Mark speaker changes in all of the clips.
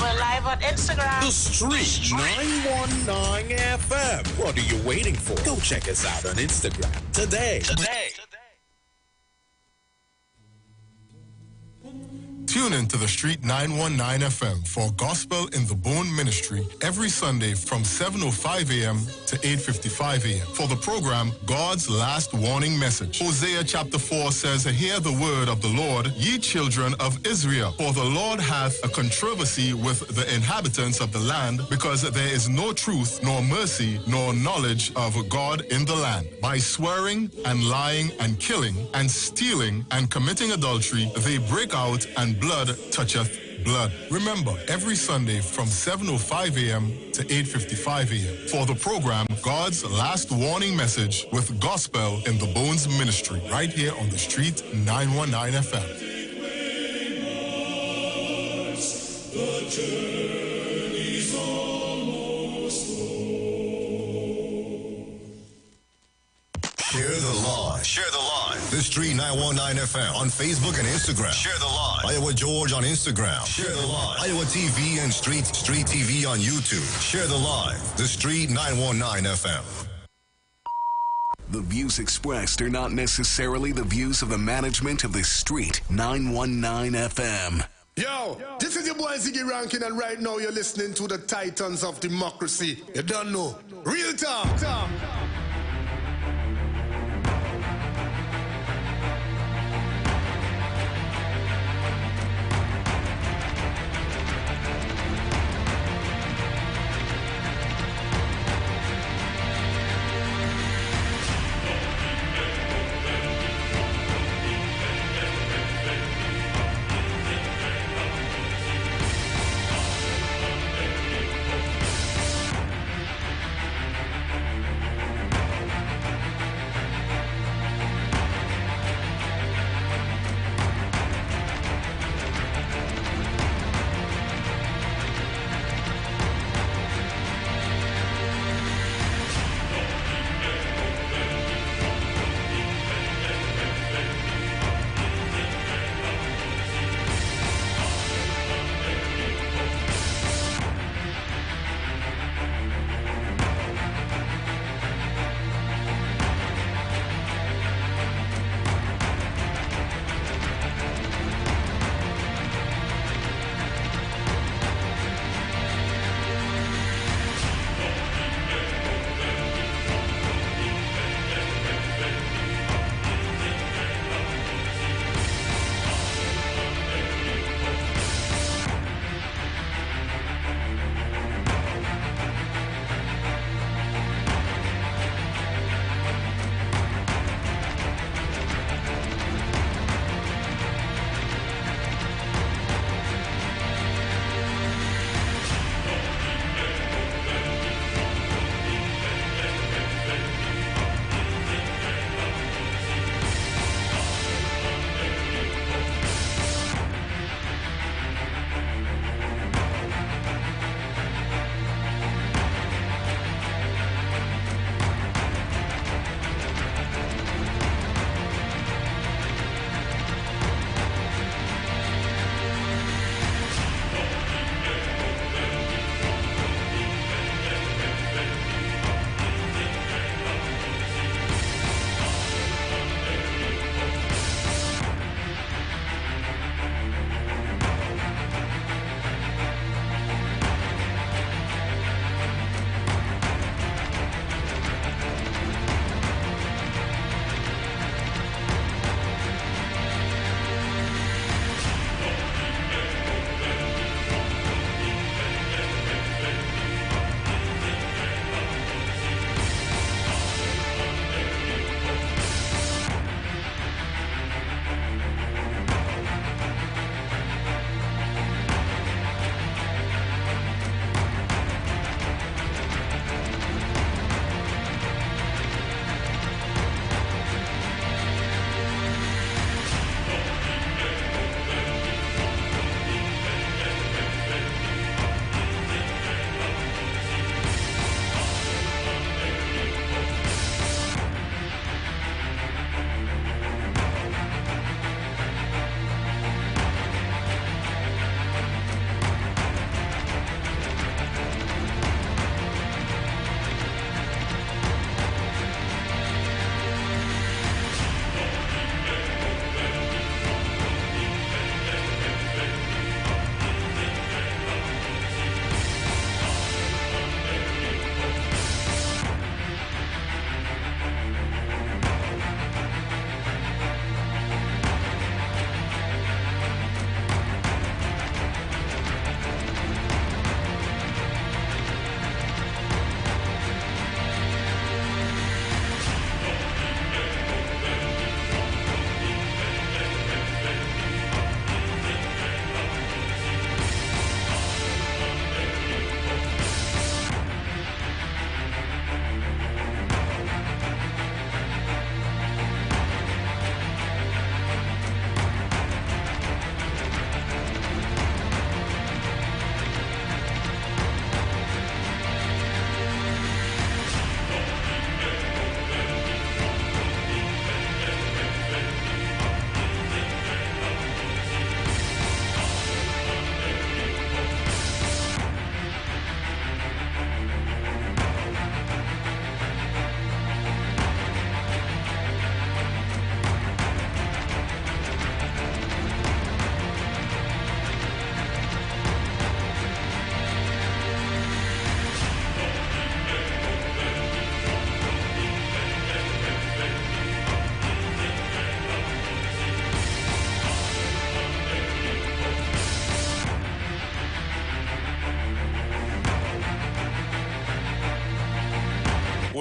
Speaker 1: We're live on Instagram.
Speaker 2: The Street 919 FM. What are you waiting for? Go check us out on Instagram today.
Speaker 3: Tune in to the Street 919 FM for Gospel in the Bone Ministry every Sunday from 7:05 a.m. to 8:55 a.m. for the program God's Last Warning Message. Hosea chapter 4 says, "Hear the word of the Lord, ye children of Israel, for the Lord hath a controversy with the inhabitants of the land, because there is no truth, nor mercy, nor knowledge of God in the land. By swearing and lying and killing and stealing and committing adultery, they break out, and blood toucheth blood." Remember, every Sunday from 7:05 a.m. to 8:55 a.m. for the program God's Last Warning Message with Gospel in the Bones Ministry, right here on the Street 919 FM.
Speaker 4: The journey's almost over.
Speaker 5: Share the live. Share the live. The Street 919 FM on Facebook and Instagram. Share the live. Iowa George on Instagram. Share the live. Iowa TV and Street TV on YouTube. Share the live. The Street 919 FM.
Speaker 6: The views expressed are not necessarily the views of the management of the Street 919 FM.
Speaker 7: Yo, this is your boy Ziggy Rankin, and right now you're listening to the Titans of Democracy. You don't know. Real talk.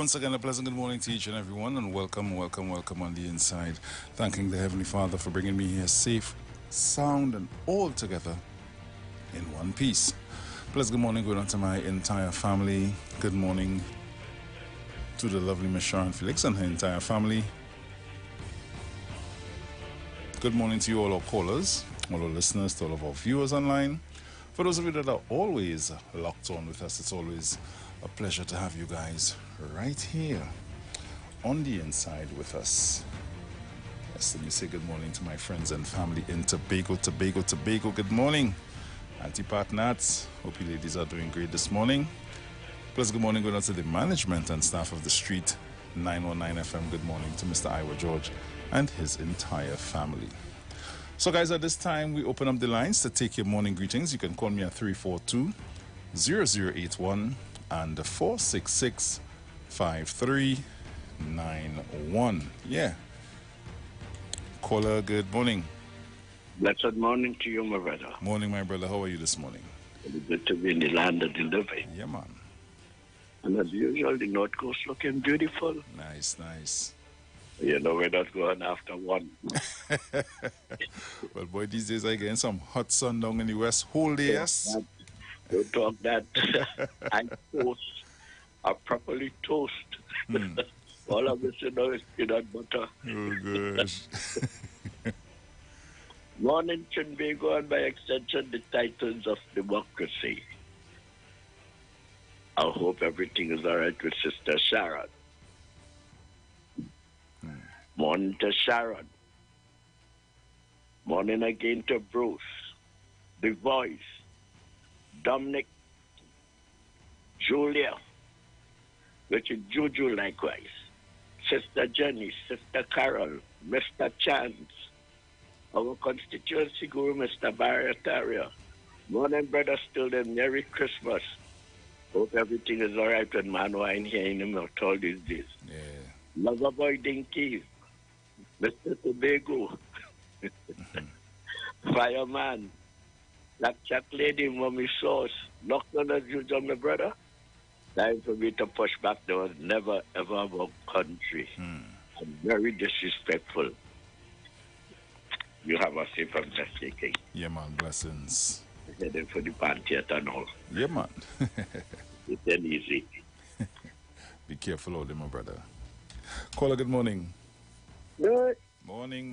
Speaker 1: Once again, a pleasant good morning to each and everyone, and welcome on the inside. Thanking the Heavenly Father for bringing me here safe, sound, and all together in one piece. Pleasant good morning going on to my entire family. Good morning to the lovely Miss Sharon Felix and her entire family. Good morning to you all our callers, all our listeners, to all of our viewers online. For those of you that are always locked on with us, it's always a pleasure to have you guys right here on the inside with us. Yes, let me say good morning to my friends and family in Tobago. Good morning. Auntie Pat Nats, hope you ladies are doing great this morning. Plus, good morning going out to the management and staff of the Street 919 FM. Good morning to Mr. Iwer George and his entire family. So guys, at this time, we open up the lines to take your morning greetings. You can call me at 342-0081 and 466-5391. Yeah. Caller, good morning.
Speaker 8: Blessed morning to you, my brother.
Speaker 1: Morning, my brother. How are you this morning?
Speaker 8: It's good to be in the land of the living.
Speaker 1: Yeah, man.
Speaker 8: And as usual, the North Coast looking beautiful.
Speaker 1: Nice.
Speaker 8: You know, we're not going after one.
Speaker 1: Well, boy, these days I getting some hot sun down in the west. Whole day, yes.
Speaker 8: Don't talk that. I toast. I properly toast. All of this, you know, is peanut butter.
Speaker 1: Oh, gosh.
Speaker 8: Morning should be going by extension, the titans of democracy. I hope everything is all right with Sister Sharon. Morning to Sharon. Morning again to Bruce, The Voice, Dominic, Julia, Richard Juju likewise, Sister Jenny, Sister Carol, Mr. Chance, our constituency guru, Mr. Barretaria. Morning, brother Stilden. Merry Christmas. Hope everything is all right with man wine here in him all these days.
Speaker 1: Yeah.
Speaker 8: Lover boy Dinky, Mr. Tobago, Fireman, Blackjack Lady, Mommy Sauce, knocked on as usual, my brother. Time for me to push back. There was never, ever about country. I'm very disrespectful. You have a safe and blessed day, King.
Speaker 1: Yeah, man. Blessings.
Speaker 8: Heading for the band theater now.
Speaker 1: Yeah, man.
Speaker 8: It's then easy.
Speaker 1: Be careful out there, my brother. Caller, good morning.
Speaker 9: Good
Speaker 1: Morning.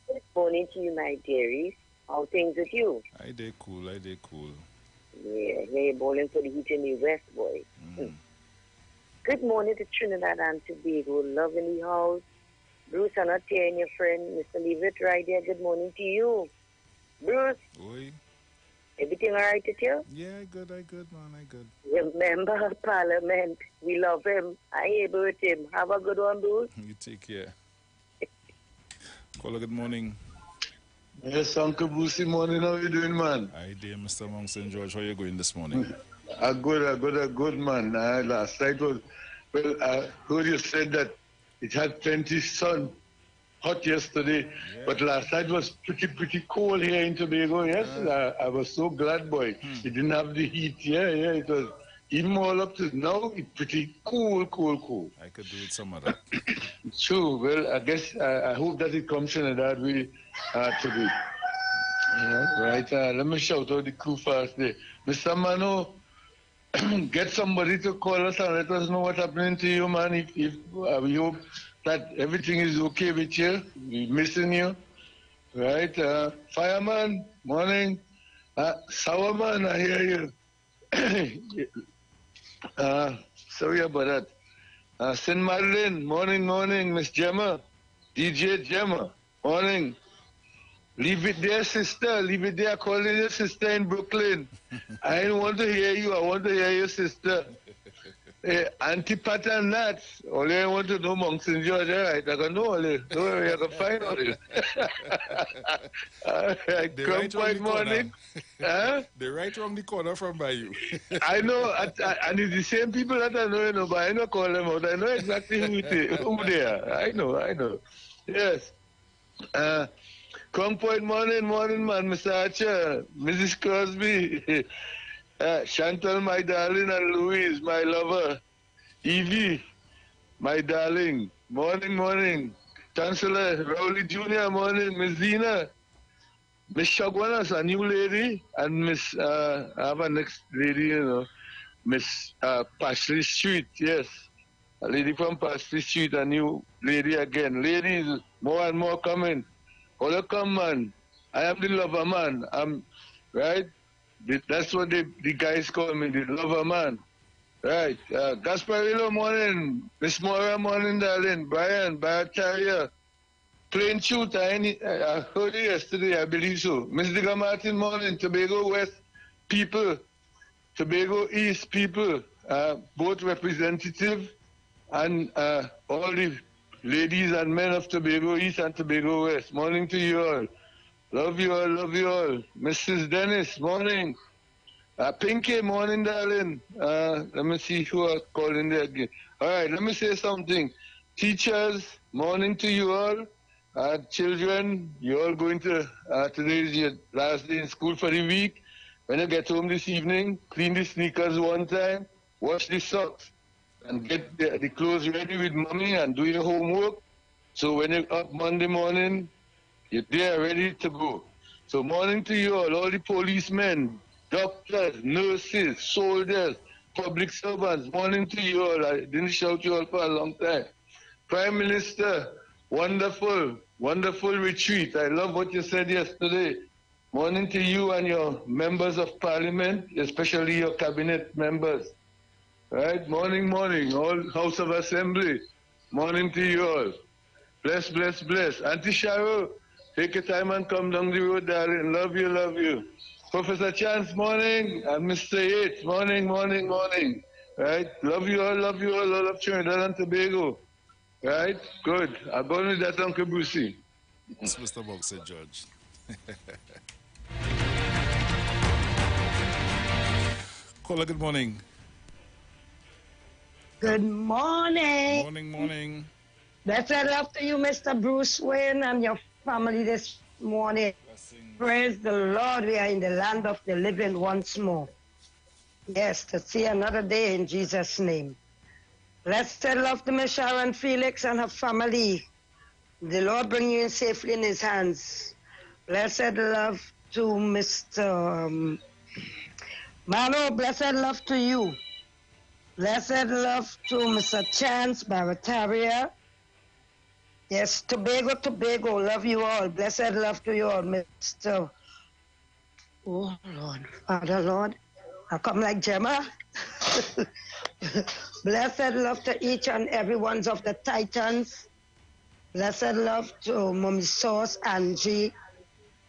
Speaker 9: Good morning to you, my dearies. How things with you?
Speaker 1: I did cool.
Speaker 9: Yeah, you're bowling for the heat in the west, boy. Good morning to Trinidad and Tobago. Love in the house. Bruce, I'm not here and your friend, Mr. Leavitt, right there. Good morning to you. Bruce,
Speaker 1: Oi.
Speaker 9: everything all right with you?
Speaker 1: Yeah, I good, man. I good.
Speaker 9: Member of Parliament. We love him. I able with him. Have a good one, Bruce.
Speaker 1: You take care. Caller, good morning.
Speaker 10: Yes, Uncle Brucey, morning. How you doing, man?
Speaker 1: Hi there, Mr. Monk St. George. How you going this morning?
Speaker 10: A good, man. Last night was, I heard you said that it had plenty sun, hot yesterday, but last night was pretty cold here in Tobago. Yes, I was so glad, boy. It didn't have the heat. Yeah, it was even all up to now. It's pretty cool.
Speaker 1: I could do with some of that.
Speaker 10: True. Well, I guess I hope that it comes in that way to be. Yeah, right. Let me shout out the crew fast there. Mr. Mano, get somebody to call us and let us know what's happening to you, man. If we hope that everything is okay with you. We're missing you. Right? Fireman, morning. Sourman, I hear you. Sorry about that. St. Madeline, morning. Miss Gemma, DJ Gemma, morning. Leave it there, sister. Leave it there. Calling your sister in Brooklyn. I don't want to hear you. I want to hear your sister. Auntie Pat and Nats. Only I want to know Monk St. George. All right, I can know all this. Don't worry, I can find all this. All right, come by morning.
Speaker 1: They're right around the corner from by you.
Speaker 10: I know, and it's the same people that I know, but I don't call them out. I know exactly who they are. I know. Yes. Come point morning, man, Mr. Archer, Mrs. Crosby, Chantal, my darling, and Louise, my lover, Evie, my darling. Morning, morning. Chancellor Rowley Jr., morning. Miss Zina. Miss Shagwanas, a new lady. And Miss, I have a next lady, Miss Pashley Street, yes. A lady from Pashley Street, a new lady again. Ladies, more and more coming. All come, man. I am the lover man. Right? That's what the guys call me, the lover man. Right. Gasparillo, morning. Miss Mora, morning, darling. Brian, Barataria. Plain shoot, I heard it yesterday, I believe so. Miss Digga Martin, morning. Tobago West people. Tobago East people. Both representative and all the ladies and men of Tobago East and Tobago West. Morning to you all. Love you all, love you all. Mrs. Dennis, morning. Pinky, morning, darling. Let me see who are calling there again. All right, let me say something. Teachers, morning to you all. Children, you all going to, today is your last day in school for the week. When you get home this evening, clean the sneakers one time, wash the socks, and get the clothes ready with mommy and do your homework. So when you're up Monday morning, you're there ready to go. So morning to you all the policemen, doctors, nurses, soldiers, public servants, morning to you all. I didn't shout you all for a long time. Prime Minister, wonderful, wonderful retreat. I love what you said yesterday. Morning to you and your members of parliament, especially your cabinet members. Right? Morning, morning, all House of Assembly. Morning to you all. Bless, bless, bless. Auntie Sharo, take your time and come down the road, darling. Love you, love you. Professor Chance, morning. And Mr. Yates, morning, morning, morning. Right? Love you all of Trinidad and Tobago. Right? Good. I'm going with that, Uncle Brucey.
Speaker 1: It's Mr. Boxer Judge. Caller, good morning.
Speaker 11: Good morning.
Speaker 1: Morning, morning.
Speaker 11: Blessed love to you, Mr. Bruce Wayne, and your family this morning.
Speaker 1: Blessings.
Speaker 11: Praise the Lord. We are in the land of the living once more. Yes, to see another day in Jesus' name. Blessed love to Miss Sharon Felix and her family. The Lord bring you in safely in his hands. Blessed love to Mr. Mano. Blessed love to you. Blessed love to Mr. Chance Barataria. Yes, Tobago, love you all. Blessed love to you all, Mr. Oh, Lord, Father, Lord. I come like Gemma. Blessed love to each and every one of the Titans. Blessed love to Mommy Sauce, Angie.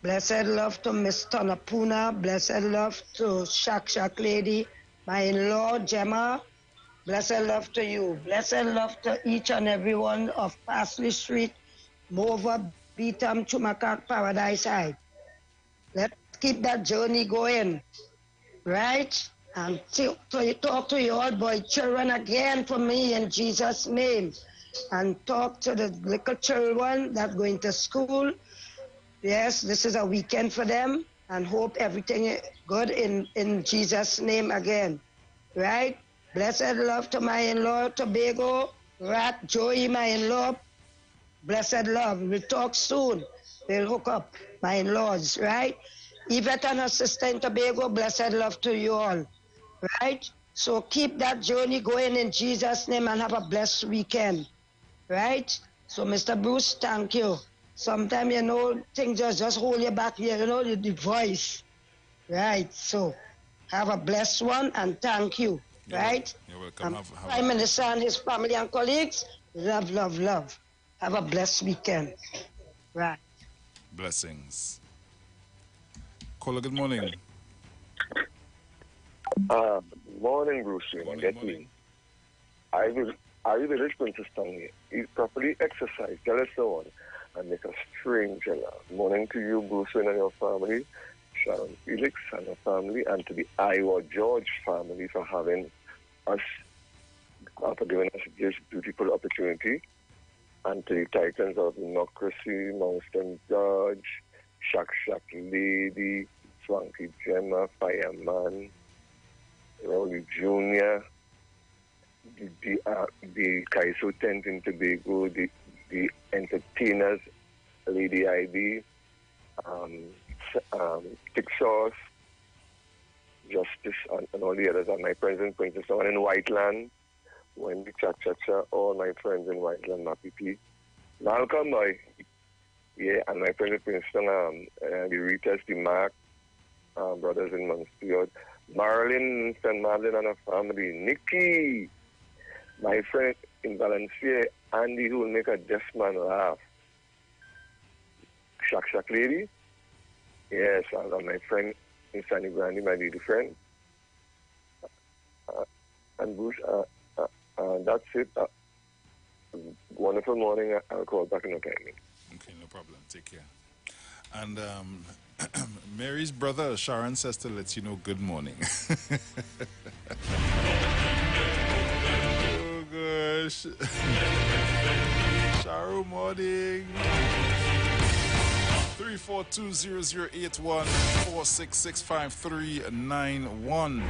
Speaker 11: Blessed love to Miss Tonapuna. Blessed love to Shak Lady. My in-law, Gemma. Blessed love to you. Blessed love to each and every one of Parsley Street, Mova, Beetham, Chumakak, Paradise High. Let's keep that journey going, right? And talk to your old boy children again for me in Jesus' name. And talk to the little children that going to school. Yes, this is a weekend for them. And hope everything is good in Jesus' name again, right? Blessed love to my in-law, Tobago, Rat, Joey, my in-law. Blessed love. We'll talk soon. We'll hook up, my in-laws, right? Yvette and her sister in Tobago, blessed love to you all, right? So keep that journey going in Jesus' name and have a blessed weekend, right? So, Mr. Bruce, thank you. Sometimes, things just hold you back here, the voice, right? So, have a blessed one and thank you. Right?
Speaker 1: You're welcome.
Speaker 11: Prime Minister and his family and colleagues, love, love, love. Have a blessed weekend. Right.
Speaker 1: Blessings. Caller, good morning.
Speaker 12: Morning, Bruce.
Speaker 1: Morning.
Speaker 12: I will be listening to song. Eat properly, exercise, tell us so on, and make a stranger laugh. Morning to you, Bruce, and your family. Sharon Felix and her family, and to the Iwer George family for having us, for giving us this beautiful opportunity, and to the Titans of Democracy, Mountain George, Shak Lady, Swanky Gemma, Fireman, Rowley Jr., the Kaiso tent in Tobago, the entertainers, Lady IB, Tick Sauce, Justice, and all the others, and my friends in Quintesson and in Whiteland, Wendy Cha-Cha-Cha, all my friends in Whiteland, Mapipi. Malcolm, boy. Yeah, and my friends in Princeton, the Ritas, the Mark, brothers in Montreal, Marilyn, St. Marlin and her family, Nikki, my friend in Valencia, Andy, who will make a deaf man laugh. Shak lady. Yes, and my friend in Sunny Brandy, my little friend. And Bruce, that's it. Wonderful morning. I'll call back in a time.
Speaker 1: Okay, no problem. Take care. And Mary's brother, Sharon, says to let you know good morning. Oh, gosh. Sharon, morning. 342-0081 466-5391.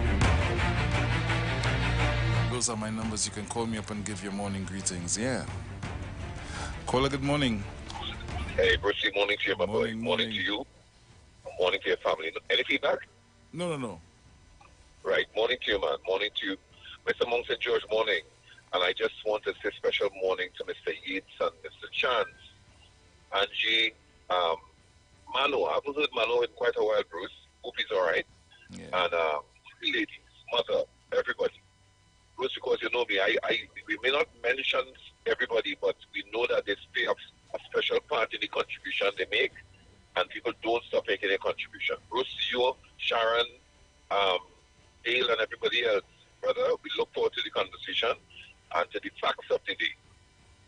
Speaker 1: Those are my numbers. You can call me up and give your morning greetings. Yeah. Caller, good morning.
Speaker 13: Hey, Brucey, morning to you, my boy. Morning to you. Morning to your family. Any feedback?
Speaker 1: No.
Speaker 13: Right. Morning to you, man. Morning to you. Mr. Monk St. George, morning. And I just want to say special morning to Mr. Yates and Mr. Chance, Angie, Mano. I haven't heard Mano in quite a while, Bruce. Hope he's all right.
Speaker 1: Yeah.
Speaker 13: And ladies, mother, everybody. Bruce, because you know me, we may not mention everybody, but we know that they play a special part in the contribution they make, and people don't stop making a contribution. Bruce, you, Sharon, Dale, and everybody else, brother, we look forward to the conversation and to the facts of the day.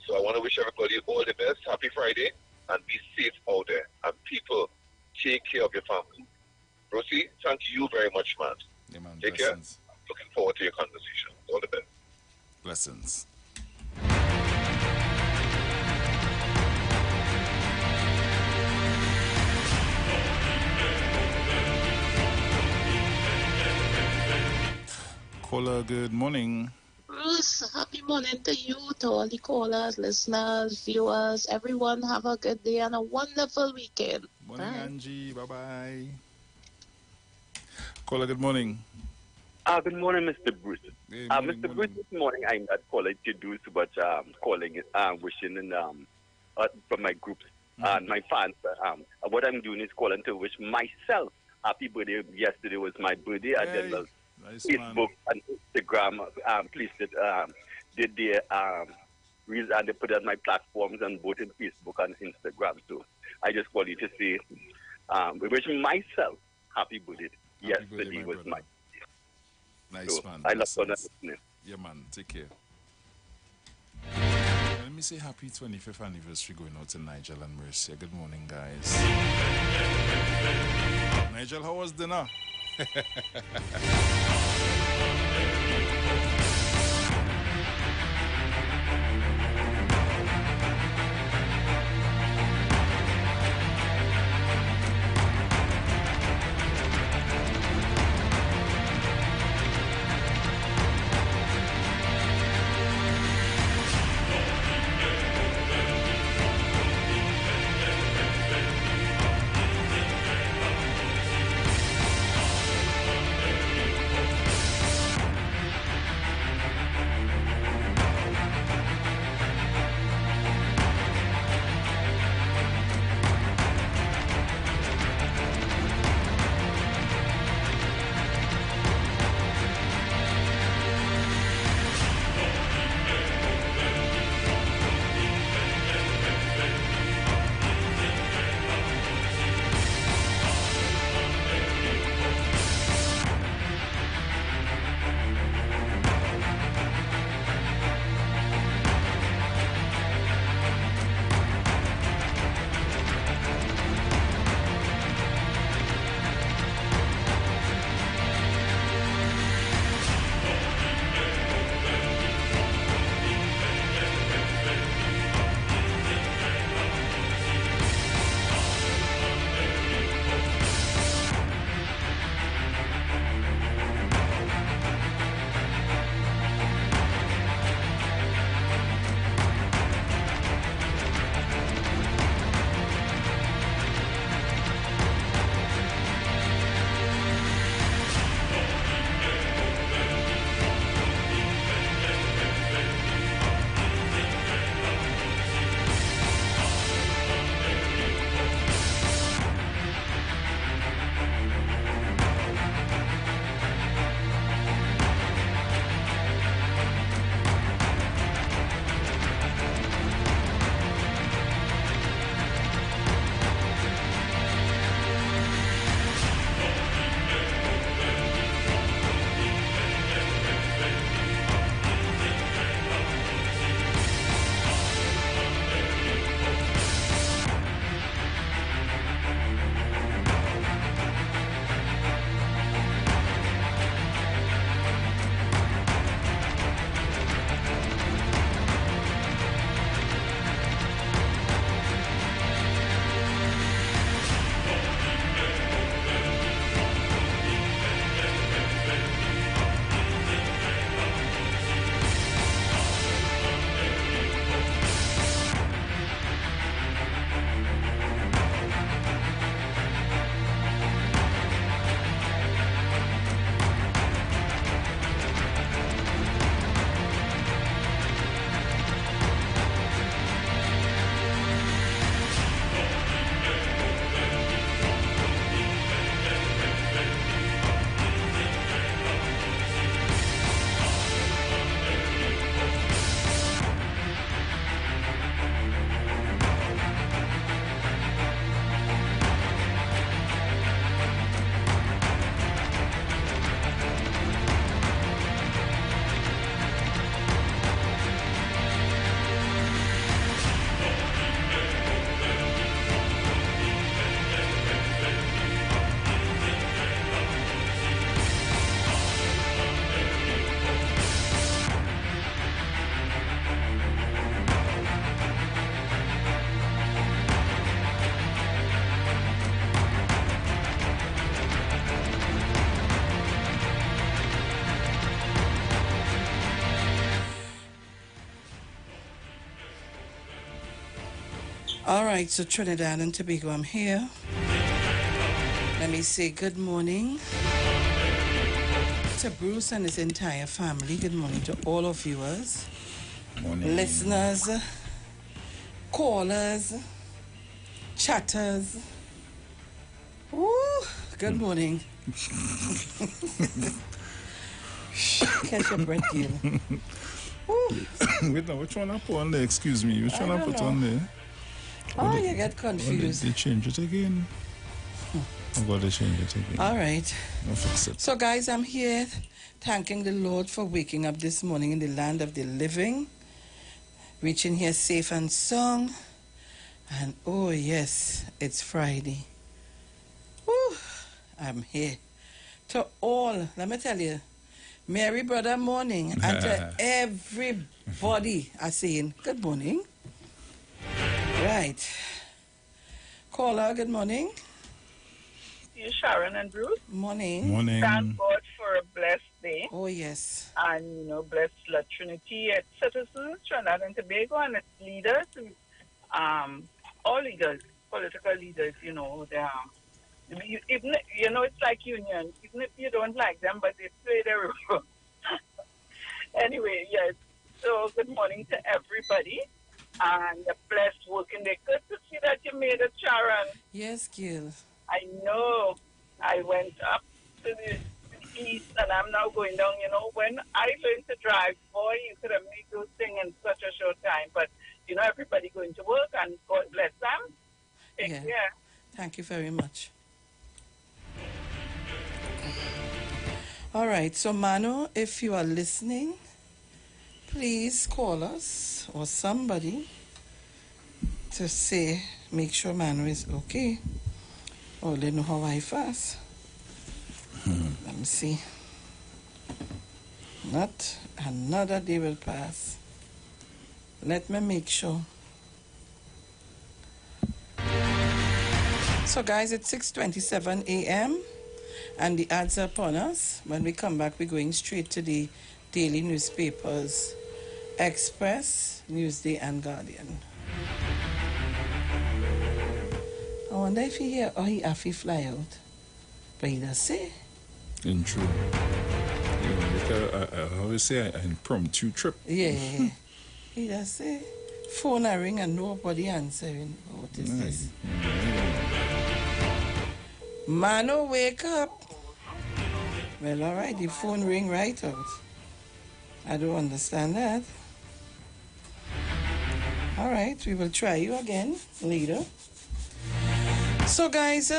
Speaker 13: So I want to wish everybody all the best. Happy Friday, and be safe out there. And people, take care of your family. Brucey, thank you very much, man.
Speaker 1: Yeah, man.
Speaker 13: Take
Speaker 1: Blessings.
Speaker 13: care. Looking forward to your conversation. All the best.
Speaker 1: Blessings. Caller, good morning.
Speaker 14: Bruce, happy morning to you, to all the callers, listeners, viewers, everyone. Have a good day and a wonderful weekend.
Speaker 1: Morning,
Speaker 14: Bye.
Speaker 1: Angie. Bye-bye. Caller, good morning.
Speaker 15: Good morning, Mr. Bruce.
Speaker 1: Hey,
Speaker 15: Mr. Bruce, this morning I'm not calling to do so, but calling it, wishing from my groups and my fans. What I'm doing is calling to wish myself happy birthday. Yesterday was my birthday. I did
Speaker 1: nice,
Speaker 15: Facebook and Instagram. Please did their and they put it on my platforms and both in Facebook and Instagram. So I just call you to say, wish myself happy birthday. Yesterday was my.
Speaker 1: Nice,
Speaker 15: so
Speaker 1: man.
Speaker 15: I love listening.
Speaker 1: Yeah, man. Take care. Let me say happy 25th anniversary going out to Nigel and Mercia. Good morning, guys. Nigel, how was dinner?
Speaker 16: All right, so Trinidad and Tobago, I'm here. Let me say good morning to Bruce and his entire family. Good morning to all our viewers, listeners, callers, chatters. Woo, good morning. Catch your breath, Gil.
Speaker 1: Wait, now, which one I put on there? Excuse me, which one I put on there?
Speaker 16: Oh, you get confused.
Speaker 1: They change it again. I'm going to change it again.
Speaker 16: All right.
Speaker 1: I'll fix it.
Speaker 16: So, guys, I'm here thanking the Lord for waking up this morning in the land of the living, reaching here safe and sound. And, oh, yes, it's Friday. Woo, I'm here. To all, let me tell you, Mary brother morning, and to everybody I saying good morning. Right. Caller, good morning.
Speaker 17: You, Sharon and Bruce.
Speaker 16: Morning.
Speaker 1: Morning.
Speaker 17: Thank God for a blessed day.
Speaker 16: Oh, yes.
Speaker 17: And, bless La Trinity, its citizens, Trinidad and Tobago, and its leaders, all leaders, political leaders, they are. Even it's like union. Even if you don't like them, but they play their role. Anyway, yes. So good morning to everybody, and a blessed working day. Good to see that you made it, Sharon.
Speaker 16: Yes, Gil.
Speaker 17: I know. I went up to the east, and I'm now going down. When I learned to drive, boy, you could have made those things in such a short time. But everybody going to work, and God bless them. Take care.
Speaker 16: Thank you very much. All right, so Mano, if you are listening, please call us or somebody to make sure Mano is okay. Or let know how I fast. Let me see. Not another day will pass. Let me make sure. So guys, it's 6:27 a.m. and the ads are upon us. When we come back, we're going straight to the daily newspapers, Express, Newsday, and Guardian. I wonder if he here or he have to fly out. But he does say.
Speaker 1: In true. I always say an impromptu trip.
Speaker 16: Yeah. He does say. Phone a ring and nobody answering. What is this? Mano, wake up. Well, all right, the phone ring right out. I don't understand that. All right, we will try you again later. So, guys,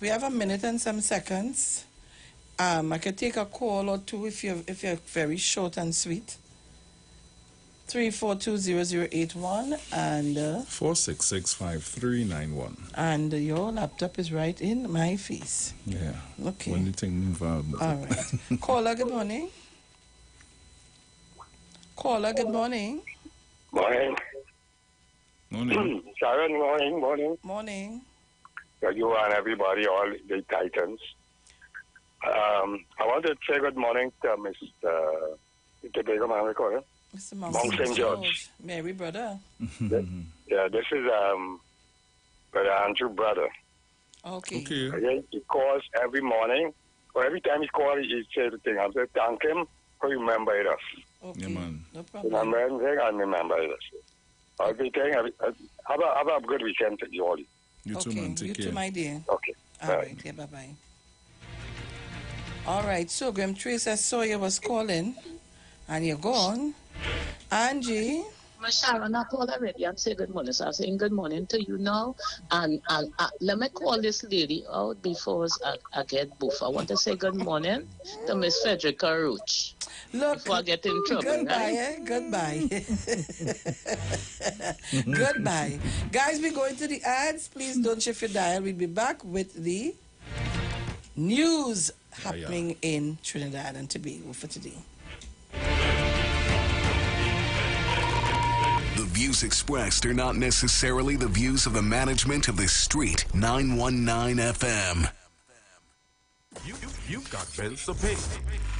Speaker 16: we have a minute and some seconds. I could take a call or two if you're very short and sweet. 3420081 and
Speaker 1: 4665391.
Speaker 16: And your laptop is right in my face.
Speaker 1: Yeah.
Speaker 16: Okay.
Speaker 1: When the thing involved.
Speaker 16: All right. Caller, good morning. Caller, good morning.
Speaker 18: Morning.
Speaker 1: Morning.
Speaker 18: Sharon, morning.
Speaker 16: Morning.
Speaker 18: You and everybody, all the Titans. I want to say good morning to Mr. Tobago man, we call him.
Speaker 16: Mr.
Speaker 18: Mount St. George.
Speaker 16: Mary brother.
Speaker 18: Yeah, this is Brother Andrew brother.
Speaker 16: Okay.
Speaker 18: He calls every morning, or every time he calls, he says the thing. I say, thank him for remembering us.
Speaker 16: Okay.
Speaker 1: Yeah, man.
Speaker 16: No problem.
Speaker 18: Remember anything and remember us. I'll be saying, have a good weekend to you all.
Speaker 1: You too, man. Take care.
Speaker 16: You too, my dear.
Speaker 18: Okay.
Speaker 16: All right. Yeah, bye-bye. All right. So, Graham Trace, I saw you was calling, and you're gone. Angie.
Speaker 14: Sharon, I called already and say good morning. So I'm saying good morning to you now. And let me call this lady out before I get boof. I want to say good morning to Miss Frederica Roach.
Speaker 16: Look,
Speaker 14: before I get in trouble.
Speaker 16: Goodbye,
Speaker 14: right?
Speaker 16: Goodbye. Goodbye. Guys, we're going to the ads. Please don't shift your dial. We'll be back with the news happening in Trinidad and Tobago for today.
Speaker 6: The views expressed are not necessarily the views of the management of the Street 919 FM.
Speaker 19: You've got bills to pay,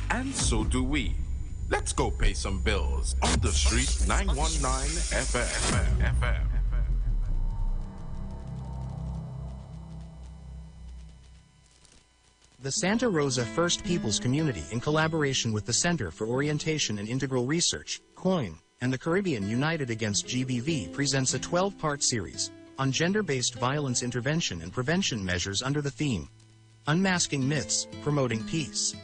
Speaker 19: and so do we. Let's go pay some bills on the Street 919 FM.
Speaker 20: The Santa Rosa First Peoples Community, in collaboration with the Center for Orientation and Integral Research, COIN, and the Caribbean United Against GBV, presents a 12-part series on gender-based violence intervention and prevention measures under the theme, Unmasking Myths, Promoting Peace.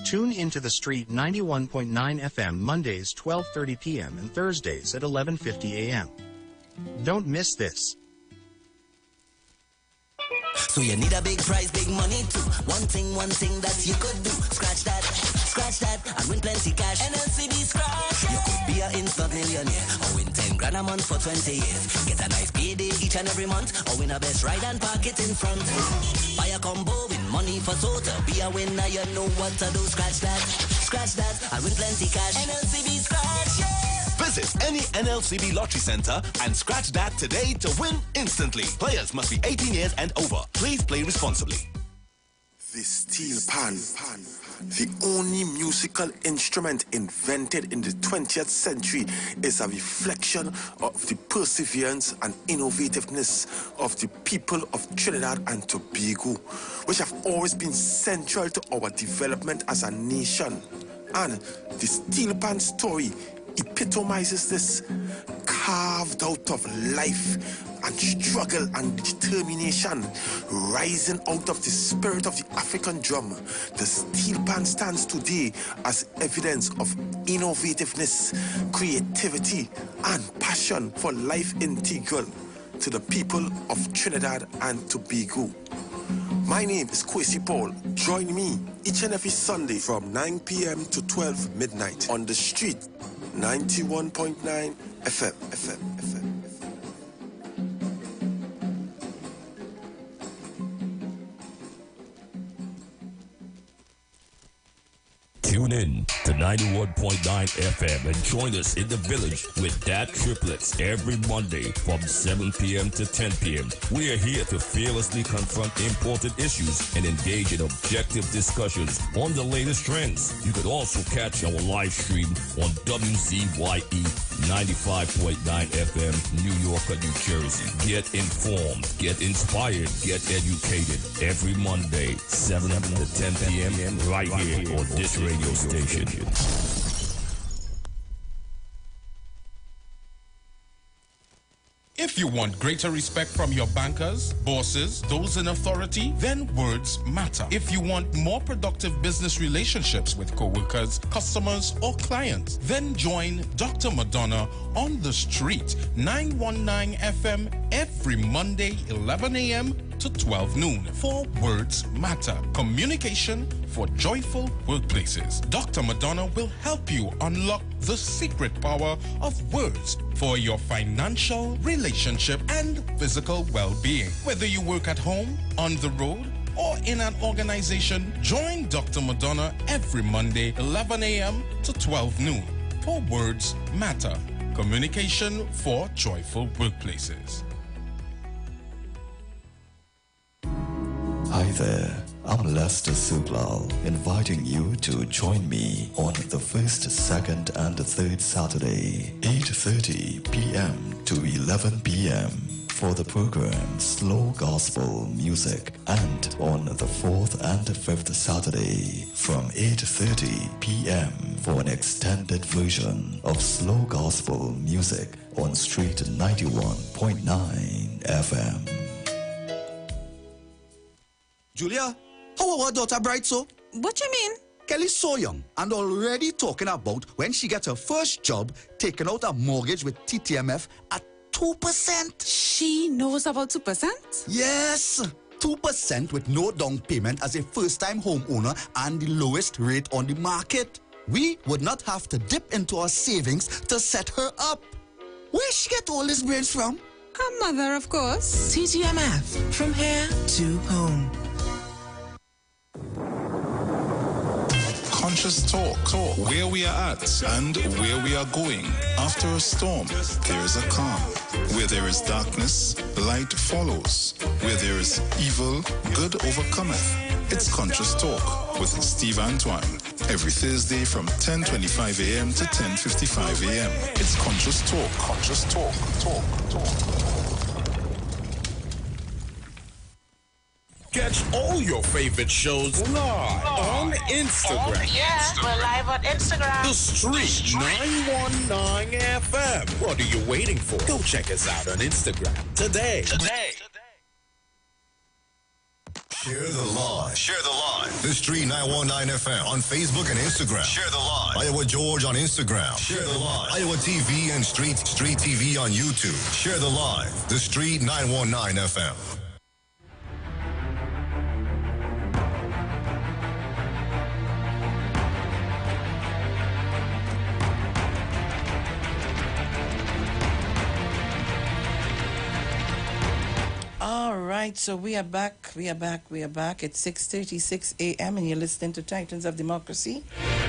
Speaker 20: Tune into the Street 91.9 FM Mondays 12:30 p.m. and Thursdays at 11:50 a.m. Don't miss this.
Speaker 21: So you need a big prize, big money too. One thing that you could do. Scratch that, and win plenty cash. NLCB scratch. You could be an instant millionaire, or win 10 grand a month for 20 years. Get a nice payday each and every month, or win a best ride and park it in front. Buy a combo, win money for total. Be a winner, you know what to do. Scratch that, and win plenty cash. NLCB scratch, yeah.
Speaker 22: Visit any NLCB lottery center and scratch that today to win instantly. Players must be 18 years and over. Please play responsibly.
Speaker 23: The steel pan, the only musical instrument invented in the 20th century, is a reflection of the perseverance and innovativeness of the people of Trinidad and Tobago, which have always been central to our development as a nation. And the steel pan story epitomizes this, carved out of life and struggle and determination, rising out of the spirit of the African drum. The steel pan stands today as evidence of innovativeness, creativity, and passion for life integral to the people of Trinidad and Tobago. My name is Kwesi Paul. Join me each and every Sunday from 9 p.m. to 12 midnight on the street 91.9 FM.
Speaker 24: Tune in to 91.9 FM and join us in the village with Dat Triplets every Monday from 7 p.m. to 10 p.m. We are here to fearlessly confront important issues and engage in objective discussions on the latest trends. You could also catch our live stream on WZYE 95.9 FM, New York, New Jersey. Get informed, get inspired, get educated every Monday, 7 to 10 p.m. right here on this radio station.
Speaker 19: If you want greater respect from your bankers, bosses, those in authority, then words matter. If you want more productive business relationships with coworkers, customers, or clients, then join Dr. Madonna on the Street, 919 FM, every Monday, 11 a.m. to 12 noon for Words Matter. Communication for joyful workplaces. Dr. Madonna will help you unlock the secret power of words for your financial, relationship, and physical well-being. Whether you work at home, on the road, or in an organization, join Dr. Madonna every Monday, 11 a.m. to 12 noon for Words Matter. Communication for joyful workplaces.
Speaker 25: Hi there, I'm Lester Sublal, inviting you to join me on the first, second, and third Saturday, 8:30 p.m. to 11 p.m. for the program Slow Gospel Music, and on the fourth and fifth Saturday from 8:30 p.m. for an extended version of Slow Gospel Music on Street 91.9 FM.
Speaker 26: Julia, how our daughter bright so?
Speaker 27: What you mean?
Speaker 26: Kelly's so young and already talking about when she gets her first job, taking out a mortgage with TTMF at 2%.
Speaker 27: She knows about 2%?
Speaker 26: Yes, 2% with no down payment as a first-time homeowner and the lowest rate on the market. We would not have to dip into our savings to set her up. Where she get all these brains from?
Speaker 27: Her mother, of course.
Speaker 28: TTMF, from here to home.
Speaker 1: Conscious talk, where we are at and where we are going. After a storm, there is a calm. Where there is darkness, light follows. Where there is evil, good overcometh. It's Conscious Talk with Steve Antoine. Every Thursday from 10:25 a.m. to 10:55 a.m. It's Conscious Talk. Conscious Talk.
Speaker 2: Get Catch all your favorite shows live on Instagram.
Speaker 21: Oh, yeah, we're live on Instagram.
Speaker 2: The Street 919 FM. What are you waiting for? Go check us out on Instagram today.
Speaker 3: Share the live. Share the live. The Street 919 FM on Facebook and Instagram. Share the live. Iowa George on Instagram. Share the live. Iowa TV and Street TV on YouTube. Share the live. The Street 919 FM.
Speaker 16: All right, so we are back. It's 6:36 a.m. and you're listening to Titans of Democracy,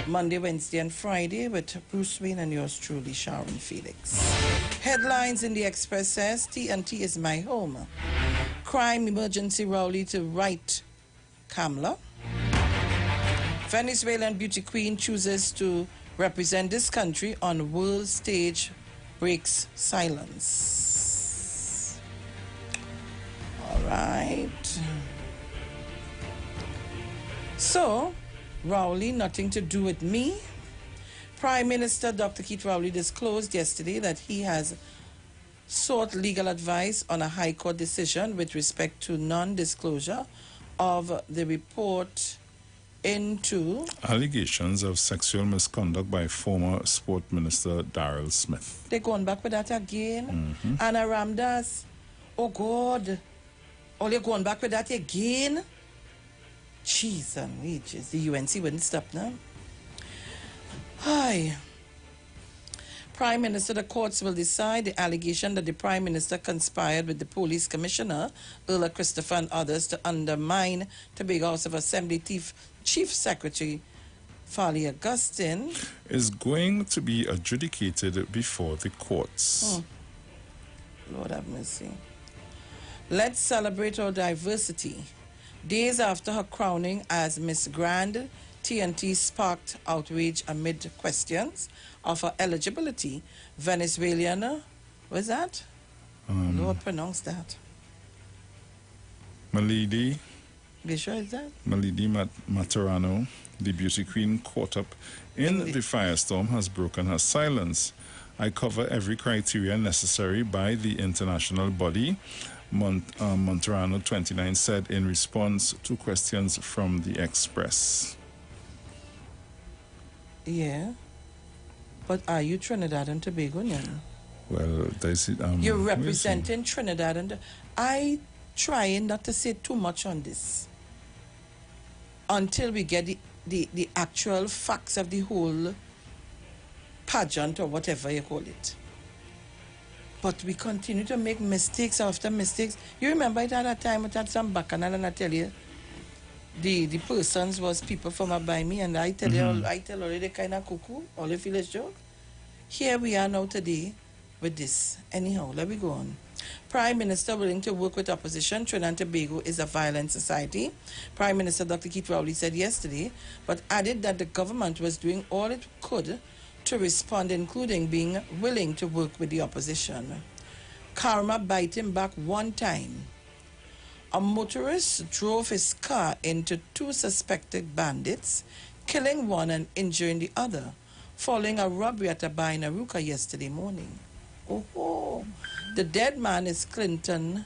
Speaker 16: Monday, Wednesday, and Friday with Bruce Wayne and yours truly, Sharon Felix. Headlines in the Express says, T&T is my home. Crime emergency rally to right Kamla. Venezuelan beauty queen chooses to represent this country on world stage, breaks silence. All right. So, Rowley, nothing to do with me. Prime Minister Dr. Keith Rowley disclosed yesterday that he has sought legal advice on a High Court decision with respect to non-disclosure of the report into
Speaker 1: allegations of sexual misconduct by former Sport Minister Darrell Smith.
Speaker 16: They're going back with that again. Anna Ramdas. Oh, God. Oh, you're going back with that again? Jeez and wages. The UNC wouldn't stop now. Hi. Prime Minister, the courts will decide the allegation that the Prime Minister conspired with the Police Commissioner, Earl Christopher, and others to undermine Tobago House of Assembly Chief Secretary Farley Augustine
Speaker 1: is going to be adjudicated before the courts.
Speaker 16: Lord have mercy. Let's celebrate our diversity. Days after her crowning as Miss Grand, T&T sparked outrage amid questions of her eligibility. Venezuelan, what's that? Lord, pronounce that.
Speaker 1: Malidi.
Speaker 16: Be sure is that?
Speaker 1: Malidi Matarano, the beauty queen caught up in the firestorm, has broken her silence. I cover every criteria necessary by the international body, Monterano 29 said in response to questions from the Express.
Speaker 16: Yeah. But are you Trinidad and Tobago now?
Speaker 1: Well, there's
Speaker 16: you're representing Trinidad and I try not to say too much on this until we get the actual facts of the whole pageant or whatever you call it. But we continue to make mistakes after mistakes. You remember it at that time, it had some bacchanal, and I tell you, the persons was people from up by me, and I tell you, I tell already kind of cuckoo, all the village joke. Here we are now today with this. Anyhow, let me go on. Prime Minister willing to work with opposition. Trinidad and Tobago is a violent society. Prime Minister Dr. Keith Rowley said yesterday, but added that the government was doing all it could to respond, including being willing to work with the opposition. Karma bite him back one time. A motorist drove his car into two suspected bandits, killing one and injuring the other, following a robbery at a bar in Aruka yesterday morning. Oh, the dead man is Clinton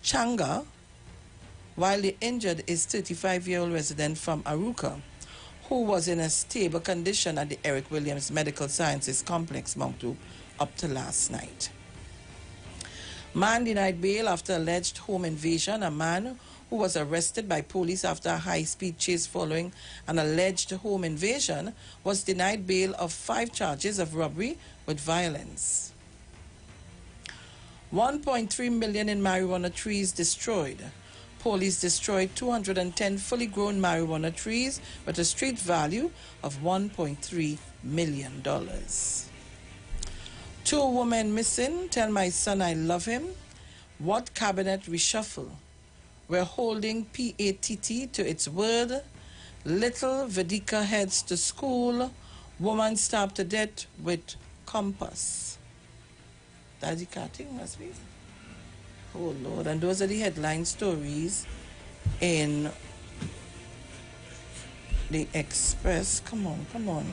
Speaker 16: Changa, while the injured is 35-year-old resident from Aruka, who was in a stable condition at the Eric Williams Medical Sciences Complex, Mount Hope, up to last night. Man denied bail after alleged home invasion. A man who was arrested by police after a high-speed chase following an alleged home invasion was denied bail of 5 charges of robbery with violence. 1.3 million in marijuana trees destroyed. Police destroyed 210 fully grown marijuana trees with a street value of $1.3 million. 2 women missing. Tell my son I love him. What cabinet reshuffle? We're holding PATT to its word. Little Vedika heads to school. Woman stabbed to death with compass. That's the cutting, must be. Oh, Lord. And those are the headline stories in the Express. Come on.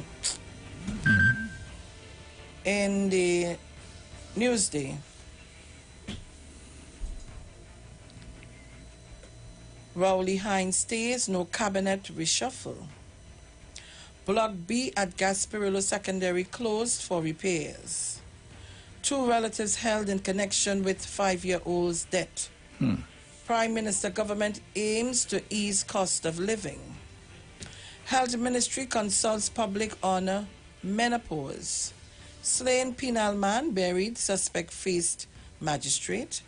Speaker 16: In the Newsday. Rowley Hines stays, no cabinet reshuffle. Block B at Gasparillo Secondary closed for repairs. 2 relatives held in connection with 5-year-old's death. Prime Minister government aims to ease cost of living. Health Ministry consults public on menopause. Slain penal man buried, suspect faced magistrate.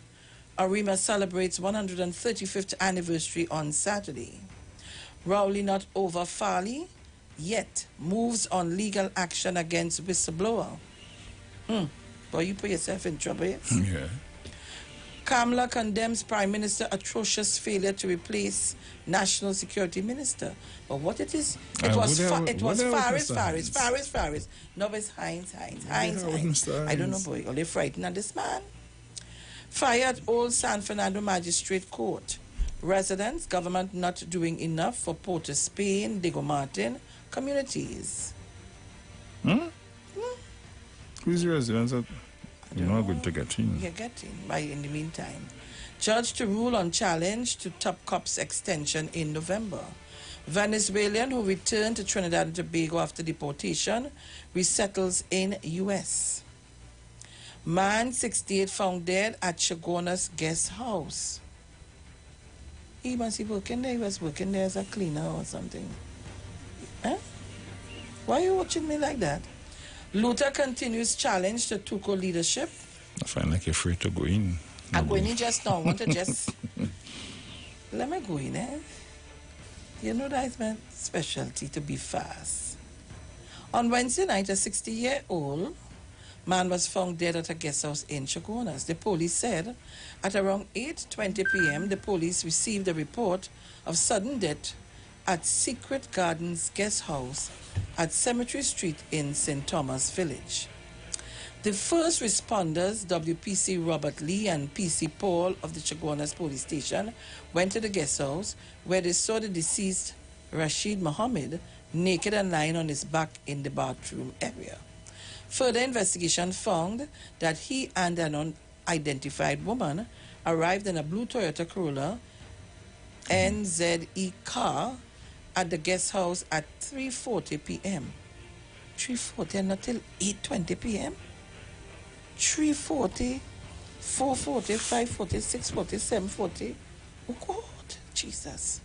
Speaker 16: Arima celebrates 135th anniversary on Saturday. Rowley not over Farley, yet moves on legal action against whistleblower. Boy, you put yourself in trouble, yes?
Speaker 1: Yeah.
Speaker 16: Kamala condemns Prime Minister atrocious failure to replace National Security Minister. But what it is, it was Faris. No, it's Hines. I don't know, boy. Only frightened at this man. Fire at Old San Fernando Magistrate Court. Residents, government not doing enough for Port of Spain, Diego Martin communities.
Speaker 1: Who's the residents that you're not going to get in?
Speaker 16: You're getting by in the meantime. Judge to rule on challenge to Top Cops extension in November. Venezuelan who returned to Trinidad and Tobago after deportation resettles in U.S. Man 68 found dead at Chagona's guest house. He must be working there. He was working there as a cleaner or something. Huh? Why are you watching me like that? Luther continues challenge to Tuco leadership.
Speaker 1: I find like you're free to go in.
Speaker 16: I go in just now. I want to just... Let me go in, eh? You know that's my specialty, to be fast. On Wednesday night, a 60-year-old man was found dead at a guest house in Chagonas. The police said at around 8:20 p.m., the police received a report of sudden death at Secret Gardens Guest House at Cemetery Street in St. Thomas Village. The first responders, WPC Robert Lee and PC Paul of the Chaguanas Police Station, went to the guest house where they saw the deceased Rashid Mohammed naked and lying on his back in the bathroom area. Further investigation found that he and an unidentified woman arrived in a blue Toyota Corolla NZE car at the guest house at 3:40 p.m. 3:40 and not till 8:20 p.m. 3:40, 4:40, 5:40, 6:40, 7:40. Oh God, Jesus.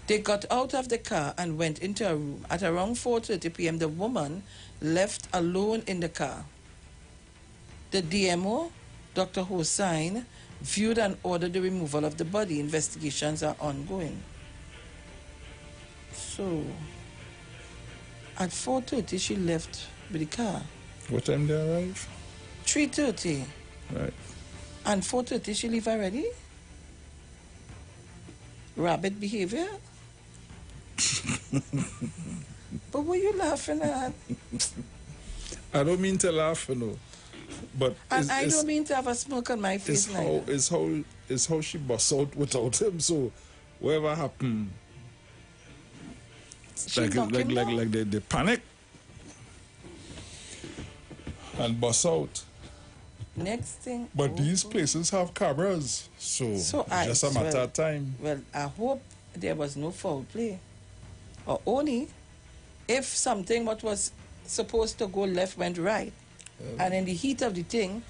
Speaker 16: They got out of the car and went into a room. At around 4:30 p.m., the woman left alone in the car. The DMO, Dr. Hossain, viewed and ordered the removal of the body. Investigations are ongoing. So, at 4:30, she left with the car.
Speaker 1: What time they arrive?
Speaker 16: 3:30.
Speaker 1: Right.
Speaker 16: And 4:30, she leave already? Rabbit behavior? But what are you laughing at?
Speaker 1: I don't mean to laugh, you know. But
Speaker 16: and I don't mean to have a smoke on my face now.
Speaker 1: It's how she busts out without him. So whatever happened, like they panic and bust out.
Speaker 16: Next thing.
Speaker 1: But these places have cameras, so it's just a matter of time.
Speaker 16: Well, I hope there was no foul play. Or only if something what was supposed to go left went right. And in the heat of the thing,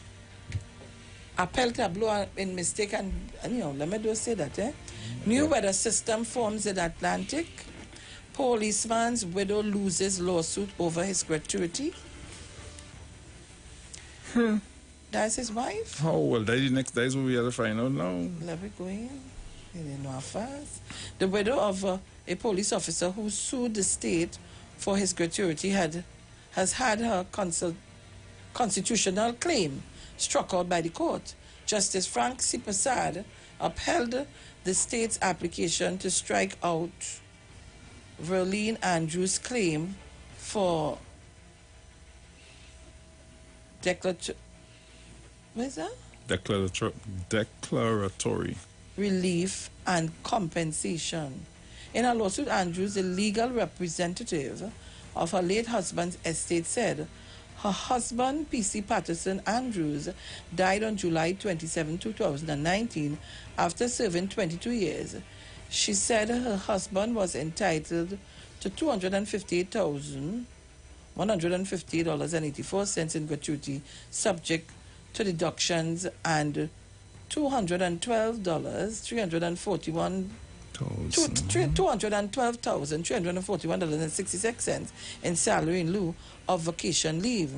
Speaker 16: a pelter blow in mistake and you know, let me just say that, eh? New weather system forms in Atlantic. Policeman's widow loses lawsuit over his gratuity. That's his wife.
Speaker 1: Oh, well, that's the next day we have to find out now.
Speaker 16: Let me go in. They didn't know how fast. The widow of a police officer who sued the state for his gratuity has had her constitutional claim struck out by the court. Justice Frank C. Prasad upheld the state's application to strike out Verlene Andrews' claim for What is that?
Speaker 1: Declaratory.
Speaker 16: relief, and compensation. In a lawsuit, Andrews, the legal representative of her late husband's estate, said her husband, P.C. Patterson Andrews, died on July 27, 2019, after serving 22 years. She said her husband was entitled to $258,158.84 in gratuity, subject to deductions, and $212,341.66 in salary in lieu of vacation leave.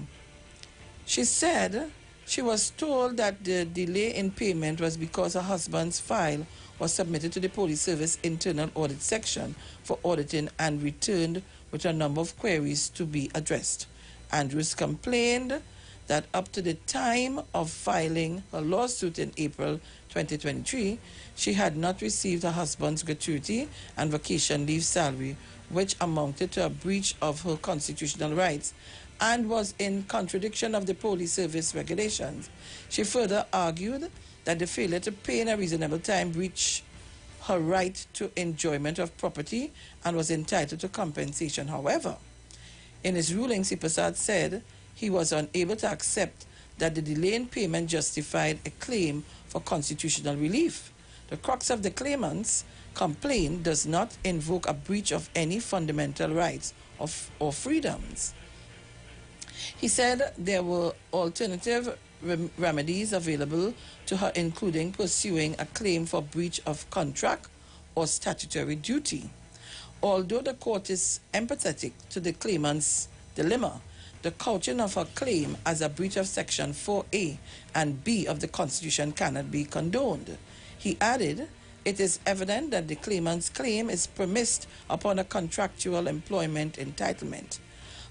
Speaker 16: She said she was told that the delay in payment was because her husband's file was submitted to the Police Service Internal Audit Section for auditing and returned with a number of queries to be addressed. Andrews complained that up to the time of filing her lawsuit in April 2023, she had not received her husband's gratuity and vacation leave salary, which amounted to a breach of her constitutional rights and was in contradiction of the Police Service regulations. She further argued that the failure to pay in a reasonable time breached her right to enjoyment of property and was entitled to compensation. However, in his ruling, Sipasad said he was unable to accept that the delay in payment justified a claim for constitutional relief. The crux of the claimant's complaint does not invoke a breach of any fundamental rights or freedoms. He said there were alternative remedies available to her, including pursuing a claim for breach of contract or statutory duty. Although the court is empathetic to the claimant's dilemma, the couching of her claim as a breach of Section 4A and B of the Constitution cannot be condoned. He added, it is evident that the claimant's claim is premised upon a contractual employment entitlement.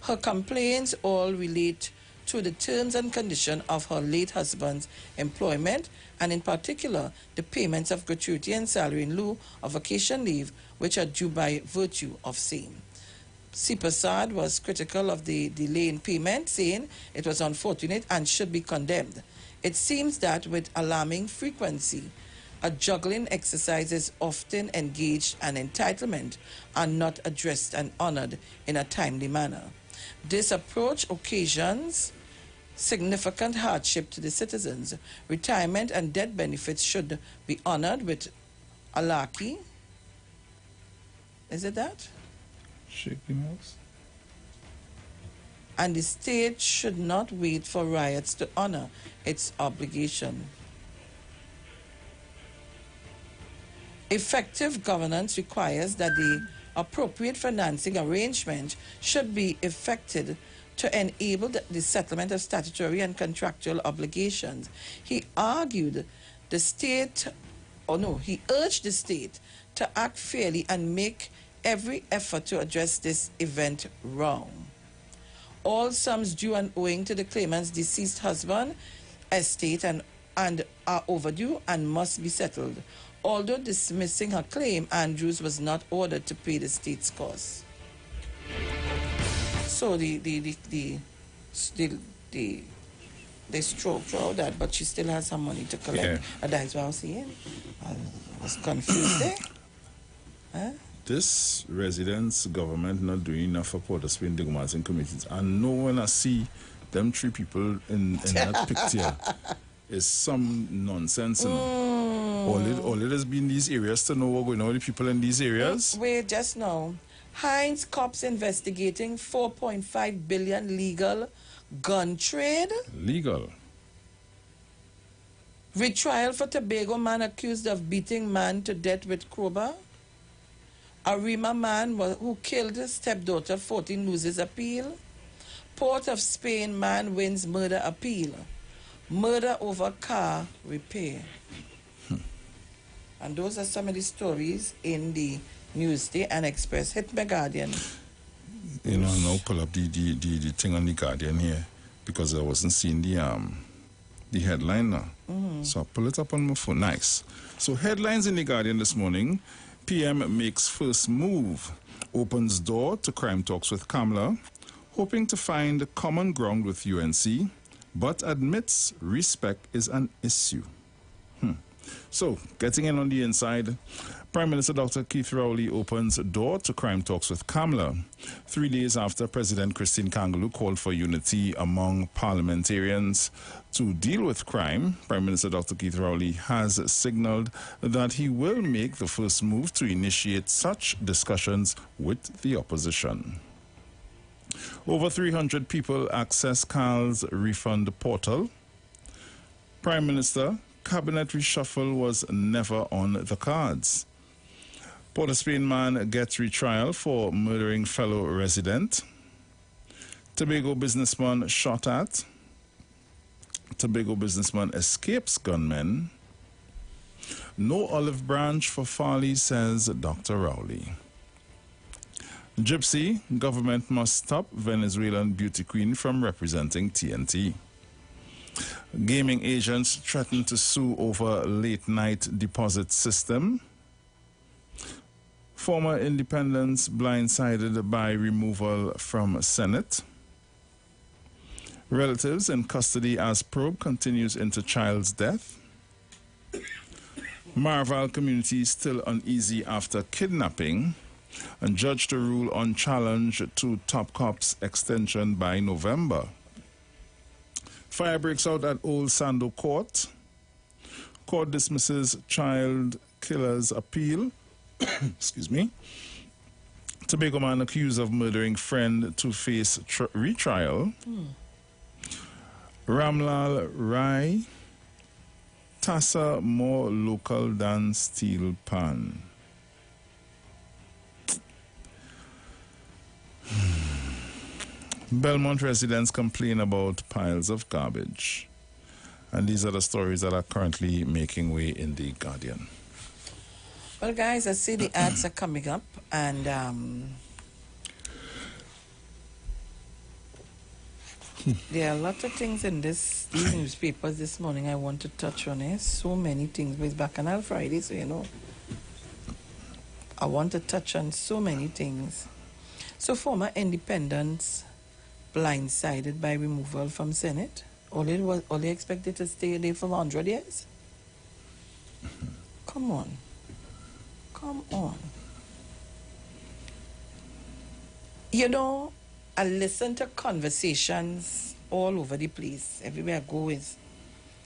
Speaker 16: Her complaints all relate to the terms and conditions of her late husband's employment, and in particular, the payments of gratuity and salary in lieu of vacation leave, which are due by virtue of same. Sipasad was critical of the delay in payment, saying it was unfortunate and should be condemned. It seems that with alarming frequency, a juggling exercise is often engaged and entitlement are not addressed and honored in a timely manner. This approach occasions significant hardship to the citizens. Retirement and death benefits should be honored with alaki. Is it that?
Speaker 1: Shaking house.
Speaker 16: And the state should not wait for riots to honor its obligation. Effective governance requires that the appropriate financing arrangement should be effected to enable the settlement of statutory and contractual obligations. He urged the state to act fairly and make every effort to address this event wrong. All sums due and owing to the claimant's deceased husband, estate, and are overdue and must be settled. Although dismissing her claim, Andrews was not ordered to pay the state's costs. So they stroked her out that, but she still has some money to collect.
Speaker 1: Yeah.
Speaker 16: And that's what I was saying. I was confused there. Huh?
Speaker 1: This residents' government not doing enough for Port of Spain, Digmas and communities. And no one I see them three people in that picture is some nonsense. You know? All it has been these areas to know what's going on with the people in these areas.
Speaker 16: Wait, just now. Heinz cops investigating $4.5 billion legal gun trade.
Speaker 1: Legal.
Speaker 16: Retrial for Tobago man accused of beating man to death with crowbar. A Rima man who killed his stepdaughter 14 loses appeal. Port of Spain man wins murder appeal. Murder over car repair. And those are some of the stories in the Newsday and Express. Hit my Guardian.
Speaker 1: You know, now pull up the thing on the Guardian here because I wasn't seeing the headline now. So I pull it up on my phone. Nice. So headlines in the Guardian this morning. PM makes first move. Opens door to crime talks with Kamala. Hoping to find common ground with UNC. But admits respect is an issue. So, getting in on the inside, Prime Minister Dr. Keith Rowley opens door to crime talks with Kamala. 3 days after President Christine Kangaloo called for unity among parliamentarians to deal with crime, Prime Minister Dr. Keith Rowley has signaled that he will make the first move to initiate such discussions with the opposition. Over 300 people access Carl's refund portal. Prime Minister, cabinet reshuffle was never on the cards. Port of Spain man gets retrial for murdering fellow resident. Tobago businessman shot at. Tobago businessman escapes gunmen. No olive branch for Farley, says Dr. Rowley. Gypsy, government must stop Venezuelan beauty queen from representing TNT. Gaming agents threaten to sue over late-night deposit system. Former independents blindsided by removal from Senate. Relatives in custody as probe continues into child's death. Marval community still uneasy after kidnapping. And judge to rule on challenge to Top Cops extension by November. Fire breaks out at Old Sando Court. Court dismisses child killer's appeal. Excuse me. Tobago man accused of murdering friend to face retrial. Ramlal Rai. Tassa more local than steel pan. Belmont residents complain about piles of garbage. And these are the stories that are currently making way in The Guardian.
Speaker 16: Well, guys, I see the ads are coming up, and there are a lot of things in these newspapers this morning I want to touch on. So many things, but it's Bacchanal Friday, so you know, I want to touch on so many things. So former independents blindsided by removal from Senate. All they expected to stay there for 100 years? Come on. Come on. You know, I listen to conversations all over the place. Everywhere I go is,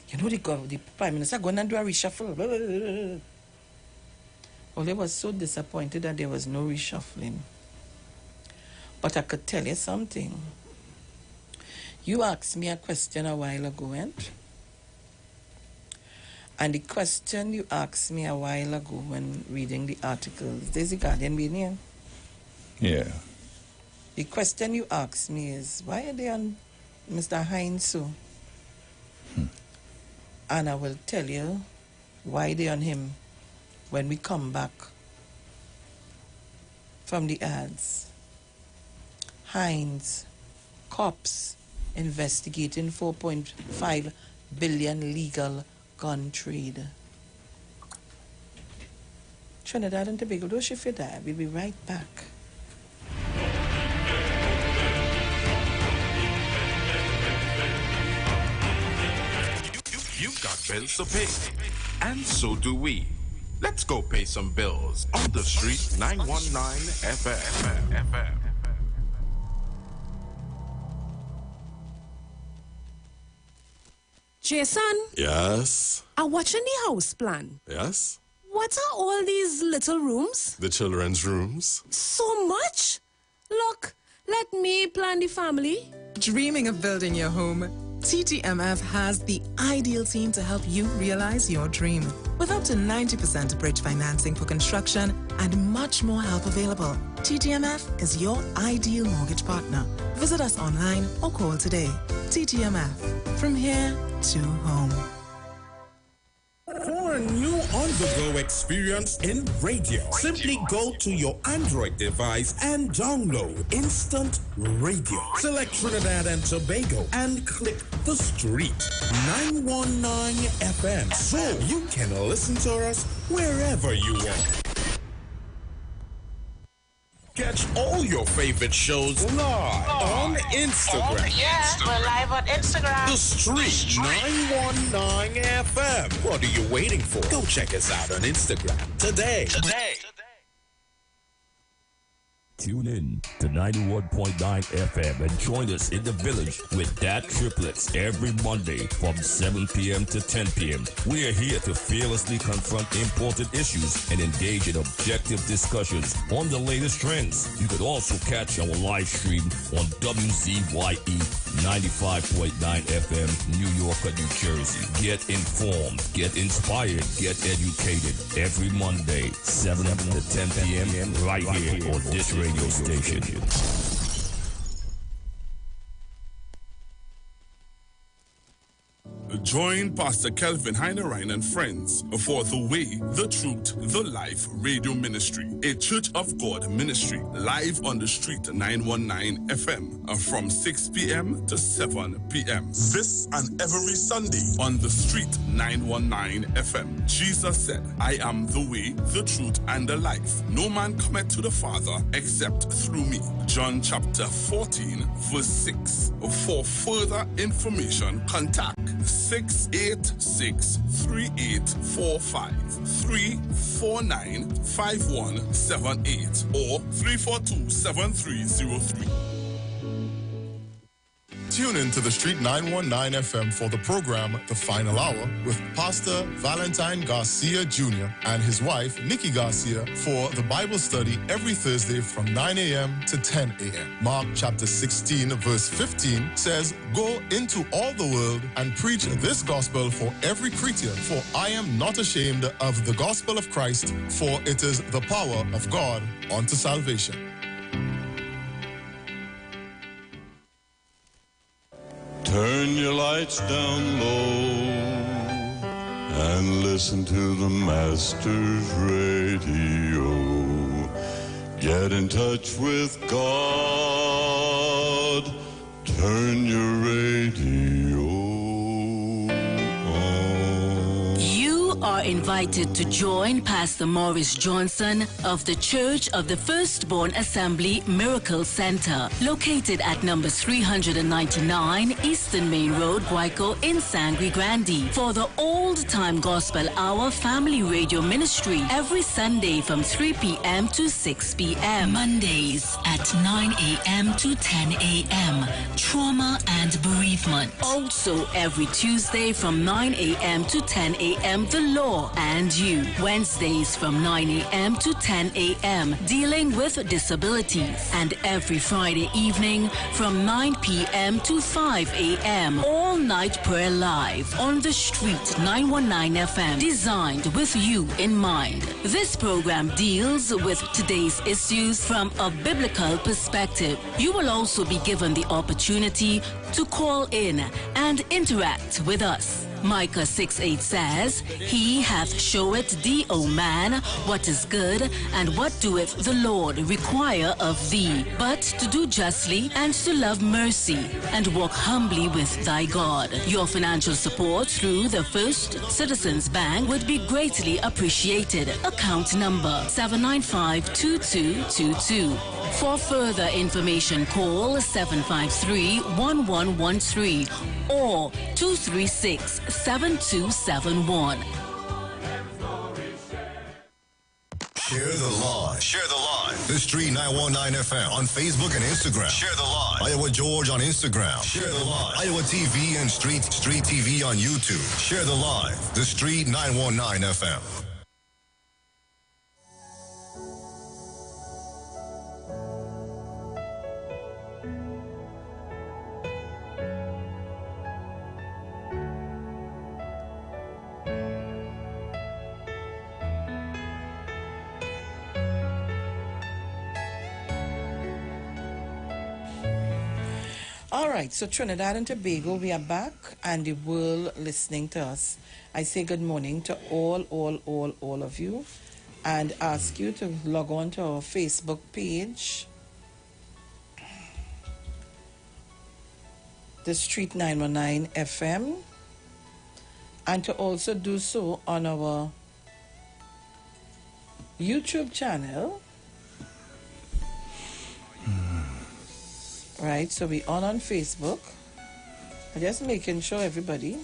Speaker 16: you know, the Prime Minister going to do a reshuffle. Well, they was so disappointed that there was no reshuffling. But I could tell you something. You asked me a question a while ago, and the question you asked me a while ago when reading the articles, there's the Guardian being here.
Speaker 1: Yeah.
Speaker 16: The question you asked me is, why are they on Mr. Hines so? And I will tell you why they on him when we come back from the ads. Hines, cops investigating 4.5 billion legal gun trade. Trinidad and Tobago, don't shift your that. We'll be right back.
Speaker 19: You've got bills to pay, and so do we. Let's go pay some bills on the street 919 FM.
Speaker 27: Jason?
Speaker 4: Yes?
Speaker 27: I'm watching the house plan.
Speaker 4: Yes?
Speaker 27: What are all these little rooms?
Speaker 4: The children's rooms.
Speaker 27: So much? Look, let me plan the family.
Speaker 5: Dreaming of building your home? TTMF has the ideal team to help you realize your dream. With up to 90% bridge financing for construction and much more help available, TTMF is your ideal mortgage partner. Visit us online or call today. TTMF, from here to home.
Speaker 2: For a new on-the-go experience in radio, simply go to your Android device and download Instant Radio. Select Trinidad and Tobago and click the street 919 FM so you can listen to us wherever you are. Catch all your favorite shows live on Instagram.
Speaker 27: We're live on Instagram.
Speaker 2: The Street 919 FM. What are you waiting for? Go check us out on Instagram today.
Speaker 24: Tune in to 91.9 FM and join us in the village with Dat Triplets every Monday from 7 p.m. to 10 p.m. We are here to fearlessly confront important issues and engage in objective discussions on the latest trends. You could also catch our live stream on WZYE 95.9 FM, New York, New Jersey. Get informed, get inspired, get educated every Monday, 7 to 10 p.m. right here on this radio station.
Speaker 7: Join Pastor Kelvin Heinerine and friends for The Way, The Truth, The Life Radio Ministry, a Church of God ministry, live on the Street 919 FM from 6 p.m. to 7 p.m. This and every Sunday on the Street 919 FM. Jesus said, I am the way, the truth, and the life. No man cometh to the Father except through me. John chapter 14, verse 6. For further information, contact 686-3845, 349-5178, or 342-7303.
Speaker 8: Tune in to the Street 919 FM for the program The Final Hour with Pastor Valentine Garcia Jr. and his wife, Nikki Garcia, for the Bible study every Thursday from 9 a.m. to 10 a.m. Mark chapter 16, verse 15 says, Go into all the world and preach this gospel for every creature, for I am not ashamed of the gospel of Christ, for it is the power of God unto salvation.
Speaker 9: Turn your lights down low and listen to the Master's radio. Get in touch with God. Turn your radio on.
Speaker 10: You are invited to join Pastor Morris Johnson of the Church of the Firstborn Assembly Miracle Center, located at number 399 Eastern Main Road, Guayco in Sangre Grande, for the Old Time Gospel Hour Family Radio Ministry every Sunday from 3 p.m. to 6 p.m. Mondays at 9 a.m. to 10 a.m. Trauma and bereavement. Also every Tuesday from 9 a.m. to 10 a.m. The Law and You. Wednesdays from 9 a.m. to 10 a.m. Dealing with disabilities. And every Friday evening from 9 p.m. to 5 a.m. All night prayer live on the Street 919 FM. Designed with you in mind. This program deals with today's issues from a biblical perspective. You will also be given the opportunity to call in and interact with us. Micah 6:8 says, He hath showeth thee, O man, what is good, and what doeth the Lord require of thee, but to do justly and to love mercy, and walk humbly with thy God. Your financial support through the First Citizens Bank would be greatly appreciated. Account number 795-2222. For further information, call 753-1113 or 236-7271.
Speaker 3: Share the live. Share the live. The Street 919 FM on Facebook and Instagram. Share the live. Iowa George on Instagram. Share the live. Iowa TV and Street TV on YouTube. Share the live. The Street 919 FM.
Speaker 16: All right, so Trinidad and Tobago, we are back and the world listening to us. I say good morning to all of you and ask you to log on to our Facebook page, The Street 919 FM, and to also do so on our YouTube channel, Right, so we on Facebook. I'm just making sure, everybody.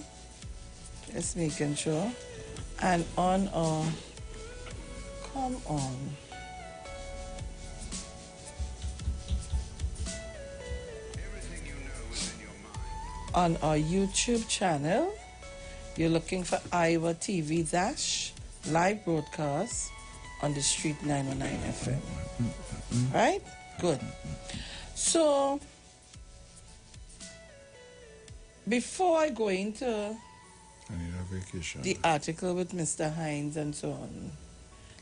Speaker 16: Just making sure. And on our... Come on. On our YouTube channel, you're looking for Iwer TV Dash live broadcast on the Street 919 FM. Right? Good. So, before I go into
Speaker 1: I need a vacation.
Speaker 16: the article with Mr. Hines and so on,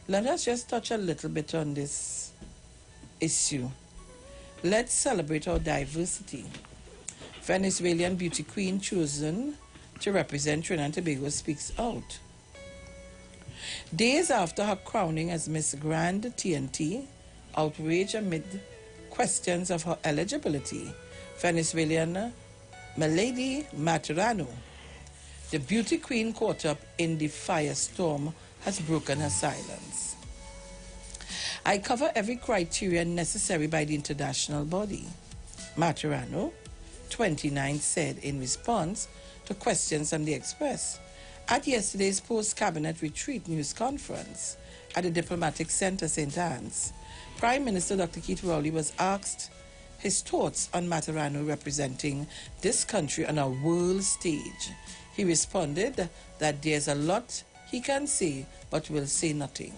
Speaker 16: let us just touch a little bit on this issue. Let's celebrate our diversity. Venezuelan beauty queen chosen to represent Trinidad and Tobago speaks out. Days after her crowning as Miss Grand TNT, outrage amid questions of her eligibility, Venezuelan Milady Maturano, the beauty queen caught up in the firestorm, has broken her silence. I cover every criterion necessary by the international body, Maturano, 29, said in response to questions from the Express at yesterday's post-cabinet retreat news conference at the Diplomatic Center, St. Anne's. Prime Minister Dr. Keith Rowley was asked his thoughts on Maturano representing this country on a world stage. He responded that there's a lot he can say, but will say nothing.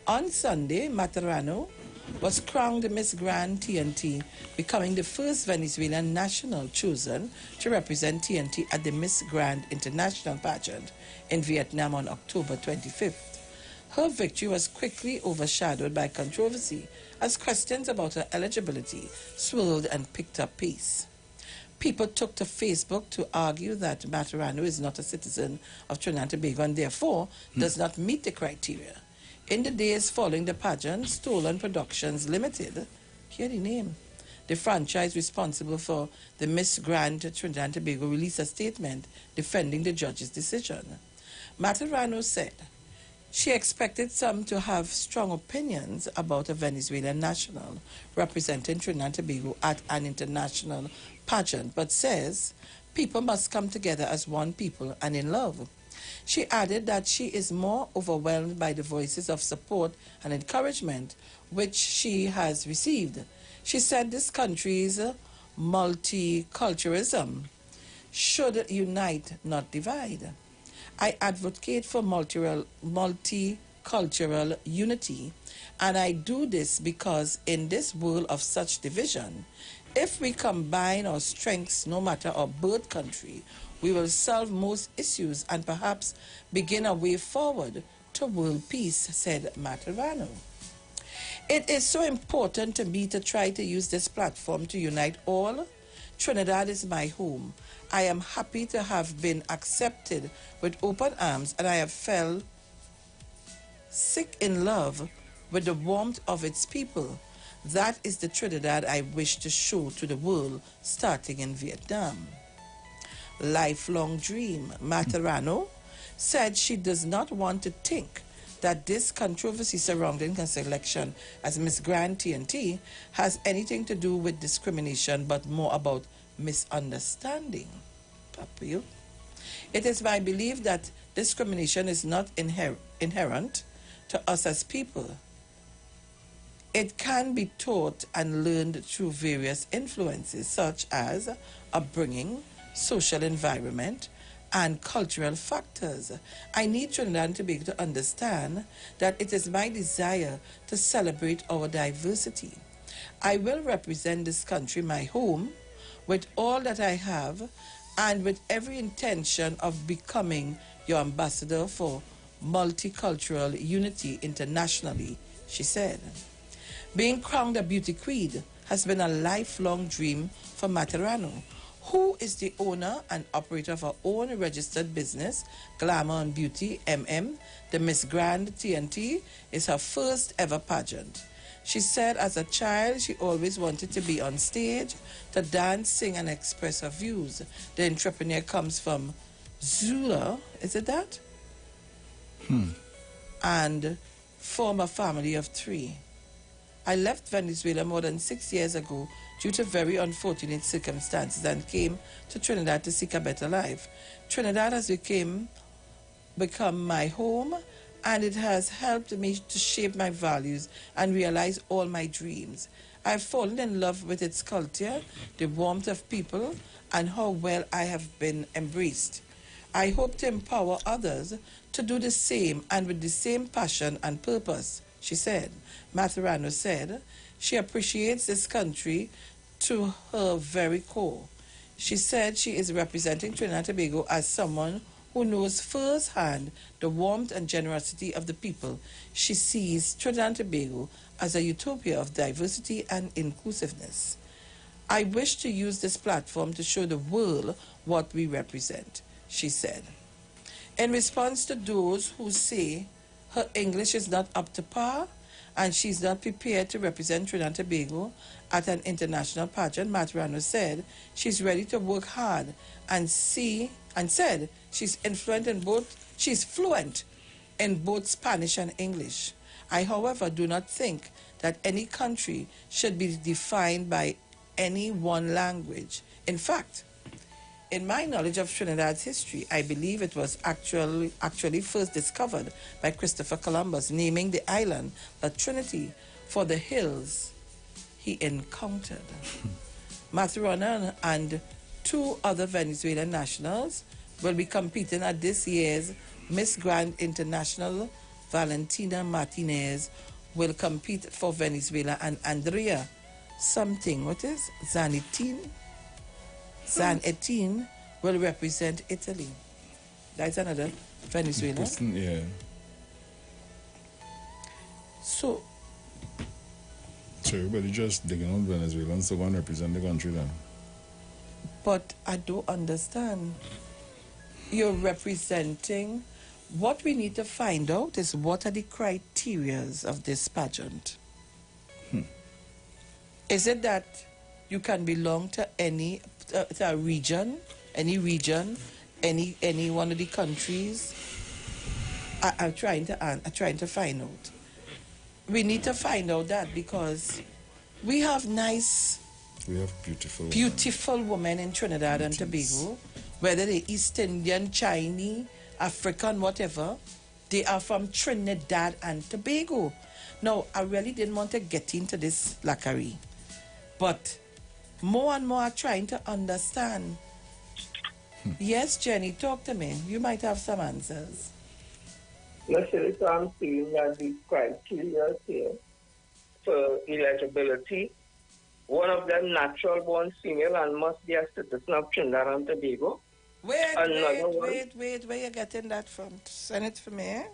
Speaker 16: On Sunday, Maturano was crowned Miss Grand TNT, becoming the first Venezuelan national chosen to represent TNT at the Miss Grand International pageant in Vietnam on October 25th. Her victory was quickly overshadowed by controversy as questions about her eligibility swirled and picked up pace. People took to Facebook to argue that Maturano is not a citizen of Trinidad and Tobago and therefore does not meet the criteria. In the days following the pageant, Stolen Productions Limited, hear the name, the franchise responsible for the Miss Grand Trinidad and Tobago, released a statement defending the judge's decision. Maturano said she expected some to have strong opinions about a Venezuelan national representing Trinidad and Tobago at an international pageant, but says people must come together as one people and in love. She added that she is more overwhelmed by the voices of support and encouragement which she has received. She said this country's multiculturalism should unite, not divide. I advocate for multicultural unity, and I do this because in this world of such division, if we combine our strengths, no matter our birth country, we will solve most issues and perhaps begin a way forward to world peace, said Maturano. It is so important to me to try to use this platform to unite all. Trinidad is my home. I am happy to have been accepted with open arms, and I have fell sick in love with the warmth of its people. That is the Trinidad I wish to show to the world, starting in Vietnam. Lifelong dream. Maturano said she does not want to think that this controversy surrounding her selection as Miss Grand TNT has anything to do with discrimination, but more about misunderstanding. It is my belief that discrimination is not inherent to us as people. It can be taught and learned through various influences such as upbringing, social environment, and cultural factors. I need Trinidad and Tobago to understand that it is my desire to celebrate our diversity. I will represent this country, my home, with all that I have and with every intention of becoming your ambassador for multicultural unity internationally, she said. Being crowned a beauty queen has been a lifelong dream for Maturano, who is the owner and operator of her own registered business, Glamour and Beauty, MM. The Miss Grand TNT is her first ever pageant. She said as a child, she always wanted to be on stage, to dance, sing, and express her views. The entrepreneur comes from Zula, is it that? And form a family of 3. I left Venezuela more than 6 years ago due to very unfortunate circumstances and came to Trinidad to seek a better life. Trinidad has become my home, and it has helped me to shape my values and realize all my dreams. I've fallen in love with its culture, the warmth of people, and how well I have been embraced. I hope to empower others to do the same and with the same passion and purpose, she said. Maturano said she appreciates this country to her very core. She said she is representing Trinidad and Tobago as someone who knows firsthand the warmth and generosity of the people. She sees Trinidad and Tobago as a utopia of diversity and inclusiveness. I wish to use this platform to show the world what we represent, she said. In response to those who say her English is not up to par and she's not prepared to represent Trinidad and Tobago at an international pageant, Maturano said she's ready to work hard and said she's fluent in both Spanish and English. I, however, do not think that any country should be defined by any one language. In fact, in my knowledge of Trinidad's history, I believe it was actually first discovered by Christopher Columbus, naming the island the Trinity for the hills he encountered. Maturana and 2 other Venezuelan nationals will be competing at this year's Miss Grand International. Valentina Martinez will compete for Venezuela, and Andrea Zanetin will represent Italy. That's another Venezuela.
Speaker 1: Yeah.
Speaker 16: So
Speaker 1: everybody just digging on Venezuelans to go and represent the country then.
Speaker 16: But I don't understand. You're representing. What we need to find out is what are the criterias of this pageant. Is it that you can belong to any to a region, any one of the countries? I'm trying to find out. We need to find out that because we have beautiful women in Trinidad and Tobago, whether they're East Indian, Chinese, African, whatever, they are from Trinidad and Tobago. Now, I really didn't want to get into this lacquery, but more and more are trying to understand. Yes, Jenny, talk to me. You might have some answers.
Speaker 6: Listen, so I'm seeing that the criteria here for eligibility, one of them natural born female and must be a citizen of Trinidad and Tobago.
Speaker 16: Wait, where you getting that from? Send it for me, eh?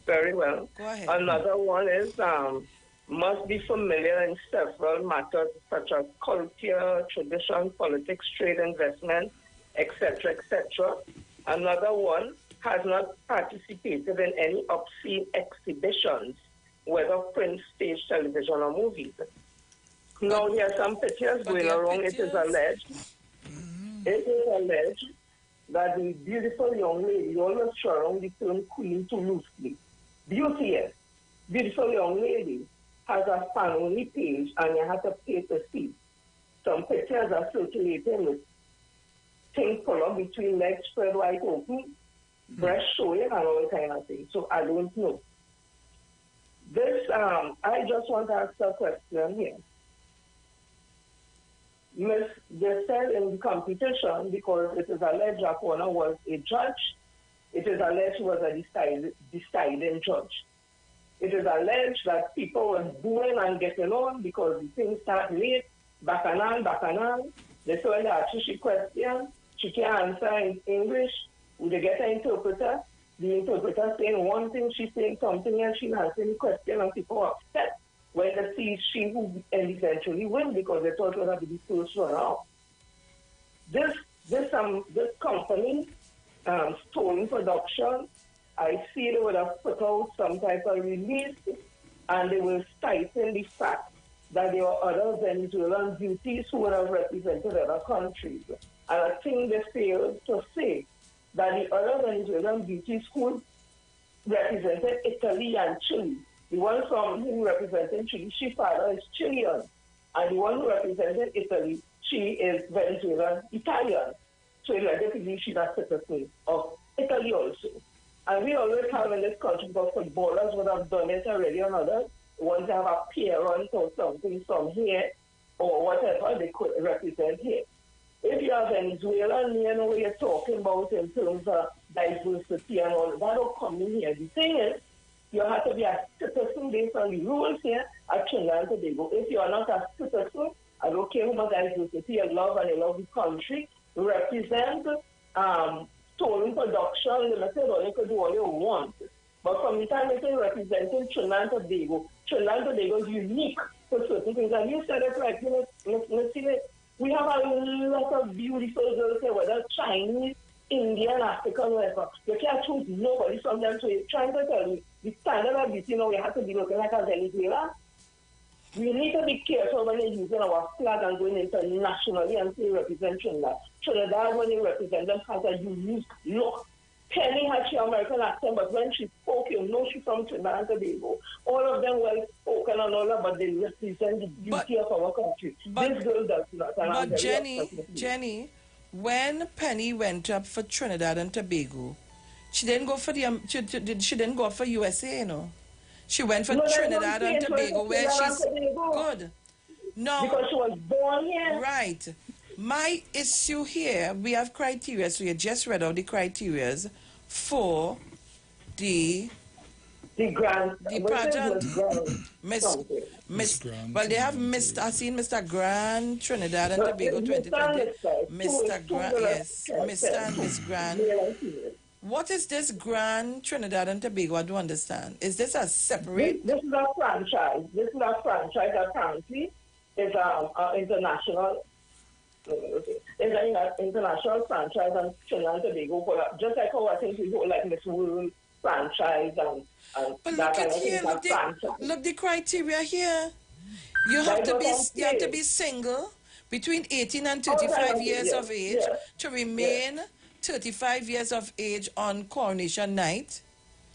Speaker 6: Very well.
Speaker 16: Go ahead.
Speaker 6: Another one is must be familiar in several matters such as culture, tradition, politics, trade, investment, etc., etc. Another one has not participated in any obscene exhibitions, whether print, stage, television, or movies. Now, there are some pictures going around. It is alleged that the beautiful young lady, always surround the term queen too loosely. Beauteous, beautiful young lady has a fan-only page and you have to pay to see. Some pictures are circulating with things pulled up between legs spread wide open, breast showing and all kind of things. So I don't know. This, I just want to ask a question here. Miss, they said in the competition, because it is alleged Rapona was a judge, it is alleged she was a deciding judge. It is alleged that people were booing and getting on because the thing started late, bacchanal. They saw when they asked she question, she can't answer in English. Would they get an interpreter? The interpreter saying one thing, she's saying something else, she's answering the question, and people are upset when they see she who eventually win because they thought it would have to be first run out. This company, Stolen Production, I see they would have put out some type of release and they were citing the fact that there were other Venezuelan beauties who would have represented other countries. And I think they failed to say that the other Venezuelan beauties who represented Italy and Chile The one from who representing Chile, she father is Chilean. And the one who represented Italy, she is Venezuelan Italian. So it's like they believe she's a citizen of Italy also. And we always have in this country, because footballers would have done it already on others, once they have a parent or something from here, or whatever they could represent here. If you are Venezuelan, you know what you're talking about in terms of diversity and all, that don't come in here. The thing is, you have to be a citizen based on the rules here at Trinidad and Tobago. If you are not a citizen, I don't care how much diversity you love and you love the country, represent stolen production, limited, or you could do all you want. But from the time they say representing Trinidad and Tobago is unique for certain things. And you said it right, we have a lot of beautiful girls here, whether Chinese, Indian, African, whatever. You can't choose nobody from them. So you're trying to tell you, the standard of beauty, we have to be looking like a Venezuela. We need to be careful when they're using our flag and going internationally and say represent Trinidad. Trinidad, when they represent them, has a unique look. Penny had she American accent, but when she spoke, you know she's from Trinidad and Tobago. All of them well spoken and all that, but they represent the beauty of our country. This girl does not.
Speaker 16: But Jenny, when Penny went up for Trinidad and Tobago, she didn't go for she didn't go for USA, you know. She went for Trinidad and Tobago, where she's good. No,
Speaker 6: because she was born here.
Speaker 16: Right. My issue here, we have criteria. So you just read out the criteria for the pageant. Well, they have I seen Mr. Grand Trinidad and Tobago 2020. Mr. Grand, yes, Mr. and Miss Grand. What is this Grand Trinidad and Tobago? I don't understand. Is this a separate?
Speaker 6: This is a franchise. This is a franchise apparently. It's international. It's an international franchise and Trinidad and Tobago, just like how I think we go like Miss World franchise and
Speaker 16: but
Speaker 6: that
Speaker 16: look
Speaker 6: kind
Speaker 16: at
Speaker 6: of
Speaker 16: here, look the criteria here. You have to be single between 18 and 35 years of age to remain 35 years of age on coronation night.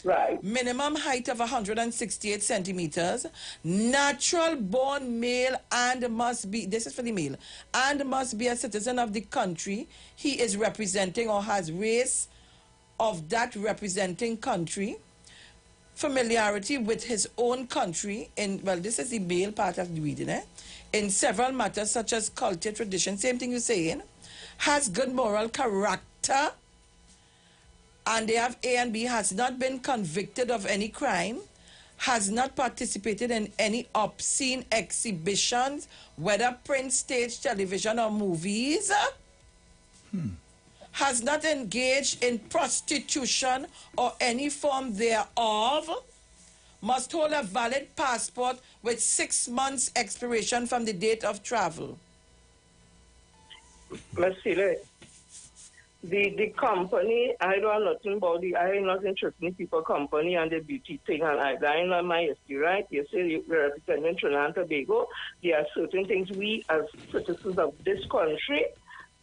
Speaker 6: Right.
Speaker 16: Minimum height of 168 centimeters. Natural born male and must be, this is for the male, and must be a citizen of the country he is representing or has race of that representing country. Familiarity with his own country in, well, this is the male part of the reading, in several matters such as culture, tradition, same thing you're saying. Has good moral character. And they have A and B, has not been convicted of any crime, has not participated in any obscene exhibitions, whether print, stage, television, or movies, has not engaged in prostitution or any form thereof, must hold a valid passport with 6 months expiration from the date of travel.
Speaker 6: The company, I don't know nothing about I'm not interested in people company and the beauty thing, and I know my history, right? You say you're representing Trinidad and Tobago. There are certain things we as citizens of this country,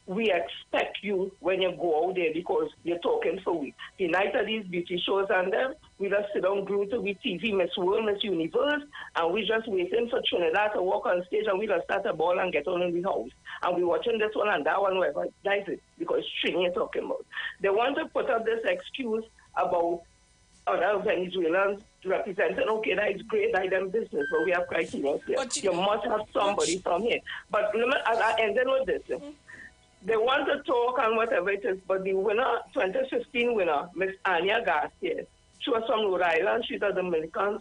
Speaker 6: we expect you when you go out there because you're talking for we. The night of these beauty shows and them, we just sit down glued to the TV, Miss World, Miss Universe, and we just waiting for Trinidad to walk on stage and we just start a ball and get on in the house. And we watching this one and that one, whatever. That's it, because Trini you're talking about. They want to put up this excuse about other Venezuelans representing, okay, that is great, that is them business, but we have criteria here. You must have somebody from here. But I ended with this. They want to talk and whatever it is, but the winner, 2015 winner, Miss Anya Garcia, she was from Rhode Island. She's a Dominican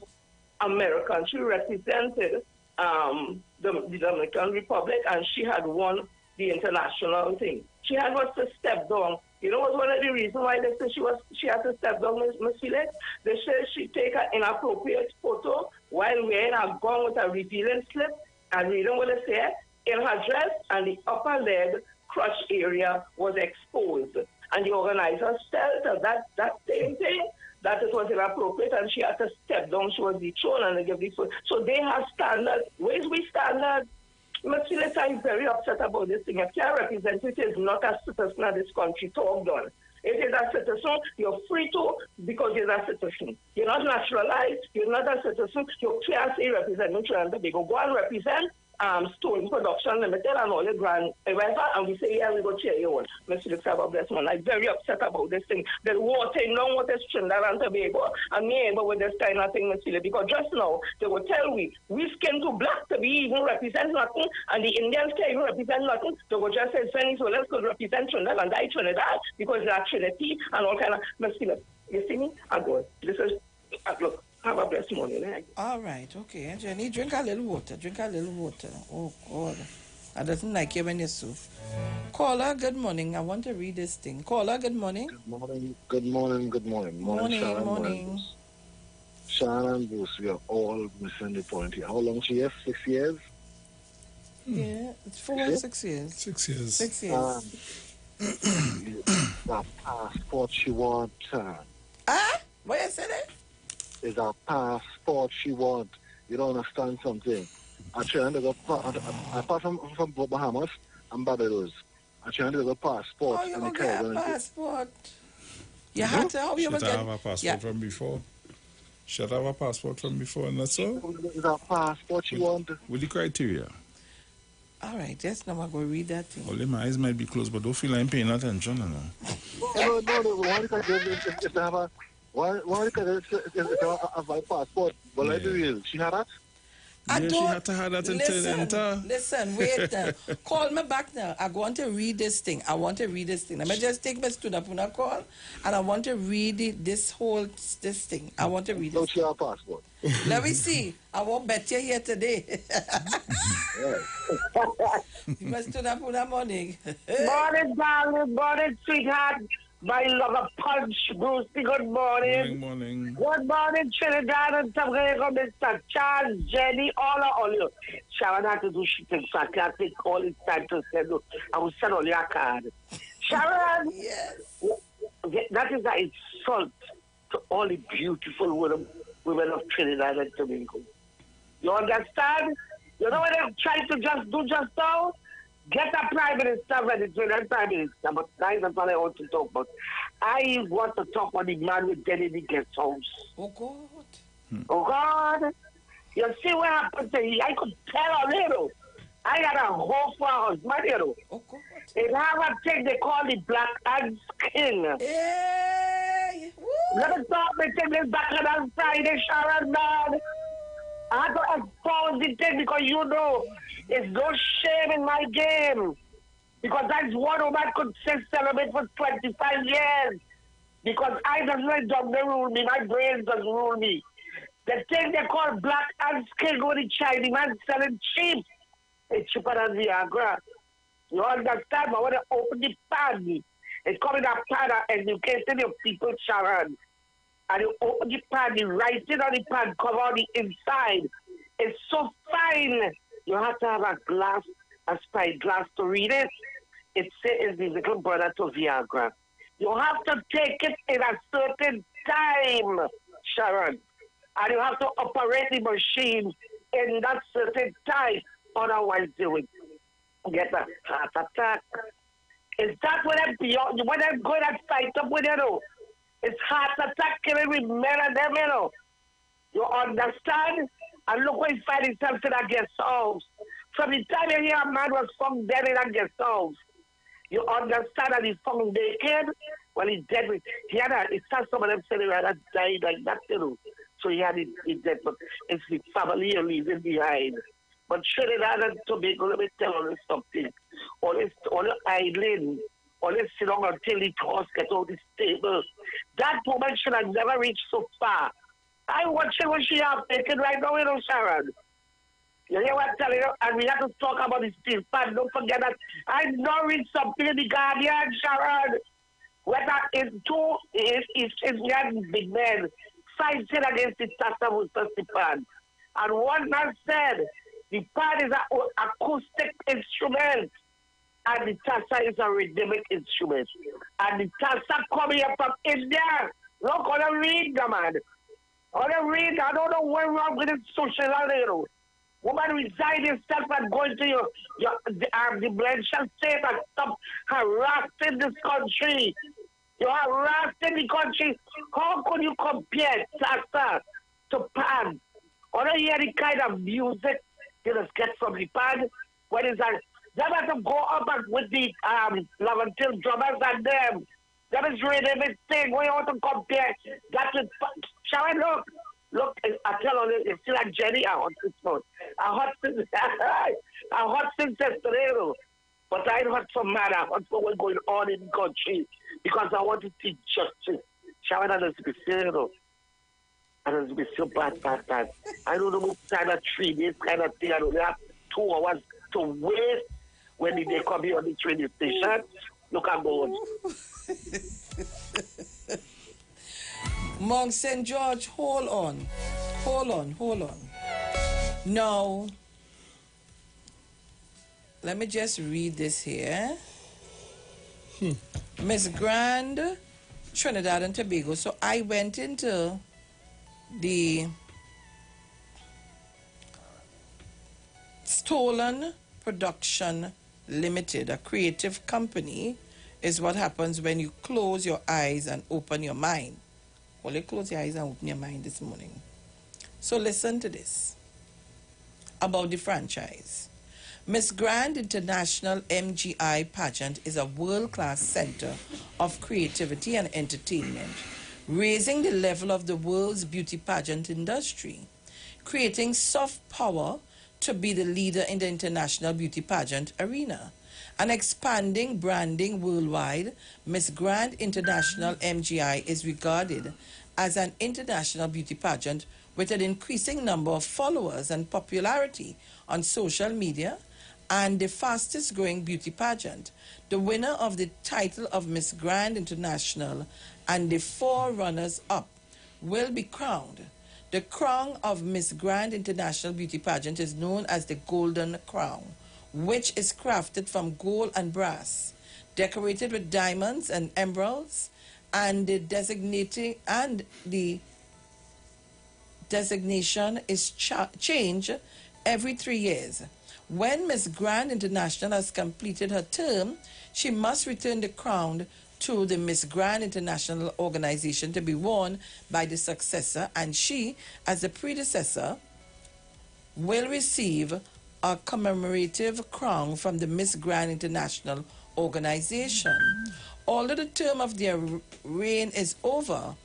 Speaker 6: American. She represented the Dominican Republic, and she had won the international thing. She had was to step down. You know what one of the reasons why they say she had to step down, Miss Felix? They said she take an inappropriate photo while wearing a gown with a revealing slip and reading what they say in her dress, and the upper leg crotch area was exposed. And the organizers felt that same thing, that it was inappropriate, and she had to step down. She was dethroned and they gave the foot. So they have standards. Where's we standard? Mr. Leta is very upset about this thing. If your representative is not a citizen of this country, talk done. If you're a citizen, you're free to because you're a citizen. You're not naturalized, you're not a citizen, you can't say represent Trinidad and Tobago. Go and represent Stone Production Limited and all the grand whatever, and we say, yeah, we go cheer you on. Mr. Luxaba Blessman, I'm very upset about this thing. The war thing, no what is Trinidad and Tobago, and me able with this kind of thing, Mr. because just now, they will tell we skin too black to be even represent nothing, and the Indians can't even represent nothing. They will just say, so let's go represent Trinidad and die Trinidad, because they're Trinity and all kind of, Mr. You see me? I go, this is, look. Have a blessed morning. Eh?
Speaker 16: All right, okay. Jenny, drink a little water. Drink a little water. Oh, God. I doesn't like you when you're so. Caller, good morning. I want to read this thing. Caller, good morning.
Speaker 11: Good morning. Good morning. Good morning.
Speaker 16: Morning.
Speaker 11: Sharon and Bruce, we are all missing the point here. How long she has? 6 years?
Speaker 16: Yeah, it's 4 or 6 years.
Speaker 1: 6 years.
Speaker 16: 6 years.
Speaker 11: The passport she want.
Speaker 16: What you say there?
Speaker 11: Is a passport she want. You don't understand something. I trying to go apart from Bahamas and Barbados. I trying to go passport.
Speaker 16: Oh, you
Speaker 11: and
Speaker 16: gonna get a passport? You had to. How you
Speaker 1: Should
Speaker 16: gonna
Speaker 1: I
Speaker 16: get?
Speaker 1: have a passport from before? Should I have a passport from before and that's all?
Speaker 11: Is a passport she want?
Speaker 1: With the criteria.
Speaker 16: All right, just now I'm going to read that thing.
Speaker 1: Only my eyes might be closed, but don't feel I'm paying attention.
Speaker 11: No. If they have a why if I have my passport? Well, I do real. She had that?
Speaker 1: She had to have that until enter.
Speaker 16: Listen, wait now. Call me back now. I want to read this thing. Let me just take my student on a call, and I want to read this thing. I want to read it.
Speaker 11: Don't you have a passport?
Speaker 16: Let me see. I won't bet you here today. You must do that for the morning.
Speaker 12: Morning, darling. Morning, sweetheart. My lover punch, Brucey. Good morning.
Speaker 1: Morning.
Speaker 12: Good morning, Trinidad and Tobago, Mr. Charles, Jenny, all of you. Sharon had to do shit, so I can't take all this time to send you. I will send all your card. Sharon!
Speaker 16: Yes.
Speaker 12: That is an insult to all the beautiful women of Trinidad and Tobago. You understand? You know what they're trying to just do just now? Get a prime minister ready to the prime minister, but that is not what I want to talk about. I want to talk about the man with dead in the guest house.
Speaker 16: Oh, God.
Speaker 12: Oh, God. You see what happened to him? I could tell a little. I got a hope for a husband, you know.
Speaker 16: Oh, God.
Speaker 12: It have a thing they call the black and skin.
Speaker 16: Hey!
Speaker 12: Let us talk me take this back on Friday, Sharon, man. I have to expose the thing because you know it's no shame in my game. Because that's one woman could say celebrate for 25 years. Because I doesn't let them rule me. My brain doesn't rule me. The thing they call black and skin go to China, man selling cheap. It's cheaper than Viagra. You understand? But when they open the pan, it's coming a pan and you can tell your people, Sharon. And you open the pan, you write it on the pan, cover on the inside. It's so fine. You have to have a spy glass to read it. It says the little brother to Viagra. You have to take it in a certain time, Sharon. And you have to operate the machine in that certain time. Otherwise, you will get a heart attack. Is that when I'm going to fight up with you? It's heart attack killing with men and them, you know. You understand? And look where he find himself in a guest house. From the time you hear a man was found dead in a guest house, you understand that he's found naked? Well, he's dead. It's not some of them saying he had died like that, you know. So he had it dead, but it's the family you're leaving behind. But Trinidad and Tobago, let me tell you something. All idling, all this sit down until the horse get out the stable. That woman should have never reached so far. I watching what she have taken right now, you know, Sharon. You hear what I'm telling you? And we have to talk about the steel pan. Don't forget that I now read something in the Guardian, Sharon. Whether it's big men fighting against the Tata Mustafa pan. And one man said the pan is an acoustic instrument. And the Tassa is a rhythmic instrument. And the Tassa coming here from India. Look, I don't read, man. I don't know what's wrong with this social audio. Woman resign yourself and go into the Blanchard state and stop harassing this country. You're harassing the country. How could you compare salsa to pan? I don't hear the kind of music you just get from the pan. When it's like, they have to go up and with the Lavantil drummers and them. That is really the thing. We want to compare that with, shall I look? Look, I tell you, it's still like Jenny, a hot since yesterday. But I hot for matter, hot for what's going on in the country. Because I want to teach justice. Shall I not be fair, you know? And it's be so bad. I don't know what kind of 3 days kind of thing. I don't have 2 hours to waste when they come here on the train station. Look at God.
Speaker 16: Mount St. George, hold on. Now, let me just read this here. Miss Grand, Trinidad and Tobago. So I went into the Stolen Production Limited, a creative company, is what happens when you close your eyes and open your mind. Well, you close your eyes and open your mind this morning. So listen to this about the franchise. Miss Grand International MGI Pageant is a world-class center of creativity and entertainment, raising the level of the world's beauty pageant industry, creating soft power to be the leader in the international beauty pageant arena, and expanding branding worldwide. Miss Grand International MGI is regarded as an international beauty pageant with an increasing number of followers and popularity on social media, and the fastest growing beauty pageant. The winner of the title of Miss Grand International and the 4 runners-up will be crowned. The crown of Miss Grand International Beauty Pageant is known as the Golden Crown, which is crafted from gold and brass, decorated with diamonds and emeralds, and the designation is changed every 3 years. When Miss Grand International has completed her term, she must return the crown to the Miss Grand International organization to be worn by the successor, and she, as the predecessor, will receive a commemorative crown from the Miss Grand International organization. Although the term of their reign is over,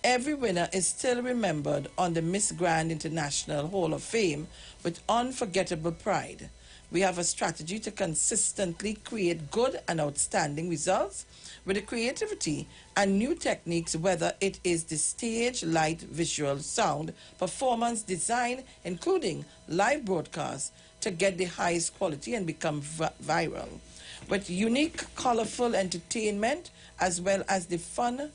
Speaker 16: every winner is still remembered on the Miss Grand International Hall of Fame with unforgettable pride. We have a strategy to consistently create good and outstanding results with the creativity and new techniques, whether it is the stage, light, visual, sound, performance, design, including live broadcasts, to get the highest quality and become viral. With unique, colorful entertainment, as well as the fun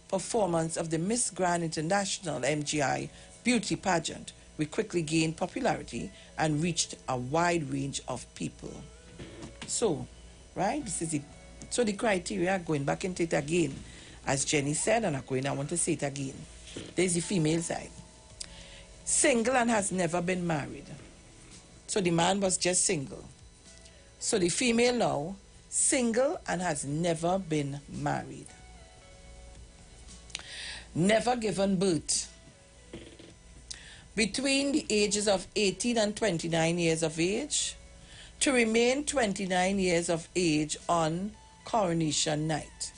Speaker 16: performance of the Miss Grand International MGI beauty pageant, we quickly gained popularity and reached a wide range of people. So, right, this is it. So the criteria, going back into it again, as Jenny said, and I want to say it again. There's the female side. Single and has never been married. So the man was just single. So the female now, single and has never been married. Never given birth. Between the ages of 18 and 29 years of age, to remain 29 years of age on coronation night.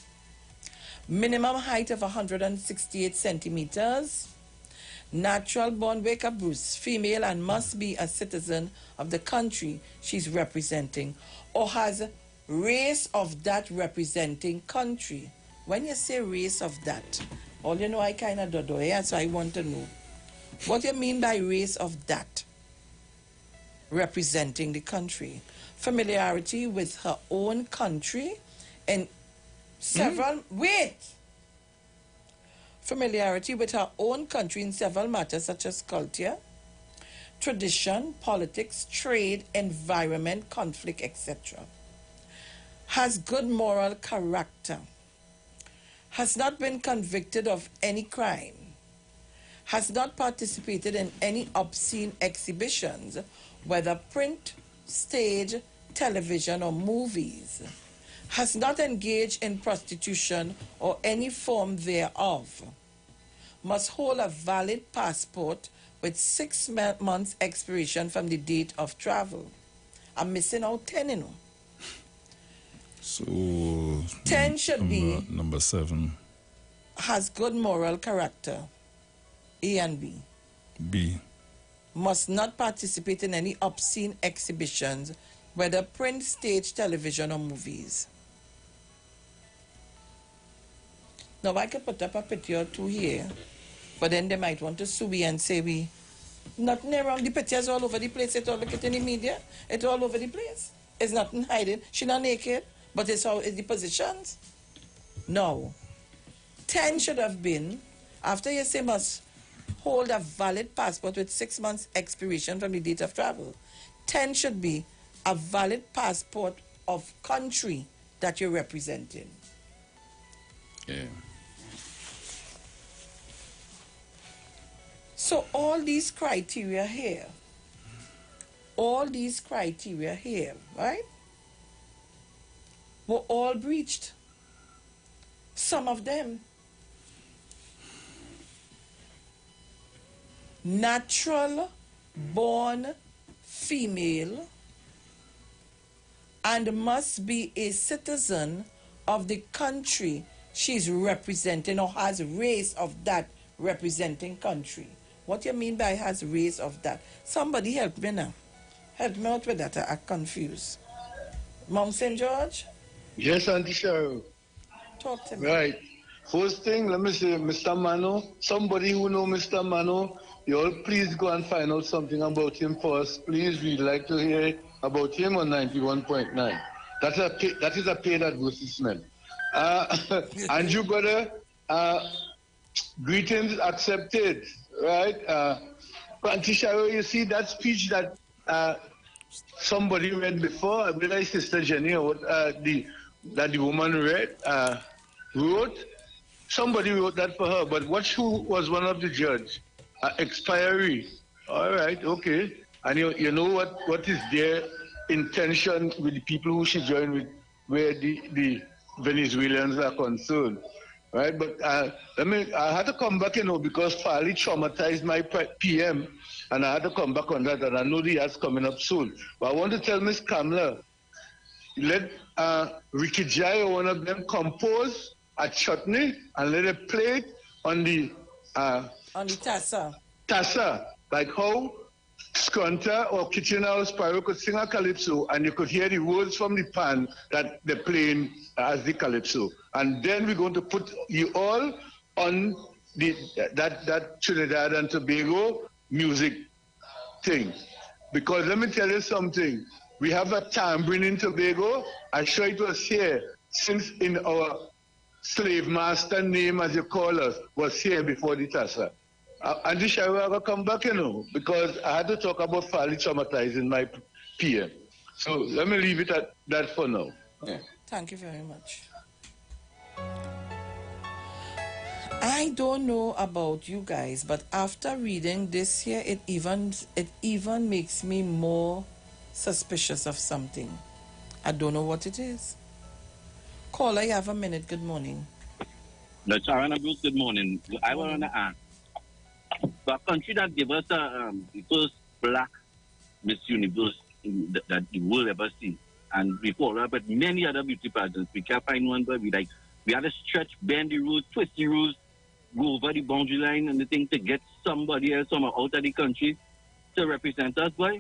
Speaker 16: Minimum height of 168 centimeters. Natural born Wake Up Bruce, female, and must be a citizen of the country she's representing or has race of that representing country. When you say race of that, all you know, I kind of don't know, yeah? So I want to know what you mean by race of that representing the country. Familiarity with her own country and several familiarity with her own country in several matters such as culture, tradition, politics, trade, environment, conflict, etc. Has good moral character. Has not been convicted of any crime. Has not participated in any obscene exhibitions, whether print, stage, television, or movies. has not engaged in prostitution or any form thereof, must hold a valid passport with 6 months expiration from the date of travel. I'm missing out 10, you know.
Speaker 1: So
Speaker 16: 10 should be
Speaker 1: number 7.
Speaker 16: Has good moral character. A and B.
Speaker 1: B.
Speaker 16: Must not participate in any obscene exhibitions, whether print, stage, television, or movies. Now, I could put up a picture or two here, but then they might want to sue me and say we... Nothing wrong. The pictures all over the place. It's all look at in the media. It's all over the place. It's nothing hiding. She's not naked, but it's all the positions. No. 10 should have been, after you say must hold a valid passport with 6 months expiration from the date of travel. 10 should be a valid passport of country that you're representing.
Speaker 1: Yeah.
Speaker 16: So all these criteria here, right, were all breached. Some of them. Natural born female and must be a citizen of the country she's representing or has race of that representing country. What do you mean by has race of that? Somebody help me now. Help me out with that. I'm confused. Mount St. George?
Speaker 13: Yes, Auntie Cheryl.
Speaker 16: Talk to me.
Speaker 13: Right. First thing, let me say, Mr. Mano, somebody who know Mr. Mano, you all please go and find out something about him first. Please, we'd like to hear about him on 91.9. That is a paid advertisement. Andrew, brother, greetings accepted. Right, Auntie Cheryl, you see that speech that somebody read before, I realized Sister Jenny, or that the woman wrote. Somebody wrote that for her, but who was one of the judge? Expiry. All right, okay. And you know what is their intention with the people who she joined with, where the Venezuelans are concerned. Right, but I had to come back, because Farley traumatized my PM, and I had to come back on that, and I know the ads coming up soon. But I want to tell Miss Kamla, let Ricky Jai or one of them compose a chutney and let it play it on the
Speaker 16: tassa.
Speaker 13: Tassa, like how Skrunta or Kitchen House Pyro could sing a calypso, and you could hear the words from the pan that they're playing as the calypso. And then we're going to put you all on that Trinidad and Tobago music thing. Because let me tell you something. We have a tambourine in Tobago. I'm sure it was here since in our slave master name, as you call us, was here before the Tassa. And this I will come back, because I had to talk about Farley traumatizing my PM. So let me leave it at that for now.
Speaker 16: Yeah. Thank you very much. I don't know about you guys, but after reading this here, it even makes me more suspicious of something. I don't know what it is. Caller, you have a minute. Good morning.
Speaker 14: The Charana Bruce, good morning. I want to ask. The country that gave us the first black Miss Universe that the world ever seen, and before, but many other beauty pageants, we can't find one, but we had to stretch, bend the rules, twist the rules, go over the boundary line and the thing to get somebody else from out of the country to represent us, boy.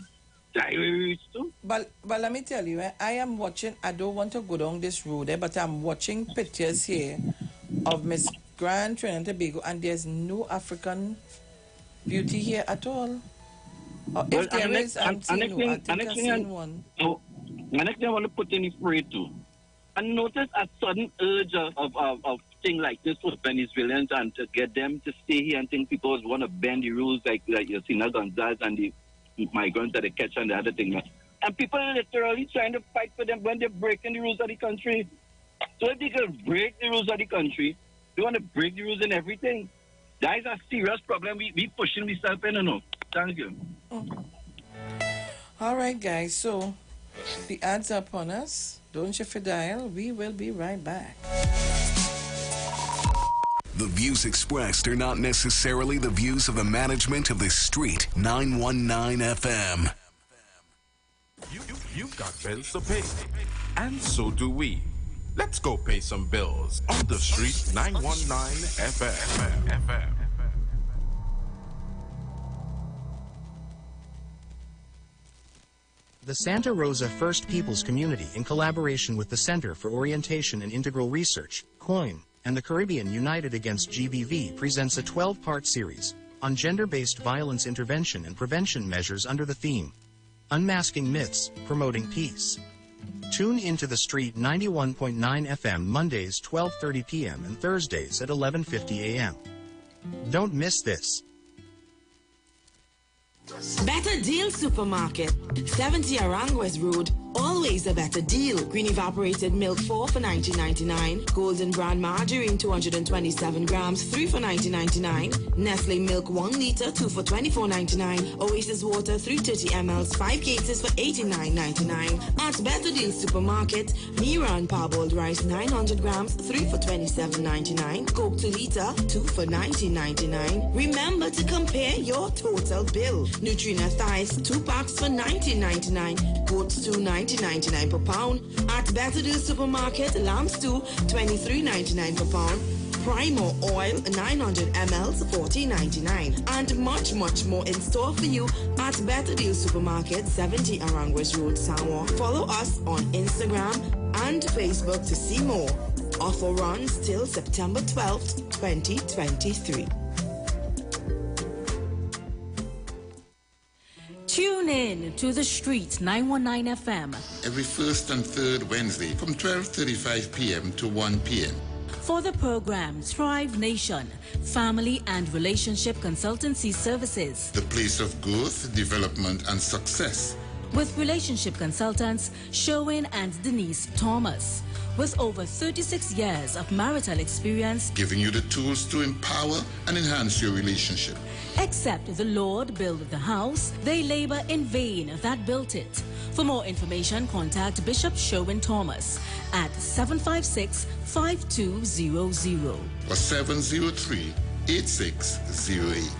Speaker 16: But let me tell you, I am watching, I don't want to go down this road, but I'm watching pictures here of Miss Grand Trinidad and Tobago, and there's no African beauty here at all. Or if there is, I'm seeing no. I think I've seen one.
Speaker 14: So, the next thing I want to put in is spray too. And notice a sudden urge of thing like this with Venezuelans and to get them to stay here and think people want to bend the rules like Yosina Gonzalez and the migrants that they catch and the other thing. And people are literally trying to fight for them when they're breaking the rules of the country. So if they can break the rules of the country, they want to break the rules in everything. That is a serious problem. We pushing ourselves in, Thank you.
Speaker 16: All right, guys. So The ads are upon us. Don't you dial. We will be right back.
Speaker 15: The views expressed are not necessarily the views of the management of the Street 919 FM.
Speaker 19: You've got bills to pay, and so do we. Let's go pay some bills on the Street 919 FM.
Speaker 17: The Santa Rosa First Peoples Community, in collaboration with the Center for Orientation and Integral Research, COIN, and the Caribbean United Against GBV, presents a 12-part series on gender-based violence intervention and prevention measures under the theme, Unmasking Myths, Promoting Peace. Tune into the Street 91.9 FM Mondays 12:30 p.m. and Thursdays at 11:50 a.m. Don't miss this.
Speaker 18: Better Deal Supermarket, 70 Aranguez Road. Always a better deal. Green evaporated milk 4 for $19.99. Golden brand margarine 227 grams 3 for $19.99. Nestle milk 1 liter 2 for $24.99. Oasis water 330 mls 5 cases for $89.99. At Better Deal Supermarket, Mira and parboiled rice 900 grams 3 for $27.99. Coke 2 liter 2 for $19.99. Remember to compare your total bill. Neutrina thighs 2 packs for $19.99. Goats 2.99 per pound. At Better Deal Supermarket, lamb stew $23.99 per pound. Primo oil 900 mls $14.99. And much more in store for you at Better Deal Supermarket, 70 Aranguez Road, Samoa. Follow us on Instagram and Facebook to see more. Offer runs till September 12th, 2023.
Speaker 10: Tune in to the Street 919 FM
Speaker 20: every first and third Wednesday from 12:35 p.m. to 1 p.m.
Speaker 10: for the program Thrive Nation, Family and Relationship Consultancy Services.
Speaker 20: The place of growth, development, and success.
Speaker 10: With relationship consultants Sherwin and Denise Thomas. With over 36 years of marital experience,
Speaker 20: giving you the tools to empower and enhance your relationship.
Speaker 10: Except the Lord built the house, they labor in vain that built it. For more information, contact Bishop Sherwin Thomas at 756-5200
Speaker 20: or 703-8608.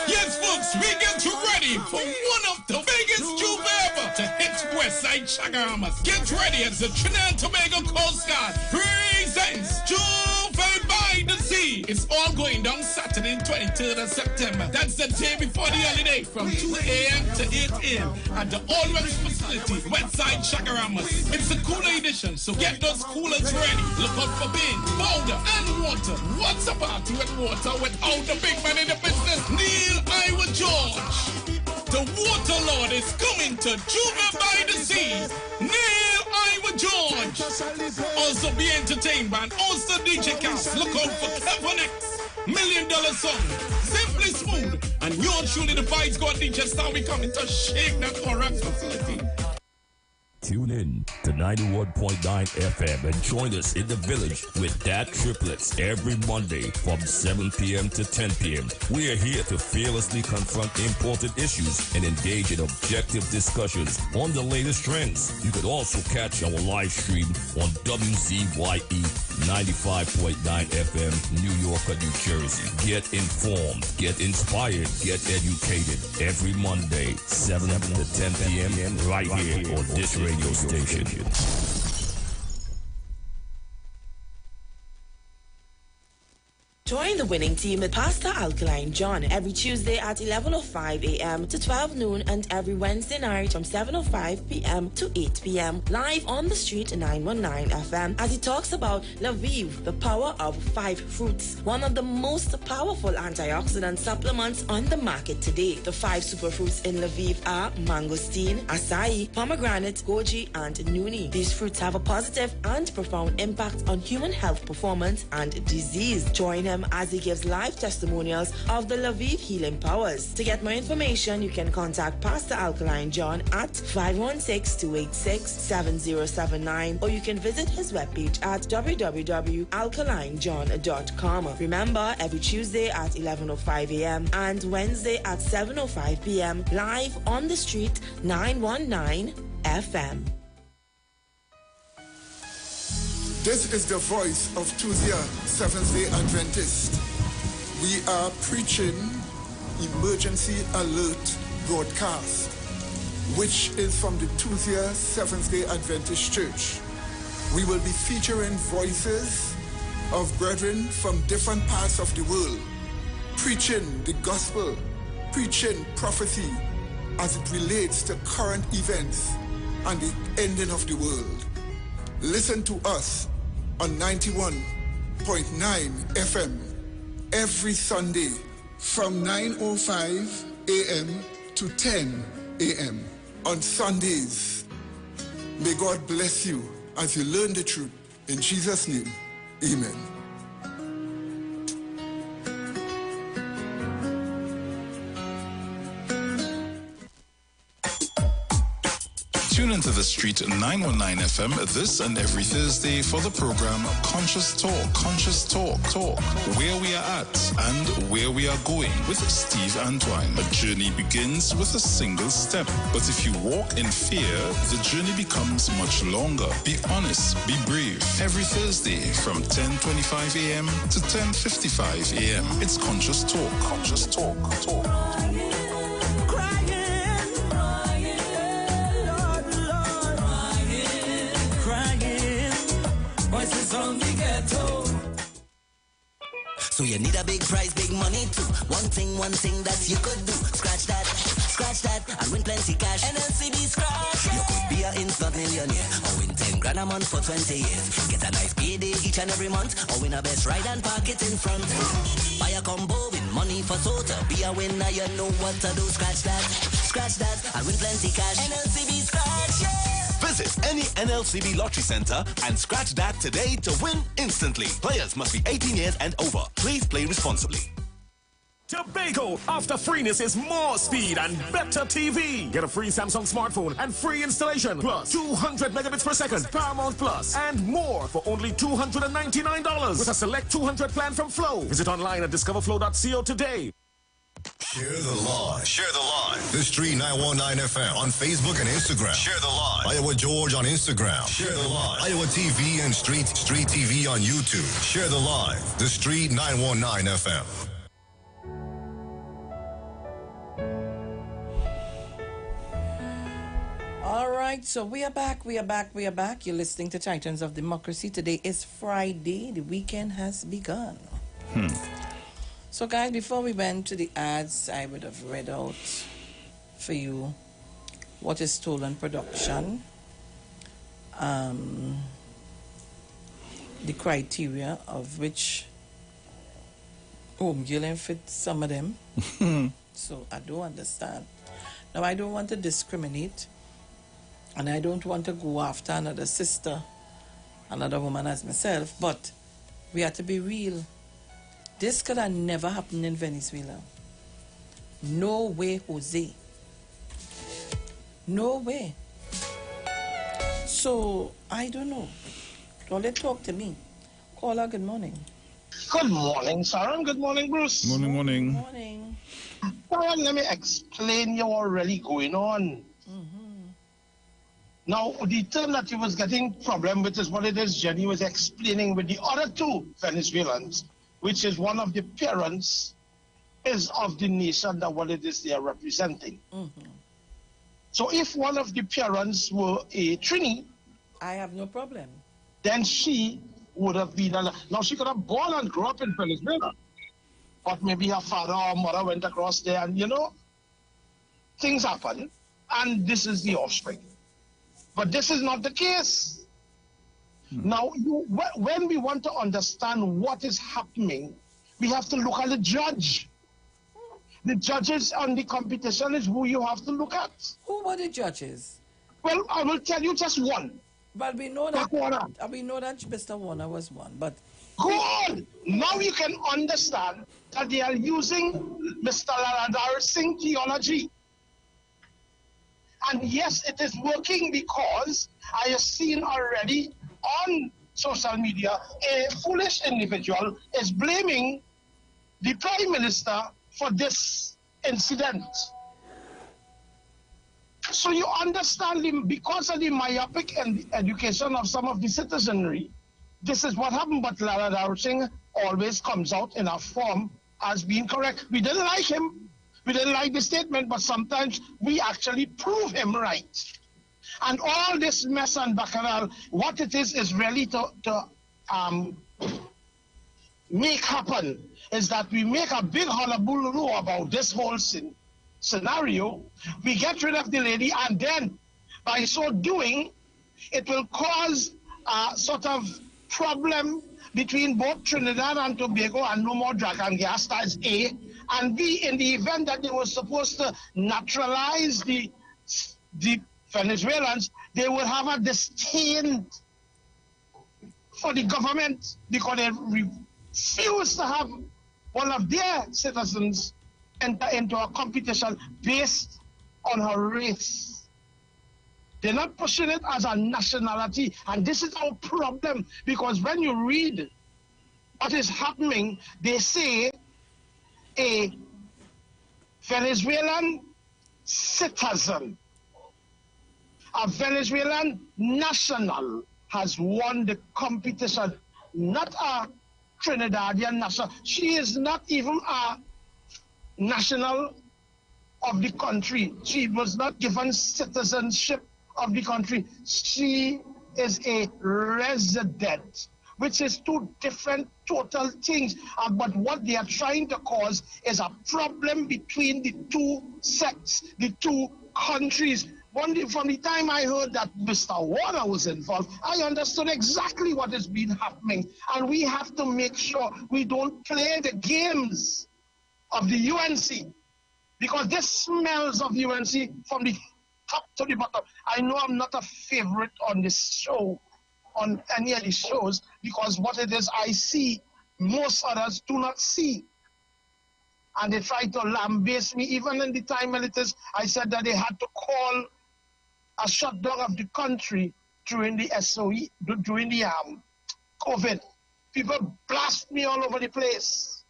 Speaker 19: Yes, folks, we get you ready for one of the biggest Juve ever to hit Westside Chagaramas. Get ready as the Trinidad and Tobago Coast Guard presents Juve by the Sea. It's all going down Saturday, 23rd of September. That's the day before the holiday from 2 a.m. to 8 a.m. at the All-Weather Facility, Westside Chagaramas. It's a cooler edition, so get those coolers ready. Look out for beans, powder, and water. What's a party with water without the big man in the business? Iwer George. The Water Lord is coming to Juve by the Sea. Iwer George. Also be entertained by an also DJ cast. Look out for Kevin X, $1 Million Song, Simply Smooth, and you're truly the Vice God DJ Star. We coming to shake that Orac facility.
Speaker 24: Tune in to 91.9 FM and join us in the village with Dat Triplets every Monday from 7 p.m. to 10 p.m. We are here to fearlessly confront important issues and engage in objective discussions on the latest trends. You can also catch our live stream on WZYE 95.9 FM, New York, New Jersey. Get informed, get inspired, get educated every Monday, 7 to 10 p.m. right here on this radio station.
Speaker 18: Join the winning team with Pastor Alkaline John every Tuesday at 11:05 a.m. to 12 noon and every Wednesday night from 7:05 p.m. to 8 p.m. live on the Street 919 FM as he talks about Lviv, the power of 5 fruits, one of the most powerful antioxidant supplements on the market today. The 5 superfruits in Lviv are mangosteen, acai, pomegranate, goji, and nuni. These fruits have a positive and profound impact on human health performance and disease. Join him p.m. as he gives live testimonials of the Lviv healing powers. To get more information, you can contact Pastor Alkaline John at 516-286-7079, or you can visit his webpage at www.alkalinejohn.com. Remember, every Tuesday at 11:05 a.m. and Wednesday at 7:05 p.m. live on the street 919 FM.
Speaker 4: This is the voice of Tuesday, Seventh-day Adventist. We are preaching Emergency Alert broadcast, which is from the Tuesday, Seventh-day Adventist Church. We will be featuring voices of brethren from different parts of the world, preaching the gospel, preaching prophecy as it relates to current events and the ending of the world. Listen to us on 91.9 FM every Sunday from 9:05 a.m. to 10 a.m. on Sundays. May God bless you as you learn the truth. In Jesus' name, amen.
Speaker 1: Tune into the Street 919 FM this and every Thursday for the program Conscious Talk, where we are at and where we are going with Steve Antoine. A journey begins with a single step, but if you walk in fear, the journey becomes much longer. Be honest, be brave. Every Thursday from 10:25 a.m. to 10:55 a.m. It's Conscious Talk.
Speaker 5: From the ghetto. So you need a big prize, big money too. One thing that you could do. Scratch that, and win plenty cash. NLCB scratch. You could be an instant millionaire, or win 10 grand a month for 20 years. Get a nice payday each and every month, or win a best ride and park it in front. Buy a combo, win money for total. Be a winner, you know what to do. Scratch that, and win plenty cash. NLCB scratch, yeah.
Speaker 21: Visit any NLCB lottery center and scratch that today to win instantly. Players must be 18 years and over. Please play responsibly.
Speaker 22: Tobago, after freeness is more speed and better TV. Get a free Samsung smartphone and free installation, plus 200 megabits per second, Paramount Plus, and more for only $299 with a select 200 plan from Flow. Visit online at discoverflow.co today.
Speaker 3: Share the live. The Street 919 FM on Facebook and Instagram. Share the live. Iowa George on Instagram. Share the live. Iowa TV and Street TV on YouTube. Share the live. The Street 919 FM.
Speaker 16: All right, so we are back. You're listening to Titans of Democracy. Today is Friday. The weekend has begun. So, guys, before we went to the ads, I would have read out for you what is stolen production, the criteria of which Gillen fit some of them. So, I do understand. Now, I don't want to discriminate, and I don't want to go after another sister, another woman as myself, but we have to be real. This could have never happened in Venezuela. No way, Jose. No way. So, I don't know. Don't let talk to me. Caller, good morning.
Speaker 12: Good morning, Sharon. Good morning, Bruce.
Speaker 1: Morning.
Speaker 12: Sharon, let me explain you what really going on. Now, the term that you was getting problem with is what it is Jenny was explaining with the other two Venezuelans, which is one of the parents is of the nation that what it is they are representing. So if one of the parents were a Trini,
Speaker 16: I have no problem.
Speaker 12: Then she would have been, now she could have born and grew up in Venezuela, but maybe her father or mother went across there and, things happen, and this is the offspring. But this is not the case. Now, when we want to understand what is happening, we have to look at the judge. The judges on the competition is who you have to look at.
Speaker 16: Who were the judges?
Speaker 12: Well, I will tell you just one.
Speaker 16: But we know that Mr. Warner was one. But
Speaker 2: Good. Now you can understand that they are using Mr. Laladar Singh theology. And yes, it is working because I have seen already on social media a foolish individual is blaming the Prime Minister for this incident. So you understand him because of the myopic education of some of the citizenry. This is what happened, but Laladar Singh always comes out in a form as being correct. We didn't like him. We didn't like the statement, but sometimes we actually prove him right. And all this mess and bacchanal, what it is really to make happen is that we make a big hullabaloo about this whole scenario. We get rid of the lady, and then by so doing, it will cause a sort of problem between both Trinidad and Tobago, and no more dragon gas. That's A. And B, in the event that they were supposed to naturalize the Venezuelans, they will have a disdain for the government because they refuse to have one of their citizens enter into a competition based on her race. They're not pushing it as a nationality, and this is our problem, because when you read what is happening, they say a Venezuelan citizen, a Venezuelan national has won the competition, not a Trinidadian national. She is not even a national of the country. She was not given citizenship of the country. She is a resident, which is two different total things. But what they are trying to cause is a problem between the two sects, the two countries. From the time I heard that Mr. Warner was involved, I understood exactly what has been happening. And we have to make sure we don't play the games of the UNC, because this smells of UNC from the top to the bottom. I know I'm not a favorite on this show, on any of these shows, because what it is I see, most others do not see. And they try to lambaste me. Even in the time when it is, I said that they had to call a shutdown of the country during the SOE, during the COVID. People blast me all over the place,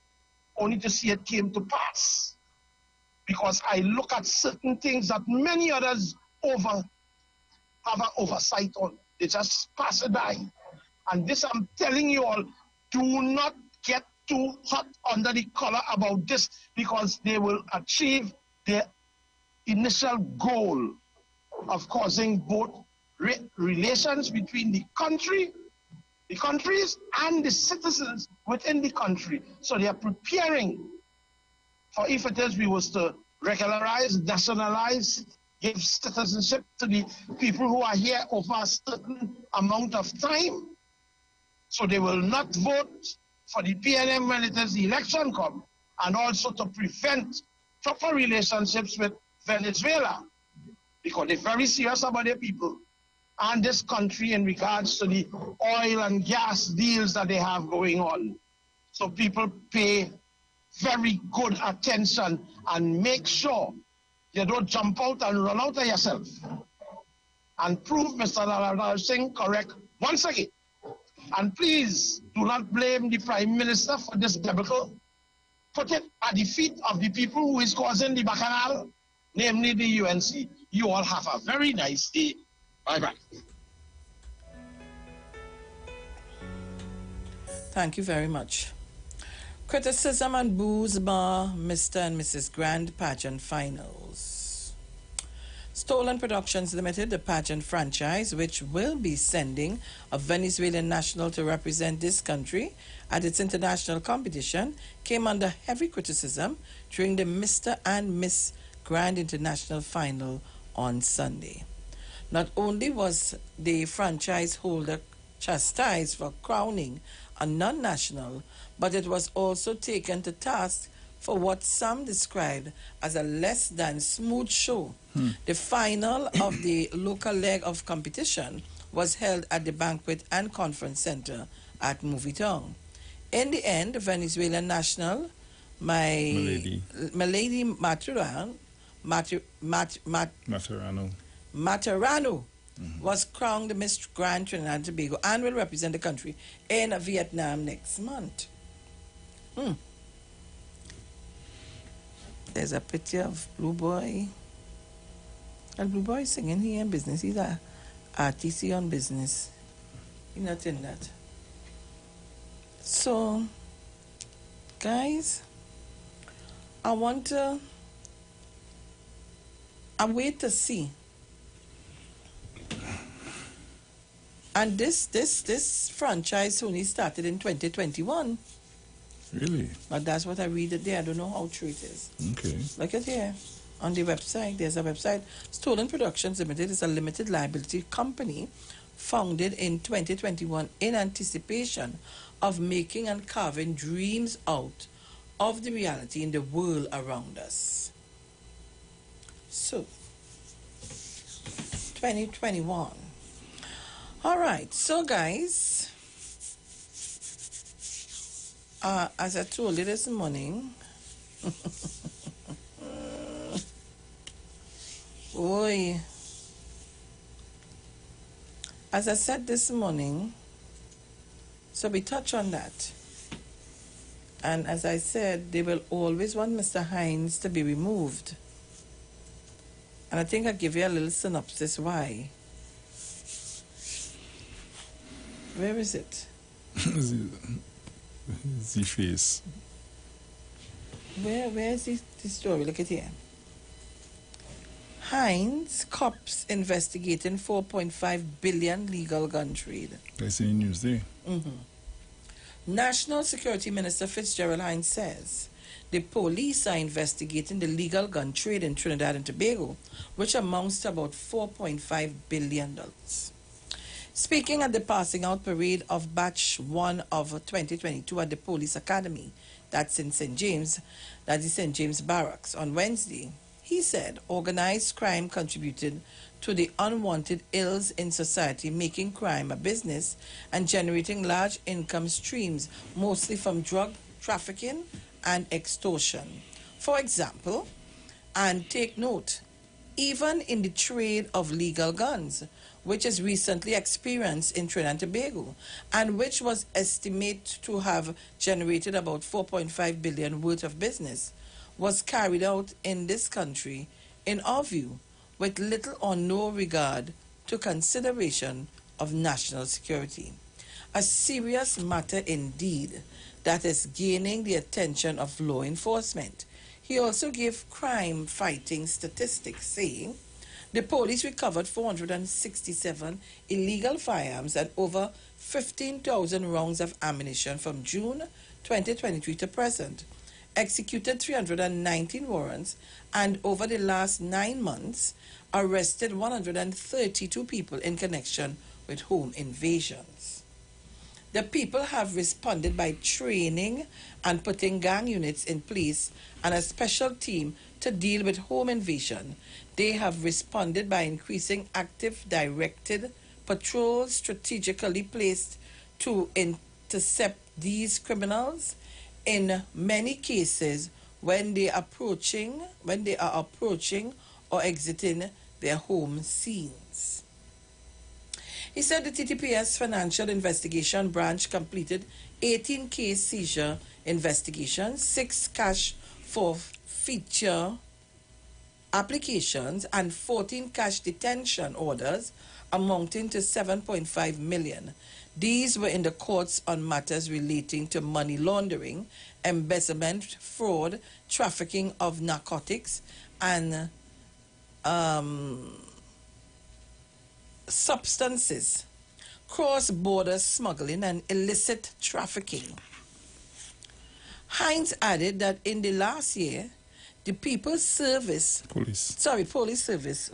Speaker 2: only to see it came to pass. Because I look at certain things that many others have an oversight on. They just pass it by. And this, I'm telling you all, do not get too hot under the collar about this, because they will achieve their initial goal of causing both relations between the countries and the citizens within the country. So they are preparing for, if it is we was to regularize, nationalize, give citizenship to the people who are here over a certain amount of time, so they will not vote for the PNM when it is the election come, and also to prevent proper relationships with Venezuela, because they're very serious about their people and this country in regards to the oil and gas deals that they have going on. So people pay very good attention and make sure you don't jump out and run out of yourself, and prove Mr. Laladar Singh correct once again. And please do not blame the Prime Minister for this debacle. Put it at the feet of the people who is causing the bacchanal, namely the UNC. You all have a very nice day. Bye-bye.
Speaker 16: Thank you very much. Criticism and boos bar Mr. and Mrs. Grand pageant finals. Stolen Productions Limited, the pageant franchise, which will be sending a Venezuelan national to represent this country at its international competition, came under heavy criticism during the Mr. and Miss Grand International Final on Sunday. Not only was the franchise holder chastised for crowning a non-national, but it was also taken to task for what some described as a less than smooth show. The final of the local leg of competition was held at the Banquet and Conference Center at Movie Town. In the end, the Venezuelan national, Milady Materano, was crowned the Miss Grand Trinidad and Tobago and will represent the country in Vietnam next month. There's a picture of Blue Boy. And Blue Boy singing here in business. He's a RTC on business. He's not in that. So, guys, I wait to see. And this franchise only started in 2021.
Speaker 1: Really?
Speaker 16: But that's what I read it there. I don't know how true it is.
Speaker 1: Okay.
Speaker 16: Look at here. On the website, there's a website. Stolen Productions Limited is a limited liability company founded in 2021 in anticipation of making and carving dreams out of the reality in the world around us. So, 2021. All right, so guys, as I told you this morning, boy, as I said this morning, so we touch on that. And as I said, they will always want Mr. Hines to be removed. And I think I'll give you a little synopsis why. Where is it?
Speaker 1: The face.
Speaker 16: Where is the story? Look at here. Hines, cops investigating 4.5 billion legal gun trade.
Speaker 1: That's in the news there.
Speaker 16: National Security Minister Fitzgerald Hines says the police are investigating the legal gun trade in Trinidad and Tobago, which amounts to about $4.5 billion. Speaking at the passing out parade of Batch 1 of 2022 at the Police Academy, that's in St. James, that is St. James Barracks, on Wednesday, he said organized crime contributed to the unwanted ills in society, making crime a business and generating large income streams, mostly from drug trafficking and extortion. For example, and take note, even in the trade of legal guns, which is recently experienced in Trinidad and Tobago, and which was estimated to have generated about $4.5 billion worth of business, was carried out in this country, in our view, with little or no regard to consideration of national security. A serious matter indeed that is gaining the attention of law enforcement. He also gave crime-fighting statistics, saying the police recovered 467 illegal firearms and over 15,000 rounds of ammunition from June 2023 to present, executed 319 warrants, and over the last 9 months, arrested 132 people in connection with home invasions. The people have responded by training and putting gang units in place and a special team to deal with home invasion. They have responded by increasing active directed patrols strategically placed to intercept these criminals in many cases when they are approaching or exiting their home scenes. He said the TTPS Financial Investigation Branch completed 18 case seizure investigations, 6 cash forfeiture applications, and 14 cash detention orders amounting to $7.5 million. These were in the courts on matters relating to money laundering, embezzlement, fraud, trafficking of narcotics, and substances, cross-border smuggling, and illicit trafficking. Hines added that in the last year, the Police Service,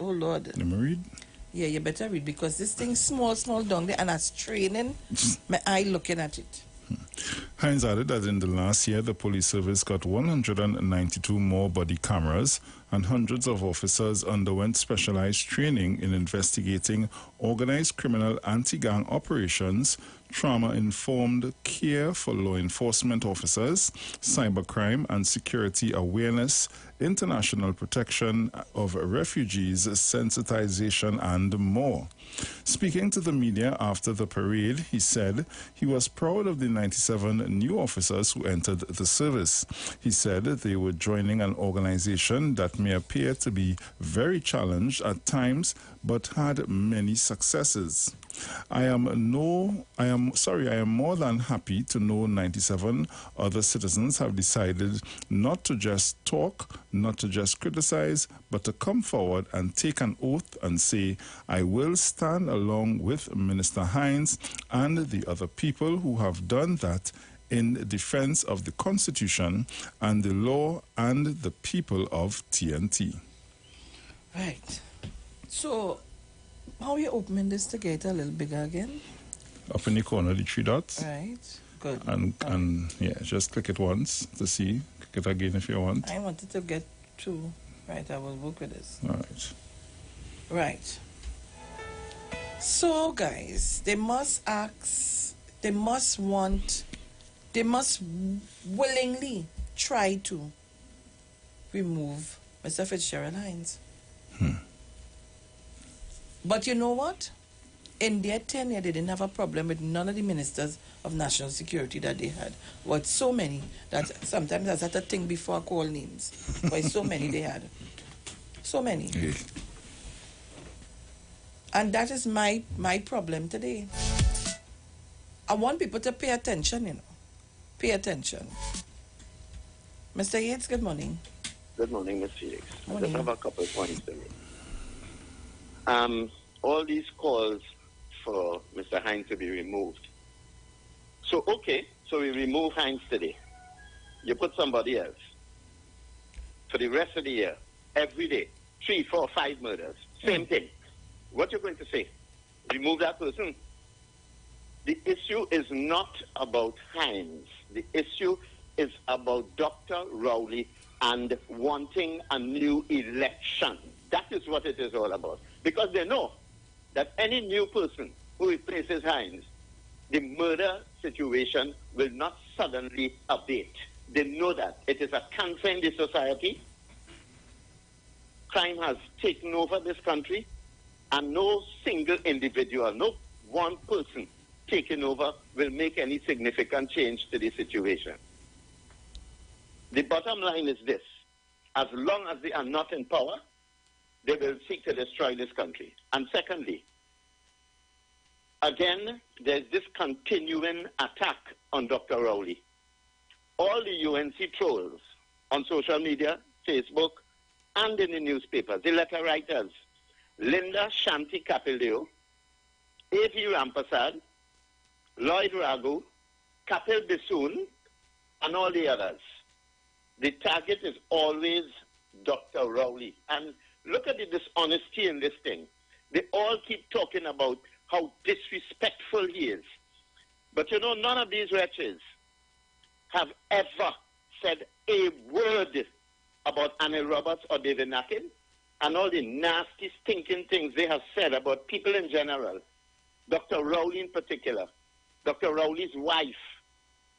Speaker 16: oh Lord.
Speaker 1: Let me read.
Speaker 16: Yeah, you better read, because this thing small down there, and that's training my eye looking at it.
Speaker 1: Hines added that in the last year, the police service got 192 more body cameras and hundreds of officers underwent specialized training in investigating organized criminal anti-gang operations, trauma-informed care for law enforcement officers, cybercrime and security awareness, international protection of refugees, sensitization, and more. Speaking to the media after the parade, he said he was proud of the 97 new officers who entered the service. He said they were joining an organization that may appear to be very challenged at times but had many successes. I am more than happy to know 97 other citizens have decided not to just talk, not to just criticize, but to come forward and take an oath and say, I will stand along with Minister Hines and the other people who have done that in defense of the Constitution and the law and the people of TNT.
Speaker 16: Right. So, how are you opening this to get a little bigger again?
Speaker 1: Up in the corner, the three dots.
Speaker 16: Right. Good.
Speaker 1: And yeah, just click it once to see. Click it again if you want.
Speaker 16: I wanted to get two. Right, I will work with this.
Speaker 1: All right.
Speaker 16: Right. So, guys, they must willingly try to remove Mr. Fitzgerald Hines. But you know what? In their tenure, they didn't have a problem with none of the ministers of national security that they had. But so many that sometimes I had to think before I call names. But so many they had. So many.
Speaker 1: Yeah.
Speaker 16: And that is my problem today. I want people to pay attention, you know. Pay attention. Mr. Yates, good morning.
Speaker 7: Good morning, Ms. Felix.
Speaker 16: Morning.
Speaker 7: I just have a couple of points to make. All these calls for Mr. Hines to be removed. So, okay, so we remove Hines today. You put somebody else. For the rest of the year, every day, 3, 4, 5 murders, same thing. What you're going to say? Remove that person? The issue is not about Hines. The issue is about Dr. Rowley and wanting a new election. That is what it is all about. Because they know that any new person who replaces Hines, the murder situation will not suddenly abate. They know that. It is a cancer in the society. Crime has taken over this country, and no single individual, no one person taking over will make any significant change to the situation. The bottom line is this. As long as they are not in power, they will seek to destroy this country. And secondly, again, there's this continuing attack on Dr. Rowley. All the UNC trolls on social media, Facebook, and in the newspapers, the letter writers, Linda Shanti Kapildeo, A.V. Rampasad, Lloyd Ragu, Kapil Bisoon, and all the others. The target is always Dr. Rowley. And look at the dishonesty in this thing. They all keep talking about how disrespectful he is. But you know, none of these wretches have ever said a word about Annie Roberts or David Nakin, and all the nasty, stinking things they have said about people in general, Dr. Rowley in particular, Dr. Rowley's wife,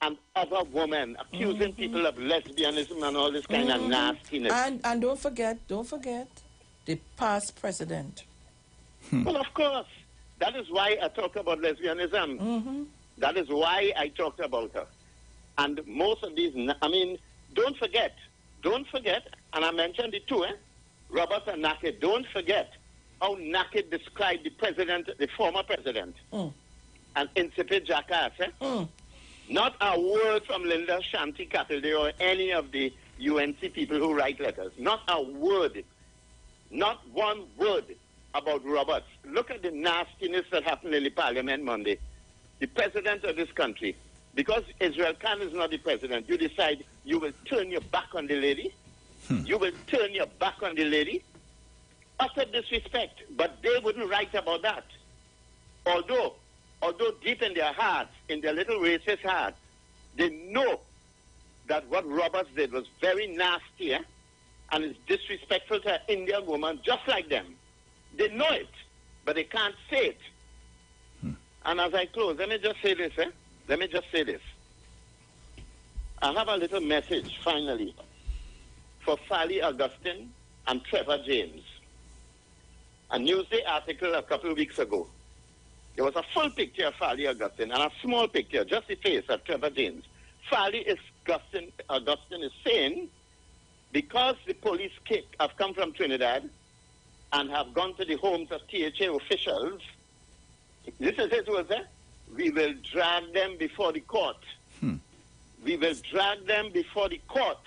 Speaker 7: and other women accusing people of lesbianism and all this kind of nastiness.
Speaker 16: And don't forget the past president.
Speaker 7: Well, of course. That is why I talk about lesbianism. That is why I talked about her. And most of these, I mean, don't forget, and I mentioned it too, Roberts and Naked, don't forget how Naked described the president, the former president, an insipid jackass. Not a word from Linda Shanti Kapildeo or any of the UNC people who write letters. Not a word. Not one word about Roberts. Look at the nastiness that happened in the parliament Monday. The president of this country, because Israel Khan is not the president, you decide you will turn your back on the lady. You will turn your back on the lady. Utter disrespect. But they wouldn't write about that. Although deep in their hearts, in their little racist heart, they know that what Roberts did was very nasty. and is disrespectful to an Indian woman just like them. They know it, but they can't say it. And as I close, let me just say this, Let me just say this. I have a little message, finally, for Fally Augustine and Trevor James. A Newsday article a couple of weeks ago. There was a full picture of Fally Augustine and a small picture, just the face of Trevor James. Fally Augustine is saying, because the police have come from Trinidad and have gone to the homes of THA officials, this is his words, we will drag them before the court. We will drag them before the court.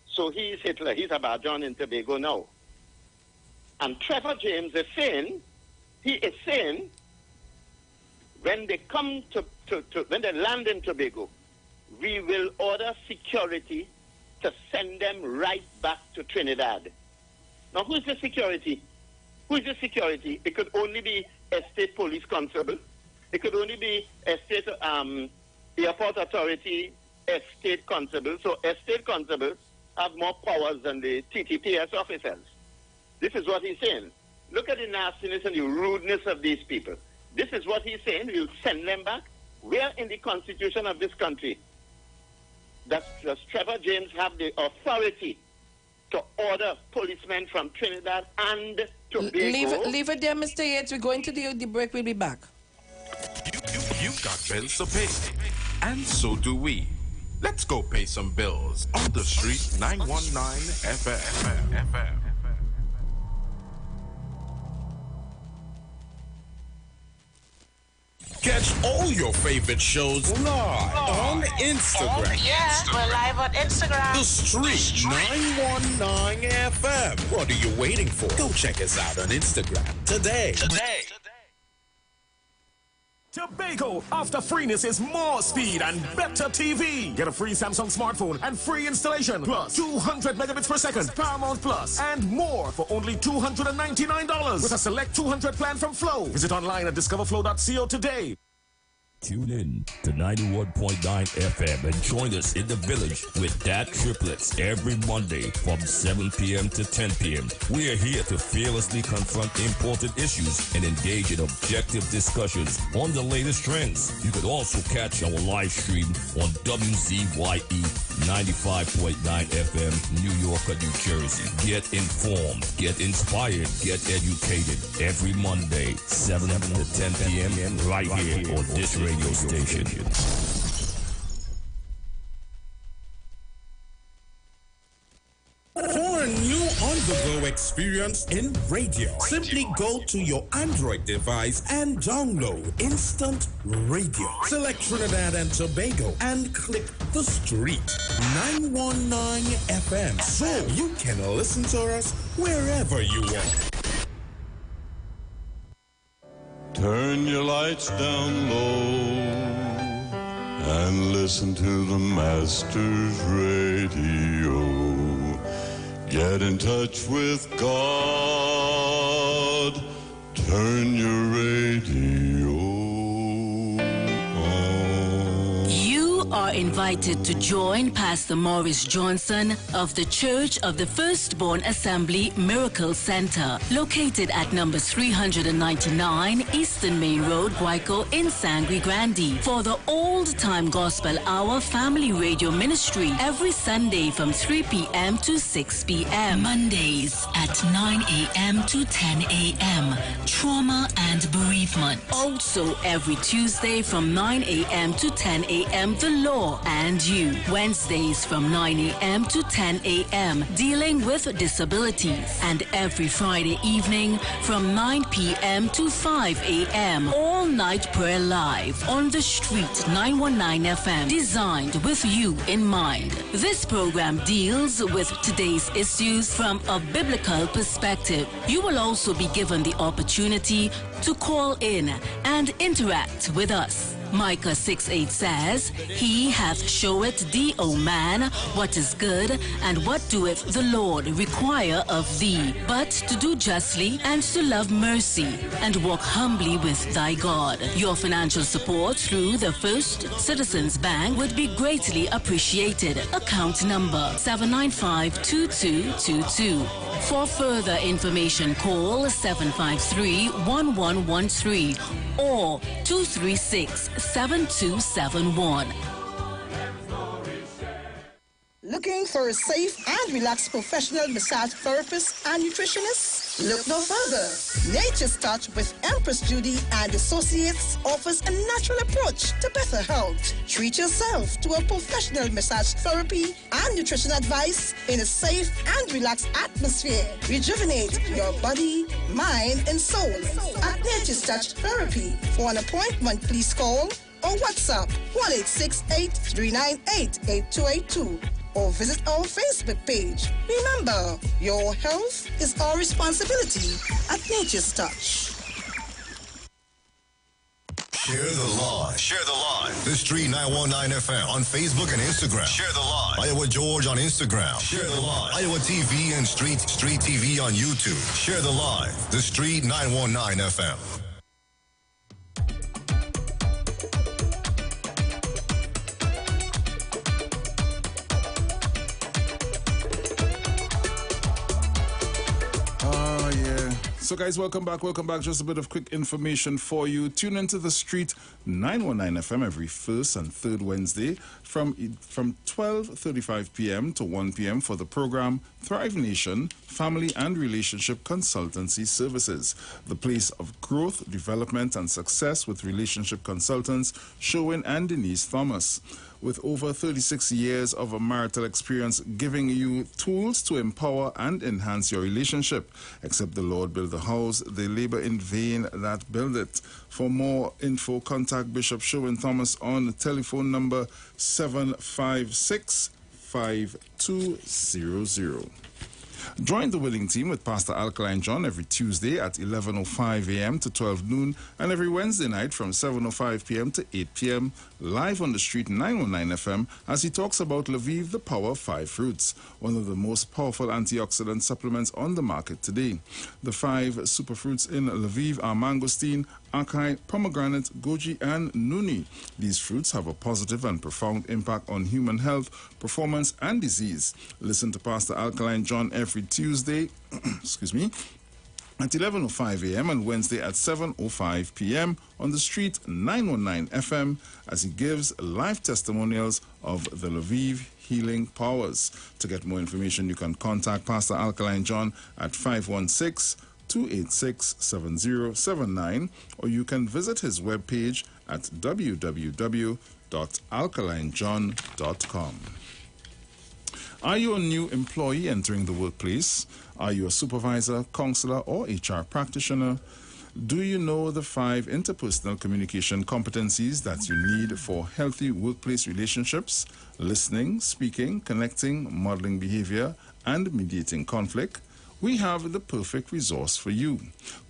Speaker 7: So he is Hitler. He's a Bajan in Tobago now. And Trevor James is saying, when they come when they land in Tobago, we will order security to send them right back to Trinidad. Now, who's the security? Who is the security? It could only be Estate Police Constable. It could only be Estate Airport Authority Estate Constable. So Estate Constables have more powers than the TTPS officers. This is what he's saying. Look at the nastiness and the rudeness of these people. This is what he's saying. We'll send them back. Where in the constitution of this country does Trevor James have the authority to order policemen from Trinidad and Tobago?
Speaker 16: Leave it there, Mr. Yates. We're going to the break. We'll be back.
Speaker 19: You've got bills to pay, and so do we. Let's go pay some bills on the street 919 FM. Catch all your favorite shows live on Instagram.
Speaker 6: We're live on Instagram.
Speaker 19: The Street 919 FM. What are you waiting for? Go check us out on Instagram today.
Speaker 22: Tobago, after freeness is more speed and better TV. Get a free Samsung smartphone and free installation, plus 200 megabits per second, Paramount Plus, and more for only $299 with a select 200 plan from Flow. Visit online at discoverflow.co today.
Speaker 24: Tune in to 91.9 FM and join us in the village with Dat Triplets every Monday from 7 p.m. to 10 p.m. We are here to fearlessly confront important issues and engage in objective discussions on the latest trends. You could also catch our live stream on WZYE 95.9 FM, New York, New Jersey. Get informed, get inspired, get educated every Monday, 7 to 10 p.m. right here on this radio station.
Speaker 19: For a new on-the-go experience in radio, simply go to your Android device and download Instant Radio. Select Trinidad and Tobago and click the Street 919 FM so you can listen to us wherever you want.
Speaker 8: Turn your lights down low and listen to the Master's Radio. Get in touch with God. Turn your radio on.
Speaker 10: You are invited to join Pastor Morris Johnson of the Church of the Firstborn Assembly Miracle Center, located at number 399 Eastern Main Road, Guayco in Sangre Grande, for the Old Time Gospel Hour Family Radio Ministry every Sunday from 3 p.m. to 6 p.m. Mondays at 9 a.m. to 10 a.m. Trauma and Bereavement. Also every Tuesday from 9 a.m. to 10 a.m. The Law and You. Wednesdays from 9 a.m. to 10 a.m. Dealing with Disabilities. And every Friday evening from 9 p.m. to 5 a.m. All Night Prayer Live on the Street 919 FM. Designed with you in mind. This program deals with today's issues from a biblical perspective. You will also be given the opportunity to call in and interact with us. Micah 6:8 says, He hath showeth thee, O man, what is good, and what doeth the Lord require of thee, but to do justly and to love mercy, and walk humbly with thy God. Your financial support through the First Citizens Bank would be greatly appreciated. Account number 795-2222. For further information, call 753-1113 or 236-7271.
Speaker 9: Looking for a safe and relaxed professional massage therapist and nutritionist? Look no further. Nature's Touch with Empress Judy and Associates offers a natural approach to better health. Treat yourself to a professional massage therapy and nutrition advice in a safe and relaxed atmosphere. Rejuvenate your body, mind, and soul at Nature's Touch Therapy. For an appointment, please call or WhatsApp 1-868-398-8282 or visit our Facebook page. Remember, your health is our responsibility at Nature's Touch.
Speaker 3: Share the live. Share the live. The Street 919 FM on Facebook and Instagram. Share the live. Iowa George on Instagram. Share the live. Iowa TV and Street TV on YouTube. Share the live. The Street 919 FM.
Speaker 1: So guys, welcome back. Just a bit of quick information for you. Tune into the Street 919 FM every first and third Wednesday from 12:35 p.m. to 1 p.m. for the program Thrive Nation Family and Relationship Consultancy Services, the place of growth, development, and success with relationship consultants Sherwin and Denise Thomas. With over 36 years of marital experience, giving you tools to empower and enhance your relationship. Except the Lord build the house, they labor in vain that build it. For more info, contact Bishop Sherwin Thomas on telephone number 756-5200. Join the Willing Team with Pastor Alkaline John every Tuesday at 11:05 a.m. to 12 noon and every Wednesday night from 7:05 p.m. to 8 p.m. live on the Street 919 FM as he talks about Lviv, the Power 5 Fruits, one of the most powerful antioxidant supplements on the market today. The 5 superfruits in Lviv are mangosteen, acai, pomegranate, goji, and nuni. These fruits have a positive and profound impact on human health, performance, and disease. Listen to Pastor Alkaline John every Tuesday, excuse me, at 11:05 a.m. and Wednesday at 7:05 p.m. on the Street 919 FM as he gives live testimonials of the Lviv healing powers. To get more information, you can contact Pastor Alkaline John at 516-286-7079, or you can visit his webpage at www.alkalinejohn.com. Are you a new employee entering the workplace? Are you a supervisor, counselor, or HR practitioner? Do you know the 5 interpersonal communication competencies that you need for healthy workplace relationships? Listening, speaking, connecting, modeling behavior, and mediating conflict? We have the perfect resource for you.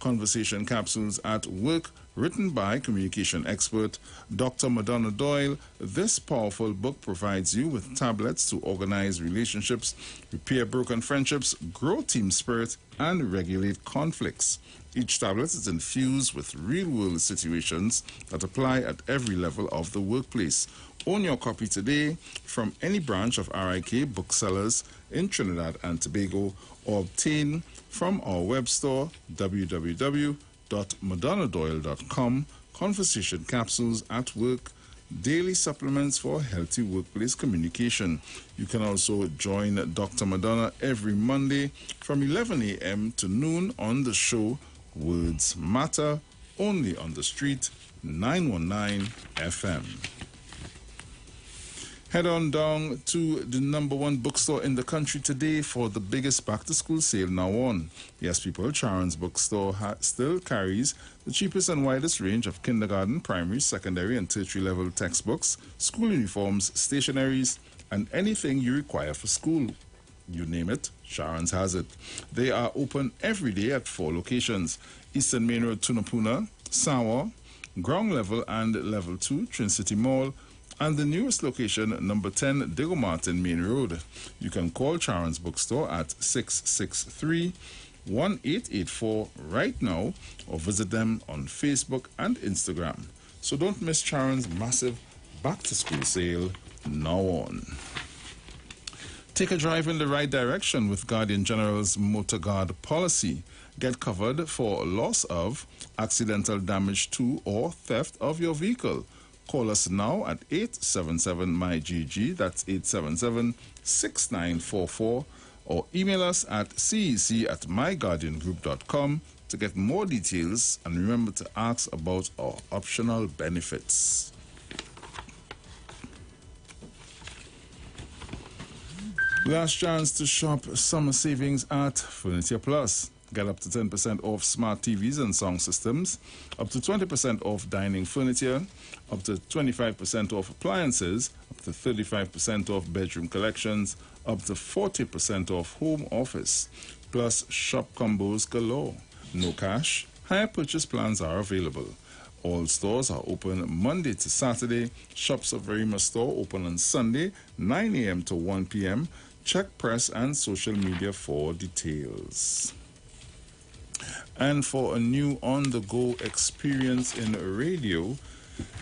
Speaker 1: Conversation Capsules at Work, written by communication expert Dr. Madonna Doyle. This powerful book provides you with tablets to organize relationships, repair broken friendships, grow team spirit, and regulate conflicts. Each tablet is infused with real-world situations that apply at every level of the workplace. Own your copy today from any branch of RIK Booksellers in Trinidad and Tobago, or obtain from our web store, www.madonnadoyle.com. Conversation Capsules at Work, daily supplements for healthy workplace communication. You can also join Dr. Madonna every Monday from 11 a.m. to noon on the show Words Matter, only on the Street 919 FM. Head on down to the #1 bookstore in the country today for the biggest back-to-school sale now on. Yes, people, Charon's bookstore still carries the cheapest and widest range of kindergarten, primary, secondary, and tertiary level textbooks, school uniforms, stationaries, and anything you require for school. You name it, Sharon's has it. They are open every day at 4 locations: Eastern Main Road, Tunapuna, Sawa, ground level and level 2, Trin City Mall, and the newest location, number 10, Diego Martin Main Road. You can call Charon's Bookstore at 663-1884 right now, or visit them on Facebook and Instagram. So don't miss Charon's massive back-to-school sale now on. Take a drive in the right direction with Guardian General's Motor Guard policy. Get covered for loss of, accidental damage to, or theft of your vehicle. Call us now at 877-MY-GG, that's 877-6944, or email us at cec@myguardiangroup.com to get more details, and remember to ask about our optional benefits. Last chance to shop summer savings at Furniture Plus. Get up to 10% off smart TVs and sound systems, up to 20% off dining furniture, up to 25% off appliances, up to 35% off bedroom collections, up to 40% off home office, plus shop combos galore. No cash, higher purchase plans are available. All stores are open Monday to Saturday. Shops of Verima store open on Sunday, 9 a.m. to 1 p.m. Check press and social media for details. And for a new on-the-go experience in radio,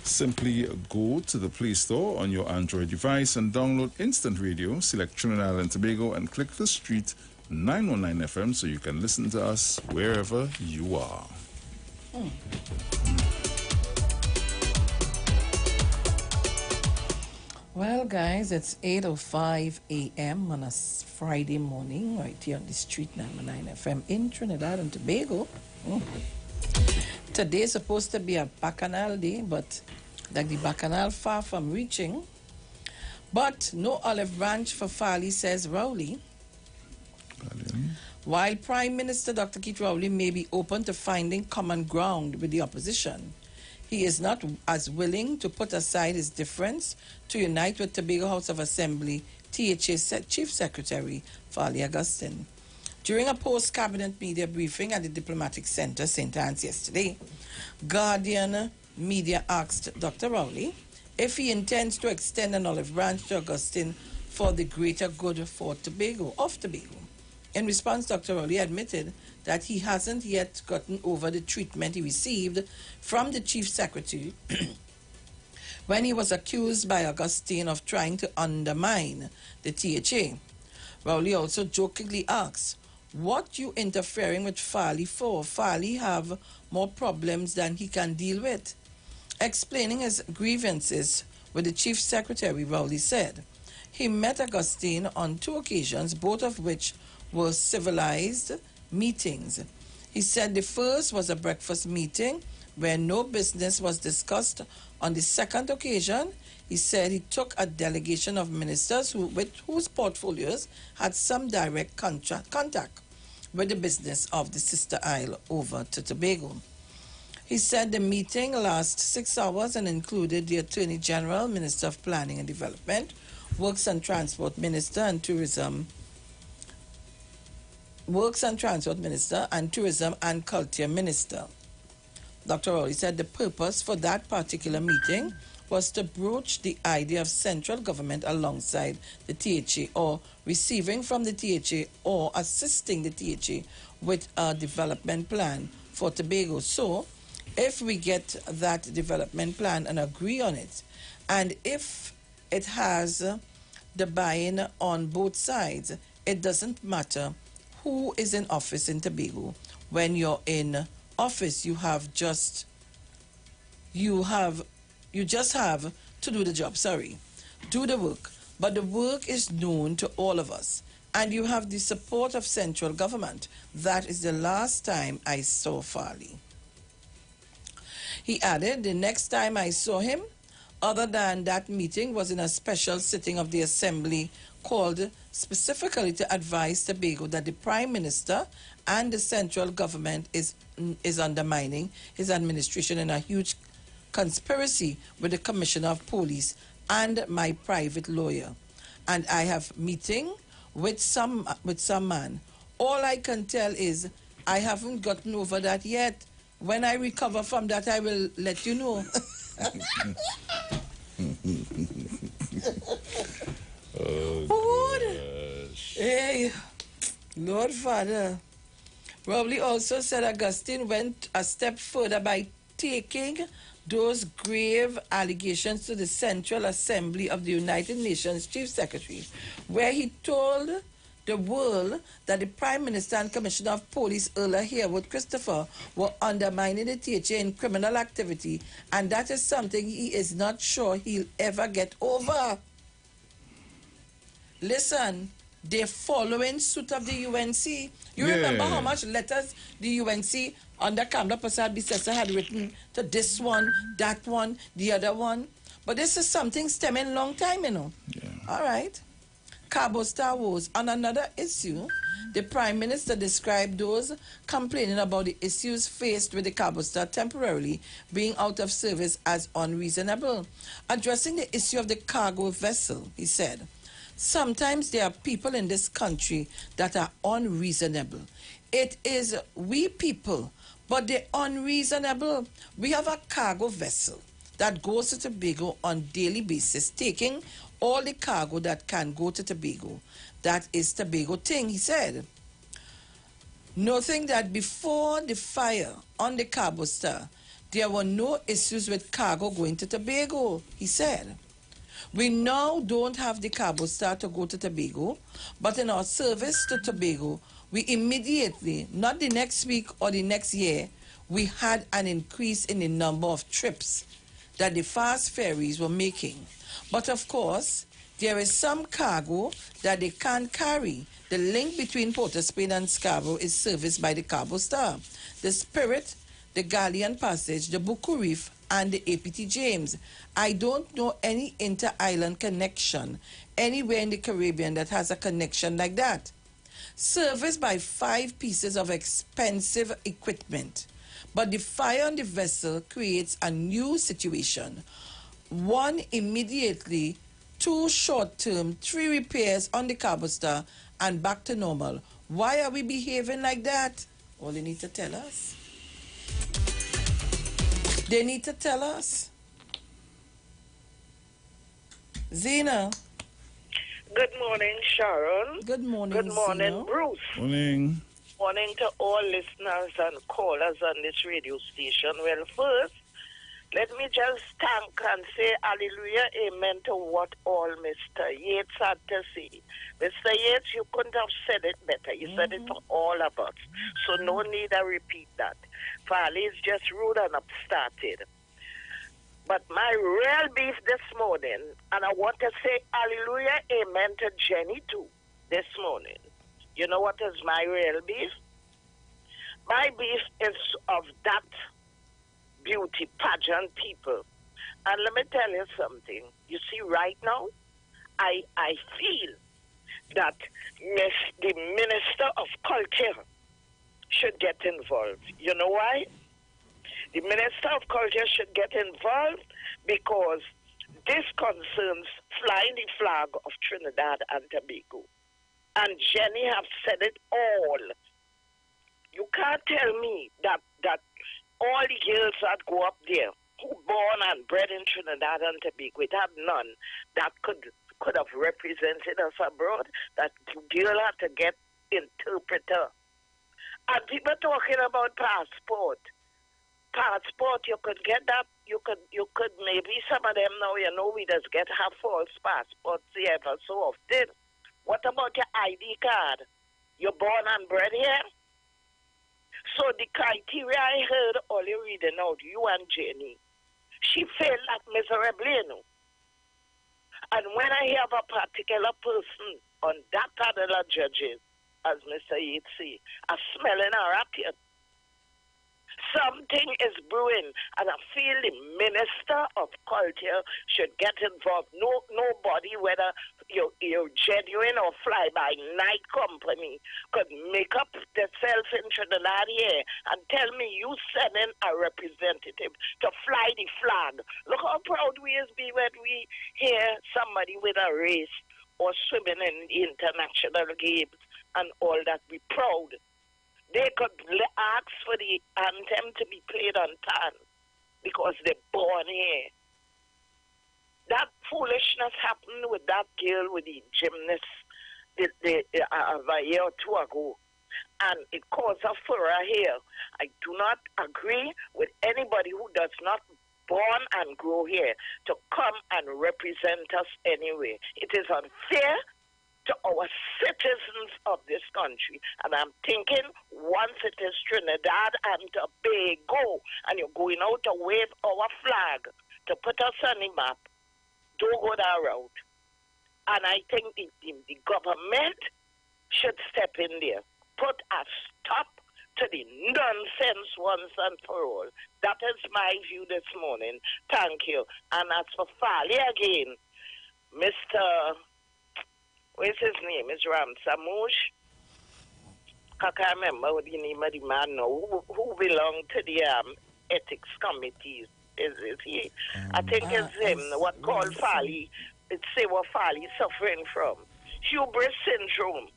Speaker 1: simply go to the Play Store on your Android device and download Instant Radio, select Trinidad and Tobago, and click the street 919 FM so you can listen to us wherever you are.
Speaker 16: Well, guys, it's 8:05 a.m. on a Friday morning right here on the street 919 FM in Trinidad and Tobago. Today's supposed to be a Bacchanal day, but like the Bacchanal far from reaching. But no olive branch for Farley, says Rowley. While Prime Minister Dr. Keith Rowley may be open to finding common ground with the opposition, he is not as willing to put aside his difference to unite with Tobago House of Assembly THA Chief Secretary Farley Augustine. During a post-cabinet media briefing at the Diplomatic Center, St. Anne's yesterday, Guardian Media asked Dr. Rowley if he intends to extend an olive branch to Augustine for the greater good for Tobago. In response, Dr. Rowley admitted that he hasn't yet gotten over the treatment he received from the Chief Secretary when he was accused by Augustine of trying to undermine the THA. Rowley also jokingly asked, "What you interfering with Farley for? Farley have more problems than he can deal with." Explaining his grievances with the Chief Secretary, Rowley said he met Augustine on 2 occasions, both of which were civilized meetings. He said the first was a breakfast meeting where no business was discussed. On the second occasion, he said he took a delegation of ministers with whose portfolios had some direct contact with the business of the sister isle over to Tobago. He said the meeting lasted 6 hours and included the Attorney General, Minister of Planning and Development, Works and Transport Minister and Tourism and Culture Minister. Dr. Rowley said the purpose for that particular meeting was to broach the idea of central government alongside the THA, or receiving from the THA or assisting the THA with a development plan for Tobago. So, if we get that development plan and agree on it, and if it has the buy-in on both sides, it doesn't matter who is in office in Tobago. When you're in office, you just have to do the job, do the work. But the work is known to all of us, and you have the support of central government. That is the last time I saw Farley. He added, the next time I saw him, other than that meeting, was in a special sitting of the Assembly called specifically to advise Tobago that the Prime Minister and the central government is undermining his administration in a huge conspiracy with the Commissioner of Police and my private lawyer. And I have meeting with some man. All I can tell is I haven't gotten over that yet. When I recover from that, I will let you know.
Speaker 1: Oh, gosh.
Speaker 16: Hey, Lord Father. Rowley also said Augustine went a step further by taking those grave allegations to the Central Assembly of the United Nations Chief Secretary, where he told the world that the Prime Minister and Commissioner of Police Earl Herwood Christopher were undermining the THA in criminal activity, and that is something he is not sure he'll ever get over. Listen, they're following suit of the UNC. You remember how much letters the UNC under Kamla Prasad Bisesa had written to this one, that one, the other one? But this is something stemming long time, you know.
Speaker 1: Yeah.
Speaker 16: All right. Cabo Star Wars. On another issue, the Prime Minister described those complaining about the issues faced with the Cabo Star temporarily being out of service as unreasonable. Addressing the issue of the cargo vessel, he said, sometimes there are people in this country that are unreasonable. It is we people, but they're unreasonable. We have a cargo vessel that goes to Tobago on daily basis, taking all the cargo that can go to Tobago. That is Tobago thing, he said. Noting that before the fire on the Cabo Star, there were no issues with cargo going to Tobago, he said. We now don't have the Cabo Star to go to Tobago, but in our service to Tobago, we immediately, not the next week or the next year, we had an increase in the number of trips that the fast ferries were making. But of course, there is some cargo that they can't carry. The link between Port of Spain and Scarborough is serviced by the Cabo Star, the Spirit, the Galleon Passage, the Buku Reef, and the APT James. I don't know any inter-island connection anywhere in the Caribbean that has a connection like that. Serviced by 5 pieces of expensive equipment. But the fire on the vessel creates a new situation. 1 immediately, 2 short-term, 3 repairs on the Cabo Star, and back to normal. Why are we behaving like that? All they need to tell us. They need to tell us. Zena.
Speaker 11: Good morning, Sharon.
Speaker 16: Good morning,
Speaker 11: Good morning,
Speaker 16: Zena.
Speaker 11: Bruce.
Speaker 1: Morning.
Speaker 11: Morning to all listeners and callers on this radio station. Well, first, let me just thank and say hallelujah, amen to what all Mr. Yates had to say. Mr. Yates, you couldn't have said it better. You said it for all of us. So no need to repeat that. Farley is just rude and upstarted. But my real beef this morning, and I want to say hallelujah, amen to Jenny too this morning. You know what is my real beef? My beef is of that beauty pageant people. And let me tell you something. You see, right now, I feel that the Minister of Culture should get involved. You know why? The Minister of Culture should get involved because this concerns flying the flag of Trinidad and Tobago. And Jenny have said it all. You can't tell me that all the girls that go up there who born and bred in Trinidad and Tobago, it have none that could have represented us abroad, that girl had to get interpreter. And people talking about passport. Passport, you could get that. You could maybe some of them now, you know, we just get have false passports ever so often. What about your ID card? You're born and bred here? So the criteria I heard all you reading out, you and Jenny, she failed that miserably, you know. And when I have a particular person on that panel of judges, as Mr. Yates say, a smelling a racket, something is brewing, and I feel the Minister of Culture should get involved. Nobody, whether you're genuine or fly-by-night company, could make up themselves in Trinidad here and tell me you sending a representative to fly the flag. Look how proud we is be when we hear somebody with a race or swimming in the international games and all that. We proud. They could ask for the anthem to be played on time because they're born here. That foolishness happened with that girl with the gymnast a year or two ago, and it caused a furor here. I do not agree with anybody who does not born and grow here to come and represent us anyway. It is unfair to our citizens of this country. And I'm thinking once it is Trinidad and Tobago and you're going out to wave our flag to put us on the map, don't go that route. And I think the government should step in there, put a stop to the nonsense once and for all. That is my view this morning. Thank you. And as for Fali again, Mr. What's his name? Is Ram Samush? I can't remember what the name of the man now. Who belong to the ethics committees? Is he? I think it's him. What called Fali? It's say what Fali is suffering from. Hubris syndrome.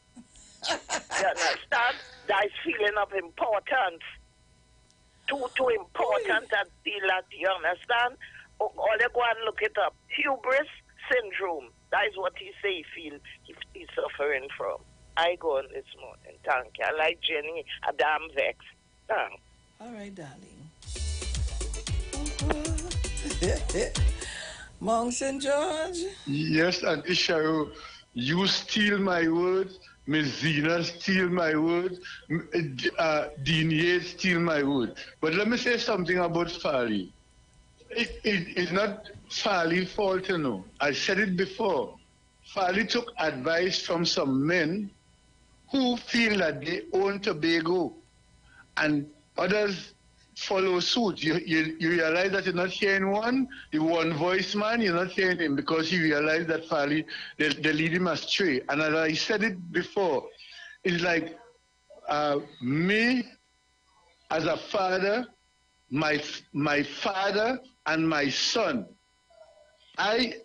Speaker 11: You understand? That is feeling of importance. Too important and feel that, you understand? Or they go and look it up. Hubris syndrome. That is what he say he's suffering from. I go on this morning. Thank you. I like Jenny. I'm damn vexed. Thanks.
Speaker 16: All right, darling. Mount St. George?
Speaker 13: Yes, Auntie Cheryl, you steal my words. Miss Zena steal my words. Dean Yates steal my words. But let me say something about Fali. It's not Fali's fault, you know. I said it before. Fali took advice from some men who feel that they own Tobago, and others follow suit. You realize that you're not hearing the one voice man, you're not hearing him because you realize that Fali, they lead him astray. And as I said it before, it's like me as a father, my father and my son. I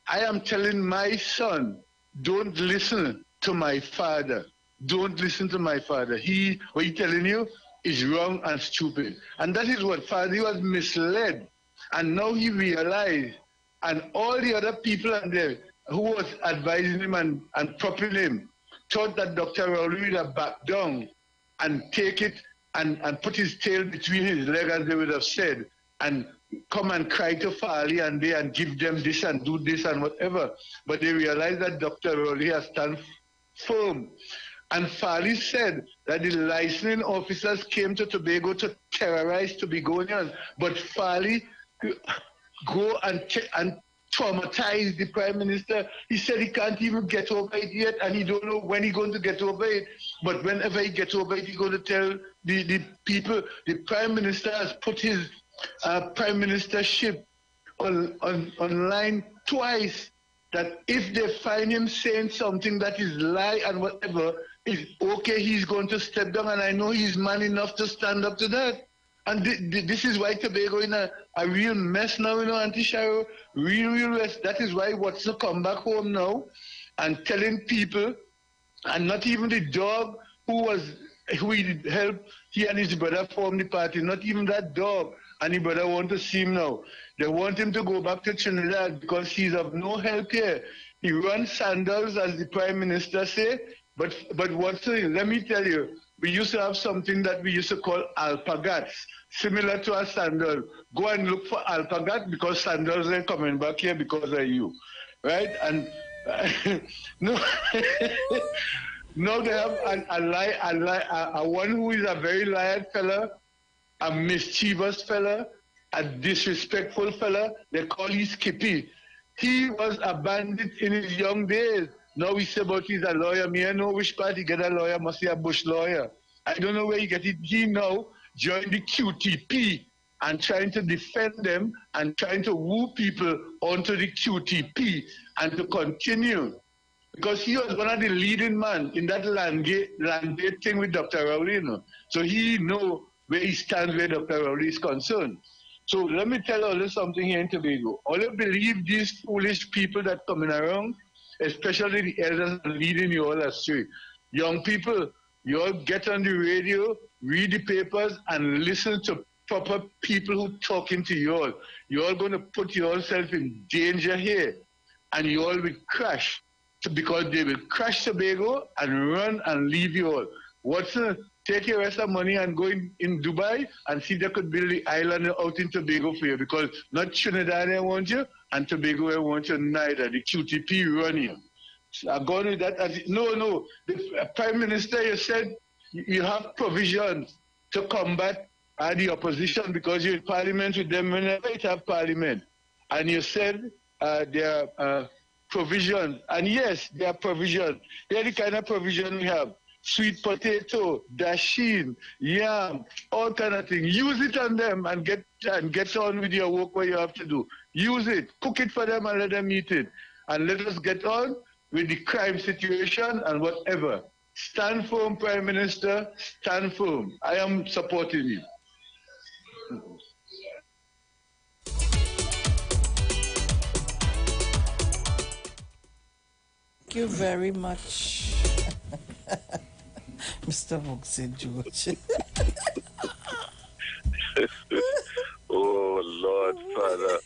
Speaker 13: am telling my son, don't listen to my father. Don't listen to my father. What he's telling you is wrong and stupid. And that is what Fali was misled. And now he realized, and all the other people out there who was advising him and propping him thought that Dr. Rowley would have backed down and take it and put his tail between his legs, as they would have said, and come and cry to Fali and give them this and do this and whatever. But they realized that Dr. Rowley has stand firm. And Fali said that the licensing officers came to Tobago to terrorize Tobagonians. But Fali go and traumatize the Prime Minister. He said he can't even get over it yet, and he don't know when he's going to get over it. But whenever he gets over it, he's going to tell the people. The Prime Minister has put his Prime Ministership online twice, that if they find him saying something that is lie and whatever, it's okay, he's going to step down, and I know he's man enough to stand up to that. And this is why Tobago in a real mess now, you know, Auntie Cheryl, real mess. That is why Watson come back home now and telling people, and not even the dog who he helped, he and his brother form the party, not even that dog and his brother want to see him now. They want him to go back to Trinidad because he's of no help here. He runs sandals, as the Prime Minister say, but Watson, let me tell you, we used to have something that we used to call alpagats, similar to a sandal. Go and look for alpagat because sandals are coming back here because of you, right? And no, now they have a one who is a very liar fella, a mischievous fella, a disrespectful fella. They call him Skippy. He was a bandit in his young days. Now we say about he's a lawyer. Me, I know which part he get a lawyer, must be a bush lawyer. I don't know where he get it. He now joined the QTP and trying to defend them and trying to woo people onto the QTP and to continue. Because he was one of the leading men in that land thing with Dr. Rowley, you know. So he know where he stands where Dr. Rowley is concerned. So let me tell all you something here in Tobago. All you believe these foolish people that coming around, especially the elders leading you all astray. Young people, You all get on the radio, read the papers, and listen to proper people who talking to you all. You all going to put yourself in danger here, and you all will crash because they will crash Tobago and run and leave you all. Watson, take your rest of money and go in Dubai and see they could build the island out in Tobago for you, because not Trinidad they want you and Tobago they want you neither. The QTP run you. So I'm going with that. No. The Prime Minister, you said you have provisions to combat the opposition because you're in Parliament with them whenever you have Parliament. And you said there are provisions. And yes, there are provisions. They're the kind of provision we have. Sweet potato, dasheen, yam, all kind of things. Use it on them and get on with your work what you have to do. Use it, cook it for them and let them eat it. And let us get on with the crime situation and whatever. Stand firm, Prime Minister, stand firm. I am supporting you.
Speaker 16: Thank you very much, Mr. Moxie George.
Speaker 14: Oh, Lord, Father.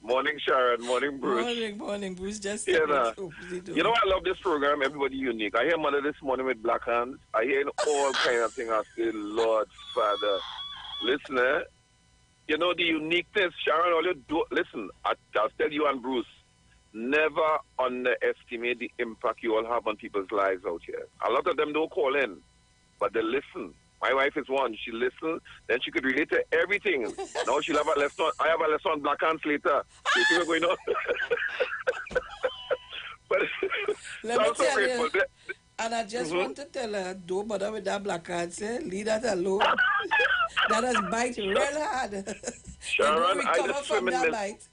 Speaker 14: Morning, Sharon. Morning, Bruce.
Speaker 16: Morning, Bruce. Just
Speaker 14: you know, I love this program. Everybody unique. I hear Mother this morning with black hands. I hear all kind of things. I say, Lord, Father. Listen, the uniqueness, Sharon, all you do, listen, I'll tell you and Bruce, never underestimate the impact you all have on people's lives out here. A lot of them don't call in, but they listen. My wife is one. She listens, then she could relate to everything. Now she'll have a lesson. I have a lesson on black hands later. You see what's going on? But
Speaker 16: Let me tell you, and I just want to tell her, don't bother with that black hands. Leave that alone. That has bite real hard.
Speaker 14: Sharon,
Speaker 16: I just swim in that bite.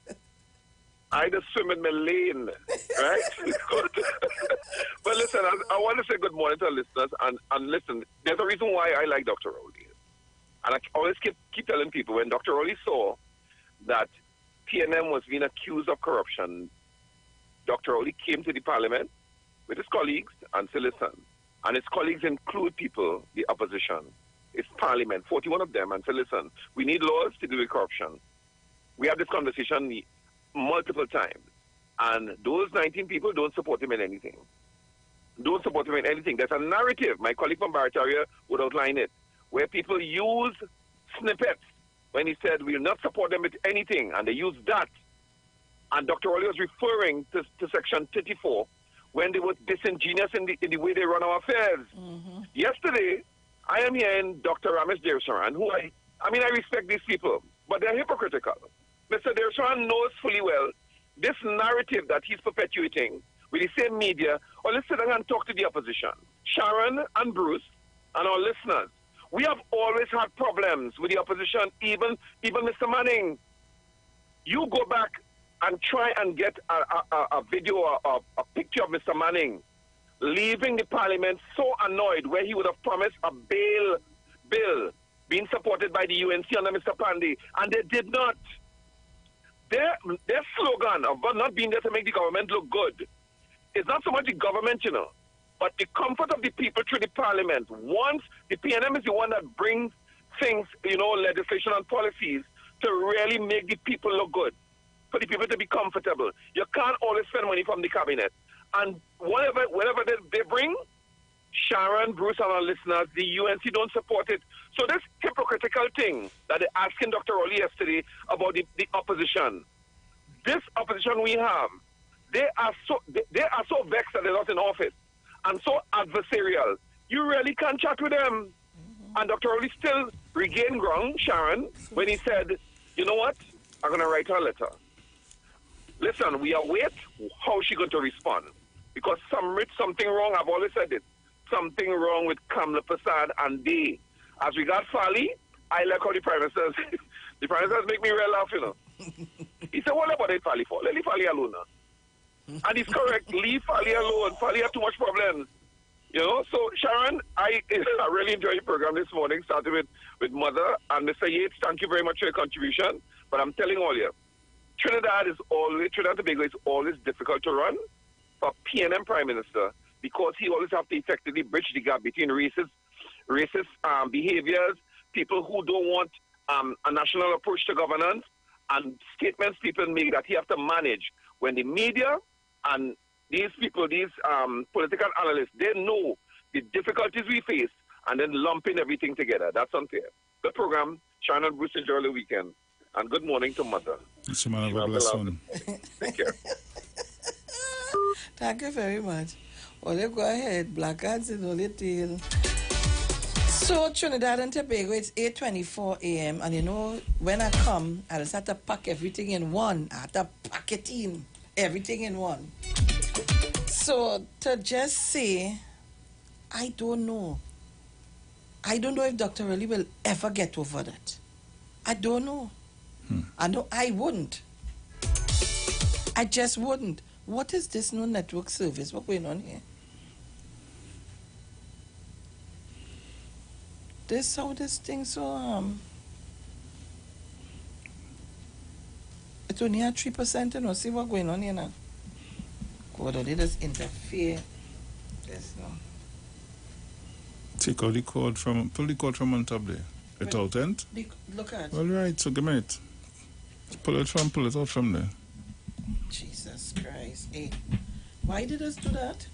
Speaker 14: I just swim in my lane, right? But listen, I want to say good morning to our listeners. And listen, there's a reason why I like Dr. Rowley. And I always keep telling people, when Dr. Rowley saw that PNM was being accused of corruption, Dr. Rowley came to the parliament with his colleagues and said, listen, and his colleagues include people, the opposition. It's parliament, 41 of them, and said, listen, we need laws to deal with corruption. We had this conversation multiple times. And those 19 people don't support him in anything. Don't support him in anything. There's a narrative, my colleague from Barataria would outline it, where people use snippets when he said, we will not support them with anything, and they use that. And Dr. Rowley was referring to Section 34 when they were disingenuous in the way they run our affairs. Mm-hmm. Yesterday, I am hearing Dr. Ramesh Deosaran, who I respect these people, but they're hypocritical. Mr. Deosaran knows fully well this narrative that he's perpetuating with the same media. Or let's sit down and talk to the opposition. Sharon and Bruce and our listeners, we have always had problems with the opposition, even Mr. Manning. You go back and try and get a video or a picture of Mr. Manning leaving the parliament so annoyed, where he would have promised a bail bill being supported by the UNC under Mr. Pandey, and they did not. Their slogan of not being there to make the government look good is not so much the government, but the comfort of the people through the parliament. Once the PNM is the one that brings things, legislation and policies to really make the people look good, for the people to be comfortable. You can't always spend money from the cabinet. And whatever they bring, Sharon, Bruce, and our listeners, the UNC don't support it. So this hypocritical thing that they're asking Dr. Rowley yesterday about the opposition, this opposition we have, they are so vexed that they're not in office and so adversarial. You really can't chat with them. Mm-hmm. And Dr. Rowley still regained ground, Sharon, when he said, you know what, I'm going to write her a letter. Listen, we await how she's going to respond. Because something wrong, I've always said it, something wrong with Kamla Prasad and they. As regards Fali, I like how the Prime Ministers, make me real laugh, He said, what about it, Fali for? Let Fali alone now. And he's correct, leave Fali alone. Fali have too much problems. So Sharon, I really enjoyed the program this morning, starting with Mother and Mr. Yates. Thank you very much for your contribution. But I'm telling all you, Trinidad and Tobago is always difficult to run. For PNM Prime Minister, because he always have to effectively bridge the gap between racist behaviors, people who don't want a national approach to governance, and statements people make that he have to manage. When the media and these people, these political analysts, they know the difficulties we face and then lumping everything together. That's unfair. Good program. Sharon and Bruce, enjoy the weekend. And good morning to Mother.
Speaker 1: It's a man of a blessed one.
Speaker 14: Take care.
Speaker 16: Thank you very much. Well, you go ahead. Black Ads in all your tail. So, Trinidad and Tobago, it's 8:24 a.m. And you know, when I come, I just have to pack everything in one. I have to pack it in. Everything in one. So, to just say, I don't know. I don't know if Dr. Raleigh will ever get over that. I don't know. I know I wouldn't. I just wouldn't. What is this new network service? What's going on here? This how this thing so it's only at 3%, you know. See what's going on here now. God, they just interfere. Yes, no.
Speaker 1: Take out the cord from, pull the cord from on top there. It out end?
Speaker 16: Look at it.
Speaker 1: All right, so give me it. Pull it out from there.
Speaker 16: Jesus Christ. Hey, why did us do that?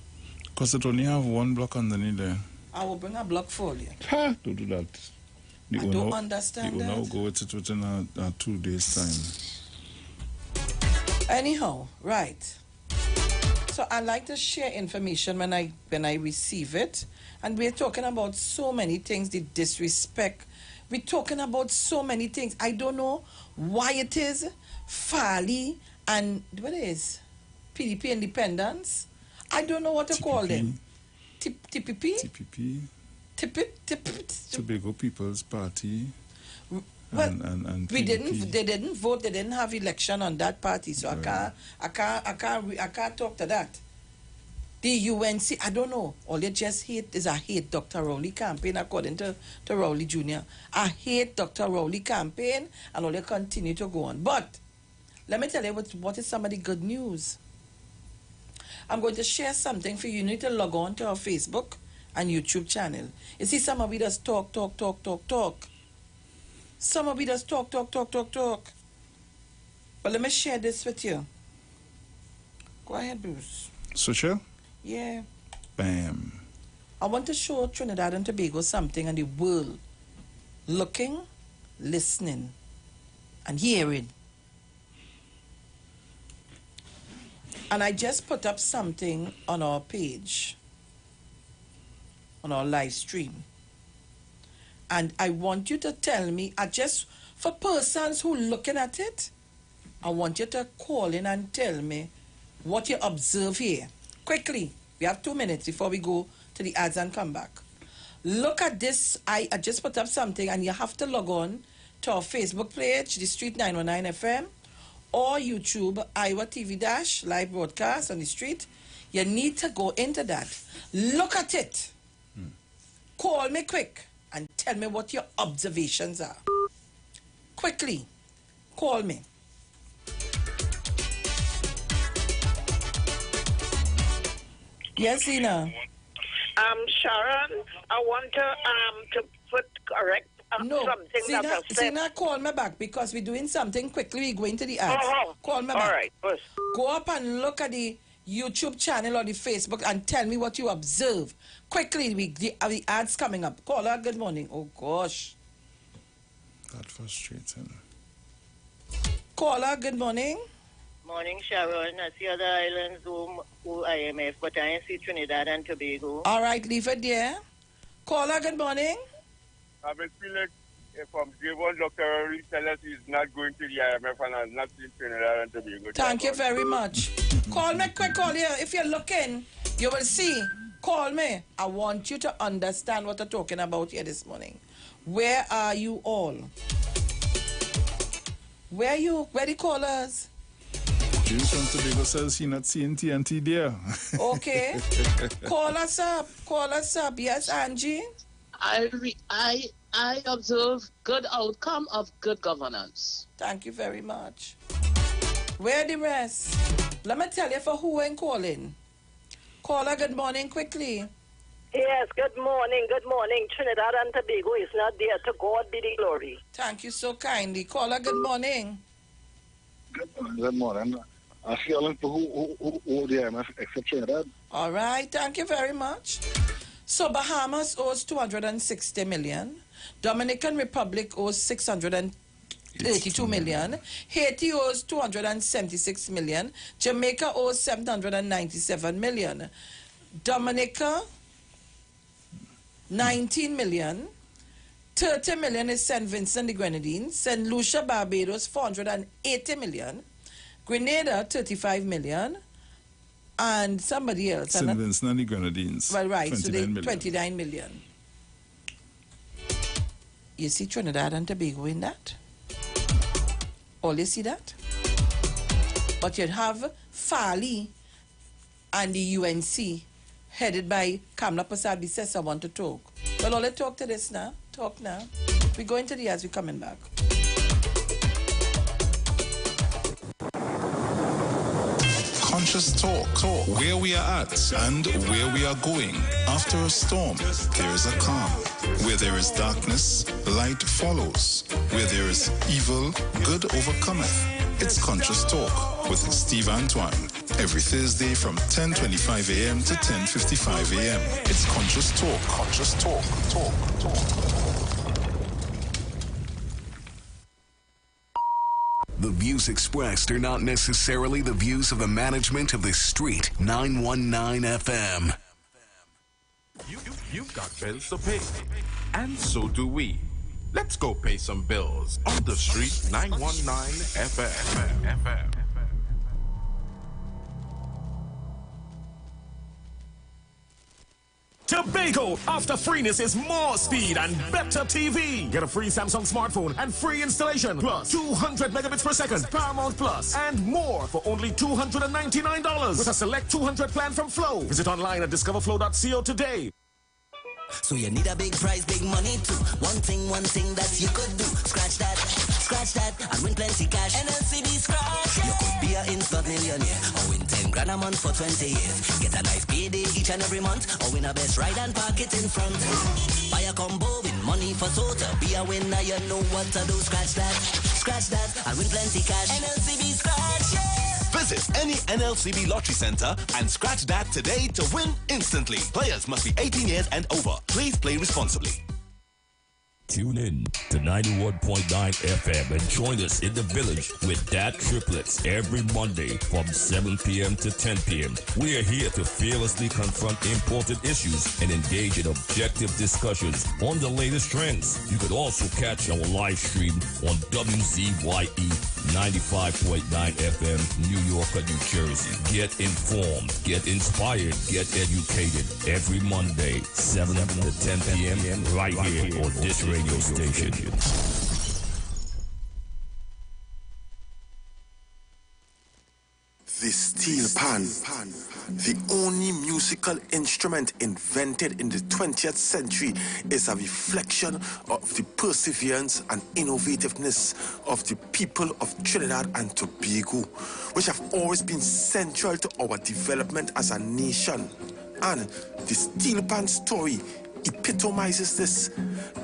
Speaker 1: Because it only have one block underneath there.
Speaker 16: I will bring a block for you.
Speaker 1: Ha! Don't do that.
Speaker 16: I don't understand
Speaker 1: that. You will now
Speaker 16: that.
Speaker 1: go with it within 2 days' time.
Speaker 16: Anyhow, right. So I like to share information when I receive it. And we're talking about so many things, the disrespect. We're talking about so many things. I don't know why it is Fali and what is PDP Independence. I don't know what to call them. TPP?
Speaker 1: TPP. Tobago People's Party.
Speaker 16: Well,
Speaker 1: and
Speaker 16: they didn't vote. They didn't have election on that party. So right. I can't talk to that. The UNC, I don't know. All they just hate is I hate Dr. Rowley campaign, according to Rowley Jr. I hate Dr. Rowley campaign, and all they continue to go on. But let me tell you what is some of the good news. I'm going to share something for you. You need to log on to our Facebook and YouTube channel. You see, some of you just talk. Some of you just talk. But let me share this with you. Go ahead, Bruce.
Speaker 1: Social?
Speaker 16: Yeah.
Speaker 1: Bam.
Speaker 16: I want to show Trinidad and Tobago something and the world looking, listening, and hearing. And I just put up something on our page, on our live stream. And I want you to tell me, for persons who are looking at it, I want you to call in and tell me what you observe here. Quickly, we have 2 minutes before we go to the ads and come back. Look at this. I just put up something, and you have to log on to our Facebook page, The Street 919 FM, or YouTube, Iwer TV- live broadcast on The Street. You need to go into that. Look at it. Call me quick and tell me what your observations are. Quickly, call me. Yes, Ina.
Speaker 11: Sharon, I want to put correct something
Speaker 16: Zina,
Speaker 11: that I said.
Speaker 16: Zina, call me back because we're doing something quickly. We're going to the ads. Call me back.
Speaker 11: All right.
Speaker 16: Go up and look at the YouTube channel or the Facebook and tell me what you observe. Quickly, the ads coming up. Caller, good morning. Oh, gosh.
Speaker 1: That frustrating.
Speaker 16: Caller, good morning.
Speaker 15: Morning, Sharon. I see other islands who IMF, but I ain't see Trinidad and Tobago.
Speaker 16: All right, leave it there. Caller, good morning.
Speaker 17: I feel like from J1, Dr. Rory tell us he's not going to the IMF and has not seen Trinidad and Tobago.
Speaker 16: Thank you very much. Call me quick, call here. If you're looking, you will see. Call me. I want you to understand what I'm talking about here this morning. Where are you all? Where the callers?
Speaker 1: James from Tobago says he not seeing TNT there.
Speaker 16: Okay. Call us up. Yes, Angie?
Speaker 20: I observe good outcome of good governance.
Speaker 16: Thank you very much. Where the rest? Let me tell you for who ain't calling. Caller, good morning, quickly.
Speaker 11: Yes, good morning, Trinidad and Tobago is not there. To God be the glory.
Speaker 16: Thank you so kindly. Caller, good morning.
Speaker 4: Good morning. I feel like who the IMF except Trinidad.
Speaker 16: All right, thank you very much. So Bahamas owes 260 million. Dominican Republic owes 682 million. Haiti owes 276 million. Jamaica owes 797 million. Dominica, 19 million. 30 million is St. Vincent the Grenadines. St. Lucia, Barbados, 480 million. Grenada, 35 million. And somebody else.
Speaker 1: St. Vincent and the Grenadines.
Speaker 16: Well, right,
Speaker 1: 29
Speaker 16: so they
Speaker 1: million.
Speaker 16: 29 million. You see Trinidad and Tobago in that? All you see that? But you'd have Fali and the UNC headed by Kamla Prasad says I want to talk. Well, let's talk to this now. Talk now. We go into the ads, we're coming back.
Speaker 1: Conscious Talk, where we are at and where we are going. After a storm, there is a calm. Where there is darkness, light follows. Where there is evil, good overcometh. It's Conscious Talk with Steve Antoine. Every Thursday from 10:25 a.m. to 10:55 a.m. It's Conscious Talk. Conscious Talk. Talk.
Speaker 5: The views expressed are not necessarily the views of the management of the Street 919 FM.
Speaker 19: You've got bills to pay, and so do we. Let's go pay some bills on the Street 919 FM.
Speaker 22: Tobago, after freeness is more speed and better TV. Get a free Samsung smartphone and free installation, plus 200 megabits per second, Paramount Plus, and more for only $299 with a select 200 plan from Flow. Visit online at discoverflow.co today.
Speaker 18: So you need a big prize, big money too. One thing that you could do. Scratch that, and win plenty cash. NLCB scratch. You could be an instant millionaire, or win 10 grand a month for 20 years. Get a nice payday each and every month, or win a best ride and park it in front. Buy a combo, win money for total. Be a winner, you know what to do. Scratch that, and win plenty cash. NLCB scratch, yeah.
Speaker 21: Visit any NLCB lottery center and scratch that today to win instantly. Players must be 18 years and over. Please play responsibly.
Speaker 24: Tune in to 91.9 FM and join us in the village with Dat Triplets every Monday from 7 p.m. to 10 p.m. We are here to fearlessly confront important issues and engage in objective discussions on the latest trends. You could also catch our live stream on WZYE 95.9 FM, New York and New Jersey. Get informed, get inspired, get educated every Monday, 7 to 10 p.m. right here on this radio station.
Speaker 23: The steel pan, the only musical instrument invented in the 20th century, is a reflection of the perseverance and innovativeness of the people of Trinidad and Tobago, which have always been central to our development as a nation. And the steel pan story epitomizes this,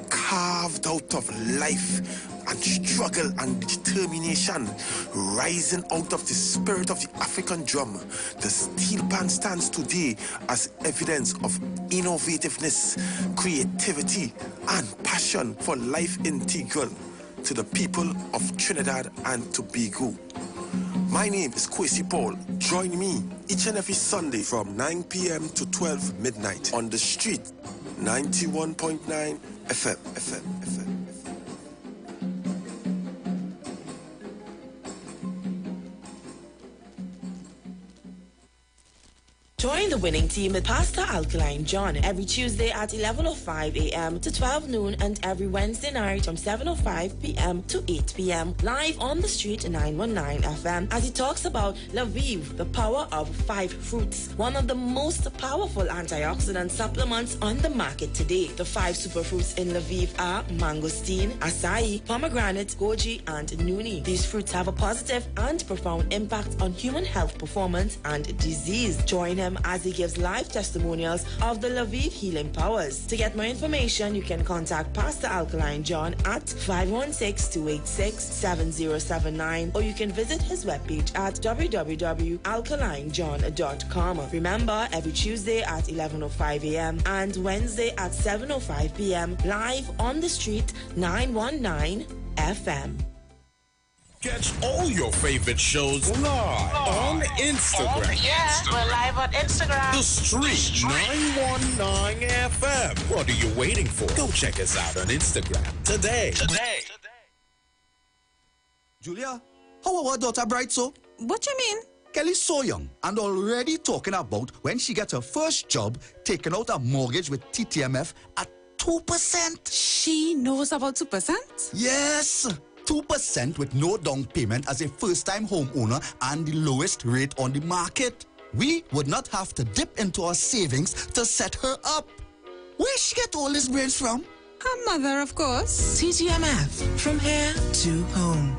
Speaker 23: carved out of life and struggle and determination, rising out of the spirit of the African drum. The steel pan stands today as evidence of innovativeness, creativity, and passion for life integral to the people of Trinidad and Tobago. My name is Kwesi Paul. Join me each and every Sunday from 9 p.m. to 12 midnight on the Street 91.9 FM.
Speaker 25: Join the winning team with Pastor Alkaline John every Tuesday at 11:05 a.m. to 12 noon and every Wednesday night from 7:05 p.m. to 8 p.m. live on the Street 919 FM as he talks about Lviv, the power of 5 fruits, one of the most powerful antioxidant supplements on the market today. The 5 superfruits in Lviv are mangosteen, acai, pomegranate, goji, and nuni. These fruits have a positive and profound impact on human health performance and disease. Join him p.m. as he gives live testimonials of the Lviv healing powers. To get more information, you can contact Pastor Alkaline John at 516-286-7079, or you can visit his webpage at www.alkalinejohn.com. Remember, every Tuesday at 11:05 a.m. and Wednesday at 7:05 p.m. live on the street 919 FM.
Speaker 2: Catch all your favorite shows live on Instagram.
Speaker 20: We're live on Instagram.
Speaker 2: The Street 919 FM. What are you waiting for? Go check us out on Instagram today.
Speaker 6: Julia, how our daughter bright so?
Speaker 7: What you mean?
Speaker 6: Kelly's so young and already talking about when she gets her first job, taking out a mortgage with TTMF at 2%.
Speaker 7: She knows about 2%?
Speaker 6: Yes, 2% with no down payment as a first-time homeowner and the lowest rate on the market. We would not have to dip into our savings to set her up. Where she get all these brains from?
Speaker 7: Her mother, of course.
Speaker 18: TTMF, from here to home.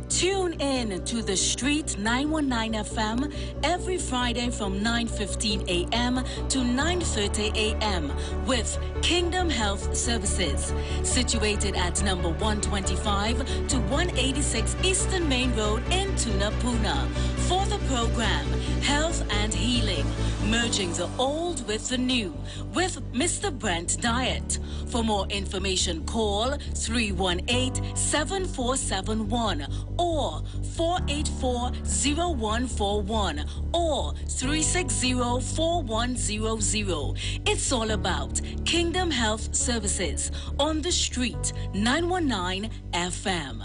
Speaker 10: Tune in to the Street 919 FM every Friday from 9:15 a.m. to 9:30 a.m. with Kingdom Health Services, situated at number 125 to 186 Eastern Main Road in Tunapuna. For the program, Health and Healing, merging the old with the new, with Mr. Brent Diet. For more information, call 318-7471 or 484-0141 or 360-4100. It's all about Kingdom Health Services on the Street 919 FM.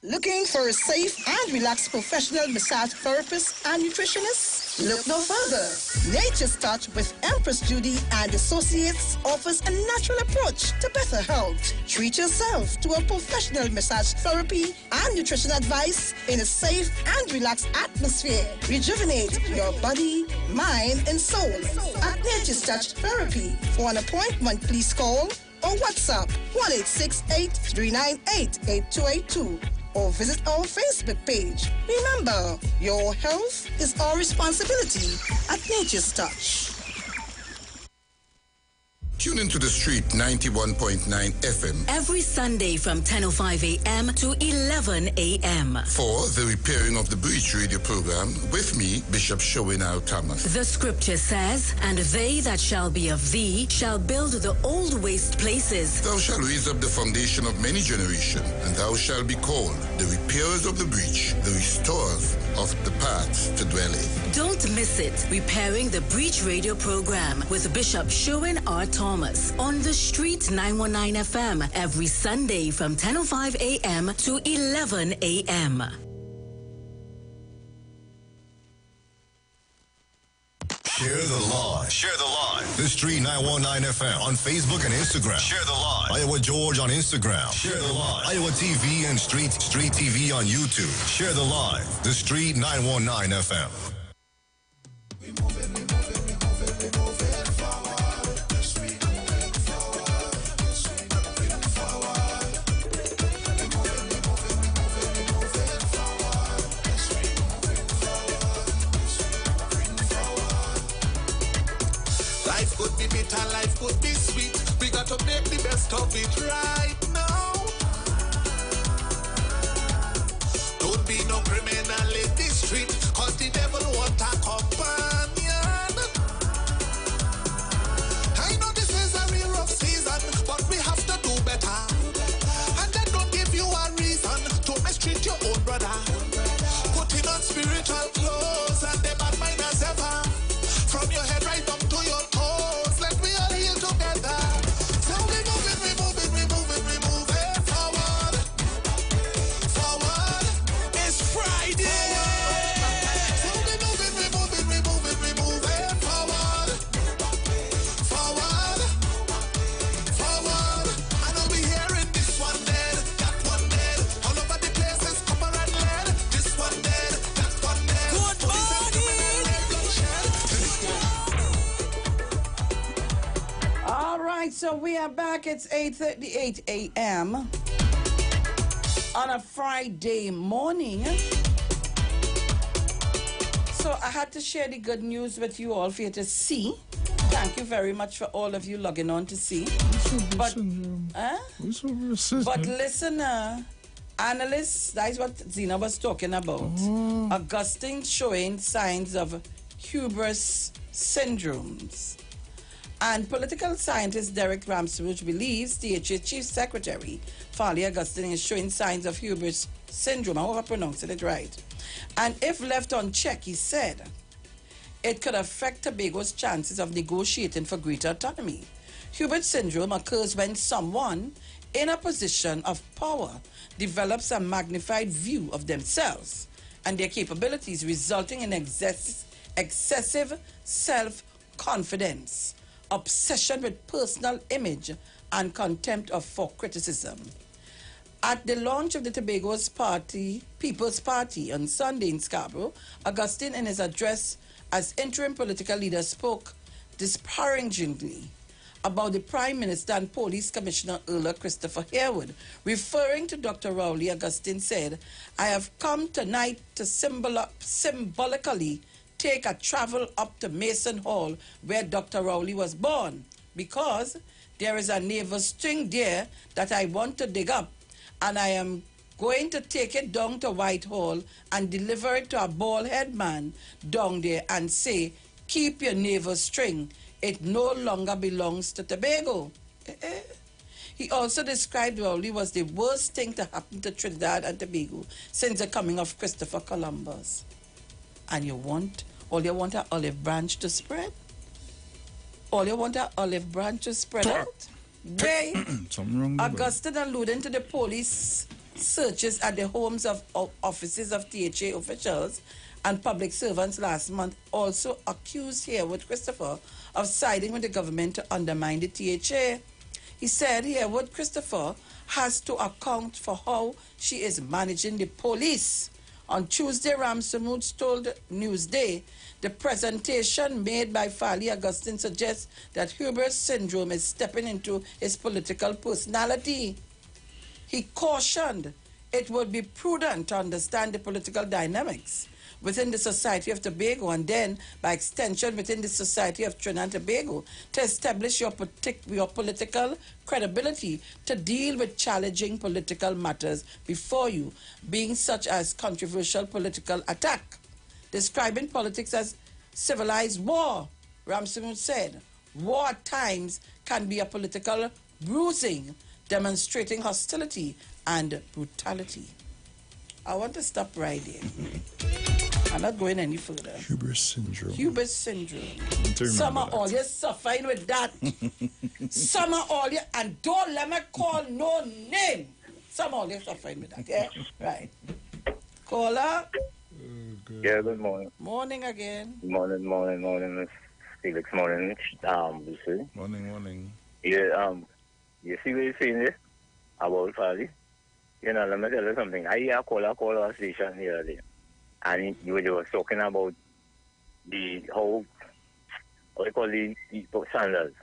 Speaker 9: Looking for a safe and relaxed professional massage therapist and nutritionist? Look no further. Nature's Touch with Empress Judy and Associates offers a natural approach to better health. Treat yourself to a professional massage therapy and nutrition advice in a safe and relaxed atmosphere. Rejuvenate your body, mind, and soul at Nature's Touch Therapy. For an appointment, please call or WhatsApp 1-868-398-8282. Or visit our Facebook page. Remember, your health is our responsibility at Nature's Touch.
Speaker 3: Tune into the Street 91.9 FM
Speaker 10: every Sunday from 10:05 a.m. to 11 a.m.
Speaker 3: for the Repairing of the Breach radio program with me, Bishop Showinal Thomas.
Speaker 10: The scripture says, "And they that shall be of thee shall build the old waste places.
Speaker 3: Thou shalt raise up the foundation of many generations, and thou shalt be called the repairers of the breach, the restorers of the paths to dwell in."
Speaker 10: Don't miss it. Repairing the Breach radio program with Bishop Showin R. Thomas on the Street 919 FM every Sunday from 10:05 a.m. to 11 a.m.
Speaker 3: Share the live. Share the live. The Street 919 FM on Facebook and Instagram. Share the live. Iowa George on Instagram. Share the live. Iowa TV and Street TV on YouTube. Share the live. The Street 919 FM.
Speaker 8: Life could be bitter, life could be sweet. We got to make the best of it right now. Don't be no criminal in the street, cause the devil want a companion. I know this is a real rough season, but we have to do better. And that don't give you a reason to mistreat your own brother. Putting on spiritual clothes and the bad mind as ever. From your head right up to your toes, let me all heal together. So we moving forward. Forward. It's Friday. So we moving forward. Forward. Forward. I know we hearing this one dead, that one dead. All over the place is copper and lead. This one dead, that one dead. Good morning.
Speaker 16: All right, so we are back. It's 8:38 a.m. on a Friday morning. So I had to share the good news with you all for you to see. Thank you very much for all of you logging on to see. But listener, analysts, that's what Zena was talking about. Augustine showing signs of hubris syndromes. And political scientist Derek Ramsbridge believes DHA Chief Secretary Farley Augustine is showing signs of hubris syndrome. I hope I pronounced it right. And if left unchecked, he said, it could affect Tobago's chances of negotiating for greater autonomy. Hubris syndrome occurs when someone in a position of power develops a magnified view of themselves and their capabilities, resulting in excessive self-confidence, obsession with personal image, and contempt for criticism. At the launch of the Tobago's People's Party on Sunday in Scarborough, Augustine, in his address as interim political leader, spoke disparagingly about the Prime Minister and Police Commissioner Earl Christopher Harewood. Referring to Dr. Rowley, Augustine said, I have come tonight to symbolically take a travel up to Mason Hall, where Dr. Rowley was born, because there is a naval string there that I want to dig up, and I am going to take it down to Whitehall and deliver it to a bald-head man down there and say, keep your navel string. It no longer belongs to Tobago. He also described Rowley was the worst thing to happen to Trinidad and Tobago since the coming of Christopher Columbus. And all you want an olive branch to spread? All you want an olive branch to spread out? Wait. Augustine alluding to the police searches at the homes of offices of THA officials and public servants last month also accused Harewood Christopher of siding with the government to undermine the THA. He said Harewood Christopher has to account for how she is managing the police. On Tuesday, Ramsbridge told Newsday the presentation made by Farley Augustine suggests that hubris syndrome is stepping into his political personality. He cautioned it would be prudent to understand the political dynamics within the society of Tobago and then, by extension, within the society of Trinidad and Tobago to establish your political credibility to deal with challenging political matters before you, being such as controversial political attack. Describing politics as civilized war, Ramsbridge said, war at times can be a political bruising, demonstrating hostility and brutality. I want to stop right there. I'm not going any further.
Speaker 1: Hubris syndrome.
Speaker 16: Hubris syndrome. Some of all you suffering with that. Some of all you, and don't let me call no name. Some of all you suffering with that. Yeah, right. Caller.
Speaker 12: Yeah, good morning.
Speaker 16: Morning again.
Speaker 12: Morning, Miss Felix. Morning, BC.
Speaker 1: Morning.
Speaker 12: Yeah, you see what you're saying there about Farley? You know, let me tell you something. I hear a caller station here there. And you were talking about the how we call the sandals.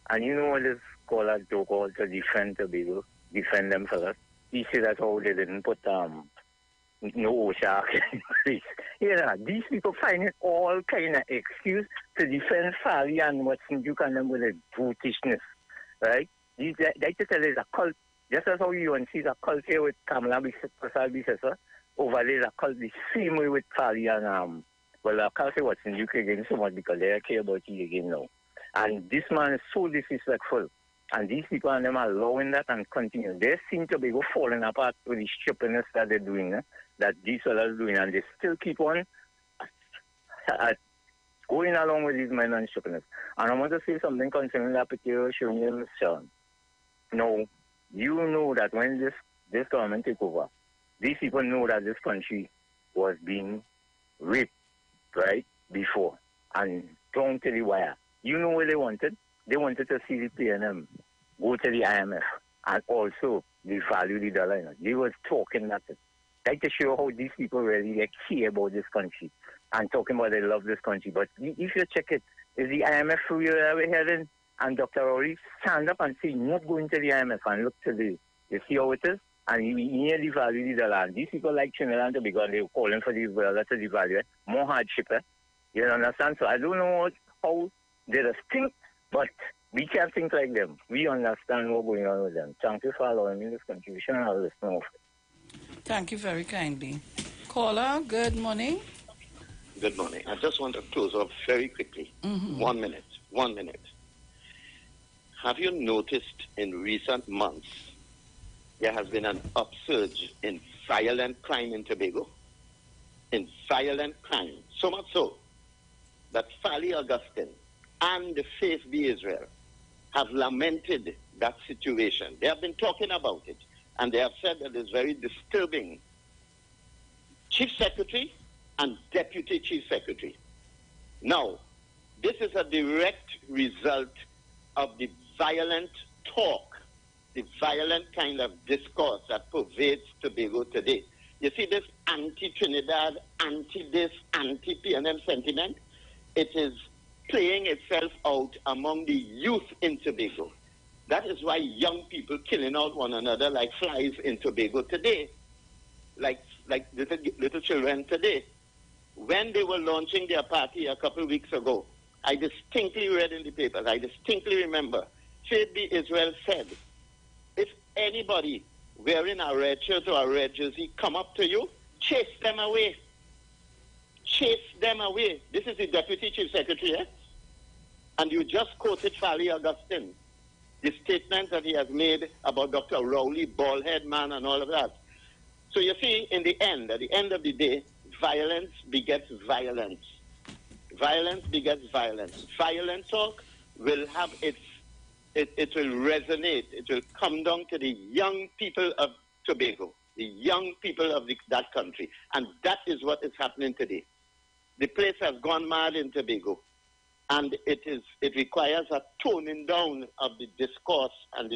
Speaker 12: And you know what this caller joke out to defend Tobago, defend themselves. He said that's how they didn't put no shark in place. You know, these people find it all kind of excuse to defend Farley and what's you can them with a brutishness, right? They just tell is a cult. Just as how you see the cult here with Kamala Bissessa, over there the cult the same way with Farley and well, I can't say what's in UK again so much because they care about you again now. And this man is so disrespectful. And these people and them are allowing that and continue. They seem to be falling apart with the stupidness that they're doing, that these fellas are doing, and they still keep on going along with these men and stupidness. And I want to say something concerning that particular showing Sean. No, you know that when this government take over, these people know that this country was being raped, right, before, and thrown to the wire. You know what they wanted? They wanted to see the PNM go to the IMF and also devalue the dollar. They were talking that. Like to show how these people really care about this country and talking about they love this country. But if you check it, is the IMF who you're heading? And Dr. Rowley stand up and say, not going to the IMF and look to you see how it is? And he nearly devalued the land. These people like Trinidad and Tobago, and they were calling for the dollar to devalue it. More hardship, eh? You understand? So I don't know how they just think, but we can't think like them. We understand what's going on with them. Thank you for allowing me this contribution. I'll listen off.
Speaker 16: Thank you very kindly. Caller, good morning.
Speaker 11: Good morning. I just want to close off very quickly. 1 minute. 1 minute. Have you noticed in recent months there has been an upsurge in violent crime in Tobago? In violent crime. So much so that Fali Augustine and the Faith Be Israel have lamented that situation. They have been talking about it, and they have said that it's very disturbing. Chief Secretary and Deputy Chief Secretary. Now, this is a direct result of the violent talk, the violent kind of discourse that pervades Tobago today. You see this anti-Trinidad, anti-this, anti-PNM sentiment? It is playing itself out among the youth in Tobago. That is why young people killing out one another like flies in Tobago today, like little children today. When they were launching their party a couple of weeks ago, I distinctly read in the papers, I distinctly remember, Faith Be Israel said, if anybody wearing a red shirt or a red jersey come up to you, chase them away. Chase them away. This is the Deputy Chief Secretary, eh? And you just quoted Fali Augustine, the statement that he has made about Dr. Rowley, bald-head man and all of that. So you see, in the end, at the end of the day, violence begets violence. Violence begets violence. Violent talk will have it will resonate. It will come down to the young people of Tobago, the young people of that country. And that is what is happening today. The place has gone mad in Tobago. And it requires a toning down of the discourse and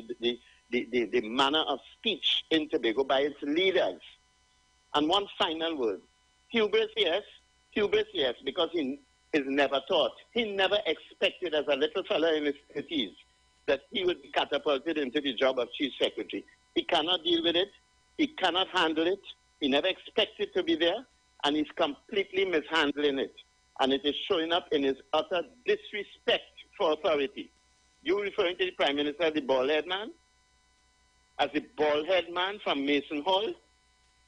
Speaker 11: the manner of speech in Tobago by its leaders. And one final word. Hubris, yes, because he is never taught. He never expected as a little fellow in his 30s that he would be catapulted into the job of Chief Secretary. He cannot deal with it. He cannot handle it. He never expected to be there, and he's completely mishandling it. And it is showing up in his utter disrespect for authority. You referring to the Prime Minister, the bald-head man? As the bald-head man from Mason Hall?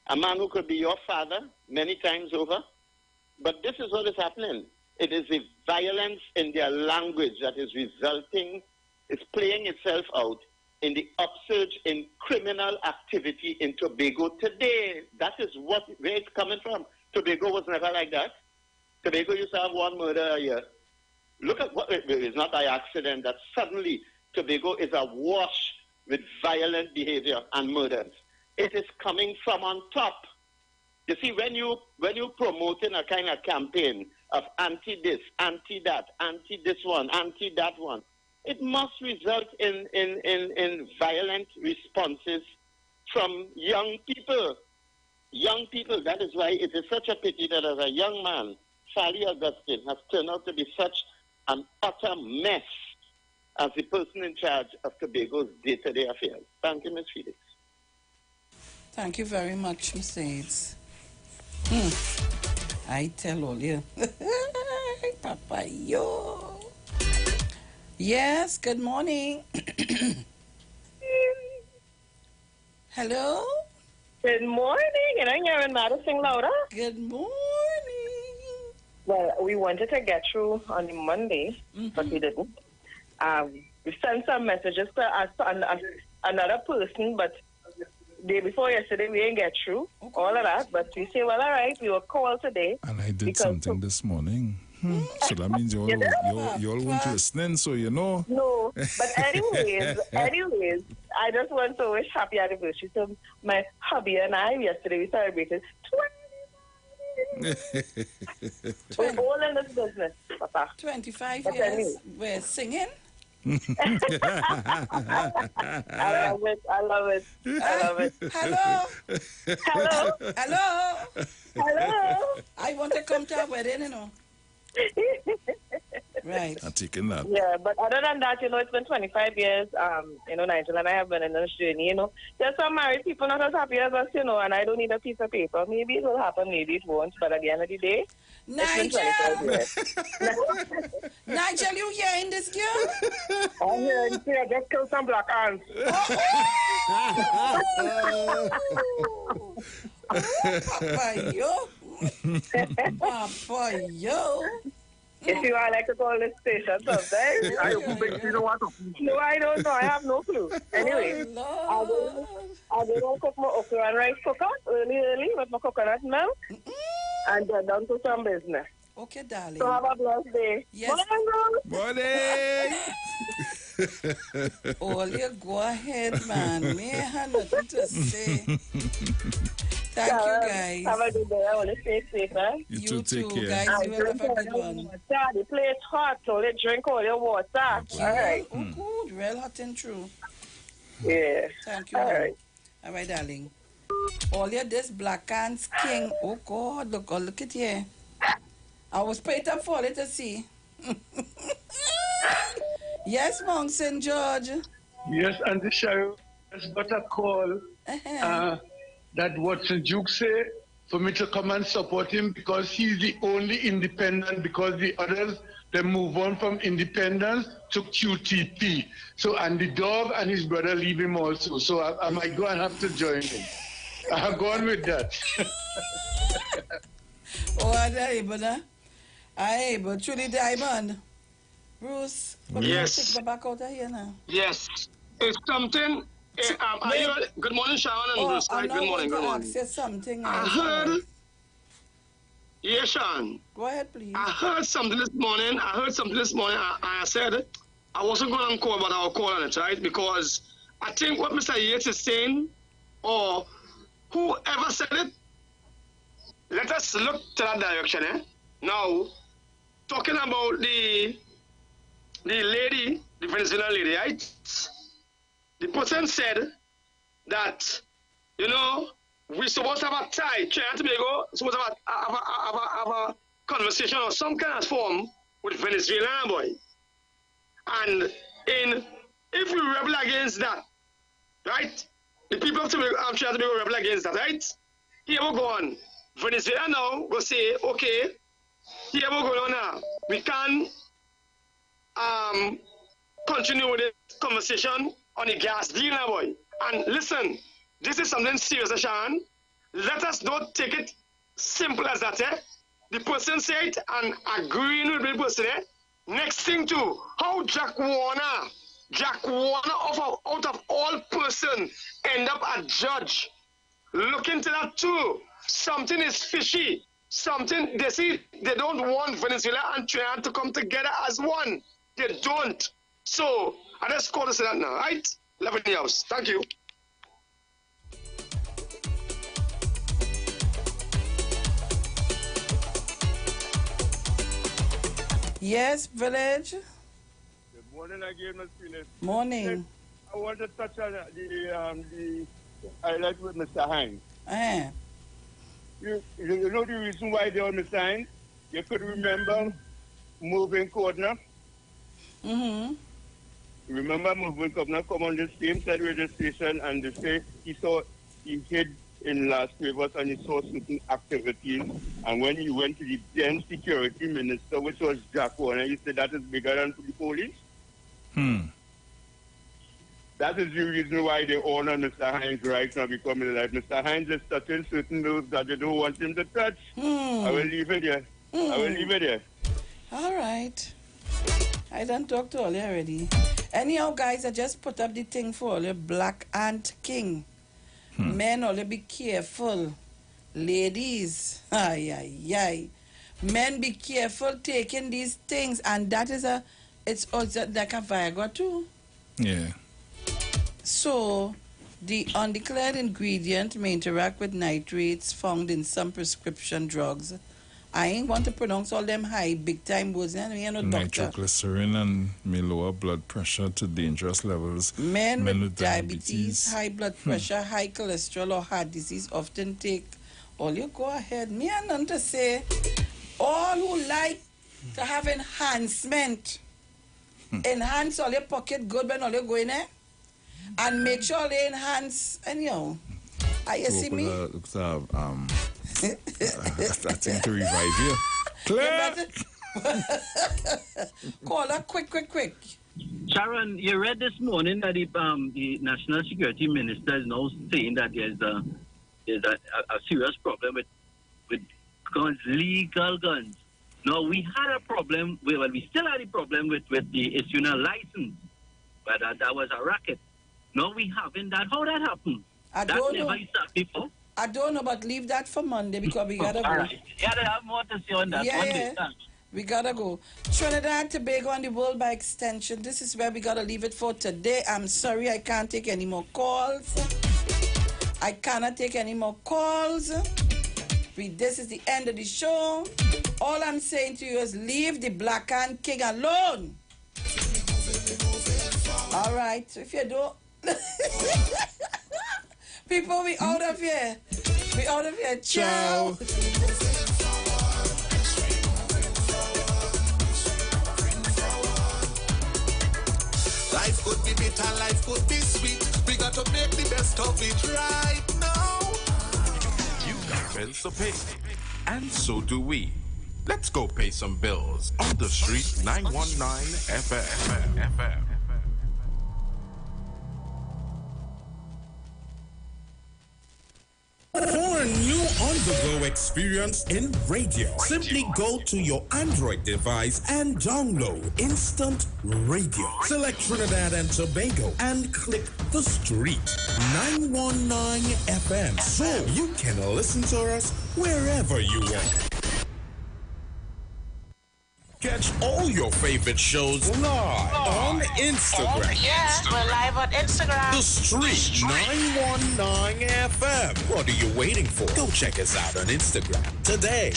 Speaker 11: A man who could be your father many times over? But this is what is happening. It is the violence in their language that is resulting, is playing itself out in the upsurge in criminal activity in Tobago today. That is where it's coming from. Tobago was never like that. Tobago used to have one murder a year. Look at what, it's not by accident that suddenly Tobago is awash with violent behavior and murders. It is coming from on top. You see, when you promoting a kind of campaign of anti-this, anti-that, anti-this one, anti-that one, it must result in violent responses from young people. Young people, that is why it is such a pity that as a young man, Fali Augustine has turned out to be such an utter mess as the person in charge of Tobago's day-to-day affairs. Thank you, Ms. Felix.
Speaker 16: Thank you very much, Ms. Aids. I tell all you. Papa, yo. Yes, good morning. Hello?
Speaker 13: Good morning. And I'm Erin Madison, Laura.
Speaker 16: Good morning.
Speaker 13: Well, we wanted to get through on Monday, but we didn't. We sent some messages to another person, but day before yesterday we didn't get through all of that. But we say, well, all right, we will call today.
Speaker 1: And I did something this morning. So that means you all weren't listening, so you know.
Speaker 13: No, but anyways, I just want to wish happy anniversary to my hubby and I. Yesterday we celebrated 20. We're all in this business, Papa.
Speaker 16: 25
Speaker 13: but
Speaker 16: years.
Speaker 13: Anyway.
Speaker 16: We're singing.
Speaker 13: I love it.
Speaker 16: Hello. I want to come to our wedding, you know. Right.
Speaker 1: I'm taking that.
Speaker 13: Yeah, but other than that, it's been 25 years, Nigel and I have been in this journey, There's some married people not as happy as us, and I don't need a piece of paper. Maybe it will happen, maybe it won't, but at the end of the day, it's been 25 years.
Speaker 16: Nigel, you hearing this, girl?
Speaker 13: I'm hearing, just kill some black ants.
Speaker 16: Papa, yo. Papa, yo.
Speaker 13: You see why I like to call this station sometimes? You know what? No, I don't know. I have no clue. Anyway, I'm going to cook my okra and rice cooker early with my coconut milk and get down to some business.
Speaker 16: Okay, darling.
Speaker 13: So have a blessed day.
Speaker 16: Yes.
Speaker 1: Morning.
Speaker 16: All you go ahead, man. Me have nothing to say. Thank you, guys.
Speaker 13: Have a good day. I want to stay safe,
Speaker 1: You too, take care.
Speaker 16: guys. You will have a good one.
Speaker 13: The place hot, so let's drink all your water. All right.
Speaker 16: Oh, good. Real hot and true.
Speaker 13: Yeah.
Speaker 16: Thank you.
Speaker 13: All right.
Speaker 16: All right, darling. All you this black ants king. Oh, God. Look at here. I was paid up for it to see. Yes, Monk St. George.
Speaker 4: Yes, and the sheriff has got a call that Watson Duke say for me to come and support him because he's the only independent, because the others, they move on from independence to QTP. So, and the dog and his brother leave him also. So I might go and have to join him. I've gone with that.
Speaker 16: Oh, I but truly diamond. Bruce,
Speaker 5: yes.
Speaker 16: Take back out of here now.
Speaker 5: Yes. It's something. Good morning, Sharon and Bruce. Good morning. Good morning.
Speaker 16: Say something.
Speaker 5: I heard. Yes, Sharon.
Speaker 16: Go ahead, please.
Speaker 5: I heard something this morning. I said I wasn't going to call, but I'll call on it, right? Because I think what Mr. Yates is saying, or whoever said it, let us look to that direction, Now, talking about the lady, the Venezuelan lady, right? The person said that, we're supposed to have a tie. Trinidad and Tobago supposed to have a conversation of some kind of form with Venezuela, boy. And if we rebel against that, right? The people of Trinidad and Tobago rebel against that, right? Here we go on. Venezuela now will say, okay, here we go on now. We can continue with this conversation on the gas deal now, boy. And listen, this is something serious, Sean. Let us not take it simple as that, The person said it and agreeing with the person, Next thing too, how Jack Warner out of all person end up a judge. Look into that too. Something is fishy. Something, they see, they don't want Venezuela and Trinidad to come together as one. They don't. So, I just call this that now, right? Love in the house. Thank you.
Speaker 16: Yes, village.
Speaker 4: Good morning again, Ms. Phoenix.
Speaker 16: Morning.
Speaker 4: I want to touch on the highlight with Mr. Hines. You know the reason why they are Mr. Hines? You could remember moving Cordner.
Speaker 16: Mm-hmm.
Speaker 4: Remember moving Cordner come on the same side radio station and they say he hid in Las Vegas and he saw certain activities. And when he went to the then security minister, which was Jack Warner, he said that is bigger than the police. That is the reason why they honor Mr. Hines right now, because Mr. Hines is touching certain moves that they don't want him to touch. I will leave it there. I will leave it there.
Speaker 16: All right. I done talked to all you already. Anyhow, guys, I just put up the thing for all you Black Ant King. Men, all you be careful. Ladies, ay. Men, be careful taking these things. And that is it's also like a Viagra too.
Speaker 1: Yeah.
Speaker 16: So, the undeclared ingredient may interact with nitrates found in some prescription drugs. I ain't want to pronounce all them high, big-time words. I no doctor.
Speaker 1: Nitroglycerin and may lower blood pressure to dangerous levels.
Speaker 16: Men with diabetes, high blood pressure, high cholesterol, or heart disease often take. All you go ahead. Me and none to say. All who like to have enhancement. Enhance all your pocket good when all you go in there. And make sure they enhance, and you know, you see me?
Speaker 1: I think to revive you. Clear!
Speaker 16: Call her quick.
Speaker 14: Sharon, you read this morning that the National Security Minister is now saying that there's a serious problem with guns, legal guns. Now, we had a problem, we still had a problem with the issuing a license, but that was a racket. No, we haven't that. How that happened?
Speaker 16: I don't know.
Speaker 14: Before.
Speaker 16: I don't know, but leave that for Monday because we gotta go.
Speaker 14: All right. You gotta have more to say on that.
Speaker 16: Yeah. We gotta go. Trinidad and Tobago and the world by extension. This is where we gotta leave it for today. I'm sorry I can't take any more calls. I cannot take any more calls. This is the end of the show. All I'm saying to you is leave the Black Hand King alone. All right. If you don't... People, we out of here. We out of here. Ciao.
Speaker 8: Life could be bitter, life could be sweet. We got to make the best of it right now.
Speaker 2: You got bills to pay, and so do we. Let's go pay some bills on the street 919 FM.
Speaker 15: For a new on-the-go experience in radio, simply go to your Android device and download Instant Radio. Select Trinidad and Tobago and click the street 919 FM so you can listen to us wherever you want. Catch all your favorite shows live on Instagram.
Speaker 20: We're live on Instagram.
Speaker 2: The Street 919 FM. What are you waiting for? Go check us out on Instagram today.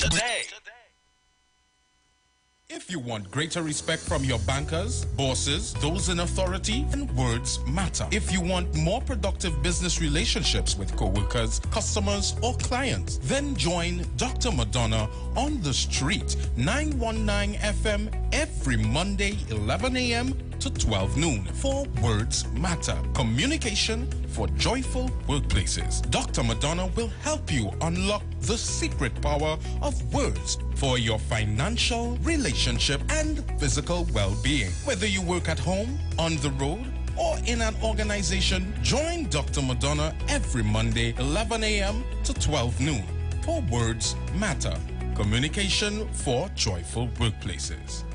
Speaker 15: If you want greater respect from your bankers, bosses, those in authority, then words matter. If you want more productive business relationships with co-workers, customers, or clients, then join Dr. Madonna on the Street 919 FM every Monday 11 a.m. to 12 noon for Words Matter. Communication for joyful workplaces. Dr. Madonna will help you unlock the secret power of words for your financial, relationship, and physical well-being. Whether you work at home, on the road, or in an organization, join Dr. Madonna every Monday, 11 a.m. to 12 noon for Words Matter. Communication for joyful workplaces.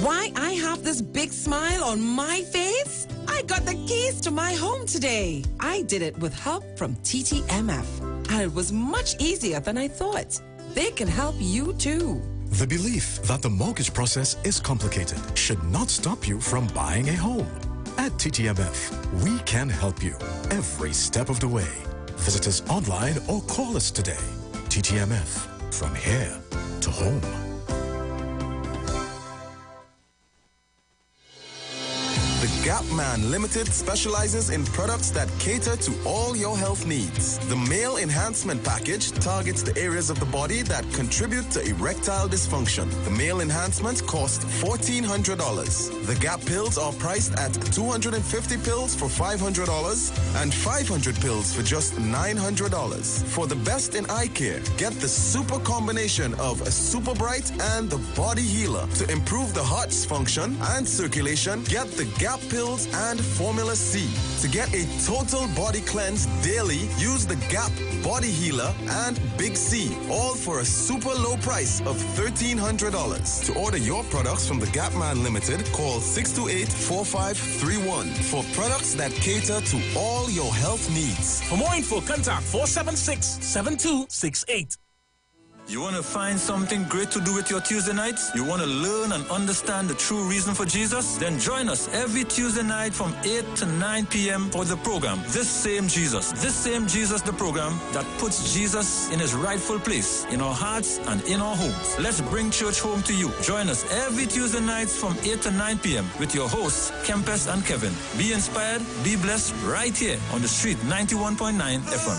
Speaker 7: Why I have this big smile on my face? I got the keys to my home today. I did it with help from TTMF, and it was much easier than I thought. They can help you too.
Speaker 17: The belief that the mortgage process is complicated should not stop you from buying a home. At TTMF, we can help you every step of the way. Visit us online or call us today. TTMF, from here to home.
Speaker 23: The Gap Man Limited specializes in products that cater to all your health needs. The Male Enhancement Package targets the areas of the body that contribute to erectile dysfunction. The Male Enhancement costs $1,400. The Gap pills are priced at 250 pills for $500 and 500 pills for just $900. For the best in eye care, get the super combination of a Super Bright and the Body Healer. To improve the heart's function and circulation, get the Gap pills and Formula C. To get a total body cleanse daily, use the Gap Body Healer and Big C, all for a super low price of $1,300. To order your products from the Gap Man Limited, call 628-4531 for products that cater to all your health needs.
Speaker 19: For more info, contact 476-7268.
Speaker 22: You want to find something great to do with your Tuesday nights? You want to learn and understand the true reason for Jesus? Then join us every Tuesday night from 8 to 9 p.m. for the program, This Same Jesus, the program that puts Jesus in his rightful place in our hearts and in our homes. Let's bring church home to you. Join us every Tuesday nights from 8 to 9 p.m. with your hosts, Kempes and Kevin. Be inspired, be blessed right here on the street 91.9 FM.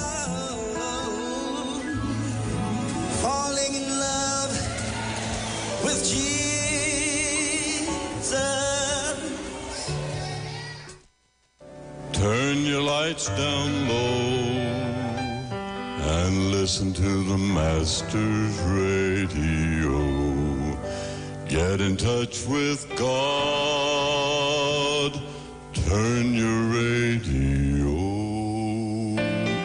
Speaker 6: lights down low and listen to the Master's radio. Get in touch with God. Turn your radio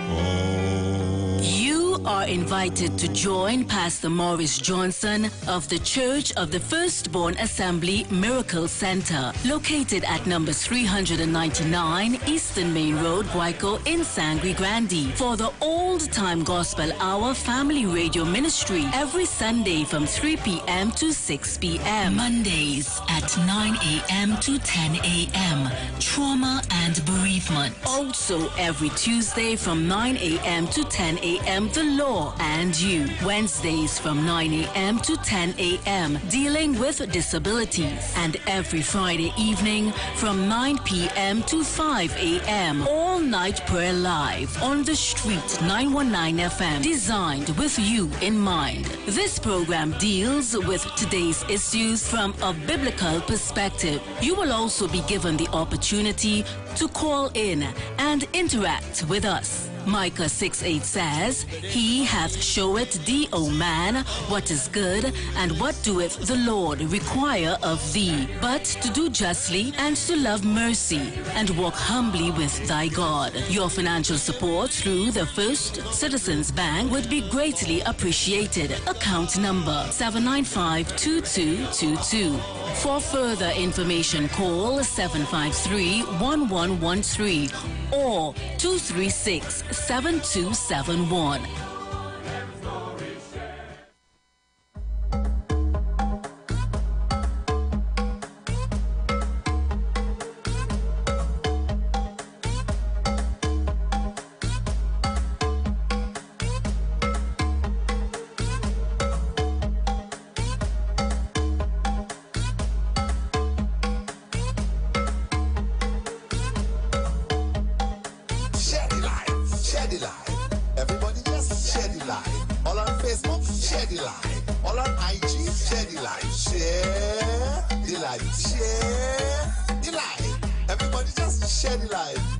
Speaker 6: on.
Speaker 10: You are invited to join Pastor Morris Johnson of the Church of the Firstborn Assembly Miracle Center, located at number 399 Eastern Main Road, Guayco in Sangre Grande, for the Old Time Gospel Hour Family Radio Ministry every Sunday from 3 p.m. to 6 p.m. Mondays at 9 a.m. to 10 a.m. Trauma and bereavement. Also every Tuesday from 9 a.m. to 10 a.m. The Law and You. Wednesdays from 9 a.m. to 10 a.m. Dealing with disabilities. And every Friday evening from 9 p.m. to 5 a.m. All night prayer live on the street 919 FM. Designed with you in mind. This program deals with today's issues from a biblical perspective. You will also be given the opportunity to call in and interact with us. Micah 6:8 says, He hath showeth thee, O man, what is good, and what doeth the Lord require of thee, but to do justly and to love mercy, and walk humbly with thy God. Your financial support through the First Citizens Bank would be greatly appreciated. Account number 795-2222. For further information, call 753-1113 or 236-7271.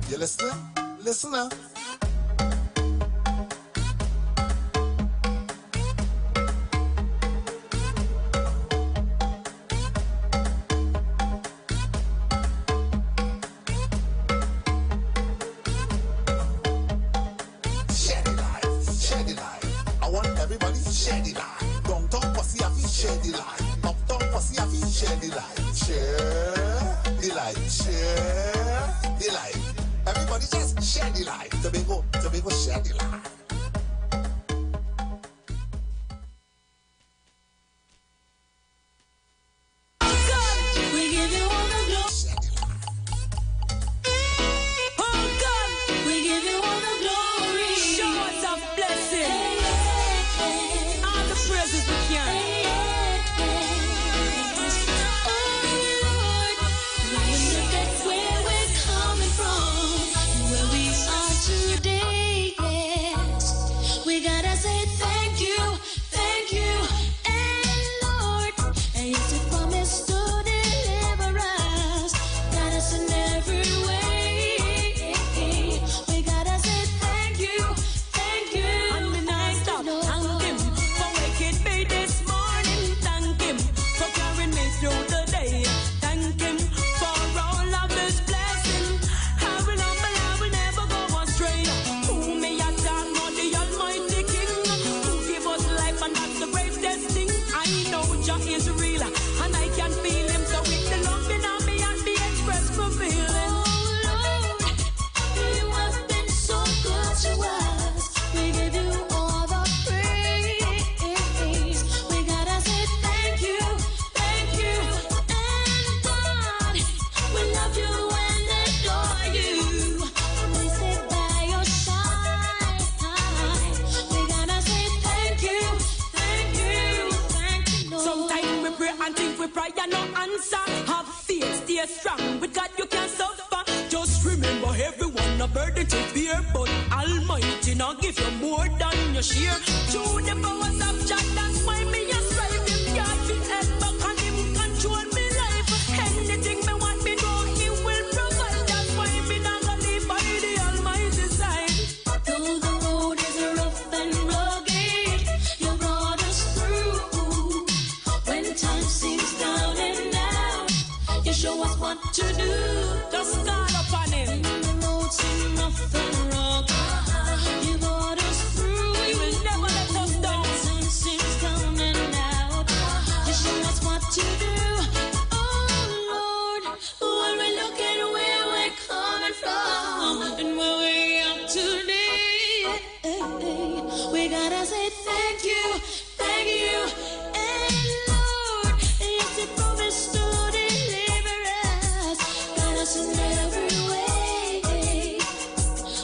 Speaker 8: You listening? Listen now. Share the light. I want everybody to share the light. Downtown Posse have to share the light. Uptown Posse have to share the light. Share the light. Share the light. Everybody just share the light. Tobago, share the light.
Speaker 19: Strong with God you can suffer. Just remember everyone a burden to bear, but Almighty not give you more than your share. Through the powers of Jah, that's why me a strive. Him can't be held back and him control me life. Anything me want me do, he will provide. That's why me not gonna live by the Almighty. what to do. Just call upon him. When the road seems rough and rough, you got us through. You will never let us down. The sun seems down and out. You show us what to do. Oh Lord, when we look at where we're coming from and where we're up today, we gotta say thank you, thank you. And Lord, yes, He promised to deliver us, got us in every way.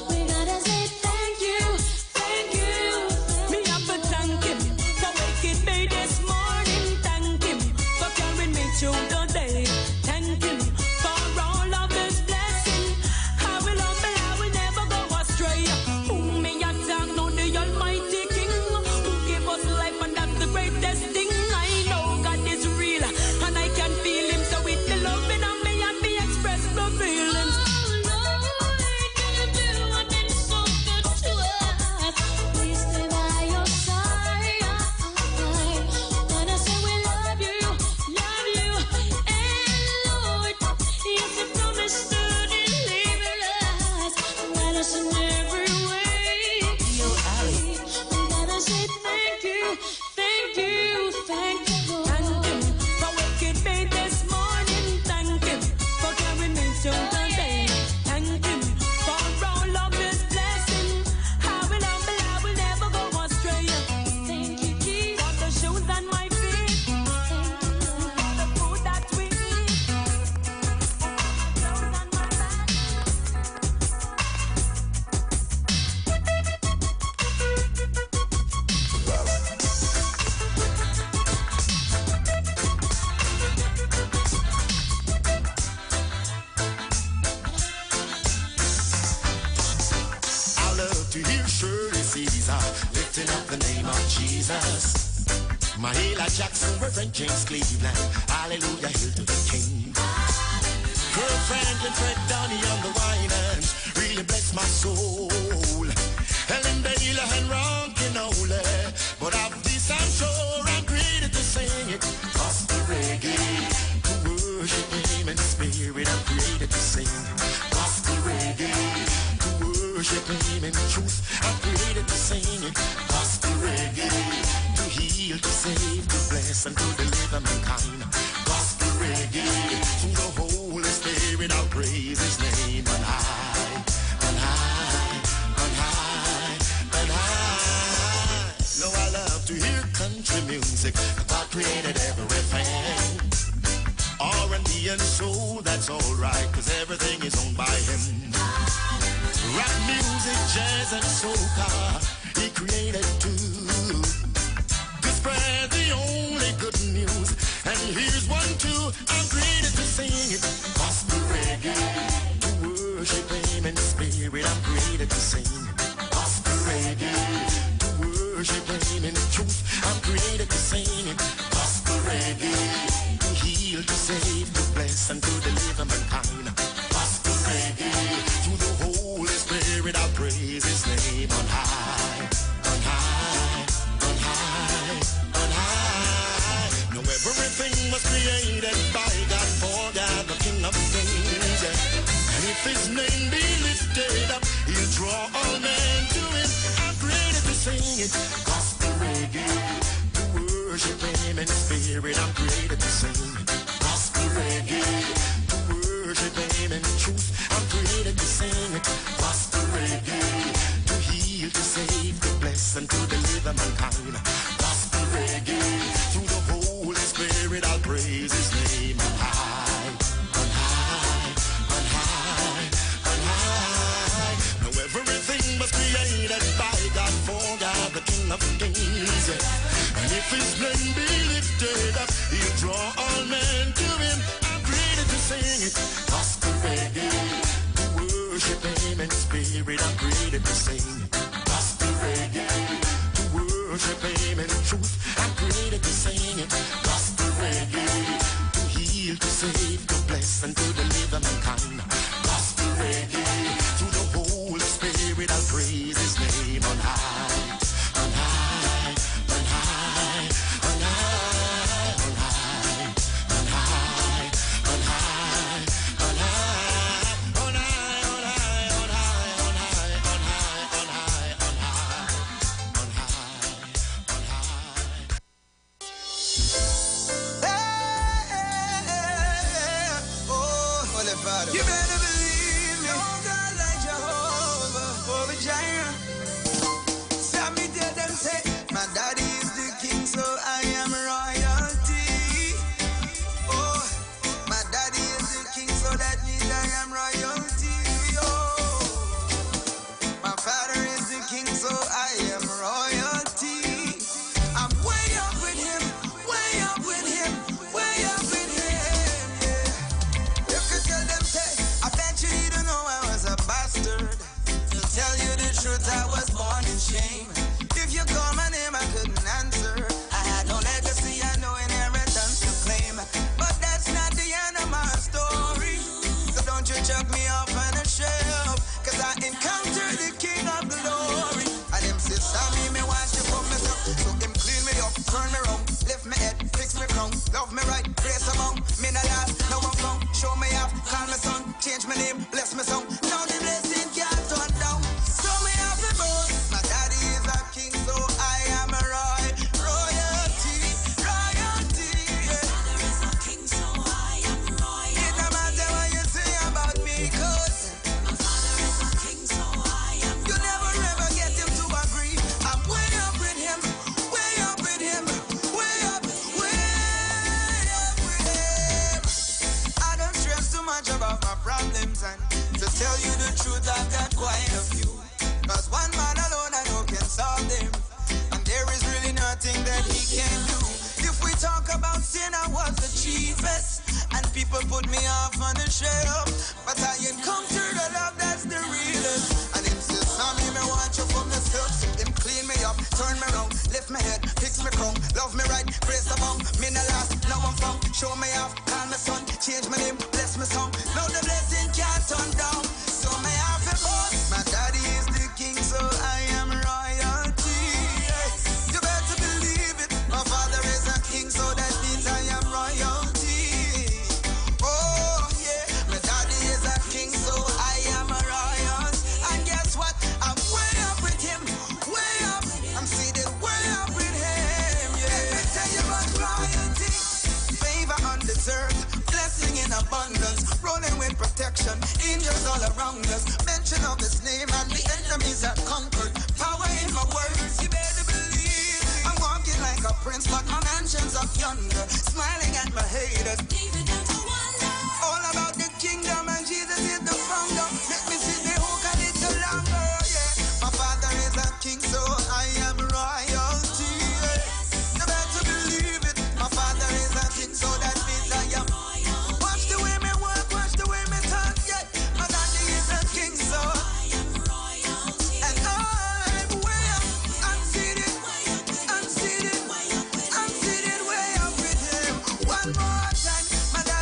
Speaker 19: We gotta say thank you, thank you. Me have to thank Him for waking me this morning. Thank Him for carrying me through the day. Thank Him for all of His blessing. I will humble, I will never go astray. Who me a thank? No, the Almighty King who gave us life, and that's the greatest thing. I know God is real, and I can feel Him. So with the love in me and me express the feelings. Oh Lord, you do what is so good to us. Please stay by your side. When I say we love you, and Lord, yes, you promised to deliver us, guide us in every way. We gotta say thank you, thank you, thank you. Thank Him for waking me this morning. Thank Him for carrying me through the day. Thank Him for all of His blessing. I will humble, I will never go astray. Thank you, Jesus, for the shoes on my feet, for the food that we eat, clothes on my back.
Speaker 8: I love to hear Shirley Caesar lifting up the name of Jesus. Mahalia Jackson, Reverend James Cleveland, hallelujah, hail to the King. Kirk Franklin, Fred Donny on the Winans, really bless my soul. Helen Baylor and Ron Kenola, but of this I'm sure I'm created to sing it. Gospel reggae, to worship Him in the spirit, I'm created to sing. Gospel reggae, to worship Him in truth, I'm created to sing it. Gospel reggae, to heal, to save, to bless, and to deliver mankind. Gospel reggae, to the Holy Spirit, I'll praise His name on high, on high, on high, on high. No, I love to hear country music. God created everything. R&B and soul, that's alright, cause everything is owned by Him. Rap music, jazz and soca, He created too. To spread the only good news. And here's one too, I'm created to sing it. Gospel reggae, to worship Him in the spirit, I'm created to sing. Gospel reggae, to worship Him in the truth, I'm created to sing it. Gospel reggae, to heal, to save, to bless, and to deliver mankind. Gospel reggae, through the Holy Spirit, I'll praise His name on high, on high, on high, on high. No, everything was created by God, for God, the King of Kings. And if His name be lifted up, He'll draw all men to Him. I'm created to sing it. Gospel reggae, to worship Him in the spirit, I'm created to sing. Gospel reggae, to worship Him in truth, I'm created to sing. Gospel reggae, to heal, to save, to bless, and to deliver mankind. Gospel reggae, through the Holy Spirit, I'll praise His name on high, on high, on high, on high. Now everything was created by God, for God, the King of Kings. And if His name be lifted up, He'll draw all men to Him. I'm created to sing it. Gospel reggae, to worship Him in spirit, I'm created to sing. Gospel reggae, to worship Him in truth, I'm created to sing it. Gospel reggae, to heal, to save, to bless, and to deliver mankind. Gospel reggae, through the Holy Spirit, I'll praise His name on high, on high, on high, on high, on high, on high, on high,
Speaker 9: God. You better believe me. No God like Jehovah, over Jireh. So me tell them say, my daddy is the king, so I am royalty. Oh, my daddy is the king, so that means I am royalty. Oh, my father is the king, so I am royalty. I'm way up with him, way up with him, way up with him. Yeah. You could tell them, say, I bet you didn't know I was a bastard. To tell you the truth, I was born in shame. If you call my name, I couldn't answer. I had no legacy, I no inheritance to claim. But that's not the end of my story. So don't you chuck me off on a shelf, cause I encountered the King of Glory. And him say, Sammy, me want you for myself. So him clean me up, turn me round, lift me head, fix me crown, love me right, grace among me not last, no one found. Show me off, call me son, change my name, bless me song. Now the blessing can't turn down. So me have the boast. My daddy is a king, so I am a royalty, royalty. Yeah. My father is a king, so I am royalty. It don't matter what you say about me, cause my father is a king, so I am royalty. You never ever get him to agree. I'm way up with him, way up with him, way up with him. I don't stress too much about my problems, and to tell you the truth, I've got quite a few. Cause one man alone I know can solve them, and there is really nothing that he can do. If we talk about sin, I was the chiefest, and people put me off on the shelf. But I encountered a love that's the realest. And him says, Sammy, me want you for myself. So him clean me up, turn me round, lift me head, fix me crown, love me right, grace among me not last, now I'm found. Show me off, call me son, change my name, bless me song. Now the blessing can't turn down. So me have a boss. My daddy is the king, so I am royalty. Yeah. You better believe it. My father is a king, so that means I am royalty. Oh yeah, my daddy is a king, so I am a royalty. And guess what? I'm way up with him, way up. I'm seated way up with him. Yeah. Let me tell you about royalty. Favor undeserved, blessing in abundance, rolling with protection, angels all around us. Mention of his name and the enemies are conquered. Power in my words, you better believe. I'm walking like a prince, but my mansion's up yonder, smiling at my haters. All about the kingdom, and Jesus is the founder. Let me see the hook a little longer. Yeah, my father is a king, so I am royalty. Yeah. You better believe it. My father is a king, so that means I am. Watch the way me walk, watch the way me talk. Yeah, my daddy is a king, so I am royalty. And I'm way up. I'm seated, I'm seated, I'm seated way up with him. One more time, my daddy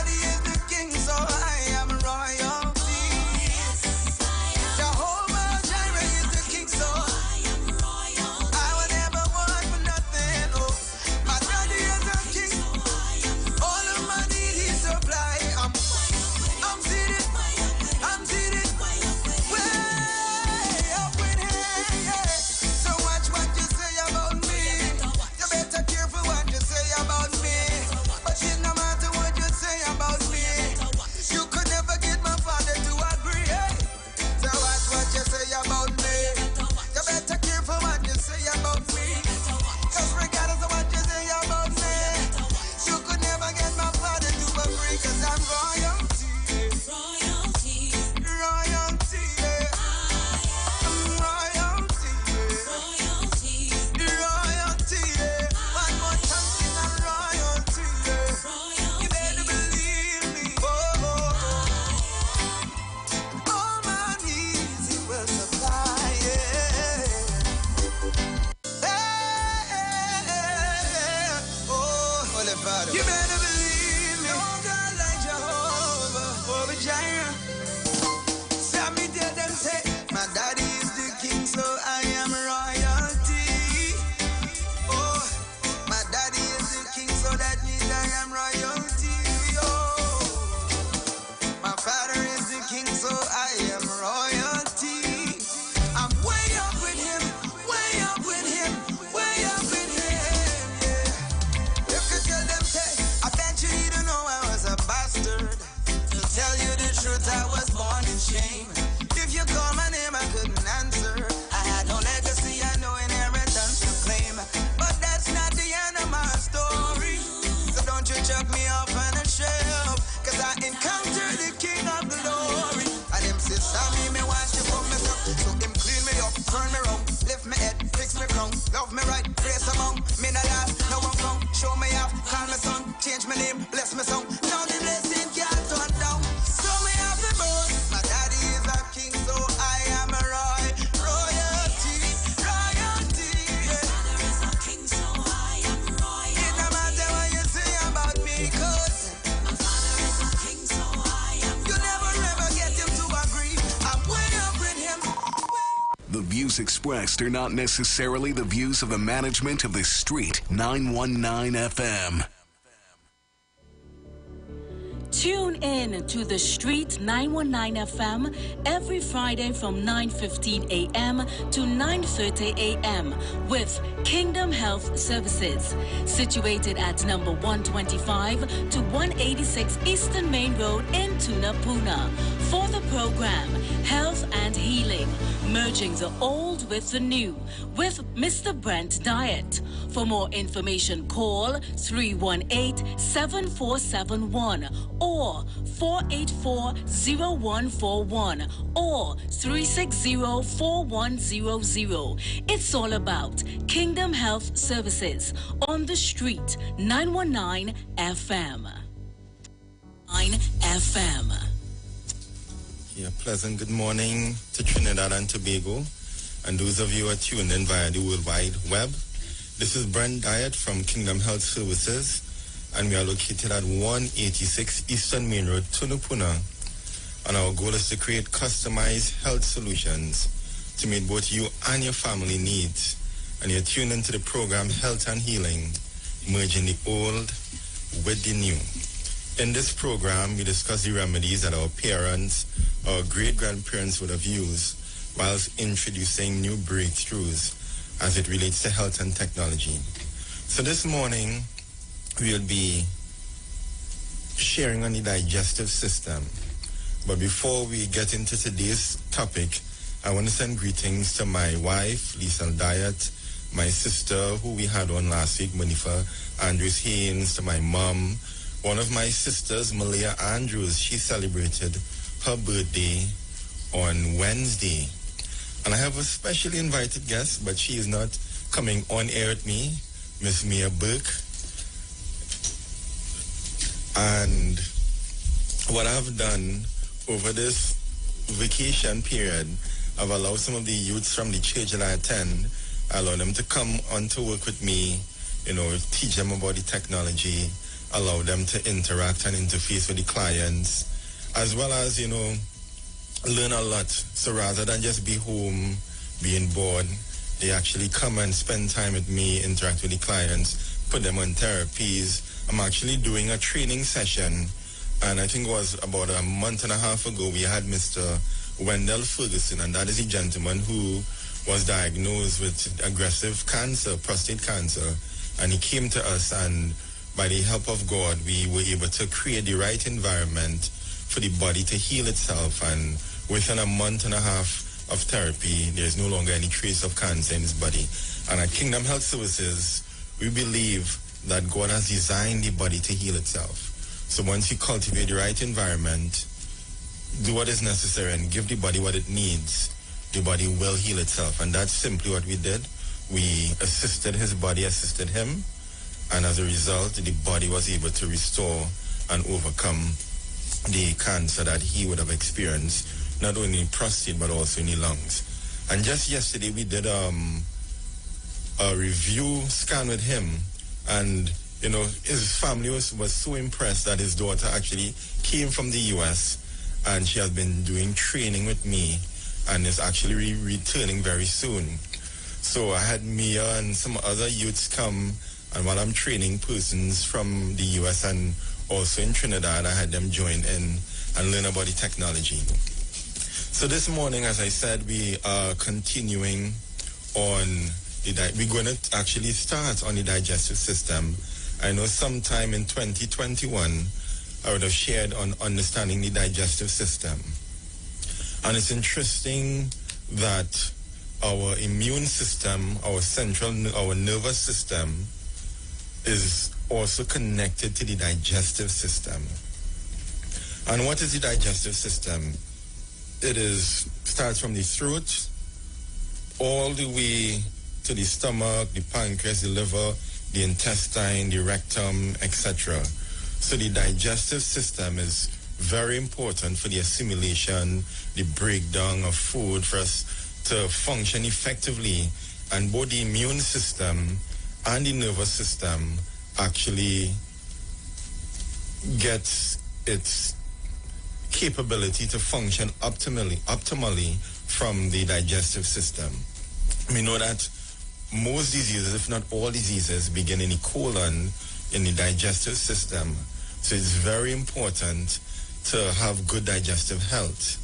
Speaker 9: I encounter the King of Glory. And him say, Sammy, me wash you from me so him clean me up, turn me round, lift me head, fix me crown, love me right, grace among, me no last, no one come, show me off, call me son, change my name, bless me song. Now the blessing can't turn down. So me have the boast. My daddy is a king, so I am a royalty. Yeah. My father is a king, so I am royalty. It no matter what you say about me, cause my father is a king, so I am royalty. You never ever get him to agree. I'm way up with him.
Speaker 3: The views expressed are not necessarily the views of the management of the Street 919 FM.
Speaker 10: Tune in to the Street 919 FM every Friday from 9:15 a.m. to 9:30 a.m. with Kingdom Health Services, situated at number 125 to 186 Eastern Main Road in Tunapuna. For the program, Health and Healing, merging the old with the new, with Mr. Brent Diet. For more information, call 318-7471 or 484-0141 or 360-4100. It's all about Kingdom Health Services on the Street 919 FM. 9 FM.
Speaker 18: Yeah, pleasant good morning to Trinidad and Tobago and those of you who are tuned in via the World Wide Web. This is Brent Diet from Kingdom Health Services, and we are located at 186 Eastern Main Road, Tunapuna. And our goal is to create customized health solutions to meet both you and your family needs. And you're tuned into the program Health and Healing, merging the old with the new. In this program, we discuss the remedies that our parents, our great-grandparents would have used whilst introducing new breakthroughs as it relates to health and technology. So this morning, we'll be sharing on the digestive system. But before we get into today's topic, I want to send greetings to my wife, Lisa Diet, my sister, who we had on last week, Monifa Andrews Haynes, to my mom. One of my sisters, Malia Andrews, she celebrated her birthday on Wednesday. And I have a specially invited guest, but she is not coming on air with me, Miss Mia Burke. And what I've done over this vacation period, I've allowed some of the youths from the church that I attend, I allow them to come on to work with me, teach them about the technology, allow them to interact and interface with the clients, as well as, learn a lot. So rather than just be home, being bored, they actually come and spend time with me, interact with the clients, put them on therapies. I'm actually doing a training session, and I think it was about a month and a half ago, we had Mr. Wendell Ferguson, and that is a gentleman who was diagnosed with aggressive cancer, prostate cancer, and he came to us, and by the help of God, we were able to create the right environment for the body to heal itself, and within a month and a half of therapy, there's no longer any trace of cancer in his body. And at Kingdom Health Services, we believe that God has designed the body to heal itself. So once you cultivate the right environment, do what is necessary and give the body what it needs, the body will heal itself. And that's simply what we did. We assisted his body, assisted him, and as a result, the body was able to restore and overcome the cancer that he would have experienced, not only in prostate, but also in the lungs. And just yesterday, we did a review scan with him, and, his family was so impressed that his daughter actually came from the U.S., and she has been doing training with me, and is actually returning very soon. So I had Mia and some other youths come, and while I'm training persons from the U.S. and also in Trinidad, I had them join in and learn about the technology. So this morning, as I said, we are continuing on we're going to actually start on the digestive system. I know sometime in 2021, I would have shared on understanding the digestive system. And it's interesting that our immune system, our nervous system is also connected to the digestive system. And what is the digestive system? It starts from the throat all the way to the stomach, the pancreas, the liver, the intestine, the rectum, etc. So the digestive system is very important for the assimilation, the breakdown of food for us to function effectively. And both the immune system and the nervous system actually gets its capability to function optimally from the digestive system. We know that most diseases, if not all diseases, begin in the colon, in the digestive system. So it's very important to have good digestive health,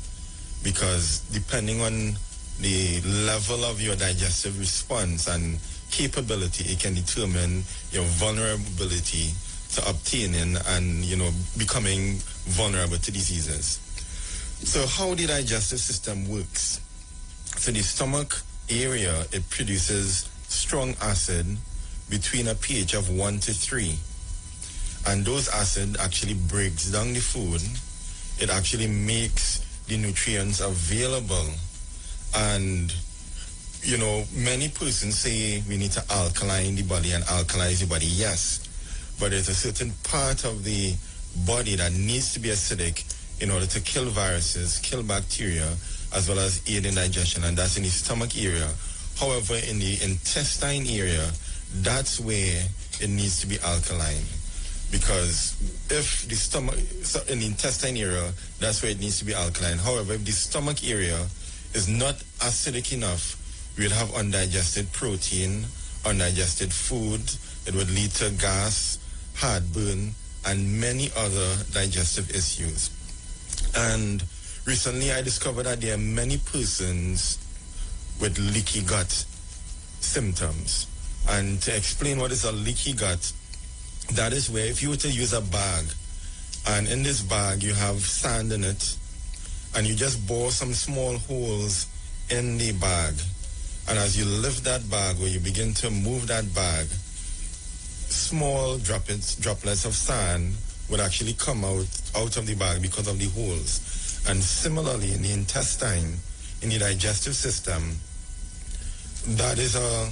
Speaker 18: because depending on the level of your digestive response and capability, it can determine your vulnerability to obtaining and, becoming vulnerable to diseases. So how the digestive system works? So the stomach area, it produces strong acid between a pH of 1 to 3. And those acid actually breaks down the food. It actually makes the nutrients available. And, many persons say we need to alkaline the body and alkalize the body. Yes, but there's a certain part of the body that needs to be acidic in order to kill viruses, kill bacteria, as well as aid in digestion, and that's in the stomach area. However, in the intestine area, that's where it needs to be alkaline. Because if the stomach, so in the intestine area, that's where it needs to be alkaline. However, if the stomach area is not acidic enough, we'd have undigested protein, undigested food. It would lead to gas, heartburn, and many other digestive issues. And recently I discovered that there are many persons with leaky gut symptoms. And to explain what is a leaky gut, that is where if you were to use a bag, and in this bag you have sand in it, and you just bore some small holes in the bag, and as you lift that bag or you begin to move that bag, small droplets of sand would actually come out of the bag because of the holes. And similarly in the intestine, in the digestive system, that is a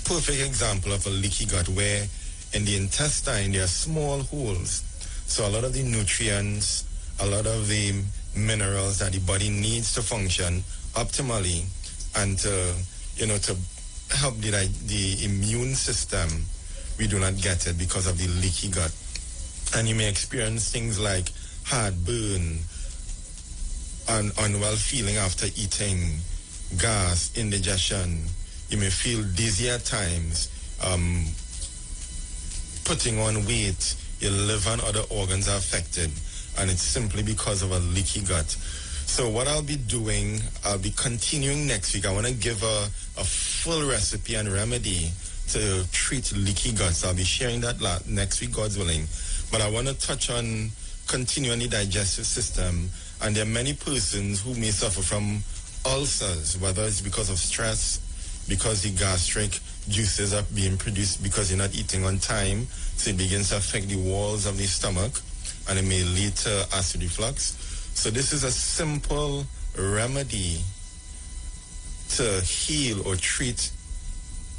Speaker 18: perfect example of a leaky gut, where in the intestine there are small holes. So a lot of the nutrients, a lot of the minerals that the body needs to function optimally and to help the immune system, we do not get it because of the leaky gut. And you may experience things like heartburn, and unwell feeling after eating, gas, indigestion. You may feel dizzy at times, putting on weight, your liver and other organs are affected, and it's simply because of a leaky gut. So what I'll be doing, I'll be continuing next week. I want to give a full recipe and remedy to treat leaky guts. I'll be sharing that next week, God's willing. But I want to touch on continuing the digestive system. And there are many persons who may suffer from ulcers, whether it's because of stress, because the gastric juices are being produced because you're not eating on time, so it begins to affect the walls of the stomach, and it may lead to acid reflux. So this is a simple remedy to heal or treat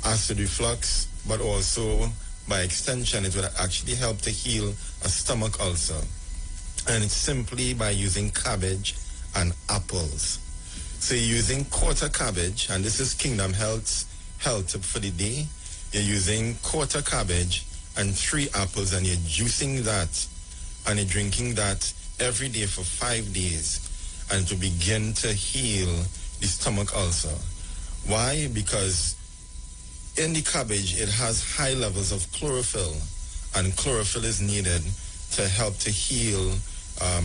Speaker 18: acid reflux, but also by extension it will actually help to heal a stomach ulcer. And it's simply by using cabbage and apples. So you're using quarter cabbage, and this is Kingdom Health's health tip for the day. You're using quarter cabbage and 3 apples, and you're juicing that, and you're drinking that every day for 5 days, and to begin to heal the stomach ulcer. Why? Because in the cabbage, it has high levels of chlorophyll, and chlorophyll is needed to help to heal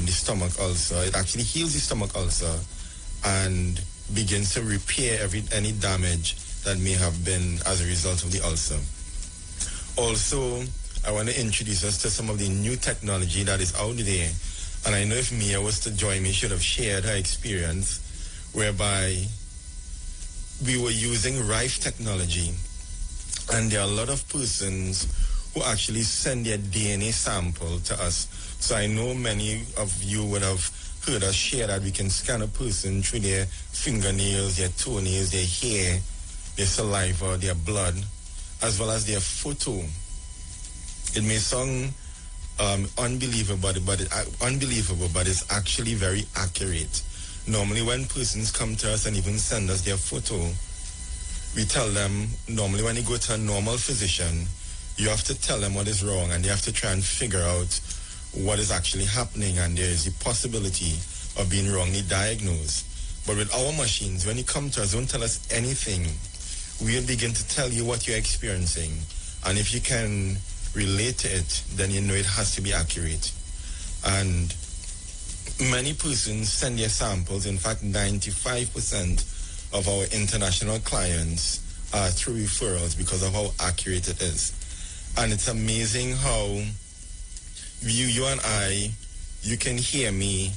Speaker 18: the stomach ulcer. It actually heals the stomach ulcer and begins to repair any damage that may have been as a result of the ulcer. Also, I want to introduce us to some of the new technology that is out there. And I know if Mia was to join me, she should have shared her experience whereby we were using Rife technology. And there are a lot of persons who actually send their DNA sample to us. So I know many of you would have heard us share that we can scan a person through their fingernails, their toenails, their hair, their saliva, their blood, as well as their photo. It may sound unbelievable, but it's actually very accurate. Normally when persons come to us and even send us their photo, we tell them, normally when you go to a normal physician, you have to tell them what is wrong and they have to try and figure out what is actually happening, and there is the possibility of being wrongly diagnosed. But with our machines, when you come to us, don't tell us anything. We'll begin to tell you what you're experiencing. And if you can relate to it, then you know it has to be accurate. And many persons send their samples. In fact, 95% of our international clients are through referrals because of how accurate it is. And it's amazing how you and I, you can hear me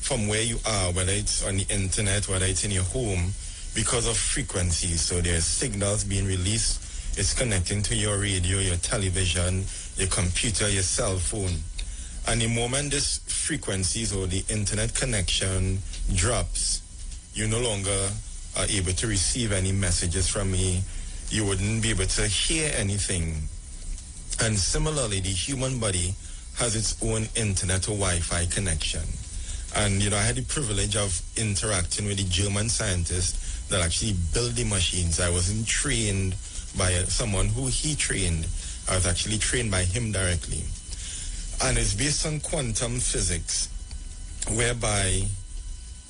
Speaker 18: from where you are, whether it's on the internet, whether it's in your home, because of frequencies. So there's signals being released. It's connecting to your radio, your television, your computer, your cell phone. And the moment this frequencies or the internet connection drops, you no longer are able to receive any messages from me. You wouldn't be able to hear anything. And similarly, the human body has its own internet or Wi-Fi connection. And, I had the privilege of interacting with the German scientist that actually built the machines. I wasn't trained by someone who he trained. I was actually trained by him directly. And it's based on quantum physics, whereby,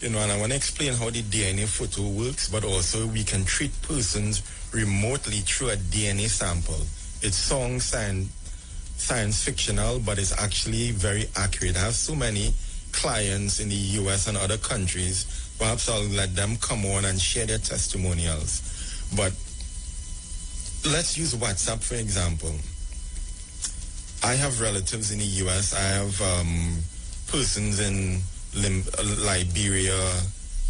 Speaker 18: and I want to explain how the DNA photo works, but also we can treat persons remotely through a DNA sample. It sounds science fictional, but it's actually very accurate. I have so many clients in the US and other countries. Perhaps I'll let them come on and share their testimonials. But let's use WhatsApp, for example. I have relatives in the US. I have persons in Liberia,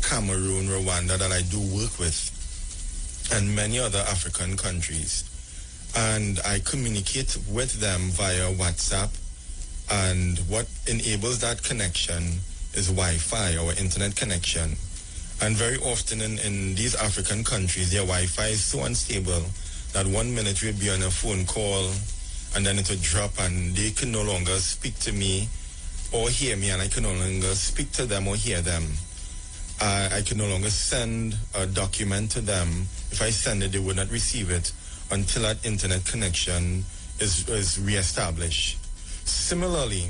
Speaker 18: Cameroon, Rwanda that I do work with, and many other African countries. And I communicate with them via WhatsApp. And what enables that connection is Wi-Fi, or internet connection. And very often in these African countries, their Wi-Fi is so unstable that 1 minute we'll be on a phone call and then it will drop and they can no longer speak to me or hear me, and I can no longer speak to them or hear them. I can no longer send a document to them. If I send it, they would not receive it until that internet connection is reestablished. Similarly,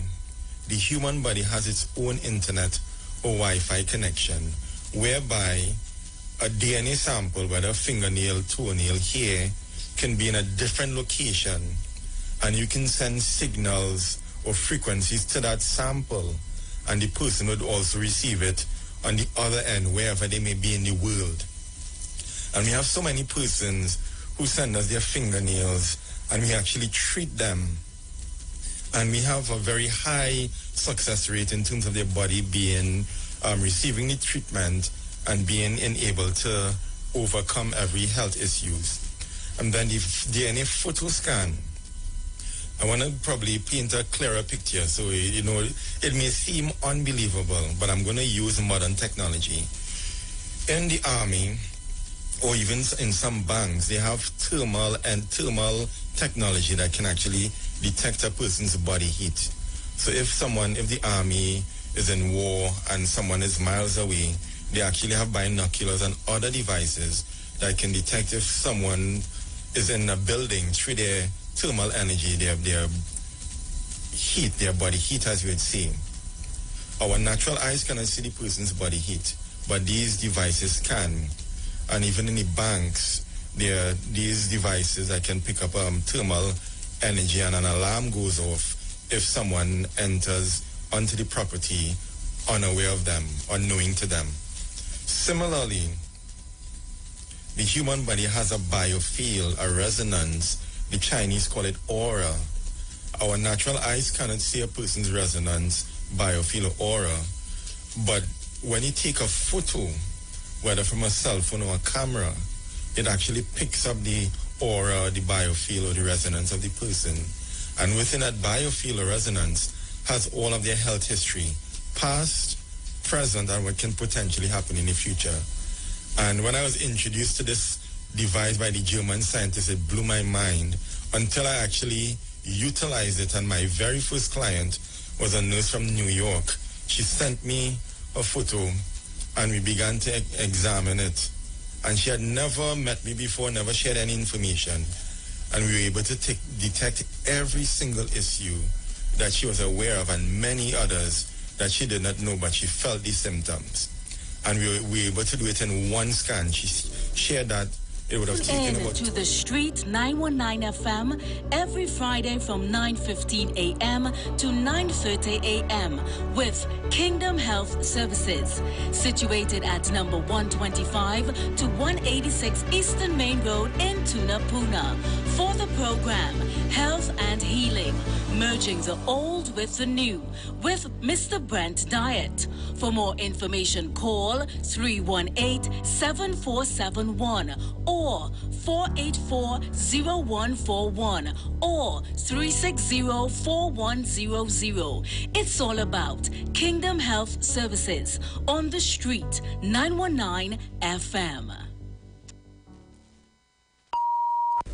Speaker 18: the human body has its own internet or Wi-Fi connection, whereby a DNA sample, whether fingernail, toenail, hair, can be in a different location, and you can send signals or frequencies to that sample, and the person would also receive it on the other end, wherever they may be in the world. And we have so many persons who send us their fingernails, and we actually treat them. And we have a very high success rate in terms of their body being, receiving the treatment and being able to overcome every health issues. And then the DNA photo scan. I want to probably paint a clearer picture. So, it may seem unbelievable, but I'm going to use modern technology. In the army, or even in some banks, they have thermal technology that can actually detect a person's body heat. So if the army is in war and someone is miles away, they actually have binoculars and other devices that can detect if someone is in a building through their thermal energy, their heat, their body heat, as you would say. Our natural eyes cannot see the person's body heat, but these devices can. And even in the banks, there are these devices that can pick up thermal energy, and an alarm goes off if someone enters onto the property unaware of them, unknowing to them. Similarly, the human body has a biofield, a resonance. The Chinese call it aura. Our natural eyes cannot see a person's resonance, biofield, or aura. But when you take a photo, whether from a cell phone or a camera, it actually picks up the aura, the biofield, or the resonance of the person. And within that biofield or resonance has all of their health history, past, present, and what can potentially happen in the future. And when I was introduced to this device by the German scientists, it blew my mind until I actually utilized it. And my very first client was a nurse from New York. She sent me a photo and we began to examine it. And she had never met me before, never shared any information. And we were able to detect every single issue that she was aware of and many others that she did not know, but she felt these symptoms. And we were able to do it in one scan. She shared that it would have taken about...
Speaker 10: To the Street 919 FM every Friday from 9:15 a.m. to 9:30 a.m. with Kingdom Health Services, situated at number 125 to 186 Eastern Main Road in Tunapuna. For the program, Health and Healing, merging the old with the new, with Mr. Brent Diet. For more information, call 318-7471 or 484-0141 or 360-4100. It's all about Kingdom Health Services on the Street 919 FM.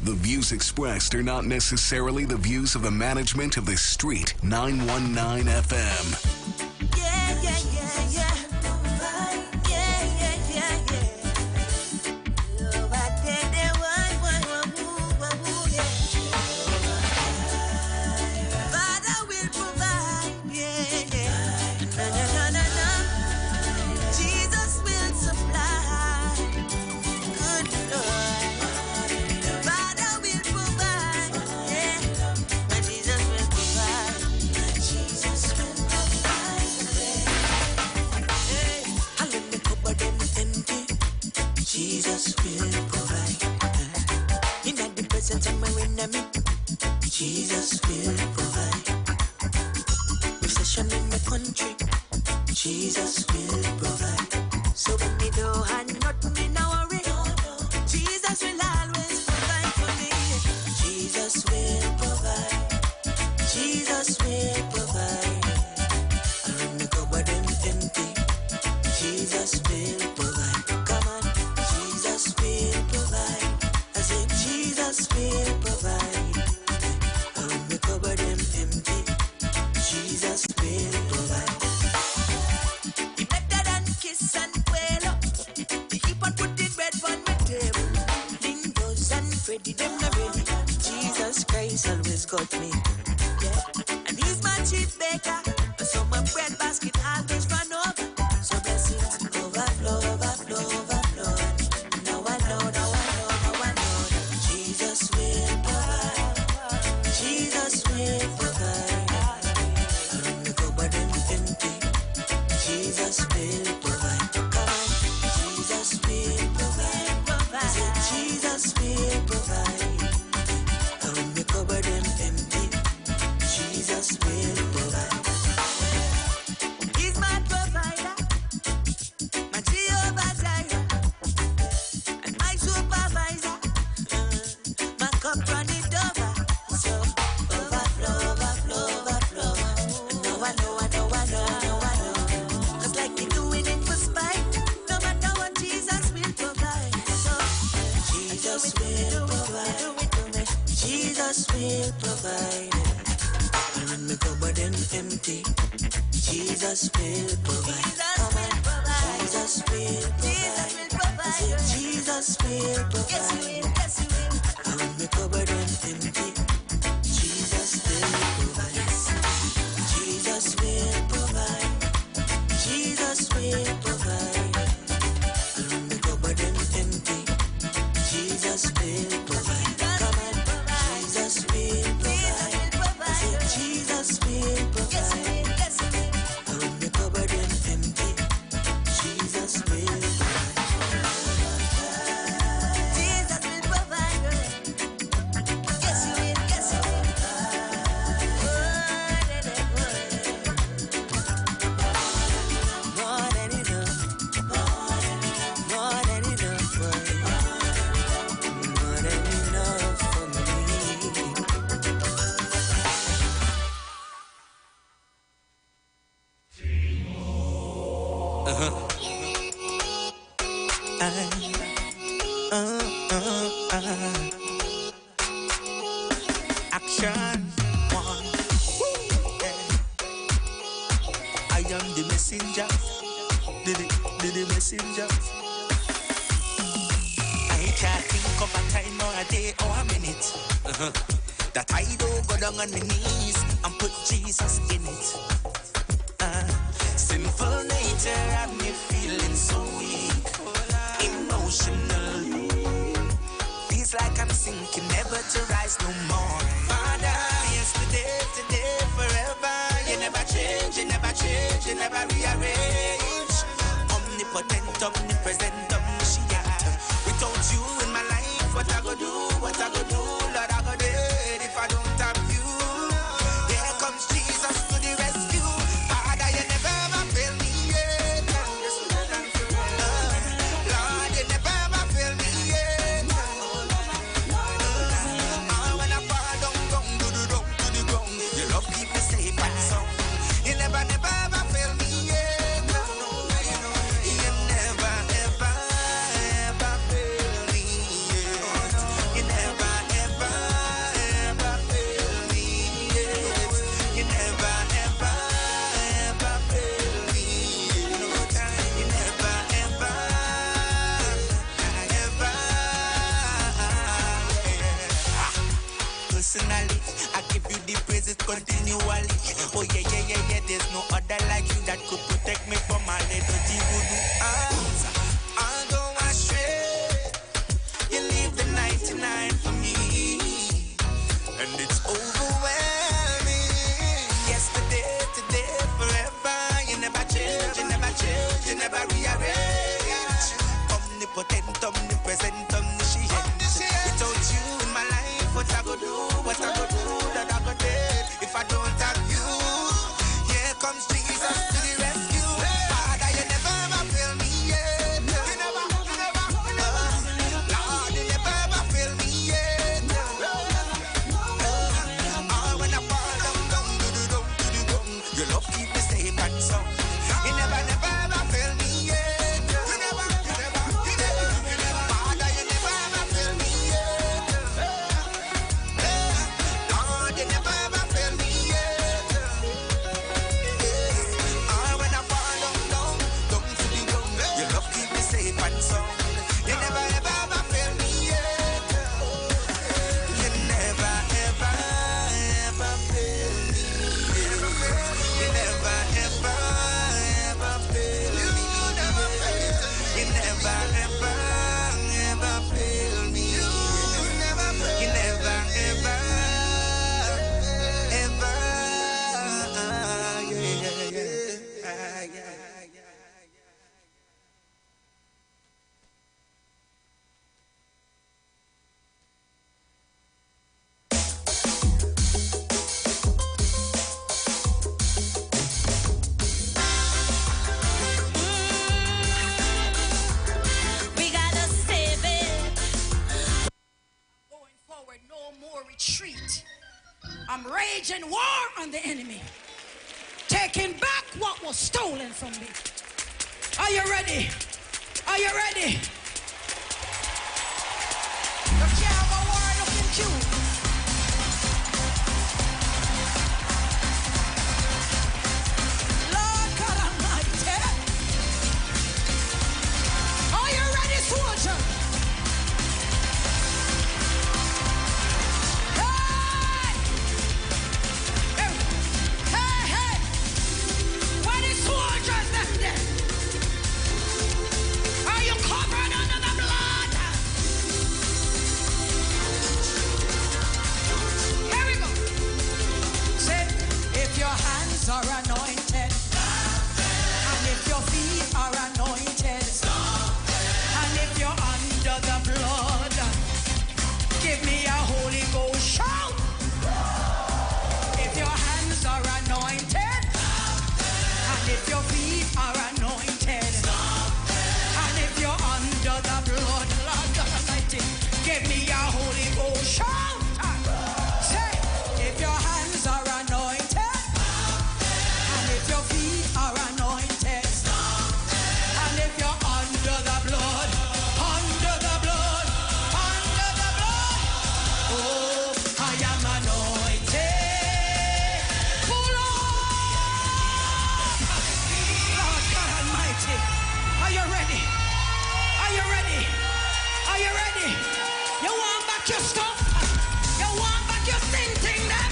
Speaker 3: The views expressed are not necessarily the views of the management of the Street 919 FM.
Speaker 9: Jesus will provide. In the presence of my enemy, Jesus will provide. Recession in the country, Jesus will provide. So when me don't have nothing in a worry, Jesus will always provide for me. Jesus will provide. Jesus will provide. And when me go by them empty, Jesus will provide. Come on. Jesus will provide. I said Jesus will provide. And when we cover them empty, Jesus will provide. He better than kiss and quail up. He keep on putting bread on my table. Lindos and Freddy, them not ready. Jesus Christ always got me. Yeah. And he's my chief baker. So my bread basket always run over. So blessings overflow, overflow, overflow. Jesus will provide. Jesus will provide. And when we go by them empty, Jesus will provide. Come on, Jesus will provide. I said Jesus will provide. And when we go by them empty, Jesus will provide. He's my provider, my Jehovah Jireh, and my supervisor. My cup runneth over, so overflow, overflow, overflow. I know, 'cause like you doing it for spite, no matter what Jesus will provide. So Jesus will provide. Jesus will provide. And when me go but them empty, Jesus will provide. Jesus will provide. Jesus will provide. And when we cover them empty, Jesus will provide. Jesus will provide. Jesus will provide. And when we cover them empty, Jesus will provide. Come on, Jesus will provide. I said Jesus will provide. And when we cover them empty, Jesus will provide. Jesus will provide. Yes, you will. Yes, you will. More than enough.
Speaker 8: Action one. I am the messenger. The messenger. I can't think of a time or a day or a minute that I don't go down on my knees and put Jesus in it. Sinful nature had me feeling so weak, emotional. Feels like I'm sinking, never to rise no more. Father, yesterday, today, forever. You never change, you never change, you never rearrange. Omnipotent, omnipresent, omniscient. Without you in my life, what I go do, what I go do, Lord, I go dead if I don't have you. Here comes Jesus to the rescue. Father, you never ever fail me yet. Lord, you never ever fail me yet. When I fall down, to the ground, your love keep me safe and sound. You never ever fail me yet. You never ever fail me yet. You never ever fail me yet. You never ever fail me. No time. You never ever. Personally, I give you the praises continually. Oh yeah. There's no other like you that could protect me from my little voodoo eyes. I'll go astray. You leave the 99 for me, and it's overwhelming. Yesterday, today, forever. You never change, you never change, you never rearrange. Omnipotent, omnipresent, omniscient. Without you in my life, what I go do, what I go do, that I go dead if I don't have you. Here comes Jesus to the rescue. Father, you never ever fail me yet. You never. Lord, you never ever fail me yet. When I fall down to the ground, your love keep me safe and sound. You never ever fail me yet. You never. Father, you never ever fail me yet. Lord, you never ever fail me yet. When I fall down to the ground, your love keep me safe and sound. You never ever fail me yet. You never ever fail me. You never ever fail me. You never ever fail me. You never
Speaker 11: We gotta save it. Going forward, no more retreat. I'm raging war on the enemy, taking back what was stolen from me. Are you ready? Are you ready? You can't have a war looking cute. Lord God Almighty. Are you ready, soldier? Hey! Where the soldiers left there? Are you covered under the blood? Here we go. Say, if your hands are anointed, and if your feet are anointed, and if you're under the blood, give me a Holy Ghost shout. If your hands are anointed, and if your feet are anointed, and if you're under the blood, Lord God Almighty, give me a Holy Ghost shout. Say, if your hands are anointed, and if your feet are anointed, Hey, you want back your stuff? You want back your thing that?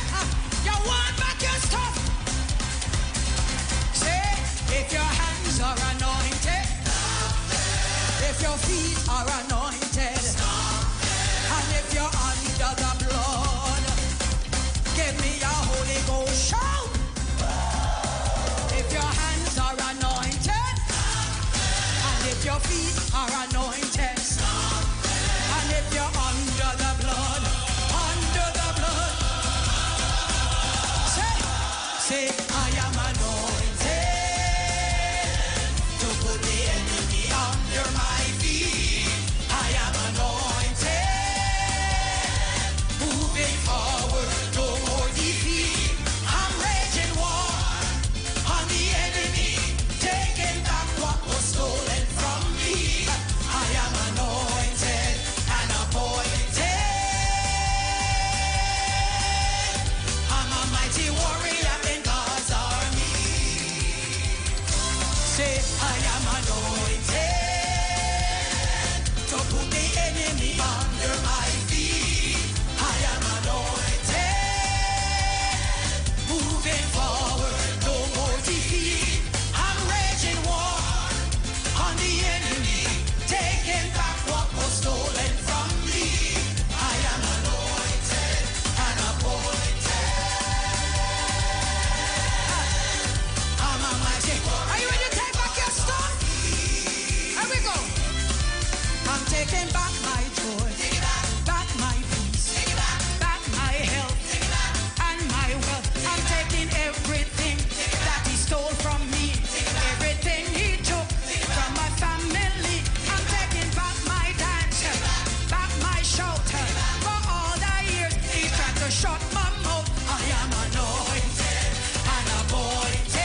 Speaker 11: You want back your stuff? Say, if your hands are anointed, if your feet are anointed, and if you're under the blood, give me a Holy Ghost shout. If your hands are anointed, and if your feet are anointed, and if you're under the blood, say, I am anointed to put the enemy under my feet. I am anointed, moving forward, no more defeat. I'm raging war on the enemy, taking back what was stolen from me. I am anointed and appointed. I'm a mighty warrior in God's army. Say, I am anointed to put the enemy under my feet. I am anointed, moving forward, no more defeat. I'm raging war on the enemy, taking back what was stolen from me. I am anointed and appointed. I'm a mighty. Are you ready to take back your stuff? Here we go. I'm taking back my joy, back my peace, back my health, and my wealth. I'm taking everything that he stole from me, everything he took from my family. I'm taking back my dance, back my shout. For all the years he tried to shut my mouth, I am anointed and appointed.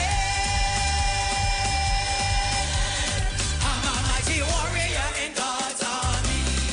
Speaker 11: I'm a mighty warrior in God's army.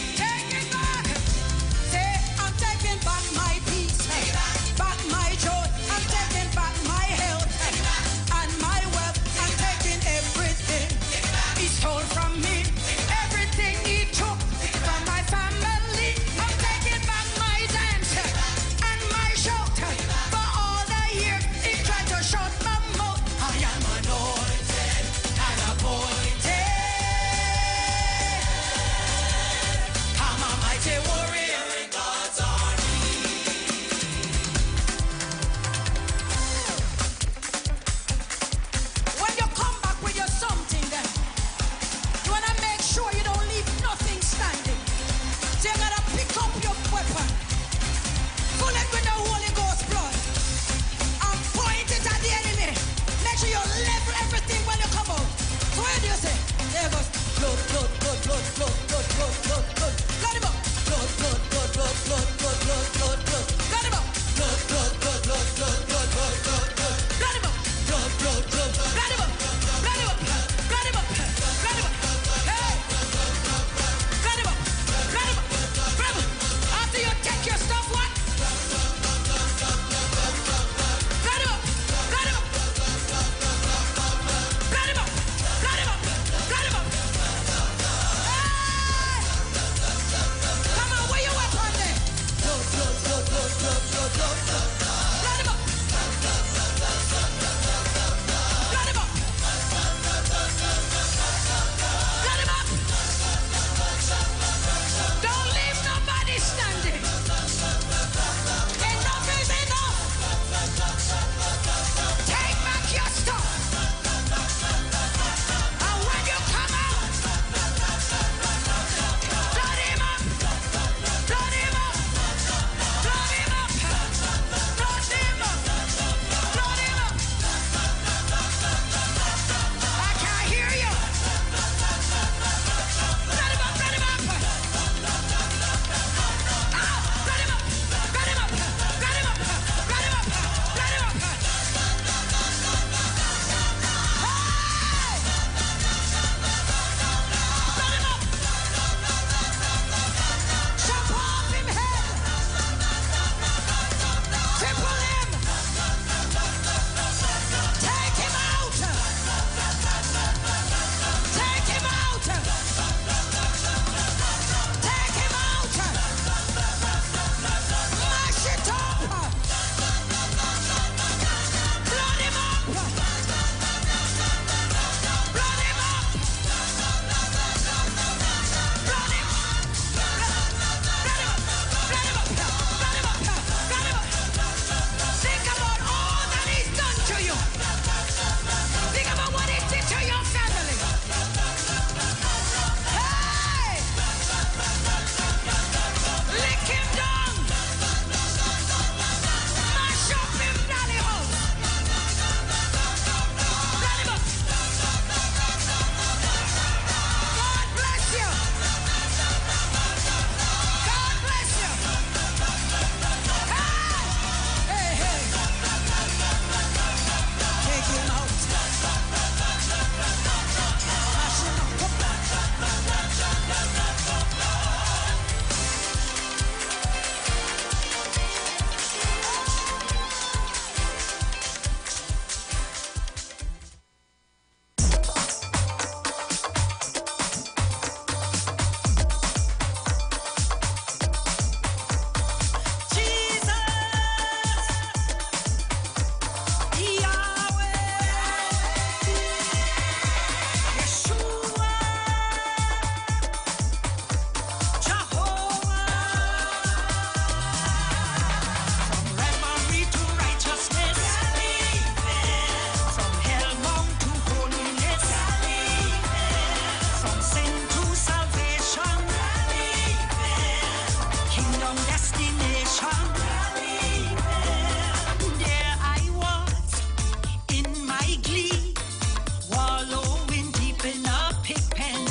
Speaker 11: in a pig pen,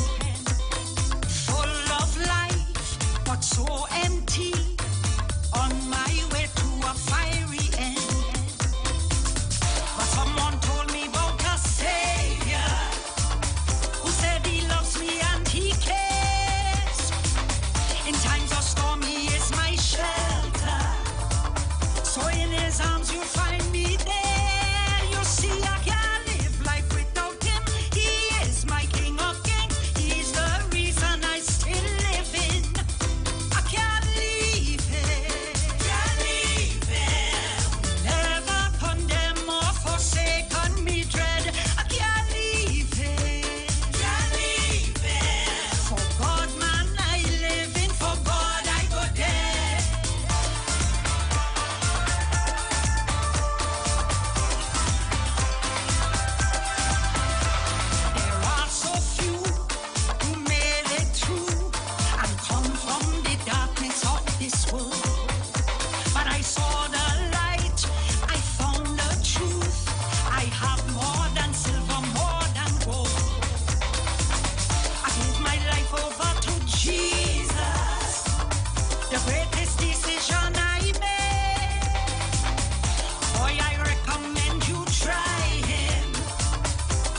Speaker 11: full of life, but so empty, on my way to a fiery end. But someone told me about a Savior who said he loves me and he cares. In times of storm, he is my shelter. So in his arms you'll find me there. You see, I can't live life without him. He is my King of Kings. He's the reason I still live in. I can't leave him. Can't leave him. Never condemn or forsaken me dread. I can't leave him. Can't leave him. For God, man, I live in. For God, I go there. There are so few who made it through and come from the darkness of this world. But I saw the light, I found the truth. I have more than silver, more than gold. I gave my life over to Jesus, the greatest decision I made. Boy, I recommend you try him.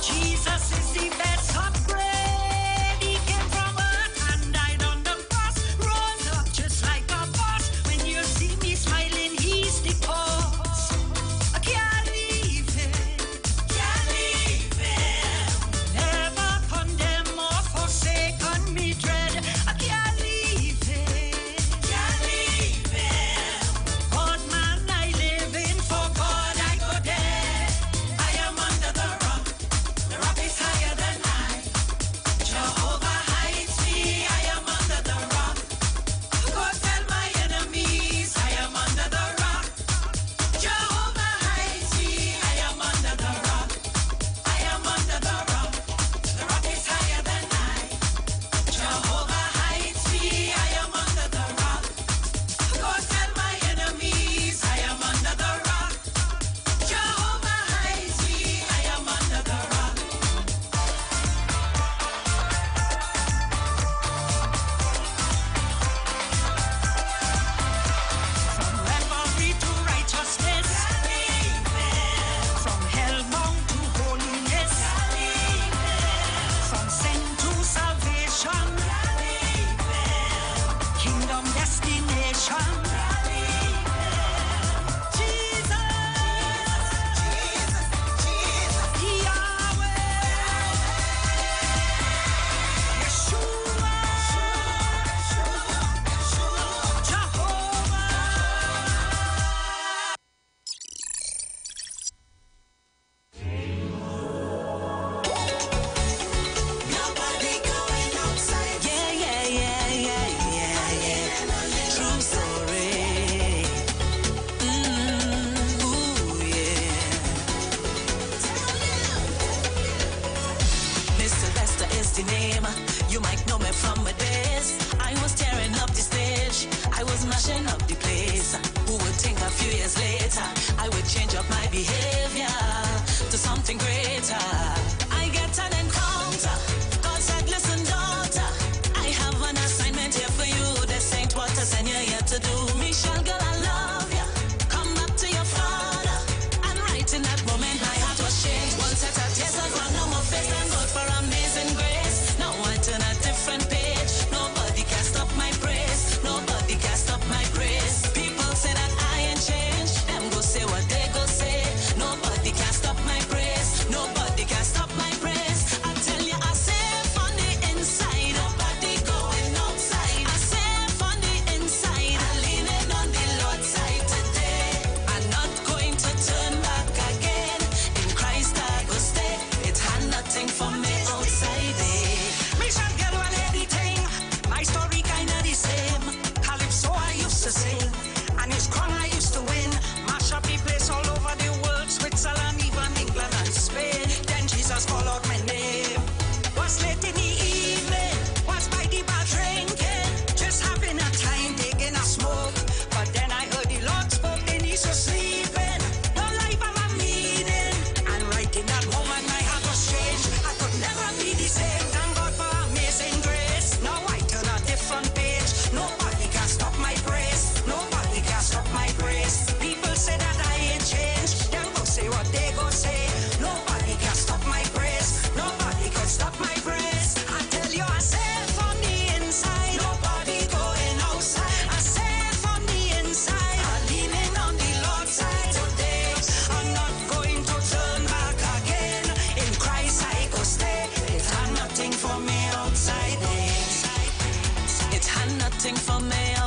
Speaker 11: Jesus is the best upgrade. He came from earth and died on the cross, rose up just like a boss. When you see me smiling, he's the cause. I can't leave him. Can't leave him. Never condemn or forsaken me dread. I can't leave him. Can't leave him. God, man, I live in. For God, I go there. I am under the rock. The rock is higher than I. Jehovah hides me. I am under the rock. Go tell my enemies I am under the rock. Jehovah hides me. I am under the rock. I am under the rock. The rock is higher than I. Jehovah hides me. I am under the rock. Go tell my enemies I am under the rock. Jehovah hides me. I am under the rock. From revelry to righteousness, from hellbound to holiness, from sin to salvation, kingdom destination. Nobody going outside. Yeah, yeah, yeah, yeah, yeah, yeah. True story. Ooh, yeah. Mr. Lester is the name. You might know me from my days. I was tearing up the stage. I was mashing up the place. Who would think a few years later I would change up my behavior to something greater? I get an encounter. God said, listen, daughter, I have an assignment here for you. This ain't what I sent you here to do. Michelle, girl, I love you. Come back to your father. And right in that moment, my heart was changed. One set of tears, I got no more face. Thank God for amazing grace. Now I turn a different page. Nobody can stop my praise. Nobody can stop my praise. People say that I ain't changed. Them go say what they go say. Nobody can stop my praise. Nobody can stop my praise. I tell you, I safe on the inside. Nobody going outside. I safe on the inside. I'm leaning on the Lord's side today. I'm not going to turn back again. In Christ I go stay. It had nothing for me outside it. Mission girl, well, anything. My story kinda the same. Calypso I used to sing, and his crown I used to win. Mash up the place all over the world, Switzerland, even England and Spain. Then Jesus called out my name. Was late in the evening, was by the bar drinking, just having a time taking a smoke. But then I heard the Lord spoke, then he's sleeping. No life have a meaning, and right in that moment my heart was changed. I could never be the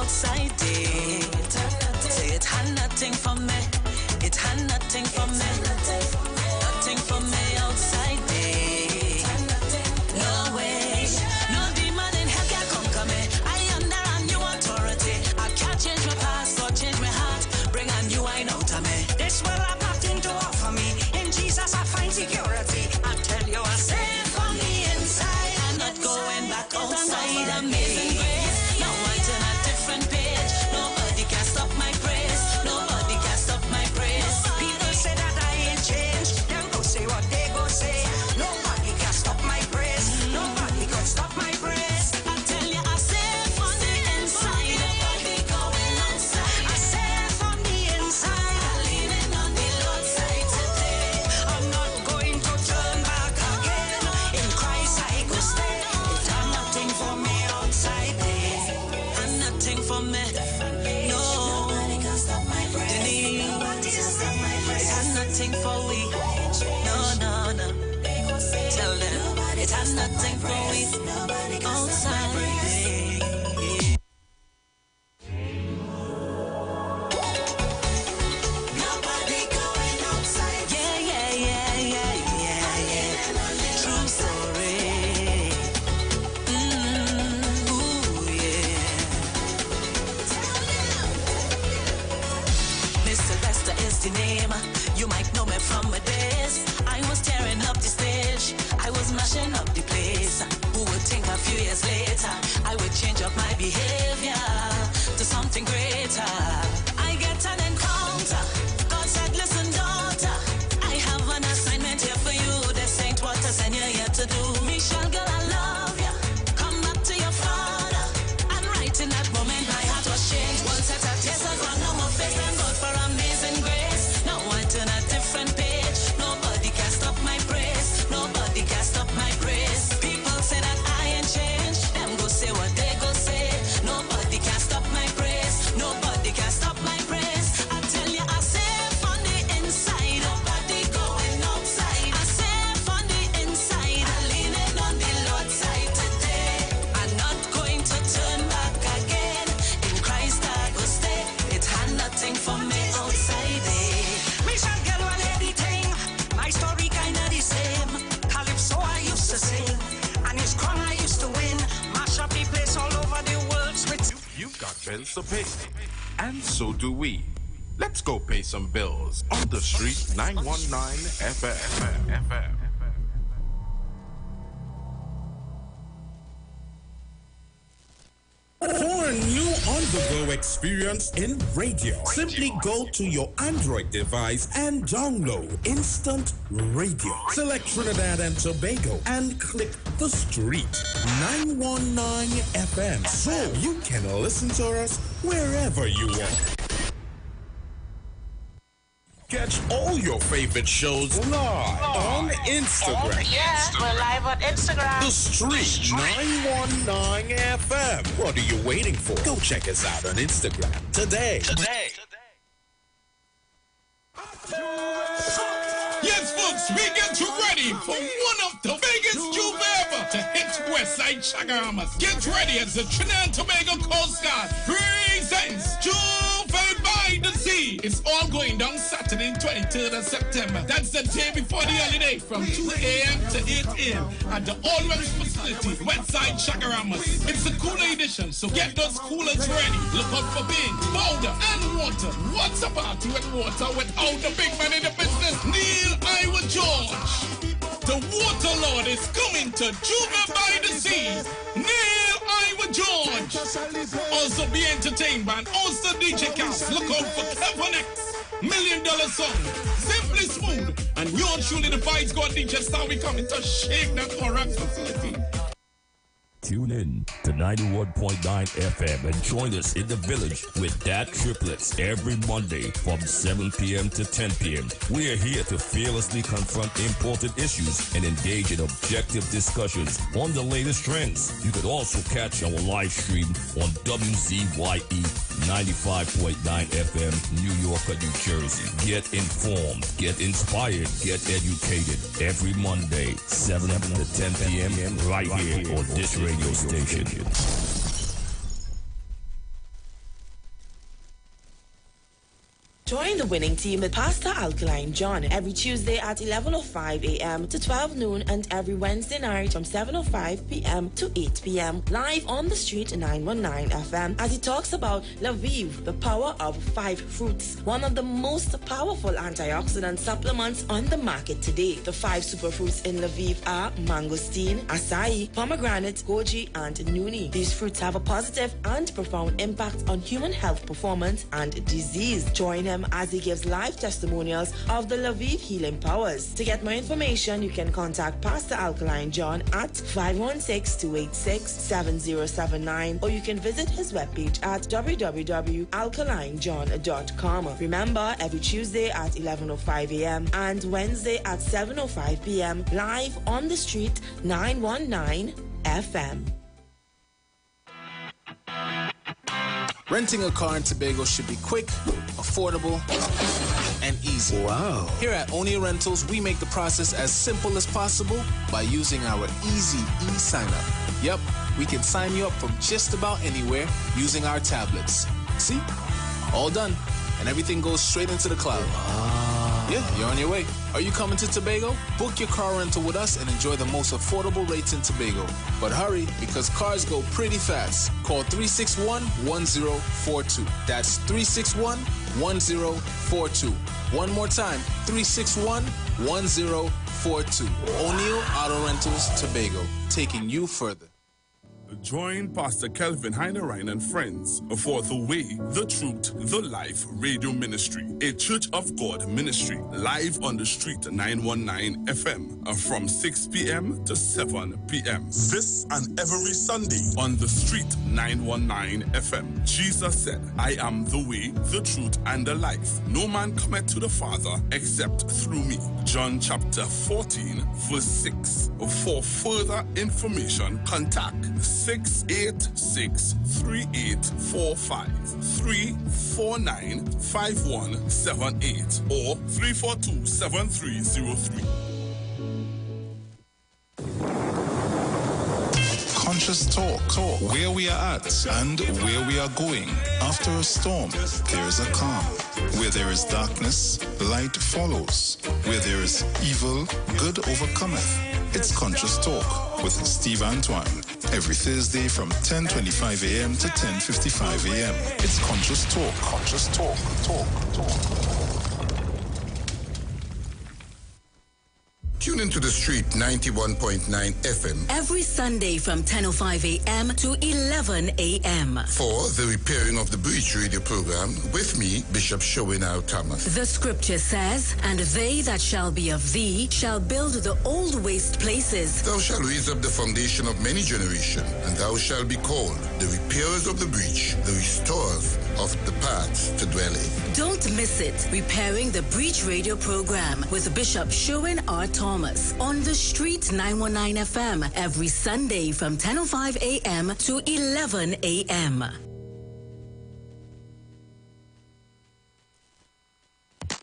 Speaker 12: outside day. Say it had nothing for me. It had nothing for me. Nothing for me outside day. No way. No demon in hell can conquer me. I under a new authority. I can't change my past or change my heart. Bring a new wine out of me.
Speaker 11: This world have nothing to offer me. In Jesus I find security. I tell you I safe on the inside.
Speaker 12: I'm not going back outside of me. Now I turn a different page. Nobody can stop my praise. Nobody can stop my praise.
Speaker 11: People say that I ain't changed. Them go say what they go say. Nobody can stop my praise. Nobody can stop my praise.
Speaker 12: I tell you, I safe on the inside. Nobody going outside.
Speaker 11: I safe on the inside.
Speaker 12: I'm leaning on the Lord's side today.
Speaker 11: I'm not going to turn back again. In Christ I go stay. It had nothing for me outside there.
Speaker 12: And nothing for me. No.
Speaker 11: Nobody can stop my praise.
Speaker 12: Denise.
Speaker 11: Nobody can stop my praise.
Speaker 12: It had nothing for we. No, no, no. Tell them it had nothing for we. Outside.
Speaker 11: Nobody going outside.
Speaker 12: Yeah, yeah, yeah, yeah, yeah, yeah. True story. Ooh, yeah. Mr. Lester is the name. You might know me from my days. I was tearing up the stage. I was mashing up the place. Who would think a few years later I would change up my behavior to something greater? I get an encounter. God said, listen, daughter, I have an assignment here for you. This ain't what I sent you here to do. Michelle, girl, I love ya. Come back to your father. And right in that moment, my heart was changed. One set of tears had run down my face. Thank God for amazing grace. Now I turn a different page. Nobody can stop my praise. Nobody can stop my praise. People say that I ain't changed. Them go say what they go say. Nobody can stop my praise. Nobody can stop my praise. I tell you, I safe on the inside. Nobody going outside. I safe on the inside. I'm leaning on the Lord's side today. I'm not going to turn back again. In Christ I go stay. It had nothing for me outside there.
Speaker 11: Michelle girl one editing. My story kinda the same. Calypso I used to sing. And his crown I used to win. Mash up the place all over the world.
Speaker 2: You've got bills to pay, and so do we. Let's go pay some bills on the street 919 FM.
Speaker 15: For a new on-the-go experience in radio, simply go to your Android device and download Instant Radio. Select Trinidad and Tobago and click the street 919 FM so you can listen to us wherever you want. Catch all your favorite shows live on Instagram.
Speaker 11: Yeah, we're live on Instagram.
Speaker 15: The Street 919 FM. What are you waiting for? Go check us out on Instagram today.
Speaker 13: Yes, folks, we get you ready for one of the biggest Juve ever to hit Westside Chagaramas. Get ready as the Trinidad and Tobago Coast Guard presents Juve by the Sea. It's all going down Saturday, 23rd of September. That's the day before the holiday from 2 a.m. to 8 a.m. at the All-Weather facility, Westside Chagaramas. It's a cooler edition, so get those coolers ready. Look out for being powder and water. What's a party with water without the big man in the business? Neil Iwer George. The Water Lord is coming to Juve by the Sea. Neil Iwer George. Also be entertained by an Ulster DJ cast. Look out for Kevin X, $1 Million Song, Simply Smooth, and yours truly the Vibes God DJ Star. We coming to shake that Korak facility.
Speaker 21: Tune in to 91.9 FM and join us in the village with Dat Triplets every Monday from 7 p.m. to 10 p.m. We are here to fearlessly confront important issues and engage in objective discussions on the latest trends. You could also catch our live stream on WZYE 95.9 FM, New York, New Jersey. Get informed, get inspired, get educated every Monday, 7 to 10 p.m. right here on this radio station.
Speaker 1: Join the winning team with Pastor Alkaline John every Tuesday at 11:05 a.m. to 12 noon and every Wednesday night from 7:05 p.m. to 8 p.m. live on the street 919 FM as he talks about Lviv, the power of 5 fruits, one of the most powerful antioxidant supplements on the market today. The 5 superfruits in Lviv are mangosteen, acai, pomegranate, goji, and nuni. These fruits have a positive and profound impact on human health performance and disease. Join him as he gives live testimonials of the Lviv healing powers. To get more information, you can contact Pastor Alkaline John at 516-286-7079 or you can visit his webpage at www.alkalinejohn.com. Remember, every Tuesday at 11:05 a.m. and Wednesday at 7:05 p.m. live on the street 919 FM.
Speaker 4: Renting a car in Tobago should be quick, affordable, and easy. Wow. Here at Onia Rentals, we make the process as simple as possible by using our easy e-sign-up. Yep, we can sign you up from just about anywhere using our tablets. See? All done. And everything goes straight into the cloud. Yeah, you're on your way. Are you coming to Tobago? Book your car rental with us and enjoy the most affordable rates in Tobago. But hurry, because cars go pretty fast. Call 361-1042. That's 361-1042. One more time, 361-1042. O'Neill Auto Rentals, Tobago, taking you further.
Speaker 5: Join Pastor Kelvin Heinerine and friends for The Way, The Truth, The Life Radio Ministry, a Church of God ministry, live on the street 919 FM from 6 p.m. to 7 p.m. This and every Sunday on the street 919 FM. Jesus said, I am the way, the truth, and the life. No man cometh to the Father except through me. John chapter 14, verse 6. For further information, contact 686-3845, 349-5178, or 342-7303.
Speaker 24: Conscious Talk, where we are at and where we are going. After a storm, there is a calm. Where there is darkness, light follows. Where there is evil, good overcometh. It's Conscious Talk with Steve Antoine. Every Thursday from 10:25 a.m. to 10:55 a.m. It's Conscious Talk. Conscious Talk.
Speaker 25: Tune into the street 91.9 FM
Speaker 10: every Sunday from 10:05 a.m. to 11 a.m.
Speaker 25: for the Repairing of the Breach radio program with me, Bishop Showinau Thomas.
Speaker 10: The scripture says, and they that shall be of thee shall build the old waste places.
Speaker 25: Thou shalt raise up the foundation of many generations, and thou shalt be called the repairers of the breach, the restorers of the paths to dwell in.
Speaker 10: Don't miss it. Repairing the Breach radio program with Bishop Sherwin R. Thomas on the street 919 FM every Sunday from 10:05 a.m. to 11 a.m.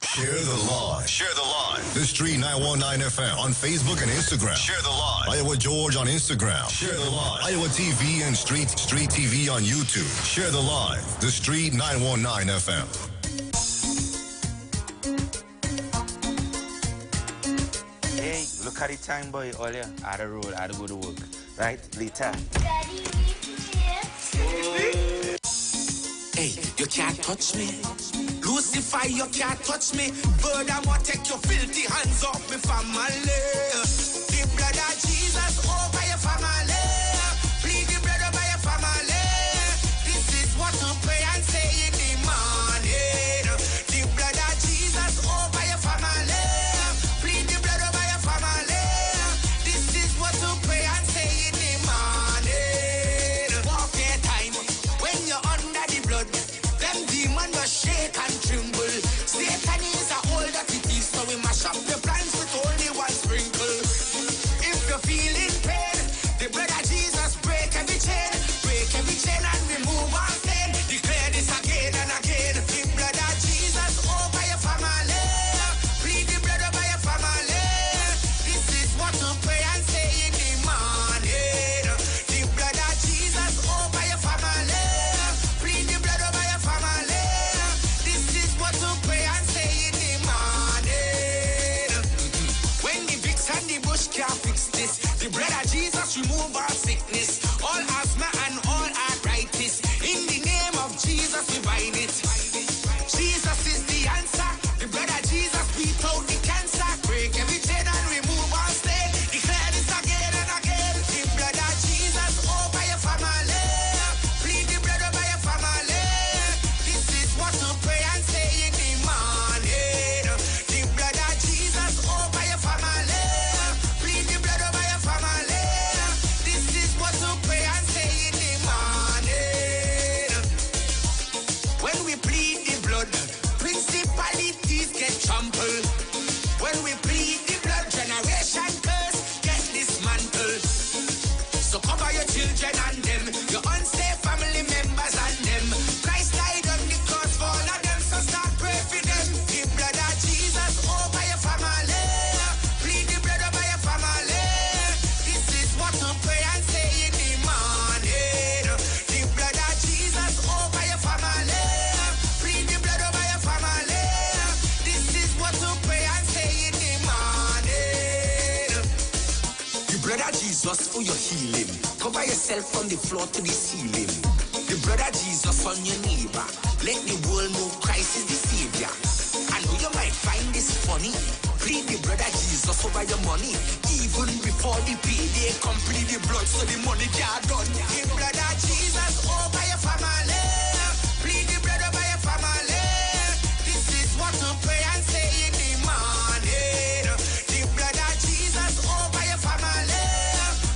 Speaker 26: Share the live. Share the live. The Street 919 FM on Facebook and Instagram. Share the live. Iowa George on Instagram. Share the live. Iowa TV and Street TV on YouTube. Share the live. The Street 919 FM.
Speaker 27: Hey, look at the time, boy. Earlier, I had to roll, I had to go to work. Right? Later.
Speaker 8: Hey, you can't touch me. Lucifer, you can't touch me. Furthermore, take your filthy hands off me, family. The blood of Jesus over your family. Plead the blood over your family. This is what to pray and say in the morning. The blood of Jesus over your family. Plead the blood over your family. This is what to pray and say in the morning. Warfare time, when you're under the blood, them demons will shake and tremble. Satan is a old dirty thief, so we mash up the plans with only one sprinkle. If you're feeling pain, the blood of Jesus break every chain and remove all sin. Declare this again and again. The blood of Jesus over your family. Plead the blood over your family. This is what to pray and say in the morning.
Speaker 7: Jesus for your healing. Cover yourself from the floor to the ceiling. The blood of Jesus on your neighbor. Let the world know Christ is the Savior. I know you might find this funny. Plead the blood of Jesus over your money. Even before the payday, complete the blood so the money can't done. The blood of Jesus over your family. Plead the blood over your family. This is what to pray and say in the morning. The blood of Jesus over your family.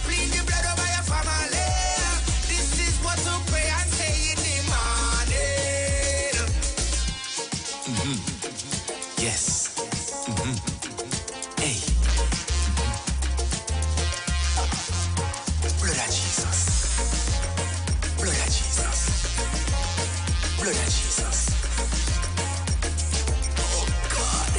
Speaker 7: Plead the blood over your family. This is what to pray and say in the morning. Yes. Hey. Blood of Jesus. Blood of Jesus. Blood of Jesus. Oh God.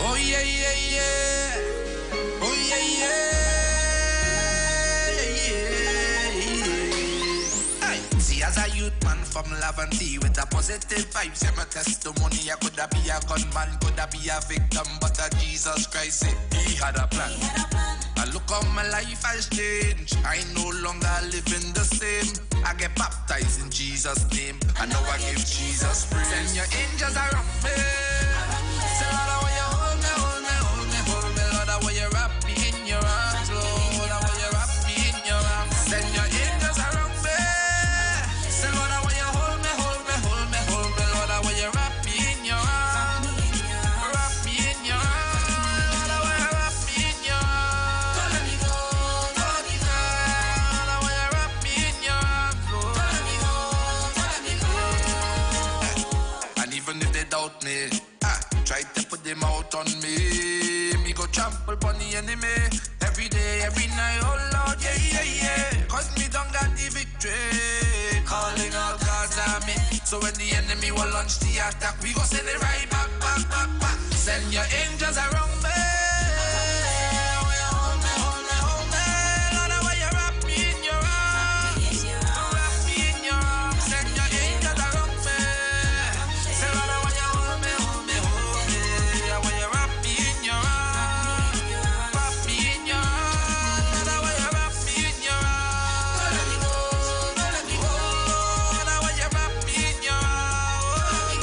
Speaker 7: Oh yeah, yeah, yeah. Oh yeah, yeah. Hey, see as a youth man from Laventille with a positive vibes, yeah, my testimony. I coulda be a gunman, coulda be a victim, but Jesus Christ said he had a plan. I look how my life has changed. I no longer live in the same. I get baptized in Jesus' name. I know I give Jesus praise. Send your angels around me. Say, Lord, I want you hold me, hold me, hold me, hold me. Lord, I want you wrap me in your arms, Lord. I want you wrap me in your arms. Send your angels around me. Say, Lord, I want you hold me, hold me, hold me, hold me. Lord, I want you wrap me in your arms. Wrap me in your arms. Lord, I want you wrap me in your arms. Don't let me go, don't let me go. Lord, I want you wrap me in your arms, Lord. Don't let me go, don't let me go. And even if they doubt me, try to put them out on me. Me go trample upon the enemy every day, every night. Oh Lord, yeah, yeah, yeah. Cause me don't got the victory. Calling all God's army. So when the enemy will launch the attack, we go send it right back, back, back, back. Send your angels around me. Hold me, hold me, hold me. Lord, I want you wrap me in your arms. Wrap me in your arms. Send your angels around me. Say, Lord, I want you hold me, hold me, hold me. I want you wrap me in your arms. Wrap me in your arms. Lord, I want you wrap me in your arms. Don't let me go, don't let me go. Lord, I want you wrap me in your arms.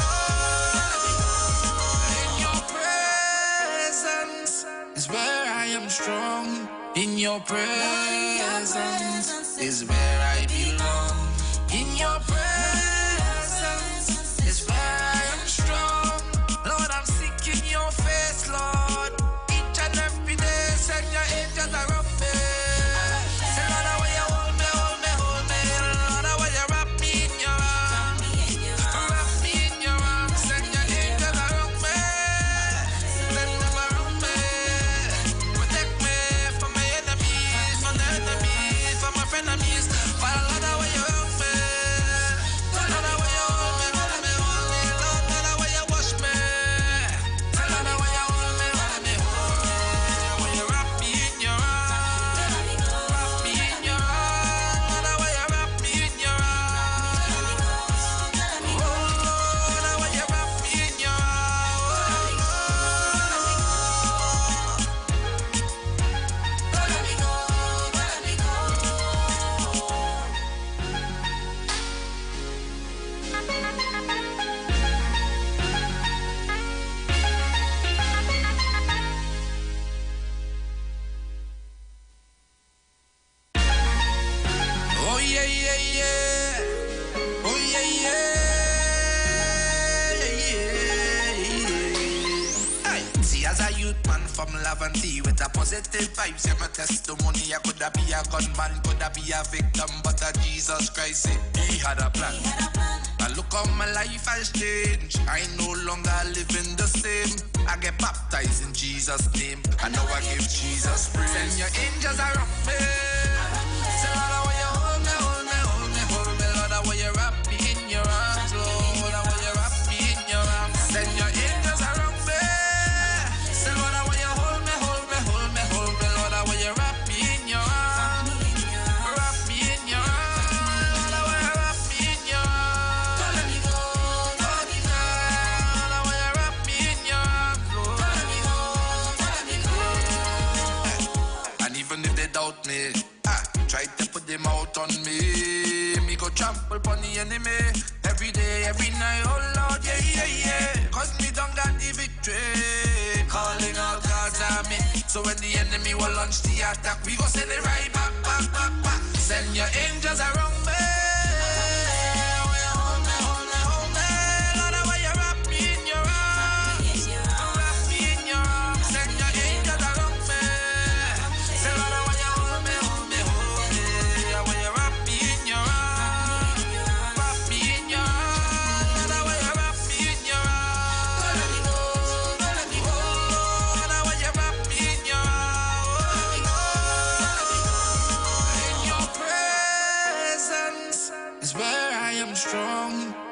Speaker 7: In your presence is where I am strong. In your presence is where I belong. In your presence is where I am strong. Lord, I'm seeking your face, Lord. Each and every day, send your angels around me. Say, Lord, I want you hold me, hold me, hold me. Lord, I want you wrap me in your arms. Wrap me in your arms. Send your angels around me. Send them around me. Protect me from my enemies, from the enemies, from my frenemies. Father, Lord, I want you around me. Lord, I want you hold me, hold me, hold me. Lord, I want you wash me. Lord, I want you hold me, hold me, hold me. I want you wrap me in your arms. Wrap me in your arms. Lord, I want you wrap me in your arms. Oh, Lord, I want you wrap me in your arms. Don't let me go, don't let me go. Oh yeah, yeah, yeah. Oh yeah, yeah. Hey, see as a youth man from Laventille with a positive vibes, yeah, my testimony. I coulda be a gunman, coulda be a victim, but Jesus Christ said he had a plan. I look how my life has changed. I no longer live in the same. I get baptized in Jesus' name. I know I give Jesus praise. Send your angels around me. Say, Lord, I want you hold me, hold me, hold me. day. Me go trample upon the enemy. Every day, every night, oh Lord, yeah, yeah, yeah. Cause me don't got the victory. Calling out God's army. So when the enemy will launch the attack, we go send it right back, back, back, back. Send your angels around me.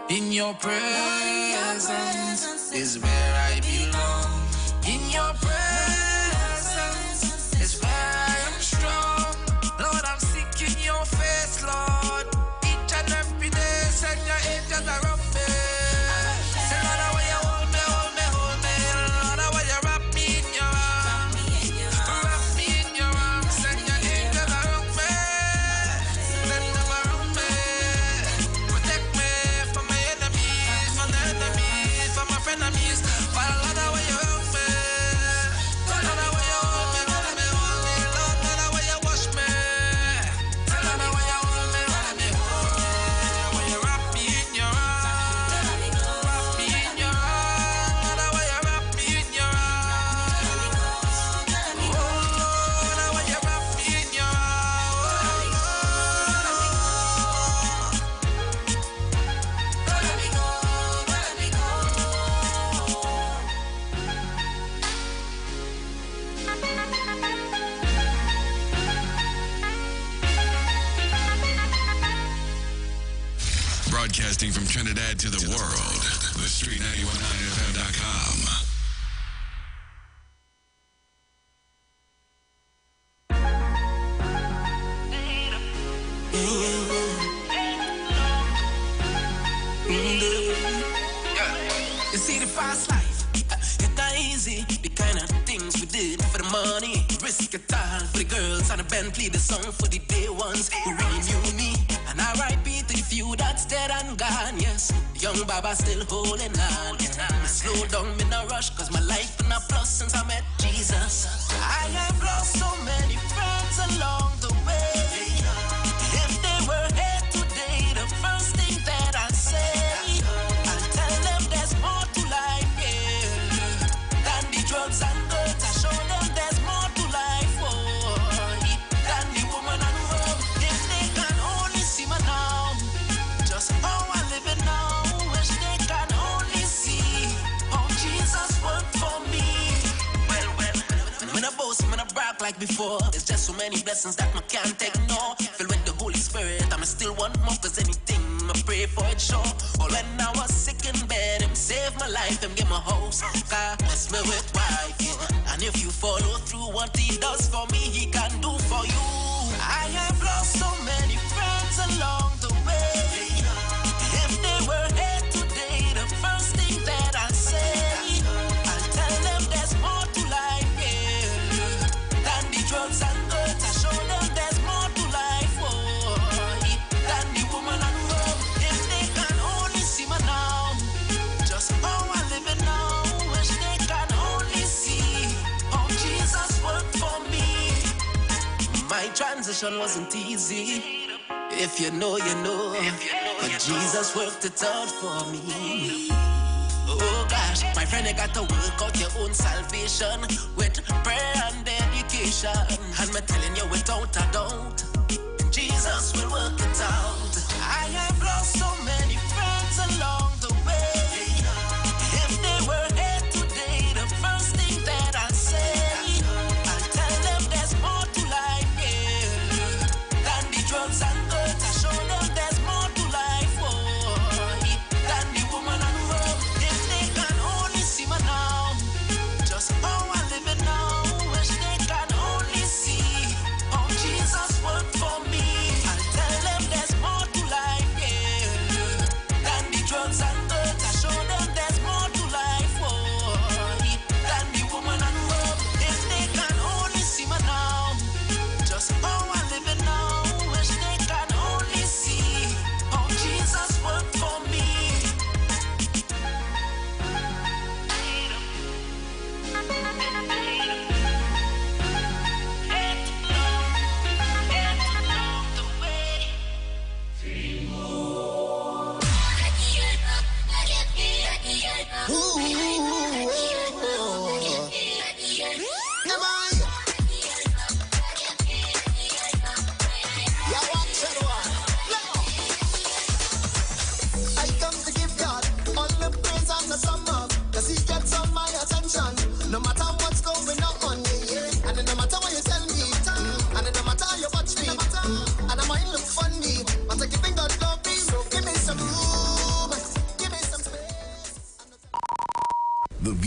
Speaker 7: In your presence is where I belong. In your presence is where I am strong. Lord, I'm seeking your face, Lord. Each and every day, send your angels around me. Say, Lord, how you hold me, hold me, hold me. Lord, how you wrap me in your arms. Wrap me in your arms. Send your angels around me. Send them around me. Protect me from my enemies, from the enemies, from my frenemies. Father, Lord, how you help me. Lord, how you hold me, hold me, hold me. Lord, how you wash me. Lord, how you hold me, hold me, hold me. How you wrap me in your arms. Wrap me in your arms. Lord, how you wrap me in your arms. Oh, Lord, how you wrap me in your
Speaker 6: Broadcasting from Trinidad to the world, the Street919FM.com.
Speaker 12: You see the fast life, it's not easy. The kind of things we did for the money. Risk it all for the girls and the Bentley. The song for the day ones who really knew me. And R.I.P. to the few that's dead and gone, yes. Young Baba still holding on. Me slow down, me no rush, cause my life been a plus since I met Jesus. I have lost so many friends along the way. If they were here today, the first thing that I'd say, I'll tell them there's more to life, yeah, than the drugs and goods. I show them there's more to life, oh, than the woman and world. If they can only see me now, just how I live it now. Wish they can only see how Jesus worked for me. Well, when I boast, when I brag like before, it's just so many blessings that I can't ignore. Filled with the Holy Spirit, I'm still want more, cause anything I pray for it sure. Or when I was sick in bed, him save my life, him give my house, God bless me with wife, yeah. And if you follow through what he does for me, he can do for you. I have lost so many friends along the way. If they were here today, the first thing that I'll say, I'll tell them there's more to life, yeah, than the drugs and goods. I show them there's more to life, oh, than the woman and world. If they can only see me now, just how I live it now. Wish they can only see how Jesus worked for me. My transition wasn't easy. If you know, you know. But Jesus worked it out for me. Oh gosh, my friend, you got to work out your own salvation with prayer and dedication. And me telling you without a doubt, Jesus will work it out. I have lost so many friends along the way. If they were here today, the first thing that I'll say, I'll tell them there's more to life, yeah, than the drugs and goods. I show them there's more to life, oh, than the woman and world. If they can only see me now, just how I live it now. Wish they can only see how Jesus worked for me. I'll tell them there's more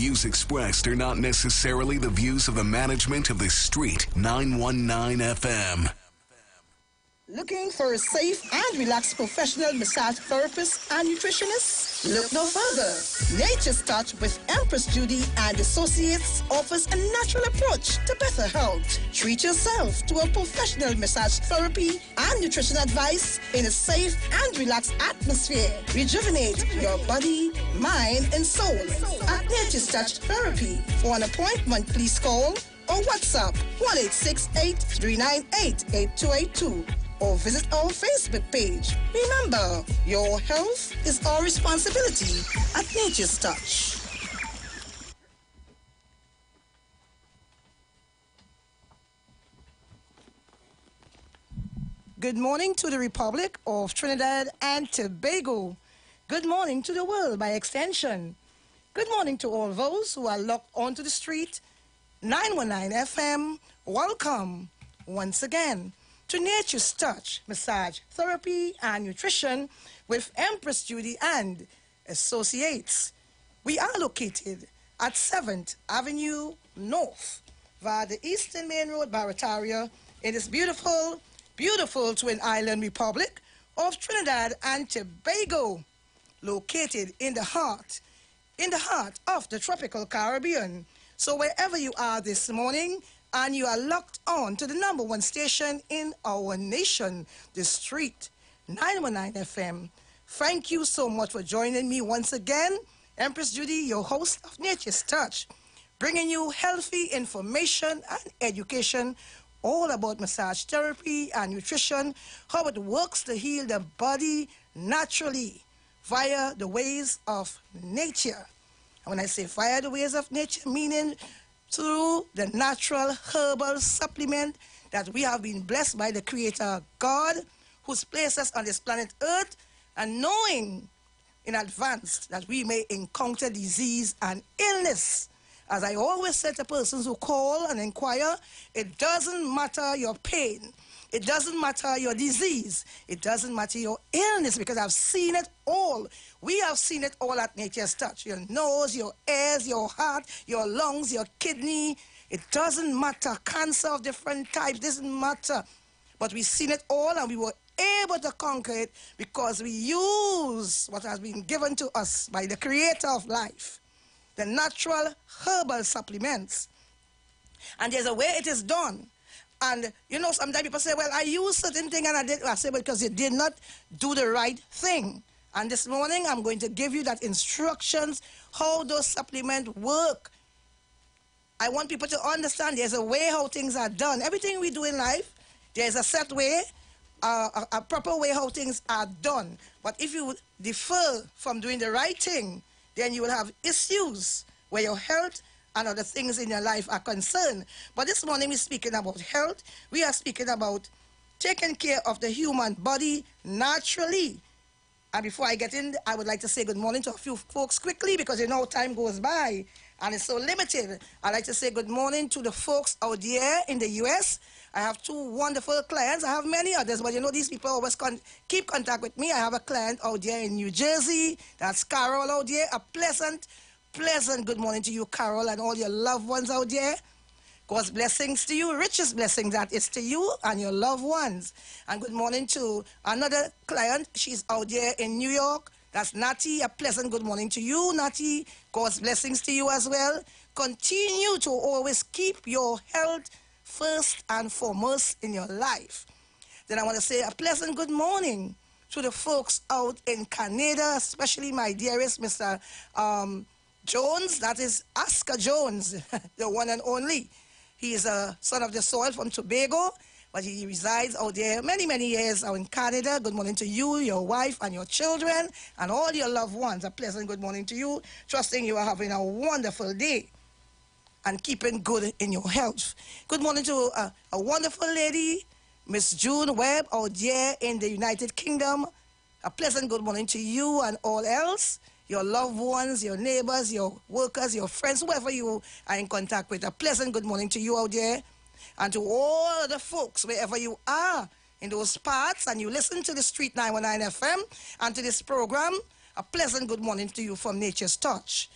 Speaker 3: views expressed are not necessarily the views of the management of the Street 919 FM.
Speaker 14: Looking for a safe and relaxed professional massage therapist and nutritionist? Look no further. Nature's Touch with Empress Judy and Associates offers a natural approach to better health. Treat yourself to a professional massage therapy and nutrition advice in a safe and relaxed atmosphere. Rejuvenate your body, mind, and soul at Nature's Touch Therapy. For an appointment, please call or WhatsApp 1-868-398-8282. or visit our Facebook page. Remember, your health is our responsibility at Nature's Touch. Good morning to the Republic of Trinidad and Tobago. Good morning to the world by extension. Good morning to all those who are locked onto the street. 919 FM, welcome once again to Nature's Touch, Massage Therapy and Nutrition with Empress Judy and Associates. We are located at 7th Avenue North via the Eastern Main Road, Barataria, in this beautiful, beautiful Twin Island Republic of Trinidad and Tobago, located in the heart of the tropical Caribbean. So wherever you are this morning, and you are locked on to the #1 station in our nation, the Street 919 FM. Thank you so much for joining me once again. Empress Judy, your host of Nature's Touch, bringing you healthy information and education all about massage therapy and nutrition, how it works to heal the body naturally via the ways of nature. And when I say via the ways of nature, meaning through the natural herbal supplement that we have been blessed by the Creator God, who's placed us on this planet Earth, and knowing in advance that we may encounter disease and illness. As I always say to persons who call and inquire, it doesn't matter your pain. It doesn't matter your disease. It doesn't matter your illness, because I've seen it all. We have seen it all at Nature's Touch. Your nose, your ears, your heart, your lungs, your kidney. It doesn't matter. Cancer of different types, doesn't matter. But we've seen it all, and we were able to conquer it because we use what has been given to us by the Creator of life, the natural herbal supplements. And there's a way it is done. And, you know, sometimes people say, well, I use certain thing and I say, well, because you did not do the right thing. And this morning, I'm going to give you that instructions, how those supplements work. I want people to understand there's a way how things are done. Everything we do in life, there's a set way, a proper way how things are done. But if you defer from doing the right thing, then you will have issues where your health and other things in your life are concerned. But this morning we're speaking about health. We are speaking about taking care of the human body naturally. And before I get in, I would like to say good morning to a few folks quickly, because you know time goes by and it's so limited. I'd like to say good morning to the folks out there in the U.S. I have 2 wonderful clients. I have many others, but you know these people always keep contact with me. I have a client out there in New Jersey. That's Carol out there. A pleasant good morning to you, Carol, and all your loved ones out there. God's blessings to you, richest blessings that is to you and your loved ones. And good morning to another client. She's out there in New York. That's Natty. A pleasant good morning to you, Natty. God's blessings to you as well. Continue to always keep your health first and foremost in your life. Then I want to say a pleasant good morning to the folks out in Canada, especially my dearest Mr. Jones, that is Oscar Jones, the one and only. He is a son of the soil from Tobago, but he resides out there many, many years out in Canada. Good morning to you, your wife, and your children, and all your loved ones. A pleasant good morning to you, trusting you are having a wonderful day and keeping good in your health. Good morning to a wonderful lady, Miss June Webb, out there in the United Kingdom. A pleasant good morning to you and all else. Your loved ones, your neighbors, your workers, your friends, whoever you are in contact with. A pleasant good morning to you out there. And to all the folks, wherever you are in those parts, and you listen to the Street 919 FM and to this program, a pleasant good morning to you from Nature's Touch.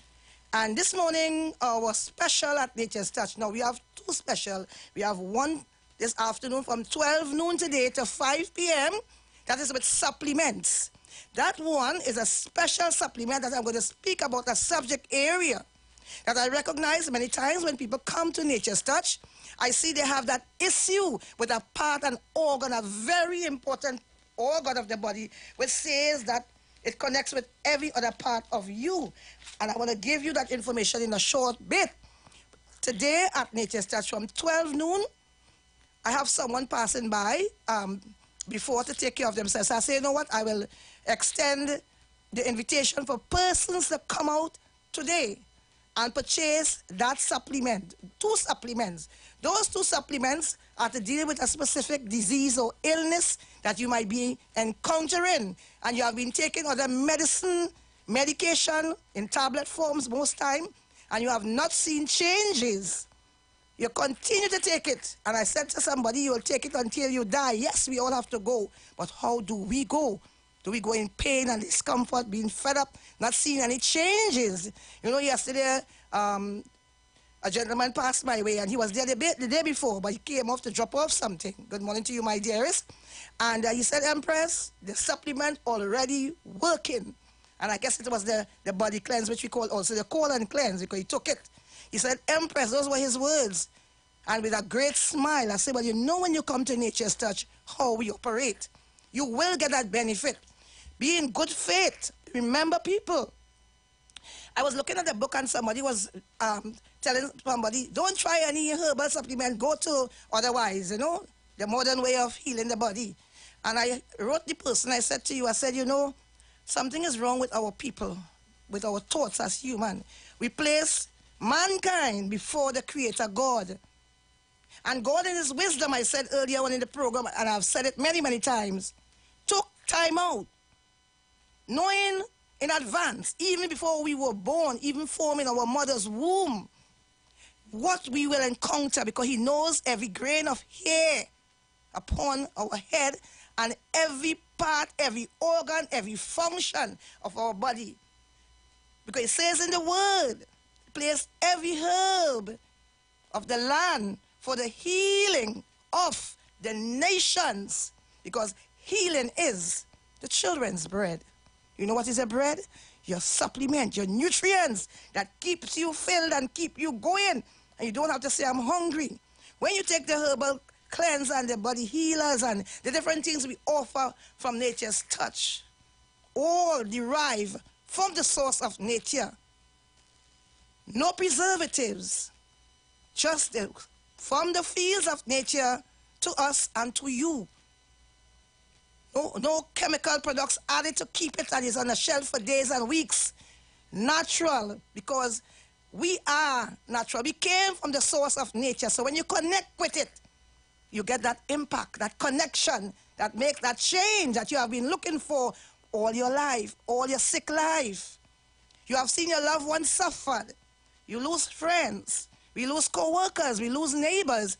Speaker 14: And this morning, our special at Nature's Touch. Now, we have two special. We have one this afternoon from 12 noon today to 5 p.m. That is with supplements. That one is a special supplement that I'm going to speak about a subject area that I recognize many times when people come to Nature's Touch. I see they have that issue with a part and organ, a very important organ of the body, which says that it connects with every other part of you. And I want to give you that information in a short bit. Today at Nature's Touch from 12 noon, I have someone passing by before to take care of themselves. So I say, you know what, I will extend the invitation for persons to come out today and purchase that supplement, 2 supplements. Those 2 supplements are to deal with a specific disease or illness that you might be encountering, and you have been taking other medication in tablet forms most time, and you have not seen changes. You continue to take it. And I said to somebody, you will take it until you die. Yes, we all have to go. But how do we go? Do we go in pain and discomfort, being fed up, not seeing any changes? You know, yesterday, a gentleman passed my way, and he was there the day before, but he came off to drop off something. Good morning to you, my dearest. And he said, Empress, the supplement already working. And I guess it was the body cleanse, which we call also the colon cleanse, because he took it. He said, Empress, those were his words. And with a great smile, I said, well, you know when you come to Nature's Touch, how we operate. You will get that benefit. Be in good faith. Remember, people. I was looking at the book and somebody was telling somebody, don't try any herbal supplement, go to otherwise, you know, the modern way of healing the body. And I wrote the person, I said to you, I said, you know, something is wrong with our people, with our thoughts as human. We place mankind before the Creator God. And God in His wisdom, I said earlier on in the program, and I've said it many, many times, took time out, knowing in advance, even before we were born, even forming our mother's womb, what we will encounter, because He knows every grain of hair upon our head and every part, every organ, every function of our body. Because it says in the Word, place every herb of the land for the healing of the nations, because healing is the children's bread. You know what is a bread? Your supplement, your nutrients that keeps you filled and keep you going, and you don't have to say, I'm hungry. When you take the herbal cleanse and the body healers and the different things we offer from Nature's Touch, all derive from the source of nature. No preservatives, just from the fields of nature to us and to you. No chemical products added to keep it and it's on the shelf for days and weeks. Natural, because we are natural. We came from the source of nature. So when you connect with it, you get that impact, that connection, that makes that change that you have been looking for all your life, all your sick life. You have seen your loved ones suffered. You lose friends. We lose co-workers. We lose neighbors.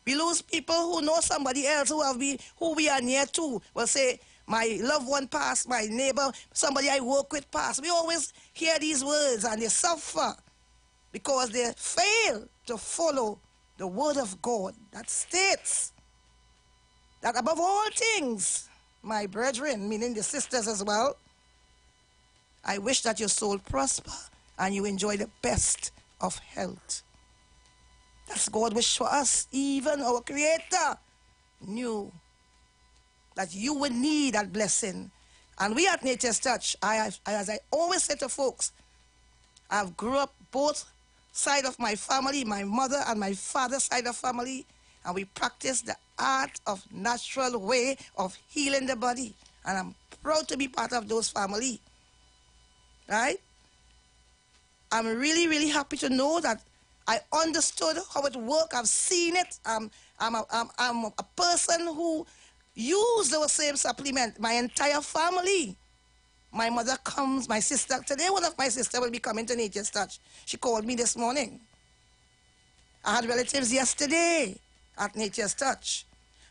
Speaker 14: We lose people who know somebody else who we are near to. Will say, my loved one passed, my neighbor, somebody I work with passed. We always hear these words and they suffer because they fail to follow the word of God that states that above all things, my brethren, meaning the sisters as well, I wish that your soul prosper and you enjoy the best of health. That's God's wish for us. Even our Creator knew that you would need that blessing. And we at Nature's Touch, as I always say to folks, I've grew up both sides of my family, my mother and my father's side of family, and we practice the art of natural way of healing the body. And I'm proud to be part of those family. Right? I'm really, really happy to know that I understood how it works. I've seen it. I'm a person who used the same supplement. My entire family. My mother comes, my sister. Today, one of my sisters will be coming to Nature's Touch. She called me this morning. I had relatives yesterday at Nature's Touch.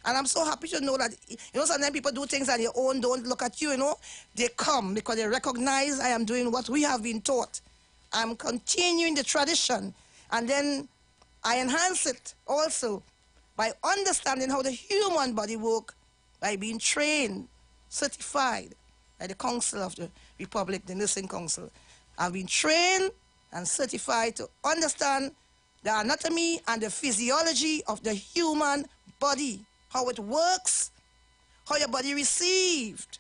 Speaker 14: And I'm so happy to know that, you know, sometimes people do things on their own, don't look at you, you know. They come because they recognize I am doing what we have been taught. I'm continuing the tradition. And then I enhance it also by understanding how the human body works, by being trained, certified by the Council of the Republic, the Nursing Council. I've been trained and certified to understand the anatomy and the physiology of the human body, how it works, how your body received.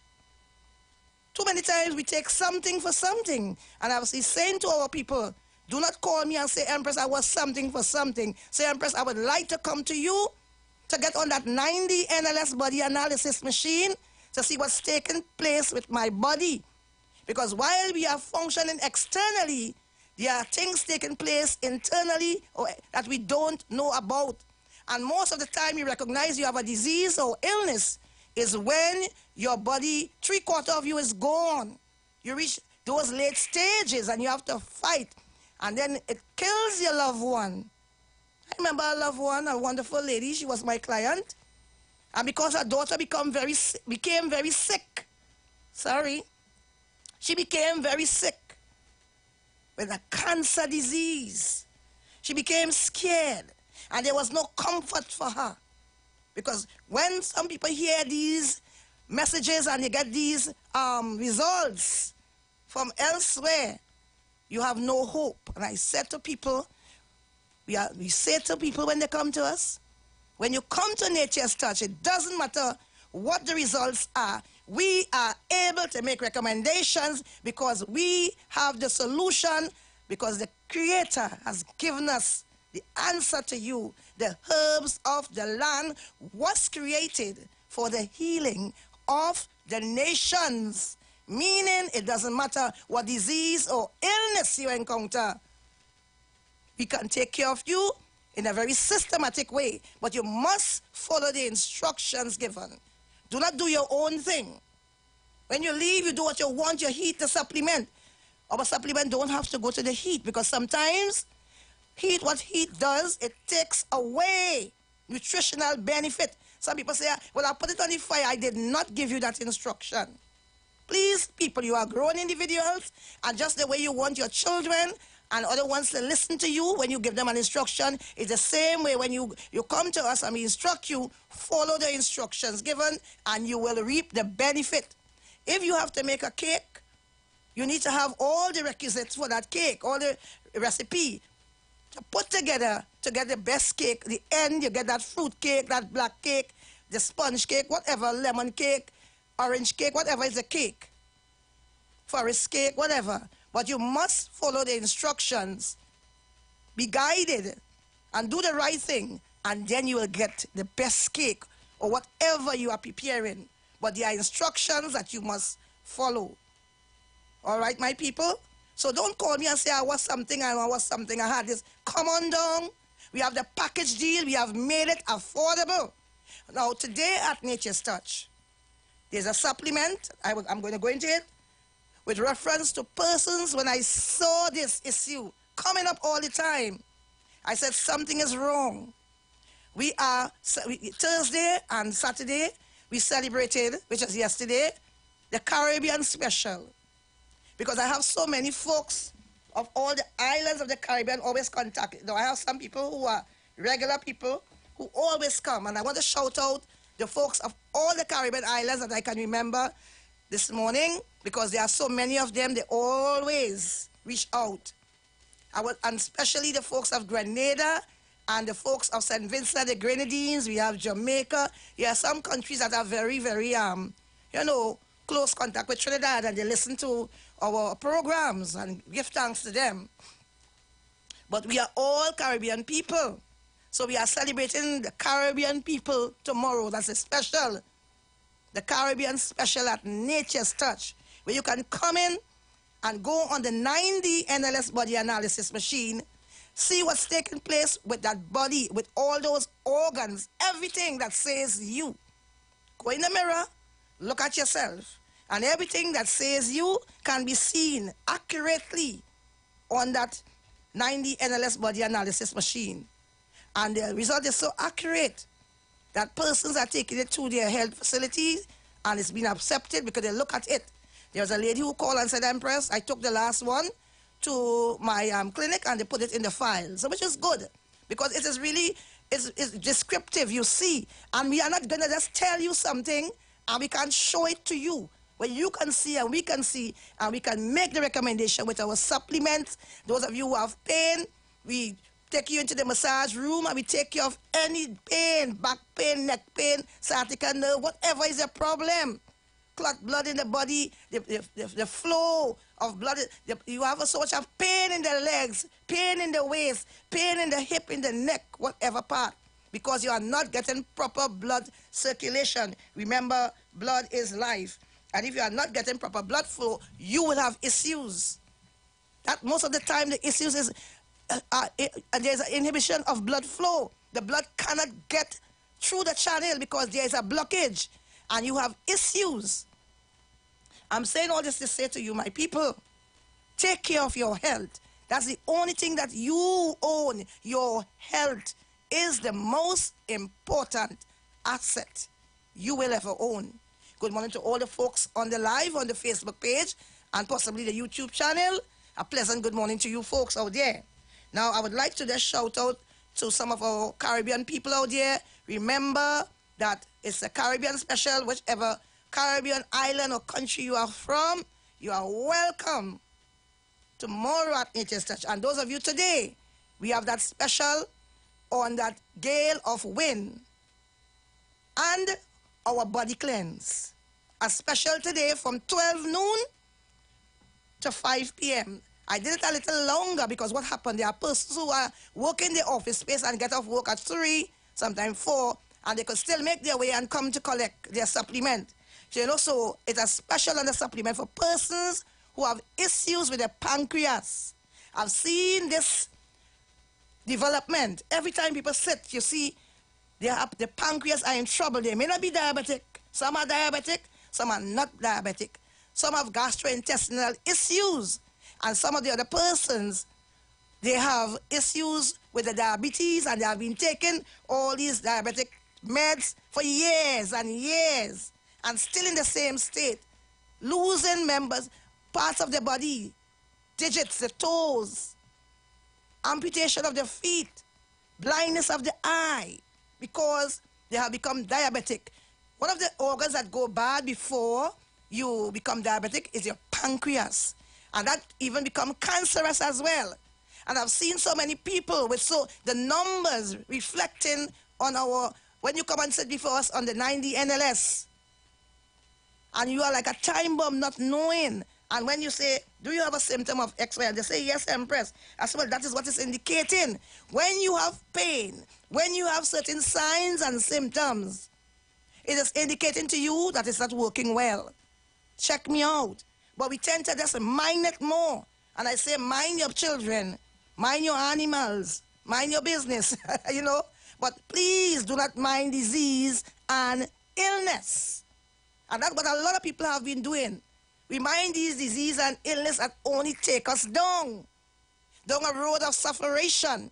Speaker 14: Too many times we take something for something. And I was saying to our people, do not call me and say, Empress, I was something for something. Say, Empress, I would like to come to you to get on that 90 NLS body analysis machine to see what's taking place with my body. Because while we are functioning externally, there are things taking place internally that we don't know about. And most of the time you recognize you have a disease or illness is when your body, 3/4 of you is gone. You reach those late stages and you have to fight. And then it kills your loved one. I remember a loved one, a wonderful lady, she was my client. And because her daughter became very sick, she became very sick with a cancer disease. She became scared. And there was no comfort for her. Because when some people hear these messages and you get these results from elsewhere, you have no hope. And I said to people, we say to people when they come to us, when you come to Nature's Touch, it doesn't matter what the results are. We are able to make recommendations because we have the solution, because the Creator has given us the answer to you. The herbs of the land was created for the healing of the nations. Meaning it doesn't matter what disease or illness you encounter. We can take care of you in a very systematic way, but you must follow the instructions given. Do not do your own thing. When you leave, you do what you want, you heat the supplement. Our supplement don't have to go to the heat, because sometimes what heat does, it takes away nutritional benefit. Some people say, well, I put it on the fire. I did not give you that instruction. Please, people, you are grown individuals, and just the way you want your children and other ones to listen to you when you give them an instruction, is the same way when you come to us and we instruct you, follow the instructions given, and you will reap the benefit. If you have to make a cake, you need to have all the requisites for that cake, all the recipe to put together to get the best cake. The end, you get that fruit cake, that black cake, the sponge cake, whatever, lemon cake, orange cake, whatever is a cake, forest cake, whatever. But you must follow the instructions, be guided, and do the right thing, and then you will get the best cake or whatever you are preparing. But there are instructions that you must follow. All right, my people? So don't call me and say, I was something, I was something, I had this. Come on down. We have the package deal. We have made it affordable. Now, today at Nature's Touch, there's a supplement. I'm going to go into it with reference to persons. When I saw this issue coming up all the time, I said something is wrong. Thursday and Saturday, we celebrated, which was yesterday, the Caribbean special. Because I have so many folks of all the islands of the Caribbean always contact. Now I have some people who are regular people who always come. And I want to shout out the folks of all the Caribbean islands that I can remember this morning, because there are so many of them, they always reach out. And especially the folks of Grenada and the folks of St. Vincent, the Grenadines. We have Jamaica. There are some countries that are very, very, close contact with Trinidad, and they listen to our programs and give thanks to them. But we are all Caribbean people. So we are celebrating the Caribbean people tomorrow. That's a special. The Caribbean special at Nature's Touch, where you can come in and go on the 90 NLS body analysis machine, see what's taking place with that body, with all those organs, everything that says you. Go in the mirror, look at yourself, and everything that says you can be seen accurately on that 90 NLS body analysis machine. And the result is so accurate that persons are taking it to their health facilities, and it's been accepted because they look at it. There was a lady who called and said, Empress, I took the last one to my clinic and they put it in the file, so which is good because it is really it's descriptive, you see, and we are not going to just tell you something and we can show it to you. Well, you can see and we can see and we can make the recommendation with our supplements. Those of you who have pain, we take you into the massage room and we take care of any pain, back pain, neck pain, sciatica nerve, whatever is your problem. Clot blood in the body, the flow of blood. You have so much of pain in the legs, pain in the waist, pain in the hip, in the neck, whatever part, because you are not getting proper blood circulation. Remember, blood is life. And if you are not getting proper blood flow, you will have issues. That most of the time the issues is there's an inhibition of blood flow. The blood cannot get through the channel because there is a blockage and you have issues. I'm saying all this to say to you, my people, take care of your health. That's the only thing that you own. Your health is the most important asset you will ever own. Good morning to all the folks on the live, on the Facebook page, and possibly the YouTube channel. A pleasant good morning to you folks out there. Now, I would like to just shout out to some of our Caribbean people out there. Remember that it's a Caribbean special. Whichever Caribbean island or country you are from, you are welcome tomorrow at Nature's Touch. And those of you today, we have that special on that gale of wind and our body cleanse. A special today from 12 noon to 5 p.m. I did it a little longer because what happened, there are persons who are working the office space and get off work at 3, sometimes 4, and they could still make their way and come to collect their supplement. So, you know, so it's a special on the supplement for persons who have issues with the pancreas. I've seen this development. Every time people sit, you see, the pancreas are in trouble. They may not be diabetic. Some are diabetic, some are not diabetic. Some have gastrointestinal issues. And some of the other persons, they have issues with the diabetes and they have been taking all these diabetic meds for years and years and still in the same state, losing members, parts of the body, digits, the toes, amputation of the feet, blindness of the eye, because they have become diabetic. One of the organs that go bad before you become diabetic is your pancreas. And that even become cancerous as well. And I've seen so many people with the numbers reflecting on when you come and sit before us on the 90 NLS, and you are like a time bomb not knowing. And when you say, do you have a symptom of X, Y, and they say, yes, Empress. I said, well, that is what it's indicating. When you have pain, when you have certain signs and symptoms, it is indicating to you that it's not working well. Check me out. But we tend to just mind it more. And I say, mind your children, mind your animals, mind your business, you know. But please do not mind disease and illness. And that's what a lot of people have been doing. We mind these disease and illness that only take us down a road of sufferation.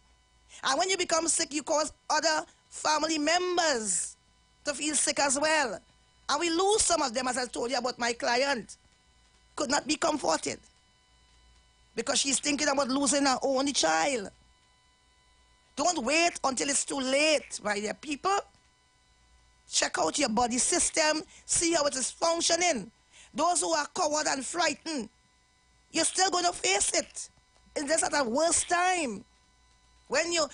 Speaker 14: And when you become sick, you cause other family members to feel sick as well. And we lose some of them, as I told you about my client. Could not be comforted because she's thinking about losing her only child. Don't wait until it's too late, my dear people. Check out your body system, see how it is functioning. Those who are coward and frightened, you're still going to face it. It's just at a worst time. When you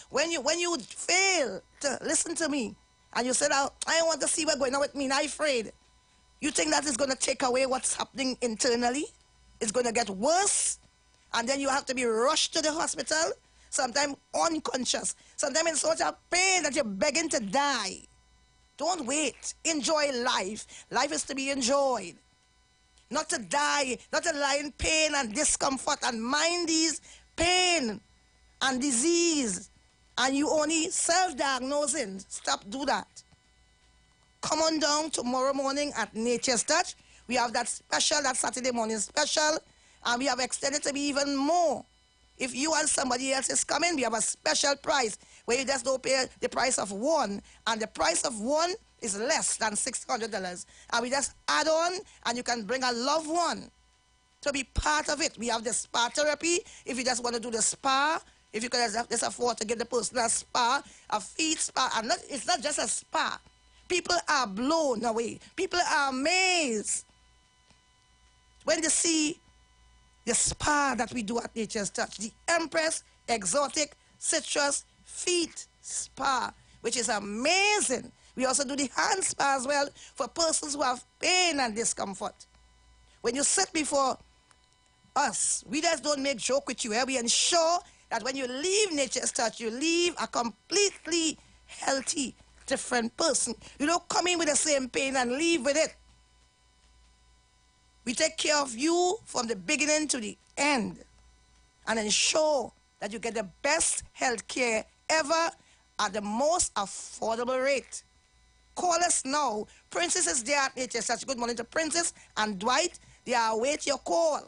Speaker 14: fail to listen to me and you said, I want to see what's going on with me, and I'm afraid. You think that is going to take away what's happening internally? It's going to get worse, and then you have to be rushed to the hospital, sometimes unconscious, sometimes in such a pain that you're begging to die. Don't wait. Enjoy life. Life is to be enjoyed. Not to die, not to lie in pain and discomfort and mind these pain and disease, and you only self-diagnosing. Stop, do that. Come on down tomorrow morning at Nature's Touch. We have that special, that Saturday morning special, and we have extended to be even more. If you and somebody else is coming, we have a special price where you just don't pay the price of one, and the price of one is less than $600. And we just add on, and you can bring a loved one. to be part of it. We have the spa therapy. If you just want to do the spa, if you can just afford to give the person a spa, a feet spa, and it's not just a spa. People are blown away. People are amazed when they see the spa that we do at Nature's Touch, the Empress Exotic Citrus Feet Spa, which is amazing. We also do the hand spa as well for persons who have pain and discomfort. When you sit before us, we just don't make joke with you. We ensure that when you leave Nature's Touch, you leave a completely healthy, different person. You don't come in with the same pain and leave with it. We take care of you from the beginning to the end and ensure that you get the best health care ever at the most affordable rate. Call us now. Princess is there at Nature's Touch. Good morning to Princess and Dwight. They are awaiting your call.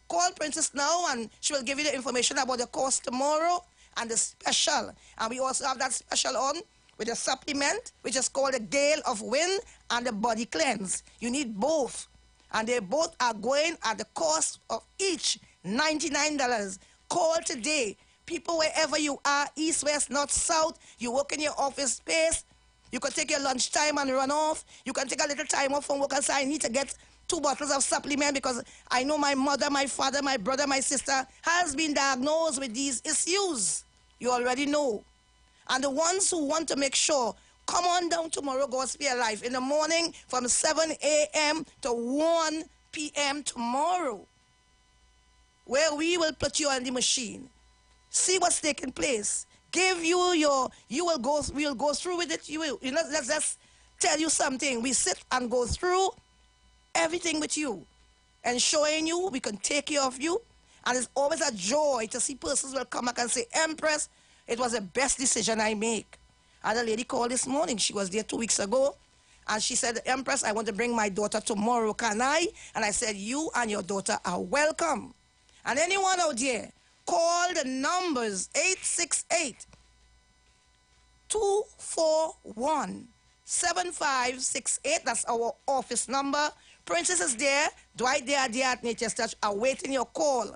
Speaker 14: Call Princess now and she will give you the information about the course tomorrow and the special. And we also have that special on with a supplement which is called the Gale of Wind and the Body Cleanse. You need both. And they both are going at the cost of each $99. Call today. People, wherever you are, east, west, north, south, you work in your office space, you can take your lunch time and run off. You can take a little time off from work and say, I need to get 2 bottles of supplement because I know my mother, my father, my brother, my sister has been diagnosed with these issues. You already know. And the ones who want to make sure, come on down tomorrow, God's Spear Life, in the morning from 7 a.m. to 1 p.m. tomorrow, where we will put you on the machine. See what's taking place. Give you your, we'll go through with it. Let's just tell you something. We sit and go through everything with you and showing you we can take care of you. And it's always a joy to see persons will come back and say, Empress, it was the best decision I make. I had a lady call this morning. She was there 2 weeks ago. And she said, Empress, I want to bring my daughter tomorrow. Can I? And I said, you and your daughter are welcome. And anyone out there, call the numbers 868-241-7568. That's our office number. Princess is there. Dwight, they are there at Nature's Touch awaiting your call.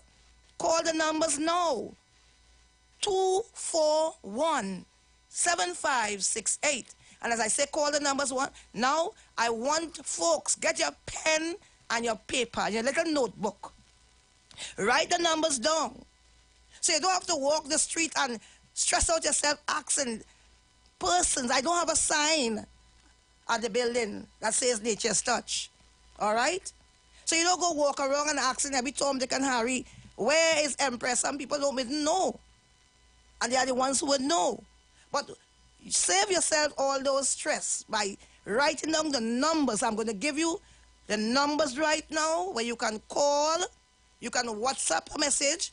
Speaker 14: Call the numbers now. 241-7568. And as I say, call the numbers one. Now, I want folks, get your pen and your paper, your little notebook. Write the numbers down. So you don't have to walk the street and stress out yourself asking persons. I don't have a sign at the building that says Nature's Touch. All right? So you don't go walk around and asking every Tom, Dick, and Harry, where is Empress? Some people don't even know. And they are the ones who would know. But save yourself all those stress by writing down the numbers. I'm going to give you the numbers right now where you can call, you can WhatsApp a message,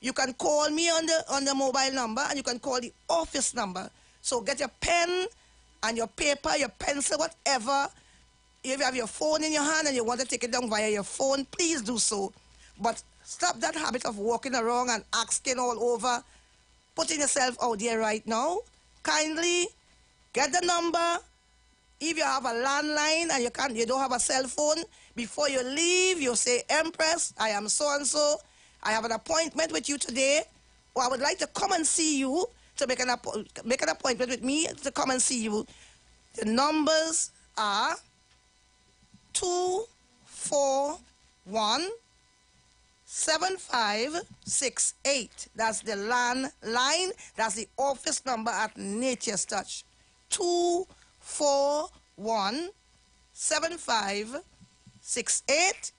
Speaker 14: you can call me on the mobile number, and you can call the office number. So get your pen and your paper, your pencil, whatever. If you have your phone in your hand and you want to take it down via your phone, please do so. But stop that habit of walking around and asking all over, putting yourself out there right now. Kindly get the number. If you have a landline and you don't have a cell phone, before you leave, you say, Empress, I am so-and-so. I have an appointment with you today, or I would like to come and see you, to make an appointment with me to come and see you. The numbers are 241-7568. That's the landline. That's the office number at Nature's Touch. 241-7568.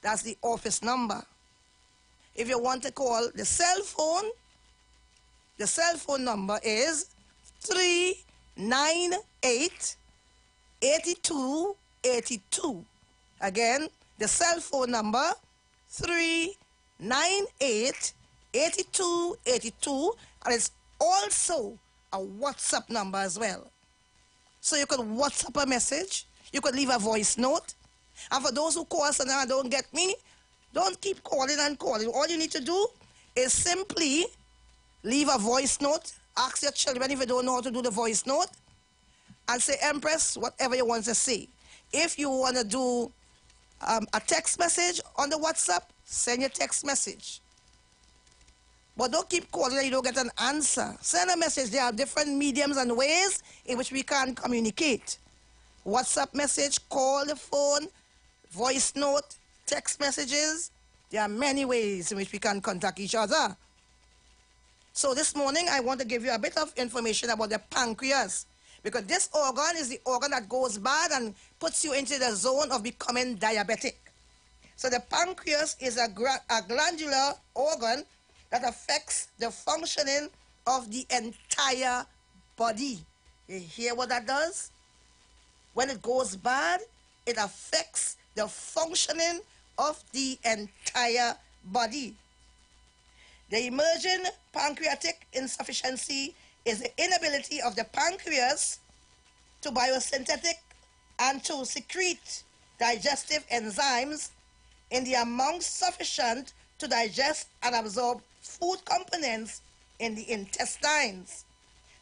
Speaker 14: That's the office number. If you want to call the cell phone number is 398-8282. Again, the cell phone number 398-8282, and it's also a WhatsApp number as well. So you can WhatsApp a message, you could leave a voice note, and for those who call us and don't get me, don't keep calling and calling. All you need to do is simply leave a voice note. Ask your children if you don't know how to do the voice note. And say, Empress, whatever you want to say. If you want to do a text message on the WhatsApp, send your text message. But don't keep calling and you don't get an answer. Send a message. There are different mediums and ways in which we can communicate. WhatsApp message, call the phone, voice note, text messages. There are many ways in which we can contact each other. So this morning, I want to give you a bit of information about the pancreas, because this organ is the organ that goes bad and puts you into the zone of becoming diabetic. So the pancreas is a glandular organ that affects the functioning of the entire body. You hear what that does? When it goes bad, it affects the functioning of the entire body. The emerging pancreatic insufficiency is the inability of the pancreas to biosynthetic and to secrete digestive enzymes in the amount sufficient to digest and absorb food components in the intestines.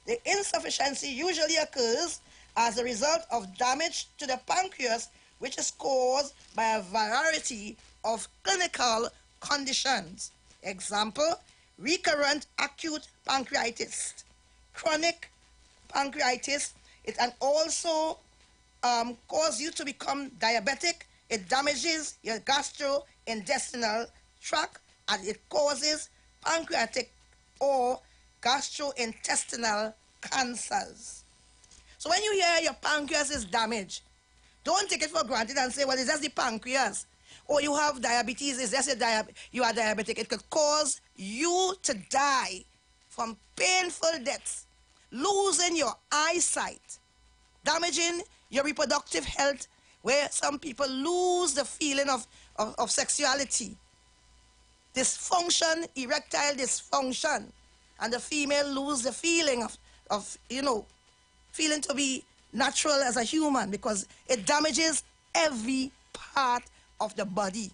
Speaker 14: The insufficiency usually occurs as a result of damage to the pancreas, which is caused by a variety of clinical conditions. Example, recurrent acute pancreatitis, chronic pancreatitis. It can also cause you to become diabetic. It damages your gastrointestinal tract, and it causes pancreatic or gastrointestinal cancers. So when you hear your pancreas is damaged, don't take it for granted and say, well, it's just the pancreas. Or you have diabetes, it's just you are diabetic. It could cause you to die from painful deaths, losing your eyesight, damaging your reproductive health, where some people lose the feeling of sexuality, dysfunction, erectile dysfunction, and the female lose the feeling of feeling to be natural as a human, because it damages every part of the body.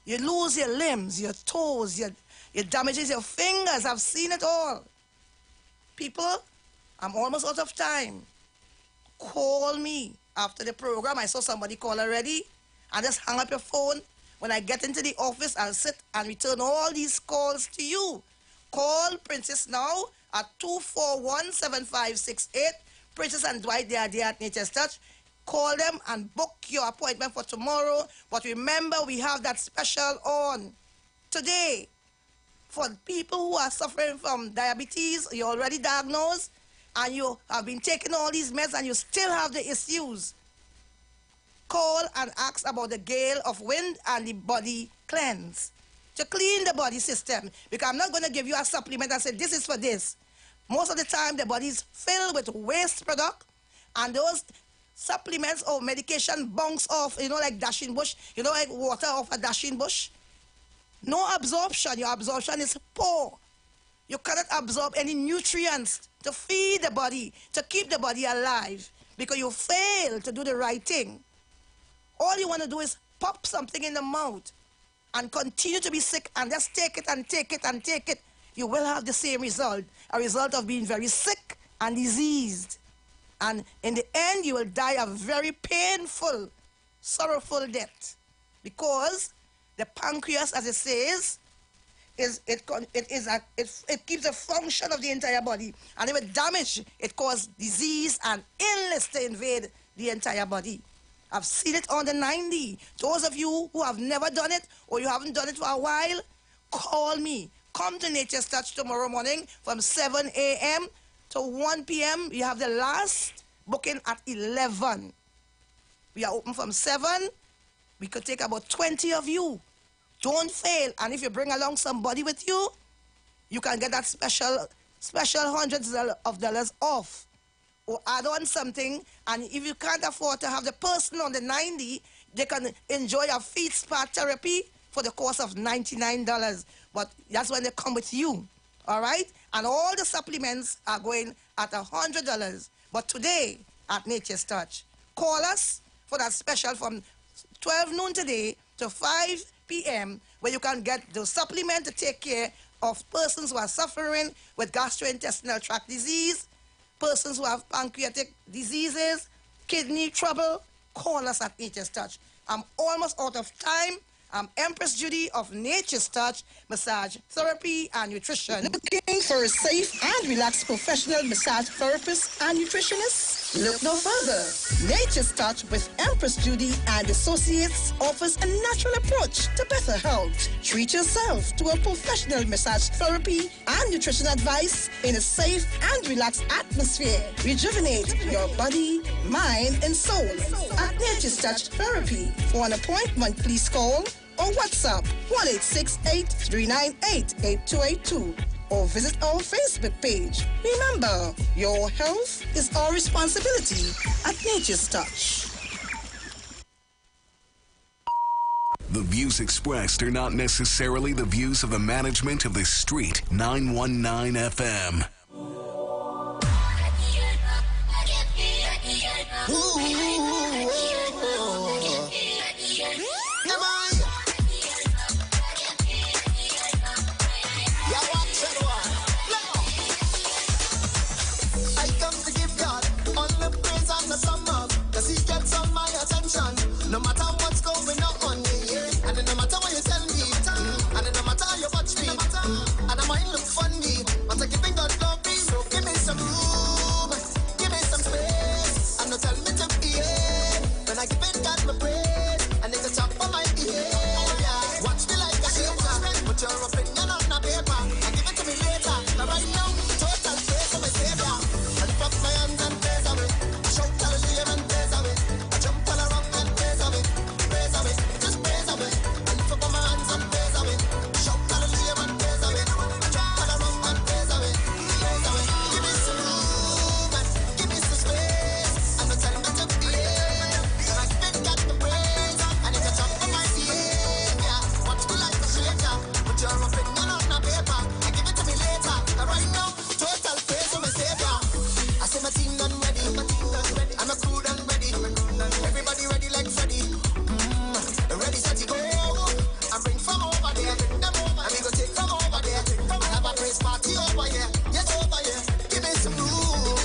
Speaker 14: You lose your limbs, your toes, it damages your fingers. I've seen it all. People, I'm almost out of time. Call me after the program. I saw somebody call already, and just hang up your phone. When I get into the office, I'll sit and return all these calls to you. Call Princess now at 241-7568. Princess and Dwight, they are there at Nature's Touch. Call them and book your appointment for tomorrow. But remember, we have that special on today for people who are suffering from diabetes. You're already diagnosed and you have been taking all these meds and you still have the issues. Call and ask about the Gale of Wind and the Body Cleanse to clean the body system, because I'm not going to give you a supplement and say this is for this. Most of the time, the body is filled with waste product, and those supplements or medication bounce off, like dashing bush, like water off a dashing bush. No absorption. Your absorption is poor. You cannot absorb any nutrients to feed the body, to keep the body alive, because you fail to do the right thing. All you want to do is pop something in the mouth and continue to be sick and just take it and take it and take it. You will have the same result, a result of being very sick and diseased. And in the end, you will die a very painful, sorrowful death, because the pancreas, as it says, it keeps the function of the entire body. And if it damage, it causes disease and illness to invade the entire body. I've seen it on the 90. Those of you who have never done it or you haven't done it for a while, call me. Come to Nature's Touch tomorrow morning from 7 a.m. to 1 p.m. You have the last booking at 11. We are open from 7. We could take about 20 of you. Don't fail. And if you bring along somebody with you, you can get that special hundreds of dollars off. Or add on something, and if you can't afford to have the person on the 90, they can enjoy a feet spa therapy for the cost of $99. But that's when they come with you, all right? And all the supplements are going at $100. But today, at Nature's Touch, call us for that special from 12 noon today to 5 p.m., where you can get the supplement to take care of persons who are suffering with gastrointestinal tract disease, persons who have pancreatic diseases, kidney trouble. Call us at Nature's Touch. I'm almost out of time. I'm Empress Judy of Nature's Touch Massage Therapy and Nutrition. Looking for a safe and relaxed professional massage therapist and nutritionist? Look no further. Nature's Touch with Empress Judy and Associates offers a natural approach to better health. Treat yourself to a professional massage therapy and nutrition advice in a safe and relaxed atmosphere. Rejuvenate your body, mind, and soul at Nature's Touch Therapy. For an appointment, please call or WhatsApp 1-868-398-8282 or visit our Facebook page. Remember, your health is our responsibility at Nature's Touch.
Speaker 3: The views expressed are not necessarily the views of the management of the Street 919 FM.
Speaker 8: No matter what's going on, yeah. And no matter what you tell me, and no matter how you watch me, and I might look funny, but I'm giving God glory. So give me some room, give me some space, and don't tell me to behave. When I give it God my praise, and it's a top of my behavior. Watch me like a shaker, put your opinion on the paper, and give it to me later. Now right now, total praise for my Savior. I lift up my hands and praise away, I shout hallelujah and praise away, I jump all around. Just praise away. I lift up my hands and praise away. Shout hallelujah and praise away. I jump all around and praise away. Praise away. Give me some room and give me some space. And don't tell me to behave. And I give it God the praise. And it's a top of my behavior. Watch me like a shaker. Put your opinion on the paper. And give it to me later. And right now, total praise for my Savior. I say my team done ready. I'm a crew done ready. Everybody ready like Freddy. Ready, set, go. I bring from over there. And we go take from over there. And have a praise party over here. Yes, over here. Give me some room.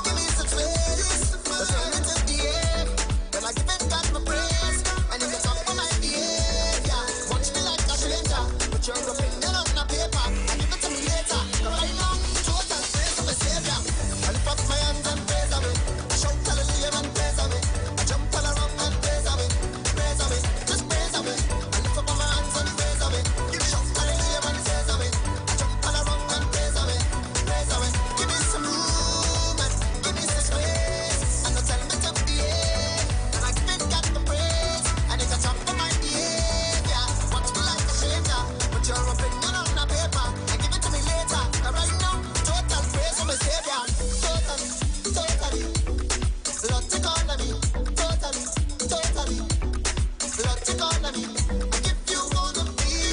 Speaker 8: Give me some space. Don't tell me to behave. When I give it God my praise. And in the top of my behavior. Watch me like a stranger. Put your opinion on the paper. And give it to me later. Right now, total praise of my Savior. I lift up my hands and praise away. I shout hallelujah and praise away. I jump all around and praise away. Praise away. Just praise away. I lift up my hands and praise away. Shout hallelujah and praise away. I jump all around and praise away. Praise away. Give me some room and give me some space. And don't tell me to behave. And I give it God the praise. And it's a top of my behavior. Watch me like a stranger. Put your opinion on the paper. And give it to me later. And right now, total praise for my Savior. Totally, totally. Lord, take all of me. Totally, totally. Lord, take all of me. I give you all of me.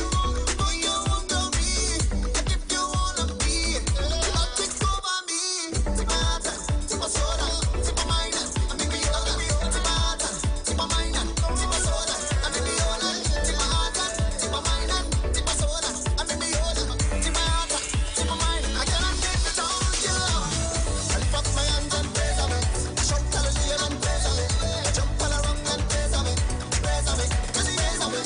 Speaker 8: For you won't know me. I give you all of me. Lord, take over me. Take my heart, take my soul, take my mind, and make me all. Take my heart, take my mind, take my soul, and make me all. Take my heart, take my mind, take my soul, and make me all. Take my heart, take my mind. I cannot live without you. I lift up my hands and praise away. I shout hallelujah and praise away. I jump all around and praise away. Praise away, just praise away.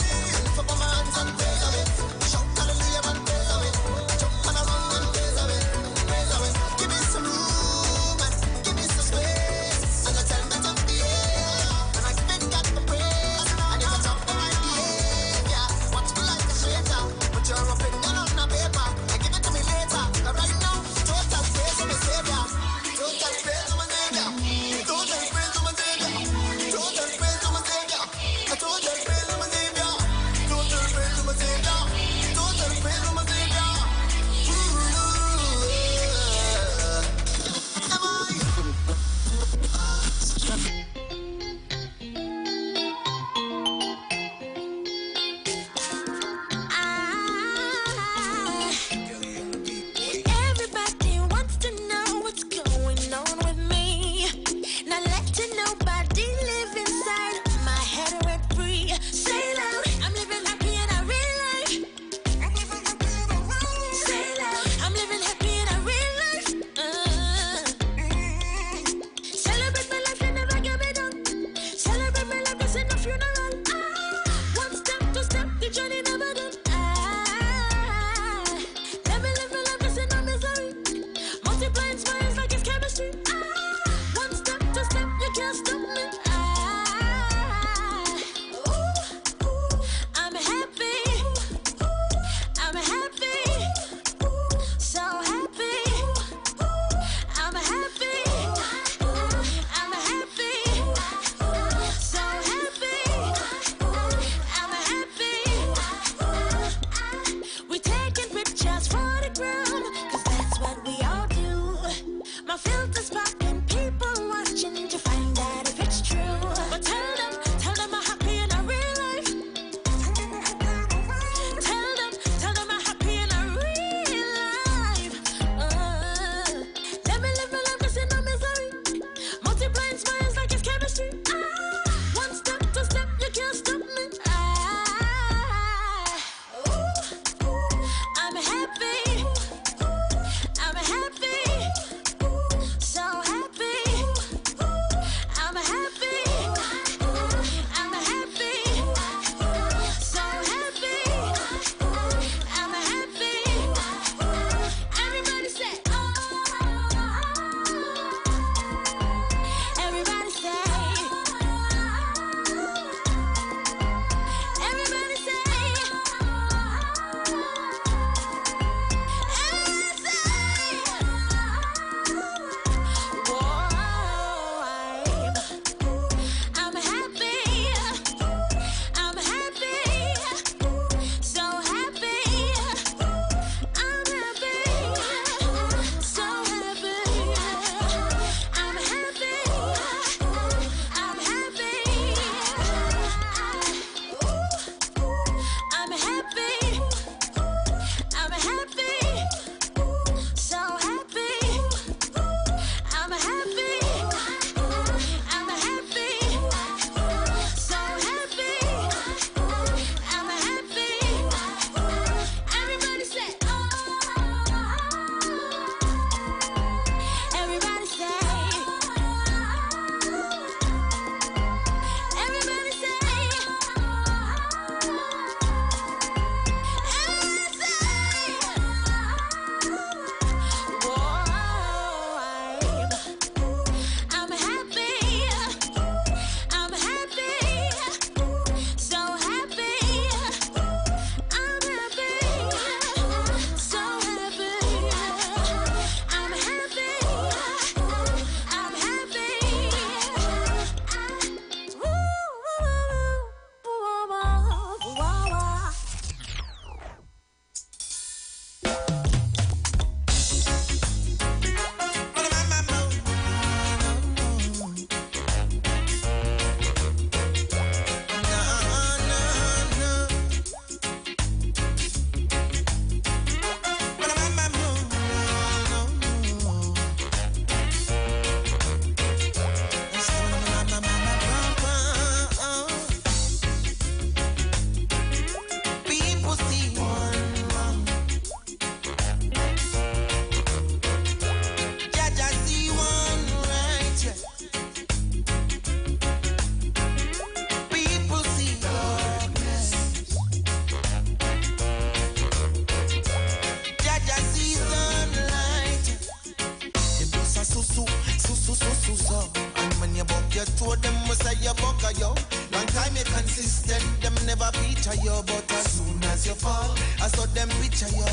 Speaker 9: picture you, but as soon as you fall, I saw them picture you.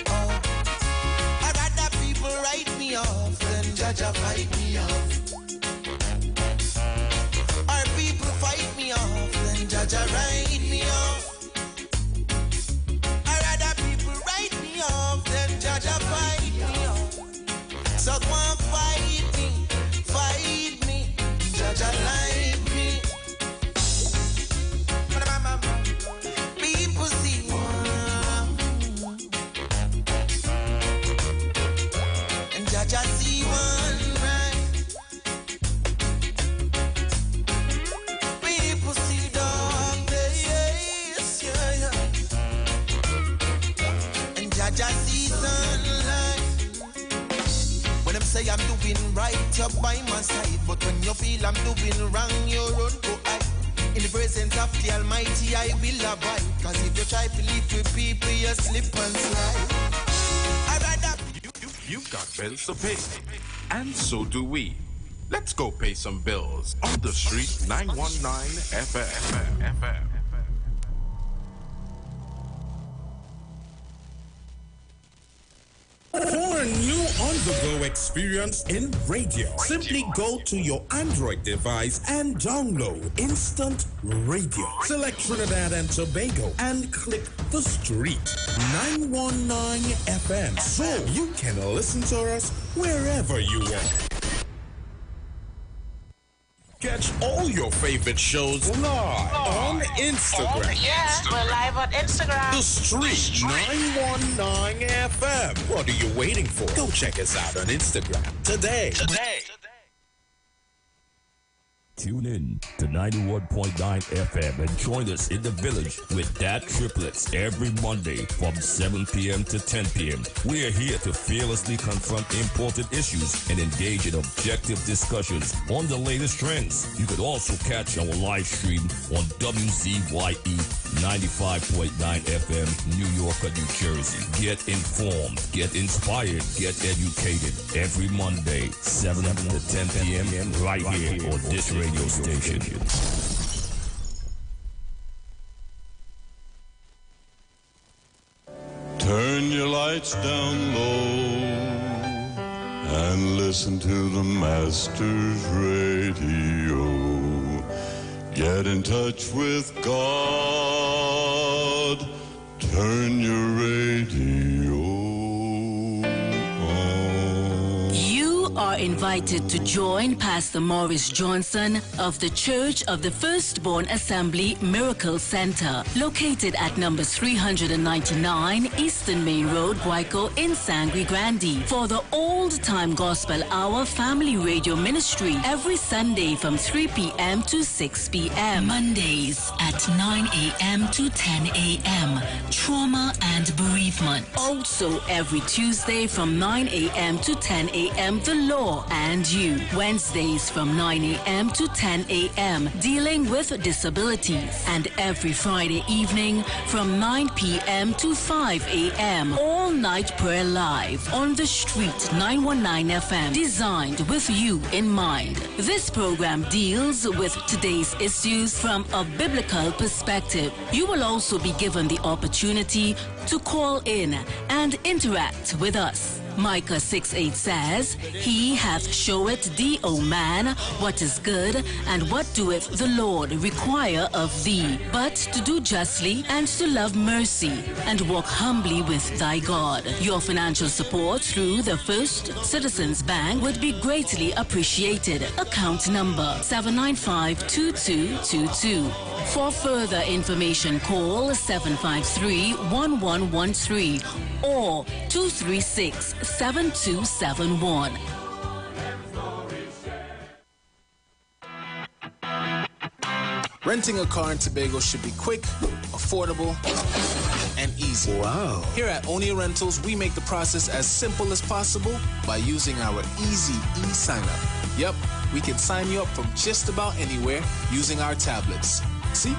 Speaker 9: Oh. I'd rather people write me off than Jaja fight me off. Or people fight me off than Jaja write me off. I'd rather people write me off than Jaja fight me off. So go and fight me, Jaja like me. People see one, and Jaja see one, right? People see dark days, yeah. And Jaja see sunlight. When them say I'm doing right, you're by my side. But when you feel I'm doing wrong, you run to hide. In the presence of the Almighty, I will abide. Cause if you try to live with people, you slip and slide. I'd rather...
Speaker 2: You've got bills to pay. And so do we. Let's go pay some bills on the street 919 FM.
Speaker 16: For a new on-the-go experience in radio, simply go to your Android device and download Instant Radio. Select Trinidad and Tobago and click the street 919 FM so you can listen to us wherever you want. Catch all your favorite shows live on Instagram.
Speaker 17: We're live on Instagram.
Speaker 16: The Street 919 FM. What are you waiting for? Go check us out on Instagram today.
Speaker 21: Tune in to 91.9 FM and join us in the village with Dat Triplets every Monday from 7 p.m. to 10 p.m. We are here to fearlessly confront important issues and engage in objective discussions on the latest trends. You could also catch our live stream on WZYE 95.9 FM, New York, New Jersey. Get informed, get inspired, get educated every Monday, 7 to 10 p.m. right here on this radio station.
Speaker 18: Turn your lights down low and listen to the Master's radio. Get in touch with God. Turn your radio on.
Speaker 10: You are invited to join Pastor Morris Johnson of the Church of the Firstborn Assembly Miracle Center, located at number 399 Eastern Main Road, Guayco in Sangre Grande, for the Old Time Gospel Hour Family Radio Ministry every Sunday from 3 p.m. to 6 p.m. Mondays at 9 a.m. to 10 a.m. Trauma and bereavement. Also every Tuesday from 9 a.m. to 10 a.m. The Law and You. Wednesdays from 9 a.m. to 10 a.m. Dealing with disabilities. And every Friday evening from 9 p.m. to 5 a.m. All night prayer live on the street 919 FM. Designed with you in mind. This program deals with today's issues from a biblical perspective. You will also be given the opportunity to call in and interact with us. Micah 6:8 says, He hath showeth thee, O man, what is good, and what doeth the Lord require of thee, but to do justly and to love mercy, and walk humbly with thy God. Your financial support through the First Citizens Bank would be greatly appreciated. Account number 795-2222. For further information, call 753-1113 or 236-7271.
Speaker 4: Renting a car in Tobago should be quick, affordable, and easy.
Speaker 16: Wow.
Speaker 4: Here at Onia Rentals, we make the process as simple as possible by using our easy e-sign-up. Yep, we can sign you up from just about anywhere using our tablets. See?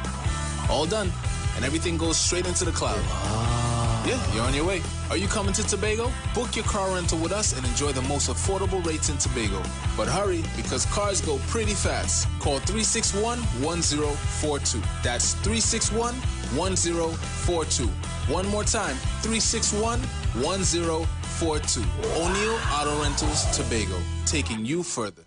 Speaker 4: All done. And everything goes straight into the cloud.
Speaker 16: Wow.
Speaker 4: Yeah, you're on your way. Are you coming to Tobago? Book your car rental with us and enjoy the most affordable rates in Tobago. But hurry, because cars go pretty fast. Call 361-1042. That's 361-1042. One more time, 361-1042. O'Neill Auto Rentals, Tobago, taking you further.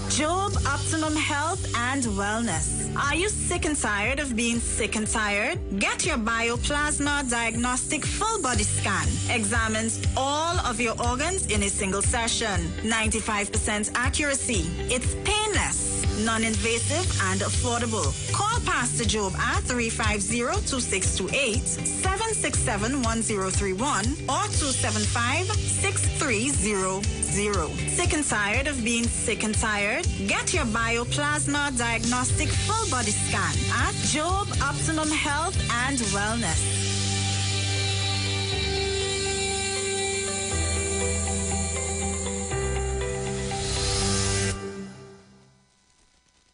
Speaker 11: Job Optimum Health and Wellness. Are you sick and tired of being sick and tired? Get your Bioplasma Diagnostic Full Body Scan. Examines all of your organs in a single session. 95% accuracy. It's painless, non-invasive, and affordable. Call Pastor Job at 350-2628, 767-1031, or 275-6300. Sick and tired of being sick and tired? Get your Bioplasma Diagnostic Full Body Scan at Job Optimum Health and Wellness.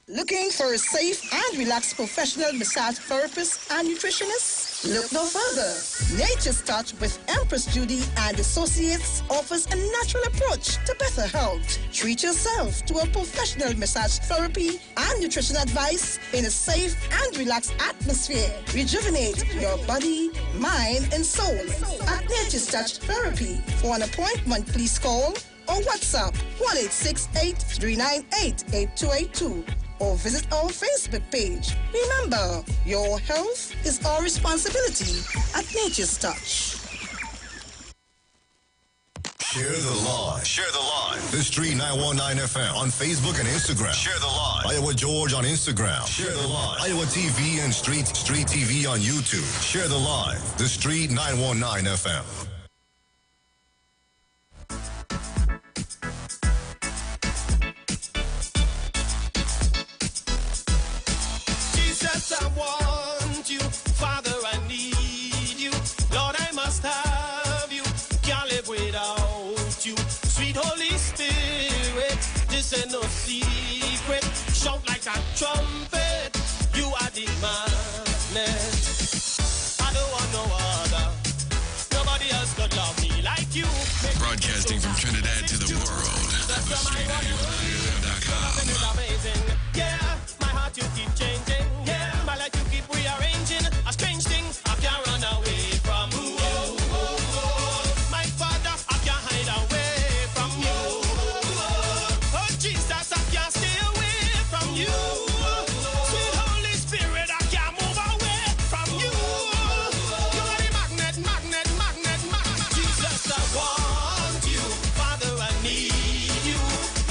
Speaker 14: Looking for a safe and relaxed professional massage therapist and nutritionist? Look no further. Nature's Touch with Empress Judy and Associates offers a natural approach to better health. Treat yourself to a professional massage therapy and nutrition advice in a safe and relaxed atmosphere. Rejuvenate your body, mind, and soul at Nature's Touch Therapy. For an appointment, please call or WhatsApp 1-868-398-8282. or visit our Facebook page. Remember, your health is our responsibility at Nature's Touch.
Speaker 26: Share the live. Share the live. The Street 919 FM on Facebook and Instagram. Share the live. Iowa George on Instagram. Share the live. Iowa TV and Street TV on YouTube. Share the live. The Street 919 FM.
Speaker 8: Jesus, I want you. Father, I need you. Lord, I must have you. Can't live without you. Sweet Holy Spirit, this ain't no secret. Shout like a trumpet. You are the magnet. I don't want no other. Nobody else could love me like you.
Speaker 6: Broadcasting from Trinidad to the world. The
Speaker 8: Nothing is amazing. Yeah, my heart you keep changing. Yeah, my life you keep rearranging. A strange thing, I can't run away from you. My Father, I can't hide away from you. Oh Jesus, I can't stay away from you. Sweet Holy Spirit, I can't move away from you. You are the magnet. Jesus, I want you. Father, I need you.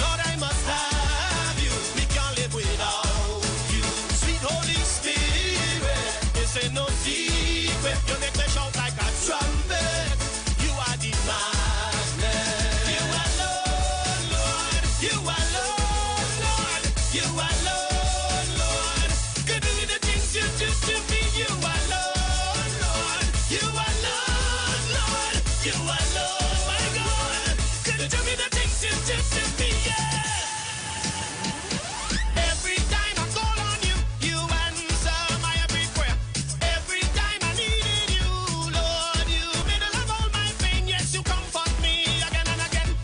Speaker 8: Lord, I must have you. We can't live without you. Sweet Holy Spirit, this ain't no secret. You make me shout like a trumpet. You are the magnet. You alone, Lord. You alone, Lord. You alone, Lord. Could do the things you do to me. You alone, Lord. You alone, Lord. You alone, my God. Could do me the things you do to me, yeah. Every time I call on you, you answer my every prayer. Every time I needed you, Lord, you middle of all my pain, yes, you comfort me again and again.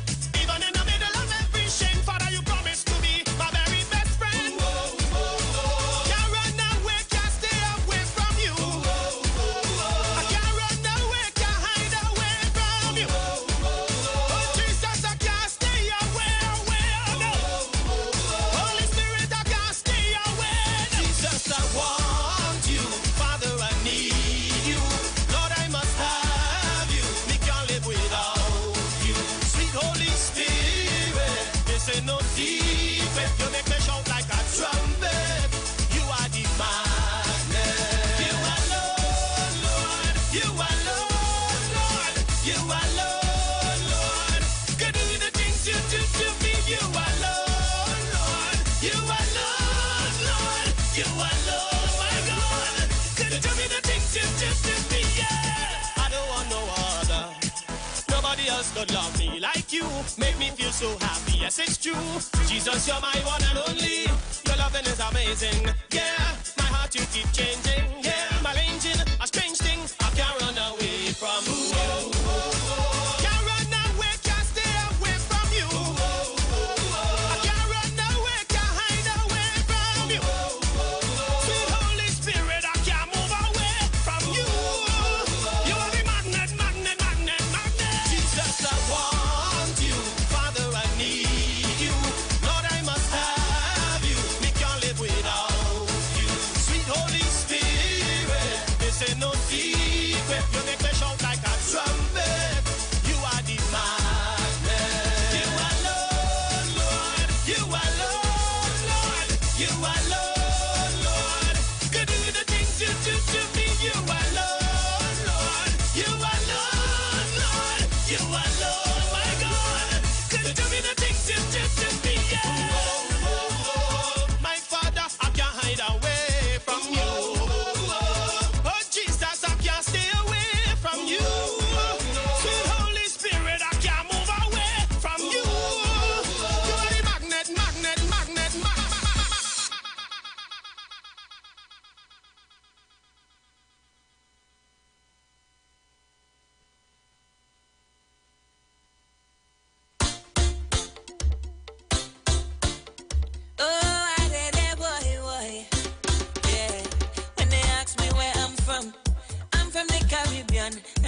Speaker 8: Even in the middle of every shame, Father, you promised to be my very best friend. Can't run away, can't stay away from you. I can't run away, can't hide away from you. Oh Jesus, I can't stay away, no. Holy Spirit, I can't stay away. Jesus, I want you. Father, I need you. Lord, I must have you. We can't live without you. Sweet Holy Spirit, this ain't no secret. You make me shout like a trumpet. You are the magnet. You alone, Lord. You alone, Lord. You alone, Lord. Could do the things you do to me. You alone, Lord. You alone, Lord. You alone, my God. Could do me the things you do to me, yeah. I don't want no other. Nobody else could love me like you. Make me feel so happy, yes, it's true. Jesus, you're my one and only. Your loving is amazing. Yeah, my heart you keep changing. Yeah, my arranging a strange thing. I can't run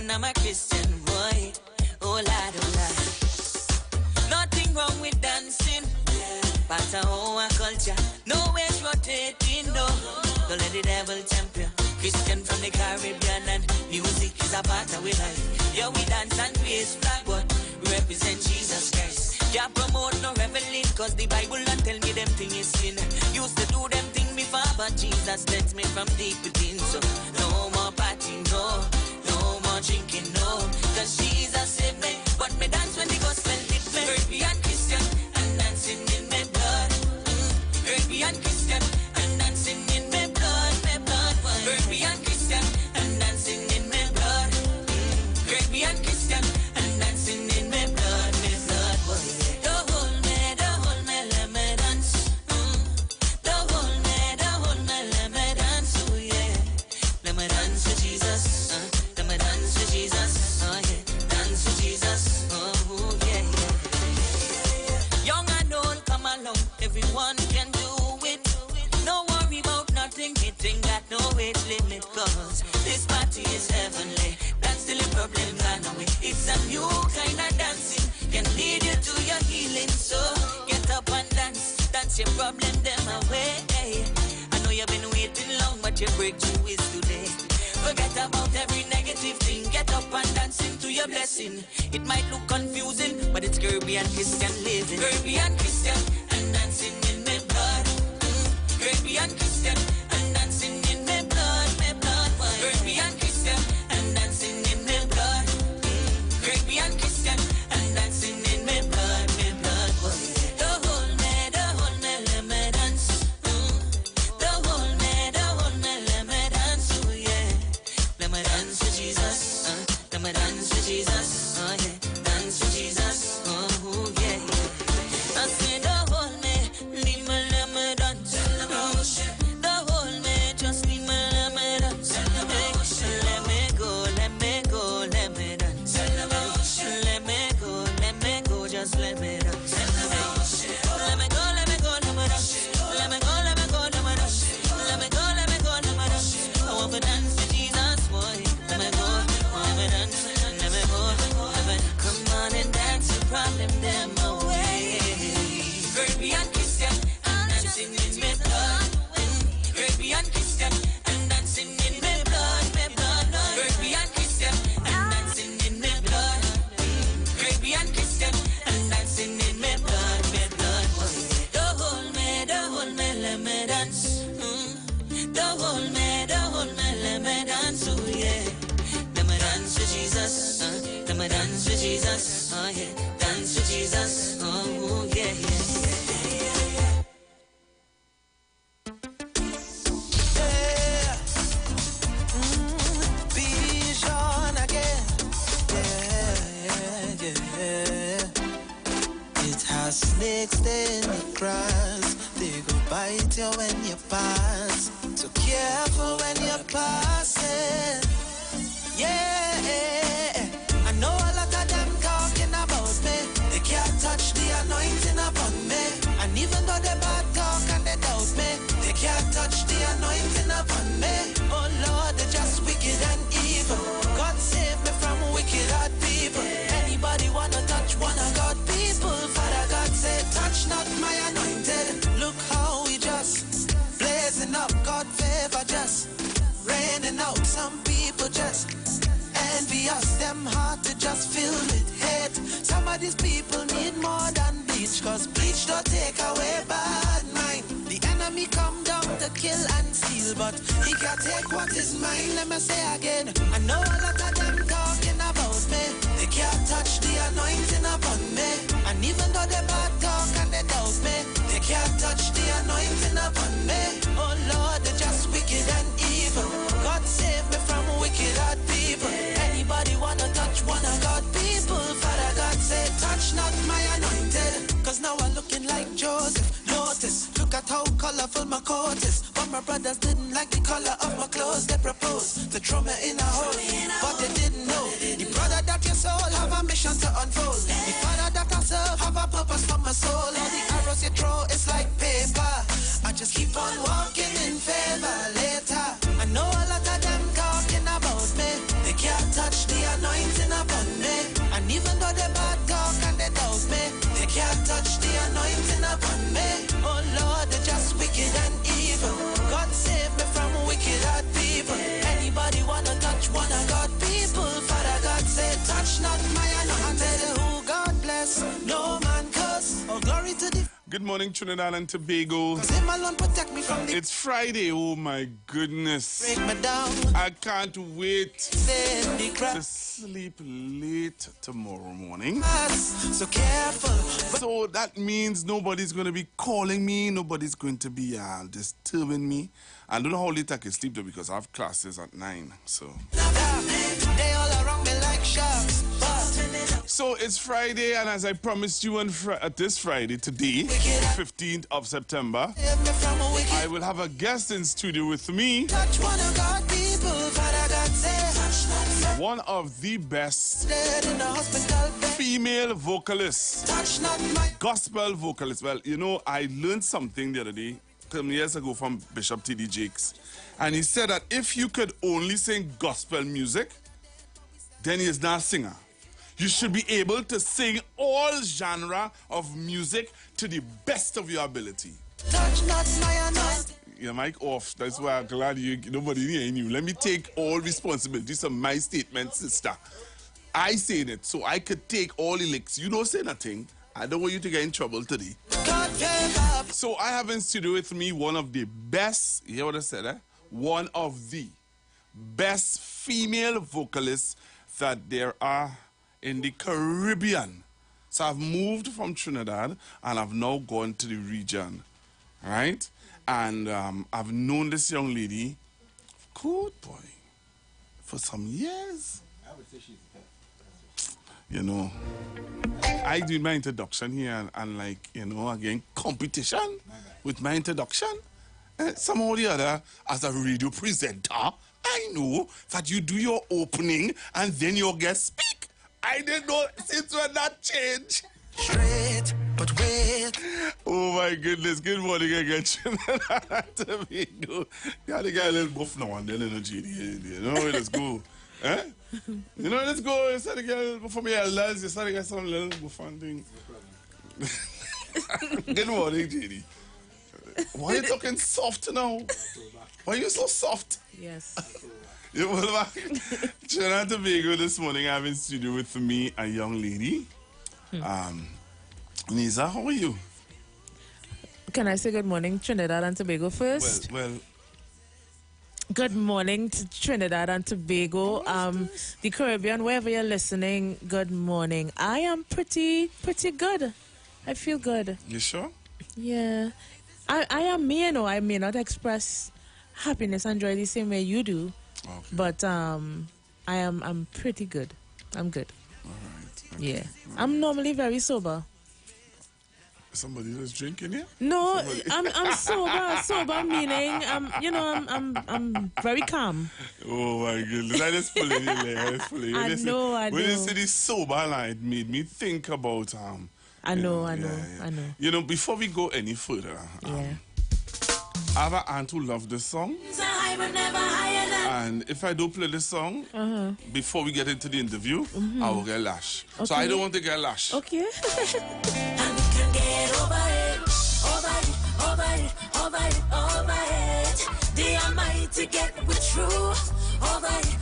Speaker 12: and I'm a Christian boy. Oh Lord, oh Lord. Nothing wrong with dancing. Part of our culture. No ways rotating, no. Don't let the devil tempt you. Christian from the Caribbean and music is a part of our life. Yeah, we dance and raise flag, but we represent Jesus Christ. Can't promote no reveling, cause the Bible don't tell me them thing is sin. Used to do them thing before, but Jesus lets me from deep within. So no more partying, no. No more drinking, no. Cause Jesus saved me, but me dance when the gospel hit me. Caribbean Christian and dancing in my blood. Caribbean Christian and dancing in my blood, my blood. Caribbean Christian and dancing in my blood. Caribbean Christian and dancing in my blood, my blood. Don't hold me, let me dance. Don't hold me, let me dance. Oh yeah, let me dance to Jesus. Let me dance to Jesus. Oh yeah, dance to Jesus. Oh yeah, yeah. Young and old, come along. Everyone can do it. No worry about nothing. It ain't got no age limit. Cause this party is heavenly. That's still a problem gone away. It's a new kind of dancing. Can lead you to your healing. So get up and dance. Dance your problem them away. I know you've been waiting long, but your breakthrough is today. Forget about every negative thing. Get up and dance into your blessing. It might look confusing, but it's Caribbean Christian living. Caribbean Christian and dancing in my blood. Caribbean Christian and dancing in my blood, my blood. Caribbean Christian and dancing in my blood. Caribbean Christian and dancing in my blood, my blood. Don't hold me, let me dance. Don't hold me, let me dance. Oh yeah, let me dance to Jesus. Let me dance to Jesus. Oh yeah, dance to Jesus. Oh yeah, yeah. I say don't hold me, leave me, let me dance. Don't hold me, just leave me, let me dance. Let me go, let me go, let me dance. Let me go, just let me dance. Let me go, let me go, let me dance. Let me go, let me go, let me dance. Let me go, let me go, let me dance. I want to dance to Jesus, boy. Let me go, let me dance. Let me go, let me come on and dance your problem them away. Caribbean Christian and dancing in my blood. Caribbean Christian and dancing in my blood, my blood. Caribbean Christian and dancing in my blood. Caribbean Christian and dancing in my blood, my blood. Don't hold me, let me dance. Don't hold me, let me dance. Oh yeah, let me dance to Jesus. Let me dance to Jesus. Oh yeah, dance to Jesus. Oh yeah, yeah, yeah.
Speaker 9: Vision again. Yeah. It has snakes in the grass. They go bite you when you pass. So careful when you're passing. Yeah. I know a lot of them talking about me. They can't touch the anointing upon me. And even though they bad talk and they doubt me, they can't touch the anointing upon me. Oh Lord, they're just wicked and evil. God save me from wicked hard people. Anybody wanna touch one of God people? Father God said, touch not my anointed. Look how we just blazing up. God favor just raining out. Some people just envious. Them heart to just filled with hate. Some of these people need more than bleach, cause bleach don't take away bad mind. The enemy come down to kill and steal, but he can't take what is mine. Let me say again, I know a lot of them talking about me. They can't touch the anointing upon me. And even though they bad talk and they doubt me, they can't touch the anointing upon me. Oh Lord, they're just wicked and evil. God save me from wicked hard people. Anybody wanna touch one of God people? Father God said, touch not my anointed. Cause now I'm looking like Joseph. Notice, look at how colorful my coat is. But my brothers didn't like the color of my clothes. They proposed to throw me in a hole, but they didn't know. The brother that your soul have a mission to unfold. The father that I serve have a purpose for my soul. All the arrows you throw is like paper. I just keep on walking in favor later. I know a lot of them talking about me. They can't touch the anointing
Speaker 5: morning, Trinidad and Tobago. It's Friday, oh my goodness. I can't wait to sleep late tomorrow morning. So careful. So that means nobody's going to be calling me, nobody's going to be disturbing me. I don't know how late I can sleep though because I have classes at 9, so. They all around me like sharks. So it's Friday, and as I promised you on this Friday, today, 15th of September, I will have a guest in studio with me. One of the best female vocalists, gospel vocalists. Well, you know, I learned something the other day, some years ago from Bishop T.D. Jakes, and he said that if you could only sing gospel music, then he is not a singer. You should be able to sing all genre of music to the best of your ability. Your mic off. That's why I'm glad nobody hearing you. Let me take all responsibilities of my statement, sister. I saying it, so I could take all the licks. You don't say nothing. I don't want you to get in trouble today. So I have in studio with me one of the best, you hear what I said, eh? One of the best female vocalists that there are in the Caribbean. So I've moved from Trinidad and I've now gone to the region, right? And I've known this young lady, good boy, for some years. I would say she's the best. You know, I did my introduction here and like, you know, again, competition with my introduction. Somehow or the other, as a radio presenter, I know that you do your opening and then your guest speak. I didn't know since when that changed. Straight, but wait. Oh my goodness, good morning again. You gotta get a little buff now and then, you know, let's go. Eh? You know, let's go. You started to get a little buff for me elders, you started to get some little buff and thing. Good morning, JD. Why are you talking soft now? Why are you so soft?
Speaker 1: Yes.
Speaker 5: You will back. Trinidad and Tobago this morning. I have in studio with me a young lady. Nisa, how are you?
Speaker 1: Can I say good morning, Trinidad and Tobago first?
Speaker 5: Well.
Speaker 1: Good morning to Trinidad and Tobago, the Caribbean, wherever you're listening. Good morning. I am pretty good. I feel good.
Speaker 5: You sure?
Speaker 1: Yeah. I am me, you know. I may not express happiness and joy the same way you do. Okay. But I'm pretty good. I'm good.
Speaker 5: All right. Okay.
Speaker 1: Yeah. I'm normally very sober.
Speaker 5: Somebody that's drinking here?
Speaker 1: No, I'm sober meaning I'm very calm.
Speaker 5: Oh my goodness. I just pulling you there.
Speaker 1: I know.
Speaker 5: When you say this sober line, it made me think about
Speaker 1: I know.
Speaker 5: You know, before we go any further, I have an aunt who loves this song. And if I don't play this song, before we get into the interview, I will get lashed. Okay. So I don't want to get lashed.
Speaker 1: Okay.
Speaker 12: And we can get over it. The Almighty get with truth. Over it.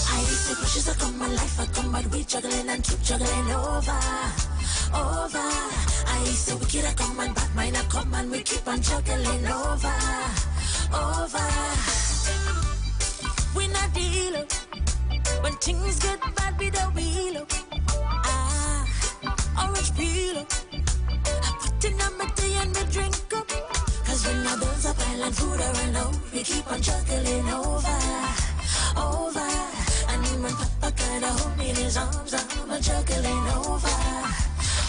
Speaker 12: I used to pushes that come my life, I come but we juggling and keep juggling over. I used to wicked, I come and bad mind, I come and we keep on juggling over. We not deal up. When things get bad, we don't wheel up. Orange peel up. I put in on my tea and me drink up. Cause when my bills are piling, food are run out, we keep on juggling over. And when Papa kinda hold me in his arms, I'm juggling over.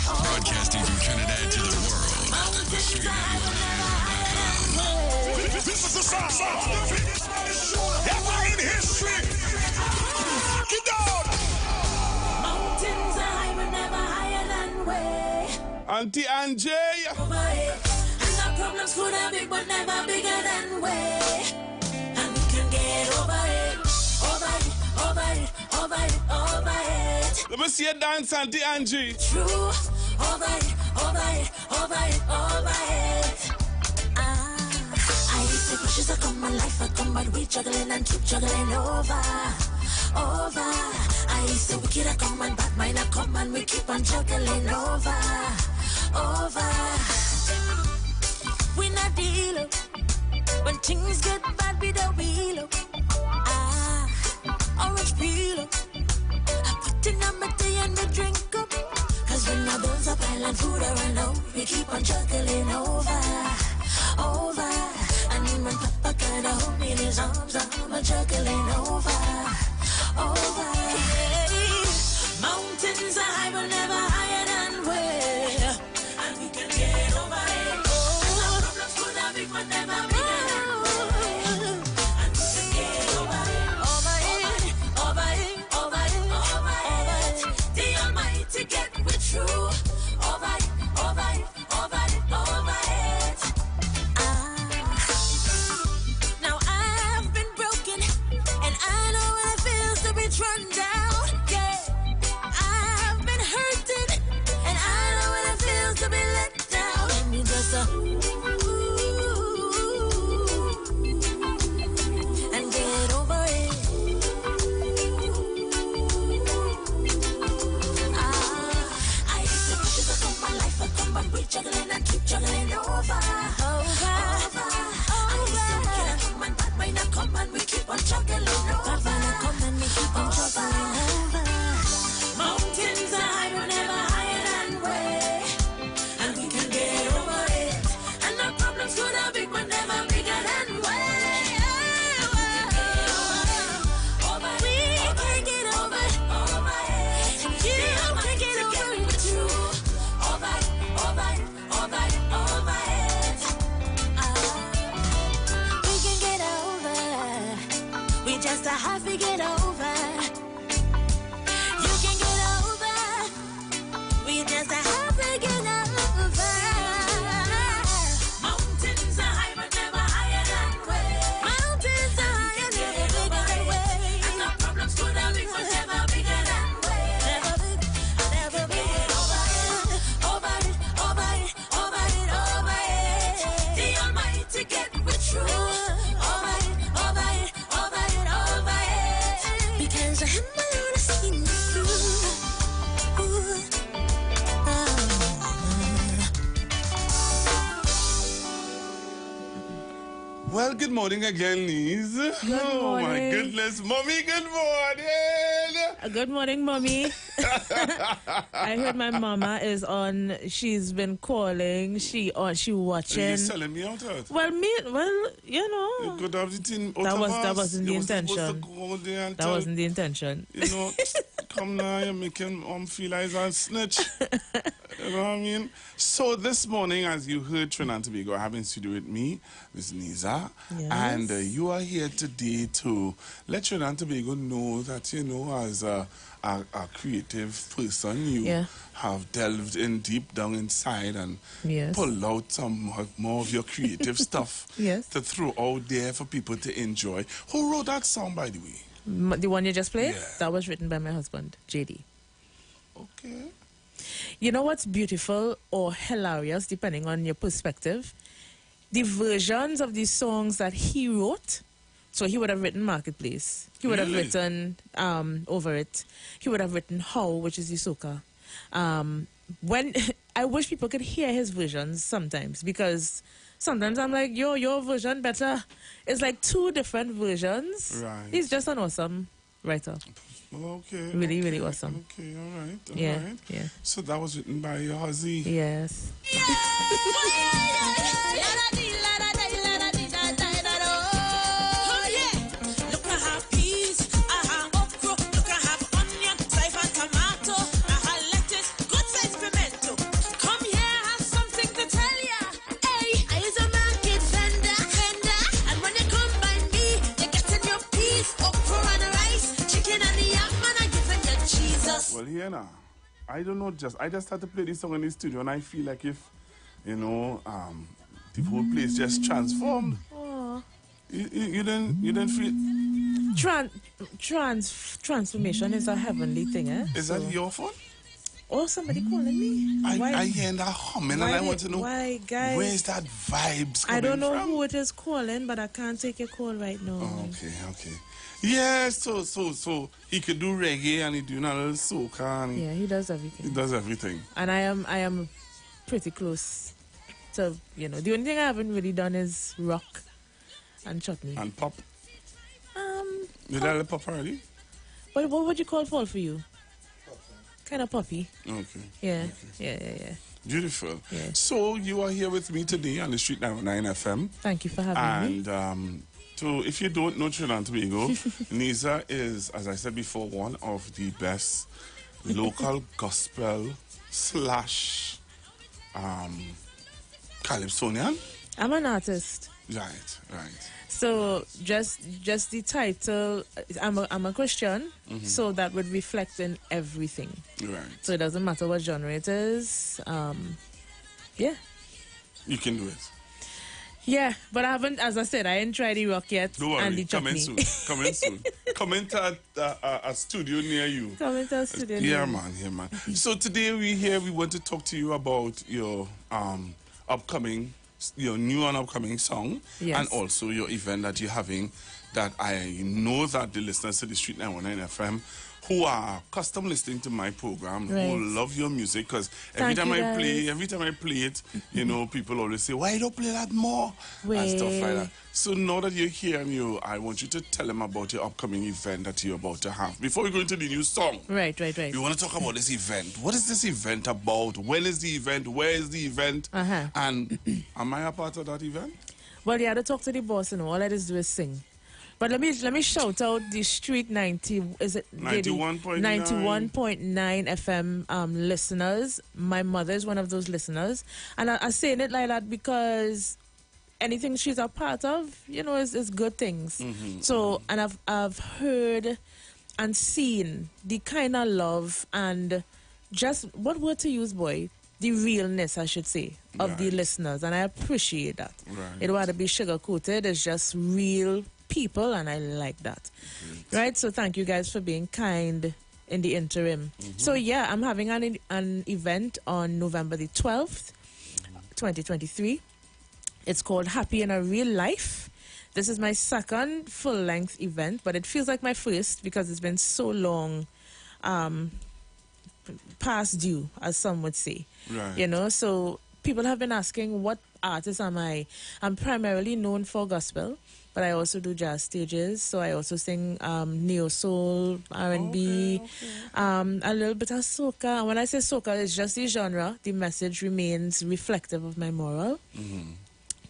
Speaker 6: Broadcasting from Trinidad to the world. The Street 919.
Speaker 8: This is the sound ever in history. Get down.
Speaker 12: Mountains are high, but never higher than way.
Speaker 5: Auntie Angie.
Speaker 12: And our problems could have big, but never bigger than way. And we can get over it.
Speaker 5: Let me see you dance, Auntie Angie.
Speaker 12: True. Over it. I used to pushes that come my life, I come but we juggling and keep juggling over. over. I used to wicked, I come and bad mind, I come and we keep on juggling over. We not deal up. When things get bad, we don't wheel up. Orange peel up. I put in on my tea and me drink up. Cause when my bones up, island food are run out. We keep on juggling over. And when Papa kinda hold me in his arms, I'm a juggling over. Hey, mountains are high, but never higher than where. And we can get over it. And our problems could have been, but never bigger than where. And we can get over it. Over it. The Almighty get with you. Over it. Now I've been broken, and I know what it feels to be run down. Yeah, I've been hurting, and I know what it feels to be let down. And you just and get over it. I used to push it up my life, I come and we juggling and keep juggling over. Come and we keep on juggling over. Mountains are high, but never higher than way. And we can get over it. And our problems could have big, but never bigger than way. We can get over it. And you can get over it with you. Over it. We can get over. We just have to get over. You can get over. We just have to get over. Mountains are high, but never higher than way. Mountains are high, never bigger than way. And our problems could have been, but never bigger than way. Never bigger. Over it. The Almighty get with you. Over it. Because I'm alone, see you through.
Speaker 5: Well, good morning again, Liz.
Speaker 1: Good
Speaker 5: Oh, my
Speaker 1: morning.
Speaker 5: goodness. Mommy, good morning.
Speaker 1: Good morning, Mommy. I heard my mama is on. She's been calling. She watching.
Speaker 5: Are you selling me out?
Speaker 1: Well, you know.
Speaker 5: You could have the thing out
Speaker 1: That
Speaker 5: of us.
Speaker 1: wasn't the
Speaker 5: You was supposed to
Speaker 1: intention.
Speaker 5: go there and
Speaker 1: That
Speaker 5: tell-
Speaker 1: wasn't the intention.
Speaker 5: You know, come now, you're making feel like a snitch. You know what I mean? So this morning, as you heard, Trinidad and Tobago, I have in studio with me, Miss Niza,
Speaker 1: Yes.
Speaker 5: and you are here today to let Trinidad and Tobago know that, you know, as a creative person, you have delved in deep down inside and pulled out some more of your creative stuff to throw out there for people to enjoy. Who wrote that song, by the way?
Speaker 1: The one you just played?
Speaker 5: Yeah.
Speaker 1: That was written by my husband, JD.
Speaker 5: Okay.
Speaker 1: You know what's beautiful or hilarious, depending on your perspective? The versions of these songs that he wrote. So he would have written Marketplace. He would have written Over It. He would have written How, which is the soca. When I wish people could hear his versions sometimes, because sometimes I'm like, your version better. It's like two different versions.
Speaker 5: Right.
Speaker 1: He's just an awesome writer.
Speaker 5: Okay.
Speaker 1: Really awesome.
Speaker 5: Okay, all right.
Speaker 1: Yeah.
Speaker 5: So that was written by your husband.
Speaker 1: Yes.
Speaker 5: Well, here now, I don't know. I just had to play this song in the studio, and I feel like if, you know, the whole place just transformed.
Speaker 1: Oh.
Speaker 5: You didn't feel.
Speaker 1: Transformation is a heavenly thing, eh?
Speaker 5: Is that your phone?
Speaker 1: Oh, somebody calling me.
Speaker 5: I hear that humming, and I want to know
Speaker 1: why, guys,
Speaker 5: where's that vibes coming
Speaker 1: I don't know
Speaker 5: from?
Speaker 1: who it is calling, but I can't take your call right now.
Speaker 5: Oh, okay. Yeah, so he could do reggae and he do a little soca. And
Speaker 1: yeah, he does everything.
Speaker 5: He does everything.
Speaker 1: And I am pretty close to, the only thing I haven't really done is rock and chutney.
Speaker 5: And pop. You done the pop already?
Speaker 1: But what would you call Paul for you? Kind of poppy.
Speaker 5: Okay.
Speaker 1: Yeah. Yeah.
Speaker 5: Beautiful.
Speaker 1: Yeah.
Speaker 5: So you are here with me today on the Street 909 FM.
Speaker 1: Thank you for having me.
Speaker 5: And so if you don't know Trinidad and Tobago, Nisa is, as I said before, one of the best local gospel / calypsonian.
Speaker 1: I'm an artist.
Speaker 5: Right.
Speaker 1: So just the title, I'm a Christian, so that would reflect in everything.
Speaker 5: Right.
Speaker 1: So it doesn't matter what genre it is. Yeah.
Speaker 5: You can do it.
Speaker 1: Yeah, but I haven't, as I said, I ain't tried the rock yet.
Speaker 5: Don't worry,
Speaker 1: and the
Speaker 5: come in
Speaker 1: chutney.
Speaker 5: soon. Come into a studio near you.
Speaker 1: Come into a studio near
Speaker 5: Yeah,
Speaker 1: you.
Speaker 5: man. So today we want to talk to you about your your new and upcoming song,
Speaker 1: yes,
Speaker 5: and also your event that you're having, that I know that the listeners to the Street 919 FM who are custom listening to my program,
Speaker 1: right,
Speaker 5: who love your music, because every time I play it, people always say, why don't play that more? And stuff like that. So now that you're here, I want you to tell them about your upcoming event that you're about to have. Before we go into the new song,
Speaker 1: right.
Speaker 5: We want to talk about this event. What is this event about? When is the event? Where is the event? And am I a part of that event?
Speaker 1: Well, you had to talk to the boss, all I just do is sing. But let me shout out the Street 91.9 FM listeners. My mother is one of those listeners, and I'm saying it like that because anything she's a part of, is good things. So, and I've heard and seen the kind of love and just what word to use, boy. The realness, I should say, of the listeners, and I appreciate that.
Speaker 5: Right.
Speaker 1: It don't have to be sugar coated. It's just real people, and I like that. Right. So thank you guys for being kind in the interim. So yeah, I'm having an event on November the 12th, 2023. It's called Happy in a Real Life. This is my second full-length event, but it feels like my first because it's been so long past due, as some would say.
Speaker 5: Right.
Speaker 1: So people have been asking, what artist am I? I'm primarily known for gospel, but I also do jazz stages. So I also sing neo soul, R&B, a little bit of soca. And when I say soca, it's just the genre. The message remains reflective of my moral.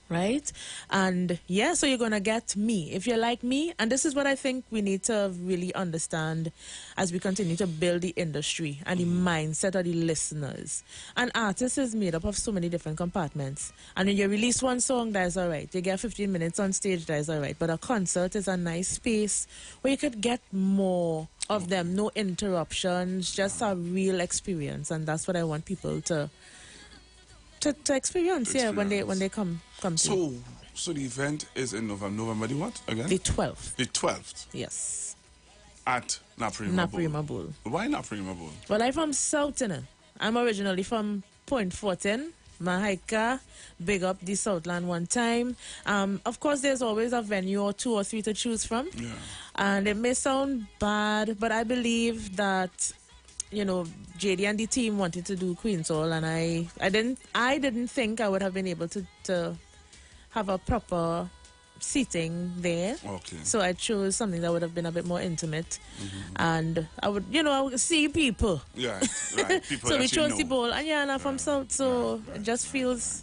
Speaker 1: Right? And yeah, so you're going to get me. If you're like me, and this is what I think we need to really understand as we continue to build the industry and the mindset of the listeners. An artist is made up of so many different compartments. And when you release one song, that's all right. You get 15 minutes on stage, that's all right. But a concert is a nice space where you could get more of them, no interruptions, just a real experience. And that's what I want people to experience, when they come
Speaker 5: So the event is in November the what again?
Speaker 1: The 12th.
Speaker 5: The 12th.
Speaker 1: Yes.
Speaker 5: At Naprima
Speaker 1: Bowl.
Speaker 5: Why Naprima Bowl?
Speaker 1: Well, I'm from South, I'm originally from Point Fortin, Mahika, big up the Southland one time. Of course, there's always a venue or two or three to choose from.
Speaker 5: Yeah.
Speaker 1: And it may sound bad, but I believe that JD and the team wanted to do Queen's Hall, and I didn't think I would have been able to have a proper seating there.
Speaker 5: Okay.
Speaker 1: So I chose something that would have been a bit more intimate, and I would see people.
Speaker 5: Yeah, right. People
Speaker 1: So we
Speaker 5: that you
Speaker 1: chose
Speaker 5: know.
Speaker 1: the bowl, and and I'm from South, so it just feels.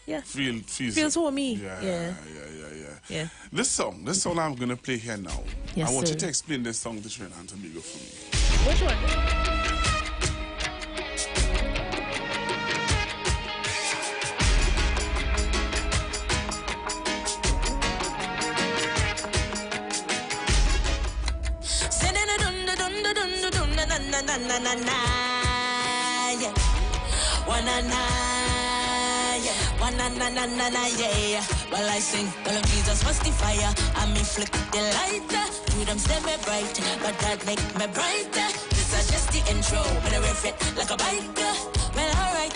Speaker 1: Yeah. Feels homey. Yeah.
Speaker 5: This song I'm gonna play here now.
Speaker 1: Yes,
Speaker 5: I want
Speaker 1: sir.
Speaker 5: you to explain this song to Trinidad and Tobago for me.
Speaker 1: Which one?
Speaker 12: Yeah. Well, I sing, well, Jesus was the fire, and me flick the lighter. To them say me bright, but that make me brighter. This are just the intro. When I riff it like a bike. Well, alright.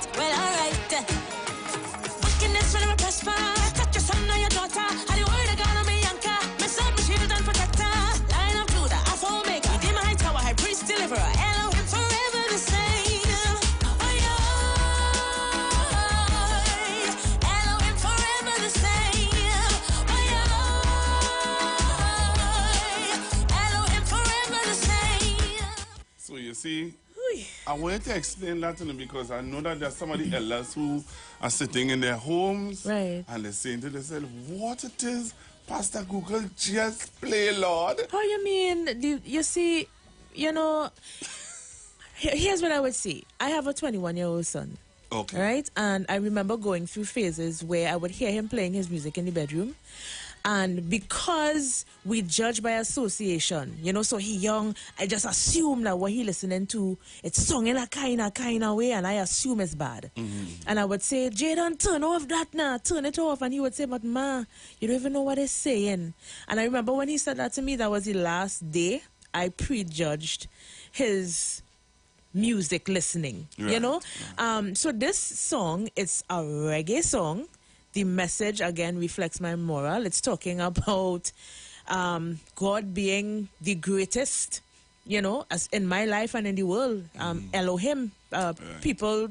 Speaker 12: Wickedness when I prosper. Touch your son or your daughter. How the word of God on me anchor. My son, my shield and protector. Lion of Judah, Alpha Omega. Redeemer, high tower, high priest, deliverer. Elohim forever the same. Elohim forever the same. Elohim forever the same.
Speaker 5: So you see, I wanted to explain that to them because I know that there's some of the elders who are sitting in their homes and they're saying to themselves, what it is, Pastor Google, just play, Lord.
Speaker 1: How you mean? You see, you know, here's what I would say. I have a 21-year-old son.
Speaker 5: Okay.
Speaker 1: Right? And I remember going through phases where I would hear him playing his music in the bedroom. And because we judge by association, you know, so he young, I just assume that what he listening to, it's sung in a kind of way, and I assume it's bad. And I would say, Jaden, turn off that now, turn it off. And he would say, but ma, you don't even know what it's saying. And I remember when he said that to me, that was the last day I prejudged his music listening, you know? So this song, it's a reggae song. The message, again, reflects my moral. It's talking about God being the greatest, you know, as in my life and in the world. Elohim. People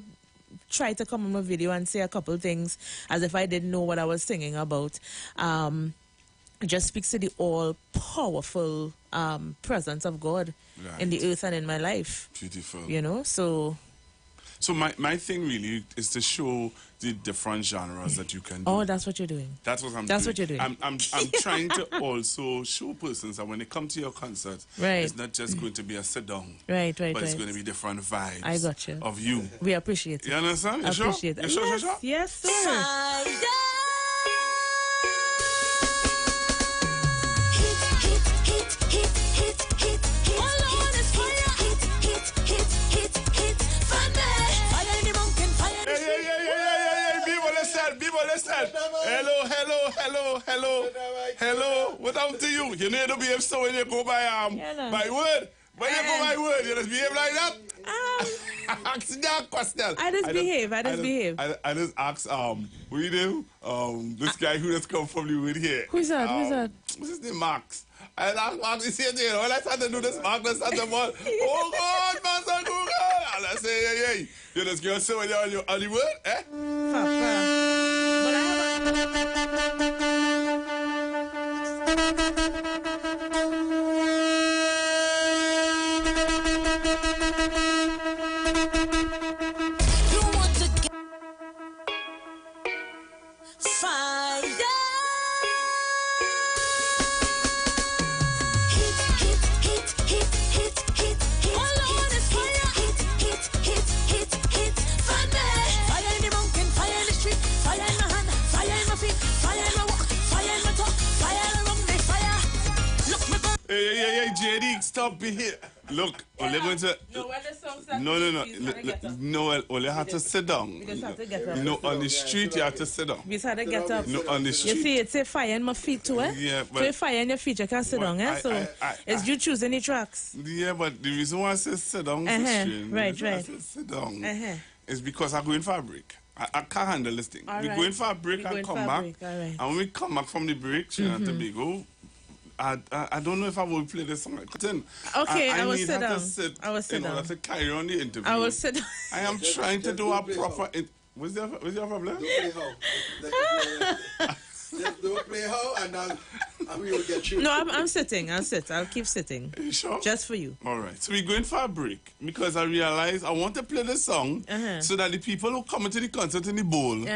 Speaker 1: try to come on my video and say a couple things as if I didn't know what I was singing about. It just speaks to the all-powerful presence of God in the earth and in my life.
Speaker 5: Beautiful.
Speaker 1: You know, so
Speaker 5: my thing really is to show the different genres that you can do.
Speaker 1: Oh, that's what you're doing.
Speaker 5: That's what I'm doing.
Speaker 1: That's what you're doing.
Speaker 5: I'm trying to also show persons that when they come to your concert, it's not just going to be a sit-down.
Speaker 1: Right.
Speaker 5: But it's going to be different vibes
Speaker 1: I got you.
Speaker 5: of you.
Speaker 1: We appreciate it.
Speaker 5: You understand? You sure?
Speaker 1: Appreciate it.
Speaker 5: You sure, sure?
Speaker 1: Yes, sir.
Speaker 5: Listen. Hello. What happened to you? You need to behave so when you go by word. When you go by word, you just behave like that. Ask that question.
Speaker 1: I just behave.
Speaker 5: I just ask what you do? This guy who just come from the wood here.
Speaker 1: Who's that?
Speaker 5: What's his name? Max. And Max is here there. When I started to do this, Max started to ball. Oh God, Master Google. And I say, hey. You just go say when you're on the word, eh?
Speaker 1: But I
Speaker 12: You want to get fire. Hit. All on is fire. Hit. Fire in the mountain, fire in the street, fire in my hand, fire in my feet, fire in my walk, fire in my talk, fire around me, fire. Look me burn.
Speaker 5: Hey, JD, stop be here. Look, Ole going to... No, Ole had to sit down.
Speaker 1: We just have to get up.
Speaker 5: No, on the street you have to sit down.
Speaker 1: We just have to get up.
Speaker 5: No, on the street.
Speaker 1: You see, it's a fire in my feet too, eh?
Speaker 5: Yeah, but...
Speaker 1: So if fire in your feet, you can sit down, eh? So it's you choosing the tracks.
Speaker 5: Yeah, but the reason why I say sit down,
Speaker 1: Right.
Speaker 5: Sit down, is because I'm going for a break. I can't handle this thing. We're going for a break and come back. And when we come back from the break, Trinidad and Tobago, I don't know if I will play this song.
Speaker 1: Okay, I will
Speaker 5: need
Speaker 1: sit
Speaker 5: her
Speaker 1: down.
Speaker 5: to sit
Speaker 1: I will sit
Speaker 5: in order
Speaker 1: down.
Speaker 5: to carry on the interview.
Speaker 1: I will sit down.
Speaker 5: I am trying to do a proper... What's your problem?
Speaker 13: Just don't play how, and we will get you.
Speaker 1: No, I'm sitting. I'll sit. I'll keep sitting.
Speaker 5: Are you sure?
Speaker 1: Just for you.
Speaker 5: All right. So we're going for a break because I realized I want to play the song so that the people who come into the concert in the bowl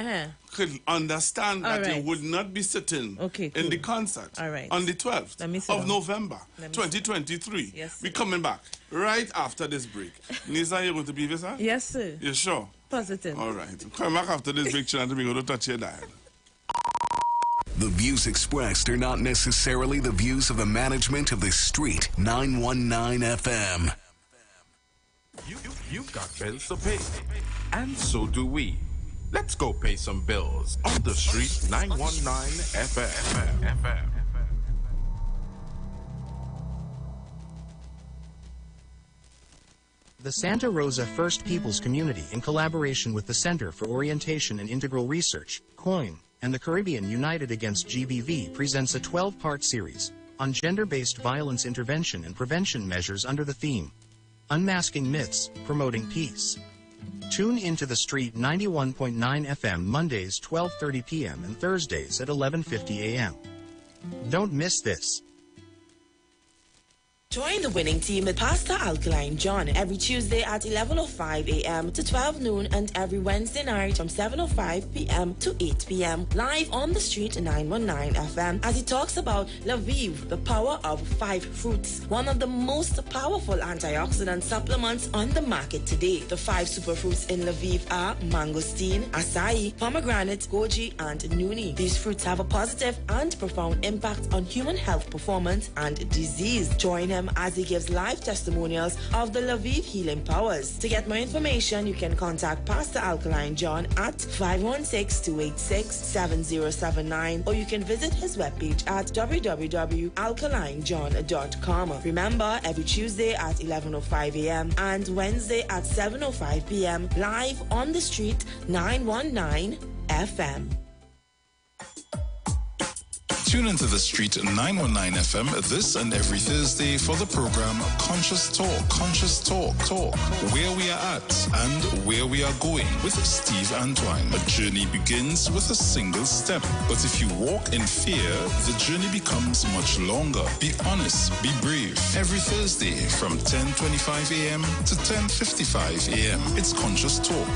Speaker 5: could understand that they would not be sitting in the concert on the 12th of November, 2023.
Speaker 1: Yes,
Speaker 5: we're coming back right after this break. Nisa, you going to be with us?
Speaker 1: Yes, sir.
Speaker 5: You sure?
Speaker 1: Positive.
Speaker 5: All right. Come back after this break, and we're going to touch your dial.
Speaker 3: The views expressed are not necessarily the views of the management of the Street 919 FM.
Speaker 2: You've got bills to pay, and so do we. Let's go pay some bills on the Street 919 FM.
Speaker 15: The Santa Rosa First Peoples Community, in collaboration with the Center for Orientation and Integral Research, COIN, and the Caribbean United Against GBV, presents a 12-part series on gender-based violence intervention and prevention measures under the theme, Unmasking Myths, Promoting Peace. Tune into the Street 91.9 FM Mondays 12:30 p.m. and Thursdays at 11:50 a.m. Don't miss this.
Speaker 17: Join the winning team with Pastor Alkaline John every Tuesday at 11:05 a.m. to 12 noon and every Wednesday night from 7:05 p.m. to 8 p.m. live on the Street 919 FM as he talks about Lviv, the power of 5 fruits, one of the most powerful antioxidant supplements on the market today. The 5 superfruits in Lviv are mangosteen, acai, pomegranate, goji, and nuni. These fruits have a positive and profound impact on human health performance and disease. Join him as he gives live testimonials of the Lviv healing powers. To get more information, you can contact Pastor Alkaline John at 516-286-7079 or you can visit his webpage at www.alkalinejohn.com. Remember, every Tuesday at 11:05 a.m. and Wednesday at 7:05 p.m. live on the Street 919 FM.
Speaker 19: Tune into the Street 919 FM this and every Thursday for the program Conscious Talk, where we are at and where we are going with Steve Antoine. A journey begins with a single step, but if you walk in fear, the journey becomes much longer. Be honest, be brave. Every Thursday from 10:25 a.m. to 10:55 a.m. It's Conscious Talk.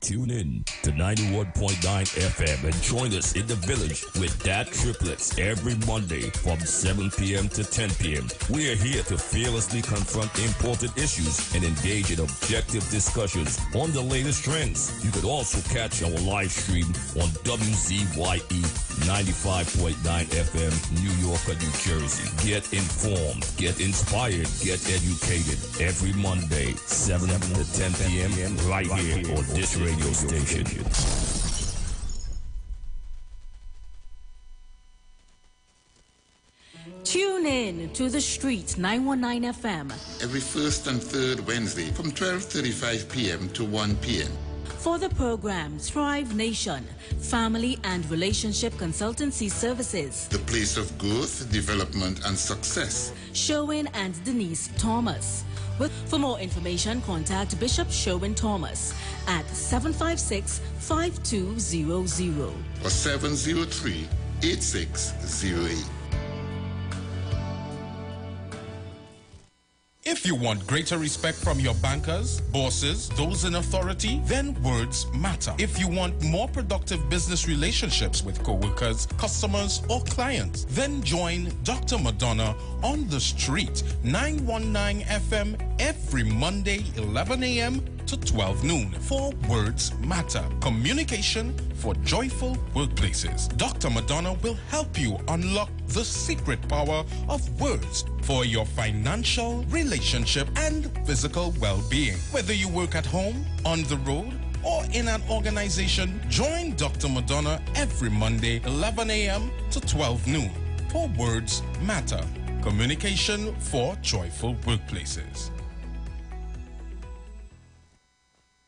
Speaker 21: Tune in to 91.9 FM and join us in the village with Dat Triplets every Monday from 7 p.m. to 10 p.m. We are here to fearlessly confront important issues and engage in objective discussions on the latest trends. You could also catch our live stream on WZYE 95.9 FM, New York, New Jersey. Get informed, get inspired, get educated every Monday, 7 to 10 p.m. right here on this radio station.
Speaker 10: Tune in to the Street 919 FM
Speaker 20: every first and third Wednesday from 12:35 p.m. to 1 p.m.
Speaker 10: for the program Thrive Nation, Family and Relationship Consultancy Services.
Speaker 20: The place of growth, development, and success.
Speaker 10: Sherwin and Denise Thomas. For more information, contact Bishop Sherwin Thomas at 756-5200
Speaker 20: or 703-8608.
Speaker 5: If you want greater respect from your bankers, bosses, those in authority, then words matter. If you want more productive business relationships with coworkers, customers, or clients, then join Dr. Madonna on the Street 919 FM every Monday 11 a.m. to 12 noon for Words Matter. Communication for joyful workplaces. Dr. Madonna will help you unlock the secret power of words for your financial, relationship, and physical well-being. Whether you work at home, on the road, or in an organization, join Dr. Madonna every Monday, 11 a.m. to 12 noon for Words Matter. Communication for joyful workplaces.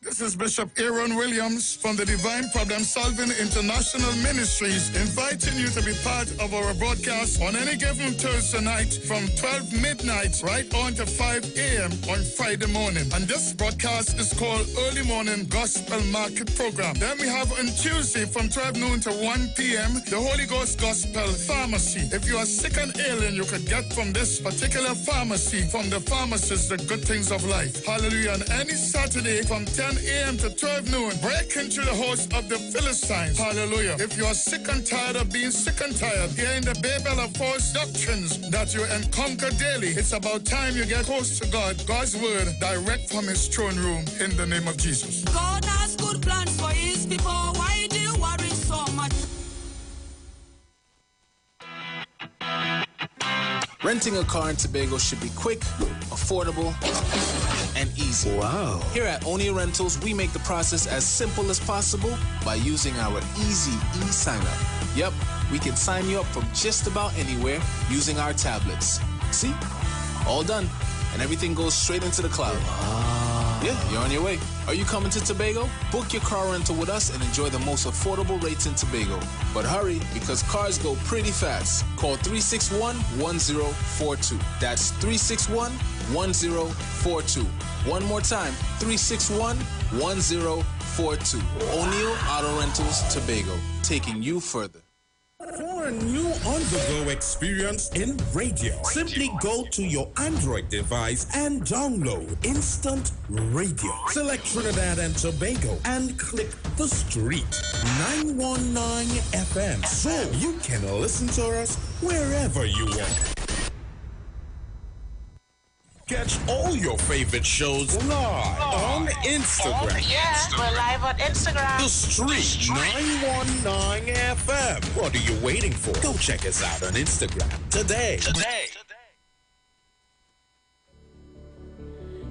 Speaker 22: This is Bishop Aaron Williams from the Divine Problem Solving International Ministries, inviting you to be part of our broadcast on any given Thursday night from 12 midnight right on to 5 a.m. on Friday morning. And this broadcast is called Early Morning Gospel Market Program. Then we have on Tuesday from 12 noon to 1 p.m. the Holy Ghost Gospel Pharmacy. If you are sick and ailing, you could get from this particular pharmacy, from the pharmacist, the good things of life. Hallelujah. And any Saturday from 10 a.m. to 12 noon, break into the host of the Philistines. Hallelujah. If you are sick and tired of being sick and tired, hearing the babel of false doctrines that you encounter daily, it's about time you get close to God, God's word, direct from his throne room, in the name of Jesus.
Speaker 23: God has good plans for his people. Why do you worry so much?
Speaker 4: Renting a car in Tobago should be quick, affordable, and easy.
Speaker 7: Wow.
Speaker 4: Here at Onia Rentals, we make the process as simple as possible by using our easy e-sign-up. Yep, we can sign you up from just about anywhere using our tablets. See? All done. And everything goes straight into the cloud. Yeah, you're on your way. Are you coming to Tobago? Book your car rental with us and enjoy the most affordable rates in Tobago. But hurry, because cars go pretty fast. Call 361-1042. That's 361-1042. One more time, 361-1042. O'Neill Auto Rentals, Tobago, taking you further.
Speaker 11: For a new on-the-go experience in radio, simply go to your Android device and download Instant Radio. Select Trinidad and Tobago and click the street 919 FM so you can listen to us wherever you want. Catch all your favorite shows live on Instagram.
Speaker 16: Oh, yeah, we're live on Instagram.
Speaker 11: The Street 919 FM. What are you waiting for? Go check us out on Instagram today.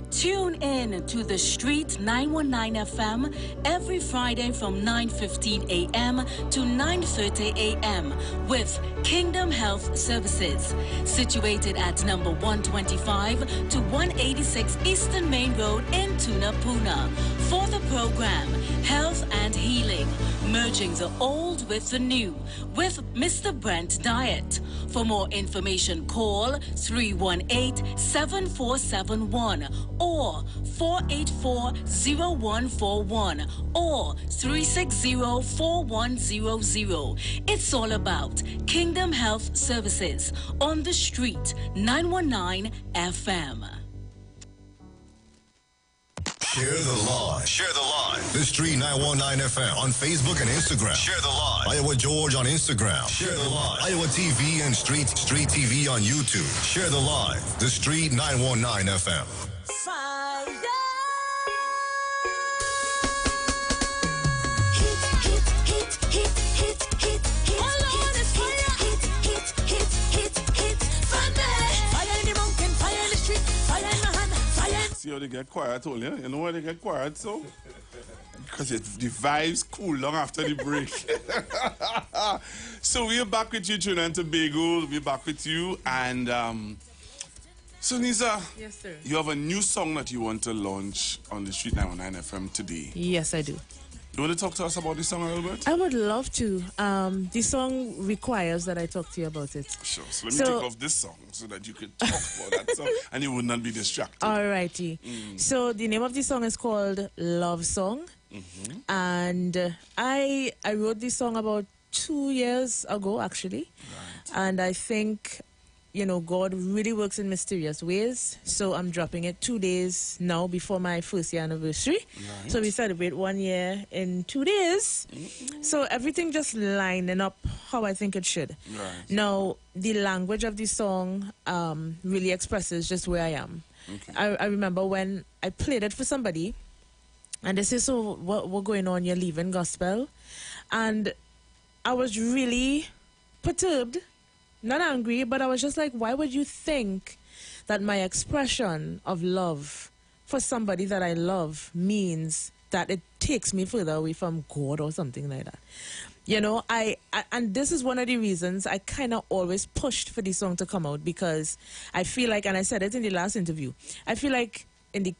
Speaker 10: Tune in to The Street 919 FM every Friday from 9:15 a.m. to 9:30 a.m. with Kingdom Health Services, situated at number 125 to 186 Eastern Main Road in Tunapuna. For the program, Health and Healing, merging the old with the new, with Mr. Brent Diet. For more information, call 318-7471 or 484-0141 or 360-4100. It's all about Kingdom Health Services on the Street 919 FM.
Speaker 26: Share the live. Share the live. The Street 919 FM on Facebook and Instagram. Share the live. Iowa George on Instagram. Share the live. Iowa TV and Street TV on YouTube. Share the live. The Street 919 FM.
Speaker 12: Fire.
Speaker 5: See how they get quiet, all, yeah? You know why they get quiet, so? Because the vibes cool long after the break. So we're back with you, Trinidad and Tobago. We're back with you. And so, Nisa.
Speaker 1: Yes, sir.
Speaker 5: You have a new song that you want to launch on the Street 919 FM today.
Speaker 1: Yes, I do.
Speaker 5: You want to talk to us about this song a little bit?
Speaker 1: I would love to. This song requires that I talk to you about it.
Speaker 5: Sure. So let me take off this song so that you could talk about that song and you would not be distracted.
Speaker 1: Alrighty. So the name of the song is called Love Song.
Speaker 5: Mm-hmm.
Speaker 1: And I wrote this song about 2 years ago, actually. Right. And I think, you know, God really works in mysterious ways. So I'm dropping it 2 days now before my first year anniversary. Right. So we celebrate 1 year in 2 days. Mm-hmm. So everything just lining up how I think it should. Right. Now, the language of the song really expresses just where I am. Okay. I remember when I played it for somebody, and they say, so what going on? You're leaving gospel? And I was really perturbed. Not angry, but I was just like, why would you think that my expression of love for somebody that I love means that it takes me further away from God or something like that? You know, and this is one of the reasons I kind of always pushed for this song to come out, because I feel like, and I said it in the last interview, I feel like in the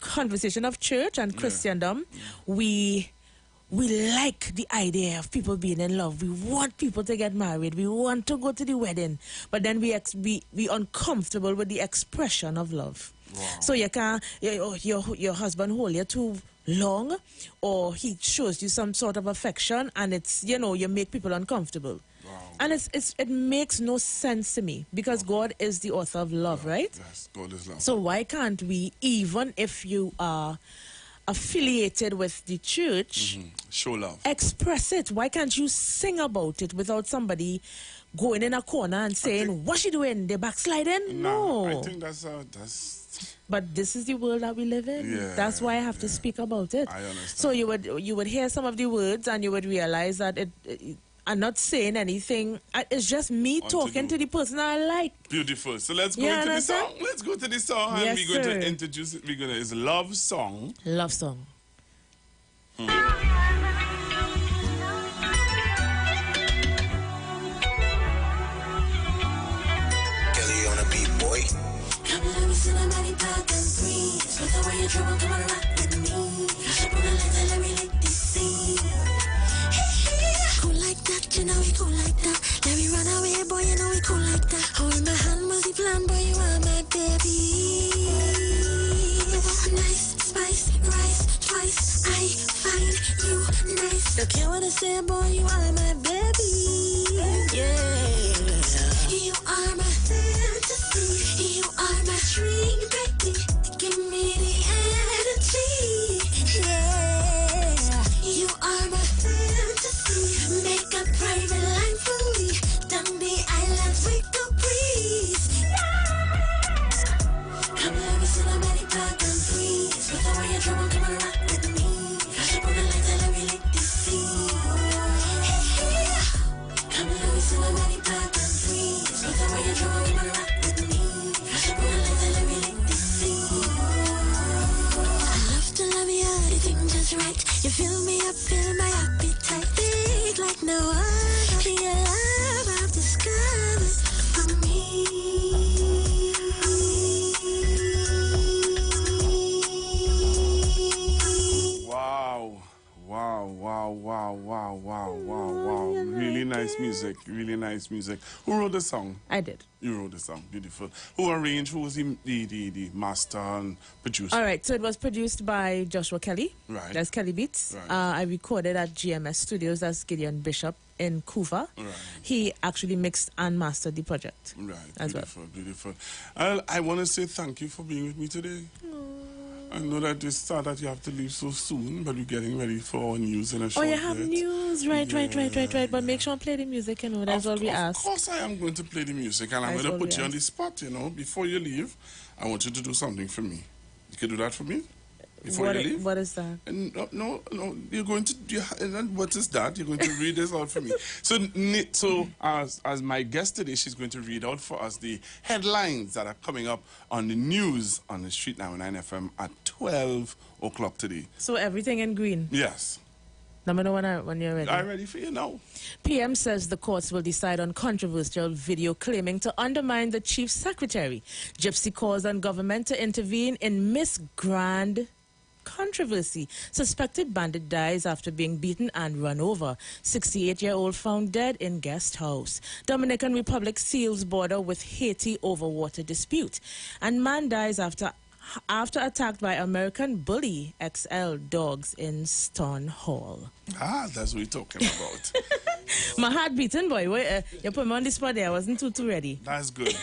Speaker 1: conversation of church and Christendom, we like the idea of people being in love. We want people to get married. We want to go to the wedding. But then we uncomfortable with the expression of love. Wow. So you can't, your husband hold you too long, or he shows you some sort of affection, and it's, you know, you make people uncomfortable. Wow. And it makes no sense to me, because God is the author of love, right?
Speaker 5: Yes, God is love.
Speaker 1: So why can't we, even if you are affiliated with the church,
Speaker 5: show love,
Speaker 1: express it? Why can't you sing about it without somebody going in a corner and saying, what's she doing? They're backsliding? No.
Speaker 5: I think that's
Speaker 1: but this is the world that we live in.
Speaker 5: Yeah,
Speaker 1: that's why I have to speak about it.
Speaker 5: I understand.
Speaker 1: So you would hear some of the words and you would realize that and not saying anything. It's just me talking to the person I like.
Speaker 5: Beautiful. So let's go
Speaker 1: You
Speaker 5: into the
Speaker 1: understand?
Speaker 5: song. Let's go to the song,
Speaker 1: Yes,
Speaker 5: and we're going
Speaker 1: sir.
Speaker 5: to introduce it. It's a love song.
Speaker 1: Love song.
Speaker 8: Kelly on a beat, boy. Come and let me sit on my back and breathe. With away your trouble, come and rock with me. Flash up on the lights and let me lick this scene. Cool like that, you know we cool like that. Let me run away, boy, you know we cool like that. Hold my hand, multi-plan, boy, you are my baby. Nice, spice, rice, twice. I find you nice. Don't care what I say, boy, you are my baby. Yeah. You are my fantasy. You are my dream, baby. Give me the energy. Yeah. You are my fantasy. Make a private line for me. Down the islands we go breeze. Come let me sit on my back and freeze. With all your trouble, come and rock with me. Flash up on the lights and let me lick this scene. Come let me sit on my back and freeze. With all your trouble, come and rock with me. Flash up on the lights and let me lick this scene. I love to love you, everything just right. You fill me up, fill my appetite. Big like no other. Your love I've discovered for me.
Speaker 5: Wow. Really nice music. Really nice music. Who wrote the song?
Speaker 1: I did.
Speaker 5: You wrote the song. Beautiful. Who arranged? Who was the master and producer?
Speaker 1: All right, so it was produced by Joshua Kelly.
Speaker 5: Right.
Speaker 1: That's Kelly Beats.
Speaker 5: Right.
Speaker 1: I recorded at GMS Studios. That's Gideon Bishop in Couva.
Speaker 5: Right.
Speaker 1: He actually mixed and mastered the project.
Speaker 5: Right.
Speaker 1: As
Speaker 5: Beautiful. I want to say thank you for being with me today. I know that it's sad that you have to leave so soon, but we're getting ready for our news in a short
Speaker 1: Oh, you have
Speaker 5: bit.
Speaker 1: news. Right. But make sure and play the music, you know. That's all we ask.
Speaker 5: Of course I am going to play the music, and I'm
Speaker 1: That's
Speaker 5: going
Speaker 1: all
Speaker 5: to put
Speaker 1: we
Speaker 5: you on the
Speaker 1: ask.
Speaker 5: spot, you know. Before you leave, I want you to do something for me. You can do that for me? Before you leave?
Speaker 1: What is that?
Speaker 5: No, you're going to, what is that? You're going to read this out for me. So as my guest today, she's going to read out for us the headlines that are coming up on the news on the Street 99 FM at 12 o'clock today.
Speaker 1: So everything in green?
Speaker 5: Yes.
Speaker 1: Let me know when you're ready.
Speaker 5: I'm ready for you now.
Speaker 1: PM says the courts will decide on controversial video claiming to undermine the chief secretary. Gypsy calls on government to intervene in Miss Grand controversy. Suspected bandit dies after being beaten and run over. 68-year-old found dead in guest house. Dominican Republic seals border with Haiti over water dispute. And man dies after attacked by American Bully XL dogs in Stone Hall.
Speaker 5: That's what we're talking about.
Speaker 1: My heart beating, boy. Wait, you put me on the spot there. I wasn't too ready.
Speaker 5: That's good.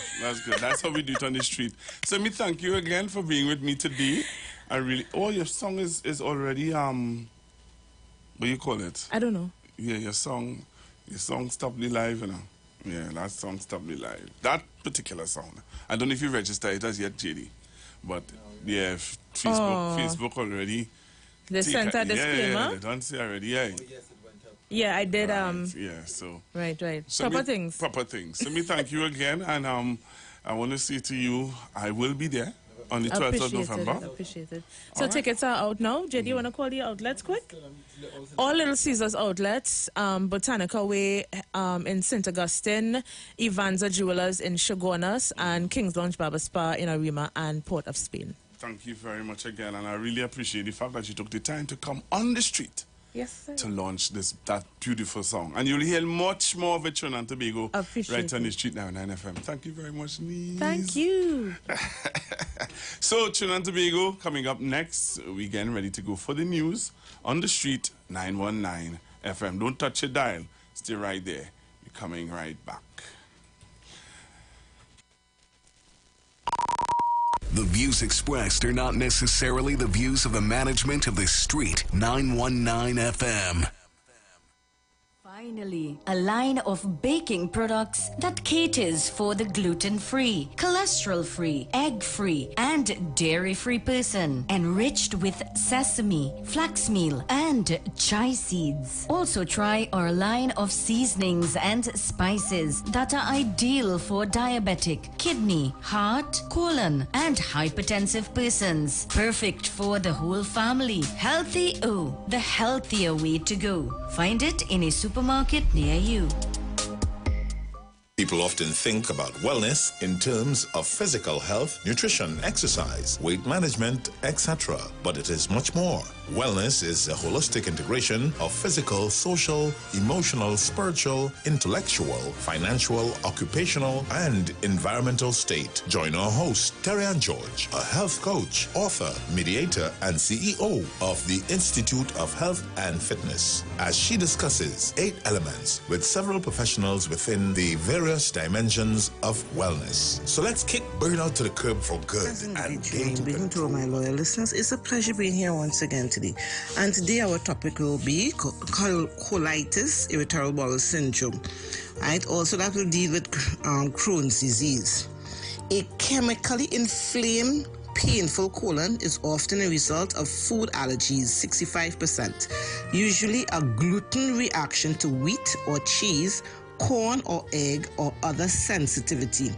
Speaker 5: That's how we do it on the street. So me thank you again for being with me today. I really... Oh, your song is already... What do you call it?
Speaker 1: I don't know.
Speaker 5: Yeah, your song Stop Me Live, you know. Yeah, that song Stop Me Live. That particular song. I don't know if you registered it as yet, JD. But, yeah, Facebook already...
Speaker 1: They sent a disclaimer?
Speaker 5: Yeah, they don't say already, yeah.
Speaker 1: Yeah, I did.
Speaker 5: Yeah, so...
Speaker 1: Right.
Speaker 5: So
Speaker 1: Proper things.
Speaker 5: So me thank you again, and I want to say to you, I will be there on the 12th of November.
Speaker 1: Appreciate it. So tickets are out now. JD, you want to call the outlets quick? All Little Caesars outlets, Botanica Way in St. Augustine, Evanza Jewelers in Shogunas, and King's Lounge Barber Spa in Arima and Port of Spain.
Speaker 5: Thank you very much again, and I really appreciate the fact that you took the time to come on the street.
Speaker 1: Yes, sir.
Speaker 5: To launch that beautiful song. And you'll hear much more of it, Trinidad and Tobago, right on the Street 99 FM. Thank you very much, Niece.
Speaker 1: Thank you.
Speaker 5: So, Trinidad and Tobago, coming up next, we're getting ready to go for the news on the Street 919 FM. Don't touch your dial. Stay right there. We're coming right back.
Speaker 3: The views expressed are not necessarily the views of the management of the Street 919 FM.
Speaker 10: Finally, a line of baking products that caters for the gluten-free, cholesterol-free, egg-free, and dairy-free person, enriched with sesame, flax meal, and chai seeds. Also try our line of seasonings and spices that are ideal for diabetic, kidney, heart, colon, and hypertensive persons. Perfect for the whole family. Healthy O, the healthier way to go. Find it in a supermarket near you.
Speaker 7: People often think about wellness in terms of physical health, nutrition, exercise, weight management, etc. But it is much more. Wellness is a holistic integration of physical, social, emotional, spiritual, intellectual, financial, occupational, and environmental state. Join our host, Terry Ann George, a health coach, author, mediator, and CEO of the Institute of Health and Fitness, as she discusses 8 elements with several professionals within the various dimensions of wellness. So let's kick burnout to the curb for good and gain
Speaker 9: to all my loyal listeners. It's a pleasure being here once again today. And today our topic will be colitis, irritable bowel syndrome. Right? Also that will deal with Crohn's disease. A chemically inflamed painful colon is often a result of food allergies, 65%. Usually a gluten reaction to wheat or cheese, corn or egg, or other sensitivity.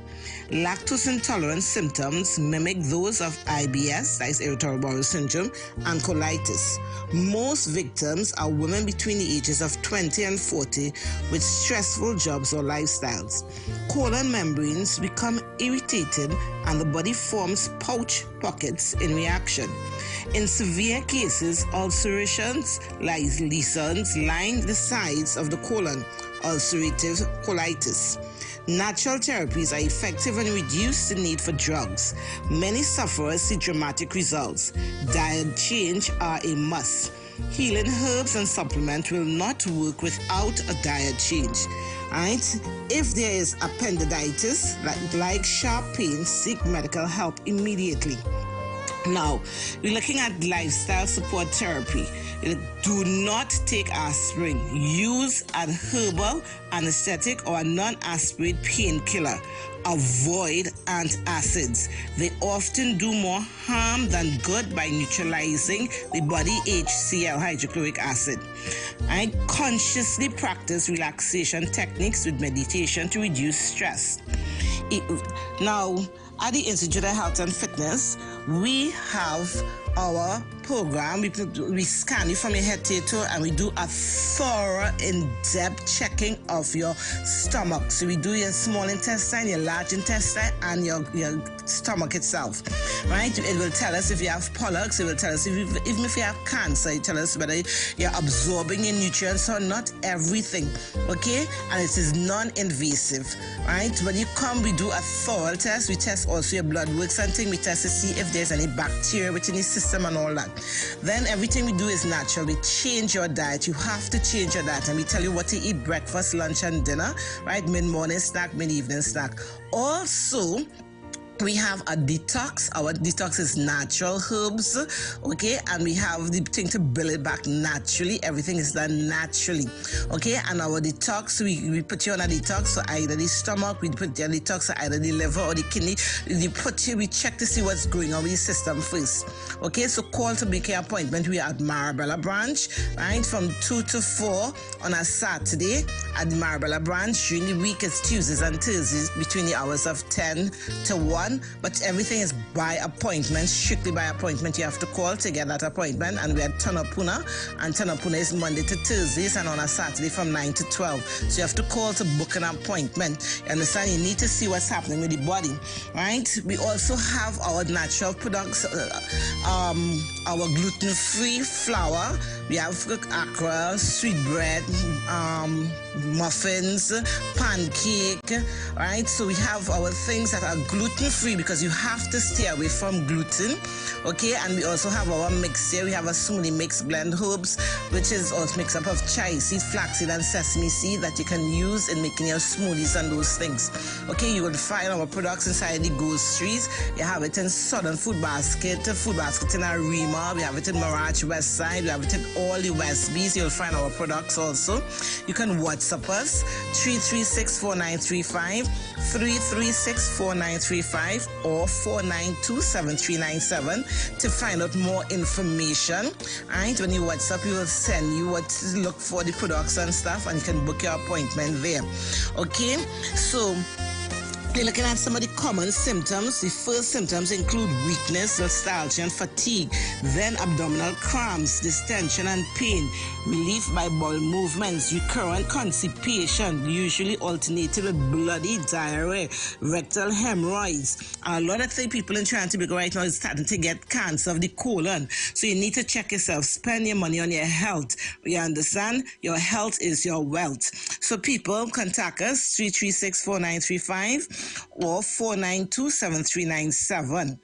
Speaker 9: Lactose intolerance symptoms mimic those of IBS, that is irritable bowel syndrome, and colitis. Most victims are women between the ages of 20 and 40 with stressful jobs or lifestyles. Colon membranes become irritated and the body forms pouch pockets in reaction. In severe cases, ulcerations, lesions line the sides of the colon, ulcerative colitis. Natural therapies are effective and reduce the need for drugs. Many sufferers see dramatic results. Diet change are a must. Healing herbs and supplements will not work without a diet change. Right? If there is appendicitis, like sharp pain, seek medical help immediately. Now, we're looking at lifestyle support therapy. Do not take aspirin. Use an herbal anesthetic or a non-aspirin painkiller. Avoid antacids. They often do more harm than good by neutralizing the body HCl, hydrochloric acid. I consciously practice relaxation techniques with meditation to reduce stress. Now, at the Institute of Health and Fitness, we have our program. We scan you from your head to your toe and we do a thorough, in-depth checking of your stomach. So we do your small intestine, your large intestine, and your stomach itself. Right? It will tell us if you have polyps. It will tell us even if you have cancer. It tells us whether you're absorbing your nutrients or not. Everything. Okay? And it is non-invasive. Right? When you come, we do a thorough test. We test also your blood works and things. We test to see if there's any bacteria within your system and all that. Then everything we do is natural. We change your diet. You have to change your diet, and we tell you what to eat: breakfast, lunch, and dinner. Right? Mid-morning snack, mid-evening snack. Also, we have a detox. Our detox is natural herbs, okay? And we have the thing to build it back naturally. Everything is done naturally, okay? And our detox, we put you on a detox for either the stomach, we put you on a detox for either the liver or the kidney. We check to see what's going on with your system first, okay? So call to make your appointment. We are at Marabella branch, right? From 2 to 4 on a Saturday at the Marabella branch. During the week, it's Tuesdays and Thursdays between the hours of 10 to 1. But everything is by appointment, strictly by appointment. You have to call to get that appointment. And we're at Tanapuna, and Tanapuna is Monday to Thursdays and on a Saturday from 9 to 12. So you have to call to book an appointment. You understand? You need to see what's happening with the body, right? We also have our natural products, our gluten-free flour. We have akra, sweet bread, muffins, pancake, right? So we have our things that are gluten-free because you have to stay away from gluten, okay? And we also have our mix here. We have a smoothie mix blend herbs, which is also mixed up of chia seed, flaxseed, and sesame seed that you can use in making your smoothies and those things, okay? You will find our products inside the groceries. You have it in Southern Food Basket in Arima. We have it in Mirage West Side. We have it in all the West B's. You'll find our products also. You can WhatsApp WhatsApp us 336-4935, 336-4935 or 492-7397 to find out more information. And when you WhatsApp, we will send you what to look for, the products and stuff, and you can book your appointment there. Okay, so we're looking at some of the common symptoms. The first symptoms include weakness, lethargy, and fatigue. Then abdominal cramps, distension and pain, relief by bowel movements, recurrent constipation, usually alternated with bloody diarrhea, rectal hemorrhoids. A lot of people in Trinidad and Tobago right now is starting to get cancer of the colon. So you need to check yourself. Spend your money on your health. You understand? Your health is your wealth. So people, contact us 336-4935. or 492-7397.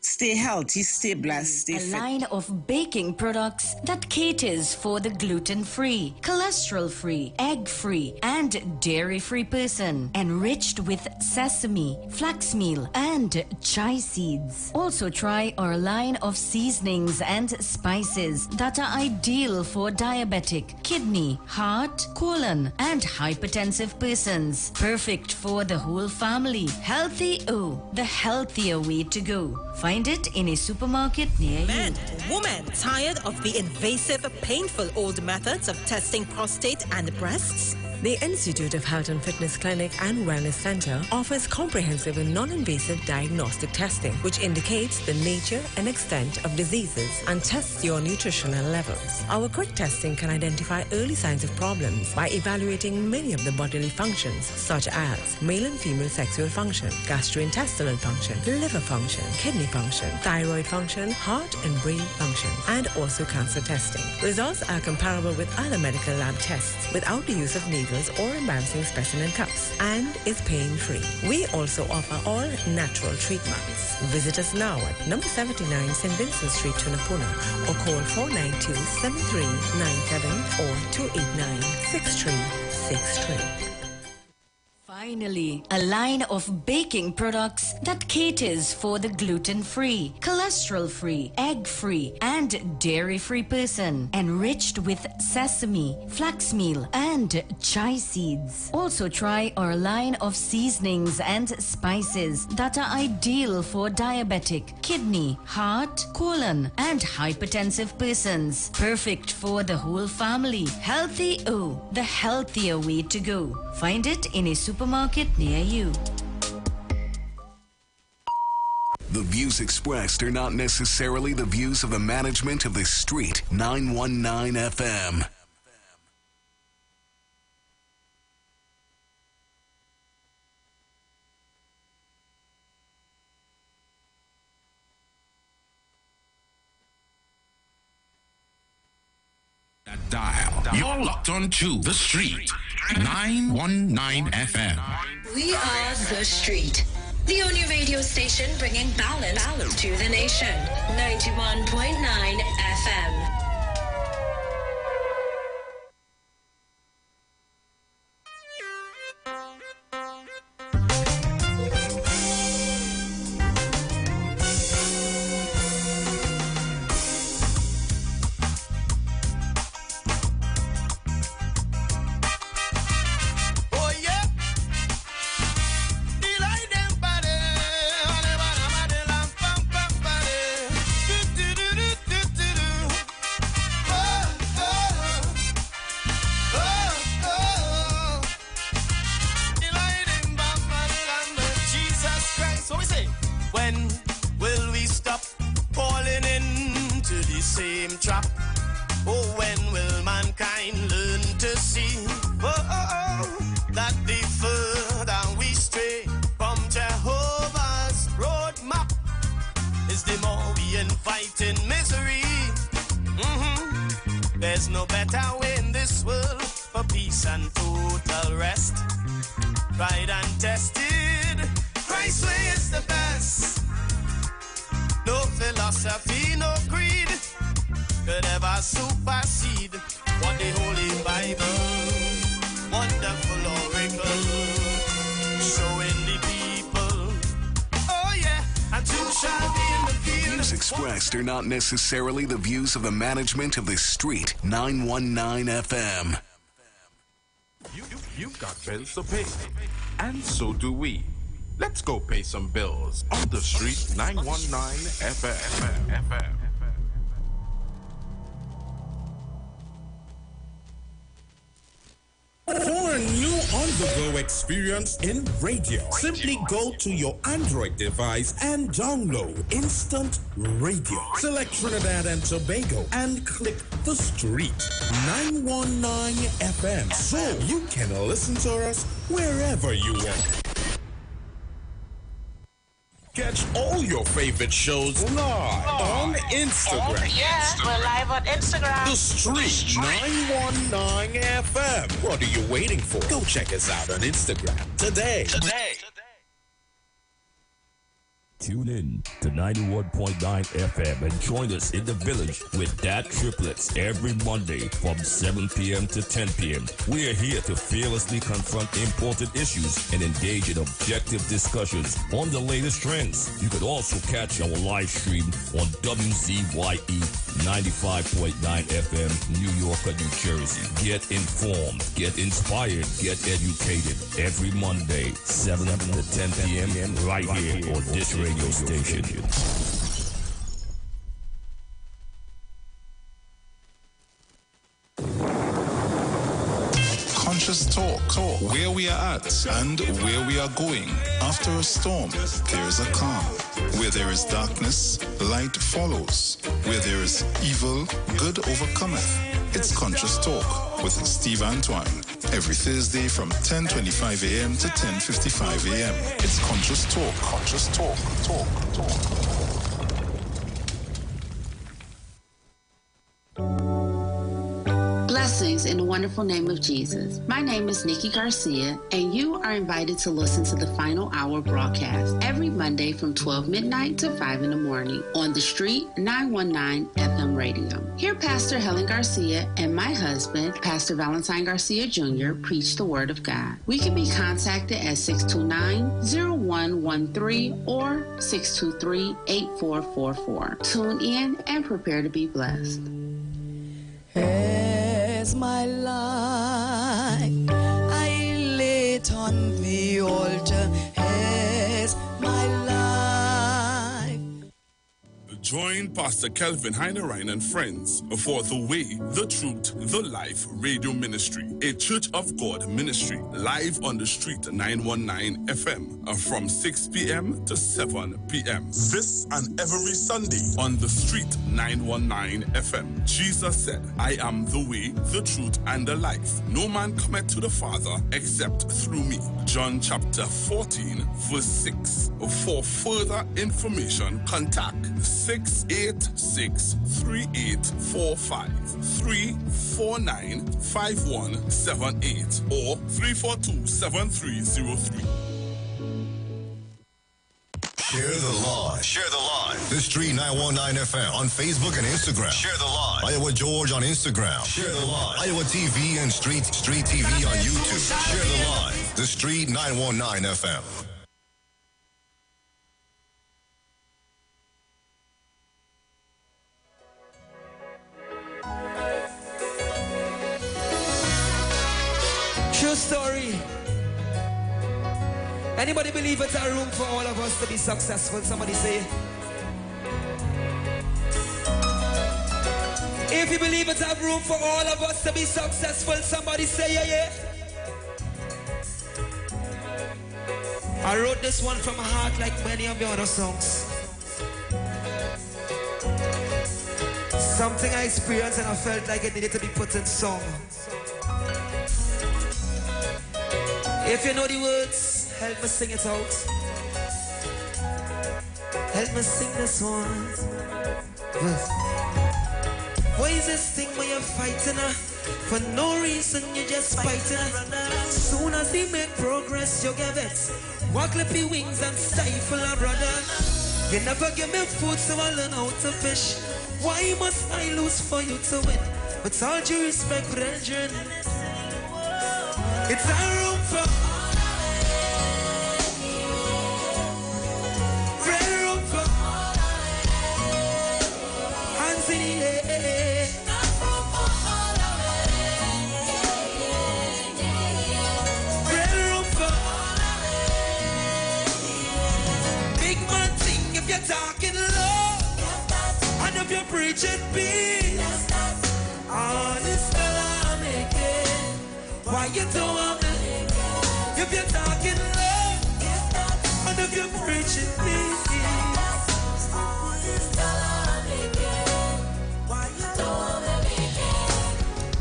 Speaker 9: Stay healthy, stay blessed, stay fit.
Speaker 10: A line of baking products that caters for the gluten-free, cholesterol-free, egg-free, and dairy-free person. Enriched with sesame, flax meal, and chai seeds. Also try our line of seasonings and spices that are ideal for diabetic, kidney, heart, colon, and hypertensive persons. Perfect for the whole family. Healthy O, the healthier way to go. Find it in a supermarket near you.
Speaker 6: Men, women, tired of the invasive, painful old methods of testing prostate and breasts?
Speaker 13: The Institute of Health and Fitness Clinic and Wellness Center offers comprehensive and non-invasive diagnostic testing, which indicates the nature and extent of diseases and tests your nutritional levels. Our quick testing can identify early signs of problems by evaluating many of the bodily functions, such as male and female sexual function, gastrointestinal function, liver function, kidney function, thyroid function, heart and brain function, and also cancer testing. Results are comparable with other medical lab tests without the use of needles or embarrassing specimen cups, and is pain-free. We also offer all natural treatments. Visit us now at number 79 St. Vincent Street, Tunapuna, or call 492-7397 or 289-6363.
Speaker 10: Finally, a line of baking products that caters for the gluten-free, cholesterol-free, egg-free, and dairy-free person. Enriched with sesame, flax meal, and chai seeds. Also try our line of seasonings and spices that are ideal for diabetic, kidney, heart, colon, and hypertensive persons. Perfect for the whole family. Healthy O, the healthier way to go. Find it in a supermarket near you.
Speaker 3: The views expressed are not necessarily the views of the management of the Street 919 FM.
Speaker 2: Dial. You're locked on to the Street 919 FM.
Speaker 14: We are the Street, the only radio station bringing balance to the nation. 91.9 FM.
Speaker 18: There's no better way in this world for peace and total rest. Tried and tested, Christ's way is the best. No philosophy, no creed could ever supersede what the Holy Bible, wonderful oracle, showing the people. Oh yeah, and two shall be in the field.
Speaker 3: Views expressed are not necessarily the views of the management of the Street 919 FM.
Speaker 2: You've got bills to pay. And so do we. Let's go pay some bills on the street 919 FM.
Speaker 11: For a new on-the-go experience in radio, simply go to your Android device and download Instant Radio. Select Trinidad and Tobago and click the street 919 FM so you can listen to us wherever you want. Catch all your favorite shows live on Instagram.
Speaker 16: Oh, yeah, we're live on Instagram.
Speaker 11: The Street 919 FM. What are you waiting for? Go check us out on Instagram today.
Speaker 15: Tune in to 91.9 FM and join us in the village with Dad Triplets every Monday from 7 p.m. to 10 p.m. We are here to fearlessly confront important issues and engage in objective discussions on the latest trends. You could also catch our live stream on WZYE 95.9 FM, New York, New Jersey. Get informed, get inspired, get educated every Monday, 7 to 10 p.m. right here on this radio station.
Speaker 17: Conscious Talk, where we are at and where we are going. After a storm, there is a calm. Where there is darkness, light follows. Where there is evil, good overcometh. It's Conscious Talk with Steve Antoine. Every Thursday from 10:25 a.m. to 10:55 a.m. It's Conscious Talk. Conscious Talk.
Speaker 19: Blessings in the wonderful name of Jesus. My name is Nikki Garcia, and you are invited to listen to the Final Hour broadcast every Monday from 12 midnight to 5 in the morning on the Street 919 FM radio. Here, Pastor Helen Garcia and my husband, Pastor Valentine Garcia Jr., preach the Word of God. We can be contacted at 629-0113 or 623-8444. Tune in and prepare to be blessed.
Speaker 23: As my life I lay it on the altar, as my life.
Speaker 5: Join Pastor Kelvin Heinerine and friends for The Way, The Truth, The Life Radio Ministry, a Church of God ministry, live on the Street 919 FM from 6 p.m. to 7 p.m. This and every Sunday on the Street 919 FM. Jesus said, I am the way, the truth, and the life. No man cometh to the Father except through me. John chapter 14, verse 6. For further information, contact 686-3845, 349-5178, or 342-7303.
Speaker 26: Share the live. Share the live. The Street 919 FM on Facebook and Instagram. Share the live. Iowa George on Instagram. Share the live. Iowa TV and Street TV on YouTube. Share the live. The Street 919 FM.
Speaker 23: True story. Anybody believe it's a room for all of us to be successful? Somebody say. If you believe it's a room for all of us to be successful, somebody say yeah. I wrote this one from my heart like many of your other songs. Something I experienced and I felt like it needed to be put in song. If you know the words, help me sing it out. Help me sing this one. Why is this thing when you're fighting her? For no reason, you're just fighting her. Soon as they make progress, you get vexed. Walk lippy wings and stifle her, brother. You never give me food, so I learn how to fish. Why must I lose for you to win? With all due respect, brethren, it's a room for hands in the air. And if you're preaching peace, all is gonna make it. Why you don't want me? If you're talking love, and if you're preaching peace, all is gonna make it. Why you don't want me?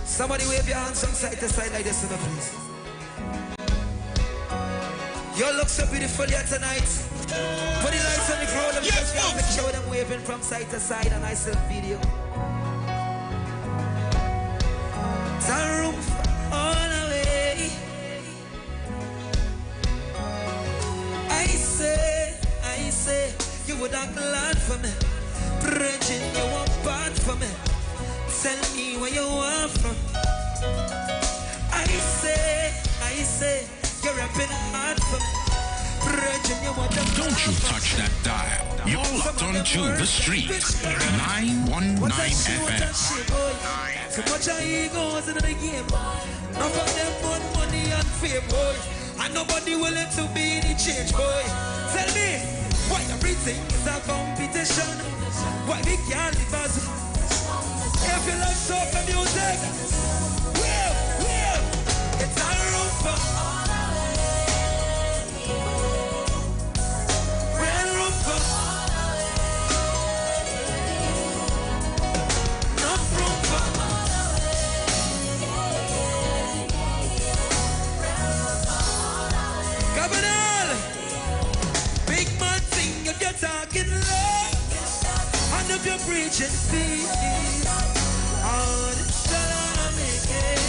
Speaker 23: Somebody wave your hands from side to side like this, please. You look so beautiful here tonight. Put the lights on the crowd and just make sure them waving from side to side. A nice little video. It's a room for all away. I say, you would have glad for me. Bridging, you want bad for me. Tell me where you are from. I say, you're rapping hard for me.
Speaker 2: Don't you touch that dial. You're locked onto the street. 919 FM.
Speaker 23: So much of egos in the game. None of them want money and fame, boy. And nobody willing to be the change, boy. Tell me, why everything is a competition? Why we can't live as if you love soca music? Well, it's a room for talking love, and if you're preaching peace, all it's gonna make it.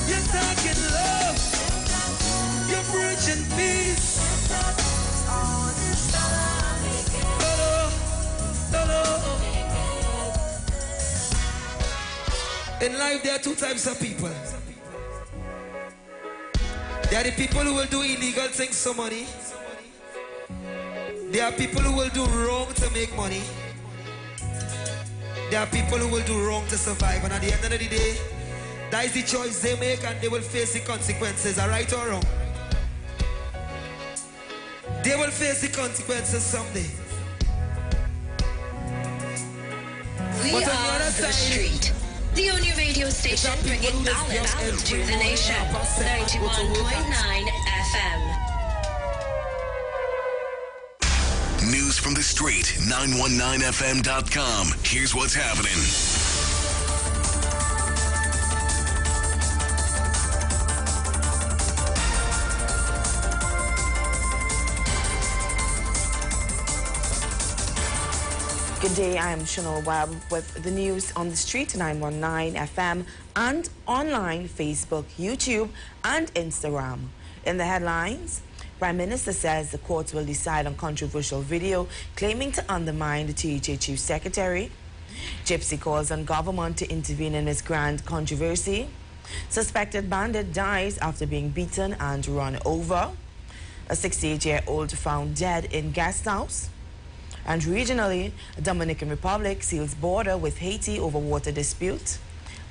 Speaker 23: You're talking love, you're preaching peace, all it's gonna make it. In life, there are two types of people. There are the people who will do illegal things for money. There are people who will do wrong to make money. There are people who will do wrong to survive. And at the end of the day, that is the choice they make and they will face the consequences, are right or wrong. They will face the consequences someday.
Speaker 14: We are the street. The only radio station bringing balance to the nation. 91.9 FM.
Speaker 3: News from the street, 919fm.com. Here's what's happening.
Speaker 4: Good day, I'm Chanel Webb with the news on the street, 919 FM, and online, Facebook, YouTube, and Instagram. In the headlines, Prime Minister says the courts will decide on controversial video claiming to undermine the THA Chief Secretary. Gypsy calls on government to intervene in this grand controversy. Suspected bandit dies after being beaten and run over. A 68-year-old found dead in guest house. And regionally, Dominican Republic seals border with Haiti over water dispute.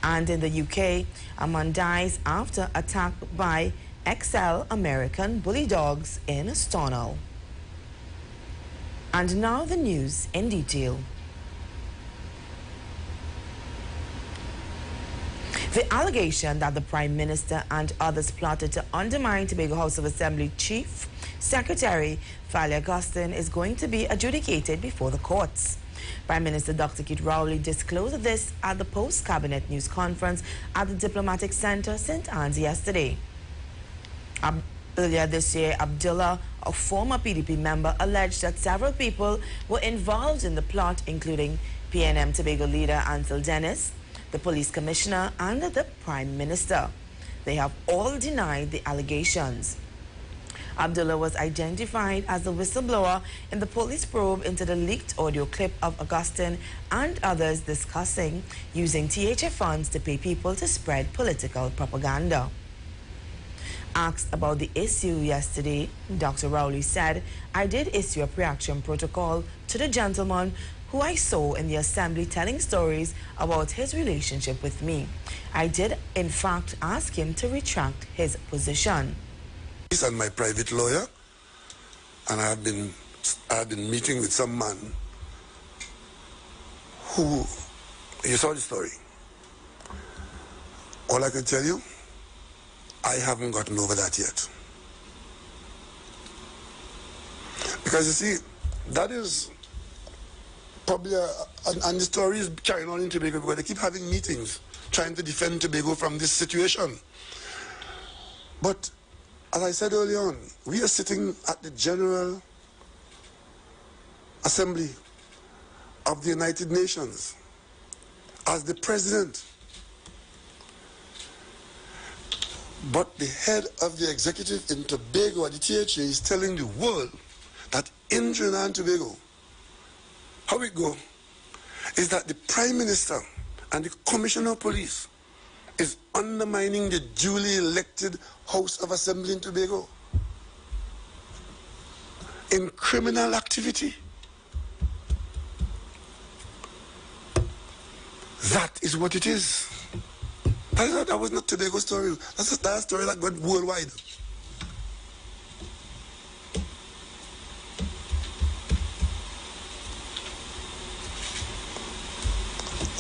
Speaker 4: And in the UK, a man dies after attack by XL American bully dogs in Stonal. And now the news in detail. The allegation that the Prime Minister and others plotted to undermine Tobago House of Assembly Chief Secretary Fally Augustine is going to be adjudicated before the courts. Prime Minister Dr. Kit Rowley disclosed this at the post-cabinet news conference at the Diplomatic Center, St. Anne's yesterday. Earlier this year, Abdullah, a former PDP member, alleged that several people were involved in the plot, including PNM Tobago leader Ansel Dennis, the police commissioner, and the Prime Minister. They have all denied the allegations. Abdullah was identified as the whistleblower in the police probe into the leaked audio clip of Augustine and others discussing using THA funds to pay people to spread political propaganda. Asked about the issue yesterday, Dr. Rowley said, "I did issue a pre-action protocol to the gentleman who I saw in the assembly telling stories about his relationship with me. I did, in fact, ask him to retract his position."
Speaker 20: And my private lawyer, and I have been
Speaker 12: I had been meeting with some man who, you saw the story. All I can tell you, I haven't gotten over that yet. Because you see, that is probably, and the story is carrying on in Tobago because they keep having meetings trying to defend Tobago from this situation. But as I said earlier on, we are sitting at the General Assembly of the United Nations as the president. But the head of the executive in Tobago, the THA, is telling the world that in Trinidad and Tobago, how it go is that the Prime Minister and the Commissioner of Police is undermining the duly elected House of Assembly in Tobago in criminal activity. That is what it is. That was not Tobago story. That's a story that went worldwide.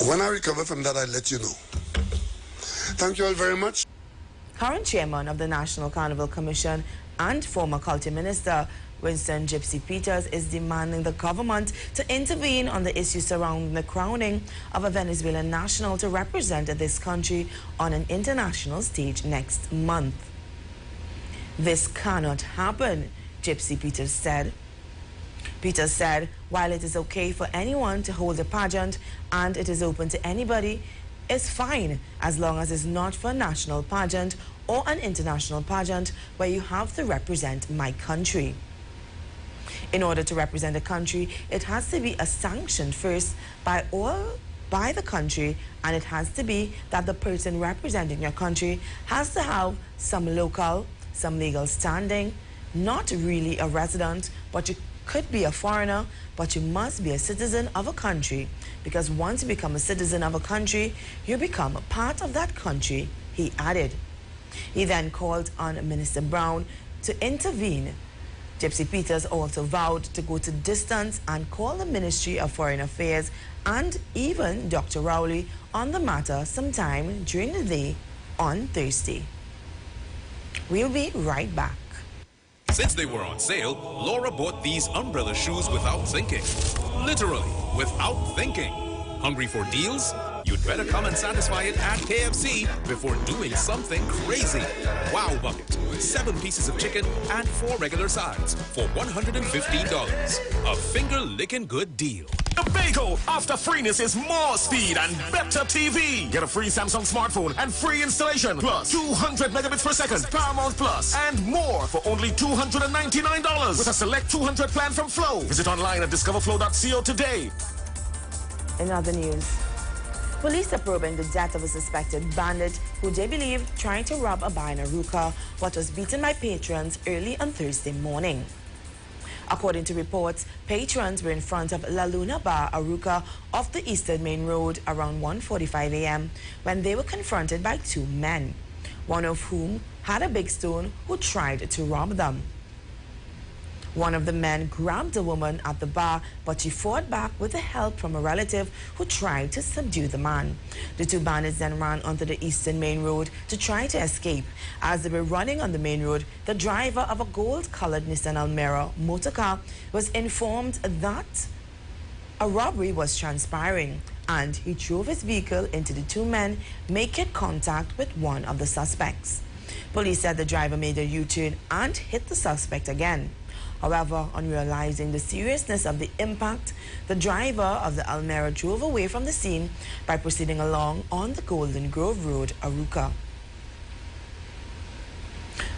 Speaker 12: When I recover from that, I'll let you know. Thank you all very much.
Speaker 4: Current chairman of the National Carnival Commission and former Culture Minister Winston Gypsy Peters is demanding the government to intervene on the issue surrounding the crowning of a Venezuelan national to represent this country on an international stage next month. This cannot happen, Gypsy Peters said. Peters said, while it is okay for anyone to hold a pageant and it is open to anybody, it's fine as long as it's not for a national pageant or an international pageant where you have to represent my country. In order to represent a country, it has to be a sanction first by the country, and it has to be that the person representing your country has to have some legal standing, not really a resident, but you could be a foreigner, but you must be a citizen of a country, because once you become a citizen of a country, you become a part of that country, he added. He then called on Minister Brown to intervene. Gypsy Peters also vowed to go to distance and call the Ministry of Foreign Affairs and even Dr. Rowley on the matter sometime during the day on Thursday. We'll be right back.
Speaker 20: Since they were on sale, Laura bought these umbrella shoes without thinking. Literally, without thinking. Hungry for deals? You'd better come and satisfy it at KFC before doing something crazy. Wow Bucket. 7 pieces of chicken and 4 regular sides for $115. A finger-licking good deal.
Speaker 21: Tobago, after freeness is more speed and better TV. Get a free Samsung smartphone and free installation, plus 200 megabits per second, Paramount Plus, and more for only $299 with a select 200 plan from Flow. Visit online at discoverflow.co today.
Speaker 4: In other news, police are probing the death of a suspected bandit who they believe tried to rob a bar in Aruca but was beaten by patrons early on Thursday morning. According to reports, patrons were in front of La Luna Bar, Aruca, off the Eastern Main Road around 1:45 a.m. when they were confronted by 2 men, one of whom had a big stone who tried to rob them. One of the men grabbed a woman at the bar, but she fought back with the help from a relative who tried to subdue the man. The 2 bandits then ran onto the Eastern Main Road to try to escape. As they were running on the main road, the driver of a gold-colored Nissan Almera motorcar was informed that a robbery was transpiring, and he drove his vehicle into the 2 men, making contact with one of the suspects. Police said the driver made a U-turn and hit the suspect again. However, on realizing the seriousness of the impact, the driver of the Almera drove away from the scene by proceeding along on the Golden Grove Road, Aruca.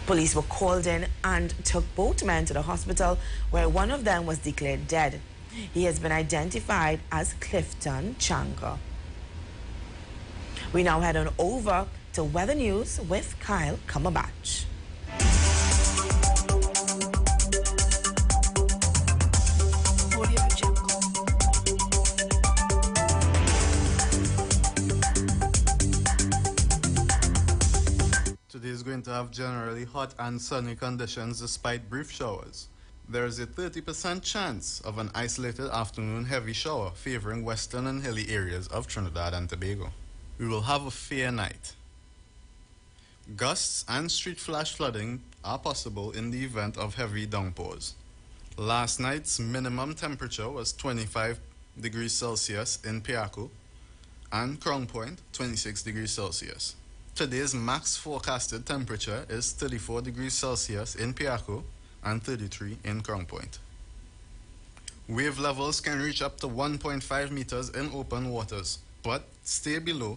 Speaker 4: Police were called in and took both men to the hospital, where one of them was declared dead. He has been identified as Clifton Changa. We now head on over to Weather News with Kyle Cumberbatch.
Speaker 22: Today is going to have generally hot and sunny conditions despite brief showers.
Speaker 1: there is a 30% chance of an isolated afternoon heavy shower favoring western and hilly areas of Trinidad and Tobago. We will have a fair night. Gusts and street flash flooding are possible in the event of heavy downpours. Last night's minimum temperature was 25 degrees Celsius in Piaco and Crown Point, 26 degrees Celsius. Today's max forecasted temperature is 34 degrees Celsius in Piaco and 33 in Crown Point. Wave levels can reach up to 1.5 meters in open waters, but stay below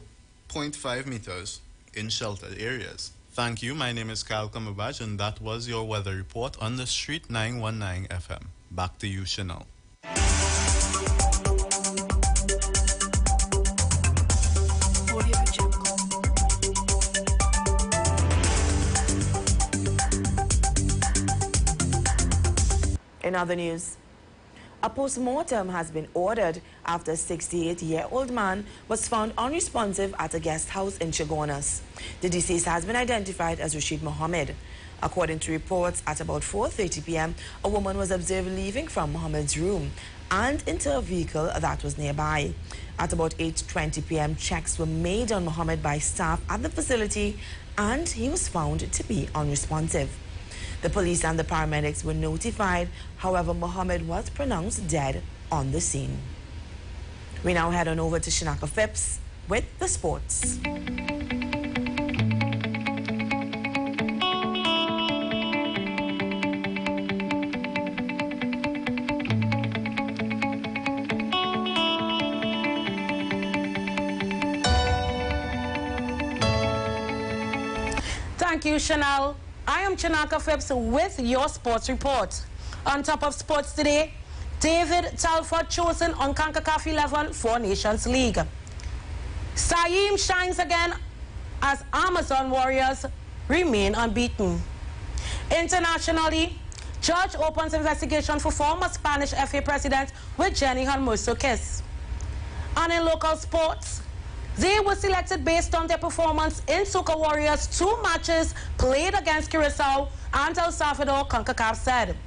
Speaker 1: 0.5 meters in sheltered areas. Thank you. My name is Kyle Kamabaj, and that was your weather report on the Street 919 FM. Back to you, Chanel.
Speaker 4: In other news, a post-mortem has been ordered after a 68-year-old man was found unresponsive at a guest house in Chagonas. The deceased has been identified as Rashid Mohammed. According to reports, at about 4:30 p.m., a woman was observed leaving from Mohammed's room and into a vehicle that was nearby. At about 8:20 p.m., checks were made on Mohammed by staff at the facility, and he was found to be unresponsive. The police and the paramedics were notified. However, Mohammed was pronounced dead on the scene. We now head on over to Shanaka Phipps with the sports.
Speaker 7: Thank you, Chanel. I am Shanaka Phipps with your sports report. On top of sports today, David Telford chosen on CONCACAF 11 for Nations League. Saeem shines again as Amazon Warriors remain unbeaten. Internationally, judge opens investigation for former Spanish FA president with Jenny Hermoso kiss. And in local sports, they were selected based on their performance in Soca Warriors' 2 matches played against Curacao and El Salvador, CONCACAF said.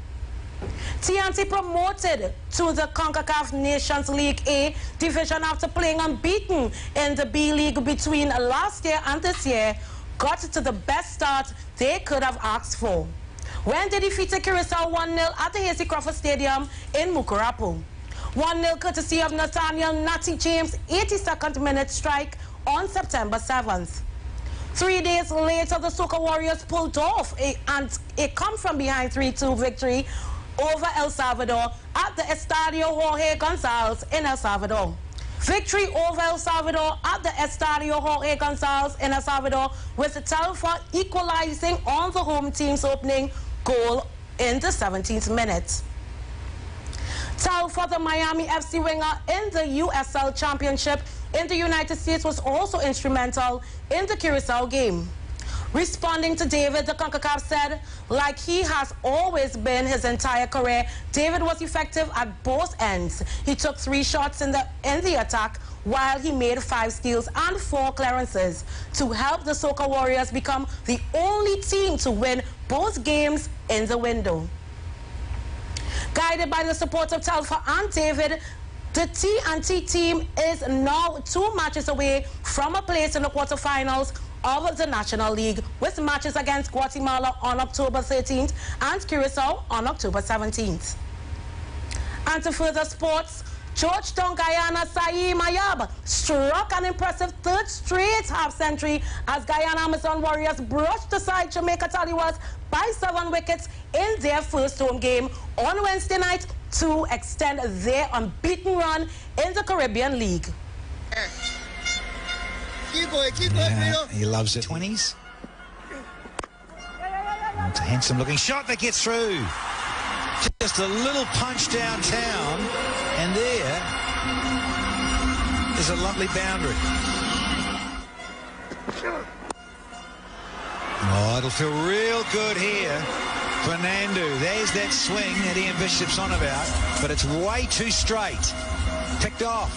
Speaker 7: TNT promoted to the CONCACAF Nations League A division after playing unbeaten in the B League between last year and this year, got to the best start they could have asked for when they defeated Curacao 1-0 at the Hasty Crawford Stadium in Mucurapo. 1-0 courtesy of Nathaniel Natty James' 82nd minute strike on September 7th. 3 days later, the Soca Warriors pulled off a come-from-behind 3-2 victory over El Salvador at the Estadio Jorge Gonzalez in El Salvador. Victory over El Salvador at the Estadio Jorge Gonzalez in El Salvador, with the Telford equalizing on the home team's opening goal in the 17th minute. Telford, the Miami FC winger in the USL Championship in the United States, was also instrumental in the Curacao game. Responding to David, the CONCACAF said, like he has always been his entire career, David was effective at both ends. He took 3 shots in the attack, while he made 5 steals and 4 clearances to help the Soca Warriors become the only team to win both games in the window. Guided by the support of Telford and David, the TNT team is now 2 matches away from a place in the quarterfinals of the National League, with matches against Guatemala on October 13th and Curacao on October 17th. And to further sports, Georgetown Guyana Saeem Ayab struck an impressive 3rd straight half-century as Guyana Amazon Warriors brushed aside Jamaica Tallywas by 7 wickets in their first home game on Wednesday night to extend their unbeaten run in the Caribbean League.
Speaker 8: Keep going, he loves it. 20s. It's a handsome looking shot that gets through. Just a little punch downtown, and there is a lovely boundary. Oh, it'll feel real good here for Nandu. There's that swing that Ian Bishop's on about, but it's way too straight. Picked off.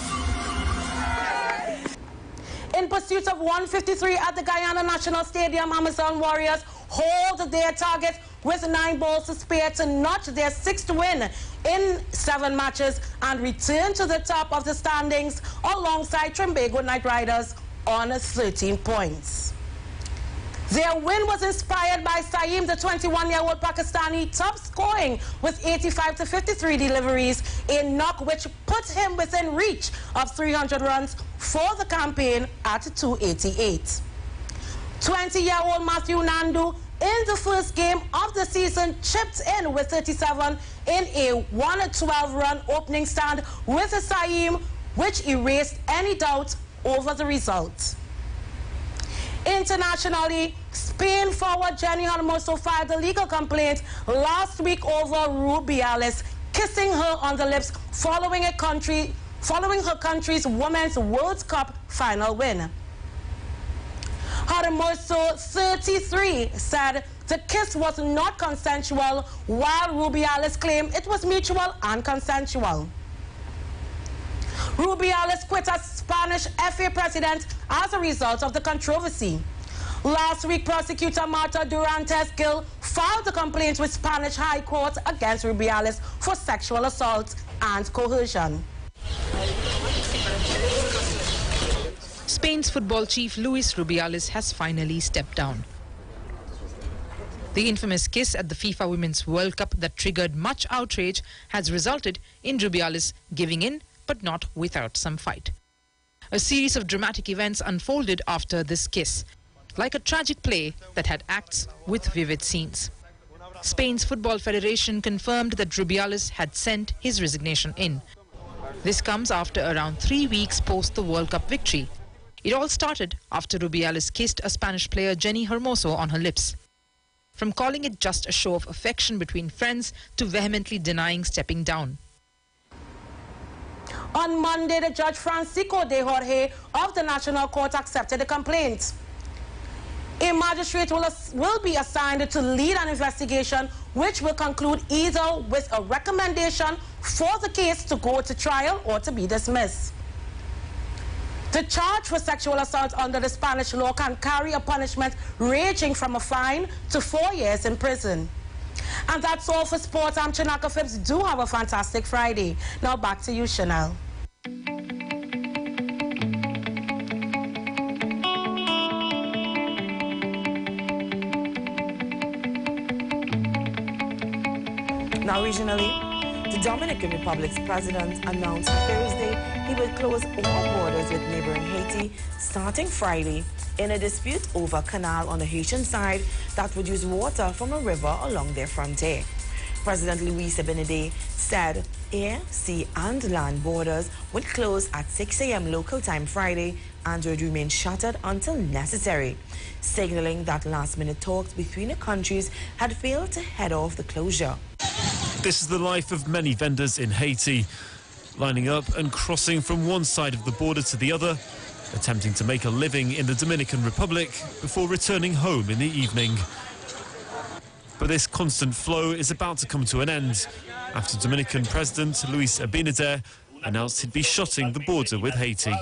Speaker 7: In pursuit of 153 at the Guyana National Stadium, Amazon Warriors hold their target with 9 balls to spare to notch their 6th win in 7 matches and return to the top of the standings alongside Trinbago Knight Riders on 13 points. Their win was inspired by Saeem, the 21-year-old Pakistani, top scoring with 85 to 53 deliveries, a knock which put him within reach of 300 runs for the campaign at 288. 20-year-old Matthew Nandu, in the first game of the season, chipped in with 37 in a 112-run opening stand with a Saeem, which erased any doubt over the result. Internationally, Spain forward Jenny Hermoso filed a legal complaint last week over Rubiales kissing her on the lips following her country's Women's World Cup final win. Hermoso, 33, said the kiss was not consensual, while Rubiales claimed it was mutual and consensual. Rubiales quit as Spanish FA president as a result of the controversy. Last week, prosecutor Marta Durantes Gil filed a complaint with Spanish High Court against Rubiales for sexual assault and coercion.
Speaker 6: Spain's football chief Luis Rubiales has finally stepped down. The infamous kiss at the FIFA Women's World Cup that triggered much outrage has resulted in Rubiales giving in, but not without some fight. A series of dramatic events unfolded after this kiss, like a tragic play that had acts with vivid scenes. Spain's Football Federation confirmed that Rubiales had sent his resignation in. This comes after around 3 weeks post the World Cup victory. It all started after Rubiales kissed a Spanish player, Jenny Hermoso, on her lips. From calling it just a show of affection between friends to vehemently denying stepping down.
Speaker 7: On Monday, the judge Francisco de Jorge of the National Court accepted the complaint. A magistrate will be assigned to lead an investigation which will conclude either with a recommendation for the case to go to trial or to be dismissed. The charge for sexual assault under the Spanish law can carry a punishment ranging from a fine to 4 years in prison. And that's all for sports. I'm Chinaka Phipps. Do have a fantastic Friday. Now back to you, Chanel.
Speaker 4: Now regionally, the Dominican Republic's president announced Thursday he will close all borders with neighboring Haiti starting Friday in a dispute over a canal on the Haitian side that would use water from a river along their frontier. President Luis Abinadi said air, sea and land borders would close at 6 a.m. local time Friday and would remain shuttered until necessary, signaling that last-minute talks between the countries had failed to head off the closure.
Speaker 9: This is the life of many vendors in Haiti, lining up and crossing from one side of the border to the other, attempting to make a living in the Dominican Republic before returning home in the evening. But this constant flow is about to come to an end after Dominican President Luis Abinader announced he'd be shutting the border with Haiti.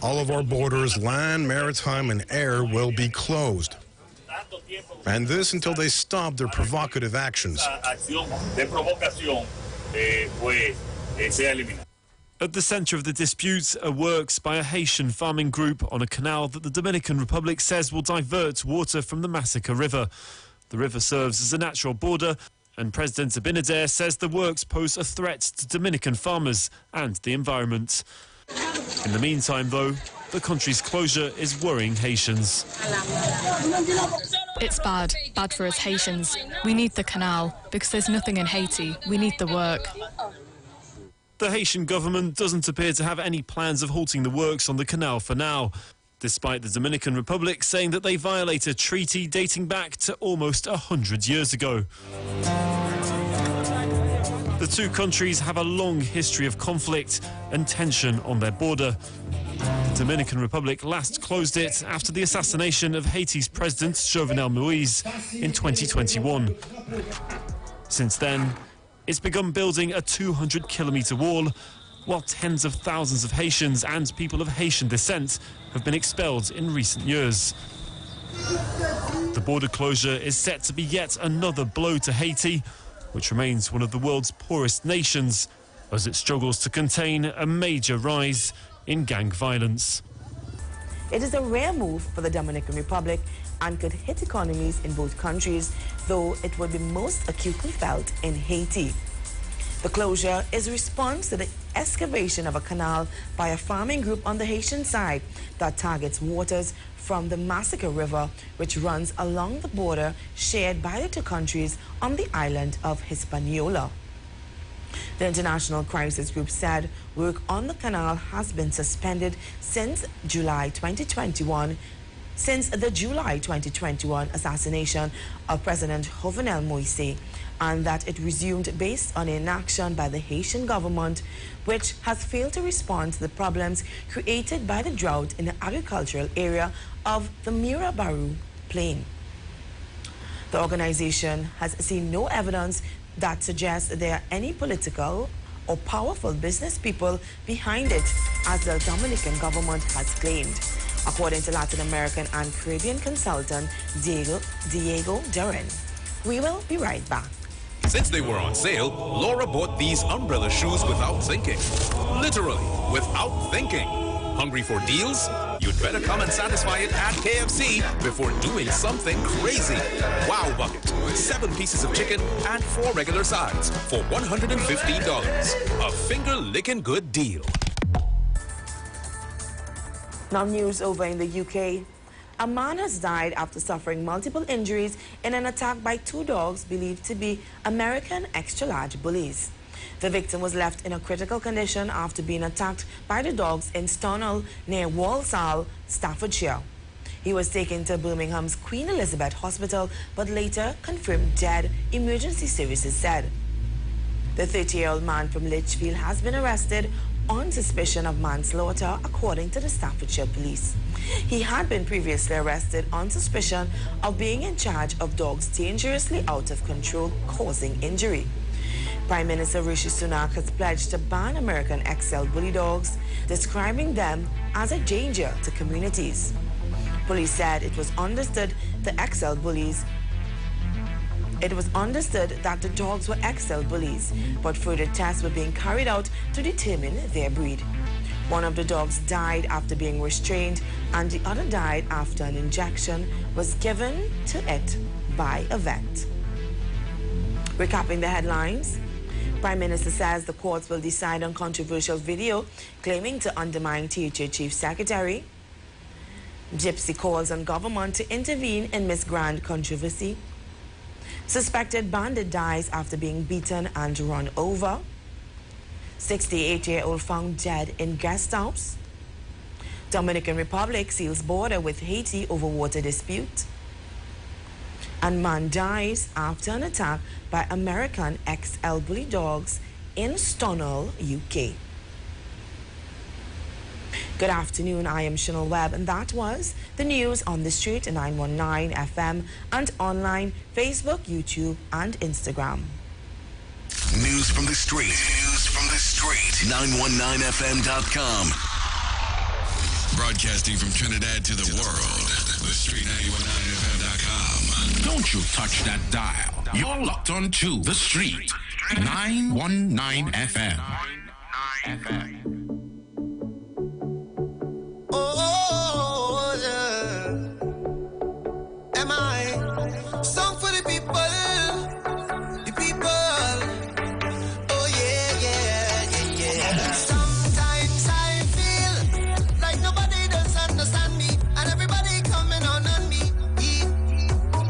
Speaker 13: All of our borders, land, maritime and air, will be closed. And this until they stop their provocative actions.
Speaker 9: At the centre of the dispute are works by a Haitian farming group on a canal that the Dominican Republic says will divert water from the Massacre River. The river serves as a natural border, and President Abinader says the works pose a threat to Dominican farmers and the environment. In the meantime, though, the country's closure is worrying Haitians.
Speaker 22: It's bad for us Haitians. We need the canal because there's nothing in Haiti. We need the work.
Speaker 9: The Haitian government doesn't appear to have any plans of halting the works on the canal for now, despite the Dominican Republic saying that they violate a treaty dating back to almost 100 years ago. The two countries have a long history of conflict and tension on their border. The Dominican Republic last closed it after the assassination of Haiti's President Jovenel Moïse in 2021. Since then, it's begun building a 200-kilometre wall, while tens of thousands of Haitians and people of Haitian descent have been expelled in recent years. The border closure is set to be yet another blow to Haiti, which remains one of the world's poorest nations, as it struggles to contain a major rise in gang violence.
Speaker 4: It is a rare move for the Dominican Republic and could hit economies in both countries, though it would be most acutely felt in Haiti. The closure is a response to the excavation of a canal by a farming group on the Haitian side that targets waters from the Massacre River, which runs along the border shared by the two countries on the island of Hispaniola. The International Crisis Group said work on the canal has been suspended since the July 2021 assassination of President Jovenel Moïse, and that it resumed based on inaction by the Haitian government, which has failed to respond to the problems created by the drought in the agricultural area of the Mira Barou Plain. The organization has seen no evidence that suggests there are any political or powerful business people behind it, as the Dominican government has claimed, according to Latin American and Caribbean consultant Diego Duran. We will be right back.
Speaker 20: Since they were on sale, Laura bought these umbrella shoes without thinking. Literally, without thinking. Hungry for deals? You'd better come and satisfy it at KFC before doing something crazy. Wow Bucket. 7 pieces of chicken and 4 regular sides for $150. A finger-licking good deal.
Speaker 4: Now news over in the UK. A man has died after suffering multiple injuries in an attack by 2 dogs believed to be American extra-large bullies. The victim was left in a critical condition after being attacked by the dogs in Stonall near Walsall, Staffordshire. He was taken to Birmingham's Queen Elizabeth Hospital but later confirmed dead, emergency services said. The 30-year-old man from Lichfield has been arrested on suspicion of manslaughter, according to the Staffordshire police. He had been previously arrested on suspicion of being in charge of dogs dangerously out of control, causing injury. Prime Minister Rishi Sunak has pledged to ban American XL bully dogs, describing them as a danger to communities. Police said it was understood that the dogs were XL bullies, but further tests were being carried out to determine their breed. One of the dogs died after being restrained, and the other died after an injection was given to it by a vet. Recapping the headlines, Prime Minister says the courts will decide on controversial video claiming to undermine THA Chief Secretary. Gypsy calls on government to intervene in Miss Grand controversy. Suspected bandit dies after being beaten and run over. 68-year-old found dead in guest house. Dominican Republic seals border with Haiti over water dispute. And man dies after an attack by American XL bully dogs in Stonall, UK. Good afternoon, I am Chanel Webb, and that was the news on the street at 919 FM and online, Facebook, YouTube, and Instagram.
Speaker 3: News from the street. News from the street. 919fm.com.
Speaker 10: Broadcasting from Trinidad to the world. The street 919fm.com.
Speaker 2: Don't you touch that dial. You're locked on to the street. 919 FM.
Speaker 23: Oh, yeah. Am I? Song for the people. The people. Oh, yeah, yeah, yeah, yeah. Sometimes I feel like nobody does understand me, and everybody coming on me.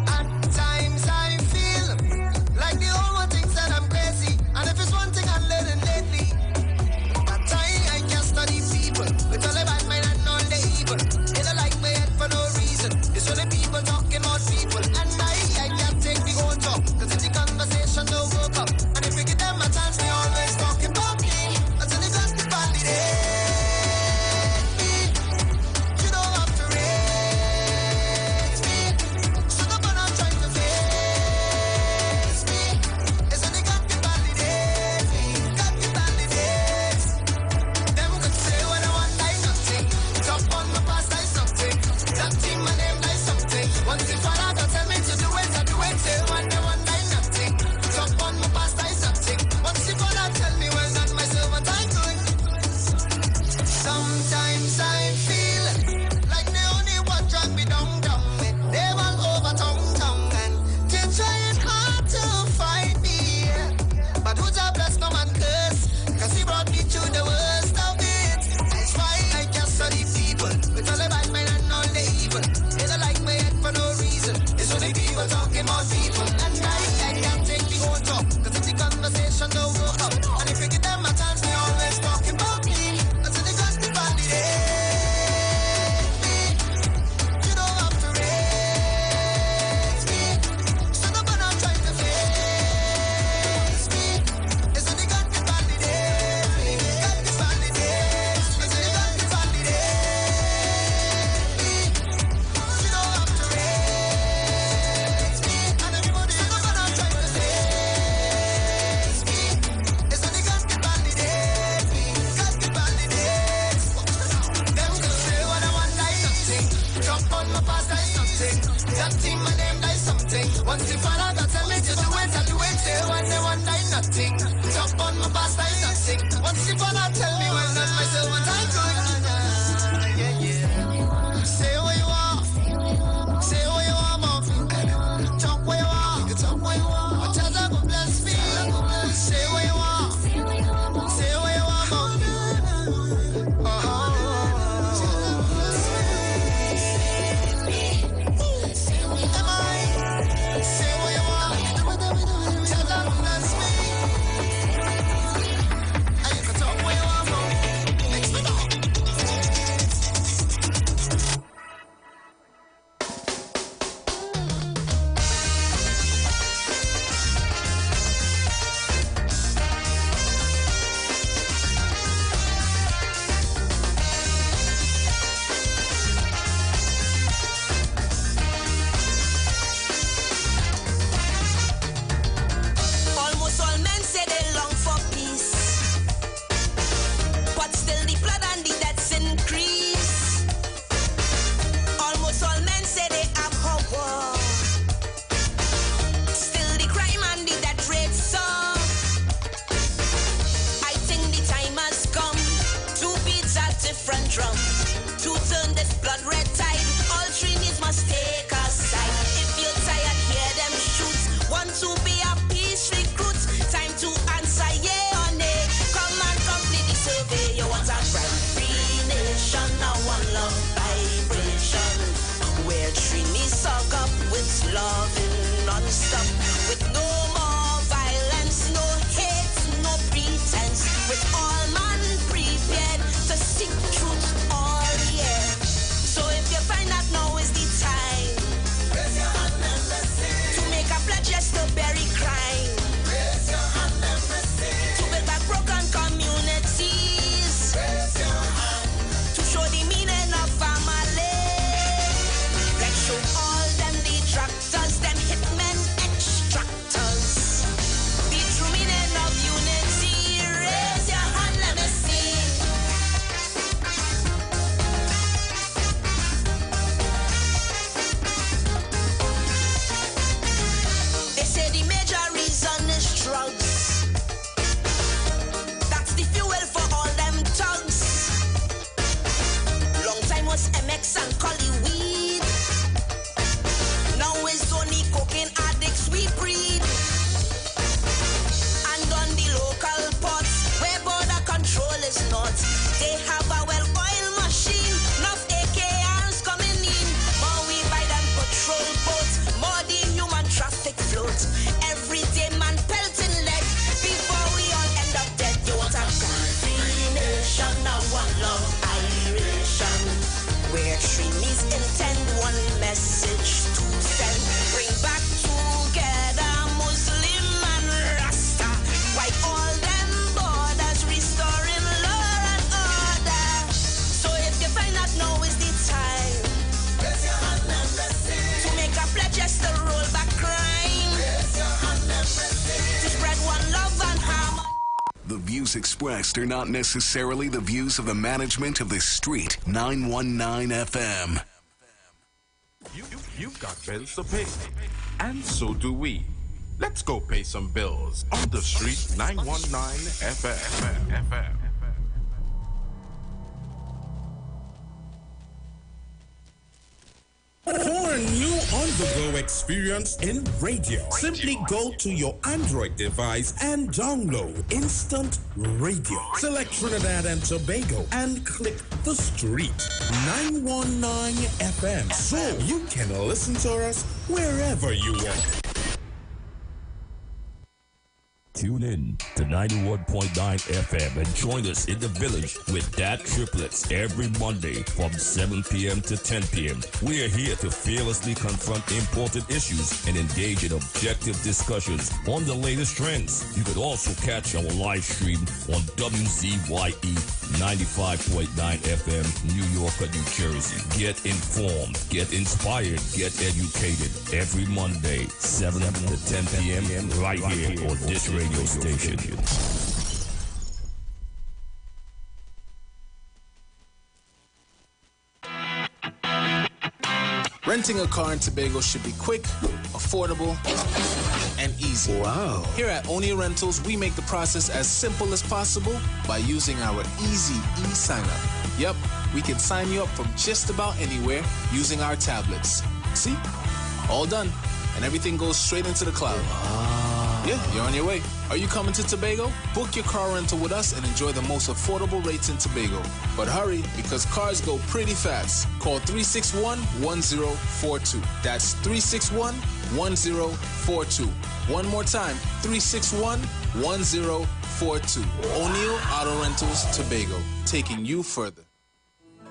Speaker 23: At times I feel like the whole world thinks that I'm crazy, and if it's one thing I'm learning lately, at times
Speaker 11: Once you find out, tell me to do it, I do it. Say one night, nothing. Jump on my past night, nothing. Once you find out, tell me when not myself what I could. Say what you want. Say what you want, mom. Talk what you want. Talk what you want. Watch out, God bless me. Say what you want. Say what you want, mom.
Speaker 3: views expressed are not necessarily the views of the management of the Street 919 FM.
Speaker 2: You've got bills to pay, and so do we. Let's go pay some bills on the Street 919 FM.
Speaker 21: For a new on-the-go experience in radio, simply go to your Android device and download Instant Radio. Select Trinidad and Tobago and click the Street 919 FM so you can listen to us wherever you want.
Speaker 15: Tune in to 91.9 FM and join us in the village with Dat Triplets every Monday from 7 p.m. to 10 p.m. We are here to fearlessly confront important issues and engage in objective discussions on the latest trends. You could also catch our live stream on WZYE 95.9 FM, New York, New Jersey. Get informed, get inspired, get educated every Monday, 7 to 10 p.m. right here on this radio station.
Speaker 16: Renting a car in Tobago should be quick, affordable, and easy.
Speaker 17: Wow.
Speaker 16: Here at Onia Rentals, we make the process as simple as possible by using our easy e-sign-up. Yep, we can sign you up from just about anywhere using our tablets. See? All done. And everything goes straight into the cloud. Yeah, you're on your way. Are you coming to Tobago? Book your car rental with us and enjoy the most affordable rates in Tobago. But hurry, because cars go pretty fast. Call 361-1042. That's 361-1042. One more time, 361-1042. O'Neill Auto Rentals, Tobago, taking you further.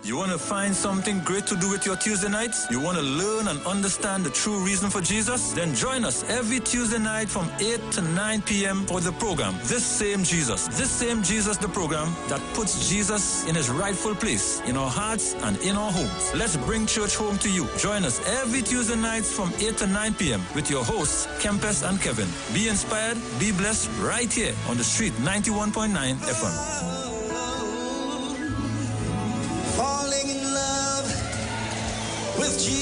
Speaker 18: You want to find something great to do with your Tuesday nights? You want to learn and understand the true reason for Jesus? Then join us every Tuesday night from 8 to 9 p.m. for the program, This Same Jesus, the program that puts Jesus in his rightful place in our hearts and in our homes. Let's bring church home to you. Join us every Tuesday nights from 8 to 9 p.m. with your hosts, Kempes and Kevin. Be inspired, be blessed right here on the street 91.9 FM.
Speaker 23: Falling in love with Jesus.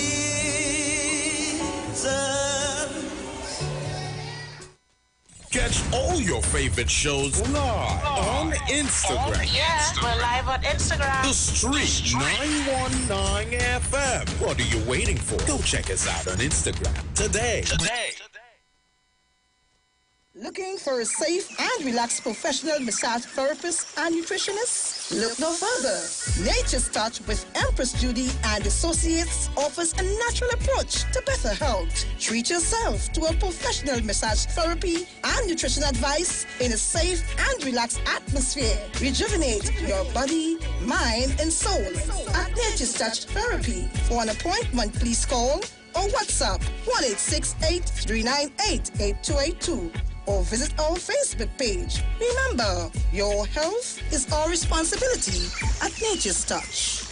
Speaker 2: Catch all your favorite shows live on Instagram.
Speaker 7: Oh, yeah, we're live on Instagram.
Speaker 2: The Street 919 FM. What are you waiting for? Go check us out on Instagram today.
Speaker 19: Looking for a safe and relaxed professional massage therapist and nutritionist? Look no further. Nature's Touch with Empress Judy and Associates offers a natural approach to better health. Treat yourself to a professional massage therapy and nutrition advice in a safe and relaxed atmosphere. Rejuvenate your body, mind, and soul at Nature's Touch Therapy. For an appointment, please call or WhatsApp 1-868-398-8282. Or visit our Facebook page. Remember, your health is our responsibility at Nature's Touch.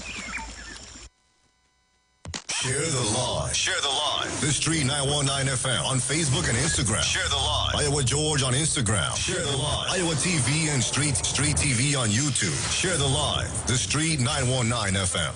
Speaker 26: Share the live. Share the live. The Street 919 FM on Facebook and Instagram. Share the live. Iowa George on Instagram. Share the live. Iowa TV and Street TV on YouTube. Share the live. The Street 919 FM.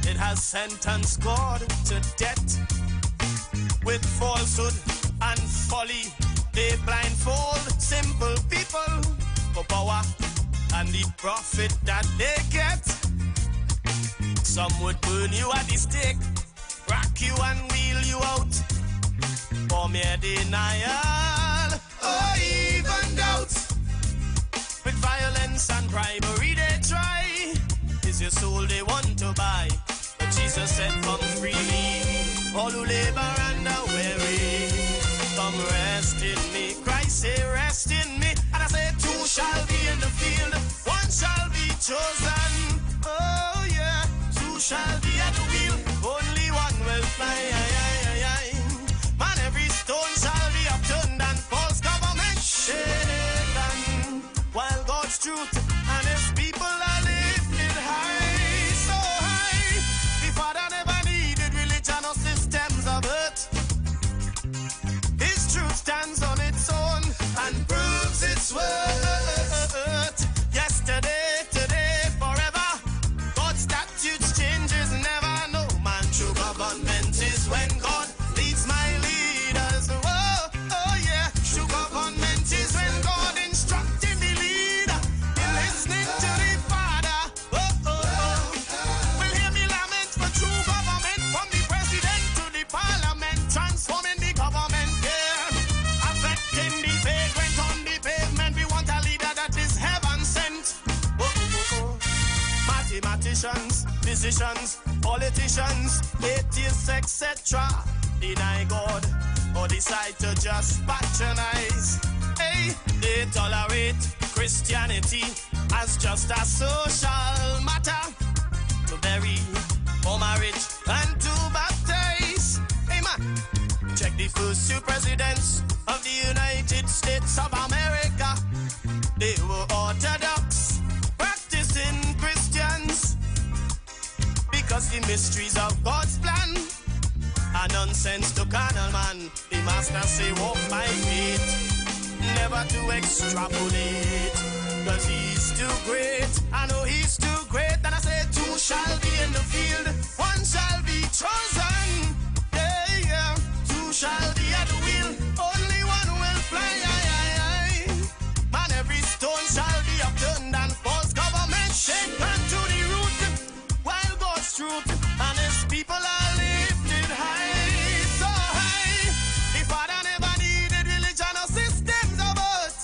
Speaker 23: It has sentenced God to death.
Speaker 5: with falsehood and folly. They blindfold simple people for power and the profit that they get. Some would burn you at the stake, rock you and wheel you out for mere denial or even doubt. With violence and bribery they try, is your soul they want to buy. But Jesus said, come freely, all who labor and are weary, come rest in me. Christ say, rest in me. And I say, two shall be in the field, one shall be chosen. Oh yeah, two shall be at the wheel, only one will fly. Man, every stone shall be upturned and false government shaken, while God's truth and his people are lifted high, so high. The Father never needed religion or systems of earth. His truth stands on its own and proves its worth. Yesterday, today, forever. God's statutes changes never. No man true government is when God leads my leaders. Oh, oh yeah. True government is when God instructing the leader in listening to the Father. Oh, oh, oh. Will hear me lament for true government, from the president to the parliament, transforming the government, yeah. Affecting the vagrant on the pavement. We want a leader that is heaven sent. Oh, oh, oh. Mathematicians, physicians, politicians, atheists, etc. deny God or decide to just patronize. Hey, they tolerate Christianity as just a social matter. To bury, for marriage, and to baptize. Hey man, check the first two presidents of the United States of America. They were Orthodox, practicing Christians, because the mysteries of God's plan are nonsense to carnal man. The master say walk by faith, never to extrapolate, cause he's too great. I know he's too great. And I say two shall be in the field, one shall be chosen. Yeah, yeah. Two shall be at the wheel, only one will fly. Man, every stone shall be upturned and false government shaken to the root, while God's truth and his people are lifted high, so high. The Father never needed religion or systems of earth.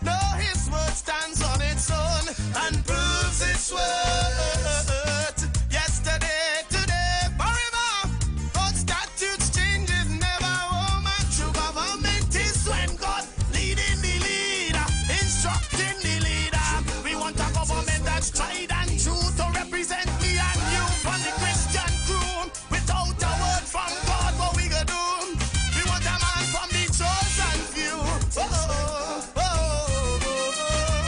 Speaker 5: No, his word stands on its own and proves its worth. Yesterday, today, forever. God's statutes changes never. Oh man, true government is when God leading the leader, instructing the leader. We want a government that's tried and true to represent me and you from the Christian crew. Without a word from God, what we gonna do? We want a man from the chosen few. Oh, oh, oh, oh, oh.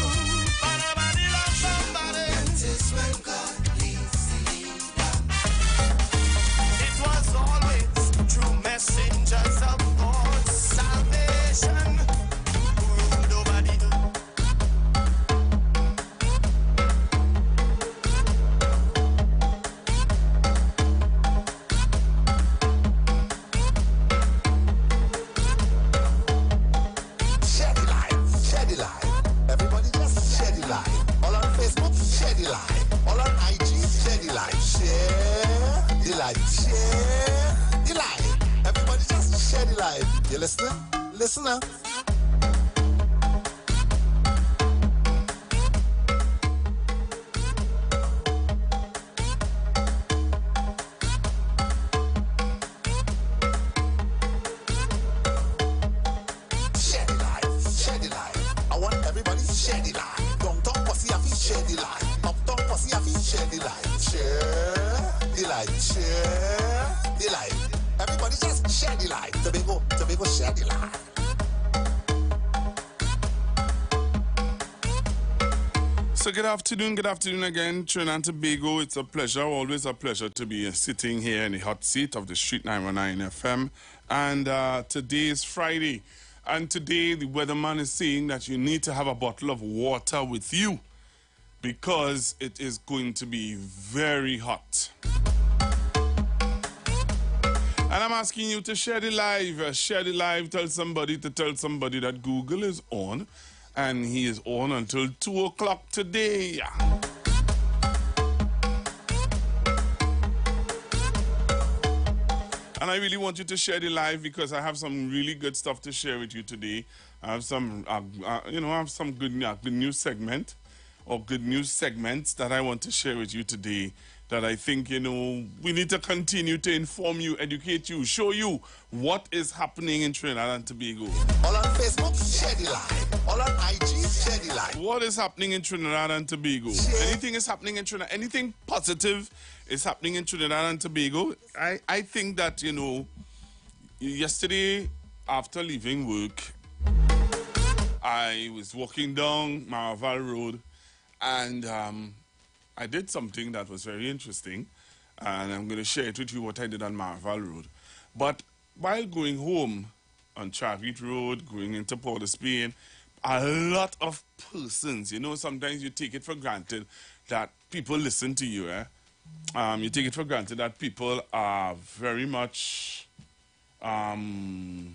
Speaker 5: Somebody love somebody. That is when God leads the leader. It was always true messengers of God's salvation who ruled over the
Speaker 12: Share the light, share the light. Everybody just share the light. All on Facebook, share the light. All on IG, share the light. Share the light, share the light. Everybody just share the light. You listening? Listen now. Share the light, share the light. I want everybody share the light. Downtown Posse have to share the light. Uptown Posse have to share the light. Share the light, share the light. Everybody just share the light. Tobago, share the light.
Speaker 14: So good afternoon again, Trinidad and Tobago. It's a pleasure, always a pleasure to be sitting here in the hot seat of the Street 919 FM. And today is Friday. And today the weatherman is saying that you need to have a bottle of water with you because it is going to be very hot. And I'm asking you to share the live. Share the live. Tell somebody to tell somebody that Google is on. And he is on until 2 o'clock today. And I really want you to share the live because I have some really good stuff to share with you today. I have some, I have some good news segment or good news segments that I want to share with you today that I think, we need to continue to inform you, educate you, show you what is happening in Trinidad and Tobago.
Speaker 12: All on Facebook, share the live. All on IG, share the live.
Speaker 14: What is happening in Trinidad and Tobago? Anything is happening in Trinidad. Anything positive is happening in Trinidad and Tobago. I think that, yesterday after leaving work, I was walking down Maraval Road and I did something that was very interesting, and I'm going to share it with you what I did on Maraval Road. But while going home on Charlotte Road, going into Port of Spain, a lot of persons, sometimes you take it for granted that people listen to you. You take it for granted that people are very much, very,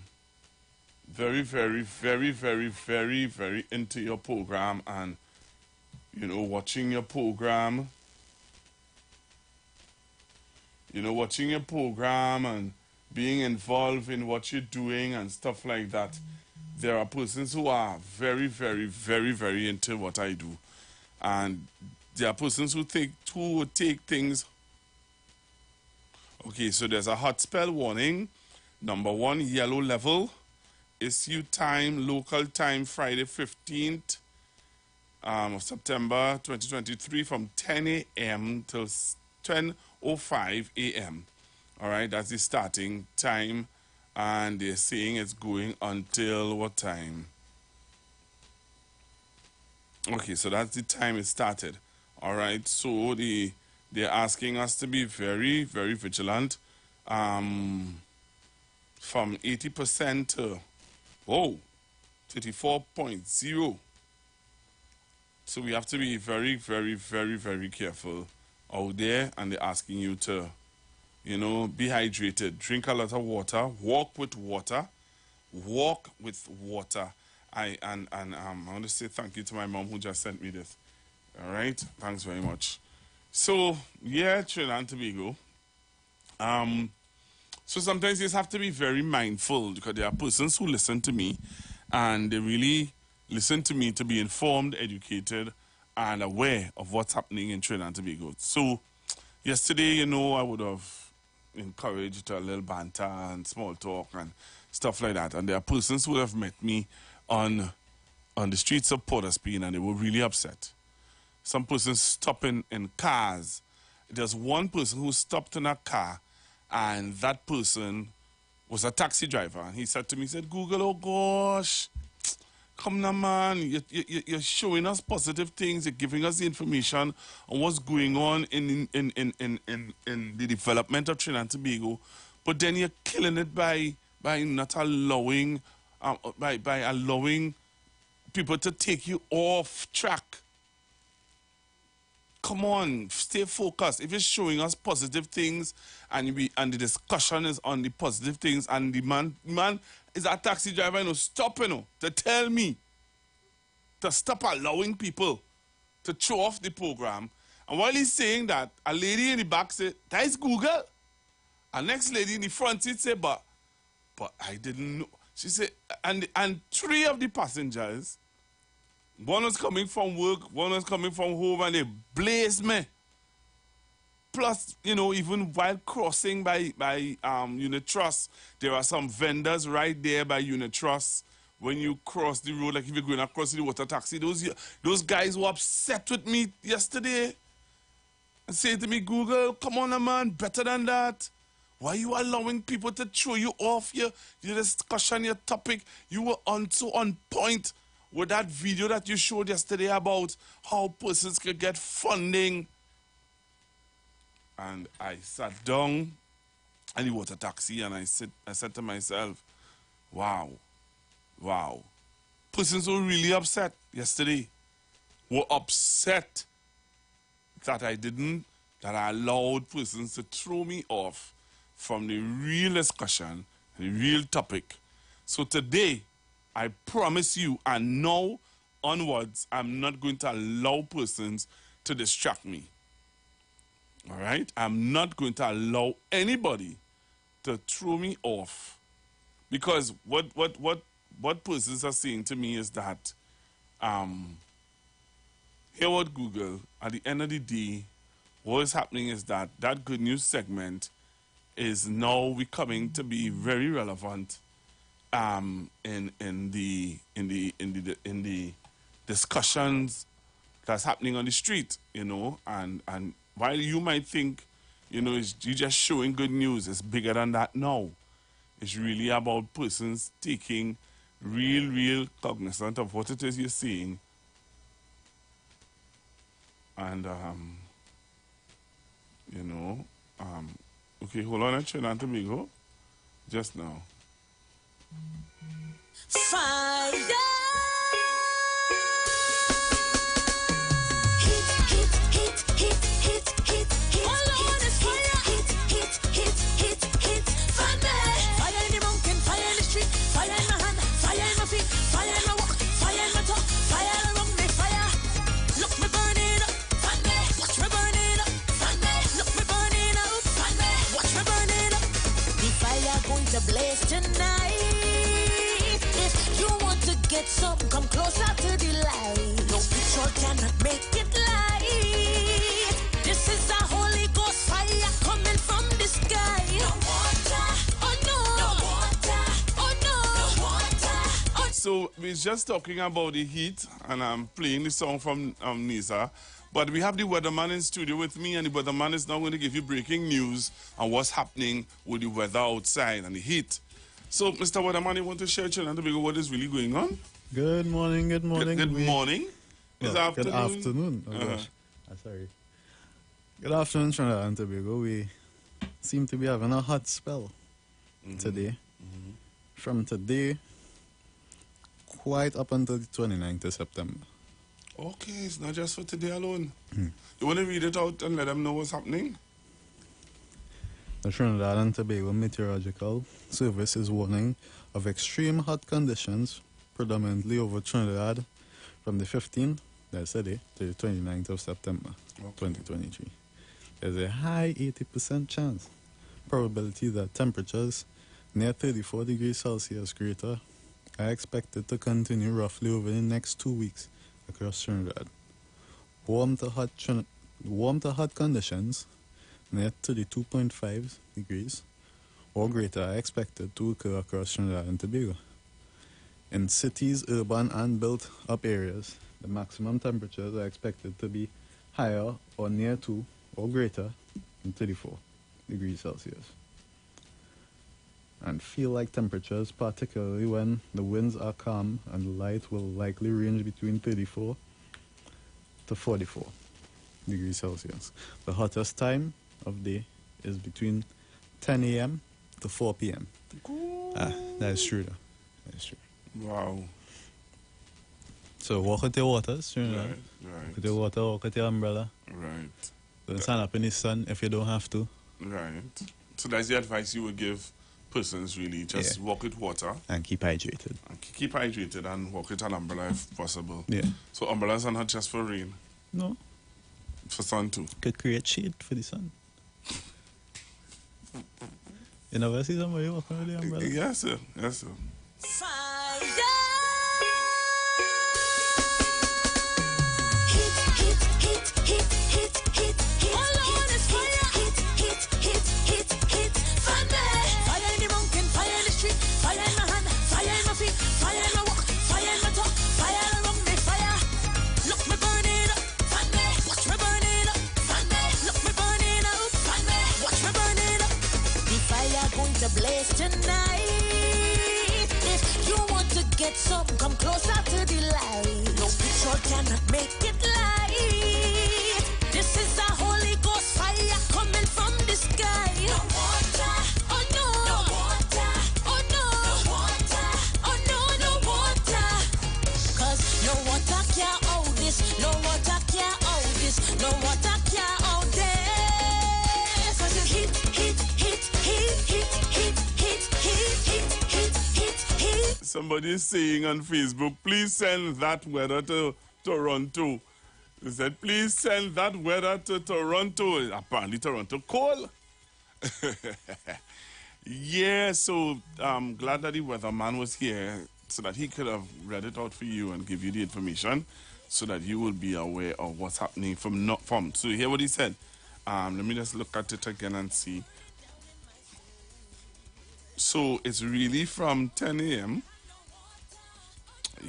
Speaker 14: very, very, very, very, very into your program and watching your program, watching your program and being involved in what you're doing and stuff like that. There are persons who are very, very, very, very into what I do. And there are persons who would take things. Okay, so there's a hot spell warning. Number 1, yellow level. Issue time, local time, Friday 15th. Of September 2023 from 10 a.m. till 10:05 a.m. All right, that's the starting time, and they're saying it's going until what time? Okay, so that's the time it started. All right, so they're asking us to be very, very vigilant. From 80% to 34.0. So we have to be very, very, very, very careful out there, and they're asking you to, be hydrated, drink a lot of water, walk with water. I want to say thank you to my mom who just sent me this. All right, thanks very much. So yeah, Trinidad and Tobago. So sometimes you just have to be very mindful because there are persons who listen to me, and they really listen to me to be informed, educated, and aware of what's happening in Trinidad and Tobago. So, yesterday, I would have encouraged a little banter and small talk and stuff like that. And there are persons who have met me on the streets of Port of Spain, and they were really upset. Some persons stopping in cars. There's one person who stopped in a car, and that person was a taxi driver. And he said to me, Google, oh gosh, come now, man. You're showing us positive things. You're giving us the information on what's going on in the development of Trinidad and Tobago. But then you're killing it by not allowing, by allowing people to take you off track. Come on, stay focused. If you're showing us positive things and the discussion is on the positive things, and the man is a taxi driver, stop, to tell me to stop allowing people to throw off the program. And while he's saying that, a lady in the back said, that is Google. A next lady in the front seat said, but I didn't know. She said, and 3 of the passengers, one was coming from work, one was coming from home, and they blazed me. Plus, even while crossing by Unit Trust, there are some vendors right there by Unit Trust. When you cross the road, like if you're going across the water taxi, those guys were upset with me yesterday and saying to me, Google, come on, man, better than that. Why are you allowing people to throw you off your discussion, your topic? You were so on point with that video that you showed yesterday about how persons could get funding. And I sat down in the water taxi and I said to myself, wow. Persons were really upset yesterday. Were upset that I allowed persons to throw me off from the real discussion, the real topic. So today, I promise you, and now onwards, I'm not going to allow persons to distract me. All right? I'm not going to allow anybody to throw me off. Because what persons are saying to me is that, here what Google, at the end of the day, what is happening is that good news segment is now becoming to be very relevant in the discussions that's happening on the street, you know, and while you might think, you know, you're just showing good news, it's bigger than that now. It's really about persons taking real cognizance of what it is you're seeing. And, you know, okay, hold on, Trinidad and Tobago, just now.
Speaker 23: Fire! Blaze tonight. If you want to get some, come closer to the light. No picture cannot make it light. This is a Holy Ghost fire coming from the sky. No water, oh no. No water, oh no. No water, oh no.
Speaker 14: So we're just talking about the heat, and I'm playing the song from Nisa. But we have the weatherman in studio with me, and the weatherman is now going to give you breaking news on what's happening with the weather outside and the heat. So, Mr. Weatherman, you want to share Trinidad and Tobago what is really going on?
Speaker 1: Good morning, good morning.
Speaker 14: Good morning?
Speaker 1: Good afternoon. Oh, gosh. Sorry. Good afternoon, Trinidad and Tobago. We seem to be having a hot spell today. From today, quite up until the 29th of September.
Speaker 14: Okay, it's not just for today alone. You want to read it out and let them know what's happening?
Speaker 1: The Trinidad and Tobago Meteorological Service is warning of extreme hot conditions predominantly over Trinidad from the 15th, that's today, to the 29th of September 2023. There's a high 80% chance probability that temperatures near 34 degrees Celsius greater are expected to continue roughly over the next 2 weeks across Trinidad. Warm to hot conditions near 32.5 degrees or greater are expected to occur across Trinidad and Tobago. In cities, urban and built-up areas, the maximum temperatures are expected to be higher or near to or greater than 34 degrees Celsius. And feel like temperatures, particularly when the winds are calm and the light will likely range between 34 to 44 degrees Celsius. The hottest time of day is between 10 a.m. to 4 p.m. That is true, though. That is true.
Speaker 14: Wow.
Speaker 1: So walk with your waters,
Speaker 14: Right.
Speaker 1: Walk with your water, walk with your umbrella.
Speaker 14: Right.
Speaker 1: Don't stand up in the sun if you don't have to.
Speaker 14: Right. So that's the advice you would give persons, really. Just walk with water.
Speaker 1: And keep hydrated.
Speaker 14: And keep hydrated and walk with an umbrella if possible.
Speaker 1: Yeah.
Speaker 14: So umbrellas are not just for rain.
Speaker 1: No.
Speaker 14: For sun too.
Speaker 1: Could create shade for the sun. You never see somebody walking with the umbrella?
Speaker 14: Yes, sir. Yes, sir.
Speaker 23: Blaze tonight. If you want to get some, come closer to the light. No picture cannot make it light. This is a Holy Ghost fire coming from the sky. No water, oh no. No water, oh no. No water, oh no, no water. 'Cause no water can't hold this. No water can't hold this. No water can't hold this. 'Cause it's heat, heat, heat, heat.
Speaker 14: somebody is saying on Facebook, please send that weather to Toronto. They said, please send that weather to Toronto. Apparently, Toronto cold. Yeah, so I'm glad that the weatherman was here so that he could have read it out for you and give you the information so that you will be aware of what's happening from. So hear what he said. Let me just look at it again and see. So it's really from 10 a.m.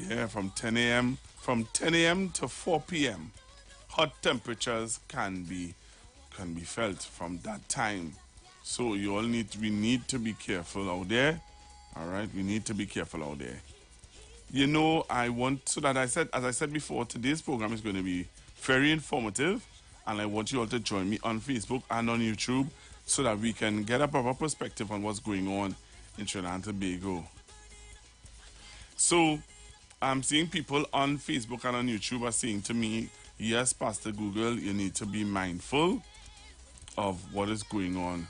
Speaker 14: Yeah, from 10 a.m. From 10 a.m. to 4 p.m. Hot temperatures can be felt from that time. So we need to be careful out there. All right, we need to be careful out there. You know, as I said before, today's program is going to be very informative, and I want you all to join me on Facebook and on YouTube so that we can get a proper perspective on what's going on in Trinidad and Tobago. So I'm seeing people on Facebook and on YouTube are saying to me, yes, Pastor Google, you need to be mindful of what is going on,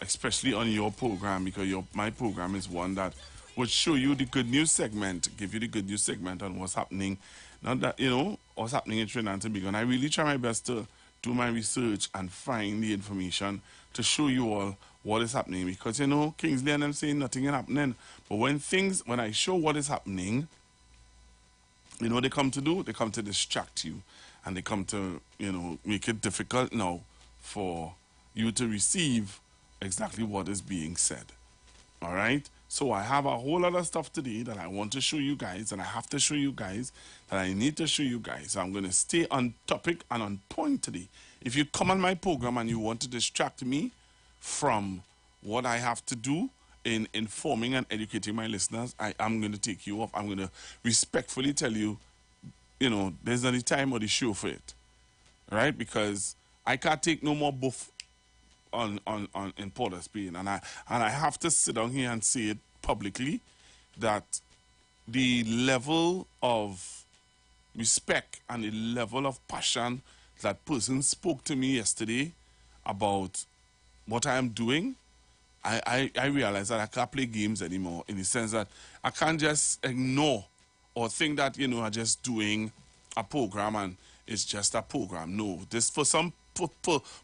Speaker 14: especially on your program, because my program is one that would show you the good news segment, give you the good news segment on what's happening, not that, what's happening in Trinidad and Tobago. And I really try my best to do my research and find the information to show you all what is happening, because, Kingsley and them saying nothing is happening. But when I show what is happening, you know what they come to do? They come to distract you, and they come to, make it difficult now for you to receive exactly what is being said. All right? So I have a whole lot of stuff today that I want to show you guys, and I have to show you guys, that I need to show you guys. So I'm going to stay on topic and on point today. If you come on my program and you want to distract me from what I have to do in informing and educating my listeners, I am going to take you off. I'm going to respectfully tell you, there's not the time or the show for it. Right? Because I can't take no more buff in Port of Spain, and I have to sit down here and say it publicly that the level of respect and the level of passion that person spoke to me yesterday about what I am doing, I realize that I can't play games anymore, in the sense that I can't just ignore or think that I'm just doing a program and it's just a program. No, this for some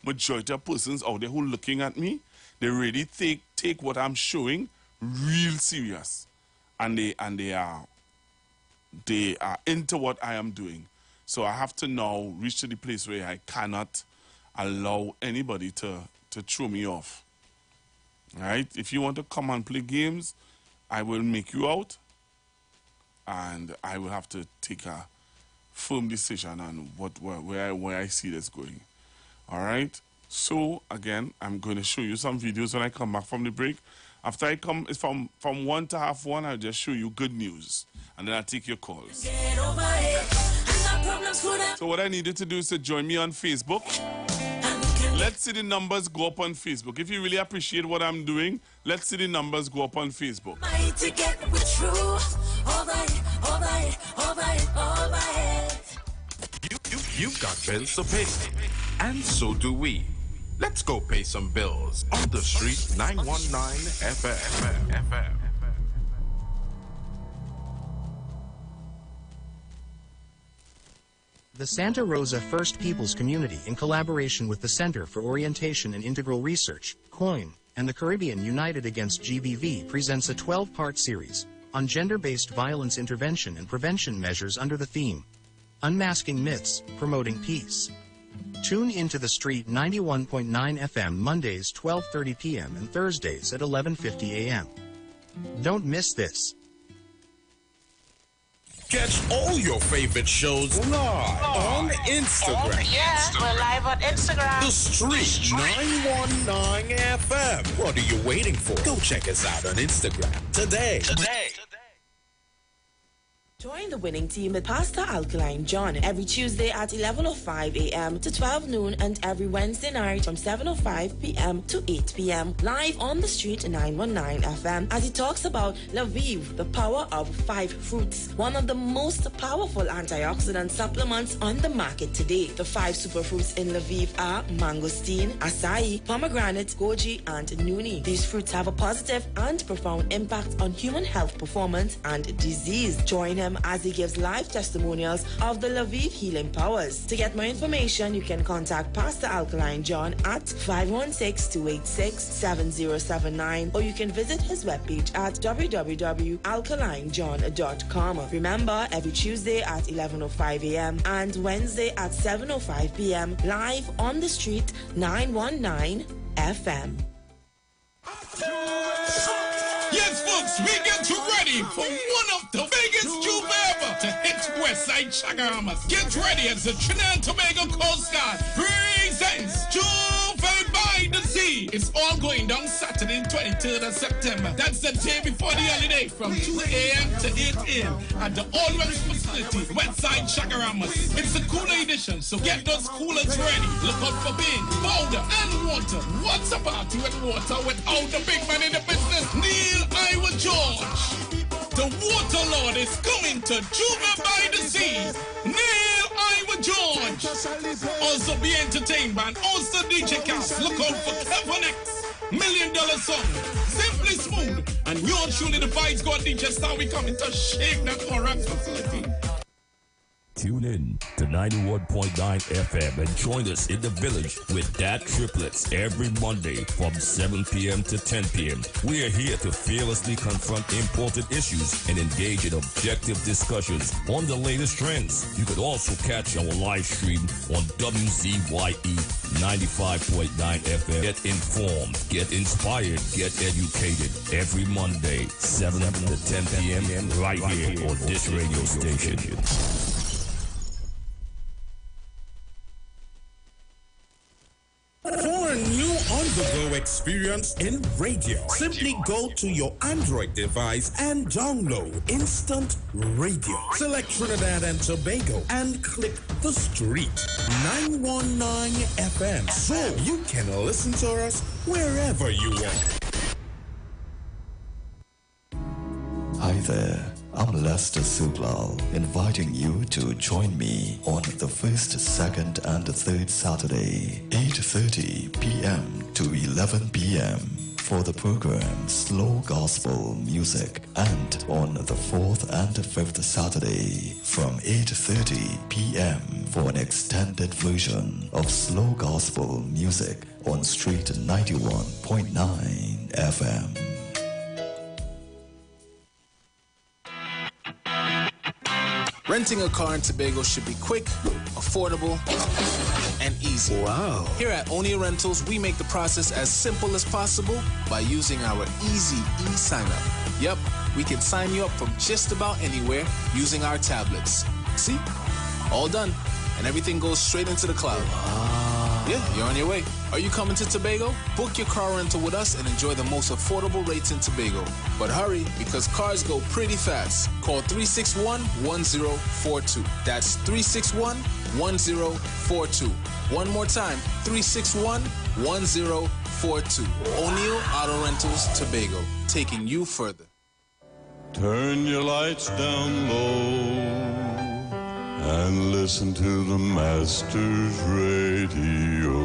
Speaker 14: majority of persons out there who are looking at me, they really take what I'm showing real serious, and they are into what I am doing. So I have to now reach to the place where I cannot allow anybody to throw me off. All right? If you want to come and play games, I will make you out, and I will have to take a firm decision on where I see this going. All right? So, again, I'm going to show you some videos when I come back from the break. After I come, it's from 1 to half 1, I'll just show you good news, and then I'll take your calls. So what I needed to do is to join me on Facebook. Let's see the numbers go up on Facebook. If you really appreciate what I'm doing, let's see the numbers go up on Facebook.
Speaker 2: You've got bills to pay, and so do we. Let's go pay some bills on the street 919 FM.
Speaker 6: The Santa Rosa First Peoples Community, in collaboration with the Center for Orientation and Integral Research, COIN, and the Caribbean United Against GBV, presents a 12-part series on gender-based violence intervention and prevention measures under the theme, Unmasking Myths, Promoting Peace. Tune into the Street 91.9 FM Mondays 12:30 p.m. and Thursdays at 11:50 a.m. Don't miss this.
Speaker 21: Catch all your favorite shows live on Instagram.
Speaker 7: Oh, yeah, we're live on Instagram.
Speaker 21: The Street 919 FM. What are you waiting for? Go check us out on Instagram today.
Speaker 4: Join the winning team with Pastor Alkaline John every Tuesday at 11:05 a.m. to 12 noon and every Wednesday night from 7:05 p.m. to 8 p.m. live on the street 919 FM as he talks about Lviv, the power of 5 fruits, one of the most powerful antioxidant supplements on the market today. The 5 superfruits in Lviv are mangosteen, acai, pomegranate, goji, and nuni. These fruits have a positive and profound impact on human health performance and disease. Join him as he gives live testimonials of the Lviv healing powers. To get more information, you can contact Pastor Alkaline John at 516-286-7079 or you can visit his webpage at www.alkalinejohn.com. Remember, every Tuesday at 11:05 a.m. and Wednesday at 7:05 p.m. live on the street 919 FM.
Speaker 8: Yes, folks, we get you ready for one of the biggest Juve ever to hit Westside Chagamas. Get ready as the Trinidad and Tobago Coast Guard presents Juve by the Sea. It's all going down Saturday, 23rd of September. That's the day before the holiday from 2 a.m. to 8 a.m. at the Allwell facility, Westside Chagaramas. It's the cooler edition, so get those coolers ready. Look out for beer, powder, and water. What's a party with water without the big man in the business? Iwer George. The Water Lord is coming to Juve by the Sea. Iwer George. Also be entertained by an also DJ cast. Look out for Kevin X, $1 Million Song, Simply Smooth, and yours truly the Vibes God DJ Star. We coming to shake that Korak facility.
Speaker 15: Tune in to 91.9 FM and join us in the village with Dat Triplets every Monday from 7 p.m. to 10 p.m. We are here to fearlessly confront important issues and engage in objective discussions on the latest trends. You could also catch our live stream on WZYE 95.9 FM. Get informed, get inspired, get educated every Monday, 7 to 10 p.m. right here on this radio station.
Speaker 13: For a new on-the-go experience in radio, simply go to your Android device and download Instant Radio. Select Trinidad and Tobago and click the street 919 FM so you can listen to us wherever you want.
Speaker 17: Hi there. I'm Lester Sublal, inviting you to join me on the first, second, and third Saturday, 8:30 p.m. to 11 p.m. for the program Slow Gospel Music, and on the fourth and fifth Saturday from 8:30 p.m. for an extended version of Slow Gospel Music on Street 91.9 FM.
Speaker 16: Renting a car in Tobago should be quick, affordable, and easy.
Speaker 13: Wow.
Speaker 16: Here at Onia Rentals, we make the process as simple as possible by using our easy e-sign-up. Yep, we can sign you up from just about anywhere using our tablets. See? All done. And everything goes straight into the cloud. Yeah, you're on your way. Are you coming to Tobago? Book your car rental with us and enjoy the most affordable rates in Tobago. But hurry, because cars go pretty fast. Call 361-1042. That's 361-1042. One more time, 361-1042. O'Neill Auto Rentals, Tobago, taking you further.
Speaker 22: Turn your lights down low and listen to the Master's radio.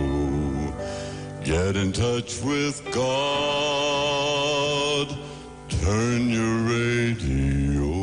Speaker 22: Get in touch with God. Turn your radio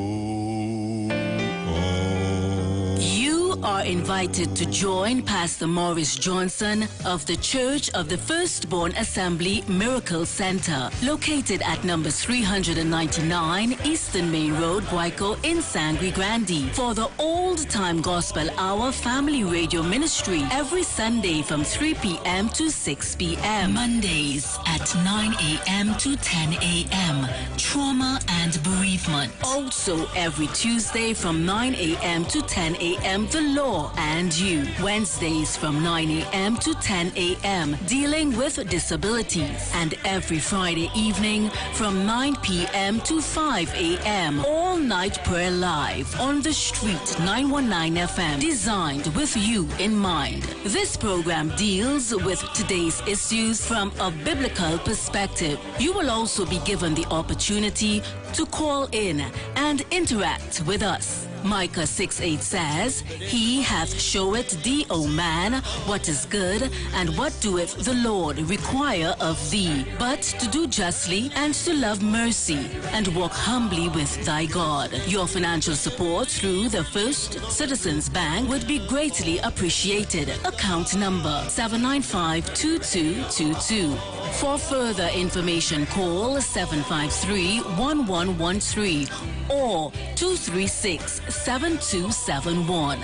Speaker 22: on.
Speaker 24: You are invited to join Pastor Morris Johnson of the Church of the Firstborn Assembly Miracle Center, located at number 399 Eastern Main Road, Guayco in Sangre Grande, for the Old Time Gospel Hour Family Radio Ministry every Sunday from 3 p.m. to 6 p.m. Mondays at 9 a.m. to 10 a.m. Trauma and bereavement. Also every Tuesday from 9 a.m. to 10 a.m. The Lord for and you. Wednesdays from 9 a.m. to 10 a.m. dealing with disabilities. And every Friday evening from 9 p.m. to 5 a.m. All night prayer live on the street 919 FM. Designed with you in mind. This program deals with today's issues from a biblical perspective. You will also be given the opportunity to call in and interact with us. Micah 6:8 says, He hath showeth thee, O man, what is good, and what doeth the Lord require of thee, but to do justly and to love mercy, and walk humbly with thy God. Your financial support through the First Citizens Bank would be greatly appreciated. Account number 795-2222. For further information, call 753-1113 or 236-7271.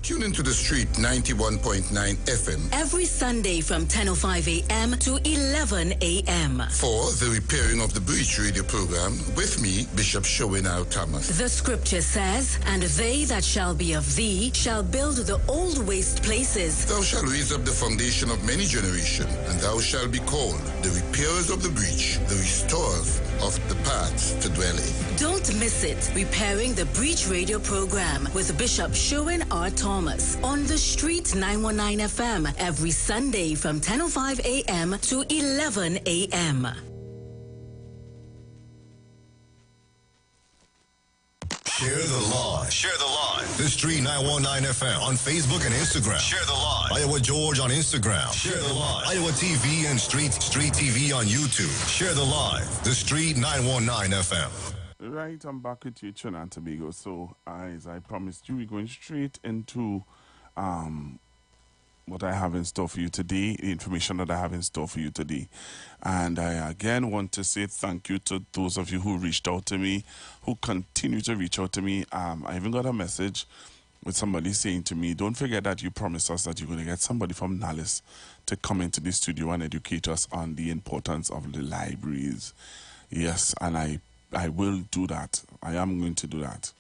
Speaker 26: Tune into the street 91.9 FM
Speaker 24: every Sunday from 10:05 a.m. to 11 a.m.
Speaker 26: for the Repairing of the Breach radio program with me, Bishop Showinal Thomas.
Speaker 24: The scripture says, And they that shall be of thee shall build the old waste places.
Speaker 26: Thou shalt raise up the foundation of many generations, and thou shalt be called the repairers of the breach, the restorers of the paths to dwell in.
Speaker 24: Don't miss it. Repairing the Breach radio program with Bishop Sherwin R. Thomas on the street 919 FM every Sunday from 10:05 a.m. to 11 a.m.
Speaker 26: Share the live. Share the live. The Street 919 FM on Facebook and Instagram. Share the live. Iowa George on Instagram. Share the live. Iowa TV and Street TV on YouTube. Share the live. The Street 919 FM.
Speaker 14: Right, I'm back with you, Trinidad and Tobago. So, as I promised you, we're going straight into what I have in store for you today, the information that I have in store for you today. And I again want to say thank you to those of you who reached out to me, who continue to reach out to me. I even got a message with somebody saying to me, don't forget that you promised us that you're going to get somebody from Nallis to come into the studio and educate us on the importance of the libraries. Yes, and I will do that. I am going to do that.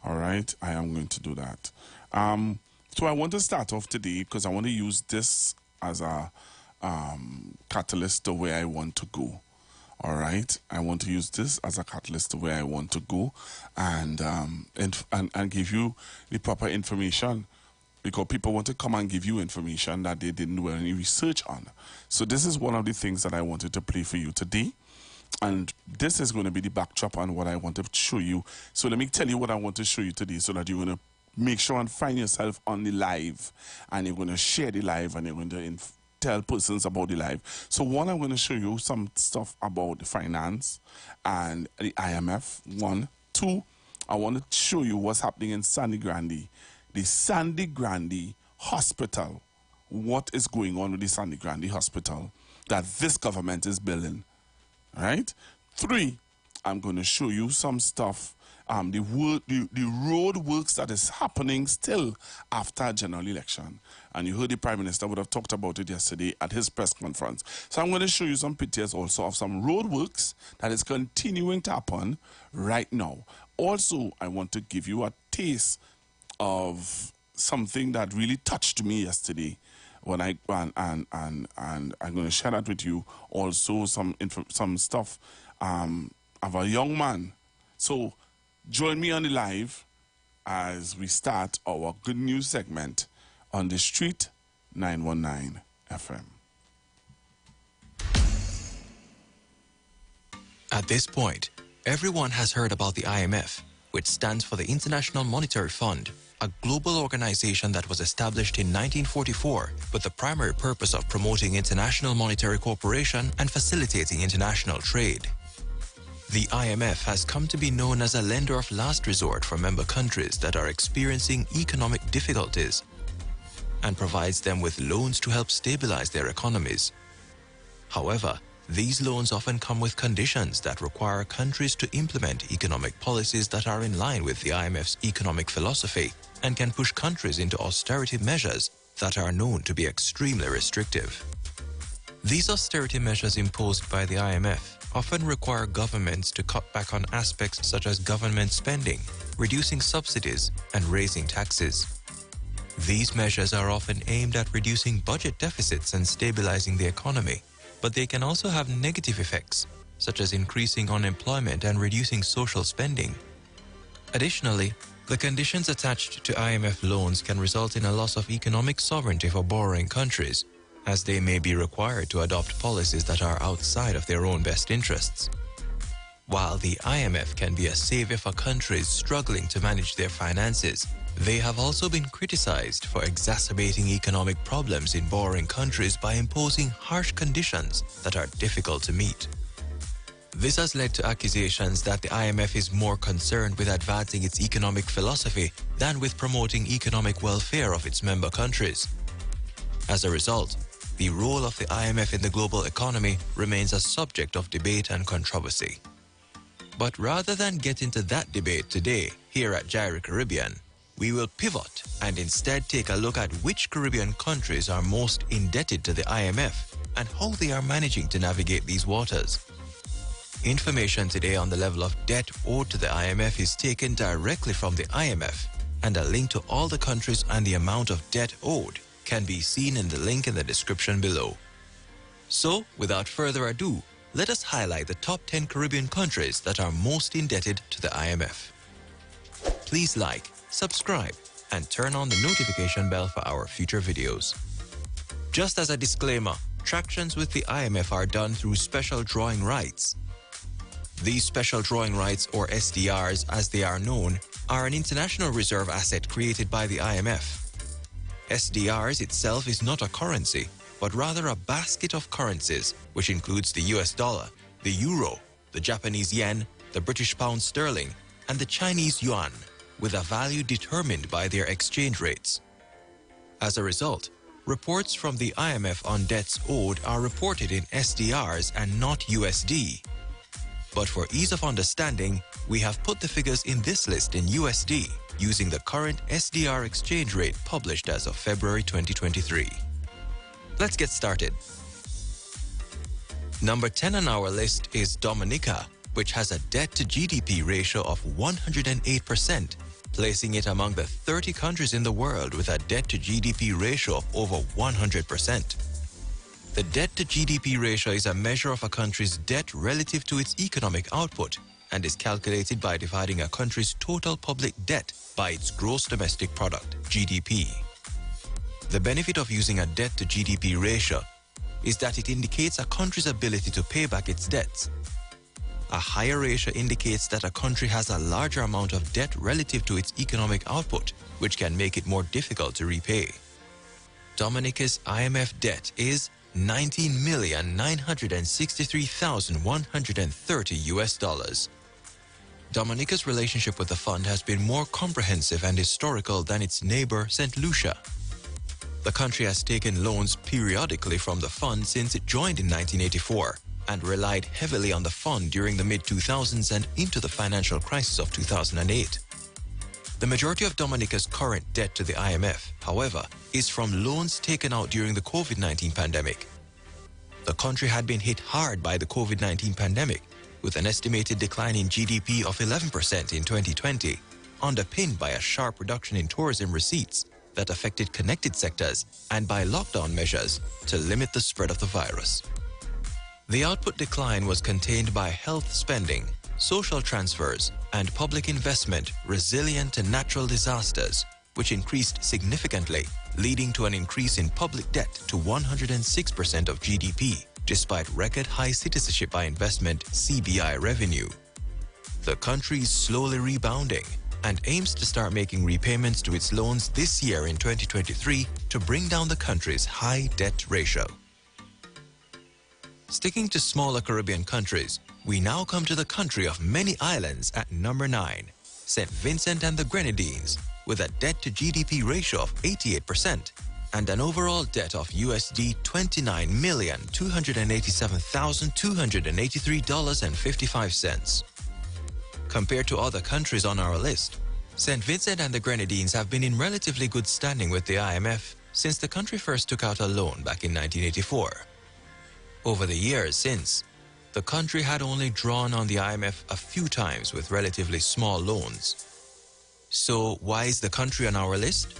Speaker 14: All right? I am going to do that. So I want to start off today because I want to use this as a catalyst to where I want to go. All right? I want to use this as a catalyst to where I want to go and give you the proper information, because people want to come and give you information that they didn't do any research on. So this is one of the things that I wanted to play for you today. And this is going to be the backdrop on what I want to show you. So let me tell you what I want to show you today so that you're going to make sure and find yourself on the live. And you're going to share the live and you're going to tell persons about the live. So one, I'm going to show you some stuff about the finance and the IMF. 1. 2, I want to show you what's happening in Sandy Grande. The Sandy Grande Hospital. What is going on with the Sandy Grande Hospital that this government is building? Right? 3, I'm going to show you some stuff, the road works that is happening still after general election. And you heard the Prime Minister would have talked about it yesterday at his press conference. So I'm going to show you some pictures also of some road works that is continuing to happen right now. Also, I want to give you a taste of something that really touched me yesterday. When and I'm going to share that with you. Also, some stuff of a young man. So, join me on the live as we start our good news segment on the Street 919 FM.
Speaker 3: At this point, everyone has heard about the IMF, which stands for the International Monetary Fund, a global organization that was established in 1944 with the primary purpose of promoting international monetary cooperation and facilitating international trade. The IMF has come to be known as a lender of last resort for member countries that are experiencing economic difficulties and provides them with loans to help stabilize their economies. However, these loans often come with conditions that require countries to implement economic policies that are in line with the IMF's economic philosophy and can push countries into austerity measures that are known to be extremely restrictive. These austerity measures imposed by the IMF often require governments to cut back on aspects such as government spending, reducing subsidies, and raising taxes. These measures are often aimed at reducing budget deficits and stabilizing the economy, but they can also have negative effects, such as increasing unemployment and reducing social spending. Additionally, the conditions attached to IMF loans can result in a loss of economic sovereignty for borrowing countries, as they may be required to adopt policies that are outside of their own best interests. While the IMF can be a savior for countries struggling to manage their finances, they have also been criticized for exacerbating economic problems in borrowing countries by imposing harsh conditions that are difficult to meet. This has led to accusations that the IMF is more concerned with advancing its economic philosophy than with promoting economic welfare of its member countries. As a result, the role of the IMF in the global economy remains a subject of debate and controversy. But rather than get into that debate today here at Gyro Caribbean, we will pivot and instead take a look at which Caribbean countries are most indebted to the IMF and how they are managing to navigate these waters. Information today on the level of debt owed to the IMF is taken directly from the IMF, and a link to all the countries and the amount of debt owed can be seen in the link in the description below. So, without further ado, let us highlight the top 10 Caribbean countries that are most indebted to the IMF. Please like, subscribe, and turn on the notification bell for our future videos. Just as a disclaimer, transactions with the IMF are done through special drawing rights. These special drawing rights, or SDRs as they are known, are an international reserve asset created by the IMF. SDRs itself is not a currency, but rather a basket of currencies, which includes the US dollar, the euro, the Japanese yen, the British pound sterling, and the Chinese yuan, with a value determined by their exchange rates. As a result, reports from the IMF on debts owed are reported in SDRs and not USD. But for ease of understanding, we have put the figures in this list in USD using the current SDR exchange rate published as of February 2023. Let's get started. Number 10 on our list is Dominica, which has a debt to GDP ratio of 108%, placing it among the 30 countries in the world with a debt to GDP ratio of over 100%. The debt to GDP ratio is a measure of a country's debt relative to its economic output and is calculated by dividing a country's total public debt by its gross domestic product, GDP. The benefit of using a debt to GDP ratio is that it indicates a country's ability to pay back its debts. A higher ratio indicates that a country has a larger amount of debt relative to its economic output, which can make it more difficult to repay. Dominica's IMF debt is $19,963,130. Dominica's relationship with the fund has been more comprehensive and historical than its neighbor, St. Lucia. The country has taken loans periodically from the fund since it joined in 1984 and relied heavily on the fund during the mid-2000s and into the financial crisis of 2008. The majority of Dominica's current debt to the IMF, however, is from loans taken out during the COVID-19 pandemic. The country had been hit hard by the COVID-19 pandemic, with an estimated decline in GDP of 11% in 2020, underpinned by a sharp reduction in tourism receipts that affected connected sectors and by lockdown measures to limit the spread of the virus. The output decline was contained by health spending, social transfers, and public investment resilient to natural disasters, which increased significantly, leading to an increase in public debt to 106% of GDP, despite record high citizenship by investment CBI revenue. The country is slowly rebounding and aims to start making repayments to its loans this year in 2023 to bring down the country's high debt ratio. Sticking to smaller Caribbean countries, we now come to the country of many islands at number 9, St. Vincent and the Grenadines, with a debt to GDP ratio of 88% and an overall debt of USD $29,287,283.55. Compared to other countries on our list, St. Vincent and the Grenadines have been in relatively good standing with the IMF since the country first took out a loan back in 1984. Over the years since, the country had only drawn on the IMF a few times with relatively small loans. So why is the country on our list?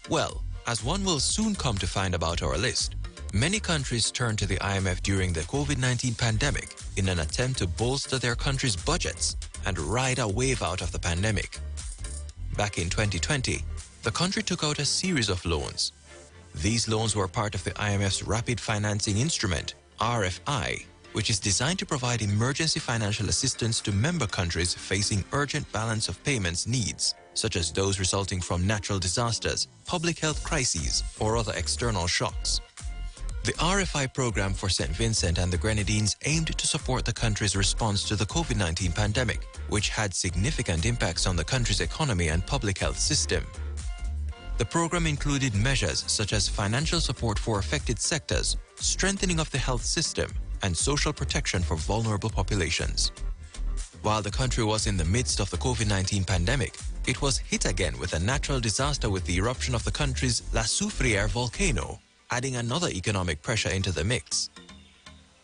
Speaker 3: Well, as one will soon come to find about our list, many countries turned to the IMF during the COVID-19 pandemic in an attempt to bolster their country's budgets and ride a wave out of the pandemic. Back in 2020, the country took out a series of loans. These loans were part of the IMF's Rapid Financing Instrument, RFI, which is designed to provide emergency financial assistance to member countries facing urgent balance of payments needs, such as those resulting from natural disasters, public health crises, or other external shocks. The RFI program for St. Vincent and the Grenadines aimed to support the country's response to the COVID-19 pandemic, which had significant impacts on the country's economy and public health system. The program included measures such as financial support for affected sectors, strengthening of the health system, and social protection for vulnerable populations. While the country was in the midst of the COVID-19 pandemic, it was hit again with a natural disaster with the eruption of the country's La Soufrière volcano, adding another economic pressure into the mix.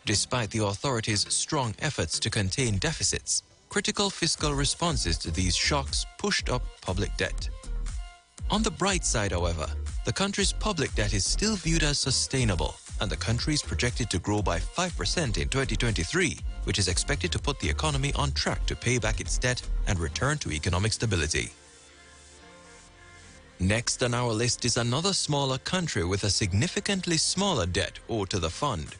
Speaker 3: Despite the authorities' strong efforts to contain deficits, critical fiscal responses to these shocks pushed up public debt. On the bright side, however, the country's public debt is still viewed as sustainable, and the country is projected to grow by 5% in 2023, which is expected to put the economy on track to pay back its debt and return to economic stability. Next on our list is another smaller country with a significantly smaller debt owed to the fund.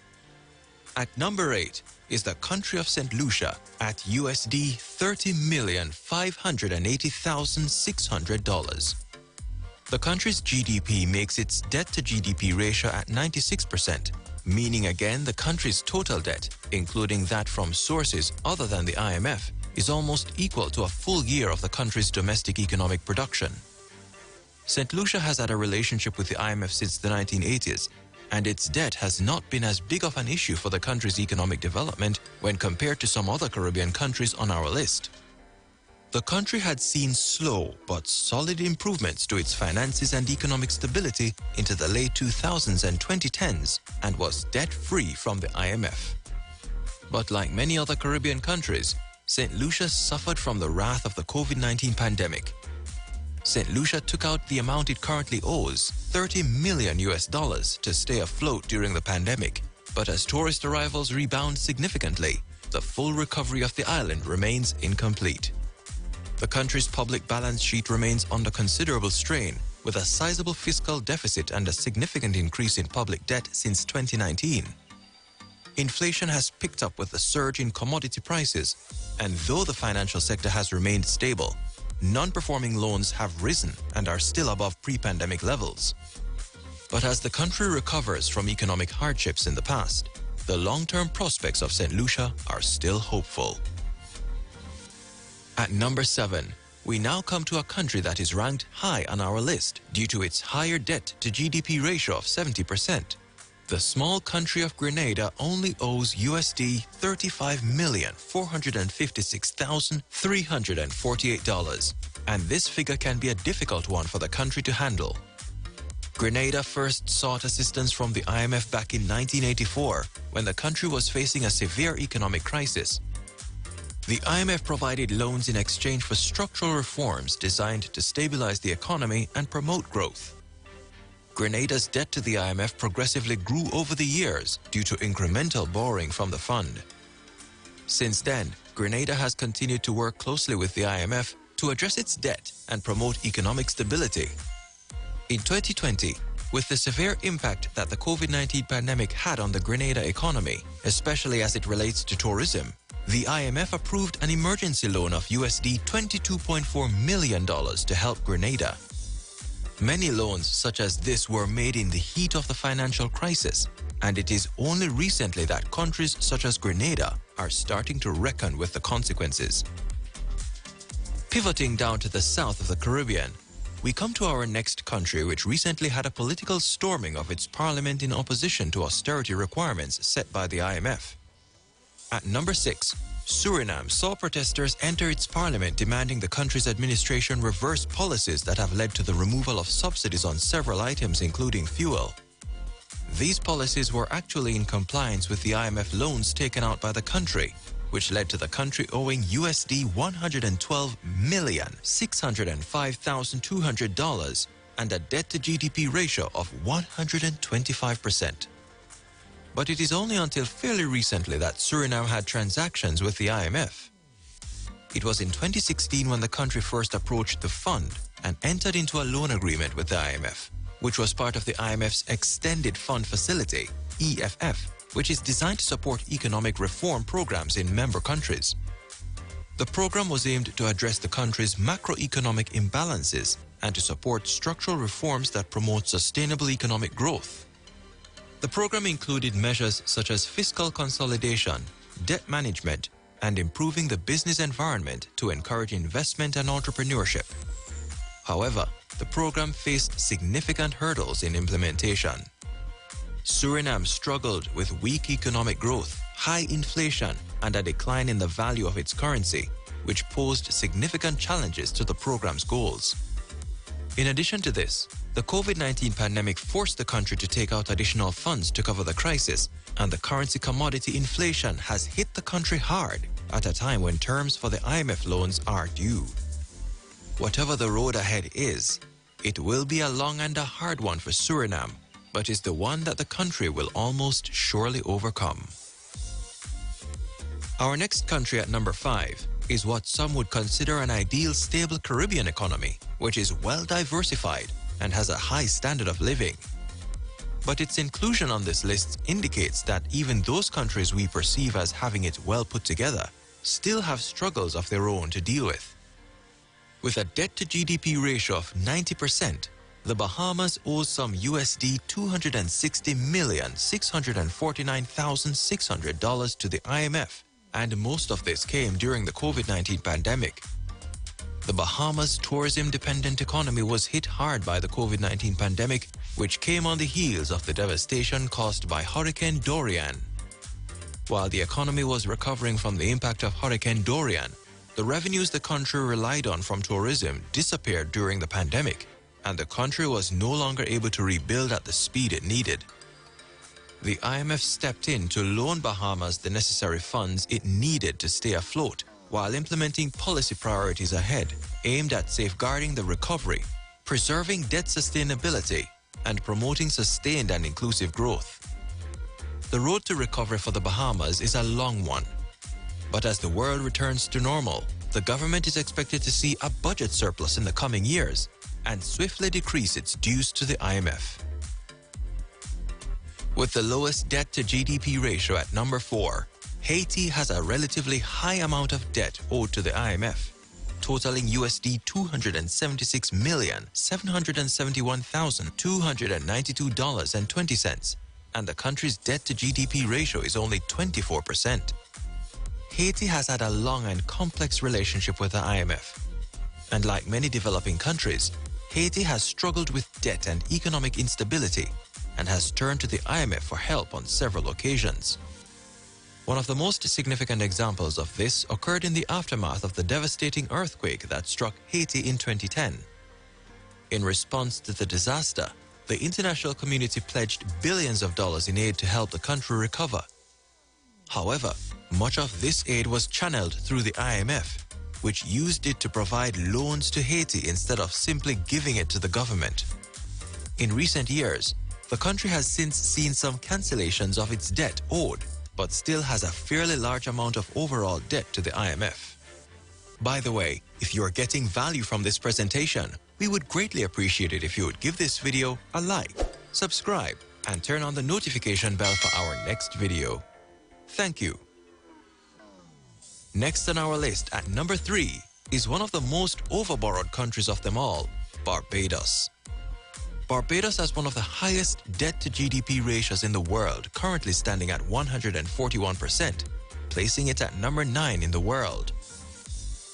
Speaker 3: At number 8 is the country of St. Lucia at USD $30,580,600. The country's GDP makes its debt-to-GDP ratio at 96%, meaning again the country's total debt, including that from sources other than the IMF, is almost equal to a full year of the country's domestic economic production. St. Lucia has had a relationship with the IMF since the 1980s, and its debt has not been as big of an issue for the country's economic development when compared to some other Caribbean countries on our list. The country had seen slow but solid improvements to its finances and economic stability into the late 2000s and 2010s and was debt-free from the IMF. But like many other Caribbean countries, St. Lucia suffered from the wrath of the COVID-19 pandemic. St. Lucia took out the amount it currently owes, $30 million to stay afloat during the pandemic. But as tourist arrivals rebound significantly, the full recovery of the island remains incomplete. The country's public balance sheet remains under considerable strain, with a sizable fiscal deficit and a significant increase in public debt since 2019. Inflation has picked up with the surge in commodity prices, and though the financial sector has remained stable, non-performing loans have risen and are still above pre-pandemic levels. But as the country recovers from economic hardships in the past, the long-term prospects of St. Lucia are still hopeful. At number 7, we now come to a country that is ranked high on our list due to its higher debt-to-GDP ratio of 70%. The small country of Grenada only owes USD $35,456,348, and this figure can be a difficult one for the country to handle. Grenada first sought assistance from the IMF back in 1984 when the country was facing a severe economic crisis. The IMF provided loans in exchange for structural reforms designed to stabilize the economy and promote growth. Grenada's debt to the IMF progressively grew over the years due to incremental borrowing from the fund. Since then, Grenada has continued to work closely with the IMF to address its debt and promote economic stability. In 2020, with the severe impact that the COVID-19 pandemic had on the Grenada economy, especially as it relates to tourism, the IMF approved an emergency loan of USD $22.4 million to help Grenada. Many loans such as this were made in the heat of the financial crisis, and it is only recently that countries such as Grenada are starting to reckon with the consequences. Pivoting down to the south of the Caribbean, we come to our next country, which recently had a political storming of its parliament in opposition to austerity requirements set by the IMF. At number 6, Suriname saw protesters enter its parliament demanding the country's administration reverse policies that have led to the removal of subsidies on several items, including fuel. These policies were actually in compliance with the IMF loans taken out by the country, which led to the country owing USD $112,605,200 and a debt-to-GDP ratio of 125%. But it is only until fairly recently that Suriname had transactions with the IMF. It was in 2016 when the country first approached the fund and entered into a loan agreement with the IMF, which was part of the IMF's Extended Fund Facility, EFF, which is designed to support economic reform programs in member countries. The program was aimed to address the country's macroeconomic imbalances and to support structural reforms that promote sustainable economic growth. The program included measures such as fiscal consolidation, debt management, and improving the business environment to encourage investment and entrepreneurship. However, the program faced significant hurdles in implementation. Suriname struggled with weak economic growth, high inflation, and a decline in the value of its currency, which posed significant challenges to the program's goals. In addition to this, the COVID-19 pandemic forced the country to take out additional funds to cover the crisis, and the currency commodity inflation has hit the country hard at a time when terms for the IMF loans are due. Whatever the road ahead is, it will be a long and a hard one for Suriname, but is the one that the country will almost surely overcome. Our next country at number 5 is what some would consider an ideal stable Caribbean economy, which is well diversified and has a high standard of living. But its inclusion on this list indicates that even those countries we perceive as having it well put together still have struggles of their own to deal with. With a debt-to-GDP ratio of 90%, the Bahamas owes some USD $260,649,600 to the IMF, and most of this came during the COVID-19 pandemic. The Bahamas' tourism-dependent economy was hit hard by the COVID-19 pandemic, which came on the heels of the devastation caused by Hurricane Dorian. While the economy was recovering from the impact of Hurricane Dorian, the revenues the country relied on from tourism disappeared during the pandemic, and the country was no longer able to rebuild at the speed it needed. The IMF stepped in to loan Bahamas the necessary funds it needed to stay afloat, while implementing policy priorities ahead aimed at safeguarding the recovery, preserving debt sustainability, and promoting sustained and inclusive growth. The road to recovery for the Bahamas is a long one, but as the world returns to normal, the government is expected to see a budget surplus in the coming years and swiftly decrease its dues to the IMF. With the lowest debt-to-GDP ratio at number 4, Haiti has a relatively high amount of debt owed to the IMF, totaling USD $276,771,292.20, and the country's debt-to-GDP ratio is only 24%. Haiti has had a long and complex relationship with the IMF, and like many developing countries, Haiti has struggled with debt and economic instability and has turned to the IMF for help on several occasions. One of the most significant examples of this occurred in the aftermath of the devastating earthquake that struck Haiti in 2010. In response to the disaster, the international community pledged billions of dollars in aid to help the country recover. However, much of this aid was channeled through the IMF, which used it to provide loans to Haiti instead of simply giving it to the government. In recent years, the country has since seen some cancellations of its debt owed, but still has a fairly large amount of overall debt to the IMF. By the way, if you're getting value from this presentation, we would greatly appreciate it if you would give this video a like, subscribe, and turn on the notification bell for our next video. Thank you. Next on our list at number 3 is one of the most overborrowed countries of them all, Barbados. Barbados has one of the highest debt-to-GDP ratios in the world, currently standing at 141%, placing it at number 9 in the world.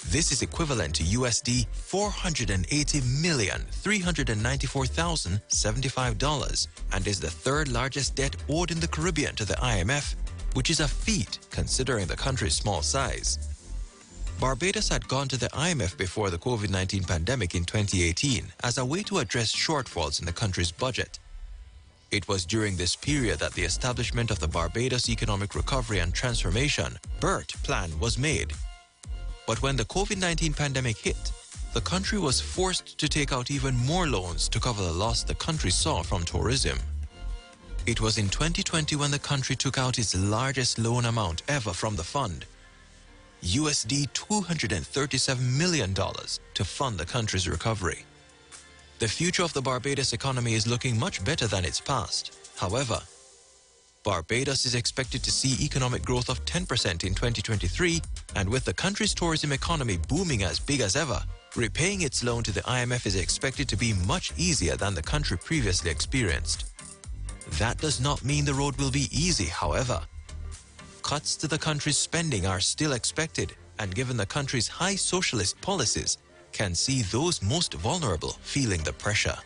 Speaker 3: This is equivalent to USD $480,394,075 and is the third largest debt owed in the Caribbean to the IMF, which is a feat considering the country's small size. Barbados had gone to the IMF before the COVID-19 pandemic in 2018 as a way to address shortfalls in the country's budget. It was during this period that the establishment of the Barbados Economic Recovery and Transformation (BERT) plan was made. But when the COVID-19 pandemic hit, the country was forced to take out even more loans to cover the loss the country saw from tourism. It was in 2020 when the country took out its largest loan amount ever from the fund, USD $237 million, to fund the country's recovery. The future of the Barbados economy is looking much better than its past. However, Barbados is expected to see economic growth of 10% in 2023, and with the country's tourism economy booming as big as ever, repaying its loan to the IMF is expected to be much easier than the country previously experienced. That does not mean the road will be easy, however. Cuts to the country's spending are still expected, and given the country's high socialist policies, can see those most vulnerable feeling the pressure.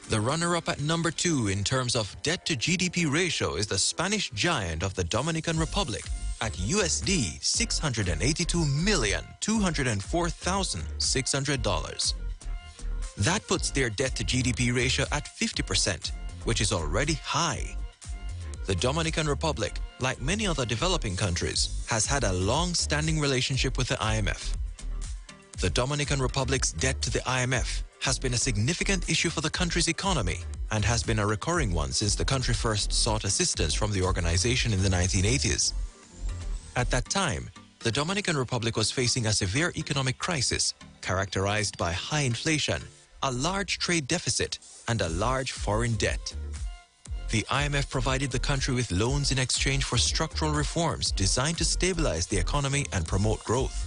Speaker 3: The runner-up at number 2 in terms of debt-to-GDP ratio is the Spanish giant of the Dominican Republic at USD $682,204,600. That puts their debt-to-GDP ratio at 50%, which is already high. The Dominican Republic, like many other developing countries, has had a long-standing relationship with the IMF. The Dominican Republic's debt to the IMF has been a significant issue for the country's economy and has been a recurring one since the country first sought assistance from the organization in the 1980s. At that time, the Dominican Republic was facing a severe economic crisis characterized by high inflation, a large trade deficit, and a large foreign debt. The IMF provided the country with loans in exchange for structural reforms designed to stabilize the economy and promote growth.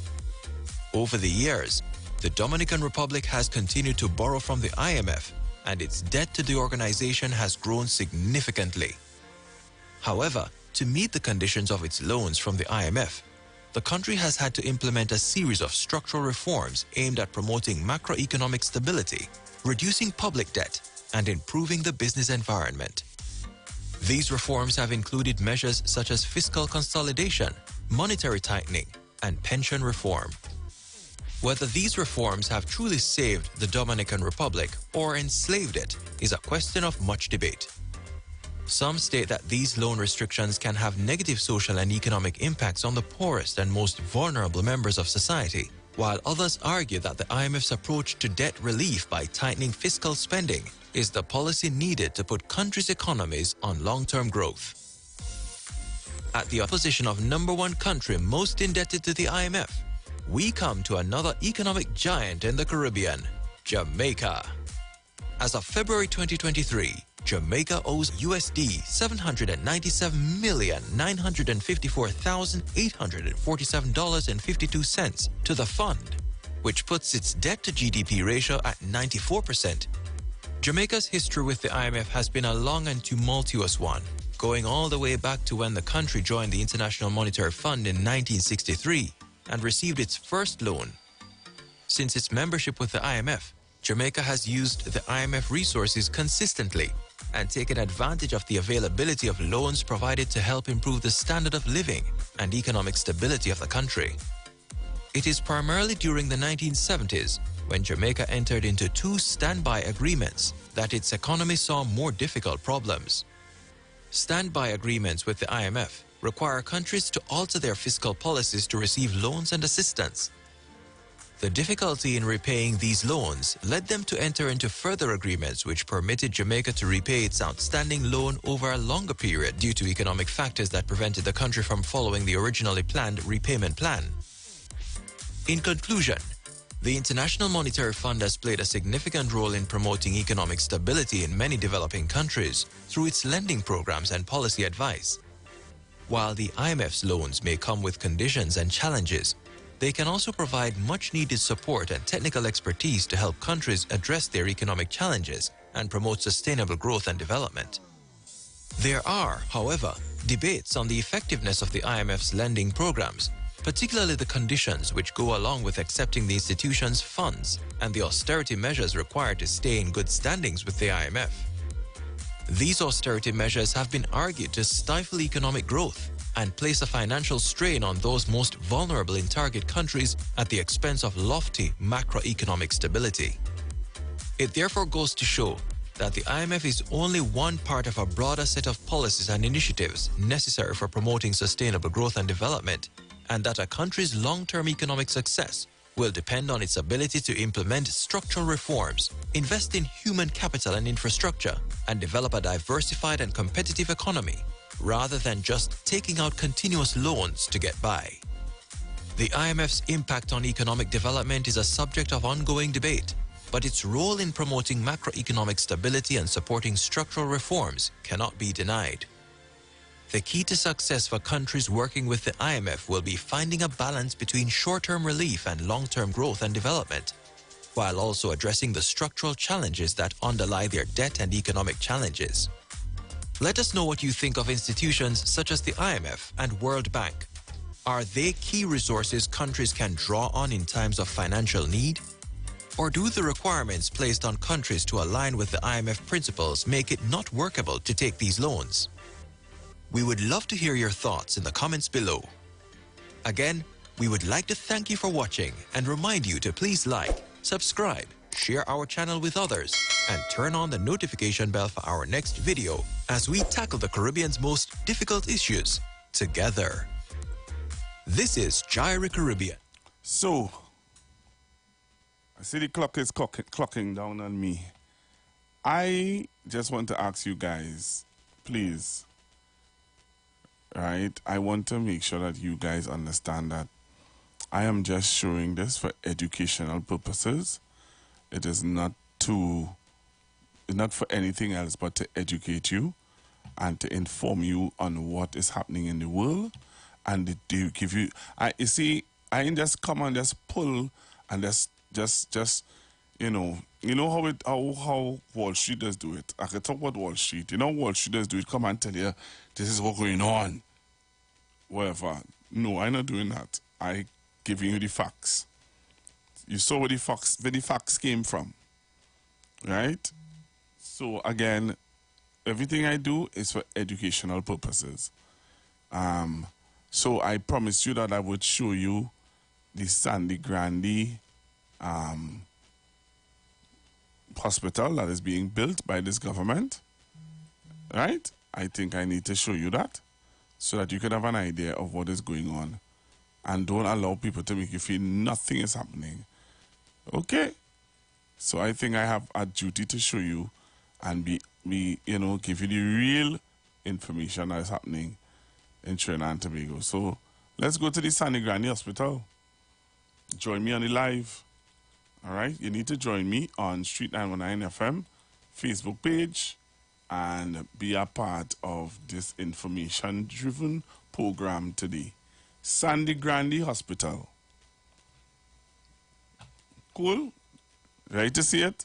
Speaker 3: Over the years, the Dominican Republic has continued to borrow from the IMF, and its debt to the organization has grown significantly. However, to meet the conditions of its loans from the IMF, the country has had to implement a series of structural reforms aimed at promoting macroeconomic stability, reducing public debt, and improving the business environment. These reforms have included measures such as fiscal consolidation, monetary tightening, and pension reform. Whether these reforms have truly saved the Dominican Republic or enslaved it is a question of much debate. Some state that these loan restrictions can have negative social and economic impacts on the poorest and most vulnerable members of society, while others argue that the IMF's approach to debt relief by tightening fiscal spending is the policy needed to put countries' economies on long-term growth. At the position of number 1 country most indebted to the IMF, we come to another economic giant in the Caribbean, Jamaica. As of February 2023, Jamaica owes USD $797,954,847.52 to the fund, which puts its debt-to-GDP ratio at 94%. Jamaica's history with the IMF has been a long and tumultuous one, going all the way back to when the country joined the International Monetary Fund in 1963 and received its first loan. Since its membership with the IMF, Jamaica has used the IMF resources consistently and taken advantage of the availability of loans provided to help improve the standard of living and economic stability of the country. It is primarily during the 1970s, when Jamaica entered into 2 standby agreements, that its economy saw more difficult problems. Standby agreements with the IMF require countries to alter their fiscal policies to receive loans and assistance. The difficulty in repaying these loans led them to enter into further agreements which permitted Jamaica to repay its outstanding loan over a longer period due to economic factors that prevented the country from following the originally planned repayment plan. In conclusion, the International Monetary Fund has played a significant role in promoting economic stability in many developing countries through its lending programs and policy advice. While the IMF's loans may come with conditions and challenges, they can also provide much-needed support and technical expertise to help countries address their economic challenges and promote sustainable growth and development. There are, however, debates on the effectiveness of the IMF's lending programs, particularly the conditions which go along with accepting the institution's funds and the austerity measures required to stay in good standings with the IMF. These austerity measures have been argued to stifle economic growth and place a financial strain on those most vulnerable in target countries at the expense of lofty macroeconomic stability. It therefore goes to show that the IMF is only one part of a broader set of policies and initiatives necessary for promoting sustainable growth and development, and that a country's long-term economic success will depend on its ability to implement structural reforms, invest in human capital and infrastructure, and develop a diversified and competitive economy, rather than just taking out continuous loans to get by. The IMF's impact on economic development is a subject of ongoing debate, but its role in promoting macroeconomic stability and supporting structural reforms cannot be denied. The key to success for countries working with the IMF will be finding a balance between short-term relief and long-term growth and development, while also addressing the structural challenges that underlie their debt and economic challenges. Let us know what you think of institutions such as the IMF and World Bank. Are they key resources countries can draw on in times of financial need? Or do the requirements placed on countries to align with the IMF principles make it not workable to take these loans? We would love to hear your thoughts in the comments below. Again, we would like to thank you for watching and remind you to please like, subscribe, share our channel with others, and turn on the notification bell for our next video as we tackle the Caribbean's most difficult issues together. This is Gyri Caribbean.
Speaker 14: So, I see the clock is clocking down on me. I just want to ask you guys, please, right? I want to make sure that you guys understand that I am just showing this for educational purposes. It is not for anything else but to educate you and to inform you on what is happening in the world, and to give you. You see, I ain't just come and just pull and just how Wall Street does do it. I can talk about Wall Street. Wall Street does do it. Come and tell you this is what's going on. Whatever. No, I'm not doing that. I giving you the facts. You saw where the facts came from, right? So again, everything I do is for educational purposes. So I promised you that I would show you the Sandy Grande hospital that is being built by this government, right? I think I need to show you that so that you can have an idea of what is going on, and don't allow people to make you feel nothing is happening. Okay? So I think I have a duty to show you and give you the real information that is happening in Trinidad and Tobago. So let's go to the Sandy Grande Hospital. Join me on the live. All right? You need to join me on Street 919 FM Facebook page and be a part of this information-driven program today. Sandy Grande Hospital. Cool? Ready to see it?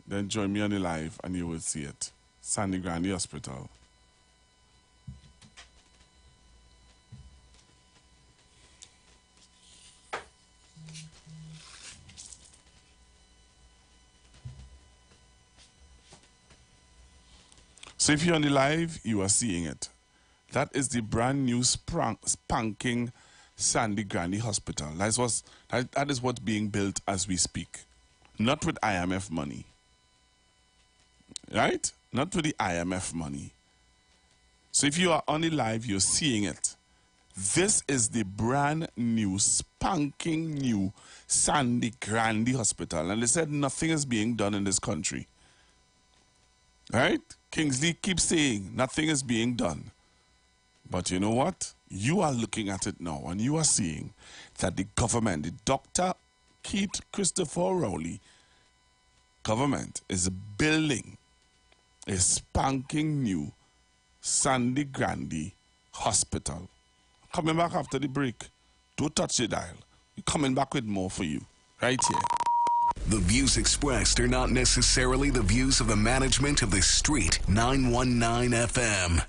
Speaker 14: Then join me on the live and you will see it. Sandy Grande Hospital. So if you're on the live, you are seeing it. That is the brand new spanking Sandy Grande Hospital. That is what's being built as we speak. Not with IMF money. Right? Not with the IMF money. So if you are on the live, you're seeing it. This is the brand new, spanking new Sandy Grande Hospital. And they said nothing is being done in this country. Right? Kingsley keeps saying nothing is being done. But you know what? You are looking at it now and you are seeing that the government, the Dr. Keith Christopher Rowley government is building a spanking new Sandy Grande Hospital. Coming back after the break. Don't touch the dial. We're coming back with more for you right here.
Speaker 9: The views expressed are not necessarily the views of the management of the Street 919 FM.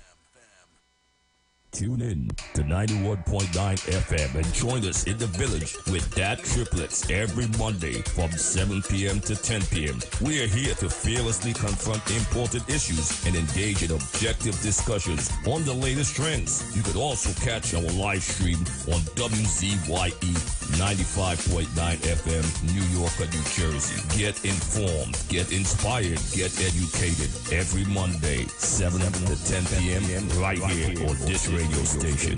Speaker 15: Tune in to 91.9 FM and join us in the village with Dat Triplets every Monday from 7 p.m. to 10 p.m. We are here to fearlessly confront important issues and engage in objective discussions on the latest trends. You could also catch our live stream on WZYE 95.9 FM, New York, New Jersey. Get informed, get inspired, get educated. Every Monday, 7 to 10 p.m. right here on this radio station.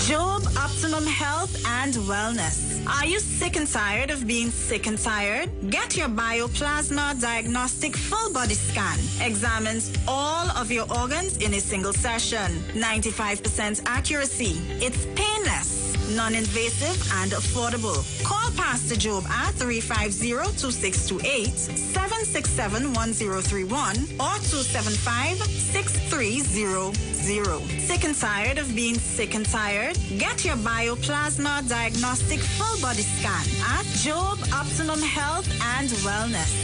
Speaker 10: Job Optimum Health and Wellness. Are you sick and tired of being sick and tired? Get your Bioplasma Diagnostic Full Body Scan. Examines all of your organs in a single session. 95% accuracy. It's painless, non-invasive, and affordable. Call Pastor Job at 350-2628, 767-1031, or 275-6300. Sick and tired of being sick and tired? Get your Bioplasma Diagnostic Full Body Scan at Job Optimum Health and Wellness.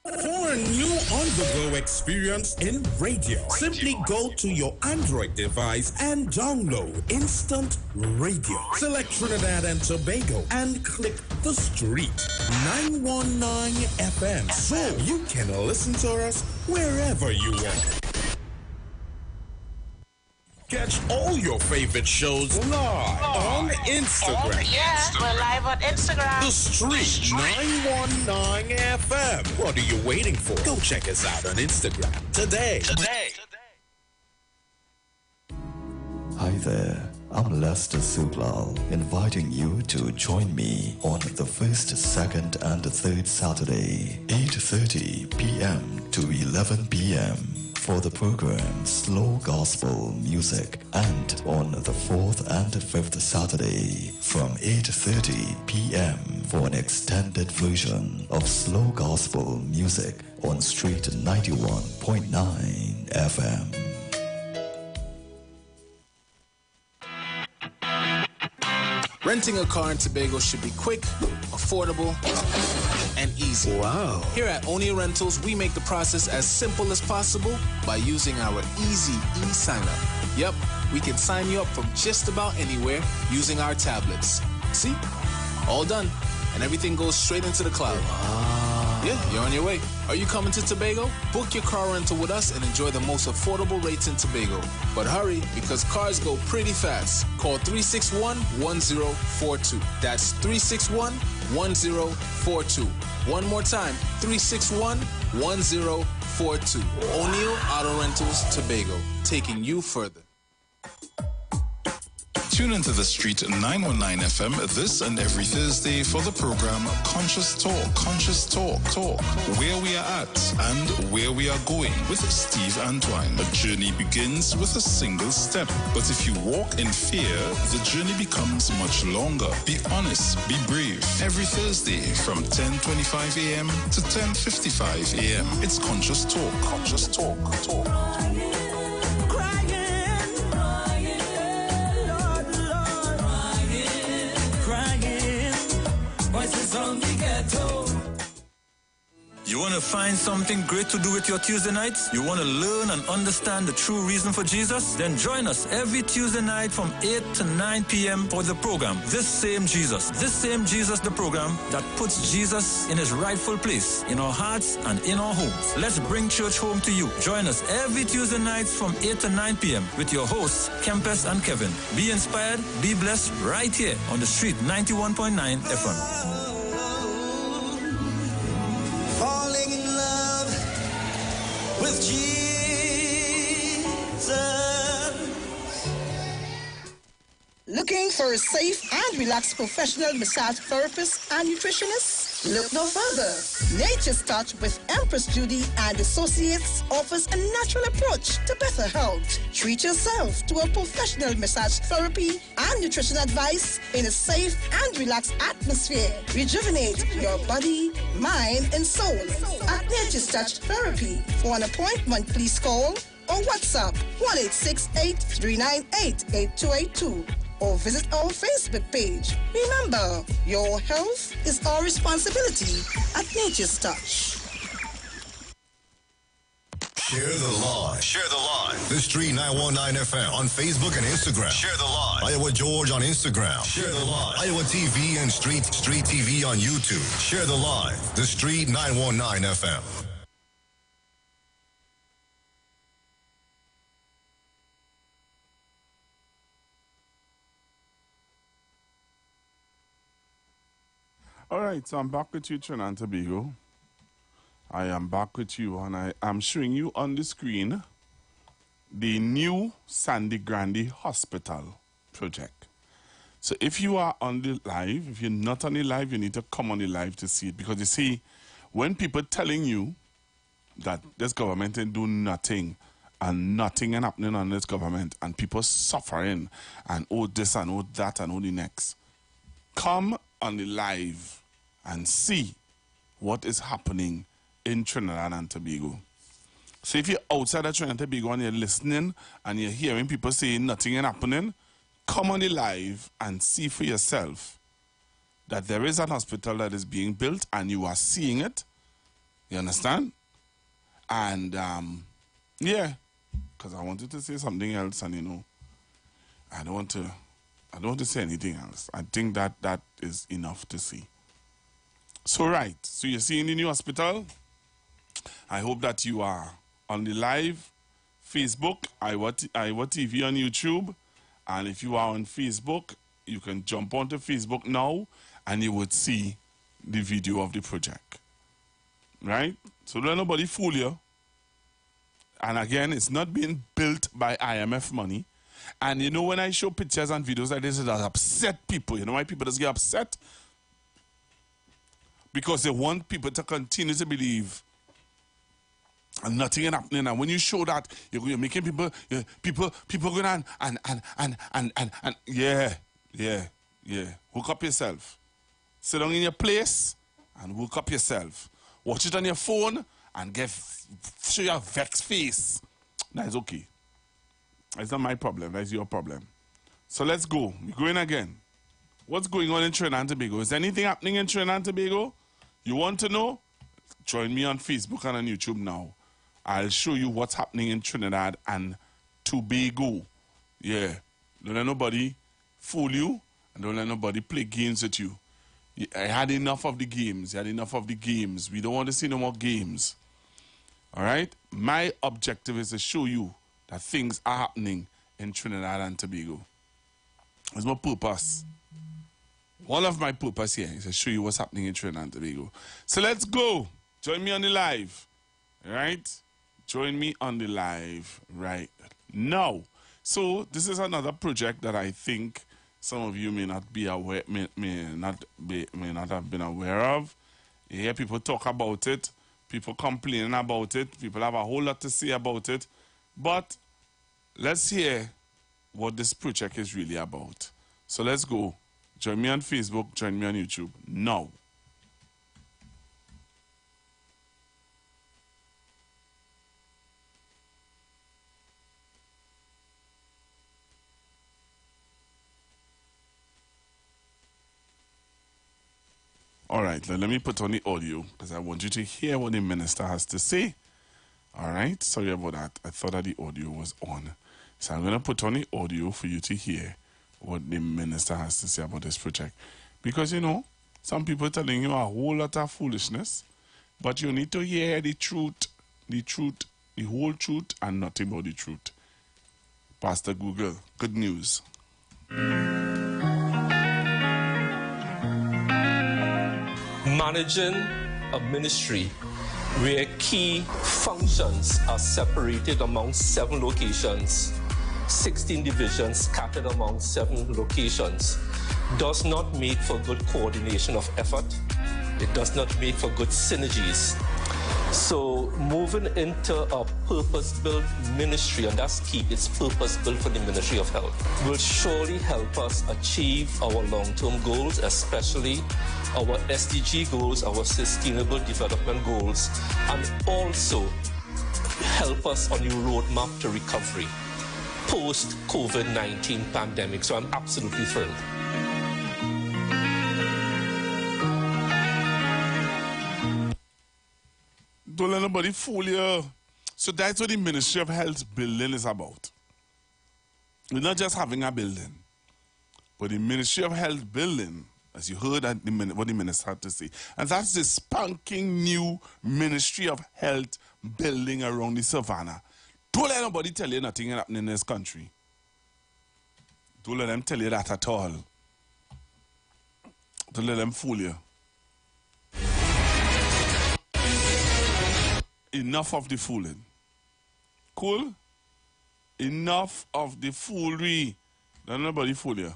Speaker 13: For a new on-the-go experience in radio, simply go to your Android device and download Instant Radio. Select Trinidad and Tobago and click the street 919 FM so you can listen to us wherever you want. Catch all your favorite shows live on Instagram.
Speaker 7: We're live on Instagram.
Speaker 13: The Street 919 FM. What are you waiting for? Go check us out on Instagram today.
Speaker 17: Hi there, I'm Lester Suklal, inviting you to join me on the first, second, and third Saturday, 8:30 p.m. to 11 p.m. for the program Slow Gospel Music, and on the fourth and fifth Saturday from 8:30 p.m. for an extended version of Slow Gospel Music on Street 91.9 FM.
Speaker 16: Renting a car in Tobago should be quick, affordable, and easy.
Speaker 13: Wow.
Speaker 16: Here at Onia Rentals, we make the process as simple as possible by using our easy e-sign-up. Yep, we can sign you up from just about anywhere using our tablets. See? All done. And everything goes straight into the cloud. Yeah, you're on your way. Are you coming to Tobago? Book your car rental with us and enjoy the most affordable rates in Tobago. But hurry, because cars go pretty fast. Call 361-1042. That's 361-1042. One more time, 361-1042. O'Neill Auto Rentals, Tobago, taking you further.
Speaker 11: Tune into the Street 919 FM this and every Thursday for the program Conscious Talk, where we are at and where we are going with Steve Antoine. A journey begins with a single step, but if you walk in fear, the journey becomes much longer. Be honest, be brave. Every Thursday from 10:25 a.m. to 10:55 a.m. It's Conscious Talk.
Speaker 18: Voices on the ghetto. You want to find something great to do with your Tuesday nights? You want to learn and understand the true reason for Jesus? Then join us every Tuesday night from 8 to 9 p.m. for the program, This Same Jesus, the program that puts Jesus in his rightful place in our hearts and in our homes. Let's bring church home to you. Join us every Tuesday nights from 8 to 9 p.m. with your hosts, Kempes and Kevin. Be inspired, be blessed right here on the Street 91.9 FM.
Speaker 23: Falling in love with Jesus.
Speaker 19: Looking for a safe and relaxed professional massage therapist and nutritionist? Look no further. Nature's Touch with Empress Judy and Associates offers a natural approach to better health. Treat yourself to a professional massage therapy and nutrition advice in a safe and relaxed atmosphere. Rejuvenate your body, mind, and soul at Nature's Touch Therapy. For an appointment, please call or WhatsApp 1-868-398-8282. or visit our Facebook page. Remember, your health is our responsibility at Nature's Touch.
Speaker 26: Share the line. Share the live. The Street 919 FM on Facebook and Instagram. Share the live. Iowa George on Instagram. Share the live. Iowa TV and Street TV on YouTube. Share the live. The Street 919 FM.
Speaker 14: All right, so I'm back with you, Trinidad and Tobago. I am back with you, and I am showing you on the screen the new Sandy Grande Hospital project. So if you are on the live, if you're not on the live, you need to come on the live to see it. Because you see, when people telling you that this government ain't doing nothing, and nothing ain't happening on this government, and people suffering, and oh this and oh that and oh the next, come on the live and see what is happening in Trinidad and Tobago. So if you're outside of Trinidad and Tobago and you're listening and you're hearing people saying nothing is happening, come on the live and see for yourself that there is an hospital that is being built and you are seeing it. You understand? And yeah, because I wanted to say something else, and you know, I don't want to say anything else. I think that is enough to see. So right, so you're seeing the new hospital. I hope that you are on the live Facebook, Iwer TV on YouTube. And if you are on Facebook, you can jump onto Facebook now and you would see the video of the project. Right? So don't let nobody fool you. And again, it's not being built by IMF money. And you know, when I show pictures and videos like this, it does upset people. You know why people just get upset? Because they want people to continue to believe and nothing is happening. And when you show that, you're making people going and yeah. Hook up yourself. Sit down in your place and hook up yourself. Watch it on your phone and show your vexed face. That's okay. That's not my problem. That's your problem. So let's go. We're going again. What's going on in Trinidad and Tobago? Is anything happening in Trinidad and Tobago? You want to know? Join me on Facebook and on YouTube now. I'll show you what's happening in Trinidad and Tobago. Yeah. Don't let nobody fool you and don't let nobody play games with you. I had enough of the games. You had enough of the games. We don't want to see no more games. All right? My objective is to show you that things are happening in Trinidad and Tobago. That's my purpose. One of my purpose here is to show you what's happening in Trinidad and Tobago. So let's go. Join me on the live. All right? Join me on the live right now. So this is another project that I think some of you may not be aware, may not have been aware of. You hear people talk about it, people complaining about it, people have a whole lot to say about it. But let's hear what this project is really about. So let's go. Join me on Facebook, join me on YouTube now. All right, let me put on the audio because I want you to hear what the minister has to say. All right, sorry about that. I thought that the audio was on. So I'm going to put on the audio for you to hear what the minister has to say about this project. Because, you know, some people are telling you a whole lot of foolishness, but you need to hear the truth, the whole truth, and nothing but the truth. Pastor Google, good news.
Speaker 1: Managing a ministry where key functions are separated among 7 locations, 16 divisions scattered among 7 locations, does not make for good coordination of effort. It does not make for good synergies. So moving into a purpose-built ministry, and that's key, it's purpose-built for the Ministry of Health, will surely help us achieve our long-term goals, especially our SDG goals, our Sustainable Development Goals, and also help us on the roadmap to recovery post-COVID-19 pandemic. So I'm absolutely thrilled.
Speaker 14: Don't let nobody fool you. So that's what the Ministry of Health building is about. We're not just having a building, but the Ministry of Health building, as you heard what the minister had to say, and that's the spanking new Ministry of Health building around the savannah. Don't let nobody tell you nothing happening in this country. Don't let them tell you that at all. Don't let them fool you. Enough of the fooling. Cool? Enough of the foolery. Don't nobody fool you.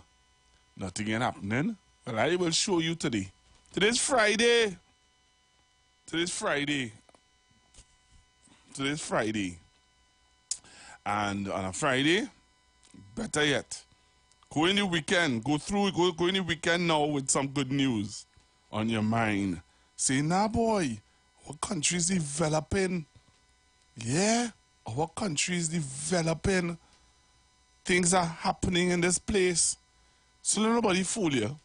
Speaker 14: Nothing ain't happening. Well, I will show you today. Today's Friday. Today's Friday. Today's Friday. And on a Friday, better yet, go in the weekend. Go in the weekend now with some good news on your mind. Say, nah, boy, our country is developing. Yeah, our country is developing. Things are happening in this place. So don't nobody fool you.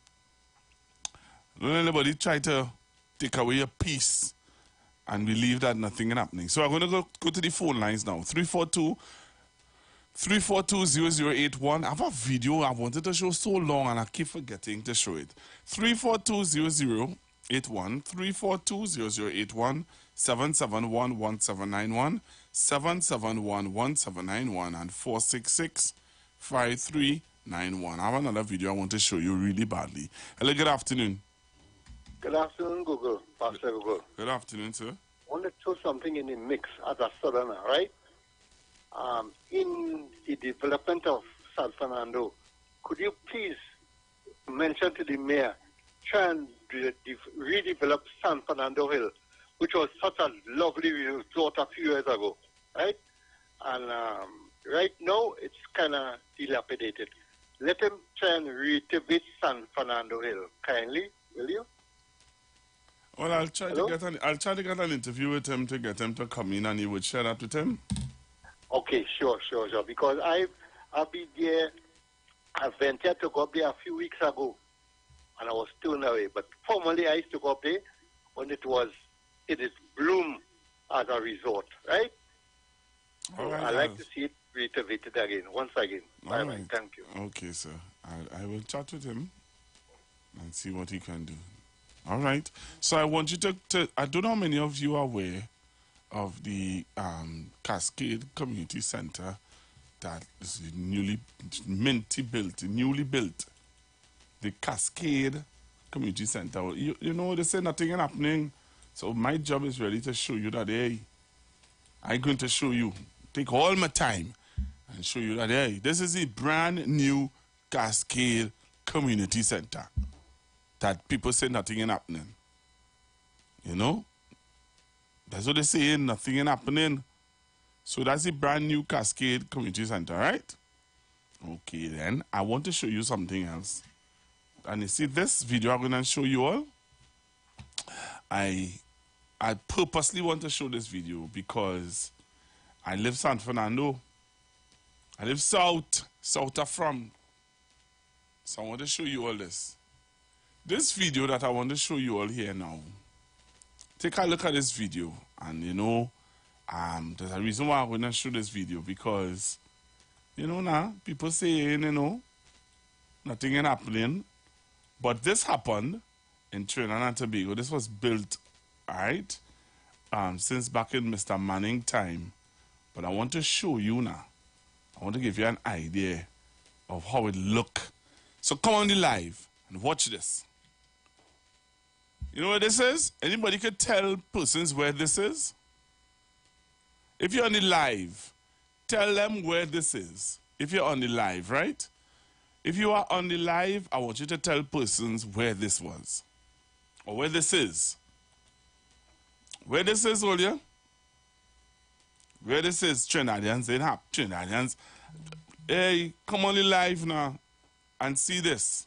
Speaker 14: Don't let anybody try to take away your peace and believe that nothing is happening. So I'm going to go to the phone lines now. 342-0081. I have a video I wanted to show so long and I keep forgetting to show it. 342-0081. 342-0081. 771-1791. 771-1791 and 466-5391. I have another video I want to show you really badly. Hello, good afternoon.
Speaker 2: Good afternoon, Google. Pastor Google.
Speaker 14: Good afternoon, sir.
Speaker 2: I want to throw something in the mix as a southerner, right? In the development of San Fernando, could you please mention to the mayor, try and redevelop San Fernando Hill, which was such a lovely resort a few years ago, right? And right now, it's kind of dilapidated. Let him try and reactivate San Fernando Hill. Kindly, will you?
Speaker 14: Well, I'll try to get an interview with him to get him to come in, and you would share that with him.
Speaker 2: Okay, sure. Because I've been there. I ventured to go up there a few weeks ago, and I was turned away. But formerly, I used to go up there when it is bloom as a resort, right? So
Speaker 14: right,
Speaker 2: I like to see it reactivated again, once again. Bye, right. Thank you.
Speaker 14: Okay, sir. I will chat with him and see what he can do. All right. So I want you to I don't know how many of you are aware of the Cascade Community Center that is newly built. The Cascade Community Center. You know, they say nothing is happening. So my job is really to show you that, hey, I'm going to show you. Take all my time and show you that, hey, this is a brand new Cascade Community Center. That people say nothing is happening. You know? That's what they say, nothing is happening. So that's the brand new Cascade Community Center, right? Okay, then I want to show you something else. And you see this video I'm going to show you all? I purposely want to show this video because I live San Fernando. I live south of from. So I want to show you all this. This video that I want to show you all here now, take a look at this video, and you know, there's a reason why I'm going to show this video, because, you know, now, people saying, you know, nothing is happening, but this happened in Trinidad and Tobago. This was built, all right, since back in Mr. Manning time, but I want to show you now. I want to give you an idea of how it look. So come on the live and watch this. You know what this is? Anybody could tell persons where this is? If you're on the live, tell them where this is. If you're on the live, right? If you are on the live, I want you to tell persons where this was. Or where this is. Where this is, Olia? Where this is, Trinidadians, Trinidadians. Hey, come on the live now and see this.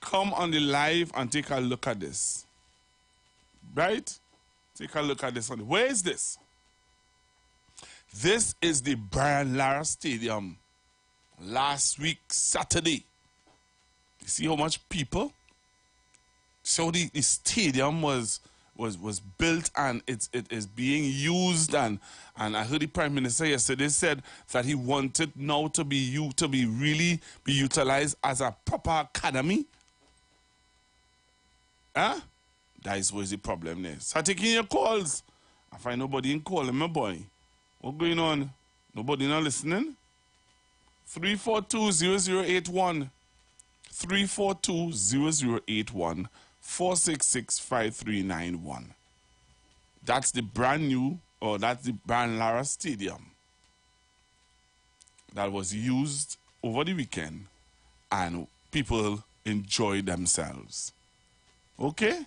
Speaker 14: Come on the live and take a look at this. Right? Take a look at this. Where is this? This is the Brian Lara Stadium. Last week, Saturday. You see how much people? So the stadium was was built and it is being used, and I heard the Prime Minister yesterday said that he wanted now to be really utilized as a proper academy. Huh? That is where's the problem there. So taking your calls. I find nobody in calling, my boy. What's going on? Nobody not listening? 342-0081. 342-0081. 466-5391. That's the brand new, or that's the brand Lara Stadium that was used over the weekend and people enjoyed themselves. Okay?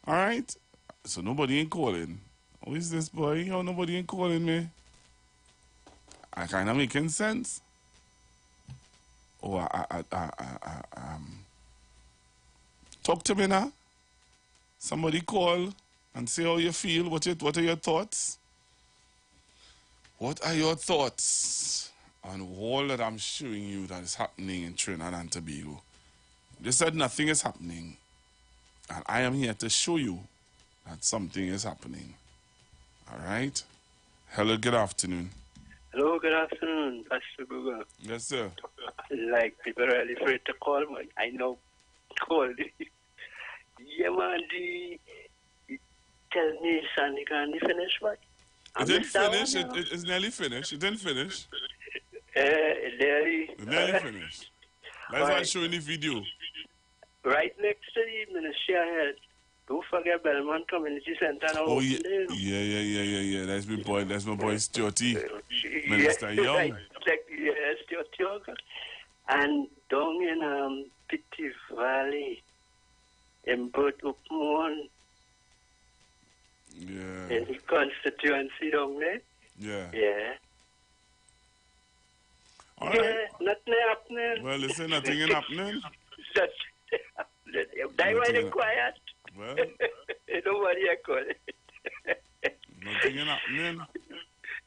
Speaker 14: All right? So nobody ain't calling. Who is this boy? Oh, nobody ain't calling me. I kind of making sense. Oh, talk to me now. Somebody call and say how you feel. What are your thoughts? What are your thoughts on all that I'm showing you that is happening in Trinidad and Tobago? They said nothing is happening. And I am here to show you that something is happening. All right? Hello, good afternoon.
Speaker 5: Hello, good afternoon, Pastor Google.
Speaker 14: Yes, sir.
Speaker 5: Like, people are really afraid to call, but I know call. Yeah, man, tell me, Sandy, can you finish, man?
Speaker 14: It didn't finish. It's nearly finished. It didn't finish.
Speaker 5: Nearly.
Speaker 14: It nearly finished. That's why I'm showing the video.
Speaker 5: Right next to the ministry ahead. Don't forget Belmont Community Center.
Speaker 14: Oh, yeah. That's my boy. That's my boy, Stuarty. Minister Young.
Speaker 5: Yes, Stuart Young. And down in Pitty Valley, in Burt Upmore.
Speaker 14: Yeah.
Speaker 5: In the constituency down there.
Speaker 14: Yeah.
Speaker 5: Yeah.
Speaker 14: All right.
Speaker 5: Nothing happening.
Speaker 14: Well, listen, nothing is happening.
Speaker 5: That's why they're quiet.
Speaker 14: Well,
Speaker 5: nobody are calling.
Speaker 14: Nothing is happening.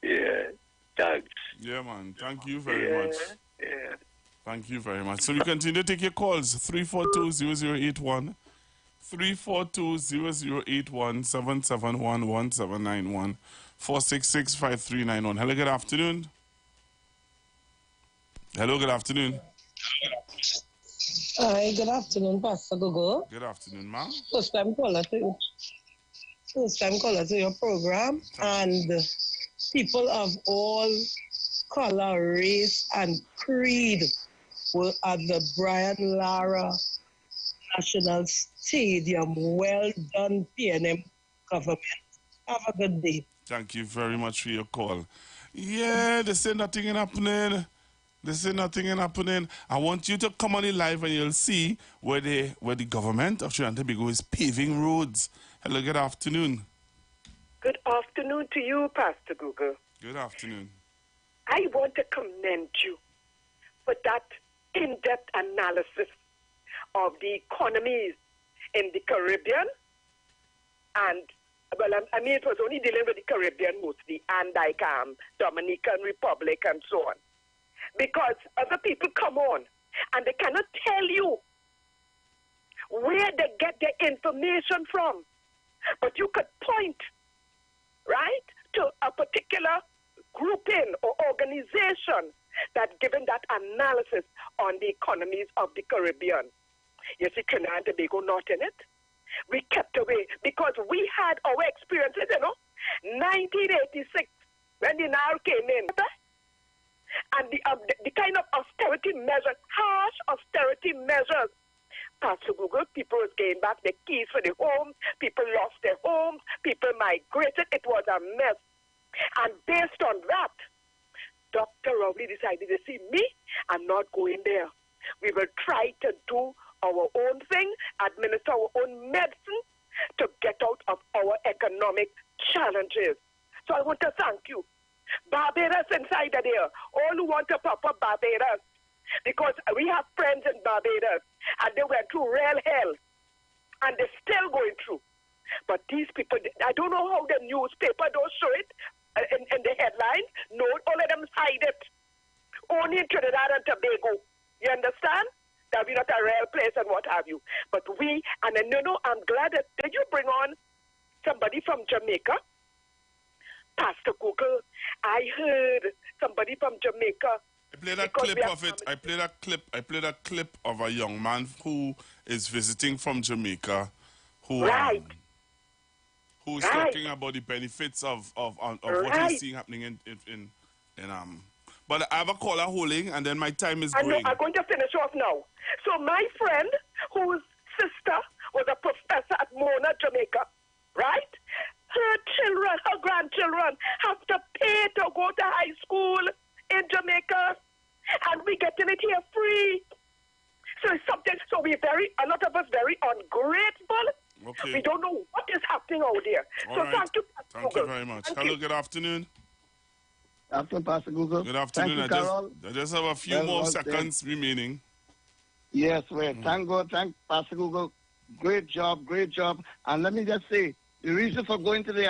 Speaker 5: Yeah. Thanks.
Speaker 14: Yeah, man. Thank you very much.
Speaker 5: Yeah.
Speaker 14: Thank you very much. So we continue to take your calls. 342-0081. 342-0081. 771-1791. 466-5391. Hello, good afternoon. Hello, good afternoon.
Speaker 6: Hi, good afternoon, Pastor Gogo.
Speaker 14: Good afternoon, ma'am.
Speaker 6: First time caller to your program, and people of all color, race, and creed were at the Brian Lara National Stadium. Well done, PNM government. Have a good day.
Speaker 14: Thank you very much for your call. Yeah, they say nothing is happening. They say nothing is happening. I want you to come on the live and you'll see where the government of Trinidad and Tobago is paving roads. Hello, good afternoon.
Speaker 12: Good afternoon to you, Pastor Google.
Speaker 14: Good afternoon.
Speaker 12: I want to commend you for that in-depth analysis of the economies in the Caribbean. And, well, I mean, it was only dealing with the Caribbean mostly, and like Dominican Republic and so on. Because other people come on and they cannot tell you where they get their information from. But you could point, right, to a particular grouping or organization that's given that analysis on the economies of the Caribbean. You see, Trinidad and Tobago not in it. We kept away because we had our experiences, 1986, when the NAR came in. And the kind of austerity measures, harsh austerity measures. Pastor Google, people was getting back their keys for their homes, people lost their homes, people migrated. It was a mess. And based on that, Dr. Rowley decided to see me, I'm not going there. We will try to do our own thing, administer our own medicine to get out of our economic challenges. So I want to thank you. Barbados inside of there, all who want to pop up Barbados, because we have friends in Barbados, and they went through real hell, and they're still going through. But these people, I don't know how the newspaper don't show it in the headlines. No, all of them hide it. Only in Trinidad and Tobago. You understand? That we're not a real place and what have you. But we, and I'm glad that did you bring on Pastor Google, I heard somebody from Jamaica.
Speaker 14: I played a clip of it. I played a clip of a young man who is visiting from Jamaica, who's talking about the benefits of what he's seeing happening in But I have a caller holding, and then my time is going.
Speaker 12: I'm going to finish off now. So my friend, whose sister was a professor at Mona, Jamaica, right? Her children, her grandchildren, have to pay to go to high school in Jamaica, and we getting it here free. So it's something. So we're a lot of us very ungrateful.
Speaker 14: Okay.
Speaker 12: We don't know what is happening out there.
Speaker 14: All
Speaker 12: so
Speaker 14: right.
Speaker 12: thank you.
Speaker 14: Thank you very much. Hello, good afternoon.
Speaker 4: After Pastor Google.
Speaker 14: Good afternoon.
Speaker 4: Thank you, Carol.
Speaker 14: I just have a few more seconds remaining.
Speaker 4: Yes, well, thank God, thank Pastor Google. Great job. And let me just say, the reason for going to the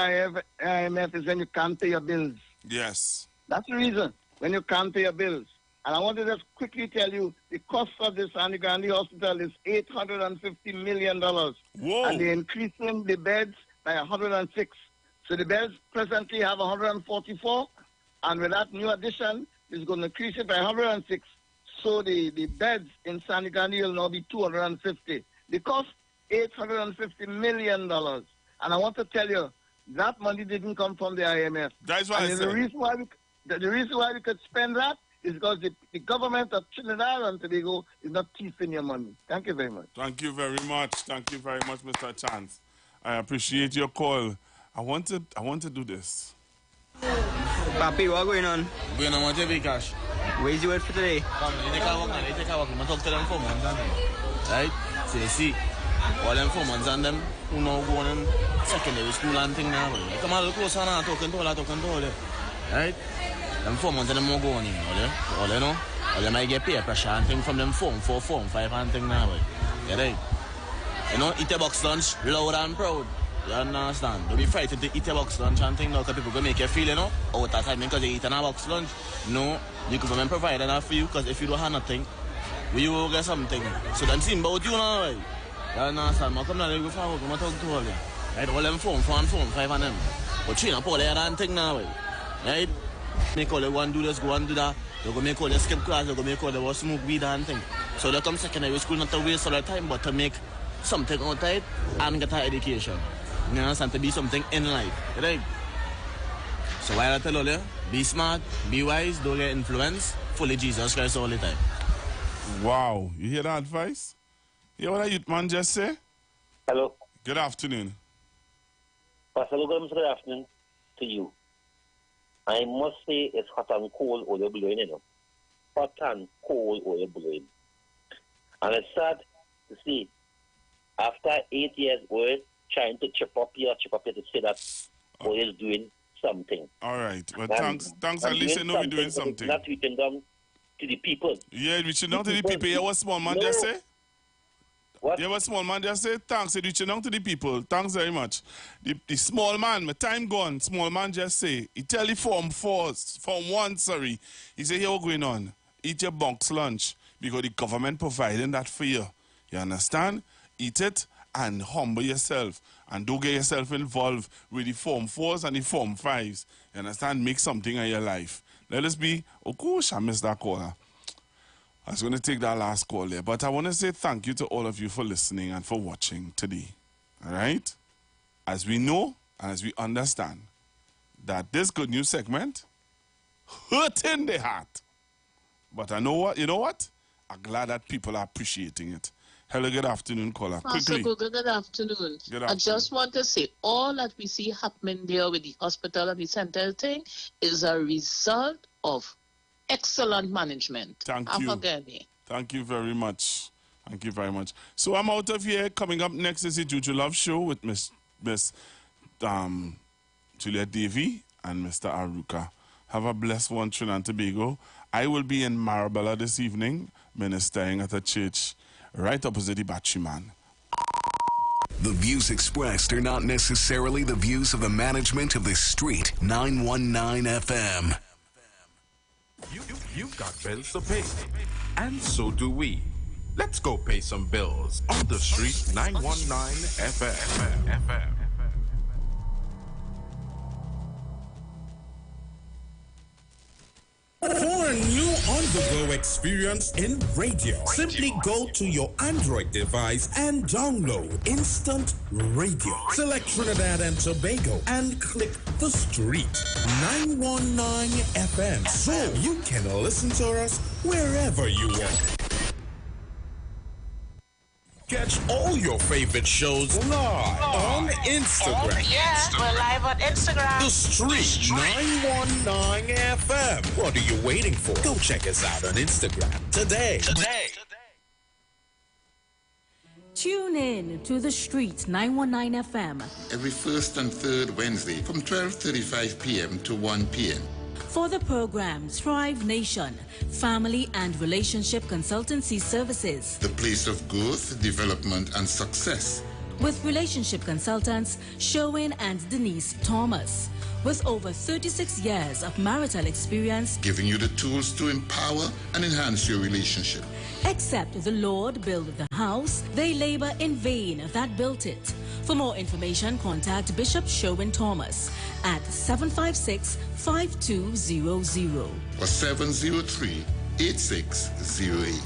Speaker 4: IMF is when you can't pay your bills.
Speaker 14: Yes.
Speaker 4: That's the reason, when you can't pay your bills. And I want to just quickly tell you, the cost of this Andy Gandhi Hospital is $850 million.
Speaker 14: Whoa.
Speaker 4: And they're increasing the beds by 106. So the beds presently have 144. And with that new addition, it's going to increase it by 106. So the beds in Sandy Gandhi will now be 250. The cost, $850 million. And I want to tell you, that money didn't come from the IMF.
Speaker 14: That's what I said.
Speaker 4: The reason why we could spend that is because the government of Trinidad and Tobago is not thieving your money. Thank you very much.
Speaker 14: Thank you very much. Thank you very much, Mr. Chance. I appreciate your call. I want to do this.
Speaker 8: Papi, what going on?
Speaker 20: Going on, what's your cash?
Speaker 8: Where's your word for today?
Speaker 20: Come, you take a walk, man. You take a walk. I'm talk to them 4 months and them. Right? So you see, all them 4 months and them who now go on in secondary school and thing now. Come a little closer now, talking to all them. Right? Them 4 months and them more go on in, all you know? All them might get peer pressure and thing from them Form 4, Form 5 and thing now. You right? You know, eat a box lunch, loud and proud. You understand? Don't be frightened to eat a box lunch and thing now, because people go make you feel, you know, out of time because they eat a box lunch. No, the government provide enough for you, because if you don't have nothing, we will get something. So them think about you now, right? You understand? I come now, they go forward, I'm talk to all them. Right? All them Form 4 and Form 5 and them. But train up all there and thing now, right? Make all they want to do this, go and do that. They go make all they skip class, they go make all they smoke weed and thing. So they come secondary school not to waste all their time, but to make something outside and get an education. You understand? To be something in life, right? So while I tell all you, be smart, be wise, don't get influenced, follow Jesus Christ all the time.
Speaker 14: Wow, you hear that advice? You hear what a youth man just say?
Speaker 21: Hello.
Speaker 14: Good afternoon.
Speaker 21: Pastor Lugams, good afternoon to you. I must say it's hot and cold or you're blowing, you know. Hot and cold or you're blowing. And it's sad to see, after 8 years old, trying to chip up here to say that boy is doing something.
Speaker 14: All right. Well, thanks. At least you know we're doing something.
Speaker 21: Not reaching down to the people.
Speaker 14: Yeah, reaching down to the people. You what small man just say?
Speaker 21: What?
Speaker 14: You what small man just say? Thanks. Reaching down to the people. Thanks very much. The small man, my time gone, small man just say, he tell the Form 1, sorry. He say, here what going on? Eat your box lunch because the government providing that for you. You understand? Eat it and humble yourself and don't get yourself involved with the Form 4s and the Form 5s. You understand? Make something of your life. Let us be, oh gosh, I missed that caller. I was going to take that last call there, but I want to say thank you to all of you for listening and for watching today. All right? As we know and as we understand that this good news segment hurting the heart. But I know what, you know what? I'm glad that people are appreciating it. Hello, good afternoon, caller. Quickly.
Speaker 22: Good afternoon.
Speaker 14: Good afternoon.
Speaker 22: I just want to say all that we see happening there with the hospital and the center thing is a result of excellent management.
Speaker 14: Thank you. Thank you very much. Thank you very much. So I'm out of here. Coming up next is the Juju Love Show with Miss Juliet Davy and Mr. Aruka. Have a blessed one, Trinidad and Tobago. I will be in Marabella this evening, ministering at a church right opposite the Batchman.
Speaker 9: The views expressed are not necessarily the views of the management of the Street 919 FM.
Speaker 13: You've got bills to pay, and so do we. Let's go pay some bills on the Street 919 FM. For a new on-the-go experience in radio, simply go to your Android device and download Instant Radio. Select Trinidad and Tobago and click the street 919 FM so you can listen to us wherever you want. Catch all your favorite shows live on Instagram.
Speaker 3: Oh, yeah, we're live on Instagram.
Speaker 13: The Street 919 FM. What are you waiting for? Go check us out on Instagram today.
Speaker 7: Tune in to The Street 919 FM.
Speaker 10: Every first and third Wednesday from 12:35 p.m. to 1 p.m.
Speaker 7: For the program Thrive Nation, Family and Relationship Consultancy Services.
Speaker 10: The place of growth, development, and success.
Speaker 7: With relationship consultants Sherwin and Denise Thomas. With over 36 years of marital experience,
Speaker 10: giving you the tools to empower and enhance your relationship.
Speaker 7: Except the Lord built the house, they labor in vain that built it. For more information, contact Bishop Sherwin Thomas at 756-5200
Speaker 10: or 703-8608.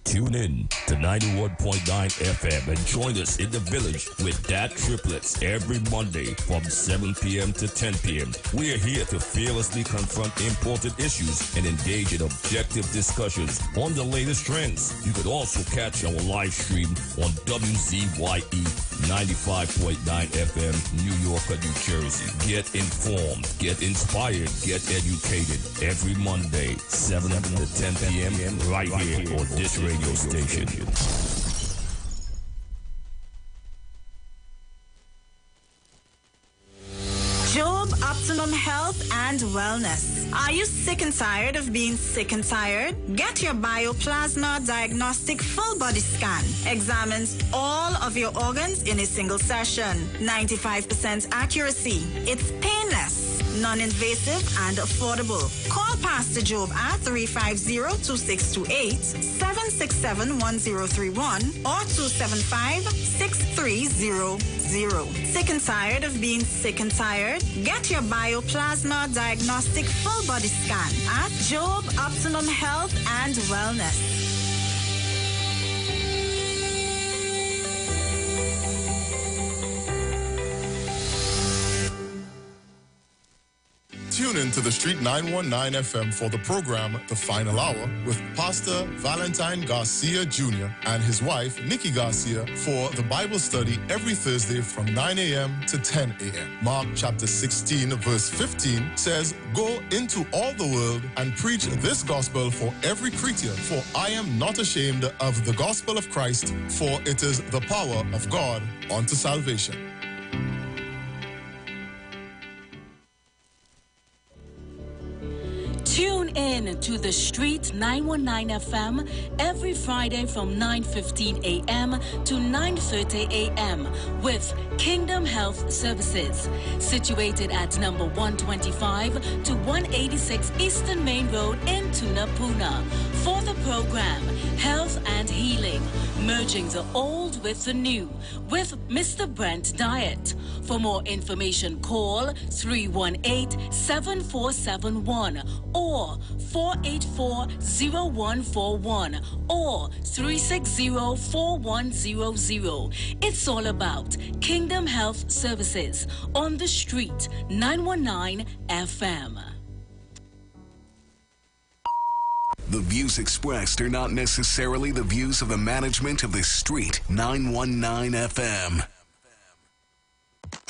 Speaker 15: Tune in to 91.9 FM and join us in the village with Dad Triplets every Monday from 7 p.m. to 10 p.m. We are here to fearlessly confront important issues and engage in objective discussions on the latest trends. You could also catch our live stream on WZYE 95.9 FM, New York, New Jersey. Get informed, get inspired, get educated every Monday, 7 to 10 p.m. right here on this radio station.
Speaker 3: Job Optimum Health and Wellness. Are you sick and tired of being sick and tired? Get your Bioplasma Diagnostic Full Body Scan. Examines all of your organs in a single session. 95% accuracy. It's painless, non-invasive, and affordable. Call Pastor Job at 350-2628, 767-1031, or 275-6300. Sick and tired of being sick and tired? Get your Bioplasma Diagnostic Full Body Scan at Job Optimum Health and Wellness.
Speaker 24: Tune in to the Street 919 FM for the program The Final Hour with Pastor Valentine Garcia Jr. and his wife, Nikki Garcia, for the Bible study every Thursday from 9 a.m. to 10 a.m. Mark chapter 16, verse 15 says, "Go into all the world and preach this gospel for every creature, for I am not ashamed of the gospel of Christ, for it is the power of God unto salvation."
Speaker 7: Tune in to The Street 919 FM every Friday from 9:15 a.m. to 9:30 a.m. with Kingdom Health Services, situated at number 125 to 186 Eastern Main Road in Tunapuna. For the program Health and Healing, merging the old with the new, with Mr. Brent Diet. For more information, call 318-7471 or 484-0141 or 360-4100. It's all about Kingdom Health Services on the Street 919 FM.
Speaker 9: The views expressed are not necessarily the views of the management of the Street 919 FM.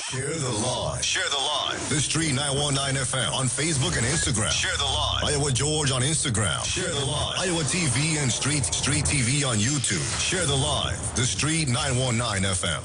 Speaker 26: Share the live. Share the live. The Street 919 FM on Facebook and Instagram. Share the live. Iowa George on Instagram. Share the live. Iowa TV and Street TV on YouTube. Share the live. The Street 919 FM.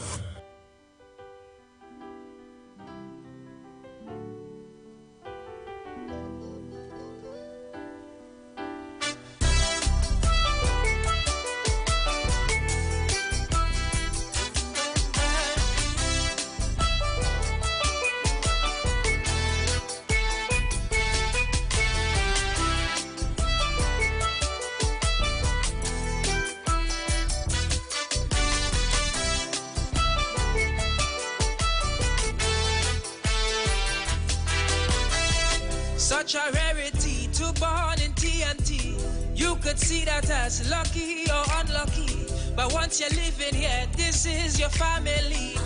Speaker 11: Such a rarity to born in TNT. You could see that as lucky or unlucky. But once you're living here, this is your family.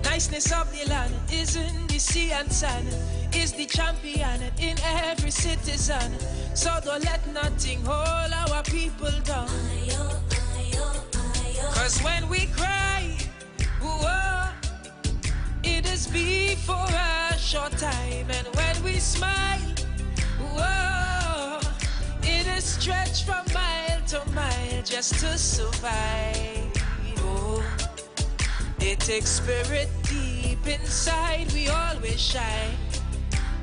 Speaker 11: Niceness of the land is in the sea and sand, is the champion in every citizen. So don't let nothing hold our people down. Cause when we cry, whoa, it is be for a short time. And when we smile, whoa, it is stretched from mile to mile just to survive. Oh, it takes spirit deep inside, we always shine.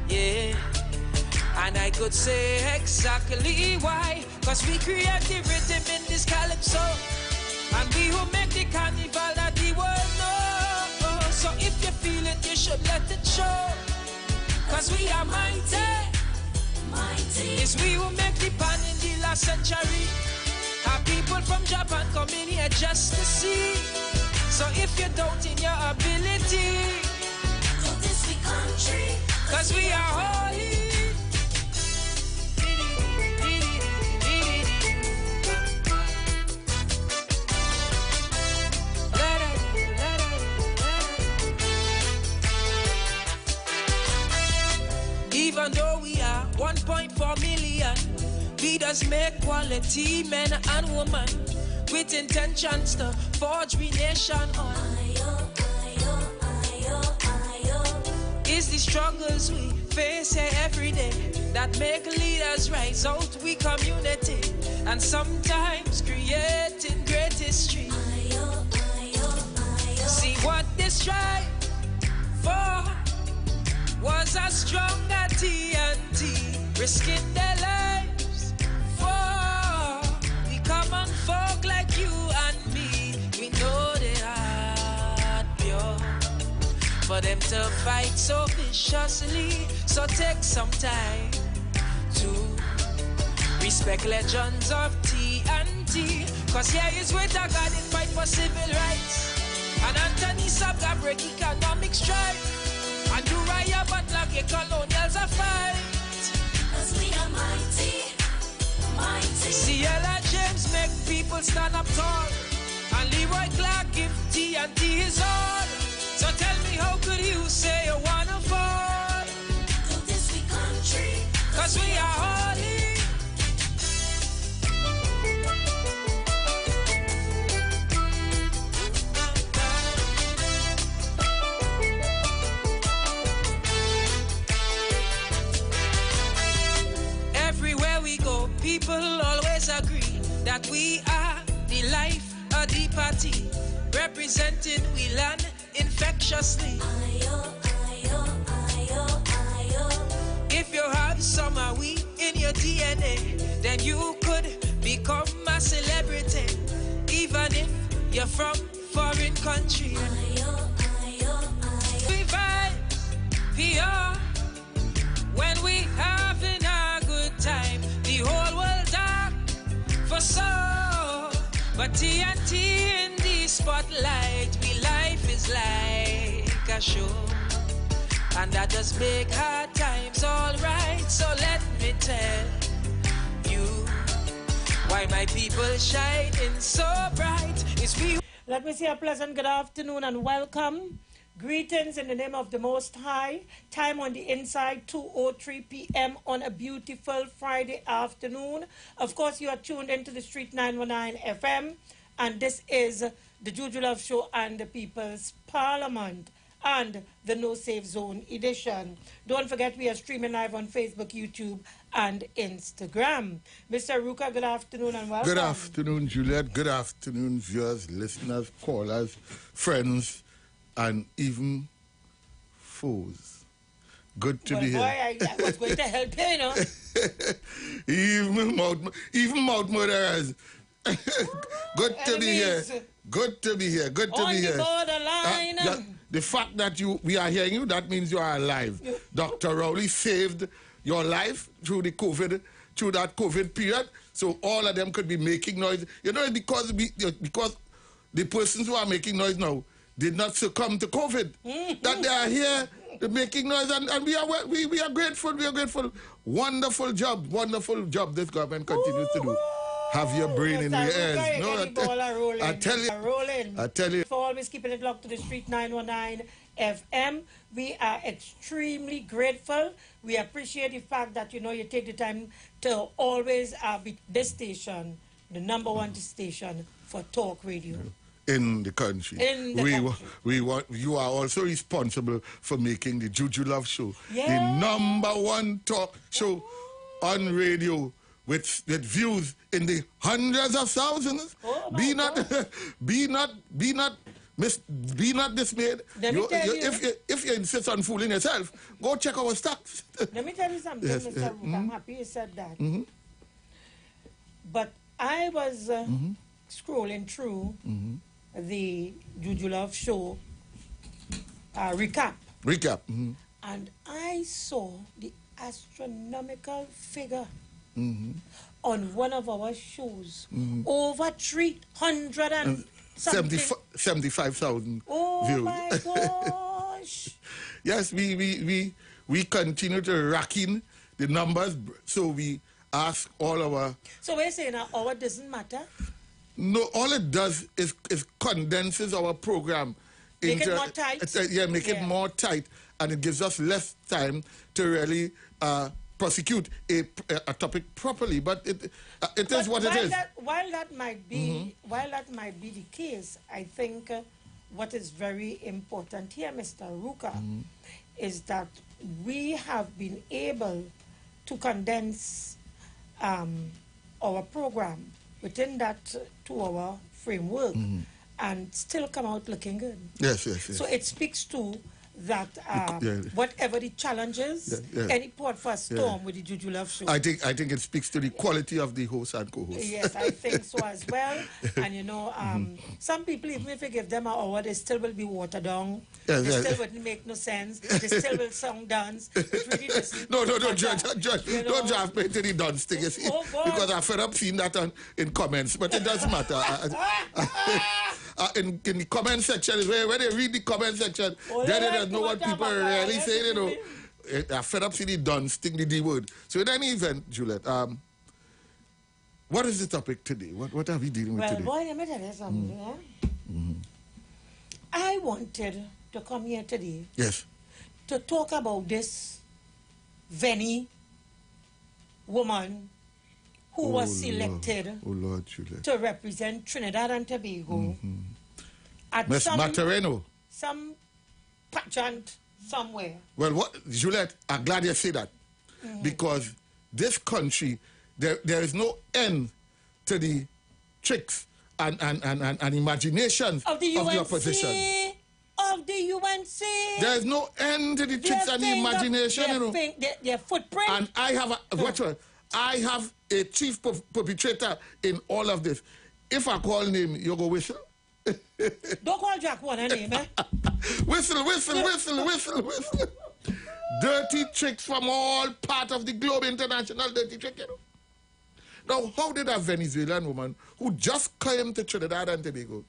Speaker 11: Yeah, and I could say exactly why. Cause we create the rhythm in this calypso, and we who make the carnival that the world knows. So if you feel it, you should let it show. Cause we are mighty. It's we who make the pan in the last century. Have people from Japan come in here just to see. So if you doubt in your ability, go this we country. Cause we are holy. Even though we are 1.4 million, we does make quality men and women with intentions to forge we nation on. It's the struggles we face here every day that make leaders rise out we community and sometimes creating great history. See what they strive for was a stronger TNT, risking their lives for we common folk like you and me. We know they are pure for them to fight so viciously. So take some time to respect legends of TNT. Cause here is where the God in fight for civil rights, and Anthony Sabga break economic strife. And Uriah Butler get colonials a fight. Cause we are mighty, mighty. Ciela James make people stand up tall, and Leroy Clark give TNT his all. So tell me, how could you say you wanna fall? To this we country, cause we are holy. Everywhere we go, people always agree that we are the life of the party, representing we land infectiously. If you have some of we in your DNA, then you could become a celebrity, even if you're from foreign country. We vibe here when we having a good time. The whole world dark for so, but TNT in the spotlight. We life is like a show, and that does make hard times alright. So let me tell you why my people shining so bright. Is we.
Speaker 16: Let me say a pleasant good afternoon and welcome. Greetings in the name of the Most High. Time on the inside, 2:03 p.m. on a beautiful Friday afternoon. Of course, you are tuned into the Street 919 FM, and this is the Juju Love Show and the People's Parliament and the No Safe Zone edition. Don't forget, we are streaming live on Facebook, YouTube, and Instagram. Mr. Ruka, good afternoon and welcome.
Speaker 10: Good afternoon, Juliet. Good afternoon, viewers, listeners, callers, friends, and even foes. Good to be here.
Speaker 16: Boy, I was going to help you, you know.
Speaker 10: even mouth murderers. Good to be here. Good to be here. Good to be here.
Speaker 16: On the borderline.
Speaker 10: The fact that we are hearing you, that means you are alive. Dr. Rowley saved your life through that COVID period. So all of them could be making noise. You know, because the persons who are making noise now did not succumb to COVID. That they are here They're making noise, and we are grateful. We are grateful. Wonderful job this government continues to do. Have your brain in your ears. No, I tell you.
Speaker 16: Rolling.
Speaker 10: I tell you.
Speaker 16: For always keeping it locked to the street 919 FM. We are extremely grateful. We appreciate the fact that you take the time to always be this station, the #1 station for talk radio.
Speaker 10: In the country. You are also responsible for making the Juju Love Show the #1 talk show on radio with views in the hundreds of thousands. Be not dismayed. If you insist on fooling yourself, go check our stats.
Speaker 16: Let me tell you something, Mr. Rook. I'm happy you said that. But I was scrolling through the Juju Love Show recap. And I saw the astronomical figure on one of our shows. Over 300 and something.
Speaker 10: 75,000
Speaker 16: oh
Speaker 10: views.
Speaker 16: My gosh.
Speaker 10: Yes, we continue to rack in the numbers, so we ask all our...
Speaker 16: So we're saying our doesn't matter?
Speaker 10: No, all it does is condenses our program.
Speaker 16: Make it more tight?
Speaker 10: Make it more tight, and it gives us less time to really prosecute a topic properly. But it is what it is.
Speaker 16: While that might be the case, I think what is very important here, Mr. Ruka, is that we have been able to condense our program within that 2-hour framework and still come out looking good.
Speaker 10: Yes.
Speaker 16: So it speaks to that whatever the challenges, any port for a storm with the Juju Love Show.
Speaker 10: I think it speaks to the quality of the host and co-host.
Speaker 16: Yes, I think so as well. And some people, even if you give them an hour, they still will be watered down. They still wouldn't make no sense. They still will song dance. It really doesn't.
Speaker 10: No, Judge. Don't draft me to the dance thing, you see, because I've fed up seeing that in comments, but it doesn't matter. In the comment section, where they read the comment section, then they don't know what people are really saying, I fed up seeing the dance thing, the D word. So in any event, Juliet, what is the topic today? What are we dealing with today?
Speaker 16: Well, boy, let me tell you something. I wanted to come here today to talk about this Venny woman who was selected to represent Trinidad and Tobago at
Speaker 10: Miss Matareno.
Speaker 16: Some pageant somewhere.
Speaker 10: Well, Juliet, I'm glad you say that, because this country, there is no end to the tricks and imaginations of the opposition.
Speaker 16: Of the UNC.
Speaker 10: There is no end to the tricks and the imagination,
Speaker 16: their footprint.
Speaker 10: And I have a chief perpetrator in all of this. If I call name, you go whistle.
Speaker 16: Don't call Jack one a name, eh?
Speaker 10: Whistle. Dirty tricks from all part of the globe, international dirty trick, Now, how did a Venezuelan woman who just came to Trinidad and Tobago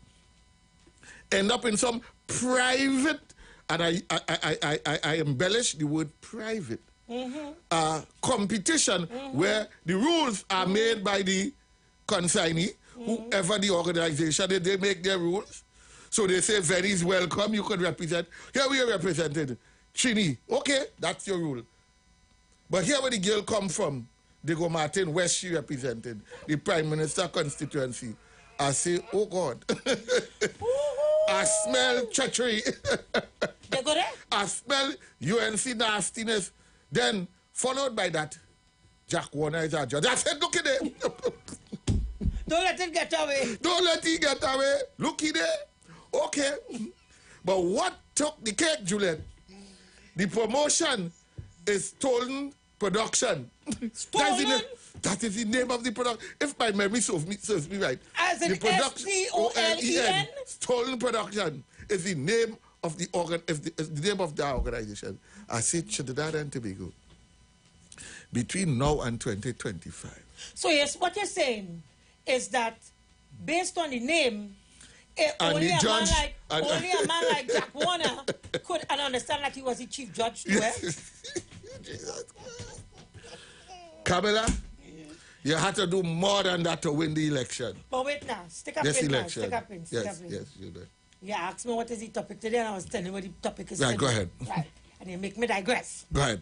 Speaker 10: end up in some private, and I embellish the word private, competition where the rules are made by the consignee, whoever the organization, they make their rules. So they say, Venny's welcome, you could represent. Here we are represented. Trini, okay, that's your rule. But here where the girl come from, they go Martin West, she represented, the Prime Minister constituency. I say, oh God. I smell treachery.
Speaker 16: They go there?
Speaker 10: I smell UNC nastiness. Then, followed by that, Jack Warner is our judge. I said, look at it.
Speaker 16: Don't let it get away.
Speaker 10: Don't let it get away. Look at it. Okay. But what took the cake, Juliet? The promotion is stolen production.
Speaker 16: Stolen?
Speaker 10: That is the name of the production. If my memory serves me right.
Speaker 16: As in STOLEN?
Speaker 10: Stolen production is the name of the name of the organization. I said Trinidad and Tobago. Between now and 2025.
Speaker 16: So yes, what you're saying is that based on the name, only a man like Jack Warner could understand that he was the chief judge too, eh?
Speaker 10: Camilla, you had to do more than that to win the election.
Speaker 16: But wait now, stick up
Speaker 10: This
Speaker 16: in now,
Speaker 10: election.
Speaker 16: stick up in, stick
Speaker 10: Yes,
Speaker 16: up in.
Speaker 10: yes, you did.
Speaker 16: You asked me what is the topic today, and I was telling you what the topic is
Speaker 10: Right,
Speaker 16: today.
Speaker 10: go ahead.
Speaker 16: Right, and you make me digress.
Speaker 10: Go ahead.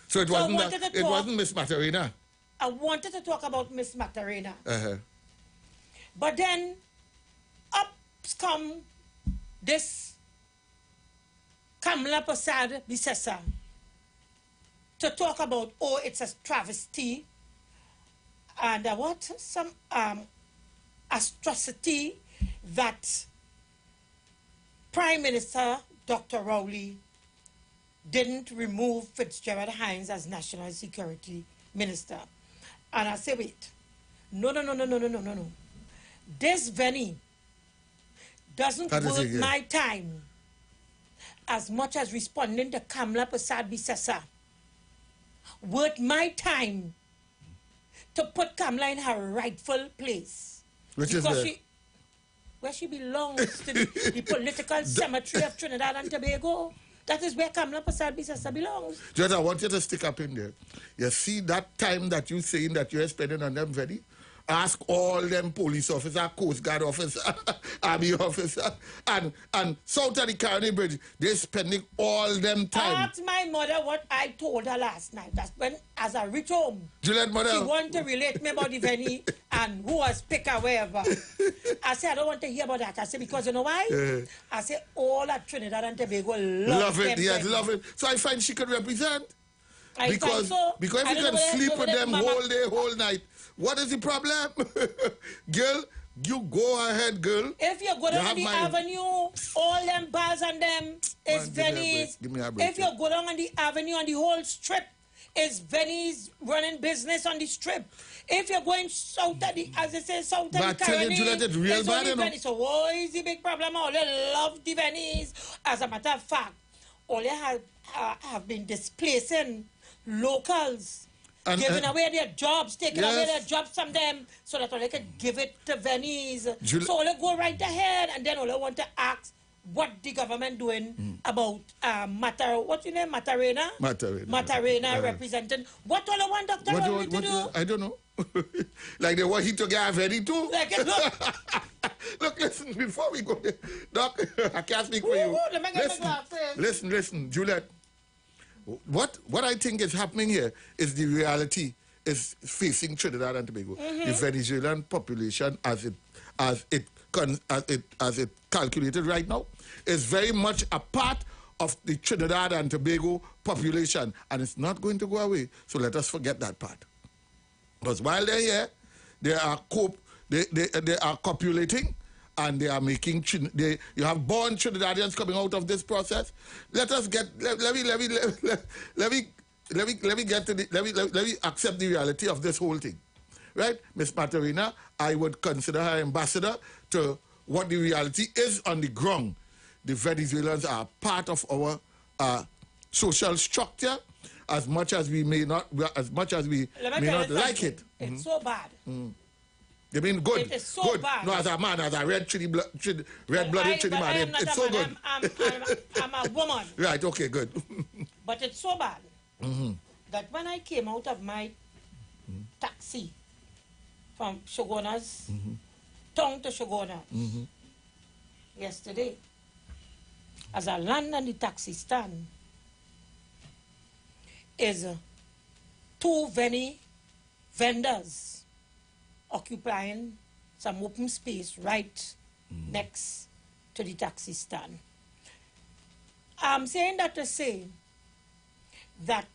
Speaker 10: So it
Speaker 16: So I
Speaker 10: wasn't
Speaker 16: wanted
Speaker 10: that,
Speaker 16: to
Speaker 10: it
Speaker 16: talk-
Speaker 10: wasn't Miss Matarina.
Speaker 16: I wanted to talk about Miss Matarina.
Speaker 10: Uh-huh.
Speaker 16: But then, up come this Kamala Prasad Bisesa to talk about, oh, it's a travesty and some atrocity that Prime Minister Dr. Rowley didn't remove Fitzgerald Hines as National Security Minister. And I say, wait, no. This Venny doesn't
Speaker 10: That is
Speaker 16: worth
Speaker 10: it, yeah.
Speaker 16: my time as much as responding to Kamala Prasad Bisesa. Worth my time to put Kamala in her rightful place.
Speaker 10: Which is
Speaker 16: because
Speaker 10: where?
Speaker 16: Where she belongs, to the political cemetery of Trinidad and Tobago. That is where Kamala Prasad Bisesa belongs.
Speaker 10: Judge, I want you to stick up in there. You see that time that you saying that you're spending on them, Venny? Ask all them police officer, Coast Guard officer, Army officer, and south of the Carney Bridge, they're spending all them time.
Speaker 16: Ask my mother what I told her last night. That's when, as I reach home,
Speaker 10: Juliet, mother.
Speaker 16: she wanted to relate me about the Venny and who was picker wherever. I said, I don't want to hear about that. I said, because you know why? I said, all at Trinidad and Tobago love
Speaker 10: it,
Speaker 16: them
Speaker 10: yes,
Speaker 16: Venny.
Speaker 10: love it. So I find she could represent.
Speaker 16: I
Speaker 10: Because
Speaker 16: find so.
Speaker 10: if
Speaker 16: I
Speaker 10: you
Speaker 16: don't know
Speaker 10: can
Speaker 16: whether-
Speaker 10: sleep with
Speaker 16: whether
Speaker 10: them
Speaker 16: Mama-
Speaker 10: whole day, whole night, what is the problem? Girl, you go ahead, girl.
Speaker 16: If you go down
Speaker 10: have
Speaker 16: the
Speaker 10: my-
Speaker 16: avenue, all them bars and them is
Speaker 10: Man,
Speaker 16: Venny's.
Speaker 10: give me a break,
Speaker 16: If you go down on the avenue on the whole strip, is Venny's running business on the strip. If you're going south of the, as they say, south of
Speaker 10: But
Speaker 16: the
Speaker 10: I tell you,
Speaker 16: Caribbean,
Speaker 10: Juliet, it's real
Speaker 16: it's
Speaker 10: bad,
Speaker 16: only
Speaker 10: you know.
Speaker 16: Venny. So what is the big problem? All they love the Venny's. As a matter of fact, all they have been displacing locals.
Speaker 10: And-
Speaker 16: giving away their jobs, taking away
Speaker 10: Yes.
Speaker 16: their jobs from them, so that all they can give it to Venny's.
Speaker 10: Jul-
Speaker 16: So all they go right ahead, and then all they want to ask what the government doing about what's your name, Matarena? Matarena representing. What all they want Dr. Rowley to do?
Speaker 10: I don't know. Like they want him to get ready too.
Speaker 16: Like, look.
Speaker 10: Look, listen, before we go there, Doc, I can't speak for you.
Speaker 16: Let me get my glasses.
Speaker 10: Listen, Juliet. What I think is happening here is the reality is facing Trinidad and Tobago. The Venezuelan population, as it calculated right now, is very much a part of the Trinidad and Tobago population, and it's not going to go away. So let us forget that part. Because while they're here, they are copulating, and they are making. You have born Trinidadians coming out of this process. Let us get. Let me accept the reality of this whole thing, right? Miss Matarina, I would consider her ambassador to what the reality is on the ground. The Venezuelans are part of our social structure, as much as we may not like it.
Speaker 16: It's so bad.
Speaker 10: You mean good?
Speaker 16: It is so
Speaker 10: good.
Speaker 16: bad.
Speaker 10: No, as a man, as a red-blooded Trinity
Speaker 16: But I
Speaker 10: man,
Speaker 16: am not
Speaker 10: it's
Speaker 16: a
Speaker 10: so
Speaker 16: man.
Speaker 10: good.
Speaker 16: I'm a woman.
Speaker 10: Right, okay, good.
Speaker 16: But it's so bad that when I came out of my taxi from Shoguna's town to Shoguna yesterday, as I land on the taxi stand, is two vendors occupying some open space right next to the taxi stand. I'm saying that to say that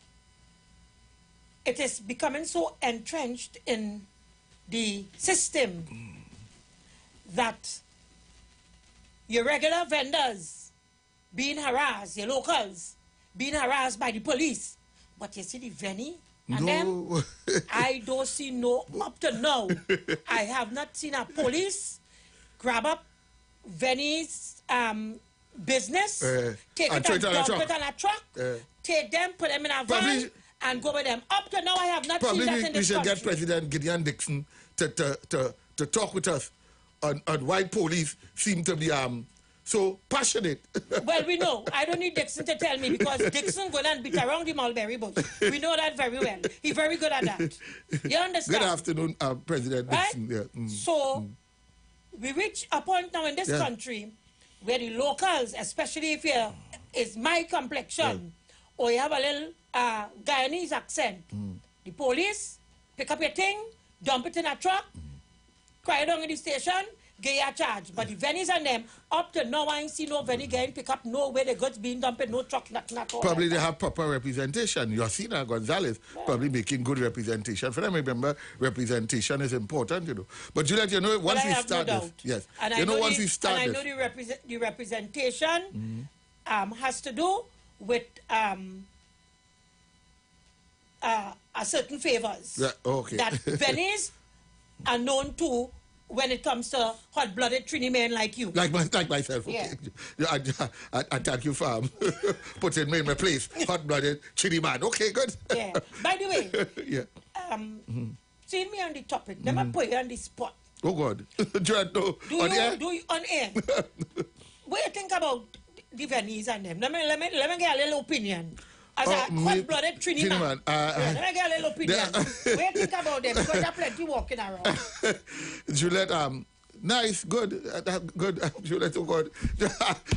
Speaker 16: it is becoming so entrenched in the system that your regular vendors being harassed, your locals being harassed by the police, but you see the Venny and them, I don't see up to now, I have not seen a police grab up Venny's business, take it and dump it on a truck, take them, put them in a van, and go with them. Up to now, I have not seen that in this country.
Speaker 10: We should get President Gideon Dixon to talk with us on why police seem to be so passionate.
Speaker 16: Well, we know. I don't need Dixon to tell me because Dixon go and beat around the mulberry bush. We know that very well. He's very good at that. You understand?
Speaker 10: Good afternoon, President Dixon.
Speaker 16: Right?
Speaker 10: Yeah.
Speaker 16: So, we reach a point now in this country where the locals, especially if you're is my complexion or you have a little Guyanese accent, the police pick up your thing, dump it in a truck, cry down in the station, get your charge. But the Venice and them, up to now, I ain't see no Venice getting pick up, no where the goods being dumped, no truck, not all.
Speaker 10: Probably they have proper representation. Yosina Gonzalez probably making good representation. For them, remember, representation is important, you know. But Juliet, you know, once we start this, yes,
Speaker 16: and
Speaker 10: you know, once we start
Speaker 16: and
Speaker 10: this.
Speaker 16: I know the representation has to do with a certain favors that Venice are known to when it comes to hot-blooded Trini men like you.
Speaker 10: Like myself, okay.
Speaker 16: Yeah.
Speaker 10: I thank you for putting me in my place. Hot-blooded Trini man. Okay, good.
Speaker 16: Yeah. By the way, seeing me on the topic, let me put you on the spot.
Speaker 10: Oh, God. Do you on air?
Speaker 16: Do you on air? What do you think about the Venice and them? Let me get a little opinion. As a hot-blooded Trini man. Let me get a little opinion. What do you think about them? Because there are plenty walking around.
Speaker 10: Juliet, nice, good, good. Juliet, oh good.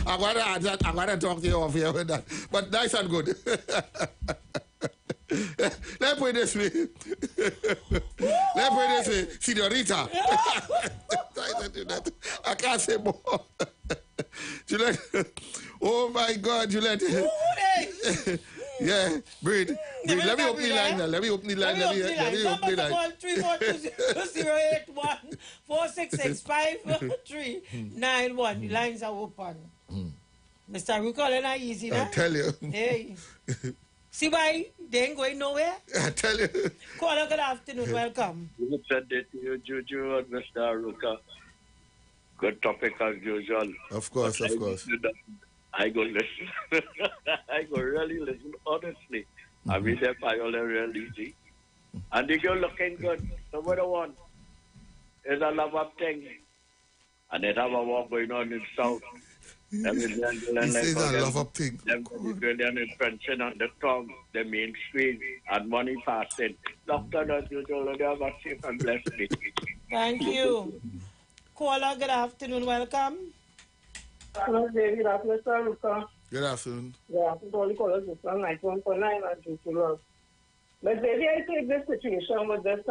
Speaker 10: I'm gonna talk to you off here with that. But nice and good. Let's put it this way. Let's put it this way, Senorita. I can't say more. Juliet, oh my God, Juliet. Yeah, breathe. Let me open the line now. Let me open the line. Let me open the line.
Speaker 16: Call 342-081-4665-391. The lines are open. Mr. Ruka, they're not easy now.
Speaker 10: I tell you.
Speaker 16: Hey. See why they ain't going nowhere?
Speaker 10: I tell you.
Speaker 16: Caller, good afternoon. Welcome.
Speaker 1: Good Sunday to you, Juju and Mr. Ruka. Good topic as usual.
Speaker 10: Of course, of course.
Speaker 1: I go listen. I go really listen, honestly. I mean, they're real easy. And they go looking good. Number one is a love up thing. And they have a war going on in South.
Speaker 10: He says a love up thing.
Speaker 1: Them in pension on the tongue, the mainstream, and money passing. Doctor, as usual, they have a safe and blessed day.
Speaker 16: Thank you. Caller, good afternoon. Welcome.
Speaker 17: Hello, David. Mr. Ruka.
Speaker 10: Good afternoon.
Speaker 17: Yeah, all the callers is on 91.9 and Juju. But baby, I take this situation with this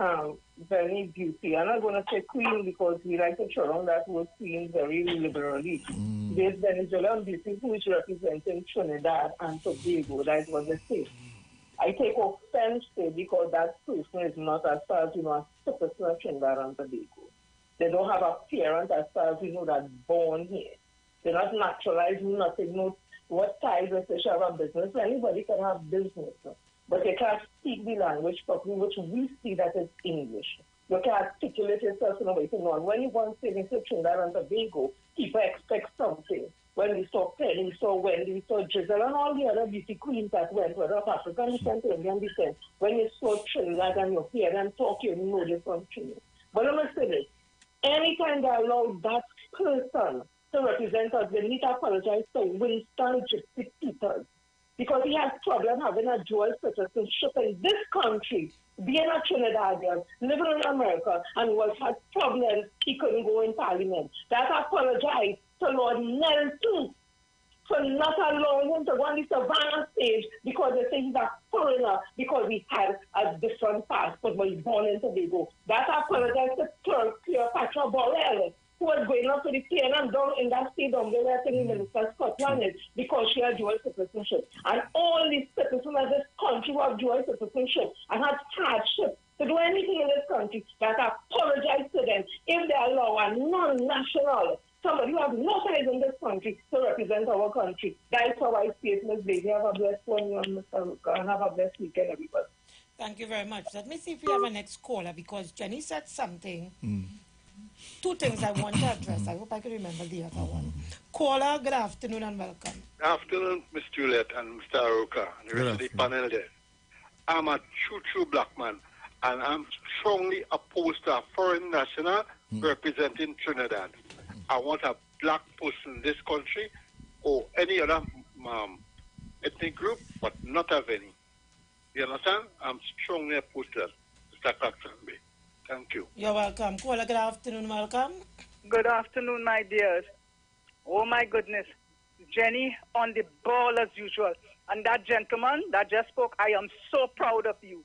Speaker 17: very beauty. I'm not going to say queen because we like to throw around that word queen very liberally. There's Venezuelan beauty who is representing Trinidad and Tobago. That's what they say. I take offense to because that person is not as far as you know a citizen of Trinidad and Tobago. They don't have a parent as far as you know that's born here. They're not naturalized, nothing, no what ties they should have a business. Anybody can have business, but they can't speak the language properly, which we see that is English. You can't articulate yourself in a way to know. And when you want to say in Trinidad and Tobago, people expect something. When we saw Penny, we saw Wendy, we saw Drizzle, and all the other beauty queens that went, whether of African descent or Indian descent, when you saw Trinidad and you hear them talk, you know they're from Trinidad. But let me say this. Anytime they allow that person to represent us, they need to apologize to Winston Gypsy Peters because he has problem having a dual citizenship in this country, being a Trinidadian, living in America, and had problems he couldn't go in Parliament. That apologize to Lord Nelson for not allowing him to go on the Savannah stage because they say he's a foreigner because he had a different passport but he's born in Tobago. That apologize to Cleopatra Borrell, who was going up to the plane and down in that state down there where the Minister Scotland is because she had dual citizenship. And all these citizens of this country who have dual citizenship and have hardship to do anything in this country, that apologize to them if they allow a non-national, somebody who has no ties in this country to represent our country. That's how I see it, Ms. Baby. Have a blessed one, Mr. Ruka, and have a blessed weekend, everybody.
Speaker 16: Thank you very much. Let me see if we have a next caller because Jenny said something. Two things I want to address. I hope I can remember the other one. Caller, good afternoon and welcome.
Speaker 2: Good afternoon, Ms. Juliet and Mr. Aruka and the rest of the panel there. I'm a true black man, and I'm strongly opposed to a foreign national representing Trinidad. I want a black person in this country or any other ethnic group, but not have any. You understand? I'm strongly opposed to that, Mr. Kaksanbe. Thank you.
Speaker 16: You're welcome. Caller, good afternoon. Welcome.
Speaker 5: Good afternoon, my dears. Oh, my goodness. Jenny on the ball as usual. And that gentleman that just spoke, I am so proud of you.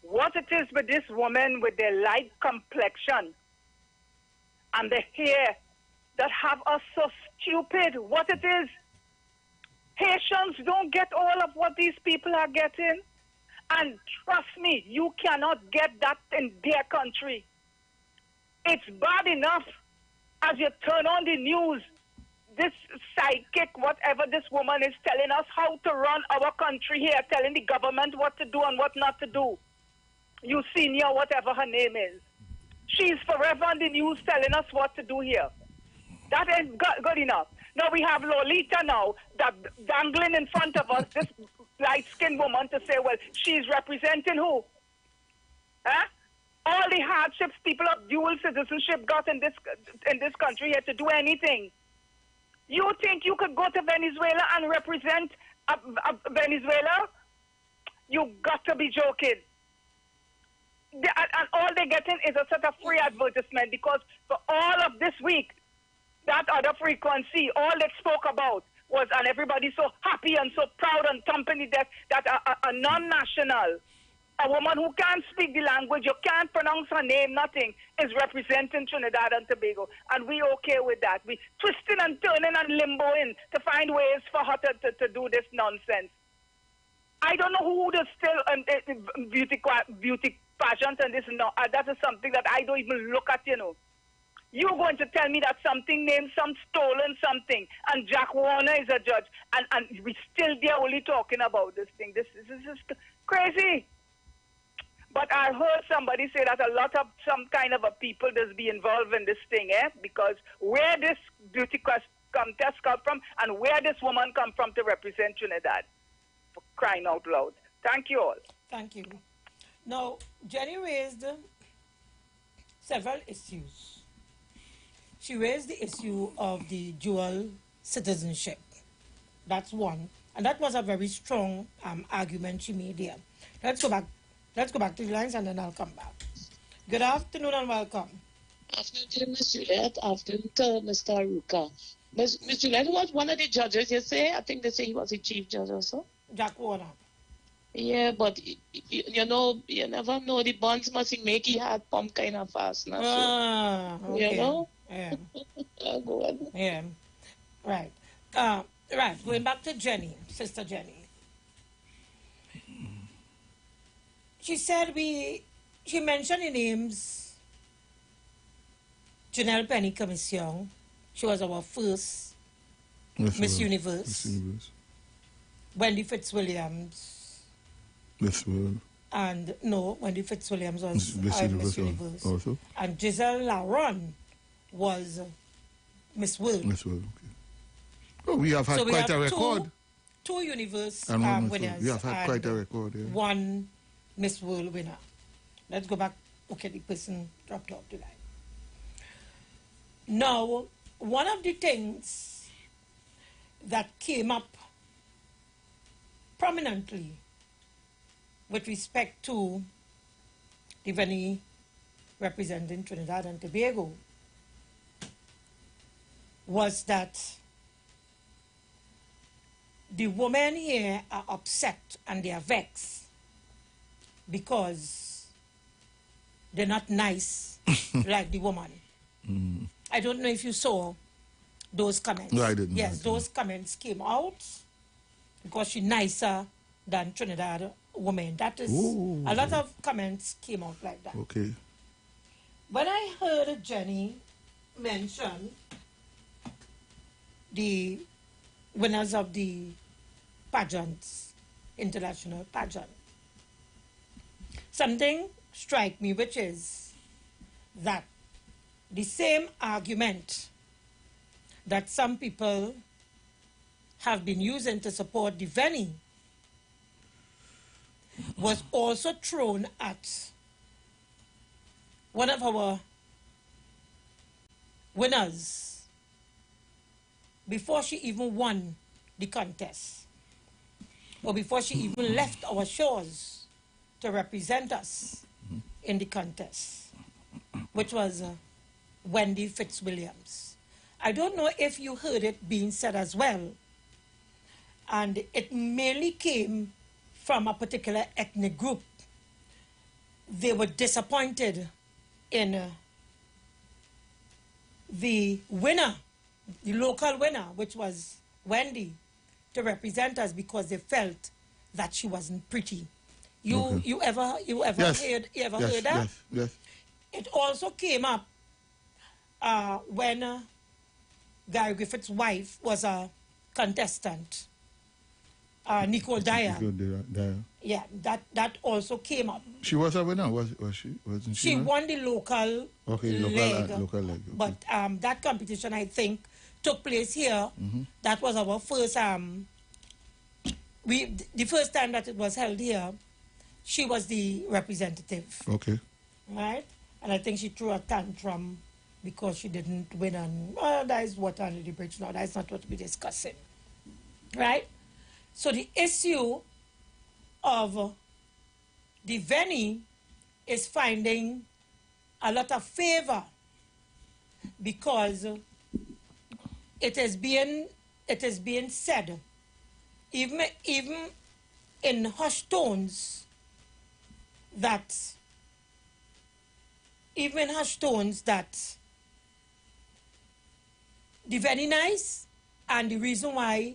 Speaker 5: What it is with this woman with the light complexion and the hair that have us so stupid. What it is, Haitians don't get all of what these people are getting. And trust me, you cannot get that in their country. It's bad enough as you turn on the news, this psychic, whatever this woman is telling us how to run our country here, telling the government what to do and what not to do. You senior, whatever her name is. She's forever on the news telling us what to do here. That ain't good enough. Now we have Lolita now, that dangling in front of us, this light-skinned woman to say, well, she's representing who? Huh? All the hardships people of dual citizenship got in this country here to do anything. You think you could go to Venezuela and represent Venezuela? You got to be joking. And all they're getting is a sort of free advertisement, because for all of this week, that other frequency, all they spoke about was, and everybody's so happy and so proud and company that a non-national, a woman who can't speak the language, you can't pronounce her name, nothing, is representing Trinidad and Tobago. And we okay with that. We twisting and turning and limboing to find ways for her to do this nonsense. I don't know who does still beauty pageant and this. No, that is something that I don't even look at, you know. You're going to tell me that something named some stolen something, and Jack Warner is a judge, and we still there only talking about this thing. This is just crazy. But I heard somebody say that a lot of some kind of a people does be involved in this thing, because where this beauty contest come from and where this woman come from to represent Trinidad, for crying out loud. Thank you all.
Speaker 16: Thank you. Now, Jenny raised several issues. She raised the issue of the dual citizenship. That's one. And that was a very strong argument she made there. Let's go back to the lines and then I'll come back. Good afternoon and welcome.
Speaker 22: Afternoon, Ms. Juliet. Afternoon to Mr. Aruka. Ms. Juliet was one of the judges, you say? I think they say he was the chief judge also.
Speaker 16: Jack Warner. Yeah,
Speaker 22: but you know, you never know. The bonds must make he had pump kind of fast now.
Speaker 16: Okay.
Speaker 22: You know?
Speaker 16: Yeah.
Speaker 22: Go on.
Speaker 16: Yeah. Right. Right. Going back to Jenny, Sister Jenny. She said she mentioned the names Janelle Penny Commission. She was our first Miss Universe. Wendy Fitzwilliams.
Speaker 10: Miss World.
Speaker 16: And no, Wendy Fitzwilliams was Miss Universe.
Speaker 10: Also.
Speaker 16: And Giselle Laron was Miss World.
Speaker 10: Miss World, okay. Oh, we have had quite a record.
Speaker 16: Two Universe winners.
Speaker 10: We have had quite a record, yeah.
Speaker 16: One Miss World winner. Let's go back. Okay, the person dropped off the line. Now, one of the things that came up prominently with respect to the Veni representing Trinidad and Tobago was that the women here are upset and they are vexed because they're not nice like the woman.
Speaker 10: Mm.
Speaker 16: I don't know if you saw those comments.
Speaker 10: No, I didn't.
Speaker 16: Yes, those comments came out because she's nicer than Trinidad women. That is, a lot of comments came out like that.
Speaker 10: Okay.
Speaker 16: When I heard Jenny mention the winners of the pageants, international pageant, something struck me, which is that the same argument that some people have been using to support the Veni was also thrown at one of our winners before she even won the contest, or before she even left our shores to represent us in the contest, which was Wendy Fitzwilliams. I don't know if you heard it being said as well, and it mainly came from a particular ethnic group. They were disappointed in the winner, the local winner, which was Wendy, to represent us because they felt that she wasn't pretty. You ever
Speaker 10: Yes.
Speaker 16: heard
Speaker 10: Yes,
Speaker 16: that?
Speaker 10: yes.
Speaker 16: It also came up when Gary Griffith's wife was a contestant, Nicole Dyer. Yeah, that also came up.
Speaker 10: She was a winner, was she? Wasn't she?
Speaker 16: She won the local leg.
Speaker 10: Local leg. Okay.
Speaker 16: But that competition, I think, took place here. That was our first. The first time that it was held here, she was the representative.
Speaker 10: Okay.
Speaker 16: Right, and I think she threw a tantrum because she didn't win. And that is what under the bridge now. That's not what we're discussing. Right. So the issue of the venue is finding a lot of favor because it is being said, even in hushed tones, that the very nice, and the reason why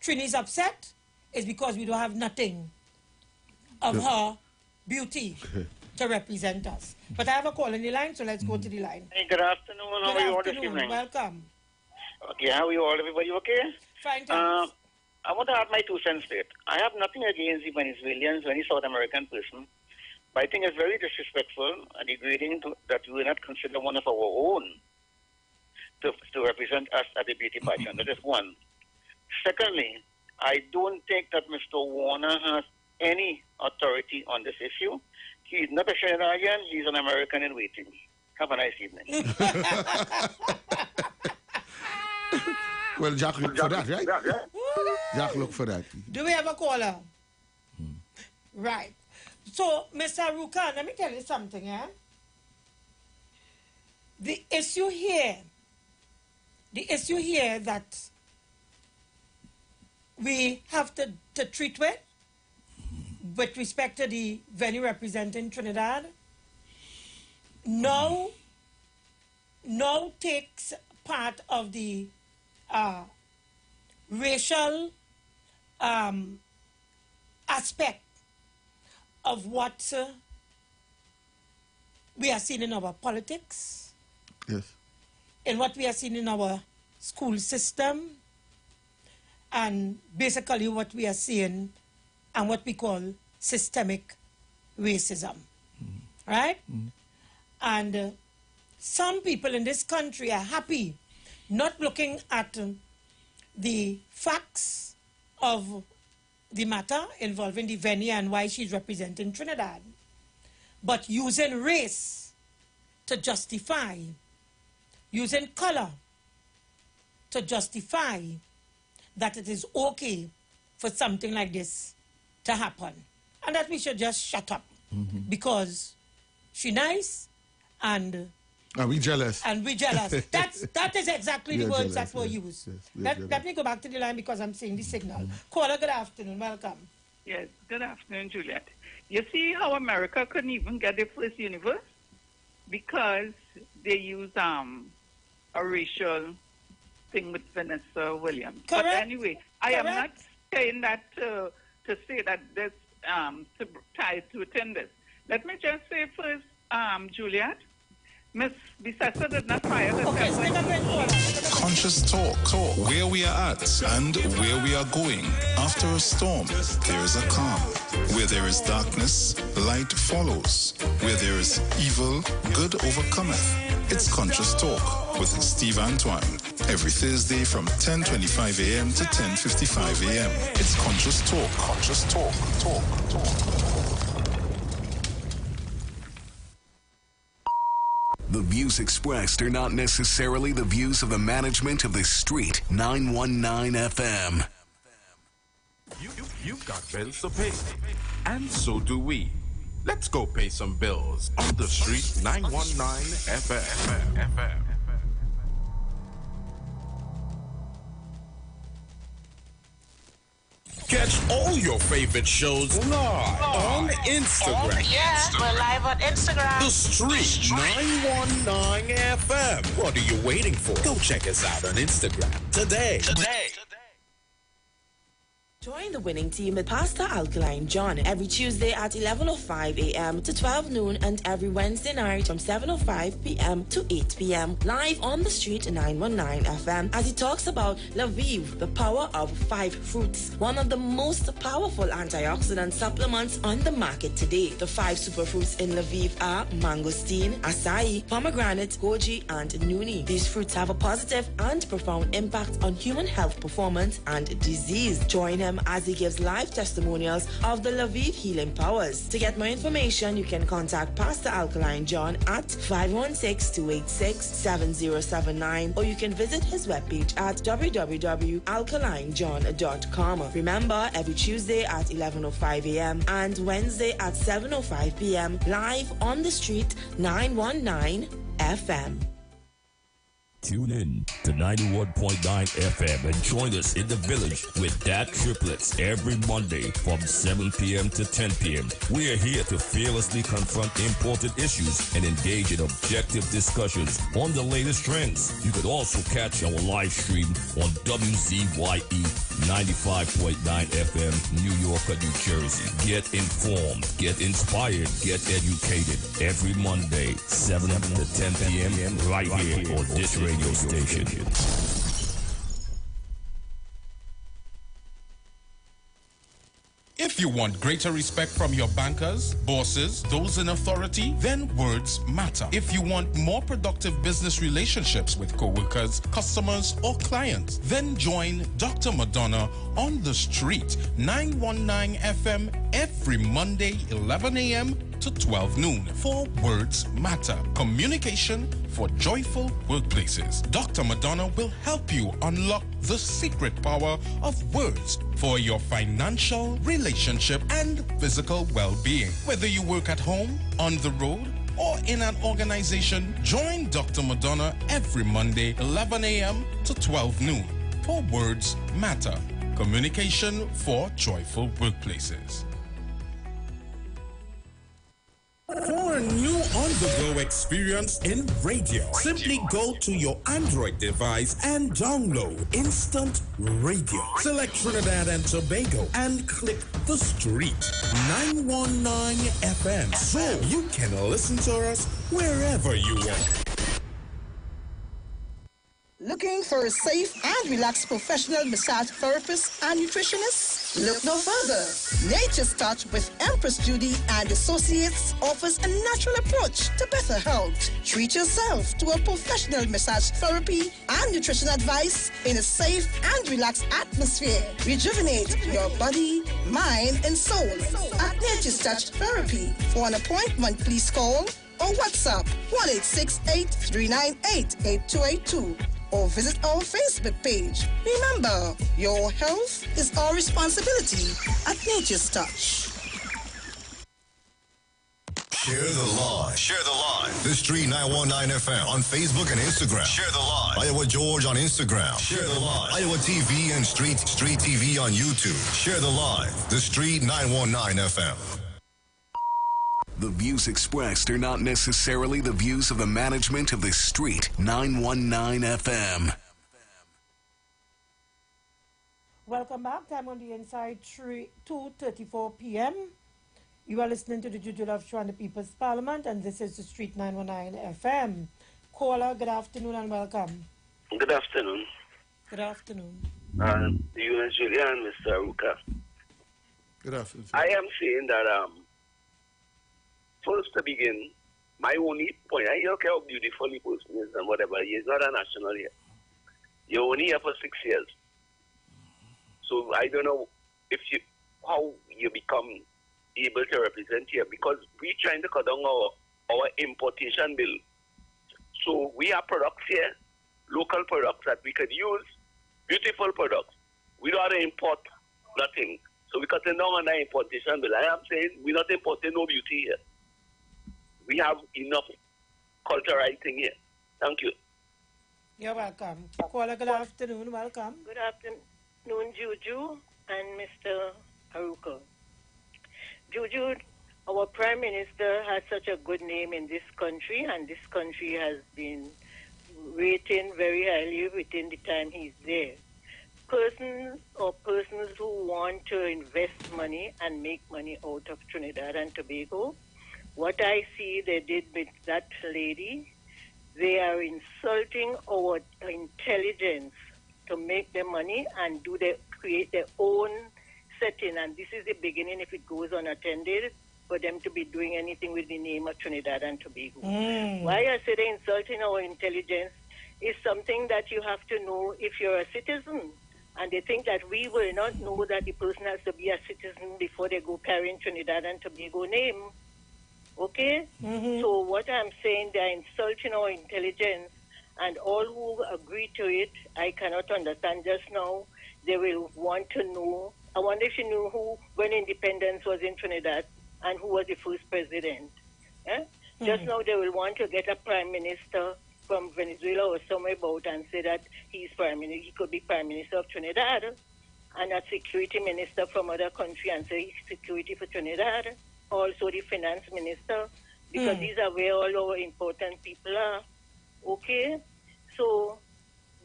Speaker 16: Trini's upset is because we don't have nothing of her beauty to represent us. But I have a call on the line, so let's go to the line.
Speaker 6: Hey, good afternoon. How are you all this evening?
Speaker 16: Welcome.
Speaker 6: Okay, how are you all? Everybody okay?
Speaker 16: Fine, thanks.
Speaker 6: I want to add my 2 cents to it. I have nothing against the Venezuelans or any South American person, but I think it's very disrespectful and degrading that we will not consider one of our own to represent us at the beauty pageant. That is one. Secondly, I don't think that Mr. Warner has any authority on this issue. He's not a Trinidadian, he's an American in waiting. Have a nice evening.
Speaker 10: Well, Jack looked for that, right? Jack looked for that.
Speaker 16: Do we have a caller? Right. So, Mr. Rukan, let me tell you something, eh? The issue here that we have to treat with respect to the venue representing Trinidad, now takes part of the racial aspect of what we are seeing in our politics,
Speaker 10: yes,
Speaker 16: in what we are seeing in our school system, and basically what we are seeing and what we call systemic racism, right? And some people in this country are happy not looking at the facts of the matter involving the venue and why she's representing Trinidad, but using race to justify, using color to justify that it is okay for something like this to happen. And that we should just shut up because she's nice and
Speaker 10: we jealous.
Speaker 16: And we jealous. That is exactly the words
Speaker 10: jealous,
Speaker 16: that were used.
Speaker 10: Yes,
Speaker 16: Let me go back to the line because I'm seeing the signal. Caller, good afternoon. Welcome.
Speaker 12: Yes, good afternoon, Juliet. You see how America couldn't even get their first universe? Because they use a racial thing with Vanessa Williams.
Speaker 16: Correct.
Speaker 12: But anyway, I am not saying that to say that this to tie to attend this. Let me just say first, Juliet, Miss Bissessa did not fire herself.
Speaker 18: Conscious talk, where we are at and where we are going. After a storm, there is a calm. Where there is darkness, light follows. Where there is evil, good overcometh. It's Conscious Talk with Steve Antoine. Every Thursday from 10:25 a.m. to 10:55 a.m. It's Conscious Talk. Conscious Talk. Talk.
Speaker 9: The views expressed are not necessarily the views of the management of the Street 919 FM.
Speaker 13: You've got bills to pay, and so do we. Let's go pay some bills on the Street 919 FM. Catch all your favorite shows live on Instagram.
Speaker 4: Yeah, we're live on Instagram.
Speaker 13: The Street 919 FM. What are you waiting for? Go check us out on Instagram today.
Speaker 4: Join the winning team with Pastor Alkaline John every Tuesday at 11:05 a.m. to 12 noon and every Wednesday night from 7:05 p.m. to 8 p.m. live on the Street 919 FM as he talks about Lviv, the power of 5 fruits, one of the most powerful antioxidant supplements on the market today. The 5 superfruits in Lviv are mangosteen, acai, pomegranate, goji, and nuni. These fruits have a positive and profound impact on human health performance and disease. Join him as he gives live testimonials of the Lviv healing powers. To get more information, you can contact Pastor Alkaline John at 516-286-7079 or you can visit his webpage at www.alkalinejohn.com. Remember, every Tuesday at 11:05 a.m. and Wednesday at 7:05 p.m. live on the Street 919 FM.
Speaker 15: Tune in to 91.9 FM and join us in the village with Dat Triplets every Monday from 7 p.m. to 10 p.m. We are here to fearlessly confront important issues and engage in objective discussions on the latest trends. You could also catch our live stream on WZYE 95.9 FM, New York, New Jersey. Get informed, get inspired, get educated every Monday, 7 to 10 p.m. right here on this radio station.
Speaker 13: If you want greater respect from your bankers, bosses, those in authority, then words matter. If you want more productive business relationships with coworkers, customers, or clients, then join Dr. Madonna on the Street 919 FM every Monday, 11 a.m. to 12 noon for Words Matter. Communication for joyful workplaces. Dr. Madonna will help you unlock the secret power of words for your financial, relationship, and physical well-being. Whether you work at home, on the road, or in an organization, join Dr. Madonna every Monday, 11 a.m. to 12 noon for Words Matter. Communication for joyful workplaces. For a new on-the-go experience in radio, simply go to your Android device and download Instant Radio. Select Trinidad and Tobago and click the Street 919 FM so you can listen to us wherever you are.
Speaker 8: Looking for a safe and relaxed professional massage therapist and nutritionist? Look no further. Nature's Touch with Empress Judy and Associates offers a natural approach to better health. Treat yourself to a professional massage therapy and nutrition advice in a safe and relaxed atmosphere. Rejuvenate your body, mind, and soul at Nature's Touch Therapy. For an appointment, please call or WhatsApp 1-868-398-8282. or visit our Facebook page. Remember, your health is our responsibility at Nature's Touch.
Speaker 26: Share the live. Share the live. The Street 919 FM on Facebook and Instagram. Share the live. Iowa George on Instagram. Share the live. Iowa TV and Street TV on YouTube. Share the live. The Street 919 FM.
Speaker 9: The views expressed are not necessarily the views of the management of the Street 919 FM.
Speaker 16: Welcome back. Time on the inside, 2:34 p.m. You are listening to the Juju Love Show on the People's Parliament, and this is the Street 919 FM. Caller, good afternoon and welcome.
Speaker 19: Good afternoon.
Speaker 16: Good afternoon.
Speaker 19: You and Julia and Mr. Aruka.
Speaker 10: Good afternoon.
Speaker 19: I am saying that first to begin, my only point, I don't care how beautiful the person is and whatever, he is not a national here. You're only here for 6 years. So I don't know how you become able to represent here, because we're trying to cut down our importation bill So we have products here, local products that we could use, beautiful products. We don't have to import nothing. So we cutting down on the importation bill. I am saying we're not importing no beauty here. We have enough cultural thing here. Thank you.
Speaker 16: You're welcome. Caller, good afternoon. Welcome.
Speaker 3: Good afternoon, Juju and Mr. Haruka. Juju, our Prime Minister has such a good name in this country, and this country has been rating very highly within the time he's there. Persons who want to invest money and make money out of Trinidad and Tobago, what I see they did with that lady, they are insulting our intelligence to make their money and create their own setting. And this is the beginning, if it goes unattended, for them to be doing anything with the name of Trinidad and Tobago. Why I say they're insulting our intelligence is something that you have to know if you're a citizen. And they think that we will not know that the person has to be a citizen before they go carrying Trinidad and Tobago name. Okay? So what I'm saying, they're insulting our intelligence, and all who agree to it, I cannot understand. Just now, they will want to know. I wonder if you knew who, when independence was in Trinidad, and who was the first president. Just now, they will want to get a prime minister from Venezuela or somewhere about and say that he could be prime minister of Trinidad, and a security minister from other country and say he's security for Trinidad. Also the finance minister, because these are where all our important people are. Okay? So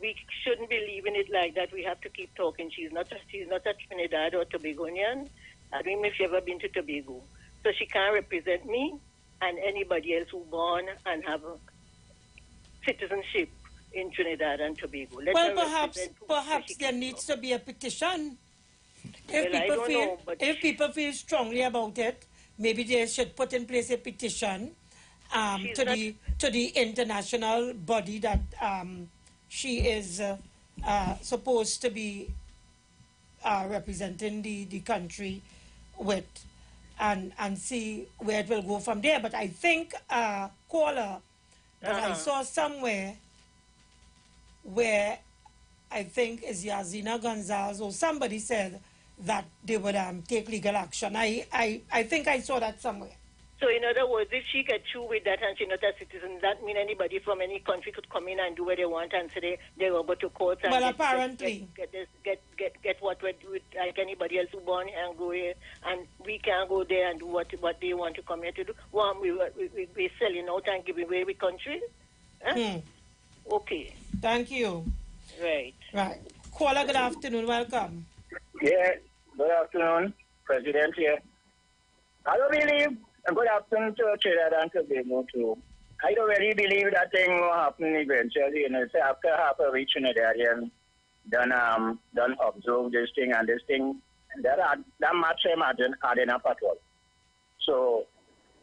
Speaker 3: we shouldn't be leaving it like that. We have to keep talking. She's not a Trinidad or Tobagonian. I don't know if she's ever been to Tobago. So she can't represent me and anybody else who born and have citizenship in Trinidad and Tobago.
Speaker 16: Perhaps there needs to be a petition.
Speaker 3: Well,
Speaker 16: If people feel strongly about it, maybe they should put in place a petition to the international body that she is supposed to be representing the country with, and see where it will go from there. But I think caller that I saw somewhere where I think is Yazina Gonzalez or somebody said that they would take legal action. I think I saw that somewhere.
Speaker 3: So in other words, if she gets through with that and she's not a citizen, that mean anybody from any country could come in and do what they want and say they're about to court and
Speaker 16: apparently
Speaker 3: get what with like anybody else who born here and go here, and we can't go there and do what they want to come here to do. We're selling out and giving away the country. Okay.
Speaker 16: Thank you.
Speaker 3: Right.
Speaker 16: Caller, good afternoon. Welcome.
Speaker 14: Yeah, good afternoon. President here. I don't believe, good afternoon to Trinidad and Tobago too. I don't really believe that thing will happen eventually. After half a week Trinidadian done observe this thing and this thing, that much imagine adding up at all. So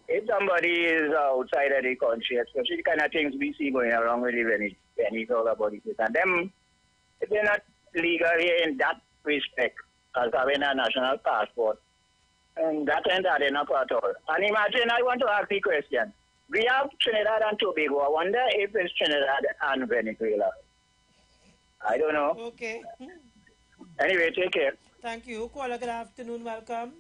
Speaker 14: if somebody is outside of the country, especially the kind of things we see going around with the Venezuela bodies, and them, if they're not legal here in that respect, as having a national passport, and that ain't that enough at all. And imagine, I want to ask the question. We have Trinidad and Tobago. I wonder if it's Trinidad and Venezuela. I don't know.
Speaker 16: Okay.
Speaker 14: Anyway, take care.
Speaker 16: Thank you. Caller, good afternoon. Welcome.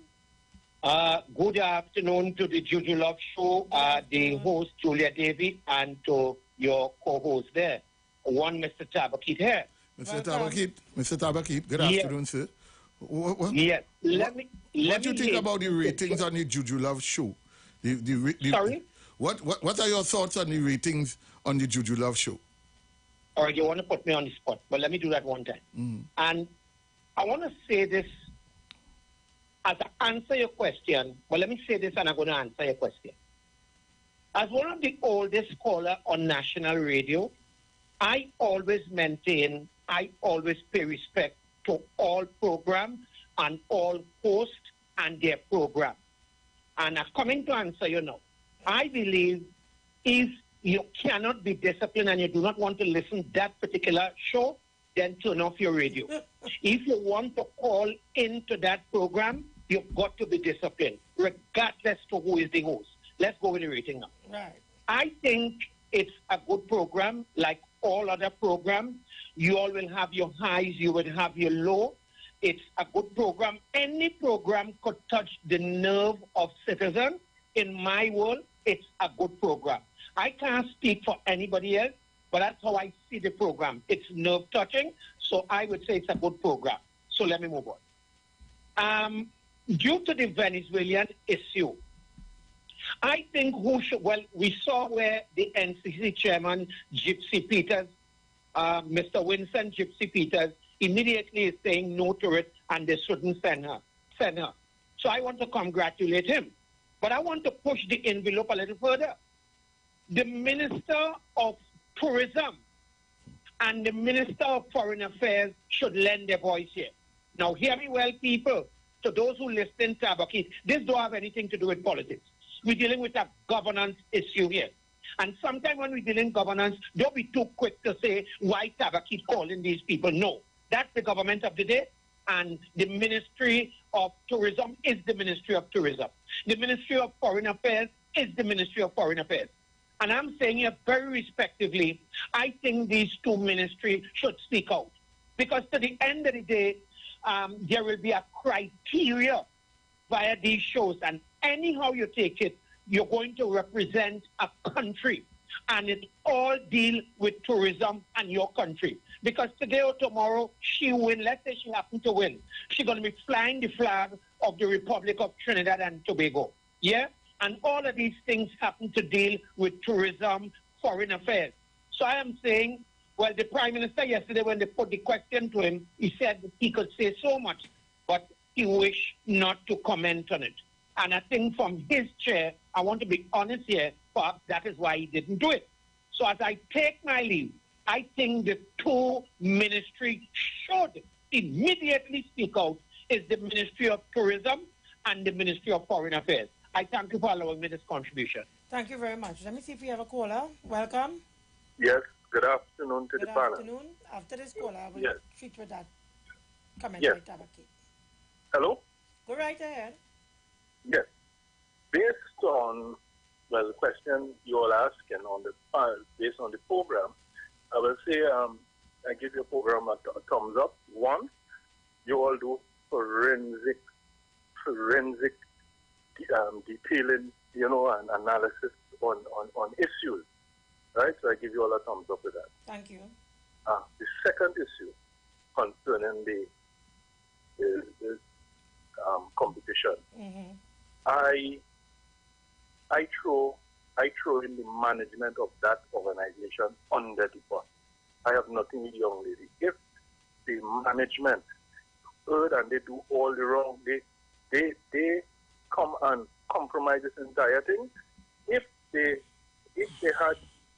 Speaker 20: Good afternoon to the Juju Love Show, the host, Julia Davy, and to your co-host there, one Mr. Tabakit here.
Speaker 10: Mr. Tabakit, good afternoon, sir.
Speaker 20: Yes.
Speaker 10: What do you think about the ratings on the Juju Love Show?
Speaker 20: Sorry?
Speaker 10: What are your thoughts on the ratings on the Juju Love Show?
Speaker 20: All right, you want to put me on the spot, but let me do that one time. And I want to say this as I answer your question. Well, let me say this and I'm going to answer your question. As one of the oldest callers on national radio, I always maintain, I always pay respect to all programs and all hosts and their program. And I'm coming to answer you now. I believe if you cannot be disciplined and you do not want to listen to that particular show, then turn off your radio. If you want to call into that program, you've got to be disciplined, regardless to who is the host. Let's go with the rating now.
Speaker 16: Right.
Speaker 20: I think it's a good program, like all other programs. You all will have your highs, you will have your low. It's a good program. Any program could touch the nerve of citizens. In my world, it's a good program. I can't speak for anybody else, but that's how I see the program. It's nerve-touching, so I would say it's a good program. So let me move on. Due to the Venezuelan issue, I think we saw where the NCC chairman, Gypsy Peters, Mr. Winston Gypsy Peters, immediately is saying no to it and they shouldn't send her. So I want to congratulate him. But I want to push the envelope a little further. The Minister of Tourism and the Minister of Foreign Affairs should lend their voice here. Now, hear me well, people. To those who listen to Abakit, this don't have anything to do with politics. We're dealing with a governance issue here. And sometimes when we deal in governance, don't be too quick to say, why Tabakit calling these people? No. That's the government of the day. And the Ministry of Tourism is the Ministry of Tourism. The Ministry of Foreign Affairs is the Ministry of Foreign Affairs. And I'm saying here very respectively, I think these two ministries should speak out. Because to the end of the day, there will be a criteria via these shows. And anyhow you take it, you're going to represent a country. And it all deal with tourism and your country. Because today or tomorrow, she win. Let's say she happens to win. She's going to be flying the flag of the Republic of Trinidad and Tobago. Yeah? And all of these things happen to deal with tourism, foreign affairs. So I am saying, well, the Prime Minister yesterday, when they put the question to him, he said that he could say so much, but he wished not to comment on it. And I think from his chair, I want to be honest here, perhaps that is why he didn't do it. So as I take my leave, I think the two ministries should immediately speak out, is the Ministry of Tourism and the Ministry of Foreign Affairs. I thank you for allowing me this contribution.
Speaker 16: Thank you very much. Let me see if we have a caller. Welcome.
Speaker 7: Yes, good afternoon to the panel.
Speaker 16: Good afternoon. After this caller, I will treat with that comment
Speaker 7: yes.
Speaker 16: by Tabakit.
Speaker 7: Hello?
Speaker 16: Go right ahead.
Speaker 7: Yes. Based on, well, the question you all asking on the based on the program, I will say I give your program a thumbs up. One, you all do forensic detailing, and analysis on issues, right? So I give you all a thumbs up with that.
Speaker 16: Thank you.
Speaker 7: The second issue concerning the competition, I throw in the management of that organization under the bus. I have nothing with the young lady. If the management heard and they do all the wrong, they come and compromise this entire thing. If they had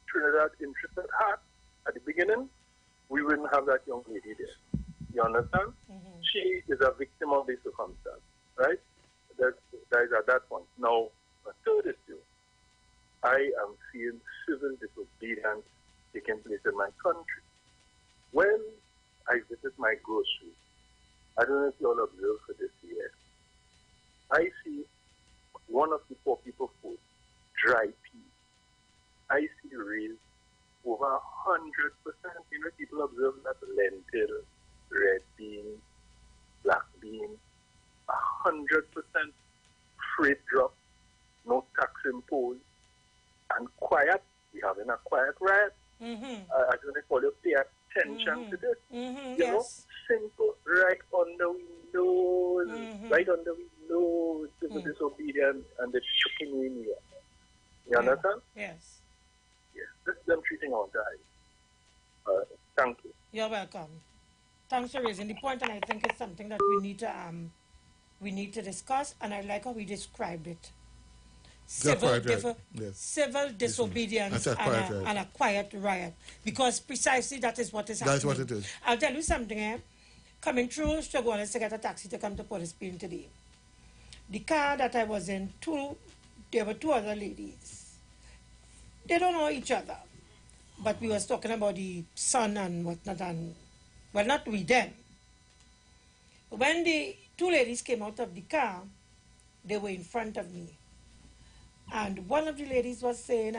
Speaker 7: Trinidad interest at heart at the beginning, we wouldn't have that young lady there. You understand? She is a victim of the circumstance, right? That is at that point. Now, the third issue, I am seeing civil disobedience taking place in my country. When I visit my grocery, I don't know if you all observe for this year, I see one of the poor people food, dry peas. I see real over 100%. People observe that lentil, red bean, black bean, 100% freight drop, no tax imposed, and quiet. We having a quiet riot. I want to call you pay attention to this. You know, simple, right under we nose, right under we nose, civil disobedience and the choking we need. You understand?
Speaker 16: Yes.
Speaker 7: Yes, this is them treating our guys. Thank you.
Speaker 16: You're welcome. Thanks for raising the point, and I think it's something that we need to discuss, and I like how we described it. Civil disobedience and a quiet riot, because precisely that is what is happening.
Speaker 10: That's what it is.
Speaker 16: I'll tell you something. Coming through Shogunas to get a taxi to come to Police Bean today. The car that I was in, there were two other ladies. They don't know each other, but we was talking about the son and whatnot, and well, not we then. When the two ladies came out of the car, they were in front of me. And one of the ladies was saying,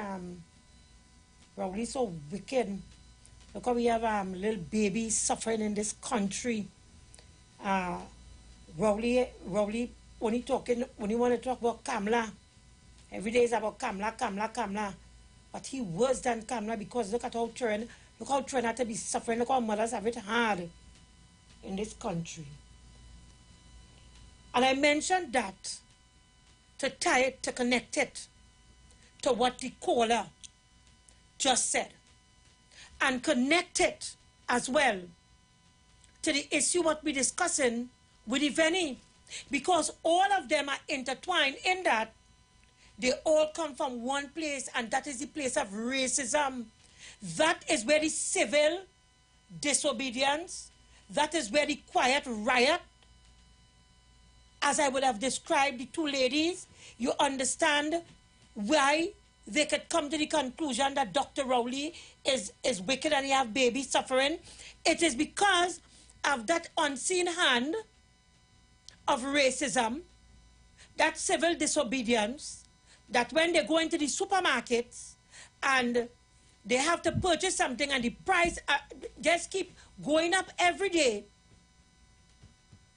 Speaker 16: Rowley so wicked. Look how we have little babies suffering in this country. Rowley, when he want to talk about Kamala, every day is about Kamala. But he worse than Kamala because look how Trent had to be suffering. Look how mothers have it hard in this country. And I mentioned that to tie it, to connect it to what the caller just said. And connect it as well to the issue what we're discussing with Iveni. Because all of them are intertwined in that they all come from one place, and that is the place of racism. That is where the civil disobedience, that is where the quiet riot, as I would have described the two ladies, you understand why they could come to the conclusion that Dr. Rowley is wicked and he have babies suffering. It is because of that unseen hand of racism, that civil disobedience, that when they go into the supermarkets and they have to purchase something and the price just keep going up every day,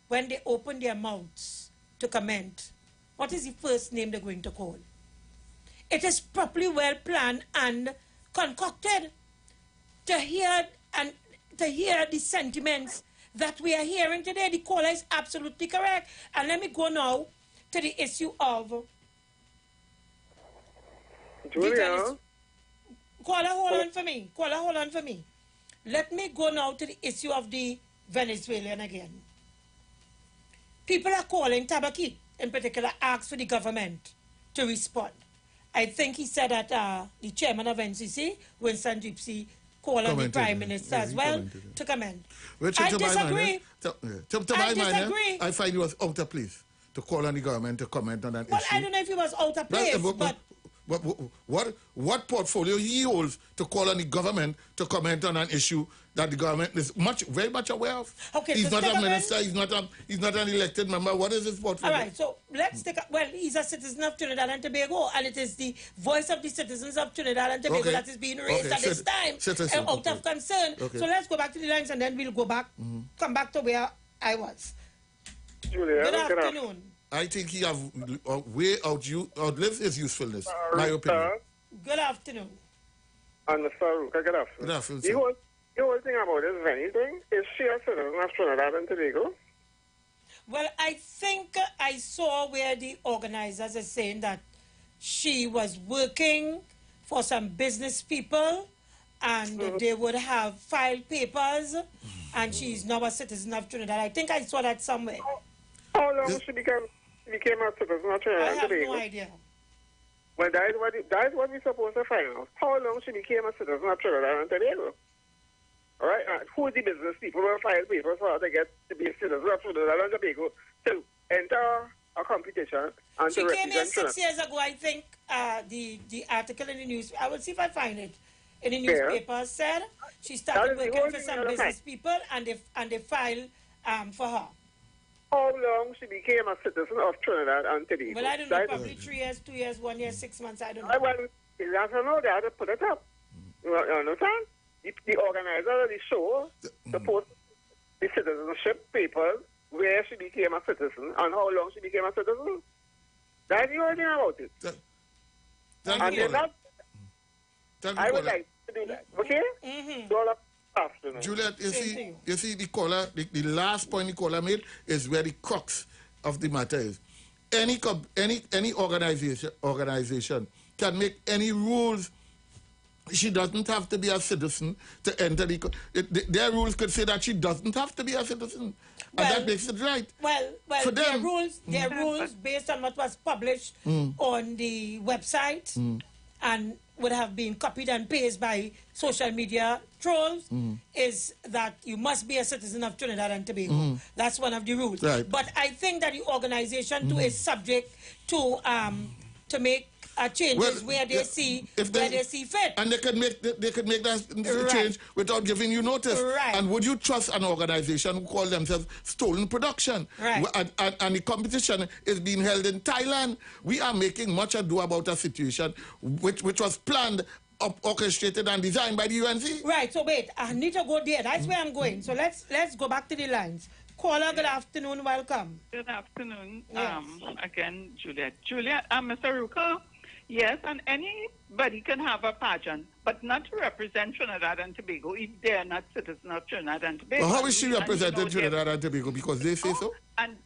Speaker 16: when they open their mouths to comment, what is the first name they're going to call? It is properly well planned and concocted to hear the sentiments that we are hearing today. The caller is absolutely correct. And let me go now to the issue of
Speaker 1: Julia.
Speaker 16: Caller, hold on for me. Let me go now to the issue of the Venezuelan again. People are calling, Tabaki in particular, asked for the government to respond. I think he said that the chairman of NCC, Winston Gypsy, called on the Prime Minister as well to comment. I disagree.
Speaker 10: I find he was out of place to call on the government to comment on that issue.
Speaker 16: I don't know if he was out of place,
Speaker 10: but what portfolio he holds to call on the government to comment on an issue that the government is very much aware of?
Speaker 16: Okay,
Speaker 10: he's not a minister. He's not an elected member. What is his portfolio?
Speaker 16: All right, so let's take he's a citizen of Trinidad and Tobago, and it is the voice of the citizens of Trinidad and Tobago that is being raised at this time out of concern.
Speaker 10: Okay.
Speaker 16: So let's go back to the lines and then we'll go back, come back to where I was.
Speaker 1: Julia,
Speaker 16: good afternoon.
Speaker 10: I think he have outlived his usefulness, my opinion.
Speaker 16: Good afternoon.
Speaker 1: And Mr. Aruka, good afternoon.
Speaker 10: Good afternoon,
Speaker 1: The whole thing about this Venny thing, is she a citizen of Trinidad and Tobago?
Speaker 16: Well, I think I saw where the organizers are saying that she was working for some business people and they would have filed papers and she's now a citizen of Trinidad. I think I saw that somewhere.
Speaker 1: How long she became a citizen of Trinidad and Tobago?
Speaker 16: I have no idea.
Speaker 1: Well, that is what we're supposed to find out. How long she became a citizen of Trinidad and Tobago? All right? Who the business people will file papers for her to get to be a citizen of Trinidad and Tobago to enter a competition and
Speaker 16: she
Speaker 1: to
Speaker 16: came here
Speaker 1: represent
Speaker 16: 6 years ago, I think. The article in the news, I will see if I find it. In the newspaper said she started working for some business people and they filed for her.
Speaker 1: How long she became a citizen of Trinidad and Tobago?
Speaker 16: Well, I don't know, probably 3 years, 2 years, 1 year, 6 months, I don't know.
Speaker 1: Well, you have to know that to put it up. You understand? The organizer of the show supposed the citizenship papers where she became a citizen and how long she became a citizen. That's the only thing about it. I would like to do that. Okay?
Speaker 10: Juliet, you see the caller, the last point the caller made is where the crux of the matter is. Any organization can make any rules. She doesn't have to be a citizen to enter their rules could say that she doesn't have to be a citizen. And that makes it right.
Speaker 16: Well, for their rules based on what was published on the website and would have been copied and pasted by social media trolls is that you must be a citizen of Trinidad and Tobago. That's one of the rules.
Speaker 10: Right.
Speaker 16: But I think that the organization too is subject to make changes where they see fit.
Speaker 10: And they could make that change without giving you notice.
Speaker 16: Right.
Speaker 10: And would you trust an organization who call themselves Stolen Production?
Speaker 16: Right.
Speaker 10: And the competition is being held in Thailand. We are making much ado about a situation which was planned orchestrated and designed by the UNC.
Speaker 16: Right, so wait, I need to go there. That's where I'm going. So let's go back to the lines. Caller, good afternoon, welcome.
Speaker 12: Good afternoon.
Speaker 16: Yes.
Speaker 12: Again, Juliet. Mr. Ruka, yes, and anybody can have a pageant, but not to represent Trinidad and Tobago if they are not citizens of Trinidad and Tobago.
Speaker 10: Well, how is she representing Trinidad and Tobago? Because they say so?
Speaker 12: And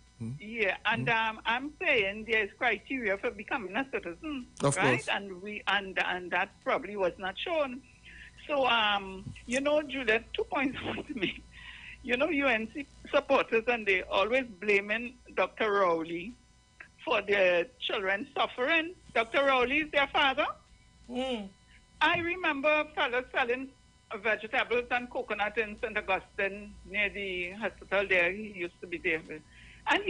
Speaker 12: yeah, and I'm saying there's criteria for becoming a citizen,
Speaker 10: Of
Speaker 12: right?
Speaker 10: course.
Speaker 12: And that probably was not shown. So Juliet, 2 points I want to make. UNC supporters, and they always blaming Dr. Rowley for their children suffering. Dr. Rowley is their father. I remember a fellow selling vegetables and coconut in St. Augustine near the hospital there. He used to be there. And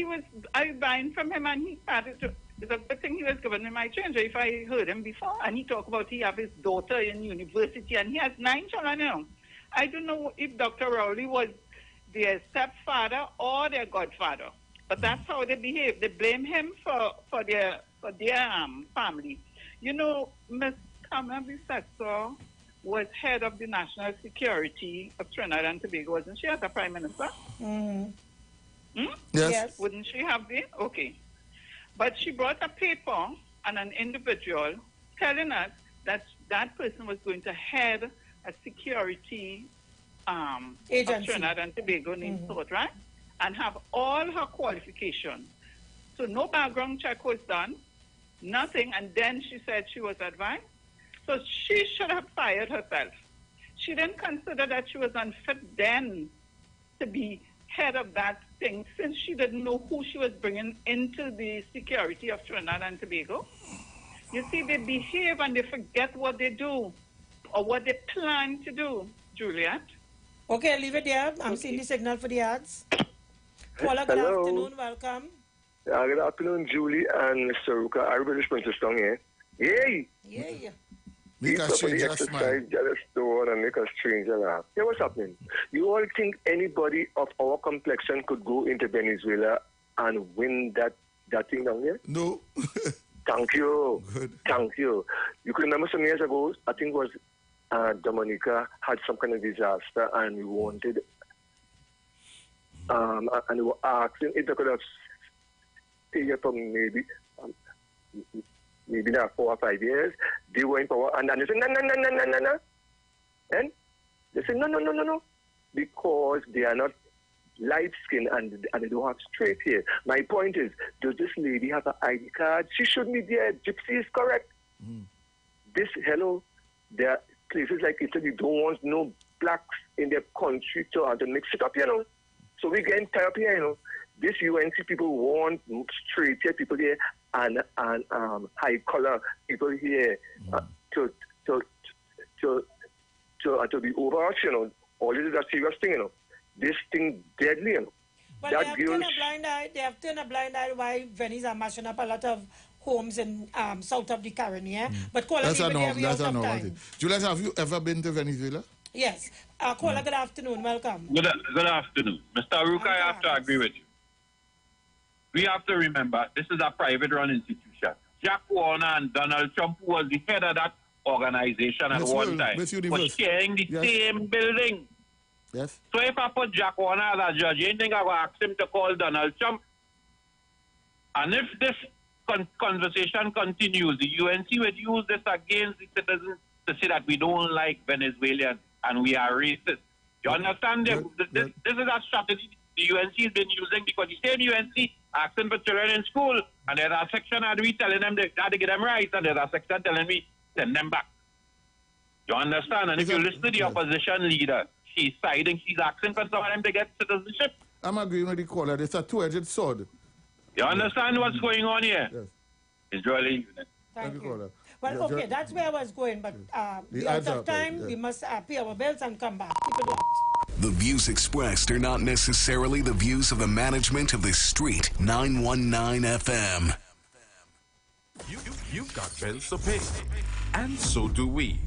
Speaker 12: I was buying from him, and he started to, it's a good thing he was giving me my change if I heard him before. And he talked about he have his daughter in university, and he has 9 children now. I don't know if Dr. Rowley was their stepfather or their godfather, but that's how they behave. They blame him for their family. Ms. Kamala Bissessor was head of the national security of Trinidad and Tobago, wasn't she, as a prime minister?
Speaker 10: Yes.
Speaker 12: Wouldn't she have been? Okay. But she brought a paper and an individual telling us that that person was going to head a security of Trinidad and Tobago named Sort, right? And have all her qualifications. So no background check was done, nothing, and then she said she was advised. So she should have fired herself. She didn't consider that she was unfit then to be head of that thing, since she didn't know who she was bringing into the security of Trinidad and Tobago. You see, they behave and they forget what they do or what they plan to do, Juliet.
Speaker 16: Okay, leave it there. I'm seeing the signal for the ads. Caller, good afternoon, welcome.
Speaker 11: Good afternoon, Julie and Mr. Ruka. Everybody's Princess Tong here. Yay!
Speaker 16: Yeah.
Speaker 10: Make us change our
Speaker 11: exercise, jealous door and make us change a laugh. Yeah, what's happening? You all think anybody of our complexion could go into Venezuela and win that thing down there?
Speaker 10: No.
Speaker 11: Thank you.
Speaker 10: Good.
Speaker 11: Thank you. You could remember some years ago, I think it was Dominica had some kind of disaster, and we wanted, and we were asking if they could have stayed here for maybe now 4 or 5 years. They were in power, and they said no. And they said no, because they are not light skinned and they don't have straight hair. My point is, does this lady have an ID card? She shouldn't be there. Gypsy is correct. There are places like Italy don't want no blacks in their country to mix it up, So we're getting tired here, This UNC people want straight hair people here and high color people here to be overarched, All this is a serious thing, This thing deadly,
Speaker 16: But they have turned a blind eye why Venice are mashing up a lot of homes in south of the Caribbean, But caller,
Speaker 10: that's a normal thing. Juliet, have you ever been to Venezuela?
Speaker 16: Yes. Caller, good afternoon, welcome.
Speaker 17: Good afternoon. Mr. Ruka, I have to agree with you. We have to remember, this is a private-run institution. Jack Warner and Donald Trump, who was the head of that organization at one time, was sharing the same building.
Speaker 10: Yes.
Speaker 17: So if I put Jack Warner as a judge, you think I will ask him to call Donald Trump? And if this conversation continues, the UNC would use this against the citizens to say that we don't like Venezuelans and we are racist. You understand? This is a strategy the UNC has been using, because the same UNC asking for children in school, and there's a section that we telling them they got to get them right, and there's a section telling me send them back. You understand? And if you listen to the opposition leader, she's siding, she's asking for some of them to get citizenship.
Speaker 10: I'm agreeing with the caller. It's a two-edged sword.
Speaker 17: You understand what's going on here?
Speaker 10: Yes.
Speaker 17: It's really...
Speaker 16: Thank you. Well, okay, that's where I was going, but the out of time, we must pay our bills and come back. Keep it locked.
Speaker 9: The views expressed are not necessarily the views of the management of the Street 919 FM.
Speaker 13: You've got bills to pay, and so do we.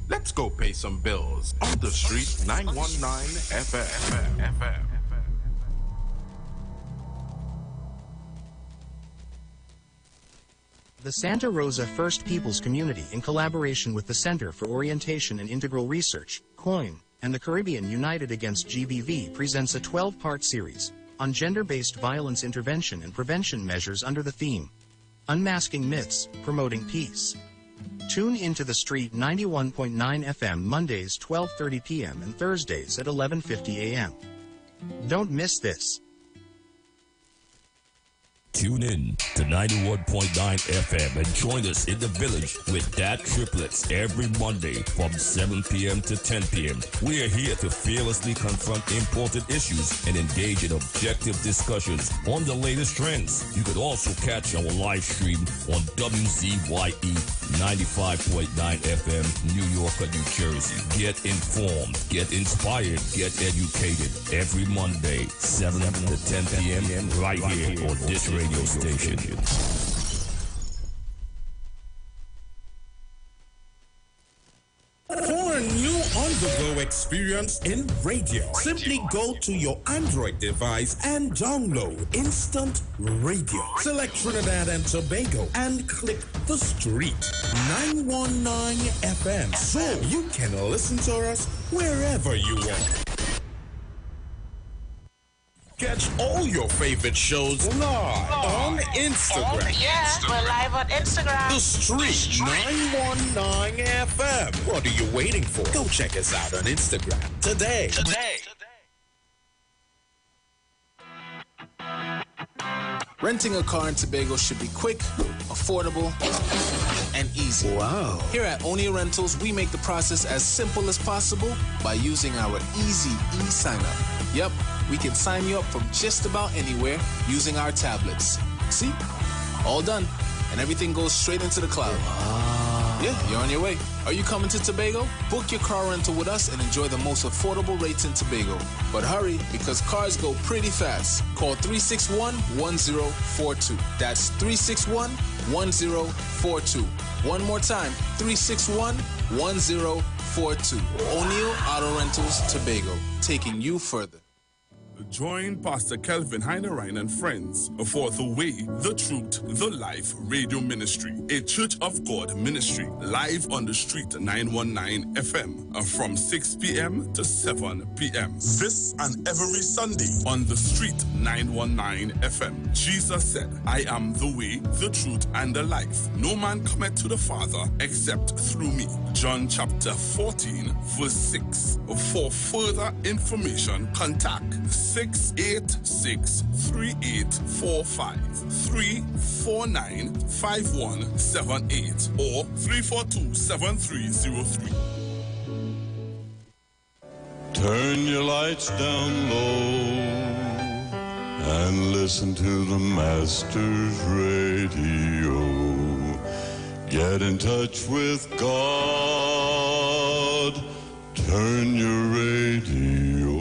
Speaker 13: Let's go pay some bills on the Street 919 FM.
Speaker 2: The Santa Rosa First Peoples Community, in collaboration with the Center for Orientation and Integral Research, COIN, and the Caribbean United Against GBV, presents a 12-part series on gender-based violence intervention and prevention measures under the theme, Unmasking Myths, Promoting Peace. Tune into The Street 91.9 FM Mondays 12:30 p.m. and Thursdays at 11:50 a.m. Don't miss this.
Speaker 15: Tune in to 91.9 FM and join us in the village with Dat Triplets every Monday from 7 p.m. to 10 p.m. We are here to fearlessly confront important issues and engage in objective discussions on the latest trends. You can also catch our live stream on WZYE 95.9 FM, New York, New Jersey. Get informed, get inspired, get educated every Monday, 7 to 10 p.m. right here on this radio station.
Speaker 13: For a new on-the-go experience in radio, simply go to your Android device and download Instant Radio. Select Trinidad and Tobago and click the street 919 FM so you can listen to us wherever you are. Catch all your favorite shows live on Instagram.
Speaker 22: We're live on Instagram.
Speaker 13: The Street 919 FM. What are you waiting for? Go check us out on Instagram today.
Speaker 5: Renting a car in Tobago should be quick, affordable, and easy.
Speaker 2: Wow.
Speaker 5: Here at Onia Rentals, we make the process as simple as possible by using our easy e-sign-up. Yep, we can sign you up from just about anywhere using our tablets. See? All done. And everything goes straight into the cloud. Yeah, you're on your way. Are you coming to Tobago? Book your car rental with us and enjoy the most affordable rates in Tobago. But hurry, because cars go pretty fast. Call 361-1042. That's 361-1042. One more time, 361-1042. O'Neill Auto Rentals, Tobago, taking you further.
Speaker 21: Join Pastor Kelvin Heinerine and friends for The Way, The Truth, The Life Radio Ministry, a Church of God ministry, live on the Street 919 FM from 6 p.m. to 7 p.m. This and every Sunday on the Street 919 FM. Jesus said, I am the way, the truth, and the life. No man cometh to the Father except through me. John chapter 14, verse 6. For further information, contact 686-3845, 349-5178, or 342-7303.
Speaker 23: Turn your lights down low and listen to the Master's radio. Get in touch with God. Turn your radio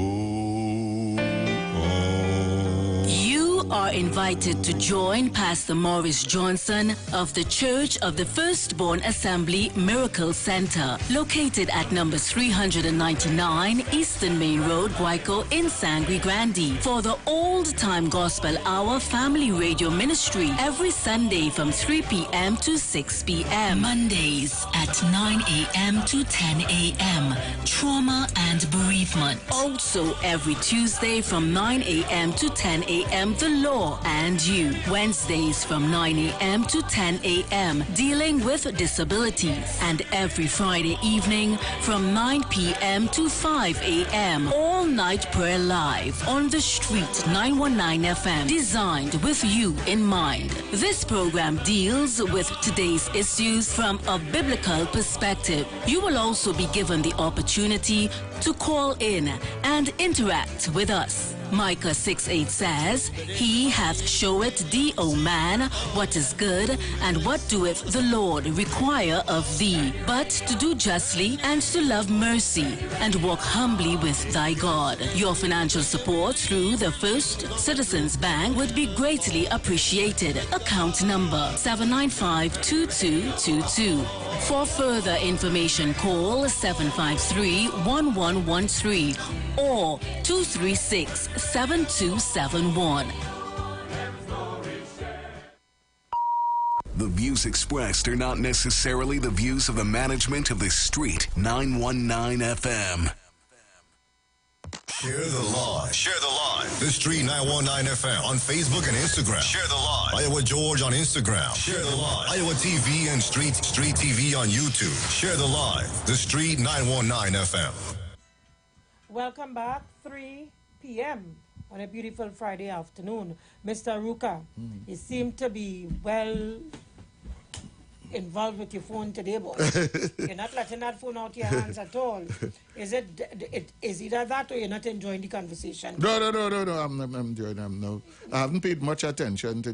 Speaker 23: on.
Speaker 24: You are invited to join Pastor Morris Johnson of the Church of the Firstborn Assembly Miracle Center, located at number 399 Eastern Main Road, Guayco in Sangre Grande, for the Old Time Gospel Hour Family Radio Ministry every Sunday from 3 p.m. to 6 p.m. Mondays at 9 a.m. to 10 a.m. Trauma and bereavement. Also every Tuesday from 9 a.m. to 10 a.m. The Law and You. Wednesdays from 9 a.m. to 10 a.m. Dealing with disabilities. And every Friday evening from 9 p.m. to 5 a.m. All night prayer live on the Street 919 FM. Designed with you in mind. This program deals with today's issues from a biblical perspective. You will also be given the opportunity to call in and interact with us. Micah 6:8 says, He hath showeth thee, O man, what is good, and what doeth the Lord require of thee, but to do justly and to love mercy, and walk humbly with thy God. Your financial support through the First Citizens Bank would be greatly appreciated. Account number 795-2222. For further information, call 753-1113 or 236-7271.
Speaker 9: The views expressed are not necessarily the views of the management of the Street 919 FM.
Speaker 4: Share the live. Share the live. The Street 919 FM on Facebook and Instagram. Share the live. Iowa George on Instagram. Share the live. Iowa TV and Street TV on YouTube. Share the live. The Street 919 FM.
Speaker 16: Welcome back, 3 p.m. on a beautiful Friday afternoon. Mr. Ruka, you seem to be well involved with your phone today, boy. You're not letting that phone out of your hands at all. Is is either that or you're not enjoying the conversation?
Speaker 10: No. I'm enjoying them. No, I haven't paid much attention to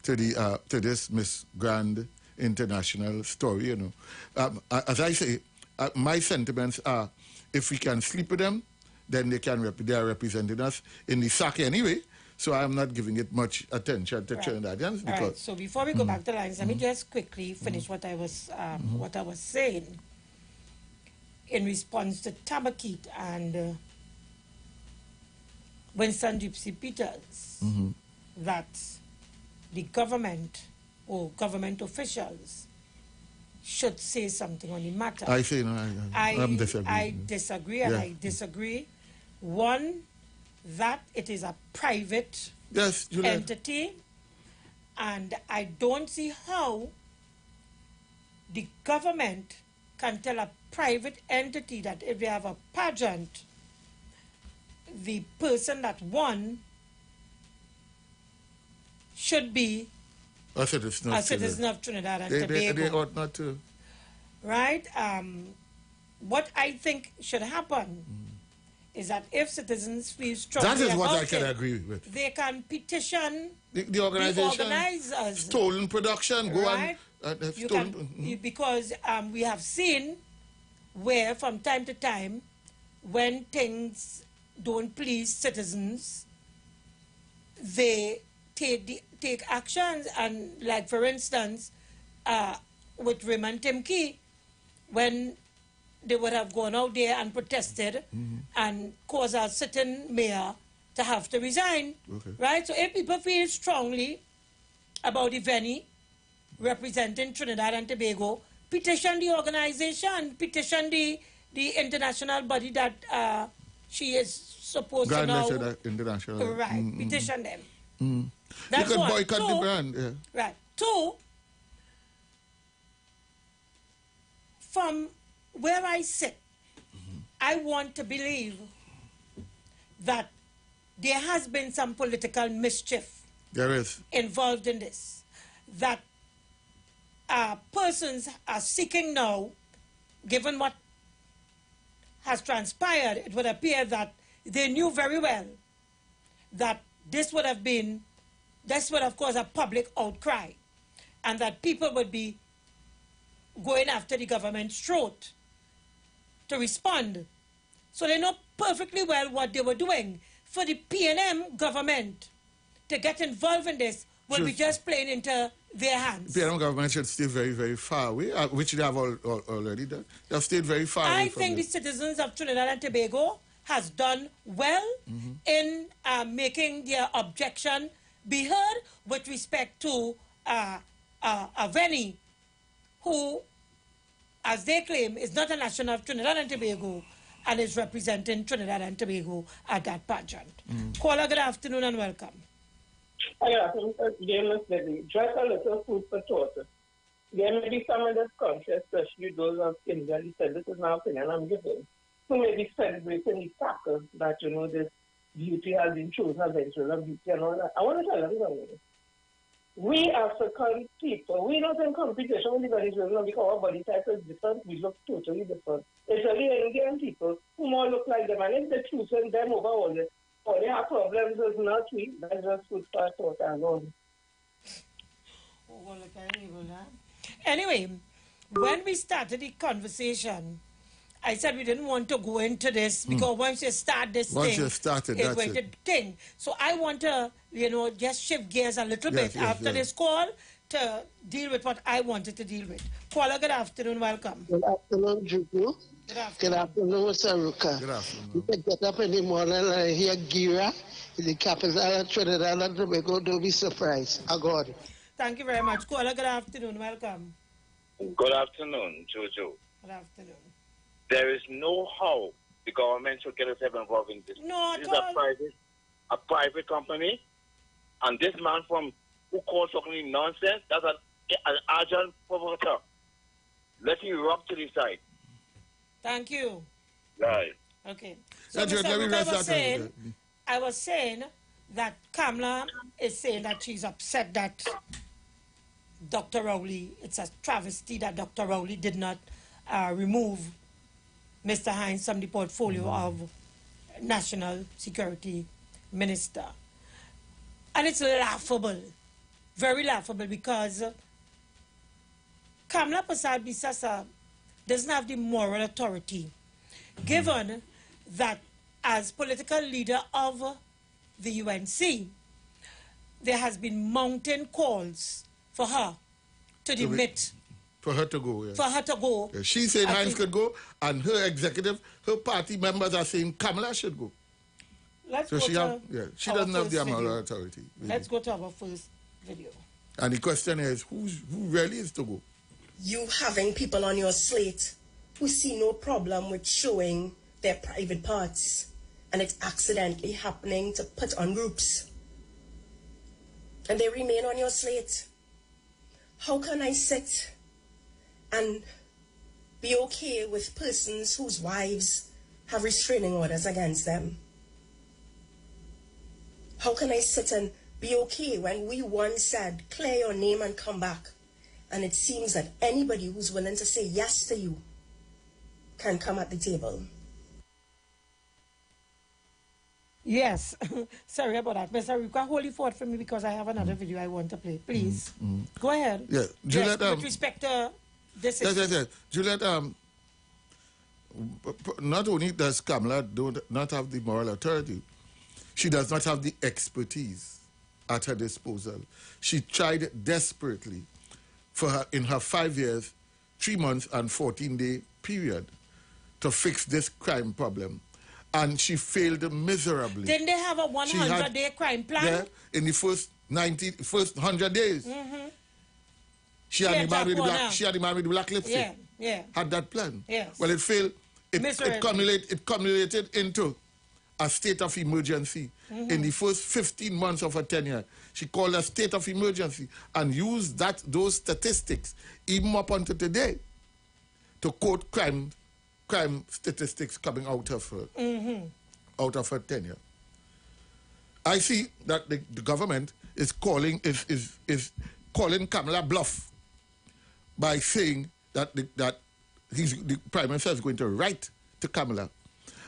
Speaker 10: to this Miss Grand International story. You know, as I say, my sentiments are, if we can sleep with them, then they are representing us in the SAC anyway. So I'm not giving it much attention to Trinidadians. Because,
Speaker 16: right. So before we go back to the lines, let me just quickly finish what I was saying in response to Tabakit and Winston Gypsy Peters, that the government or government officials should say something on the matter.
Speaker 10: I say no. I'm disagreeing.
Speaker 16: I disagree, and I disagree. One, that it is a private entity, and I don't see how the government can tell a private entity that if they have a pageant, the person that won should be
Speaker 10: a citizen
Speaker 16: of Trinidad and Tobago.
Speaker 10: They ought not to.
Speaker 16: Right? What I think should happen is that if citizens feel strongly
Speaker 10: that is what
Speaker 16: about
Speaker 10: I can agree with.
Speaker 16: They can petition
Speaker 10: the organization,
Speaker 16: organizers.
Speaker 10: Stolen production, go
Speaker 16: right?
Speaker 10: on.
Speaker 16: Because we have seen where from time to time, when things don't please citizens, they take actions. And like for instance, with Raymond Timke, when they would have gone out there and protested and caused a certain mayor to have to resign. Right? So if people feel strongly about the venue representing Trinidad and Tobago, petition the organization, petition the international body that she is supposed to know.
Speaker 10: International.
Speaker 16: Right. Petition them.
Speaker 10: That's you could boycott the brand. Yeah.
Speaker 16: Right. Two, from where I sit, I want to believe that there has been some political mischief involved in this. That persons are seeking now, given what has transpired, it would appear that they knew very well that this would have caused a public outcry, and that people would be going after the government's throat to respond. So they know perfectly well what they were doing. For the PNM government to get involved in this will be just playing into their hands.
Speaker 10: The PNM government should stay very, very far away, which they have already done. They have stayed very far away.
Speaker 16: I think the citizens of Trinidad and Tobago has done well in making their objection be heard with respect to Aveni, who, as they claim, is not a national of Trinidad and Tobago and is representing Trinidad and Tobago at that pageant. Caller, good afternoon and welcome.
Speaker 6: Good afternoon, just a little food for thought. There may be some in this country, especially those of India, said this is my opinion I'm giving, who may be celebrating the fact that, this beauty has been chosen as a beauty and all that. I want to tell everybody, we African people, we're not in competition with the Venezuelans because our body type is different. We look totally different. It's only Indian people who more look like them. And if they're choosing them over all they have problems, it's not we. That's just food for thought and all.
Speaker 16: Anyway, when we started the conversation, I said we didn't want to go into this because once you start this it's going to thing. So I want to, just shift gears a little bit after this call to deal with what I wanted to deal with. Caller, good afternoon, welcome.
Speaker 8: Good afternoon, Juju. Good afternoon, Mr. Ruka.
Speaker 10: Good afternoon.
Speaker 8: You can get up in the morning and I hear Gira in the capital of Trinidad and Tobago. Don't be surprised. I got it.
Speaker 16: Thank you very much. Caller, good afternoon. Welcome.
Speaker 3: Good afternoon, Jojo.
Speaker 16: Good afternoon.
Speaker 3: There is no how the government should get itself involved in this.
Speaker 16: No,
Speaker 3: this is a private company, and this man from who calls talking nonsense, that's an urgent provocateur. Let him rub to the side.
Speaker 16: Thank you.
Speaker 3: Right.
Speaker 16: Okay. So, Mr. I was saying that Kamala is saying that she's upset that Dr. Rowley, it's a travesty that Dr. Rowley did not remove Mr. Hines from the portfolio of National Security Minister. And it's laughable, very laughable, because Kamala Persad-Bissessar doesn't have the moral authority, given that as political leader of the UNC, there has been mountain calls for her to demit.
Speaker 10: For her to go, yeah.
Speaker 16: For her to go.
Speaker 10: Yeah, she's saying Hines could go, and her executive, her party members are saying Kamala should go.
Speaker 16: Let's
Speaker 10: so
Speaker 16: go
Speaker 10: she doesn't have the moral authority. Really.
Speaker 16: Let's go to our first video.
Speaker 10: And the question is, who really is to go?
Speaker 14: You having people on your slate who see no problem with showing their private parts, and it's accidentally happening to put on groups, and they remain on your slate. How can I sit and be okay with persons whose wives have restraining orders against them? How can I sit and be okay when we once said, clear your name and come back, and it seems that anybody who's willing to say yes to you can come at the table?
Speaker 16: Yes. Sorry about that. Mr. Ruka, hold it forward for me because I have another video I want to play. Please. Go ahead.
Speaker 10: Yeah. Juliet,
Speaker 16: with respect to this issue.
Speaker 10: Yes. Juliet, not only does Kamala not have the moral authority, she does not have the expertise at her disposal. She tried desperately in her 5 years, 3 months and 14-day period to fix this crime problem. And she failed miserably.
Speaker 16: Didn't they have a 100-day crime plan?
Speaker 10: Yeah, in the first 100 days. She had the man with the black lipstick.
Speaker 16: Yeah.
Speaker 10: Had that plan.
Speaker 16: Yes.
Speaker 10: Well, it failed. It culminated into a state of emergency. In the first 15 months of her tenure, she called a state of emergency and used those statistics, even up until today, to quote crime statistics coming out of her tenure. I see that the government is calling Kamala bluff by saying that the Prime Minister is going to write to Kamala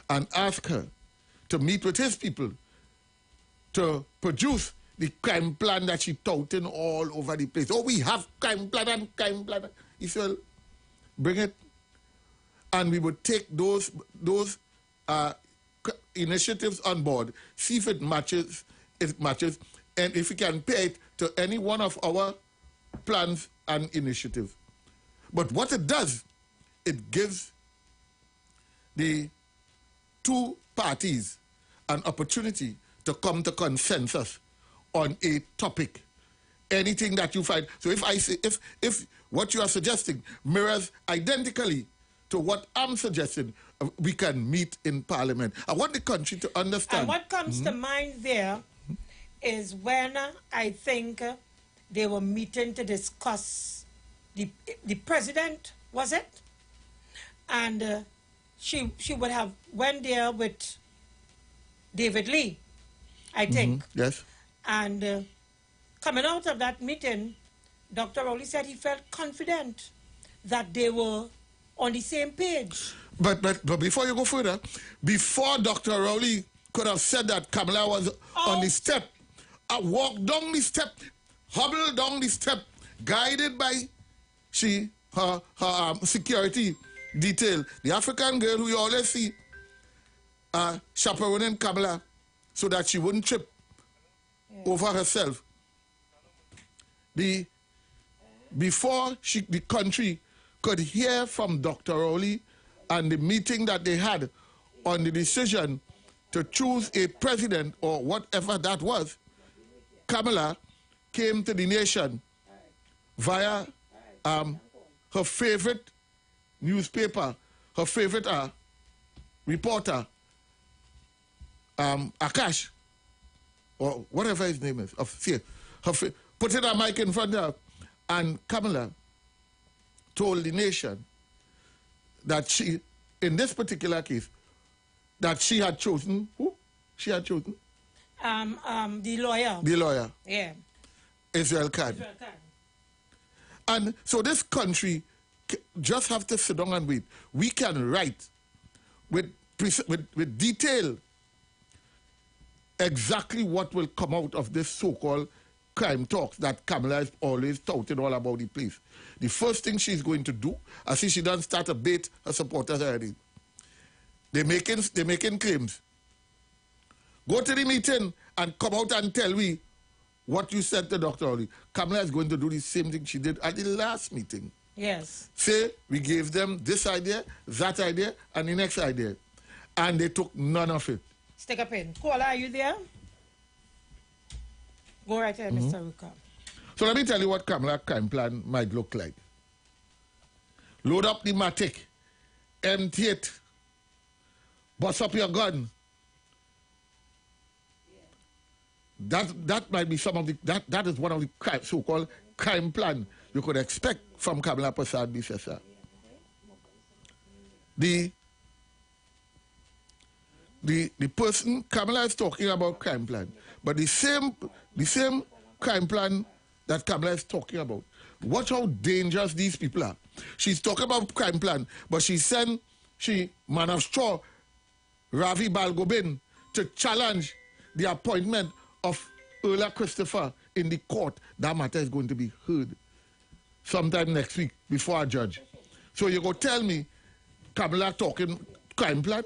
Speaker 10: and ask her to meet with his people to produce the crime plan that she touting all over the place. Oh, we have crime plan. He said, well, bring it. And we would take those initiatives on board, see if it matches, and if we can pay it to any one of our plans and initiatives. But what it does, it gives the two parties an opportunity to come to consensus on a topic. Anything that you find. So if I say, if what you are suggesting mirrors identically to what I'm suggesting, we can meet in Parliament. I want the country to understand.
Speaker 16: And what comes to mind there is when I think they were meeting to discuss the president, was it? And she would have went there with David Lee, I think.
Speaker 10: Yes.
Speaker 16: And coming out of that meeting, Dr. Rowley said he felt confident that they were on the same page.
Speaker 10: But before you go further, before Dr. Rowley could have said that Kamala was on the step, walked down the step, hobbled down the step, guided by her security detail, the African girl who you always see chaperoning Kamala so that she wouldn't trip over herself. Before the country could hear from Dr. Rowley and the meeting that they had on the decision to choose a president or whatever that was, Kamala came to the nation via her favorite newspaper, her favorite reporter, Akash, or whatever his name is, put it a mic in front of her, and Kamala told the nation that she, in this particular case, that she had chosen, who? She had chosen?
Speaker 16: The lawyer.
Speaker 10: The lawyer.
Speaker 16: Yeah.
Speaker 10: Israel Khan. And so this country just have to sit down and wait. We can write with detail exactly what will come out of this so-called crime talks that Kamala is always touting all about the place. The first thing she's going to do, I see she doesn't start to bait her supporters already. They're making claims. Go to the meeting and come out and tell me what you said to Dr. Oli. Kamala is going to do the same thing she did at the last meeting.
Speaker 16: Yes.
Speaker 10: Say, we gave them this idea, that idea, and the next idea. And they took none of it.
Speaker 16: Stick a pin. Kola, are you there? Go right ahead, Mr. Ruka.
Speaker 10: So let me tell you what Kamala's crime plan might look like. Load up the Matic, empty it, bust up your gun. That might be some of the, that is one of the so-called crime plan you could expect from Kamala Prasad Bisesa. The person Kamala is talking about crime plan, but the same crime plan that Kamala is talking about. Watch how dangerous these people are. She's talking about crime plan, but she man of straw, Ravi Balgobin, to challenge the appointment of Erla Christopher in the court. That matter is going to be heard sometime next week before a judge. So you go tell me Kamala talking crime plan?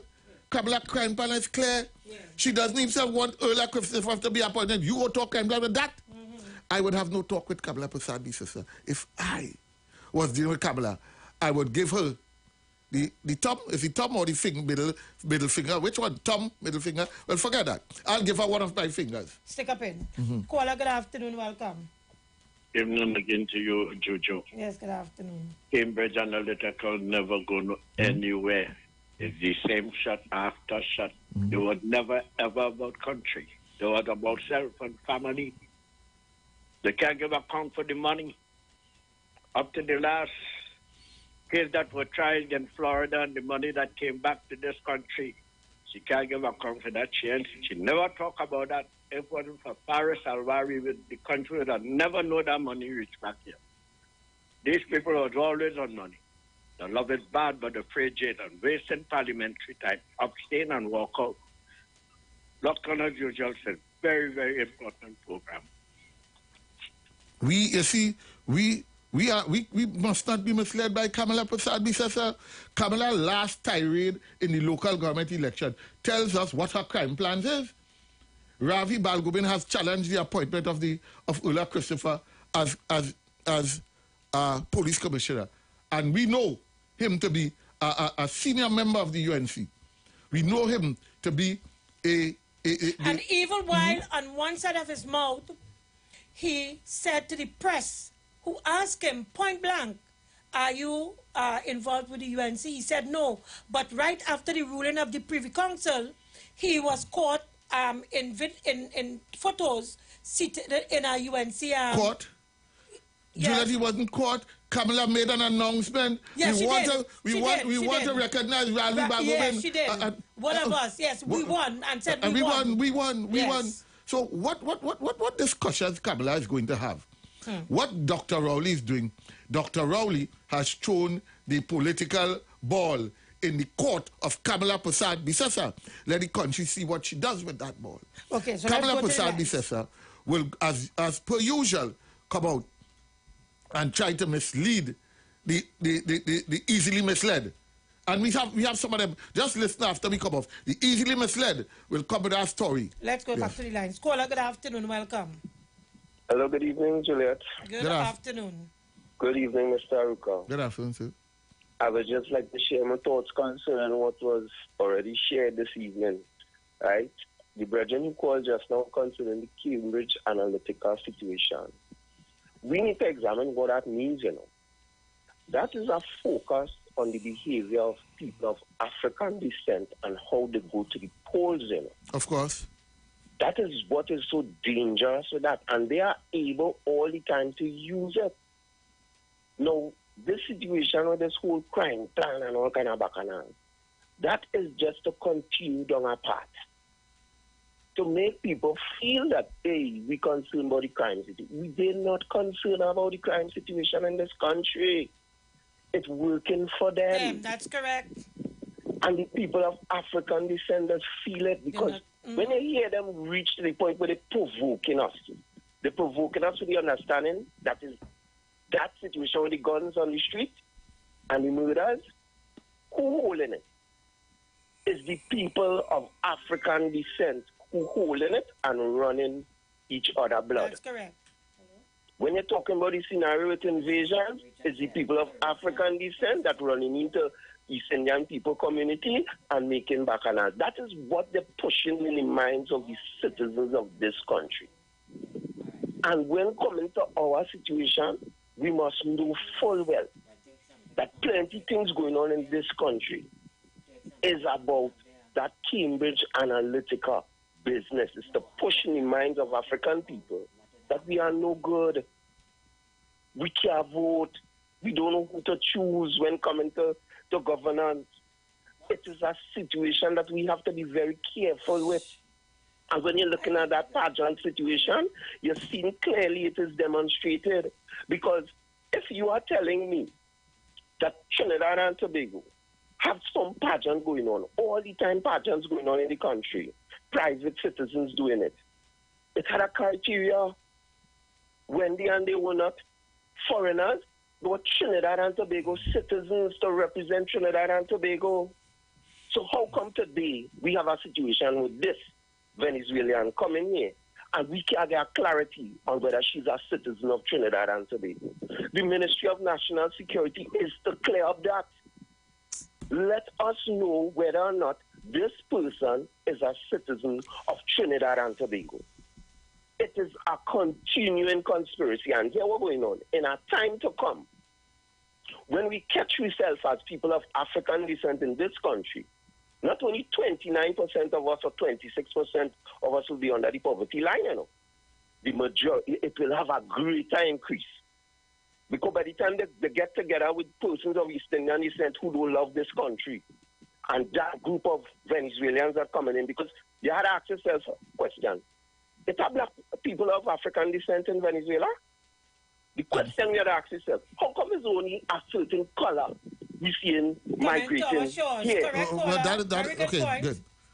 Speaker 10: Kamala crime plan is clear. Yeah. She doesn't even want Erla Christopher to be appointed. You go talk crime plan with that? I would have no talk with Kamala Prasad, sister. If I was dealing with Kamala, I would give her the thumb. Is the thumb or the middle finger? Which one? Thumb, middle finger? Well, forget that. I'll give her one of my fingers.
Speaker 16: Stick up in. Kola, good afternoon. Welcome.
Speaker 7: Evening again to you, Jojo.
Speaker 16: Yes, good afternoon.
Speaker 7: Cambridge Analytical never go anywhere. It's the same shot after shot. They were never, ever about country. They were about self and family. They can't give account for the money. Up to the last case that were tried in Florida and the money that came back to this country, she can't give account for that. She never talk about that. If it wasn't for Paris Alvari, with the country would have never know that money reached back here. These people are always on money. They love it bad, but afraid jail and wasting parliamentary time. Abstain and walk out. Dr. Usual said, very, very important program.
Speaker 10: We must not be misled by Kamala Prasad Bisesa. Kamala's last tirade in the local government election tells us what her crime plans is. Ravi Balgobin has challenged the appointment of Erla Christopher as police commissioner. And we know him to be a senior member of the UNC. We know him to be
Speaker 16: and even while on one side of his mouth, he said to the press, who asked him point blank, are you involved with the UNC? He said no. But right after the ruling of the Privy Council, he was caught in photos seated in a UNC.
Speaker 10: Caught?
Speaker 16: Yes.
Speaker 10: Juliet, he wasn't caught. Kamala made an announcement.
Speaker 16: Yes,
Speaker 10: we want to recognize Ravi Balgobin.
Speaker 16: Yes, she did. One of us, yes, we won and said we won.
Speaker 10: We won. So what discussions Kamala is going to have? What Dr. Rowley is doing, Dr. Rowley has thrown the political ball in the court of Kamala Prasad Bisesa. Let the country see what she does with that ball.
Speaker 16: Okay, so
Speaker 10: Kamala Prasad Bisesa will, as per usual, come out and try to mislead the easily misled. And we have some of them. Just listen after we come off. The easily misled will come with our story.
Speaker 16: Let's go back to the lines. Caller, good afternoon. Welcome.
Speaker 18: Hello, good evening, Juliet.
Speaker 16: Good afternoon.
Speaker 18: Good evening, Mr. Aruka.
Speaker 10: Good afternoon, sir.
Speaker 18: I would just like to share my thoughts concerning what was already shared this evening, right? The brethren who called just now concerning the Cambridge Analytica situation. we need to examine what that means, you know. That is a focus on the behavior of people of African descent and how they go to the polls, you know.
Speaker 10: Of course.
Speaker 18: That is what is so dangerous with that. And they are able all the time to use it. Now, this situation with this whole crime plan and all kind of bacchanal, that is just to continue down a path. To make people feel that, hey, we concerned about the crime situation. They're not concerned about the crime situation in this country. It's working for them.
Speaker 16: That's correct.
Speaker 18: And the people of African descent feel it because when you hear them reach to the point where they're provoking us with the understanding that is that situation with the guns on the street and the murders, who holding it? It's the people of African descent who holding it and running each other blood.
Speaker 16: That's correct.
Speaker 18: When you're talking about the scenario with invasion, it's the people of African descent that running into East Indian people community and making bacchanal. That is what they're pushing in the minds of the citizens of this country. And when coming to our situation, we must know full well that plenty things going on in this country is about that Cambridge Analytica business. It's to push in the minds of African people that we are no good. We can't vote. We don't know who to choose when coming to governance. It is a situation that we have to be very careful with. And when you're looking at that pageant situation, you're seeing clearly it is demonstrated. Because if you are telling me that Trinidad and Tobago have some pageant going on, all the time pageants going on in the country, private citizens doing it, it had a criteria when they were not foreigners, they were Trinidad and Tobago citizens to represent Trinidad and Tobago. So how come today we have a situation with this Venezuelan coming here and we can't get clarity on whether she's a citizen of Trinidad and Tobago? The Ministry of National Security is to clear up that. Let us know whether or not this person is a citizen of Trinidad and Tobago. It is a continuing conspiracy, and here what's going on. In a time to come, when we catch ourselves as people of African descent in this country, not only 29% of us or 26% of us will be under the poverty line, you know. The majority, it will have a greater increase. Because by the time they get together with persons of East Indian descent who don't love this country, and that group of Venezuelans are coming in, because you had to ask yourself a question. There are black people of African descent in Venezuela? The question we had to ask yourself, how come it's only a certain color we see in migrating here?
Speaker 10: Okay,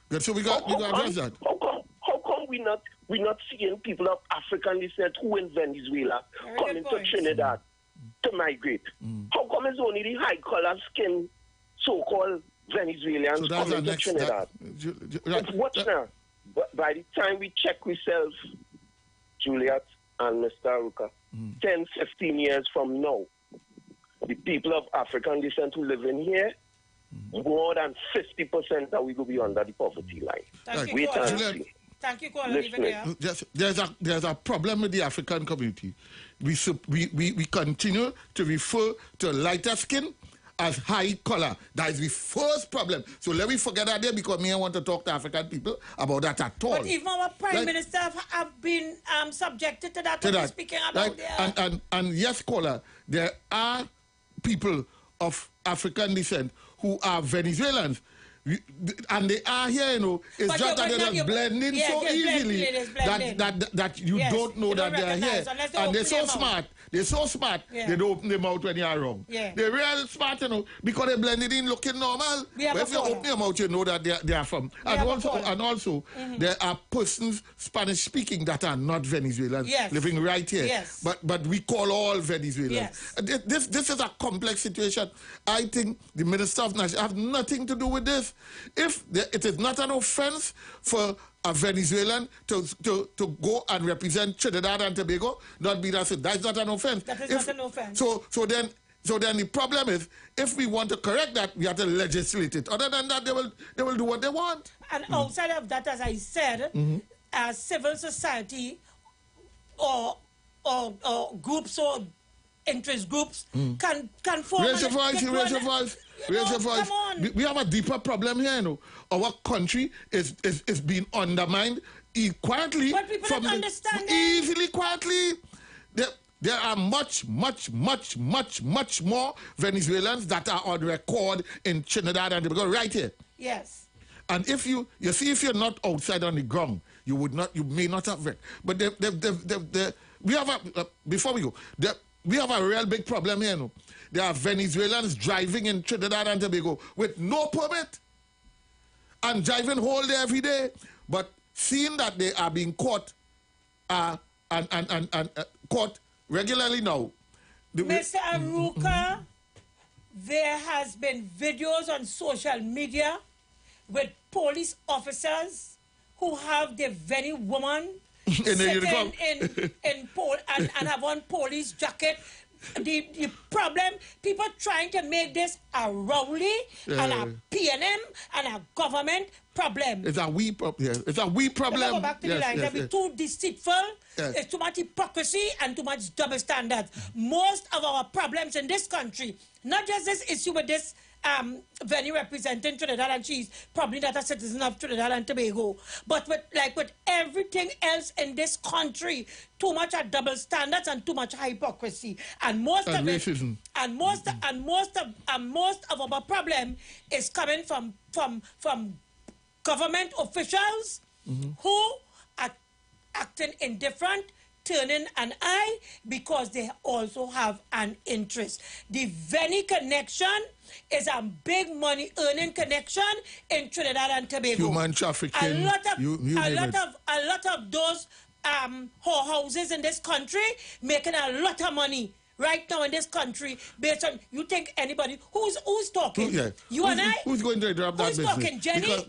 Speaker 10: good. So we got to address that.
Speaker 18: How come we not seeing people of African descent who in Venezuela coming to Trinidad to migrate? How come it's only the high color skin so-called Venezuelans coming to Trinidad? Watch now. But by the time we check ourselves, Juliet and Mr. Aruka, 10, 15 years from now, the people of African descent who live in here, more than 50% that we will be under the poverty line. Wait and see.
Speaker 16: Thank you, caller.
Speaker 10: There's a problem with the African community. We continue to refer to lighter skin as high color. That is the first problem. So let me forget that there because I want to talk to African people about that at all.
Speaker 16: But even our Prime Minister have been subjected to that. Speaking about
Speaker 10: and yes, caller, there are people of African descent who are Venezuelans. And they are here, you know. It's just that they're blending so easily that you don't know that they're here. And they're so smart. They're so smart, they don't open their mouth when you are wrong. They're real smart, you know, because they blended in looking normal. But if you open your mouth, you know that they are from. And also there are persons Spanish speaking that are not Venezuelans living right here. But we call all Venezuelans. This is a complex situation. I think the Minister of National have nothing to do with this. If it is not an offense for a Venezuelan to go and represent Trinidad and Tobago, not be that's not an offense.
Speaker 16: That is not an offense.
Speaker 10: So then the problem is, if we want to correct that, we have to legislate it. Other than that, they will do what they want.
Speaker 16: And outside of that, as I said, civil society or or groups or interest groups can form.
Speaker 10: Raise your voice, raise your voice, raise your voice.
Speaker 16: Come on.
Speaker 10: We have a deeper problem here, you know. Our country is being undermined quietly.
Speaker 16: But people don't understand that.
Speaker 10: Easily, quietly. There are much more Venezuelans that are on record in Trinidad and Tobago right here.
Speaker 16: Yes.
Speaker 10: And if you see, if you're not outside on the ground, you may not have read. But we have before we go, we have a real big problem here. No? There are Venezuelans driving in Trinidad and Tobago with no permit and driving whole day every day. But seeing that they are being caught and caught regularly now.
Speaker 16: Mr. Aruka, there has been videos on social media with police officers who have the very woman sitting in and have on police jacket. The problem, people trying to make this a Rowley and a PNM and a government problem.
Speaker 10: It's a we problem. It's a we problem.
Speaker 16: Let me go back to the line. They'll be too deceitful.
Speaker 10: Yes.
Speaker 16: It's too much hypocrisy and too much double standards. Most of our problems in this country, not just this issue with this venue representing Trinidad, and she's probably not a citizen of Trinidad and Tobago, but with everything else in this country, too much of double standards and too much hypocrisy, and most of
Speaker 10: racism.
Speaker 16: Most of our problem is coming from government officials who are acting indifferent, turning an eye because they also have an interest. The Veni connection is a big money earning connection in Trinidad and Tobago.
Speaker 10: Human trafficking.
Speaker 16: A lot of those whorehouses in this country making a lot of money right now in this country based on, you think anybody who's talking? You and I?
Speaker 10: Who's going to drop that business?
Speaker 16: Who's talking, Jenny?
Speaker 10: Because,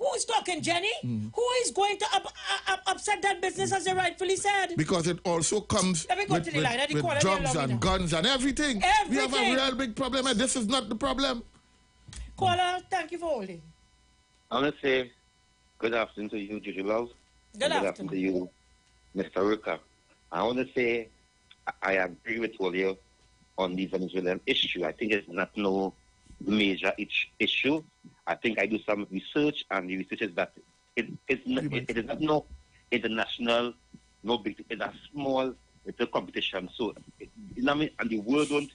Speaker 16: Who's talking, Jenny? Who is going to upset that business, as they rightfully said?
Speaker 10: Because it also comes with drugs and guns and everything. We have a real big problem, and this is not the problem.
Speaker 16: Caller, thank you for holding.
Speaker 1: I want to say good afternoon to you, Juju Love.
Speaker 16: Good
Speaker 1: afternoon to you, Mr. Ruka. I want to say I agree with all you on the Venezuelan issue. I think it's not no major issue. I think I do some research, and the research is that it is not no international, no big. It's a small little competition. So, and the world don't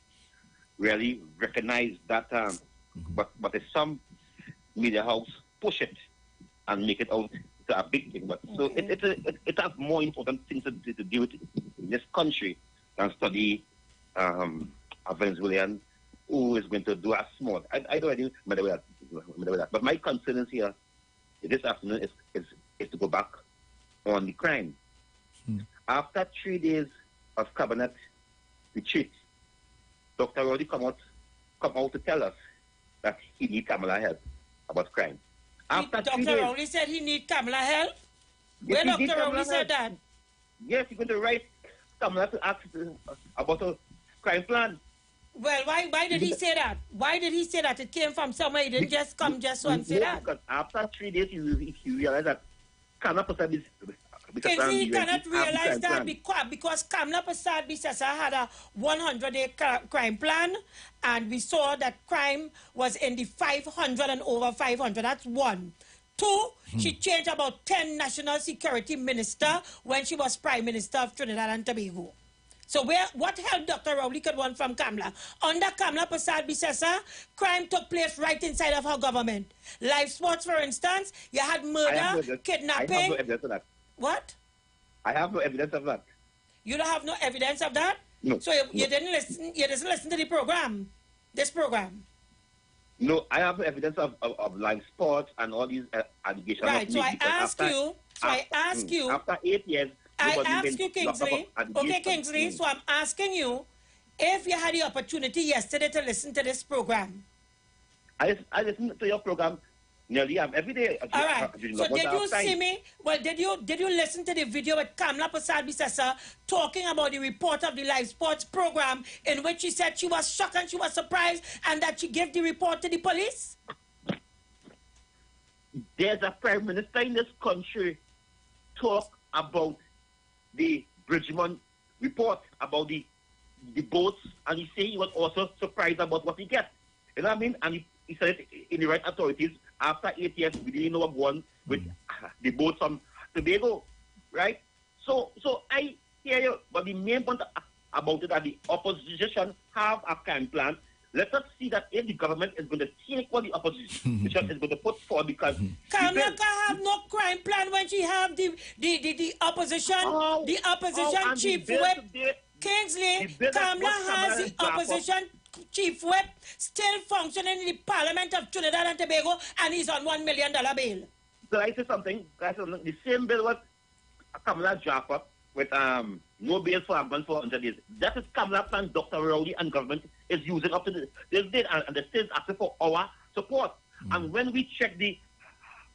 Speaker 1: really recognize that. But if some media house push it and make it out to a big thing, but so it has more important things to do with in this country than study a Venezuelan who is going to do a small. I don't know whether that. But my concern is here this afternoon is to go back on the crime. After 3 days of cabinet retreat, Dr. Rowley come out to tell us that he needs Kamala help about crime. After
Speaker 16: Dr. Rowley said he needs Kamala help? Where Dr. Rowley said that?
Speaker 1: Yes, he's going to write Kamala to ask about a crime plan.
Speaker 16: Well, why did he say that? Why did he say that? It came from somewhere. He didn't just come just so and say that.
Speaker 1: Because after 3 days, he realized that Kamala Prasad is...
Speaker 16: He cannot realize that because Kamala Prasad Bisasa had a 100-day crime plan, and we saw that crime was in the 500 and over 500. That's one. Two, she changed about 10 national security minister when she was Prime Minister of Trinidad and Tobago. So what help Dr. Rowley could want from Kamala? Under Kamala Prasad Bisasa, crime took place right inside of her government. Live sports, for instance, you had murder, kidnapping.
Speaker 1: I have no evidence of that.
Speaker 16: What?
Speaker 1: I have no evidence of that.
Speaker 16: You don't have no evidence of that?
Speaker 1: No.
Speaker 16: So you didn't listen? You didn't listen to the program? This program?
Speaker 1: No, I have no evidence of live sports and all these allegations.
Speaker 16: Right. So I ask you.
Speaker 1: After 8 years.
Speaker 16: I ask you, Kingsley. Okay, Kingsley. So I'm asking you if you had the opportunity yesterday to listen to this program.
Speaker 1: I listen to your program nearly every day.
Speaker 16: All right. So did you see me? Well, did you listen to the video with Kamala Prasad Bisasa talking about the report of the live sports program in which she said she was shocked and she was surprised and that she gave the report to the police?
Speaker 1: There's a prime minister in this country talk about the Bridgman report about the boats, and he said he was also surprised about what he get. You know what I mean? And he said it in the right authorities. After 8 years, we didn't know what going with the boats from Tobago, right? So I hear you, but the main point about it that the opposition have a crime plan. Let us see that if the government is going to take what the opposition is going to put forward, because
Speaker 16: Kamala can have no crime plan when she have the opposition chief whip. Kingsley, Kamala has the opposition chief whip still functioning in the Parliament of Trinidad and Tobago, and he's on $1 million bail.
Speaker 1: So I say something. The same bill was Kamala draft up with no bail for a month for 100 days. That is Kamala plan Dr. Rowley and government is using up to this date, and the state is asking for our support. And when we check the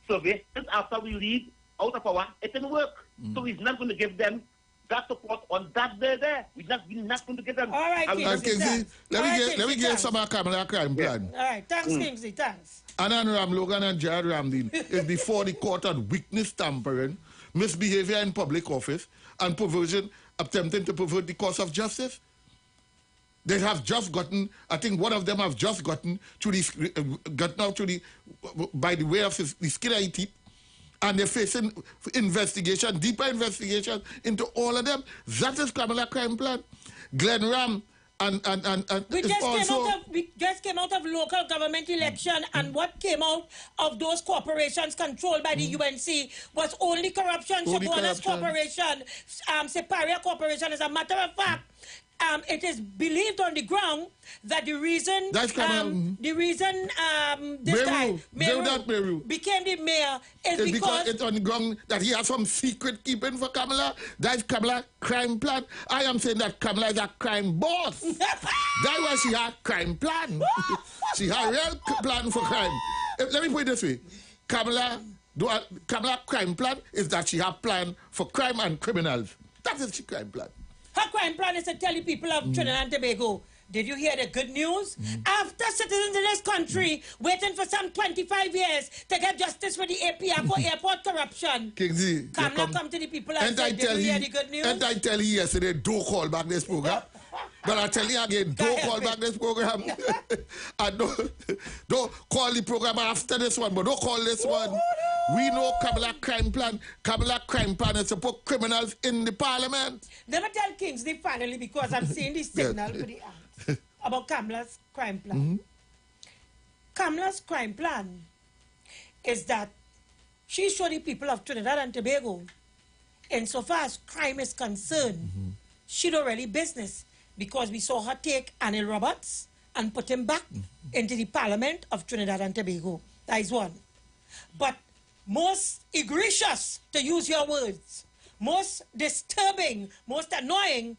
Speaker 1: survey, just after we leave out of power, it didn't work. So he's not going to give them that support on that day there. We're not going to give them.
Speaker 16: All right,
Speaker 10: Kingsley, let me get some of Kamala crime plan.
Speaker 16: All right, thanks, Kingsley, thanks.
Speaker 10: Anand Ram Logan and Jared Ramdeen is before the court on witness tampering, misbehavior in public office, and perversion, attempting to pervert the course of justice. They have just gotten, I think one of them have just gotten to gotten out to by the way of the skin of his teeth, and they're facing investigation, deeper investigation into all of them. That is Kamala crime plan. Glenn Ram and
Speaker 16: we just came out of local government election, and what came out of those corporations controlled by the UNC was only corruption. Shoguna's corporation, Separia Corporation. As a matter of fact, it is believed on the ground that the reason this guy Meru became the mayor is because
Speaker 10: it's on the ground that he has some secret keeping for Kamala. That's Kamala crime plan. I am saying that Kamala is a crime boss. That's why she had crime plan. She had real plan for crime. Let me put it this way. Kamala crime plan is that she had plan for crime and criminals. That is her crime plan.
Speaker 16: Her crime plan is to tell the people of Trinidad and Tobago, did you hear the good news? After citizens in this country waiting for some 25 years to get justice for the APACO airport corruption,
Speaker 10: Kingsley,
Speaker 16: come to the people and say, did you hear the good news?
Speaker 10: And I tell you yesterday, don't call back this program. But I tell you again, don't call back this program. And don't call the program after this one, but don't call this one. We know Kamala crime plan. Kamala crime plan is to put criminals in the parliament.
Speaker 16: Let me tell Kingsley finally, because I'm seeing the signal for the act about Kamala's crime plan. Kamala's crime plan is that she showed the people of Trinidad and Tobago, insofar as crime is concerned, she don't really business, because we saw her take Anil Roberts and put him back into the Parliament of Trinidad and Tobago. That is one. But most egregious, to use your words, most disturbing, most annoying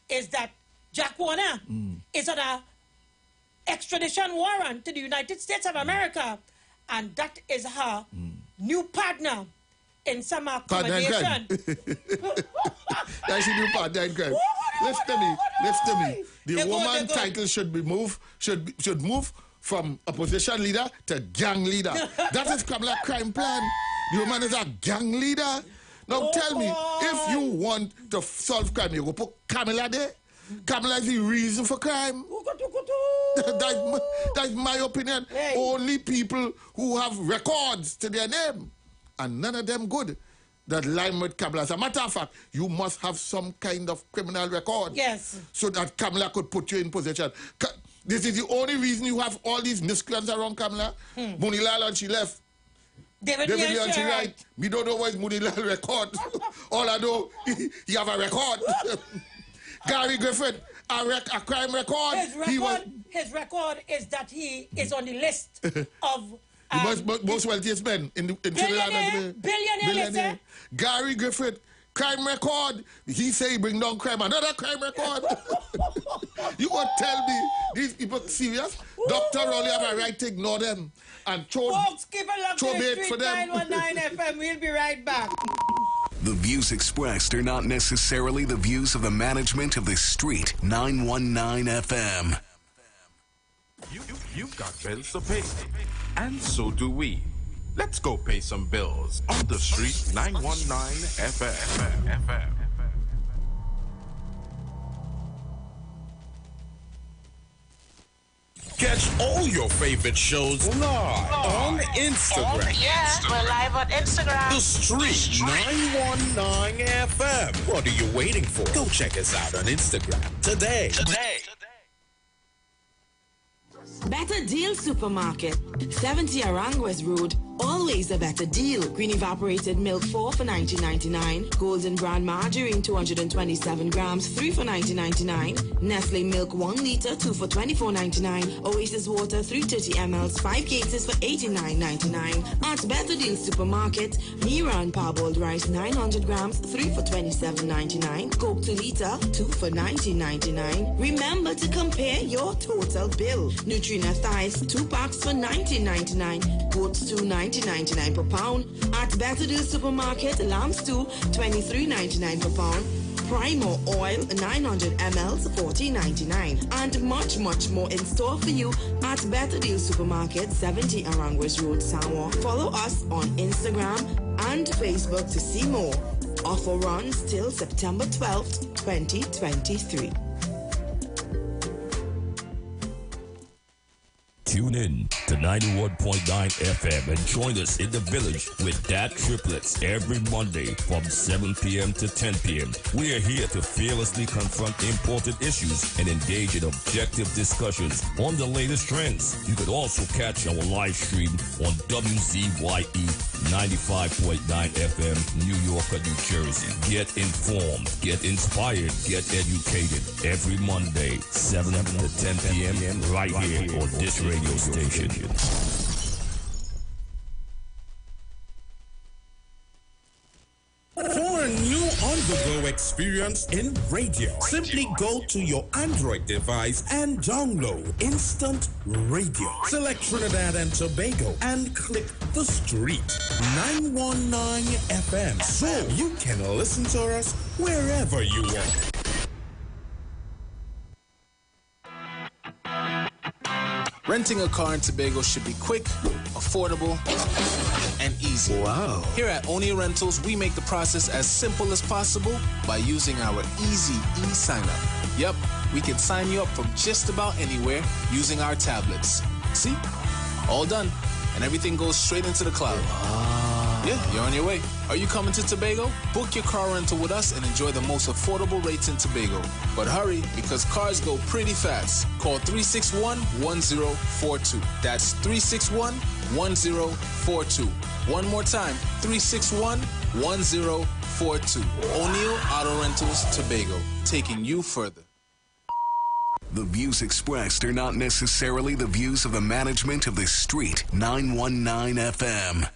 Speaker 16: is that Jack Warner is on a extradition warrant to the United States of America, and that is her new partner in some accommodation.
Speaker 10: That's your new partner in crime. Listen to me. The woman title should be moved, should move from opposition leader to gang leader. That is Kamala crime plan. The woman is a gang leader. Now tell me, if you want to solve crime, you go put Kamala there. Kamala is the reason for crime. That's my opinion. Hey. Only people who have records to their name, and none of them good, that line with Kamala. As a matter of fact, you must have some kind of criminal record.
Speaker 16: Yes.
Speaker 10: So that Kamala could put you in position. This is the only reason you have all these miscreants around Kamala. Munilal, and she left.
Speaker 16: David Leon, she
Speaker 10: right. We don't know what is Munilal record. All I know, he have a record. Gary Griffith, a crime record.
Speaker 16: His record is that he is on the list of
Speaker 10: most wealthiest men in Trinidad.
Speaker 16: Billionaire.
Speaker 10: Gary Griffith, crime record. He say he bring down crime. Another crime record. You gonna tell me these people serious? Dr. Rowley have a right to ignore them and throw bait for them.
Speaker 16: 919 FM. We'll be right back.
Speaker 9: The views expressed are not necessarily the views of the management of the Street 919 FM.
Speaker 11: You've got bills to pay, and so do we. Let's go pay some bills on the Street 919 FM.
Speaker 13: Catch all your favorite shows live on Instagram.
Speaker 16: We're live on Instagram.
Speaker 13: The Street 919 FM. What are you waiting for? Go check us out on Instagram today.
Speaker 12: Better Deal Supermarket, 70 Aranguez Road. Always a better deal. Green evaporated milk 4 for $19.99. Golden brand margarine 227 grams 3 for $19.99. Nestle milk 1 liter 2 for $24.99. Oasis water 330 ml 5 cases for $89.99. At Better Deal Supermarket, Mira and parboiled rice 900 grams 3 for $27.99. Coke 2 liter 2 for $19.99. Remember to compare your total bill. Nutrina thighs 2 packs for $19.99. Goats 2.99 per pound. At Better Deal Supermarket, lamb stew $23.99 per pound. Primo oil 900 ml $14.99. And much more in store for you at Better Deal Supermarket, 70 Aranguez Road, Samoa. Follow us on Instagram and Facebook to see more. Offer runs till September 12th, 2023.
Speaker 15: Tune in to 91.9 FM and join us in the village with Dat Triplets every Monday from 7 p.m. to 10 p.m. We are here to fearlessly confront important issues and engage in objective discussions on the latest trends. You could also catch our live stream on WZYE 95.9 FM, New York, New Jersey. Get informed, get inspired, get educated every Monday, 7 to 10 p.m. right here on this radio station.
Speaker 13: For a new on-the-go experience in radio, simply go to your Android device and download Instant Radio. Select Trinidad and Tobago and click the Street 919 FM so you can listen to us wherever you want.
Speaker 5: Renting a car in Tobago should be quick, affordable, and easy.
Speaker 13: Wow.
Speaker 5: Here at Oni Rentals, we make the process as simple as possible by using our easy e-sign-up. Yep, we can sign you up from just about anywhere using our tablets. See? All done. And everything goes straight into the cloud. Wow. Yeah, you're on your way. Are you coming to Tobago? Book your car rental with us and enjoy the most affordable rates in Tobago. But hurry, because cars go pretty fast. Call 361-1042. That's 361-1042. One more time, 361-1042. O'Neill Auto Rentals, Tobago, taking you further.
Speaker 9: The views expressed are not necessarily the views of the management of the Street 919 FM.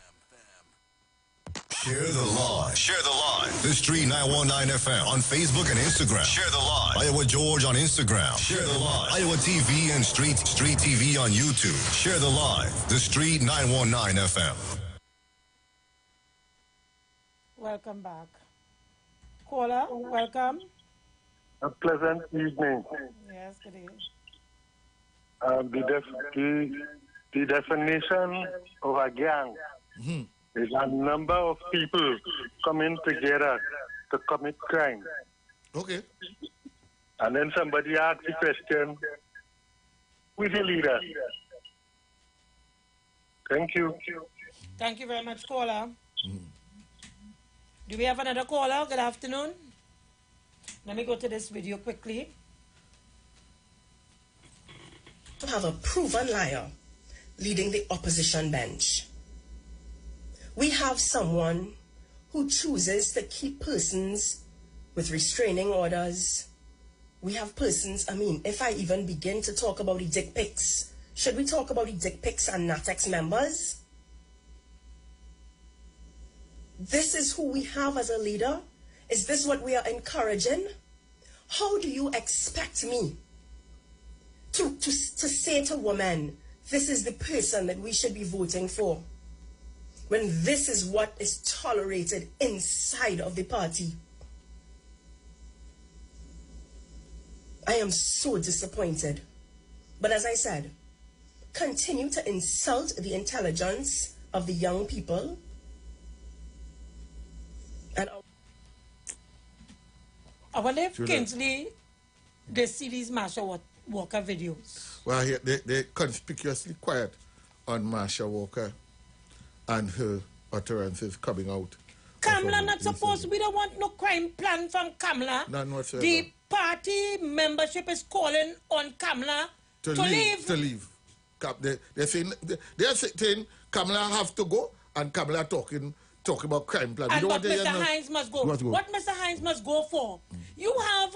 Speaker 4: Share the live. Share the live. The Street 919 FM on Facebook and Instagram. Share the live. Iowa George on Instagram. Share the live. Iowa TV and Street TV on YouTube. Share the live. The Street 919 FM.
Speaker 16: Welcome back. Caller, welcome.
Speaker 17: A pleasant evening.
Speaker 16: Yes, good evening.
Speaker 17: The definition of a gang is a number of people coming together to commit crime.
Speaker 10: Okay.
Speaker 17: And then somebody asks the question, who is the leader? Thank you.
Speaker 16: Thank you very much, caller. Do we have another caller? Good afternoon. Let me go to this video quickly.
Speaker 14: To have a proven liar leading the opposition bench. We have someone who chooses to keep persons with restraining orders. We have persons, if I even begin to talk about the dick pics, should we talk about the dick pics and NATEX members? This is who we have as a leader? Is this what we are encouraging? How do you expect me to say to women, this is the person that we should be voting for, when this is what is tolerated inside of the party? I am so disappointed. But as I said, continue to insult the intelligence of the young people. And
Speaker 16: I wonder if Kingsley, they see these march or what? Walker videos.
Speaker 10: Well, they're conspicuously quiet on Marsha Walker and her utterances coming out.
Speaker 16: Kamala not supposed, we don't want no crime plan from Kamala.
Speaker 10: None whatsoever.
Speaker 16: The party membership is calling on Kamala to leave.
Speaker 10: To leave. They're saying Kamala have to go, and Kamala talking about crime plan.
Speaker 16: And but Mr. Hines must go. What Mr. Hines must go for? You have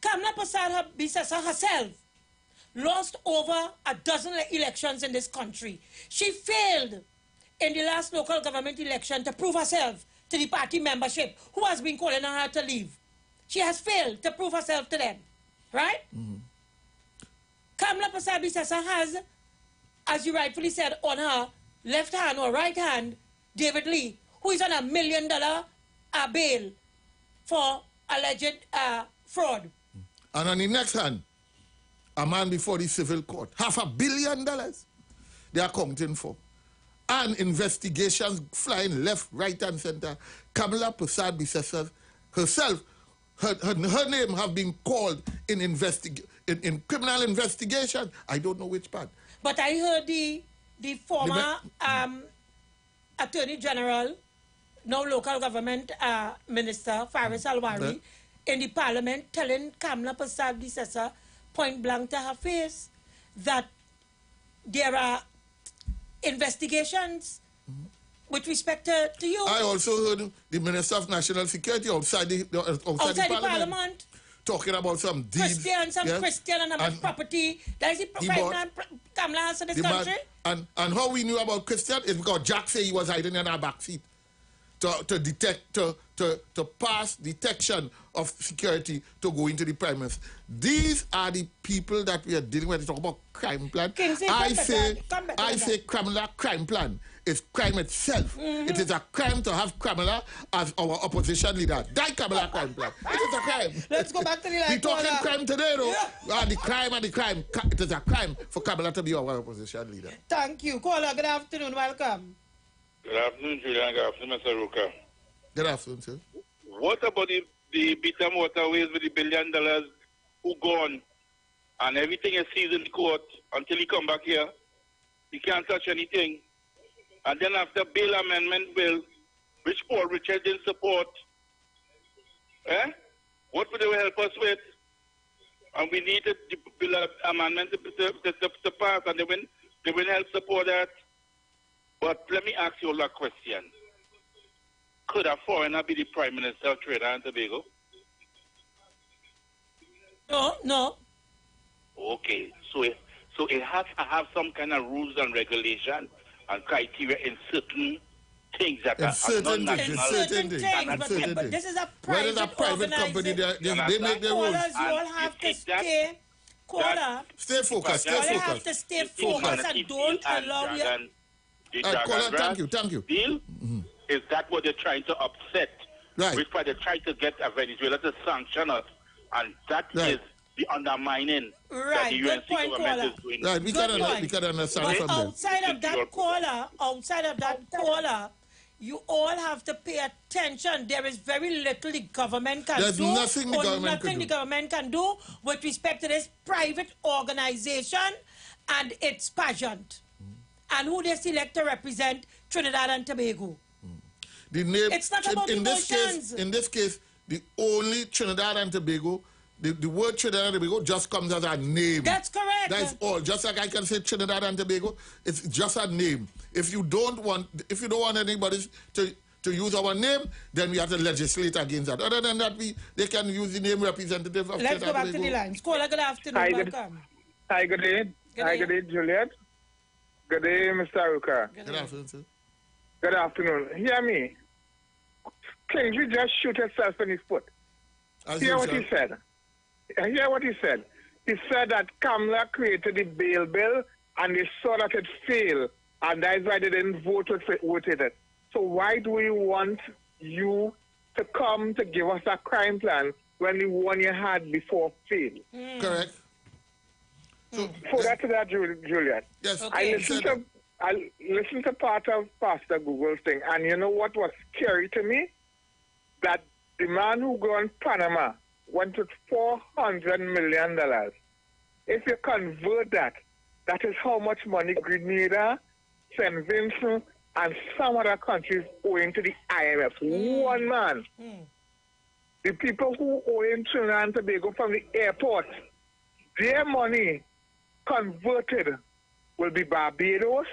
Speaker 16: Kamala Persad-Bissessar herself lost over a dozen elections in this country. She failed in the last local government election to prove herself to the party membership who has been calling on her to leave. She has failed to prove herself to them. Right? Mm-hmm. Kamala Persad-Bissessar has, as you rightfully said, on her left hand or right hand, David Lee, who is on $1 million bail for alleged fraud.
Speaker 10: And on the next hand, a man before the civil court, $500 million they are counting for. And investigations flying left, right, and center. Kamala Persad-Bissessar herself, her name have been called in criminal investigation. I don't know which part.
Speaker 16: But I heard the former Attorney General, now local government minister, Faris Alwari, in the parliament telling Kamala Persad-Bissessar point blank to her face that there are investigations with respect to you.
Speaker 10: I also heard the Minister of National Security outside the parliament talking about some deeds.
Speaker 16: Christian and how much property. That is the Kamala has in this country.
Speaker 10: And how we knew about Christian is because Jack said he was hiding in our back seat to pass detection of security to go into the premise. These are the people that we are dealing with. Talk about crime plan. I say Kamala crime plan is crime itself. Mm-hmm. It is a crime to have Kamala as our opposition leader. Die Kamala crime plan. It is a crime.
Speaker 16: Let's go back to the line.
Speaker 10: We're talking crime today, though. Yeah. The crime. It is a crime for Kamala to be our opposition leader.
Speaker 16: Thank you. Caller, good afternoon. Welcome.
Speaker 3: Good afternoon, Julian. Good afternoon, Mr. Ruka.
Speaker 10: Good afternoon, sir.
Speaker 3: What about the Beatham Waterways with the $1 billion who gone and everything is seized in the court until he come back here? He can't touch anything. And then after bail amendment bill, which Paul Richard didn't support, what would they help us with? And we needed the bill amendment to pass, and they will help support that. But let me ask you all a question. Could a foreigner be the Prime Minister of Trinidad and Tobago?
Speaker 16: No.
Speaker 3: Okay, so it has to have some kind of rules and regulation and criteria in certain things that are non-national.
Speaker 16: But this is a private
Speaker 10: company. They make their rules.
Speaker 16: You all have to stay.
Speaker 10: Stay focused.
Speaker 16: You all have to stay focused and don't allow
Speaker 10: your... Thank you.
Speaker 3: Deal? Mm-hmm. Is that what they're trying to upset?
Speaker 10: Right.
Speaker 3: Which why they're trying to get Venezuela to sanction us. And that is the undermining that the UNC government is doing.
Speaker 10: Right, we can understand from them.
Speaker 16: Outside of that caller, you all have to pay attention. There is very little the government can do.
Speaker 10: There's nothing the
Speaker 16: government can do with respect to this private organization and its pageant. And who they select to represent Trinidad and Tobago.
Speaker 10: The name,
Speaker 16: it's not about emotions.
Speaker 10: In this case, the only Trinidad and Tobago, the word Trinidad and Tobago just comes as a name.
Speaker 16: That's correct.
Speaker 10: That's all. Just like I can say Trinidad and Tobago, it's just a name. If you don't want anybody to use our name, then we have to legislate against that. Other than that, they can use the name representative of
Speaker 16: Let's go back to the lines. Caller, good afternoon. Welcome.
Speaker 2: Hi, good day. Hi, good day, Juliet. Good day, Mr. Ruka.
Speaker 10: Good afternoon, sir.
Speaker 2: Good afternoon. Hear me. Kingsley just shoot himself in his foot. Hear what he said. Hear what he said. He said that Kamala created the bail bill and they saw that it failed, and that's why they didn't vote with it. So why do we want you to come to give us a crime plan when the one you had before failed?
Speaker 10: Correct.
Speaker 2: So to that, Juliet.
Speaker 10: Yes.
Speaker 2: Okay. I listened to part of Pastor Google's thing, and you know what was scary to me? That the man who go in Panama went with $400 million if you convert that, that is how much money Grenada, St. Vincent, and some other countries owing to the IMF. One man. The people who owe in Trinidad and Tobago from the airport, their money converted will be Barbados,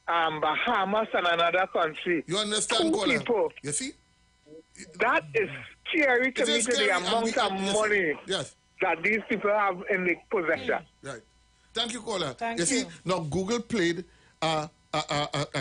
Speaker 2: Bahamas, and another country.
Speaker 10: You understand, Kola?
Speaker 2: People.
Speaker 10: You see?
Speaker 2: That is scary to me, to the amount of money that these people have in the possession.
Speaker 10: Right. Thank you, Kola.
Speaker 2: Thank
Speaker 10: you. See,
Speaker 2: you.
Speaker 10: now Google played a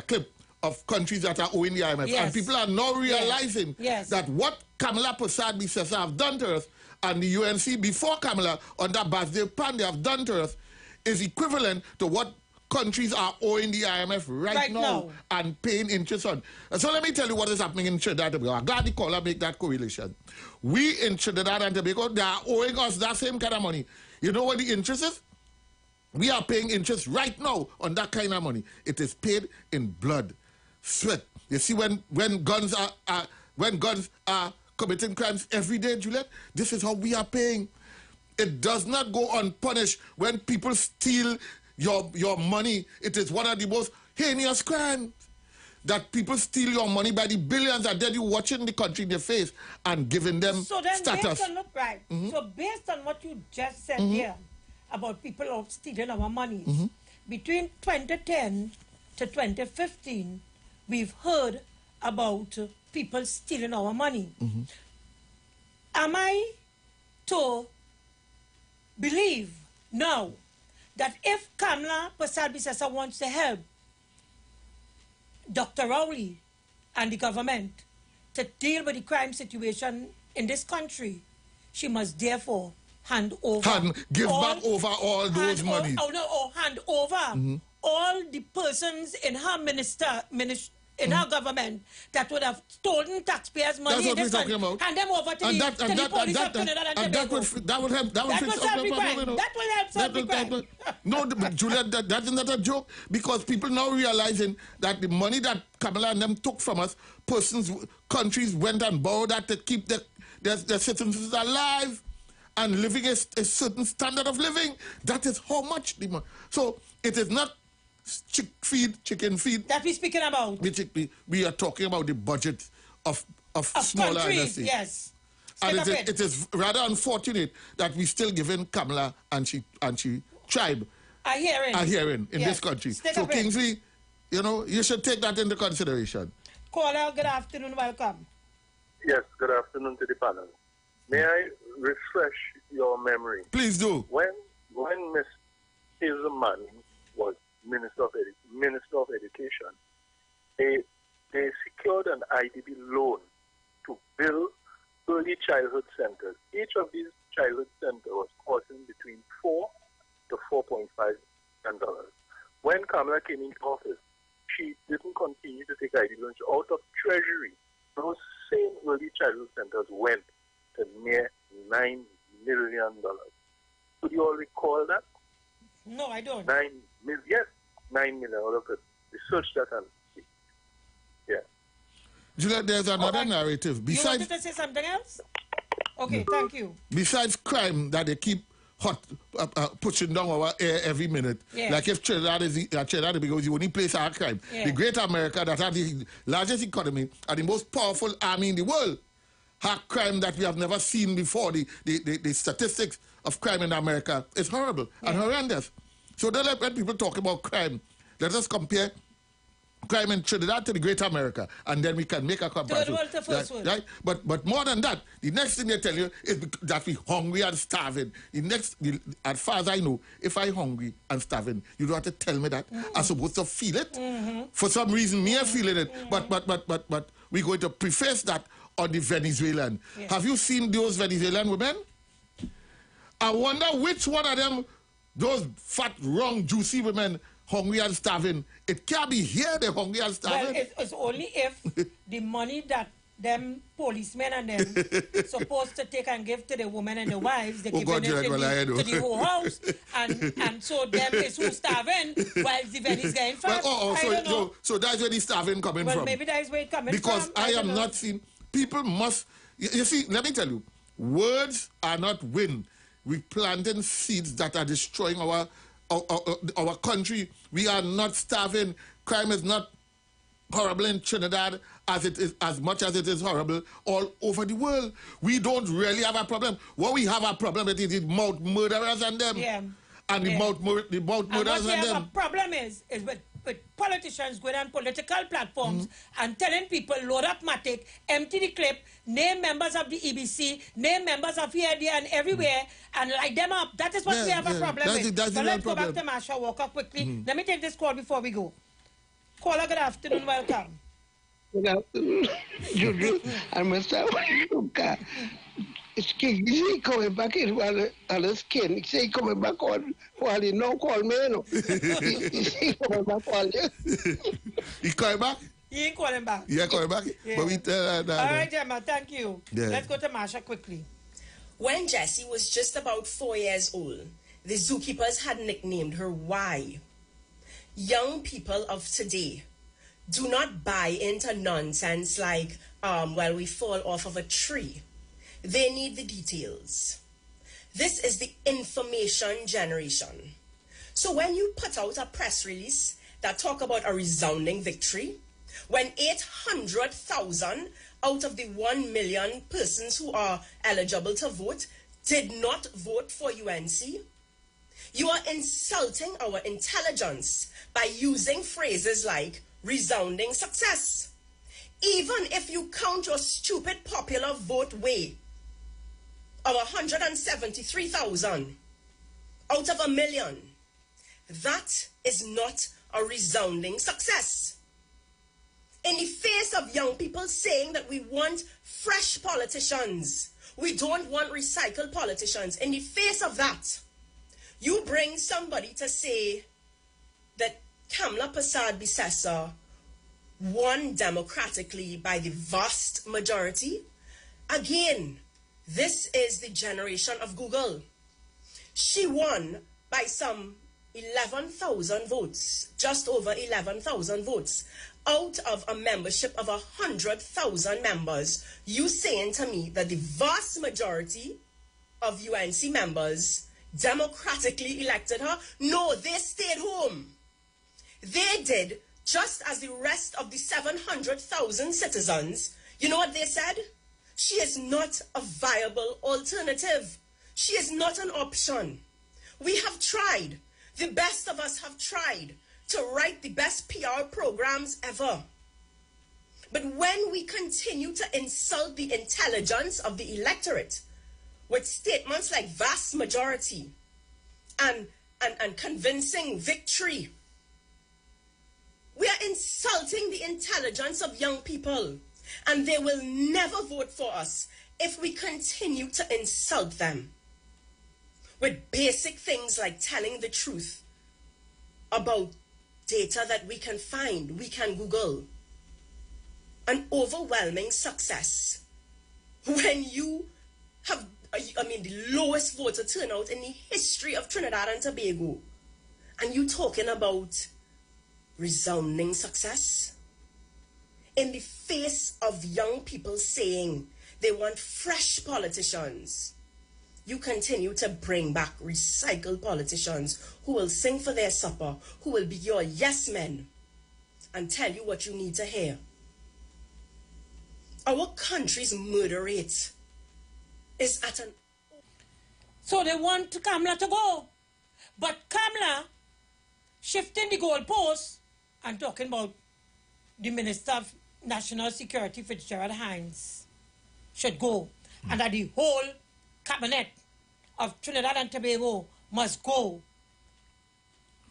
Speaker 10: clip of countries that are owing the IMF.
Speaker 16: Yes.
Speaker 10: And people are now realizing that what Kamala Persad-Bissessar have done to us and the UNC before Kamala on that birthday pan they have done to us is equivalent to what countries are owing the IMF right now and paying interest on. So let me tell you what is happening in Trinidad and Tobago. I'm glad the caller make that correlation. We in Trinidad and Tobago, they are owing us that same kind of money. You know what the interest is? We are paying interest right now on that kind of money. It is paid in blood, sweat. You see, when guns are committing crimes every day, Juliet, this is how we are paying. It does not go unpunished when people steal your money. It is one of the most heinous crimes that people steal your money by the billions and then you watching the country in their face and giving them status.
Speaker 16: So based on what you just said here about people stealing our money, between 2010 to 2015, we've heard about people stealing our money. Am I to believe now that if Kamala Persad-Bissessar wants to help Dr. Rowley and the government to deal with the crime situation in this country, she must therefore hand over
Speaker 10: back over all those money.
Speaker 16: Hand over all the persons in her in her government that would have stolen taxpayers' money in this country. Hand them over to the police of Trinidad and Tobago.
Speaker 10: That would help. That will
Speaker 16: help solve the crime.
Speaker 10: No, but Juliet, that is not a joke because people now realizing that the money that Kamala and them took from us, countries went and borrowed that to keep their citizens alive and living a certain standard of living. That is how much the money. So it is not chicken feed.
Speaker 16: That we're speaking about.
Speaker 10: We are talking about the budget of smaller industries.
Speaker 16: Yes.
Speaker 10: And it is rather unfortunate that we still giving Kamala and she tribe
Speaker 16: a hearing
Speaker 10: in this country. So Kingsley, you should take that into consideration.
Speaker 16: Caller, good afternoon, welcome.
Speaker 17: Yes, good afternoon to the panel. May I refresh your memory?
Speaker 10: Please do.
Speaker 17: When Miss Hazelman was Minister of Education, they secured an IDB loan to build early childhood centers. Each of these childhood centers was costing between $4 to $4.5 million. When Kamala came into office, she didn't continue to take IDB loans out of Treasury. Those same early childhood centers went to near $9 million. Could you all recall that?
Speaker 16: No, I don't.
Speaker 17: 9 million. Yes, 9 million. All of it. Research that and see. Yeah.
Speaker 10: Juliet, there's another narrative.
Speaker 16: You wanted to say something else? Okay, thank you.
Speaker 10: Besides crime that they keep pushing down our air every minute.
Speaker 16: Yeah.
Speaker 10: Like if Trinidad because the only place our crime.
Speaker 16: Yeah.
Speaker 10: The great America that has the largest economy and the most powerful army in the world have crime that we have never seen before. The statistics of crime in America is horrible and horrendous. So don't let people talk about crime. Let us compare crime in Trinidad to the great America, and then we can make a comparison. Right? But more than that, the next thing they tell you is that we're hungry and starving. As far as I know, if I'm hungry and starving, you don't have to tell me that. I'm supposed to feel it. For some reason, me are feeling it. But we're going to preface that on the Venezuelan. Have you seen those Venezuelan women? I wonder which one of them, those fat, wrong, juicy women, hungry and starving. It can't be here, they're hungry and starving.
Speaker 16: Well, it's only if the money that them policemen and them supposed to take and give to the women and the wives, they give it to the whole house. And so them is who's starving while the Venice is getting fat.
Speaker 10: So that's where the starving coming from.
Speaker 16: Well, maybe that's where it coming
Speaker 10: because
Speaker 16: from.
Speaker 10: I am not seeing, people must, you see, let me tell you, words are not win. we planting seeds that are destroying our country. We are not starving. Crime is not horrible in Trinidad as much as it is horrible all over the world. We don't really have a problem. What we have a problem with is the mouth murderers and them.
Speaker 16: Yeah.
Speaker 10: And the mouth murderers and them.
Speaker 16: And what we have a problem is with politicians going on political platforms and telling people load up Matic, empty the clip, name members of the EBC, name members of here, there, and everywhere, and light them up. That is what we have a problem with. So let's go back to Marsha Walker quickly. Let me take this call before we go. Caller, good afternoon, welcome.
Speaker 8: Good afternoon, Juju and Mr. Luca. He coming back in while the skin. He coming back on while he no call me. No. He coming back while
Speaker 10: he coming back?
Speaker 16: He ain't calling back.
Speaker 10: Yeah, calling back.
Speaker 16: Yeah.
Speaker 10: But we tell her that.
Speaker 16: All right, Gemma, thank you.
Speaker 10: Yeah.
Speaker 16: Let's go to Marsha quickly.
Speaker 14: When Jessie was just about 4 years old, the zookeepers had nicknamed her Why. Young people of today do not buy into nonsense like, well, we fall off of a tree. They need the details. This is the information generation. So when you put out a press release that talk about a resounding victory, when 800,000 out of the 1 million persons who are eligible to vote did not vote for UNC, you are insulting our intelligence by using phrases like resounding success. Even if you count your stupid popular vote way of 173,000 out of 1 million, that is not a resounding success. In the face of young people saying that we want fresh politicians, we don't want recycled politicians, in the face of that, you bring somebody to say that Kamla Persad-Bissessar won democratically by the vast majority. Again, this is the generation of Google. She won by some 11,000 votes, just over 11,000 votes, out of a membership of 100,000 members. You saying to me that the vast majority of UNC members democratically elected her? No, they stayed home. They did just as the rest of the 700,000 citizens. You know what they said? She is not a viable alternative. She is not an option. We have tried. The best of us have tried to write the best PR programs ever. But when we continue to insult the intelligence of the electorate with statements like vast majority and convincing victory, we are insulting the intelligence of young people, and they will never vote for us if we continue to insult them with basic things like telling the truth about data that we can find, we can Google. An overwhelming success when you have, the lowest voter turnout in the history of Trinidad and Tobago, and you talking about resounding success in the face of young people saying they want fresh politicians. You continue to bring back recycled politicians who will sing for their supper, who will be your yes men and tell you what you need to hear. Our country's murder rate is at an...
Speaker 16: So they want Kamla to go. But Kamla shifting the goalposts and talking about the Minister of National Security, Fitzgerald Hines, should go. And that the whole cabinet of Trinidad and Tobago must go.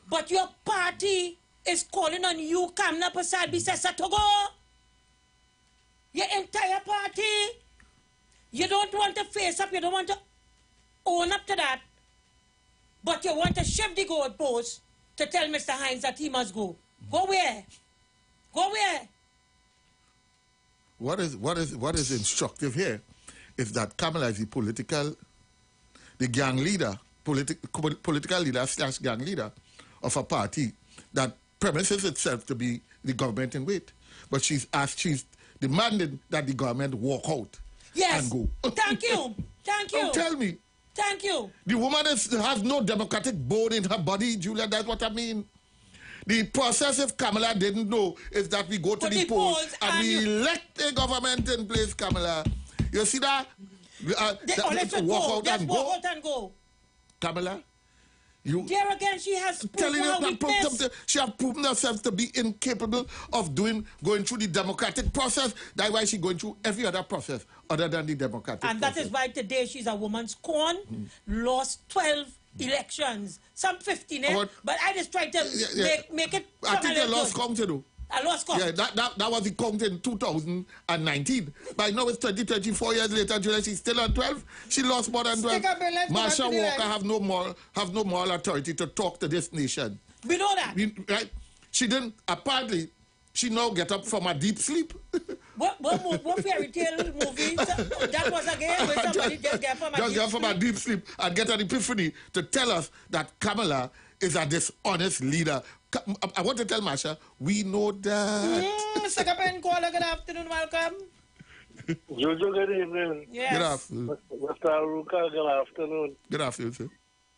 Speaker 16: But your party is calling on you, Kamla Persad-Bissessar, to go. Your entire party. You don't want to face up, you don't want to own up to that. But you want to shift the goalpost to tell Mr. Hines that he must go. Go where? Go where?
Speaker 10: What is instructive here is that Kamala is the gang leader, political leader / gang leader of a party that premises itself to be the government in wait. But she's demanding that the government walk out and go.
Speaker 16: Thank you. Thank you.
Speaker 10: Oh, tell me.
Speaker 16: Thank you.
Speaker 10: The woman has no democratic bone in her body, Julia. That's what I mean. The process, if Kamala didn't know, is that we go to the polls and we elect a government in place, Kamala. You see that?
Speaker 16: Walk out and go.
Speaker 10: Kamala, you...
Speaker 16: There again, she has proven
Speaker 10: she has proven herself to be incapable of going through the democratic process. That's why she's going through every other process other than the democratic process.
Speaker 16: And that is why today she's a woman's corn, lost 12 elections, some 15, but I just tried to make it.
Speaker 10: I think they lost count, you know.
Speaker 16: I lost count.
Speaker 10: Yeah, that was the count in 2019. By now it's 2024 years later, Julia, she's still on 12. She lost more than 12. Marsha Walker have no moral authority to talk to this nation.
Speaker 16: We know that.
Speaker 10: Right? She didn't, apparently, she now get up from a deep sleep.
Speaker 16: What fairy tale movie? That was again when somebody just get from a deep sleep
Speaker 10: and get an epiphany to tell us that Kamala is a dishonest leader. I want to tell Marsha, we know that.
Speaker 16: Mr. Capen, caller, good afternoon, welcome.
Speaker 17: Jojo, good evening.
Speaker 16: Yes.
Speaker 10: Good afternoon.
Speaker 17: Mr. Aruka, good afternoon.
Speaker 10: Good afternoon, sir.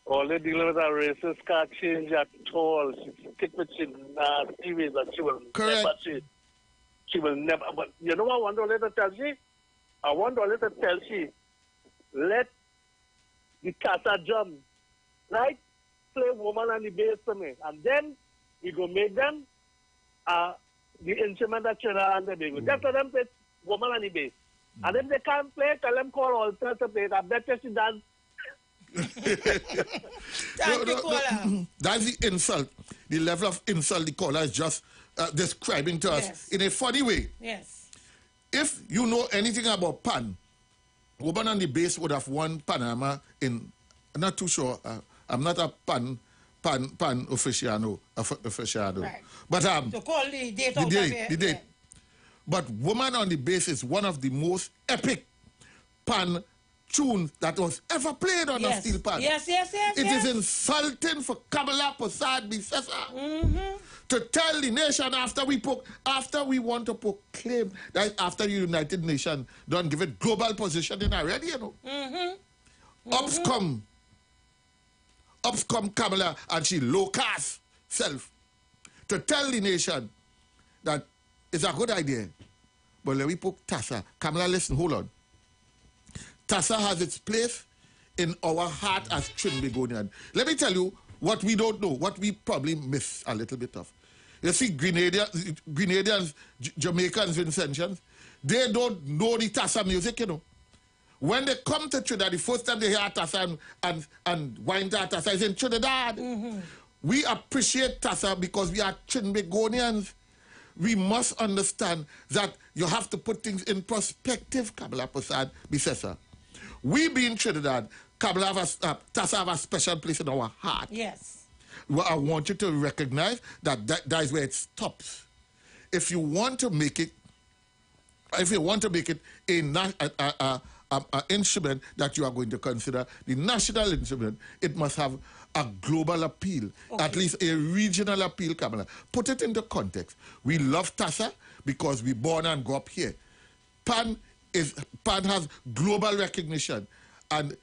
Speaker 17: All they dealing with a racist can't change at all. She stick with she nasty ways that she will never change. She will never. But you know what I want to let her tell she? I want to let her tell she, let the Tata drum, right? Play woman on the bass for me. And then we go make them the instrument that Trinidad and Tobago. Just let them play woman on the bass. And if they can't play, tell them call Alter to play it. I bet you she does.
Speaker 10: That's the insult. The level of insult the caller is just describing to us in a funny way.
Speaker 16: Yes.
Speaker 10: If you know anything about Pan, woman on the bass would have won Panama in, I'm not too sure. I'm not a Pan aficionado.
Speaker 16: Right.
Speaker 10: But
Speaker 16: to call the date out of it.
Speaker 10: The date. But Woman on the Bass is one of the most epic Pan tunes that was ever played on a steel pan.
Speaker 16: Yes.
Speaker 10: It is insulting for Kamala Prasad Bisesa to tell the nation after we want to proclaim that after the United Nations don't give it global position already, you know. Ups come Kamala and she low-cast self to tell the nation that it's a good idea. But let me put Tassa. Kamala, listen, hold on. Tassa has its place in our heart as Trinbagonian. Let me tell you what we don't know, what we probably miss a little bit of. You see, Grenadians, Jamaicans, Vincentians, they don't know the Tassa music, you know. When they come to Trinidad, the first time they hear Tassa and wine to Tassa is in Trinidad. We appreciate Tassa because we are Trinbagonians. We must understand that you have to put things in perspective, Kamala Prasad Bisesa. We being Trinidad, Tassa have a special place in our heart.
Speaker 16: Yes.
Speaker 10: Well, I want you to recognize that is where it stops. If you want to make it, an instrument that you are going to consider the national instrument, it must have a global appeal, at least a regional appeal, Kamala. Put it into context. We love Tassa because we born and grew up here. Pan has global recognition, and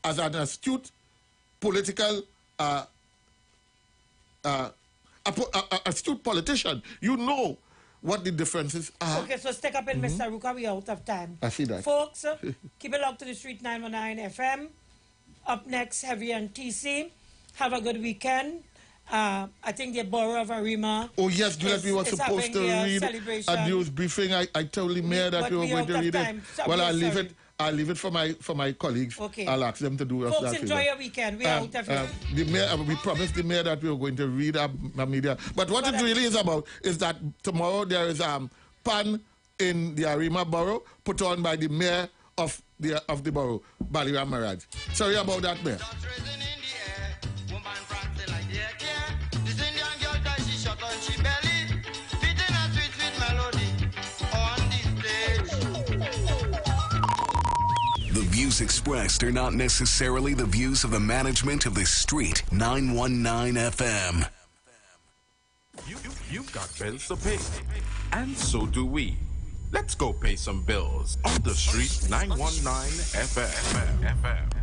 Speaker 10: as an astute political astute politician, you know what the differences are.
Speaker 16: Okay, so stick up in Mr. Ruka, we are out of time.
Speaker 10: I see that.
Speaker 16: Folks, keep it locked to the Street 919 FM. Up next, Heavy and TC. Have a good weekend. I think the Borough of Arima.
Speaker 10: Oh, yes, Juliet, we were supposed to read a news briefing. I told the mayor that we were going to read it. Well, I'll leave it for my colleagues.
Speaker 16: Okay.
Speaker 10: I'll ask them to do it.
Speaker 16: Folks, enjoy your weekend. We are out of here.
Speaker 10: The mayor, we promised the mayor that we were going to read our media. But what it really is about is that tomorrow there is Pan in the Arima Borough put on by the mayor of the borough, Baliram Maraj. Sorry about that, mayor.
Speaker 9: The views expressed are not necessarily the views of the management of the Street 919 FM.
Speaker 11: You've got bills to pay, and so do we. Let's go pay some bills on the Street 919 FM.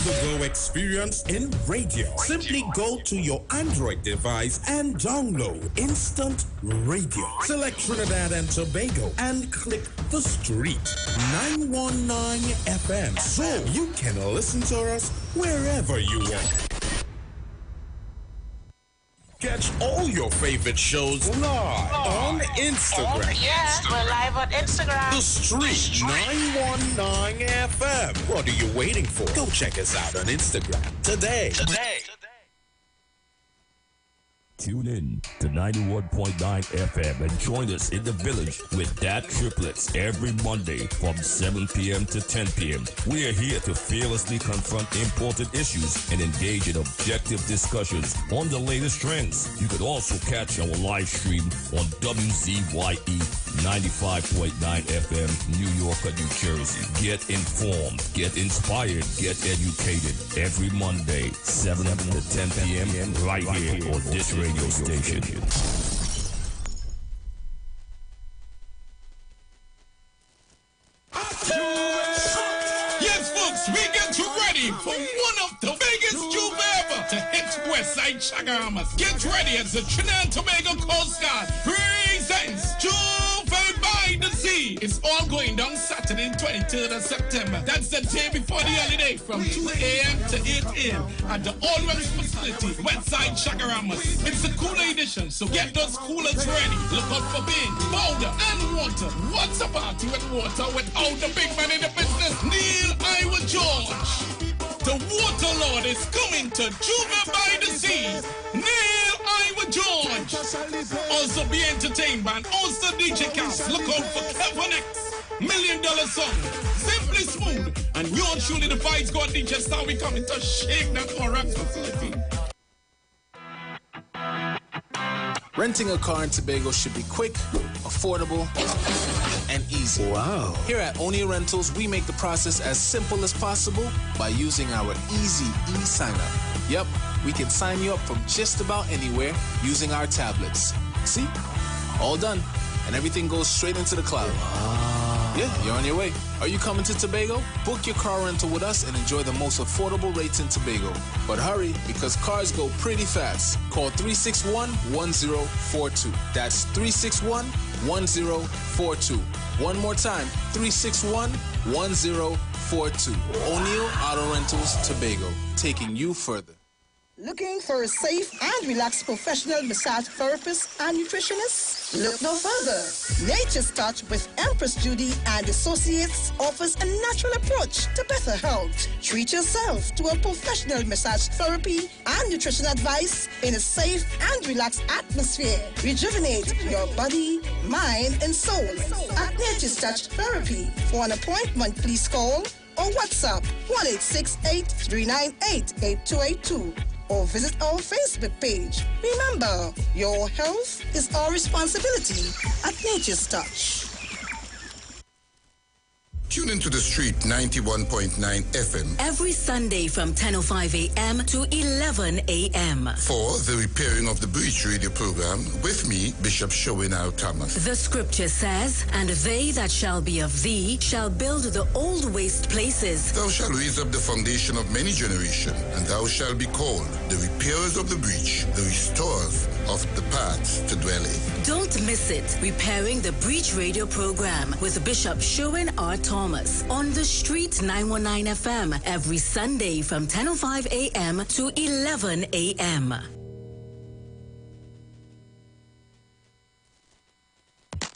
Speaker 13: on-the-go experience in radio. Simply go to your Android device and download Instant Radio. Select Trinidad and Tobago and click the street 919 FM so you can listen to us wherever you are. Catch all your favorite shows live on Instagram.
Speaker 19: We're live on Instagram.
Speaker 13: The Street 919 FM. What are you waiting for? Go check us out on Instagram today.
Speaker 15: Tune in to 91.9 FM and join us in the village with Dat Triplets every Monday from 7 p.m. to 10 p.m. We are here to fearlessly confront important issues and engage in objective discussions on the latest trends. You could also catch our live stream on WZYE 95.9 FM, New York, New Jersey. Get informed, get inspired, get educated every Monday, 7 to 10 p.m. right here on this radio station.
Speaker 20: Yes, folks, we get you ready for one of the biggest Juve ever to hit Westside Chagaramas. Get ready as the Trinidad and Tobago Coast Guard presents Juve by the Sea. It's all going down Saturday, 23rd of September. That's the day before the holiday from 2 a.m. to 8 a.m. at the All-Weather facility, Westside Chagaramas. It's a cooler edition, so get those coolers ready. Look out for beans, powder, and water. What's a party with water without the big man in the business? Neil Iwer George. The Water Lord is coming to Juve by the Sea. Neil Iwer George. Also be entertained by an also DJ cast. Look out for Kevin X, $1 Million Song, Simply Smooth, and yours truly, the Vice God DJ Star. We coming to shake that Orac facility.
Speaker 5: Renting a car in Tobago should be quick, affordable, and easy.
Speaker 13: Wow.
Speaker 5: Here at Onia Rentals, we make the process as simple as possible by using our easy e-sign-up. Yep, we can sign you up from just about anywhere using our tablets. See? All done. And everything goes straight into the cloud. Yeah, you're on your way. Are you coming to Tobago? Book your car rental with us and enjoy the most affordable rates in Tobago. But hurry, because cars go pretty fast. Call 361-1042. That's 361-1042. One more time, 361-1042. O'Neill Auto Rentals, Tobago, taking you further.
Speaker 21: Looking for a safe and relaxed professional massage therapist and nutritionist? Look no further. Nature's Touch with Empress Judy and Associates offers a natural approach to better health. Treat yourself to a professional massage therapy and nutrition advice in a safe and relaxed atmosphere. Rejuvenate your body, mind, and soul at Nature's Touch Therapy. For an appointment, please call or WhatsApp 1-868-398-8282. Or visit our Facebook page. Remember, your health is our responsibility at Nature's Touch.
Speaker 22: Tune into the Street 91.9 FM
Speaker 24: every Sunday from 10:05 a.m. to 11 a.m.
Speaker 22: for the Repairing of the Breach radio program with me, Bishop Showinal Thomas.
Speaker 24: The scripture says, and they that shall be of thee shall build the old waste places.
Speaker 22: Thou shalt raise up the foundation of many generations, and thou shalt be called the repairers of the breach, the restorers of the paths to dwell in.
Speaker 24: Don't miss it. Repairing the Breach radio program with Bishop Sherwin R. Thomas on the Street 919 FM every Sunday from 10:05 a.m. to 11 a.m.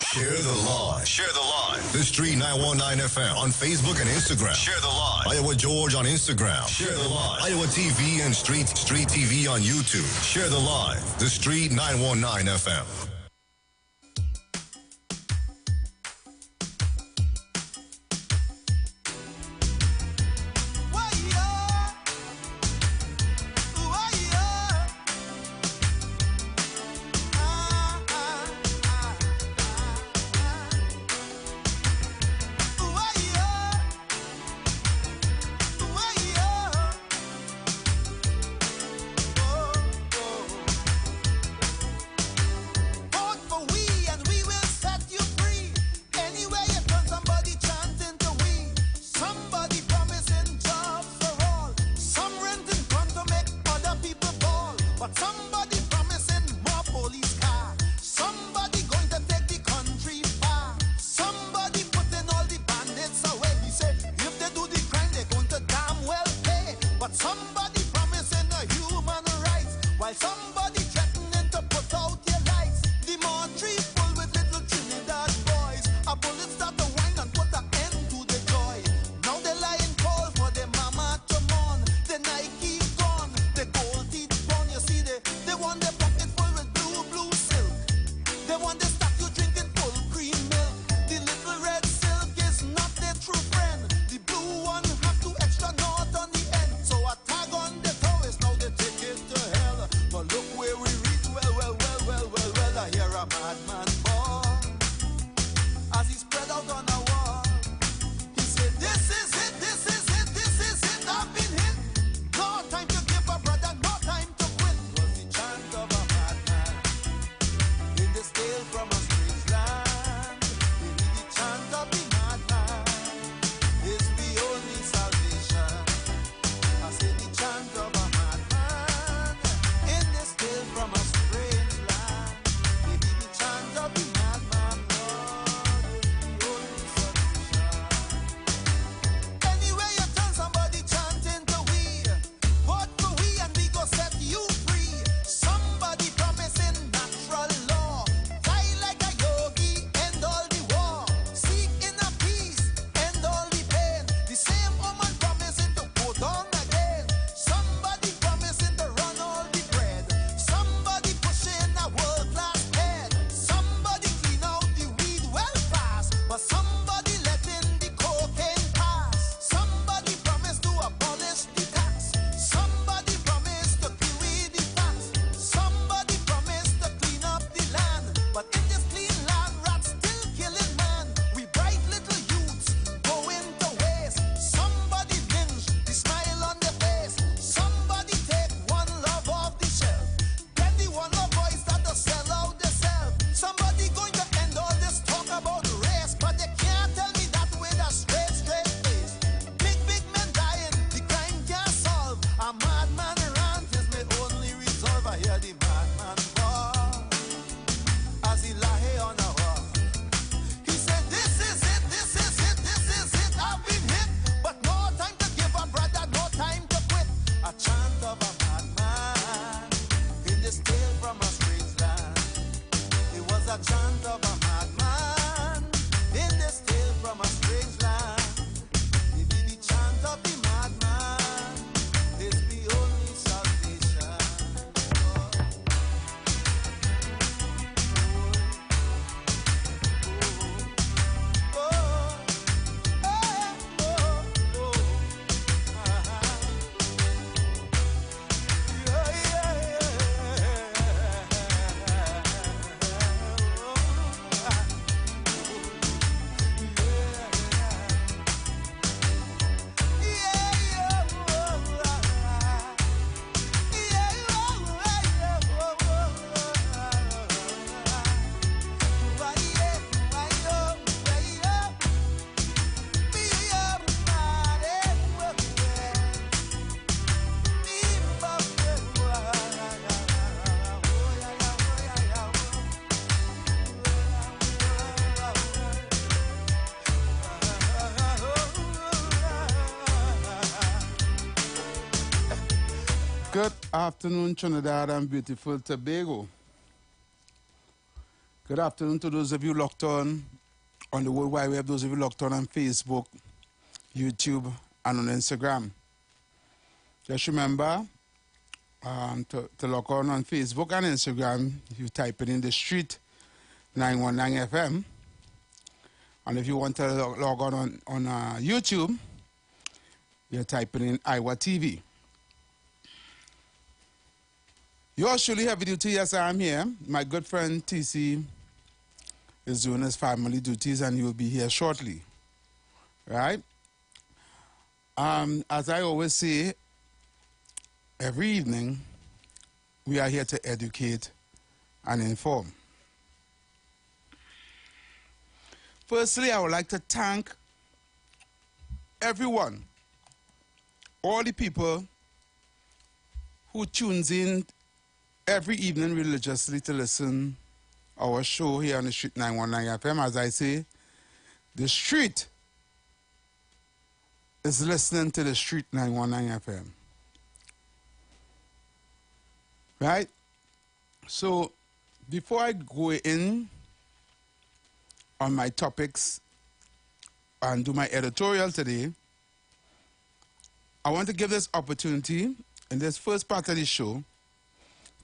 Speaker 4: Share the live. Share the live. The Street 919 FM on Facebook and Instagram. Share the live. Iwer George on Instagram. Share the live. Iowa TV and Street TV on YouTube. Share the live. The Street 919 FM.
Speaker 6: But somebody promising a human rights, while somebody threatening to put out your lights. The mortuary full with little Trinidad boys. A bullet start to whine and put an end to the joy. Now they lying cold for their mama to mourn. The Nike gone, the gold teeth gone. You see they want their pocket full with blue silk. They want the statue drinking full cream milk. The little red silk is not their true friend. The blue one have two extra knot on the end. So I tag on the toys, now they take it to hell. But look where we reach, well, I hear a madman ball. As he spread out on a wall, he said, this is it, I've been hit. No time to give up, brother, no time to quit. Was the chant of a madman in this tale from a strange land. Maybe the chant of the madman is the only salvation. I say the chant of a madman in this tale from a strange land. Maybe the chant of the madman, Lord, is the only solution. Anyway you turn, somebody chanting to we. Vote for we and we go set you free. Somebody promising natural law. Fly like a yogi, end all the war. Seek inner peace, end all the pain. The same woman promising to go down again. Somebody promising to run all the bread. Somebody pushing a world-class head. Somebody clean out the weed well fast. But somebody letting the cocaine pass. Somebody promised to abolish the tax. Somebody promised to kill with the facts. Somebody promised to clean up the land. But in this clean land, rats still killing man. We bright little youths going to waste. Somebody binge the smile on their face. Somebody take one love off the shelf. Then the one love boys start to sell out themselves. Somebody going to end all this talk about race, but they can't tell me that with a straight face. Big men dying, the crime can't solve. A madman rant is my only resolve. I hear the madman ball as he lie on a wall. He said, this is it, I've been hit. But no time to give up, brother, no time to quit. A chant of a madman in this tale from a strange land. It was a chant of a madman in this tale from a strange land. Maybe the chant of the madman is the only salvation.
Speaker 7: Good afternoon, Trinidad and beautiful Tobago. Good afternoon to those of you locked on the World Wide Web, those of you locked on Facebook, YouTube, and on Instagram. Just remember to log on Facebook and Instagram. You type it in the street 919 FM. And if you want to log on YouTube, you're typing in Iwer TV. Yours truly, heavy duty, yes, I'm here. My good friend TC is doing his family duties and he will be here shortly. Right? As I always say, every evening, we are here to educate and inform. Firstly, I would like to thank everyone, all the people who tunes in every evening religiously to listen our show here on the Street 919 FM. As I say, the street is listening to the Street 919 FM. Right? So, before I go in on my topics and do my editorial today, I want to give this opportunity in this first part of the show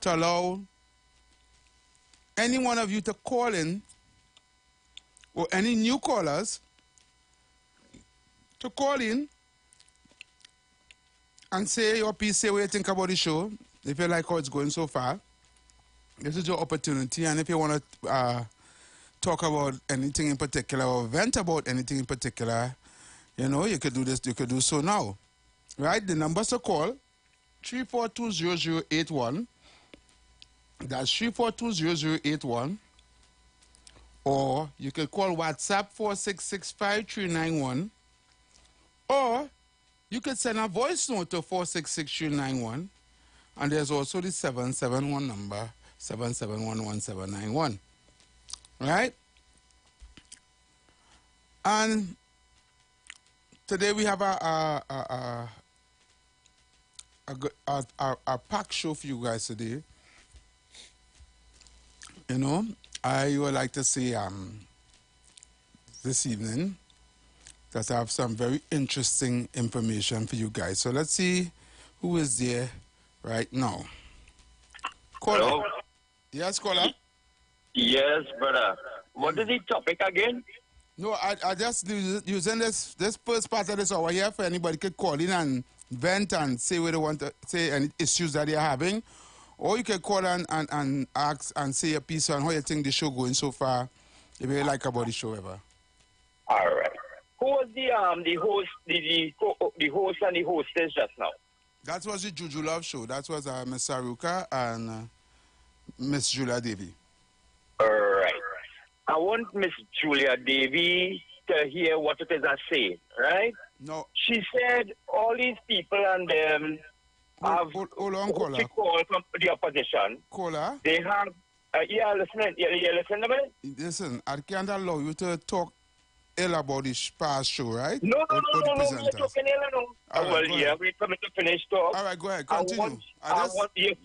Speaker 7: to allow any one of you to call in, or any new callers to call in and say your piece, say what you think about the show. If you like how it's going so far, this is your opportunity. And if you want to talk about anything in particular or vent about anything in particular, you know, you could do this, you could do so now. Right? The numbers to call, 3420081. That's 3420081. Or you can call WhatsApp 4665391. Or you could send a voice note to 4669391. And there's also the 771 number, 7711791. Right? And today we have a packed show for you guys today. You know, I would like to say this evening that I have some very interesting information for you guys. So let's see who is there right now. Caller.
Speaker 1: Hello?
Speaker 7: Yes, caller.
Speaker 1: Yes, brother. What is the topic again?
Speaker 7: No, I just using this first part of this hour here for anybody could call in and vent and say what they want to say, any issues that they're having. Or you can call and ask and say a piece on how you think the show going so far, if you like about the show ever.
Speaker 1: All right. Who was the host, the host and the hostess just now?
Speaker 7: That was the Juju Love show. That was Miss Saruka and Miss Julia Davy.
Speaker 1: All right. I want Miss Julia Davy to hear what it is I say, right?
Speaker 7: No.
Speaker 1: She said all these people and them have
Speaker 7: hold on, caller.
Speaker 1: what you call from the opposition.
Speaker 7: Caller.
Speaker 1: They have listen to me.
Speaker 7: Listen, I can't allow you to talk ill about this past show, right?
Speaker 1: No, we're talking ill, no. Wait for me to finish talk.
Speaker 7: All right, go ahead, continue.
Speaker 1: If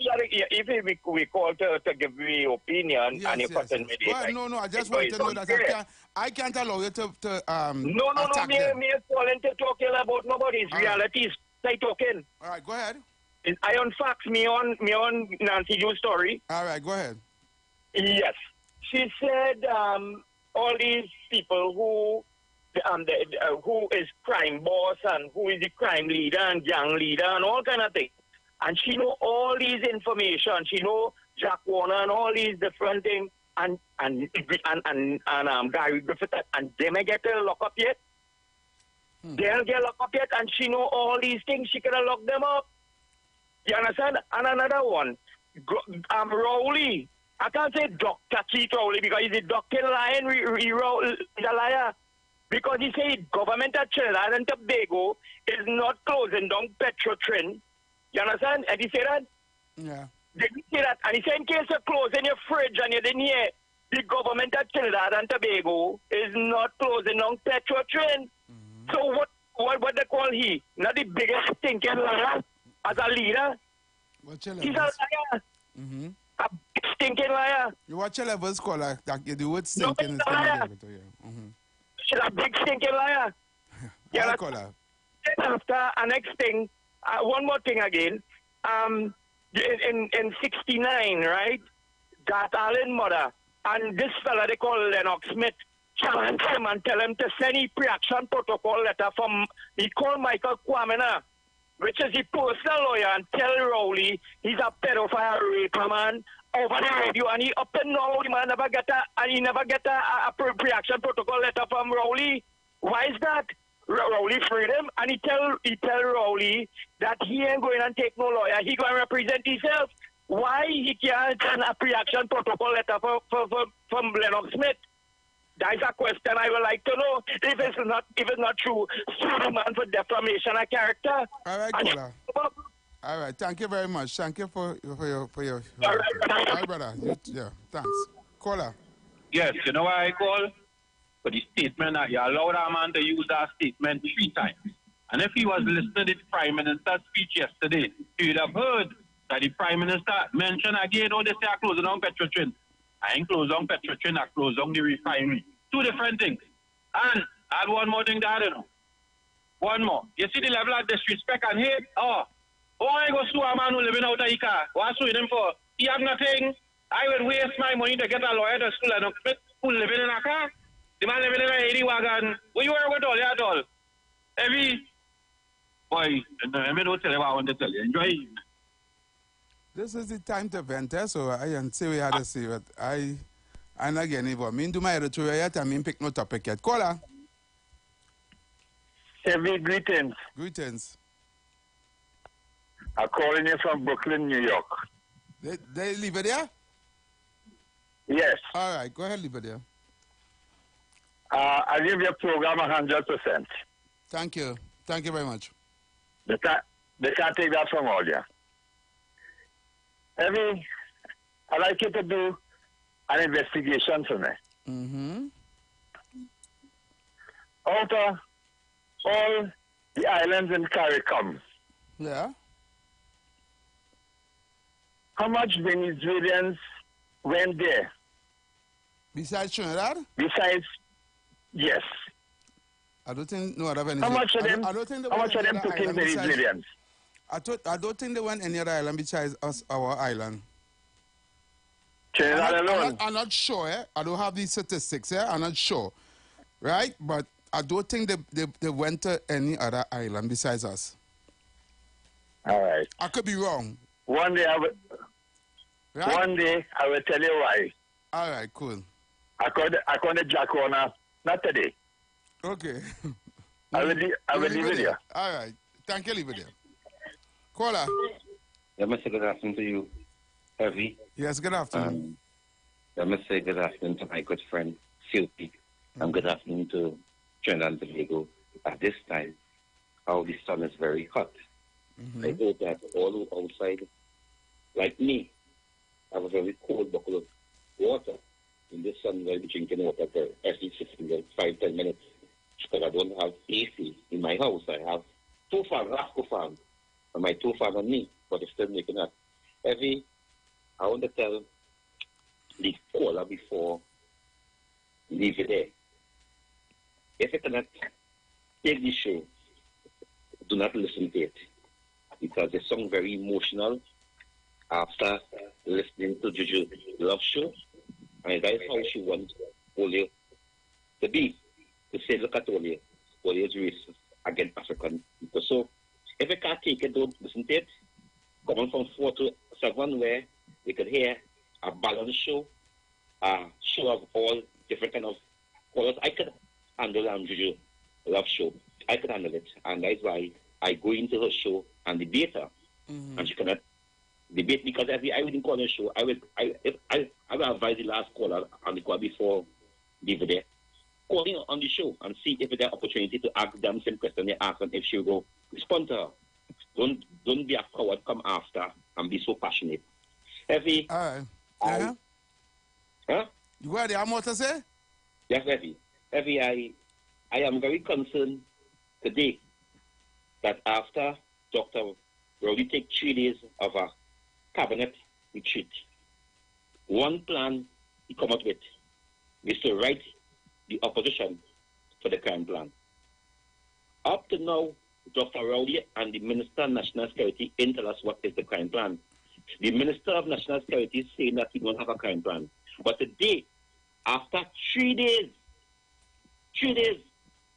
Speaker 1: we call to give me opinion,
Speaker 7: yes,
Speaker 1: and you
Speaker 7: yes,
Speaker 1: continue.
Speaker 7: Yes. Well, no, I just want to know that I can't allow you to
Speaker 1: me calling to talk ill about nobody's realities. Stay talking.
Speaker 7: All right, go ahead.
Speaker 1: I on facts me on Nancy Ju's story.
Speaker 7: All right, go ahead.
Speaker 1: Yes, she said all these people who is crime boss and who is the crime leader and gang leader and all kind of things, and she know all these information. She know Jack Warner and all these different things, and Gary Griffith, and they may get locked up yet. They'll get locked up yet, and she know all these things. She can lock them up. You understand? And another one, Rowley. I can't say Dr. Keith Rowley because he's a doctor lion. He's a liar. Because he said government of Trinidad and Tobago is not closing down Petrotrin. You understand? And he said that?
Speaker 7: Yeah.
Speaker 1: Did he say that? And he said in case you're closing your fridge and you didn't hear, the government of Trinidad and Tobago is not closing down Petrotrin. Mm-hmm. So what they call he? Not the biggest stinking liar as a leader. He's a liar.
Speaker 7: Mm-hmm.
Speaker 1: A stinking liar.
Speaker 7: You watch your levels, caller. The word stinking is coming to you.
Speaker 1: She's a big stinking liar.
Speaker 7: Yeah, caller.
Speaker 1: After a next thing, one more thing again. In 69, right? That Allen mother and this fella they call Lennox Smith challenge him and tell him to send a pre-action protocol letter from he called Michael Kwamena, which is the personal lawyer, and tell Rowley he's a pedophile raper man over the radio, and he up and now the man never get a pre-action protocol letter from Rowley. Why is that? Rowley freed him, and he tell Rowley that he ain't going and take no lawyer. He going to represent himself. Why he can't send a pre-action protocol letter from Lennox Smith? That's a question I would like to know. If it's not true, sue the man for defamation of character.
Speaker 7: All right, caller. All right, thank you very much. Thank you for your all right, brother. Yeah, thanks. Caller.
Speaker 3: Yes, you know why I call? For the statement that you allowed our man to use that statement 3 times. And if he was listening to the Prime Minister's speech yesterday, he would have heard
Speaker 2: that the Prime Minister mentioned again, oh, they say I close down Petrotrin. I ain't close down Petrotrin, I close down the refinery. Two different things. And I had one more thing to add, you know. One more. You see the level of disrespect and hate? Oh, I go sue a man who living out of his car. What sue him for? He have nothing. I would waste my money to get a lawyer to school and who living in a car. The man living in a 80 wagon. Where you are with all at all? Every boy, let me don't tell you what I want to tell you. Enjoy.
Speaker 7: This is the time to vent, so I can say we had to say it. And again, if I mean do my editorial yet, I mean pick no topic yet. Caller.
Speaker 1: Heavy greetings.
Speaker 7: Greetings.
Speaker 1: I'm calling you from Brooklyn, New York.
Speaker 7: They leave it there?
Speaker 1: Yes.
Speaker 7: All right, go ahead, leave it there.
Speaker 1: I give your program 100%.
Speaker 7: Thank you. Thank you very much.
Speaker 1: They can't take that from all you. Heavy, I'd like you to do an investigation for me.
Speaker 7: Mm-hmm.
Speaker 1: Out of all the islands in CARICOM,
Speaker 7: yeah,
Speaker 1: how much Venezuelans went there?
Speaker 7: Besides Trinidad?
Speaker 1: Besides, yes.
Speaker 7: I don't think no other
Speaker 1: How much of them?
Speaker 7: I don't think
Speaker 1: How much of them took in Venezuelans?
Speaker 7: I don't think they went any other island besides us, our island.
Speaker 1: Trinidad alone.
Speaker 7: I'm not sure. I don't have these statistics. I'm not sure, right? But I don't think they went to any other island besides us.
Speaker 1: All right.
Speaker 7: I could be wrong.
Speaker 1: One day I will tell you why.
Speaker 7: All right, cool.
Speaker 1: According to Jack Warner, not today.
Speaker 7: Okay.
Speaker 1: I will leave it here.
Speaker 7: All right. Thank you, leave it there. Caller.
Speaker 12: Let me say good afternoon to you, Heavy.
Speaker 7: Yes, good afternoon.
Speaker 12: Let me say good afternoon to my good friend, Silky. And good afternoon to Trinidad and Tobago. At this time, how the sun is very hot.
Speaker 7: Mm-hmm.
Speaker 12: I hope that all who outside, like me, have a very cold bucket of water in the sun while drinking water for at least 5-10 minutes. Because I don't have AC in my house. I have 2 fans, Rasco fans, and my 2 fans and me, but it's still making that. Heavy, I want to tell the caller before leave it there. If you cannot take the show, do not listen to it. Because it sounds very emotional after listening to Juju Love Show. And that is how she wants Polio to be. To say, look at Polio. Polio is racist against African people. So, if you can't take it, don't listen to it. Coming from 4 to 7, where we could hear a balanced show, a show of all different kind of colors. I could handle Juju Love Show. I could handle it. And that's why I go into her show and debate her. Mm-hmm. And she cannot debate because I wouldn't call her show. I will advise the last caller on the call before leave there. Calling on the show and see if there's an opportunity to ask them same question they ask and if she will go respond to her. Don't be a coward, come after and be so passionate. Heavy.
Speaker 7: All right.
Speaker 12: Huh?
Speaker 7: You got the more to say?
Speaker 12: Yes, Heavy. Heavy, I am very concerned today that after Dr. Rowley take 3 days of a cabinet retreat, one plan he come up with is to write the opposition for the crime plan. Up to now, Dr. Rowley and the Minister of National Security didn't tell us what is the crime plan. The Minister of National Security is saying that he don't have a crime plan. But today, after 3 days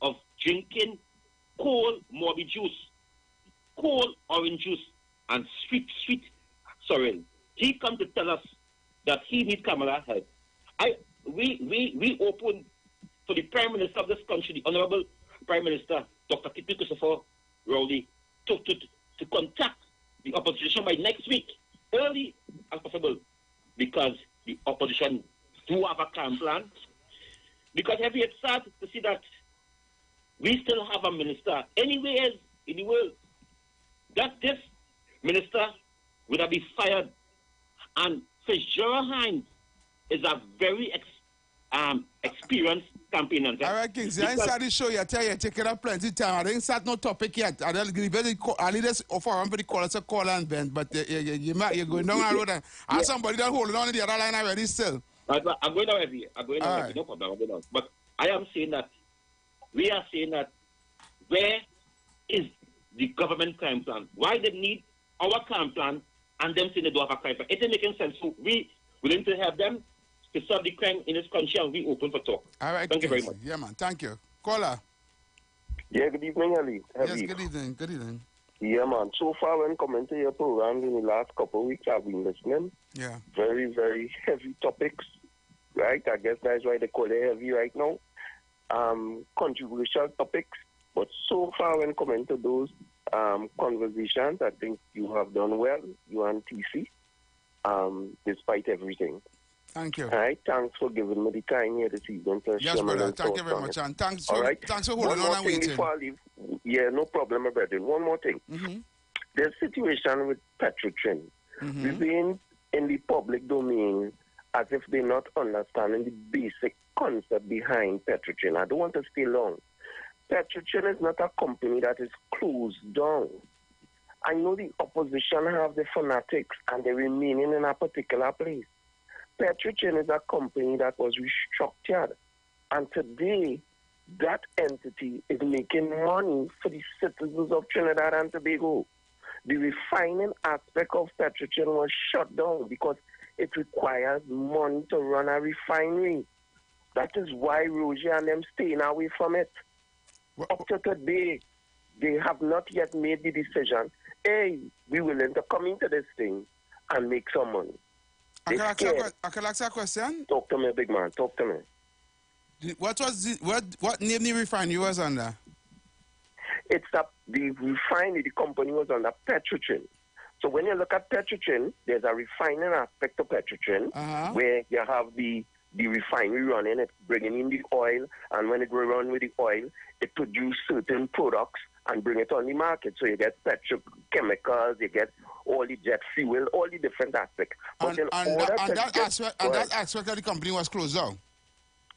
Speaker 12: of drinking cold Morbi juice, cold orange juice, and sweet sorrel, he come to tell us that he needs Kamala help. We open for the Prime Minister of this country, the Honorable Prime Minister, Dr. Kipi Christopher Rowley, to contact the opposition by next week, early as possible, because the opposition do have a crime plan. Because have you sad to see that we still have a minister anywhere in the world that this minister would have been fired. And Fitzgerald Hines is a very experienced campaigners.
Speaker 7: All right, Kings. I inside the show, you tell you take it up plenty time. I didn't start no topic yet. I don't give it. I need this offer somebody call us a call and bend, but you're going down the road and somebody that holding on to the other line already still.
Speaker 12: I'm going down heavy. I'm going down heavy. No problem. I'm going down. But I am saying that we are saying that where is the government crime plan? Why they need our crime plan and them saying they don't have a crime plan? It ain't making sense. So we willing to help them to solve the crime in this country, and we open for talk.
Speaker 7: All right.
Speaker 12: Thank you very much.
Speaker 7: Yeah, man. Thank you. Caller.
Speaker 8: Yeah, good evening, Ali.
Speaker 7: Yes, good evening. Good evening.
Speaker 8: Yeah, man. So far, when coming to your programs in the last couple of weeks, I've been listening.
Speaker 7: Yeah.
Speaker 8: Very, very heavy topics, right? I guess that's why they call it heavy right now. Controversial topics. But so far, when coming to those conversations, I think you have done well, you and TC, despite everything.
Speaker 7: Thank you.
Speaker 8: All right, thanks for giving me the time here this evening to
Speaker 7: yes,
Speaker 8: share my
Speaker 7: brother.
Speaker 8: little
Speaker 7: Thank you
Speaker 8: thoughts
Speaker 7: very
Speaker 8: on
Speaker 7: much.
Speaker 8: it.
Speaker 7: And thanks
Speaker 8: All
Speaker 7: for,
Speaker 8: right?
Speaker 7: thanks for holding
Speaker 8: One more
Speaker 7: on and
Speaker 8: thing
Speaker 7: waiting.
Speaker 8: before I leave. Yeah, no problem, my brother. One more thing. The situation with Petrotrin. We've been in the public domain as if they're not understanding the basic concept behind Petrotrin. I don't want to stay long. Petrotrin is not a company that is closed down. I know the opposition have the fanatics and they're remaining in a particular place. Petrotrin is a company that was restructured, and today that entity is making money for the citizens of Trinidad and Tobago. The refining aspect of Petrotrin was shut down because it requires money to run a refinery. That is why Roger and them staying away from it. Up to today, they have not yet made the decision, hey, we're willing to come into this thing and make some money.
Speaker 7: I can ask a question?
Speaker 8: Talk to me, big man. Talk to me.
Speaker 7: What name the refinery was under?
Speaker 8: It's the refinery, the company was under Petrotrin. So when you look at Petrotrin, there's a refining aspect of Petrotrin where you have the refinery running, it's bringing in the oil, and when it run with the oil, it produces certain products and bring it on the market. So you get petrochemicals, you get all the jet fuel, all the different aspects. But
Speaker 7: that aspect of the company was closed down?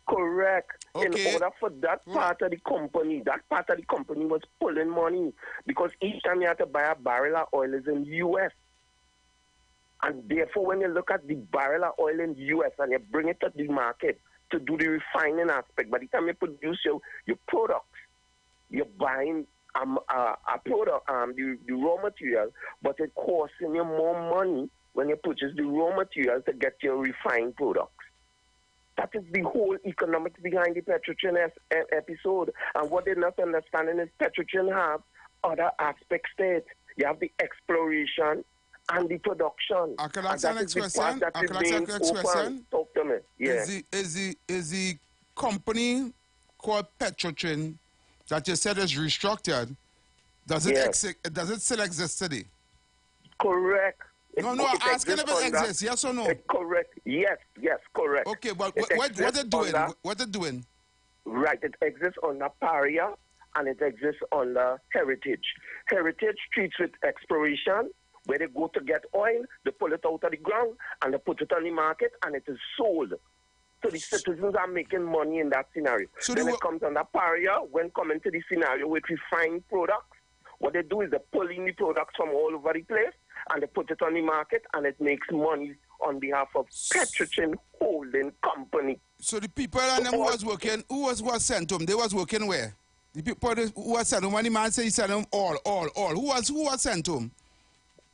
Speaker 8: Correct.
Speaker 7: Okay.
Speaker 8: In order for that part of the company was pulling money because each time you have to buy a barrel of oil is in the U.S. And therefore, when you look at the barrel of oil in the U.S. and you bring it to the market to do the refining aspect, by the time you produce your products, you're buying a product, the raw material, but it costing you more money when you purchase the raw material to get your refined products. That is the whole economics behind the Petrotrin episode. And what they're not understanding is Petrotrin have other aspects to it. You have the exploration and the production.
Speaker 7: I can ask the next question.
Speaker 8: Talk to me. Yeah.
Speaker 7: Is the company called Petrotrin that you said is restructured, does it still exist today?
Speaker 8: Correct.
Speaker 7: I'm asking if it exists, yes or no?
Speaker 8: Correct. Yes, correct.
Speaker 7: Okay, but what are doing? What are doing?
Speaker 8: Right, it exists under Paria and it exists under Heritage. Heritage treats with exploration, where they go to get oil, they pull it out of the ground, and they put it on the market, and it is sold. So the citizens are making money in that scenario. So then it comes under Paria, when coming to the scenario with refined products, what they do is they pull in the products from all over the place, and they put it on the market, and it makes money on behalf of Petrotrin Holding Company.
Speaker 7: So the people and them who was sent home, they was working where? The people who was sent home, when the man say he sent them all. Who was sent home?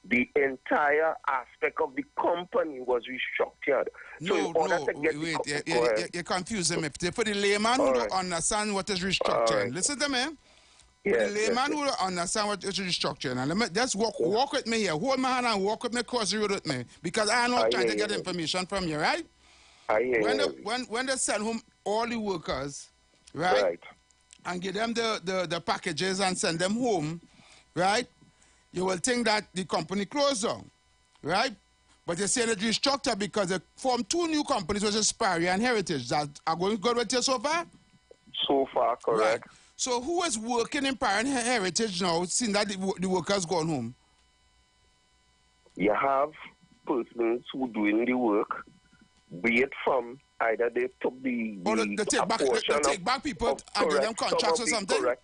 Speaker 8: The entire aspect of the company was restructured.
Speaker 7: You're confusing me. For the layman who don't understand what is restructuring, listen to me. For the layman who don't understand what is restructuring, and let me just walk with me here. Hold my hand and walk with me across the road with me, because I'm not trying to get information from you, right? When they send home all the workers, right? And give them the packages and send them home, right? You will think that the company closed down, right? But you say it restructured because they formed two new companies, which is Paria and Heritage, that are going good with you so far?
Speaker 8: So far, correct.
Speaker 7: Right. So who is working in Paria and Heritage now, seeing that the workers gone home?
Speaker 8: You have persons who doing the work, be it from either they took the
Speaker 7: take back people and give them contracts or something.
Speaker 8: Correct.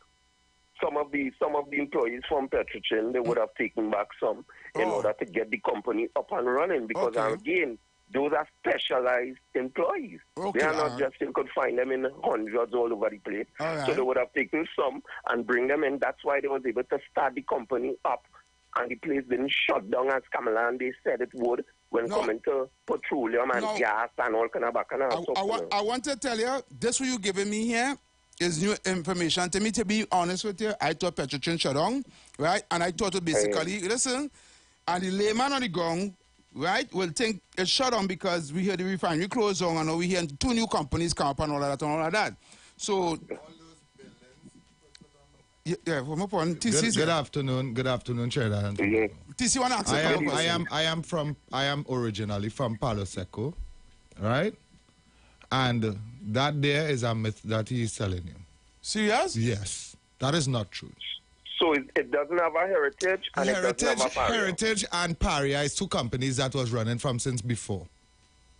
Speaker 8: Some of the employees from Petrochin, they would have taken back some in order to get the company up and running, because again, those are specialized employees. They are not just, you could find them in hundreds all over the place. So they would have taken some and bring them in. That's why they was able to start the company up, and the place didn't shut down as Kamala and they said it would when coming to petroleum and gas and all kind of bacchanal stuff.
Speaker 7: I want to tell you, this what you giving me here is new information. To me, to be honest with you, I thought Petrochin shut down, right? And I thought it basically, listen, and the layman on the ground, right, will think it's shut down because we hear the refinery closed down and we hear 2 new companies come up and all of that and all of that. So, yeah, from up on TC.
Speaker 14: Good afternoon, Chairman.
Speaker 7: TC, want to answer?
Speaker 14: I am originally from Palo Seco, right? And that there is a myth that he is telling you.
Speaker 7: Serious?
Speaker 14: Yes, that is not true.
Speaker 8: So it doesn't have a heritage and it doesn't have a Paria.
Speaker 14: Heritage and Paria is 2 companies that was running from since before.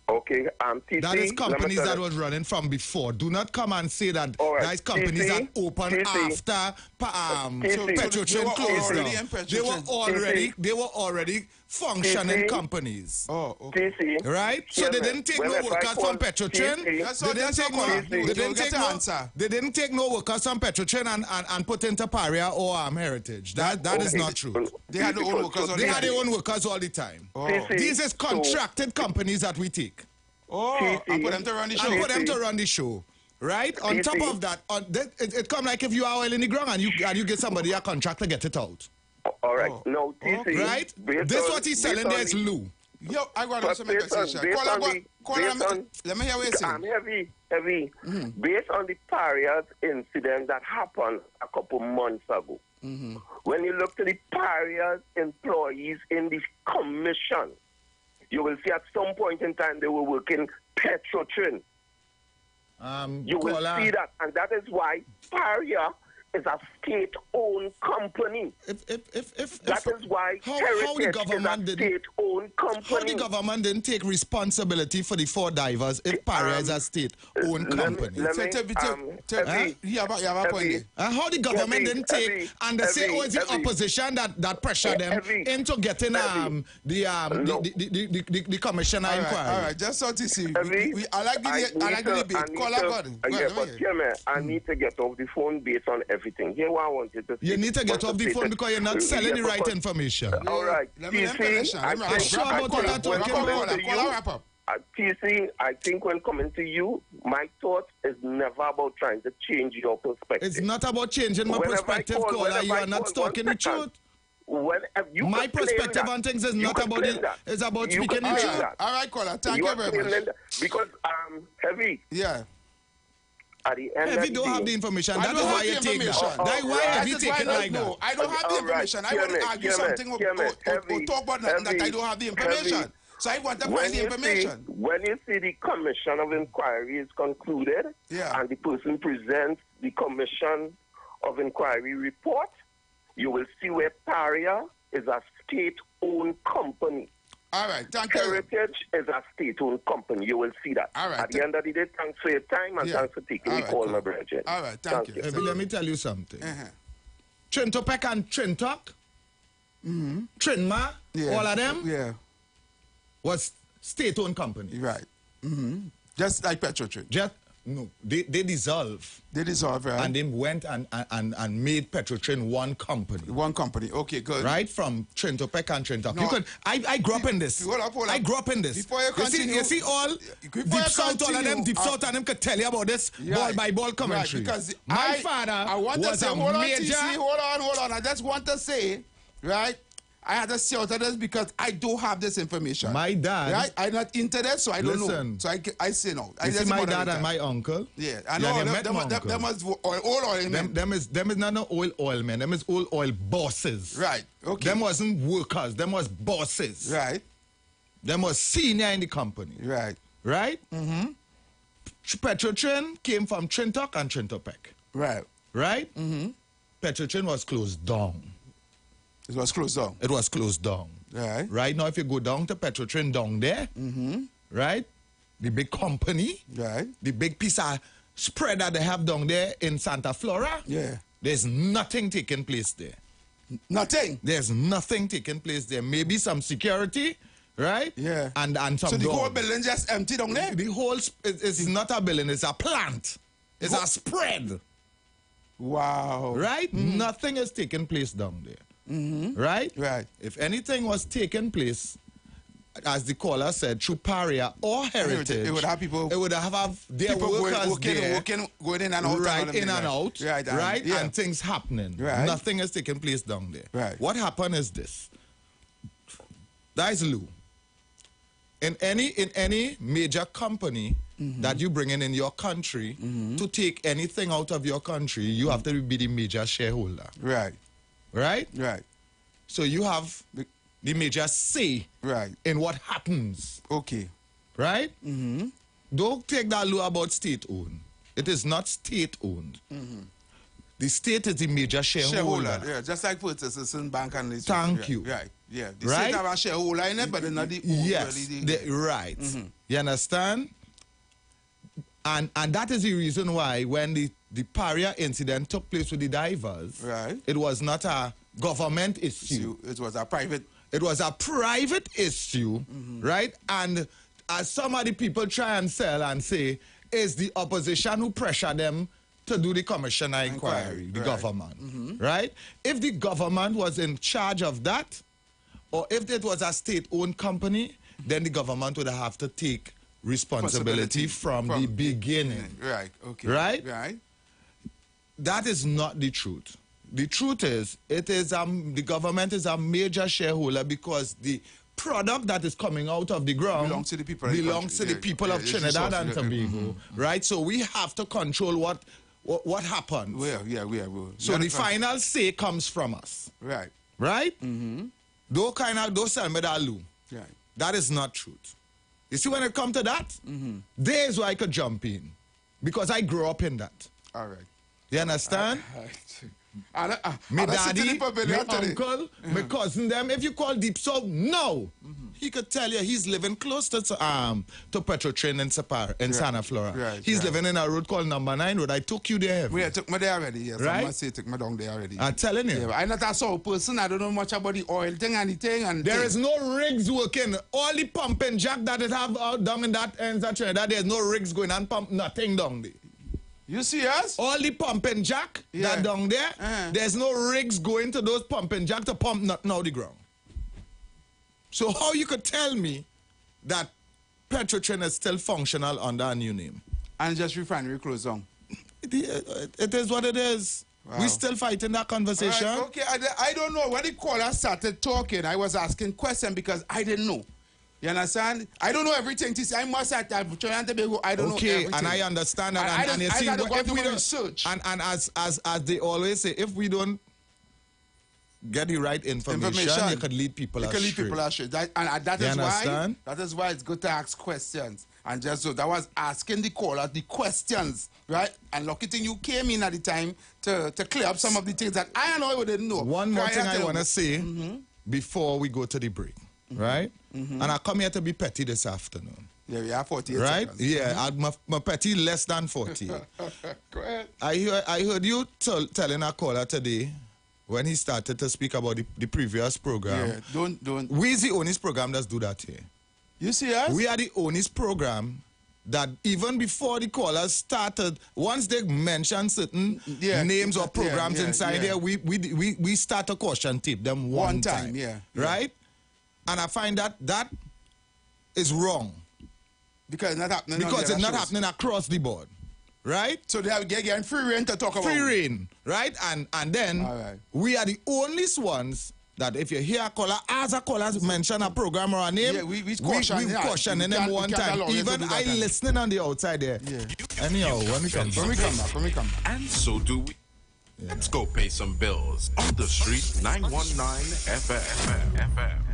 Speaker 8: Okay, TC,
Speaker 14: that is companies that was running from before. Do not come and say that that is companies that opened after Petrochin closed down. They were already functioning companies.
Speaker 8: TC,
Speaker 14: right? So they didn't take no workers from Petrochin. They didn't take no workers from Petrochin and put into Paria or Heritage. That is not true.
Speaker 7: They had their own workers all the time.
Speaker 14: They had their own workers all the time. These is contracted companies that we take.
Speaker 7: And put them to run the show.
Speaker 14: And put them to run the show. Right? On top of that, it come like if you are oil in the ground and you get somebody a contract to get it out.
Speaker 8: All right. No, TC.
Speaker 14: Right? This what he's selling there is Lou.
Speaker 7: Yo, I got to make a decision. Let me hear what you're saying.
Speaker 8: I'm heavy. Based on the Parias incident that happened a couple months ago, when you look to the Parias employees in the commission, you will see at some point in time they were working Petrochin. You will see that, and that is why Paria is a state-owned company. That is why Heritage is a state-owned company.
Speaker 14: How the government didn't take responsibility for the 4 divers if Paria is a state-owned company? How the government didn't take, and they say, it's the opposition that pressured them into getting the commissioner inquiry.
Speaker 7: All right, just so to see. I like the debate. Call up.
Speaker 8: I need to get off the phone based on everything. Here what I wanted to say.
Speaker 14: You need to get off the phone because you're not selling the right information.
Speaker 8: All right.
Speaker 7: TC,
Speaker 8: I think when coming to you, my thought is never about trying to change your perspective.
Speaker 14: It's not about changing my perspective, caller. You are not talking the truth. My perspective on things is not about it. It's about speaking the truth.
Speaker 7: All right, caller. Thank you very much.
Speaker 8: Because Heavy.
Speaker 7: Yeah.
Speaker 8: At the end
Speaker 14: Heavy don't have the information. That is why you take that. That's why Heavy take it like that.
Speaker 7: I don't have the information. I want to argue something or talk about that I don't have the information. So I want to find the information.
Speaker 8: When you see the commission of inquiry is concluded, and the person presents the commission of inquiry report, you will see where Paria is a state-owned company.
Speaker 7: All right, thank you.
Speaker 8: Heritage is a state-owned company. You will see that.
Speaker 7: All right.
Speaker 8: At the end of the day, thanks for your time and thanks for taking the call, my brother.
Speaker 7: All right, thank you.
Speaker 14: Let me tell you something. Trintopec and Trintoc, Trinma, all of them was state-owned company.
Speaker 7: Right. Just like Petrochin.
Speaker 14: No, they dissolved.
Speaker 7: They dissolved, right?
Speaker 14: And they went and made Petrochin one company.
Speaker 7: One company, okay, good.
Speaker 14: Right, from Trintopec and Trintoc. No. I grew up in this.
Speaker 7: Hold up.
Speaker 14: I grew up in this.
Speaker 7: Before you continue.
Speaker 14: You see all Deep South, all of them, Deep South, and them could tell you about this ball by ball commentary.
Speaker 7: Right, because
Speaker 14: my father was a major...
Speaker 7: Hold on. I just want to say, right, I had to say out of this because I do have this information.
Speaker 14: My dad...
Speaker 7: Right? I'm not into that, so I don't know. So I say no.
Speaker 14: You see my dad and my uncle?
Speaker 7: Yeah. I know. Them was oil men.
Speaker 14: Them is not no oil men. Them is oil bosses.
Speaker 7: Right. Okay.
Speaker 14: Them wasn't workers. Them was bosses.
Speaker 7: Right.
Speaker 14: Them was senior in the company.
Speaker 7: Right.
Speaker 14: Right? Petrochin came from Trintoc and Trintopec.
Speaker 7: Right.
Speaker 14: Right? Petrochin was closed down.
Speaker 7: It was closed down.
Speaker 14: It was closed down.
Speaker 7: Right.
Speaker 14: Right now, if you go down to Petrochin down there, right, the big company,
Speaker 7: right?
Speaker 14: The big piece of spread that they have down there in Santa Flora,
Speaker 7: yeah,
Speaker 14: there's nothing taking place there.
Speaker 7: Nothing?
Speaker 14: There's nothing taking place there. Maybe some security, right?
Speaker 7: Yeah.
Speaker 14: And some
Speaker 7: so the
Speaker 14: dogs.
Speaker 7: whole building just empty down there?
Speaker 14: The whole, it's not a building, it's a plant. It's a spread.
Speaker 7: Wow.
Speaker 14: Right? Nothing is taking place down there. Right?
Speaker 7: Right.
Speaker 14: If anything was taking place, as the caller said, through Paria or Heritage,
Speaker 7: it would have people.
Speaker 14: It would have their
Speaker 7: people
Speaker 14: workers
Speaker 7: working,
Speaker 14: there,
Speaker 7: going in and out,
Speaker 14: right in and out,
Speaker 7: right,
Speaker 14: and things happening.
Speaker 7: Right.
Speaker 14: Nothing is taking place down there.
Speaker 7: Right.
Speaker 14: What happened is this. That is Lou. In any major company that you bring in your country, to take anything out of your country, you have to be the major shareholder.
Speaker 7: Right.
Speaker 14: Right?
Speaker 7: Right.
Speaker 14: So you have the major say in what happens.
Speaker 7: Okay.
Speaker 14: Right? Don't take that law about state-owned. It is not state-owned. The state is the major shareholder.
Speaker 7: Yeah, just like Citizen Bank and this.
Speaker 14: Thank you.
Speaker 7: Right. Yeah. The
Speaker 14: Right?
Speaker 7: state have a shareholder in it, but they're not the
Speaker 14: yes, right. You understand? And that is the reason why when the Paria incident took place with the divers, it was not a government issue.
Speaker 7: It was a private.
Speaker 14: It was a private issue, right? And as some of the people try and sell and say, it's the opposition who pressure them to do the commissioner inquiry, the government, right? If the government was in charge of that, or if it was a state-owned company, then the government would have to take responsibility from the beginning.
Speaker 7: Right, okay.
Speaker 14: Right?
Speaker 7: Right.
Speaker 14: That is not the truth. The truth is, the government is a major shareholder because the product that is coming out of the ground
Speaker 7: belongs to the people,
Speaker 14: of Trinidad and Tobago, right? So we have to control what happens. So the final say comes from us.
Speaker 7: Right.
Speaker 14: Right? Don't sell me that Lou.
Speaker 7: Right.
Speaker 14: That is not truth. You see, when it comes to that, there's where I could jump in. Because I grew up in that.
Speaker 7: All right.
Speaker 14: You understand? My daddy, my uncle, my cousin, them. If you call Deep South, no. He could tell you he's living close to Petrotrain in Santa Flora.
Speaker 7: Right,
Speaker 14: he's living in a road called Number 9 Road. I took you there.
Speaker 7: I took me there already, yes.
Speaker 14: Right?
Speaker 7: I must say I took me down there already.
Speaker 14: I'm telling you.
Speaker 7: Yeah, I'm not a soul person. I don't know much about the oil thing, anything. And
Speaker 14: there is no rigs working. All the pump and jack that it have out down in that ends of Trinidad, there's no rigs going and pump nothing down there.
Speaker 7: You serious?
Speaker 14: All the pump and jack that down there, there's no rigs going to those pump and jack to pump nothing out the ground. So how you could tell me that Petrotrain is still functional under a new name?
Speaker 7: And just refinery closed down.
Speaker 14: It is what it is.
Speaker 7: Wow.
Speaker 14: We still fighting that conversation.
Speaker 7: Right, okay, I don't know. When the caller started talking, I was asking questions because I didn't know. You understand? I don't know everything. I must have Trinidad and Tobago. I don't know everything.
Speaker 14: Okay, and I understand that. And you see, if we research. And as they always say, if we don't get the right information, you could lead people astray.
Speaker 7: You can lead people astray. That is why it's good to ask questions. And just so that was asking the caller the questions, right? And lucky thing you came in at the time to clear up some of the things that I know I didn't know.
Speaker 14: One more thing I want to say before we go to the break, right? And I come here to be petty this afternoon.
Speaker 7: Yeah, we are 48
Speaker 14: right?
Speaker 7: seconds.
Speaker 14: Yeah, my petty less than 40.
Speaker 7: Go ahead.
Speaker 14: I heard you telling our caller today when he started to speak about the previous program.
Speaker 7: Yeah, don't.
Speaker 14: We're the only program that's do that here.
Speaker 7: You see us?
Speaker 14: We are the only program that even before the callers started, once they mention certain names or programs inside here, we start a caution tape them one time. Right? And I find that is wrong.
Speaker 7: Because it's not happening.
Speaker 14: Because it's not happening across the board. Right?
Speaker 7: So they are getting free reign to talk about.
Speaker 14: Free reign. Right? And then we are the only ones that if you hear a caller, as a caller mention a program or a name, we caution them one time. Even I listening on the outside there. Anyhow, when we come back.
Speaker 11: And so do we. Let's go pay some bills on the street 919 FM.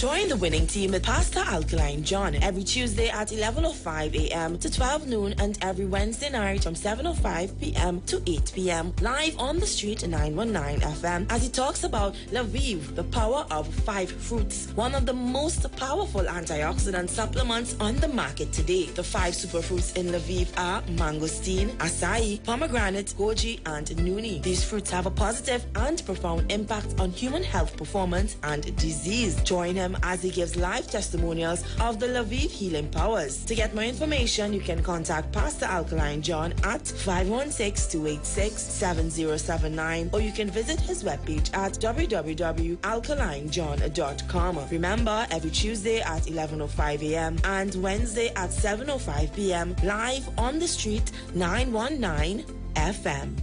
Speaker 16: Join the winning team with Pastor Alkaline John every Tuesday at 11:05 a.m. to 12 noon and every Wednesday night from 7:05 p.m. to 8 p.m. live on the street 919 FM as he talks about Lviv, the power of 5 fruits, one of the most powerful antioxidant supplements on the market today. The 5 superfruits in Lviv are mangosteen, acai, pomegranate, goji, and nuni. These fruits have a positive and profound impact on human health performance and disease. Join him as he gives live testimonials of the Lviv healing powers. To get more information, you can contact Pastor Alkaline John at 516-286-7079 or you can visit his webpage at www.alkalinejohn.com. Remember, every Tuesday at 11:05 a.m. and Wednesday at 7:05 p.m. live on the street 919 FM.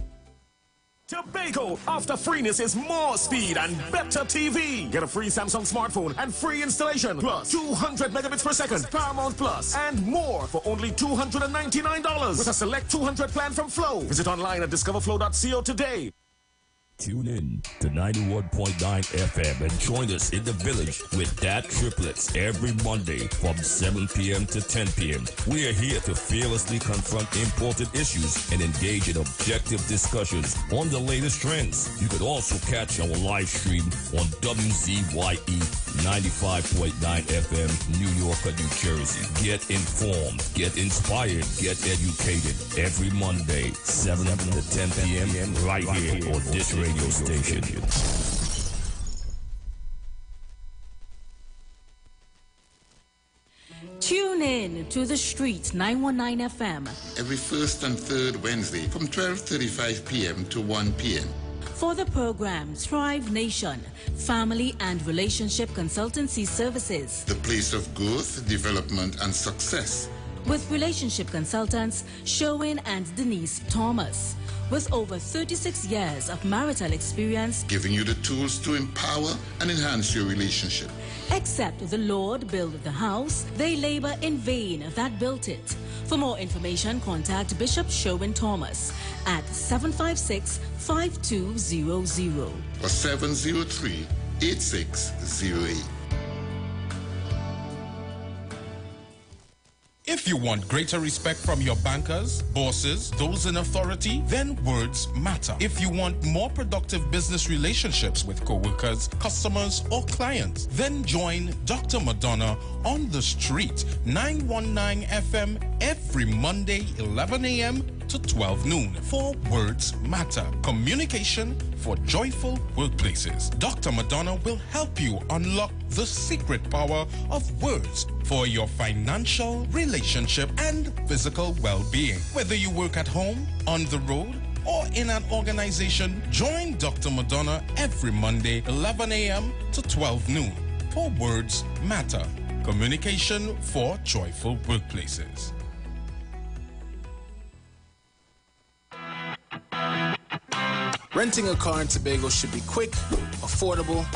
Speaker 17: Tobago, after freeness is more speed and better TV. Get a free Samsung smartphone and free installation, plus 200 megabits per second, Paramount Plus, and more for only $299 with a select 200 plan from Flow. Visit online at discoverflow.co today.
Speaker 15: Tune in to 91.9 FM and join us in the village with Dat Triplets every Monday from 7 p.m. to 10 p.m. We are here to fearlessly confront important issues and engage in objective discussions on the latest trends. You could also catch our live stream on WZYE 95.9 FM, New York, New Jersey. Get informed, get inspired, get educated every Monday, 7 to 10 p.m. right here on this radio station.
Speaker 24: Tune in to the Street 919 FM.
Speaker 22: Every first and third Wednesday from 12:35 p.m. to 1 p.m.
Speaker 24: For the program Thrive Nation, Family and Relationship Consultancy Services.
Speaker 22: The place of growth, development, and success.
Speaker 24: With relationship consultants Sherwin and Denise Thomas. With over 36 years of marital experience,
Speaker 22: giving you the tools to empower and enhance your relationship.
Speaker 24: Except the Lord built the house, they labor in vain that built it. For more information, contact Bishop Sherwin Thomas at 756-5200
Speaker 22: or 703-8608.
Speaker 13: If you want greater respect from your bankers, bosses, those in authority, then words matter. If you want more productive business relationships with coworkers, customers, or clients, then join Dr. Madonna on the street, 919 FM, every Monday, 11 a.m. to 12 noon for Words Matter. Communication for joyful workplaces. Dr. Madonna will help you unlock the secret power of words for your financial, relationship, and physical well-being. Whether you work at home, on the road, or in an organization, join Dr. Madonna every Monday, 11 a.m. to 12 noon for Words Matter. Communication for joyful workplaces.
Speaker 5: Renting a car in Tobago should be quick, affordable,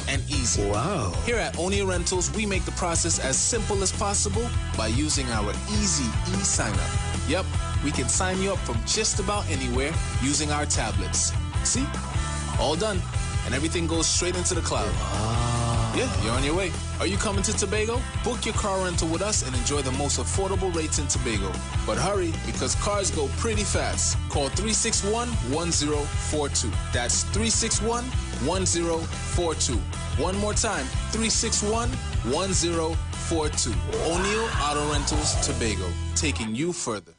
Speaker 5: and easy.
Speaker 18: Wow.
Speaker 5: Here at Onia Rentals, we make the process as simple as possible by using our easy e-sign-up. Yep, we can sign you up from just about anywhere using our tablets. See? All done. And everything goes straight into the cloud. Yeah, you're on your way. Are you coming to Tobago? Book your car rental with us and enjoy the most affordable rates in Tobago. But hurry, because cars go pretty fast. Call 361-1042. That's 361-1042. One more time, 361-1042. O'Neill Auto Rentals, Tobago, taking you further.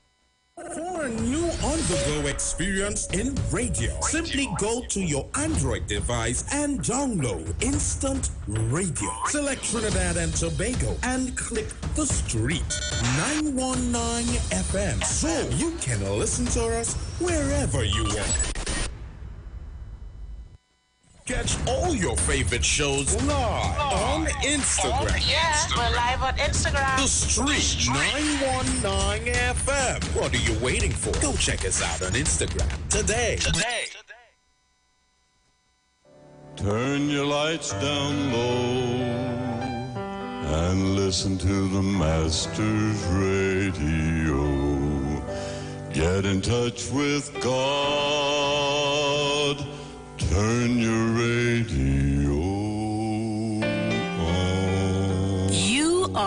Speaker 13: For a new on-the-go experience in radio, simply go to your Android device and download Instant Radio. Select Trinidad and Tobago and click the street 919 FM so you can listen to us wherever you want. Catch all your favorite shows live on Instagram.
Speaker 19: Oh, yeah, we're live on Instagram.
Speaker 13: The Street 919 FM. What are you waiting for? Go check us out on Instagram today.
Speaker 23: Turn your lights down low and listen to the Master's Radio. Get in touch with God. Turn your radio on.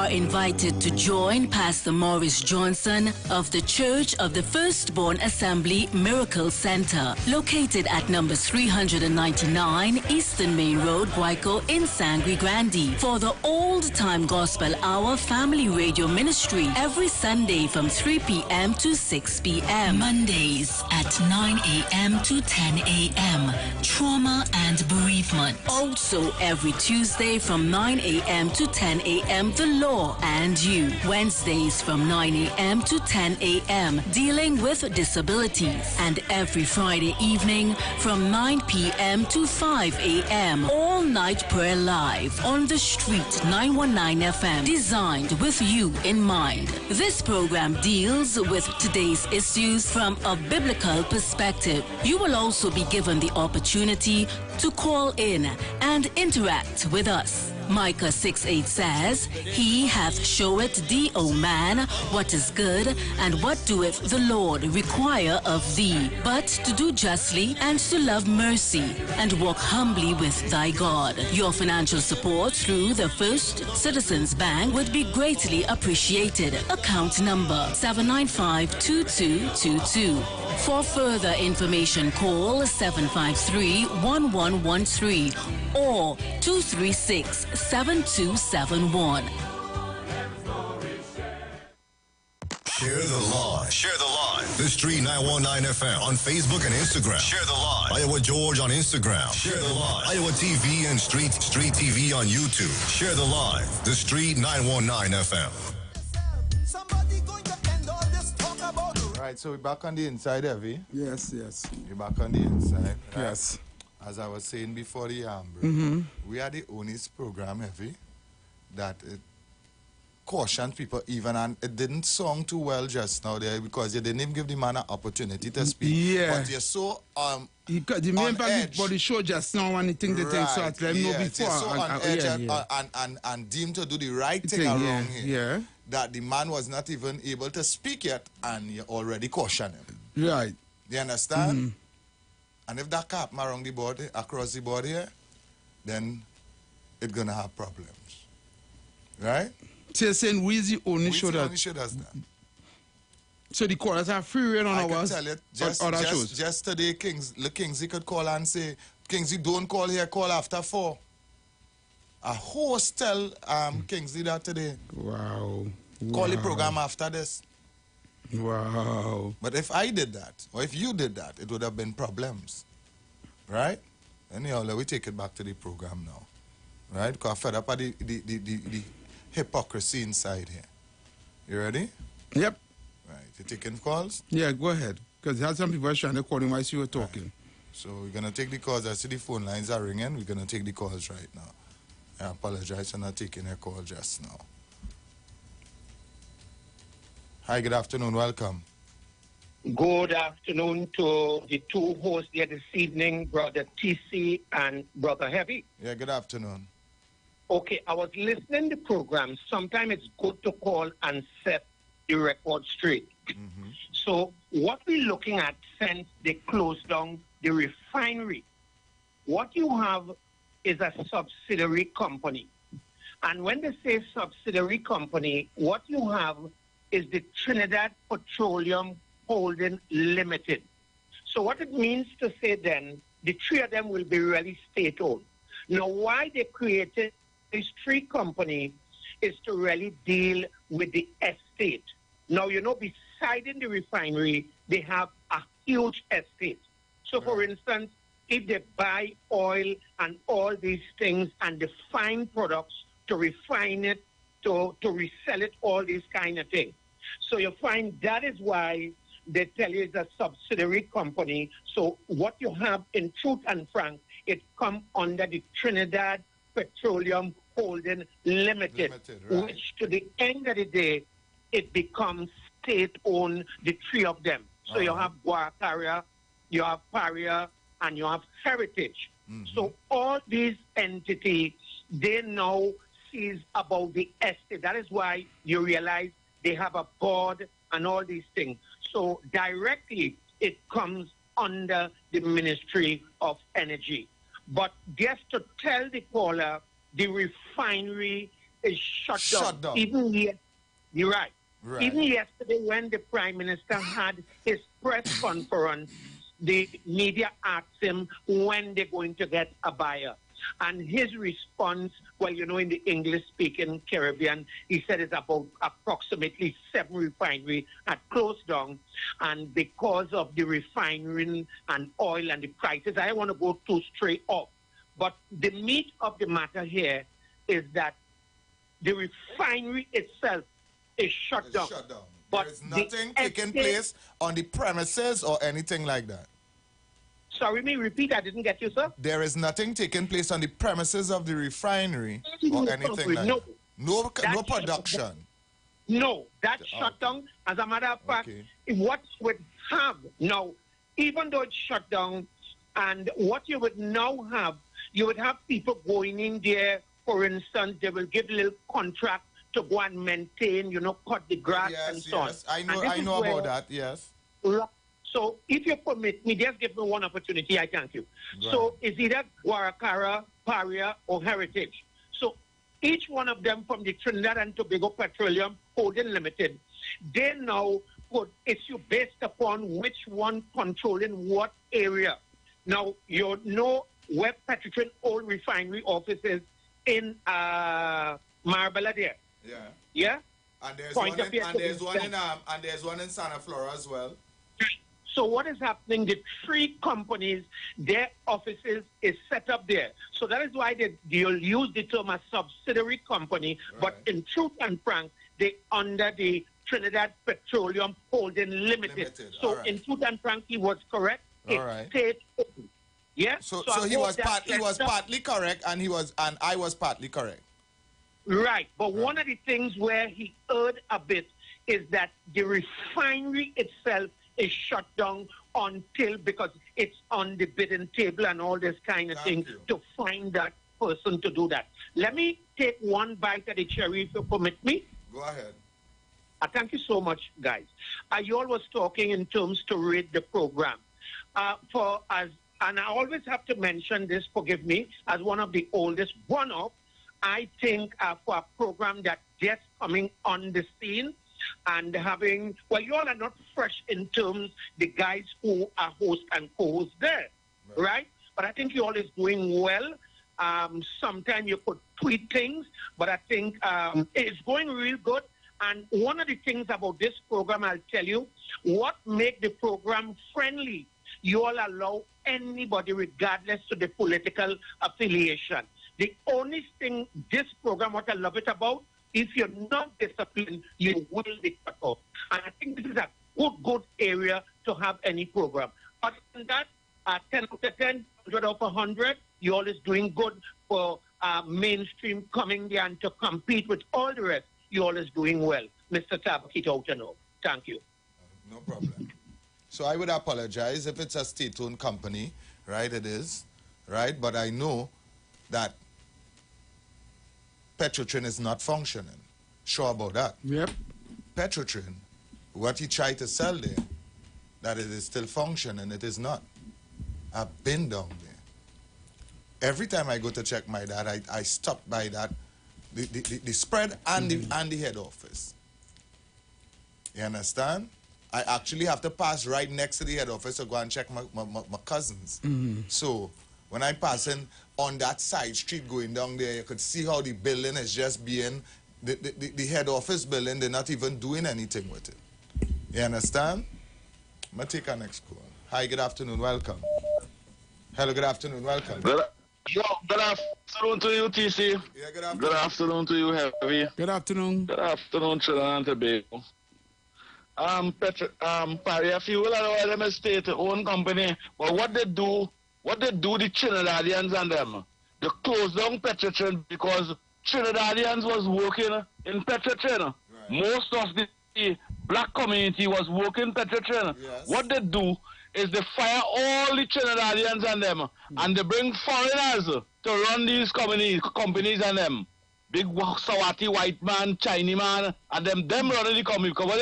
Speaker 24: are invited to join Pastor Morris Johnson of the Church of the Firstborn Assembly Miracle Center, located at number 399 Eastern Main Road, Guayco in Sangre Grande, for the Old Time Gospel Hour Family Radio Ministry every Sunday from 3 p.m. to 6 p.m. Mondays at 9 a.m. to 10 a.m. Trauma and bereavement. Also every Tuesday from 9 a.m. to 10 a.m. The Law and You. Wednesdays from 9 a.m. to 10 a.m. Dealing with disabilities. And every Friday evening from 9 p.m. to 5 a.m. All night prayer live on the street 919 FM. Designed with you in mind. This program deals with today's issues from a biblical perspective. You will also be given the opportunity to call in and interact with us. Micah 6:8 says, He hath showeth thee, O man, what is good, and what doeth the Lord require of thee, but to do justly and to love mercy, and walk humbly with thy God. Your financial support through the First Citizens Bank would be greatly appreciated. Account number 795-2222. For further information, call 753-1113 or 236-7271.
Speaker 4: Share the live. Share the live. The Street 919 FM on Facebook and Instagram. Share the live. Iowa George on Instagram. Share the live. Iowa TV and Street TV on YouTube. Share the live. The Street 919 FM.
Speaker 14: Right, so we're back on the inside, Evie.
Speaker 7: Yes, yes.
Speaker 14: You're back on the inside. Right?
Speaker 7: Yes.
Speaker 14: As I was saying before the break, we are the only program, Evie, that cautioned people even, and it didn't sound too well just now there because you didn't even give the man an opportunity to speak.
Speaker 7: Yeah.
Speaker 14: But you're so
Speaker 7: the main part for the show just now and the thing they think so let them know before.
Speaker 14: You're so on edge and deemed to do the right thing around here.
Speaker 7: Yeah.
Speaker 14: That the man was not even able to speak yet, and you already caution him.
Speaker 7: Right.
Speaker 14: Do you understand? And if that happen around the body, across the body here, then it's going to have problems. Right?
Speaker 7: So you're saying we is the only show that...
Speaker 14: only show does that.
Speaker 7: So the callers are free reign on ours?
Speaker 14: I can tell you, just today, Kingsley could call and say, Kingsley, don't call here, call after 4. A host tell Kingsley that today.
Speaker 7: Wow.
Speaker 14: Call the program after this.
Speaker 7: Wow.
Speaker 14: But if I did that, or if you did that, it would have been problems. Right? Anyhow, let me take it back to the program now. Right? Because I'm fed up of the hypocrisy inside here. You ready?
Speaker 7: Yep.
Speaker 14: Right. You taking calls?
Speaker 7: Yeah, go ahead. Because there are some people trying to call him while you were talking.
Speaker 14: Right. So we're going to take the calls. I see the phone lines are ringing. We're going to take the calls right now. I apologize for not taking a call just now. Hi, good afternoon. Welcome.
Speaker 9: Good afternoon to the two hosts here this evening, Brother TC and Brother Heavy.
Speaker 14: Yeah, good afternoon.
Speaker 9: Okay, I was listening to the program. Sometimes it's good to call and set the record straight. So what we're looking at since they closed down the refinery, what you have is a subsidiary company. And when they say subsidiary company, what you have is the Trinidad Petroleum Holding Limited. So what it means to say then, the three of them will be really state-owned. Now, why they created these three companies is to really deal with the estate. Now, you know, beside in the refinery, they have a huge estate. So, for instance, if they buy oil and all these things and they find products to refine it, to resell it, all these kind of things. So you find that is why they tell you it's a subsidiary company. So what you have in truth and frank, it comes under the Trinidad Petroleum Holding Limited, right, which to the end of the day, it becomes state-owned, the three of them. So you have Guataria, you have Paria, and you have Heritage. So all these entities, they now sees about the estate. That is why you realize they have a board and all these things. So directly, it comes under the Ministry of Energy. But just to tell the caller, the refinery is shut down. Even you're right. Even yesterday when the Prime Minister had his press conference, the media asked him when they're going to get a buyer. And his response, well, you know, in the English-speaking Caribbean, he said it's about approximately 7 refineries had closed down. And because of the refining and oil and the prices, I don't want to go too straight off. But the meat of the matter here is that the refinery itself is shut down.
Speaker 14: But there is nothing taking place on the premises or anything like that.
Speaker 9: Sorry, may repeat? I didn't get you, sir.
Speaker 14: There is nothing taking place on the premises of the refinery or anything like that. No production.
Speaker 9: No, that shut down. As a matter of fact, what would have now, even though it's shut down, and what you would now have, you would have people going in there. For instance, they will give a little contract to go and maintain, you know, cut the grass and so on.
Speaker 14: I know about that, yes.
Speaker 9: So if you permit me, just give me one opportunity, I thank you. Right. So it's either Guaracara, Paria, or Heritage. So each one of them from the Trinidad and Tobago Petroleum Holding Limited, they now put issue based upon which one controlling what area. Now, you know where Petrotrin old refinery offices in Marbella there.
Speaker 14: Yeah.
Speaker 9: Yeah?
Speaker 14: And there's one in Santa Flora as well.
Speaker 9: So what is happening, the 3 companies, their offices is set up there. So that is why they'll use the term a subsidiary company, but in truth and frank, they under the Trinidad Petroleum Holding Limited. So in truth and frank, he was correct. It stayed open. Yeah?
Speaker 14: So he was partly correct and I was partly correct.
Speaker 9: Right. But one of the things where he erred a bit is that the refinery itself is shut down until, because it's on the bidding table and all this kind of thing to find that person to do that. Let me take one bite at the cherry, if you permit me.
Speaker 14: Go ahead.
Speaker 9: Thank you so much, guys. You all was talking in terms to rate the program. And I always have to mention this, forgive me, as one of the oldest, I think for a program that just coming on the scene, and having, well, you all are not fresh in terms the guys who are host and co-host there, right? But I think you all is doing well. Sometimes you could tweet things, but I think it's going real good. And one of the things about this program, I'll tell you, what make the program friendly, you all allow anybody, regardless of the political affiliation. The only thing this program, what I love it about, if you're not disciplined, you will be cut off. And I think this is a good area to have any program. Other than that, 10 out of 10, 100 out of 100, you all is doing good for mainstream coming there and to compete with all the rest. You all is doing well. Mr. Tabakito Outano. Thank you.
Speaker 14: No problem. So I would apologize if it's a state-owned company, right? It is, right? But I know that Petrotrin is not functioning. Sure about that.
Speaker 7: Yep.
Speaker 14: Petrotrin, what he tried to sell there, that it is still functioning, it is not. I've been down there. Every time I go to check my dad, I stop by that, the spread and the head office. You understand? I actually have to pass right next to the head office to go and check my cousins. So when I'm passing on that side street going down there, you could see how the building is just being, the head office building, they're not even doing anything with it. You understand? I'm going to take our next call. Hi, good afternoon, welcome. Hello, good afternoon, welcome.
Speaker 10: Good afternoon to you, TC.
Speaker 14: Yeah, good afternoon.
Speaker 10: Good afternoon to you, Heavy.
Speaker 7: Good afternoon.
Speaker 10: Good afternoon, Trinidad and Tobago. Paria Fuel and all them is state-owned company, but what they do, the Trinidadians and them, they closed down Petrotrin because Trinidadians was working in Petrotrin. Right. Most of the black community was working Petrotrin. Yes. What they do is they fire all the Trinidadians and them, and they bring foreigners to run these companies and them. Big Sawati white man, Chinese man, and them running the company. Because when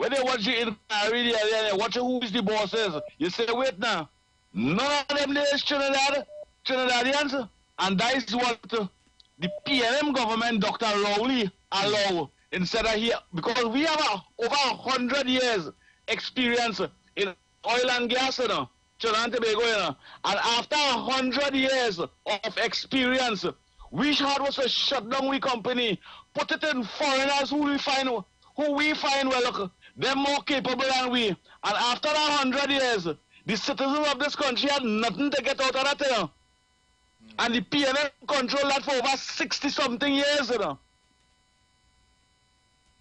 Speaker 10: they watch the inquiry, they watch who is the bosses. You say, wait now, none of them there is Trinidadians, and that is what the PNM government, Dr. Rowley, allow instead of here, because we have over 100 years experience in oil and gas, you know, Trinidad and Tobago, you know, and after 100 years of experience, we was to shut down we company, put it in foreigners who we find well, look, they're more capable than we. And after 100 years, the citizens of this country had nothing to get out of that, you know. And the PNM control that for over 60-something years, you know.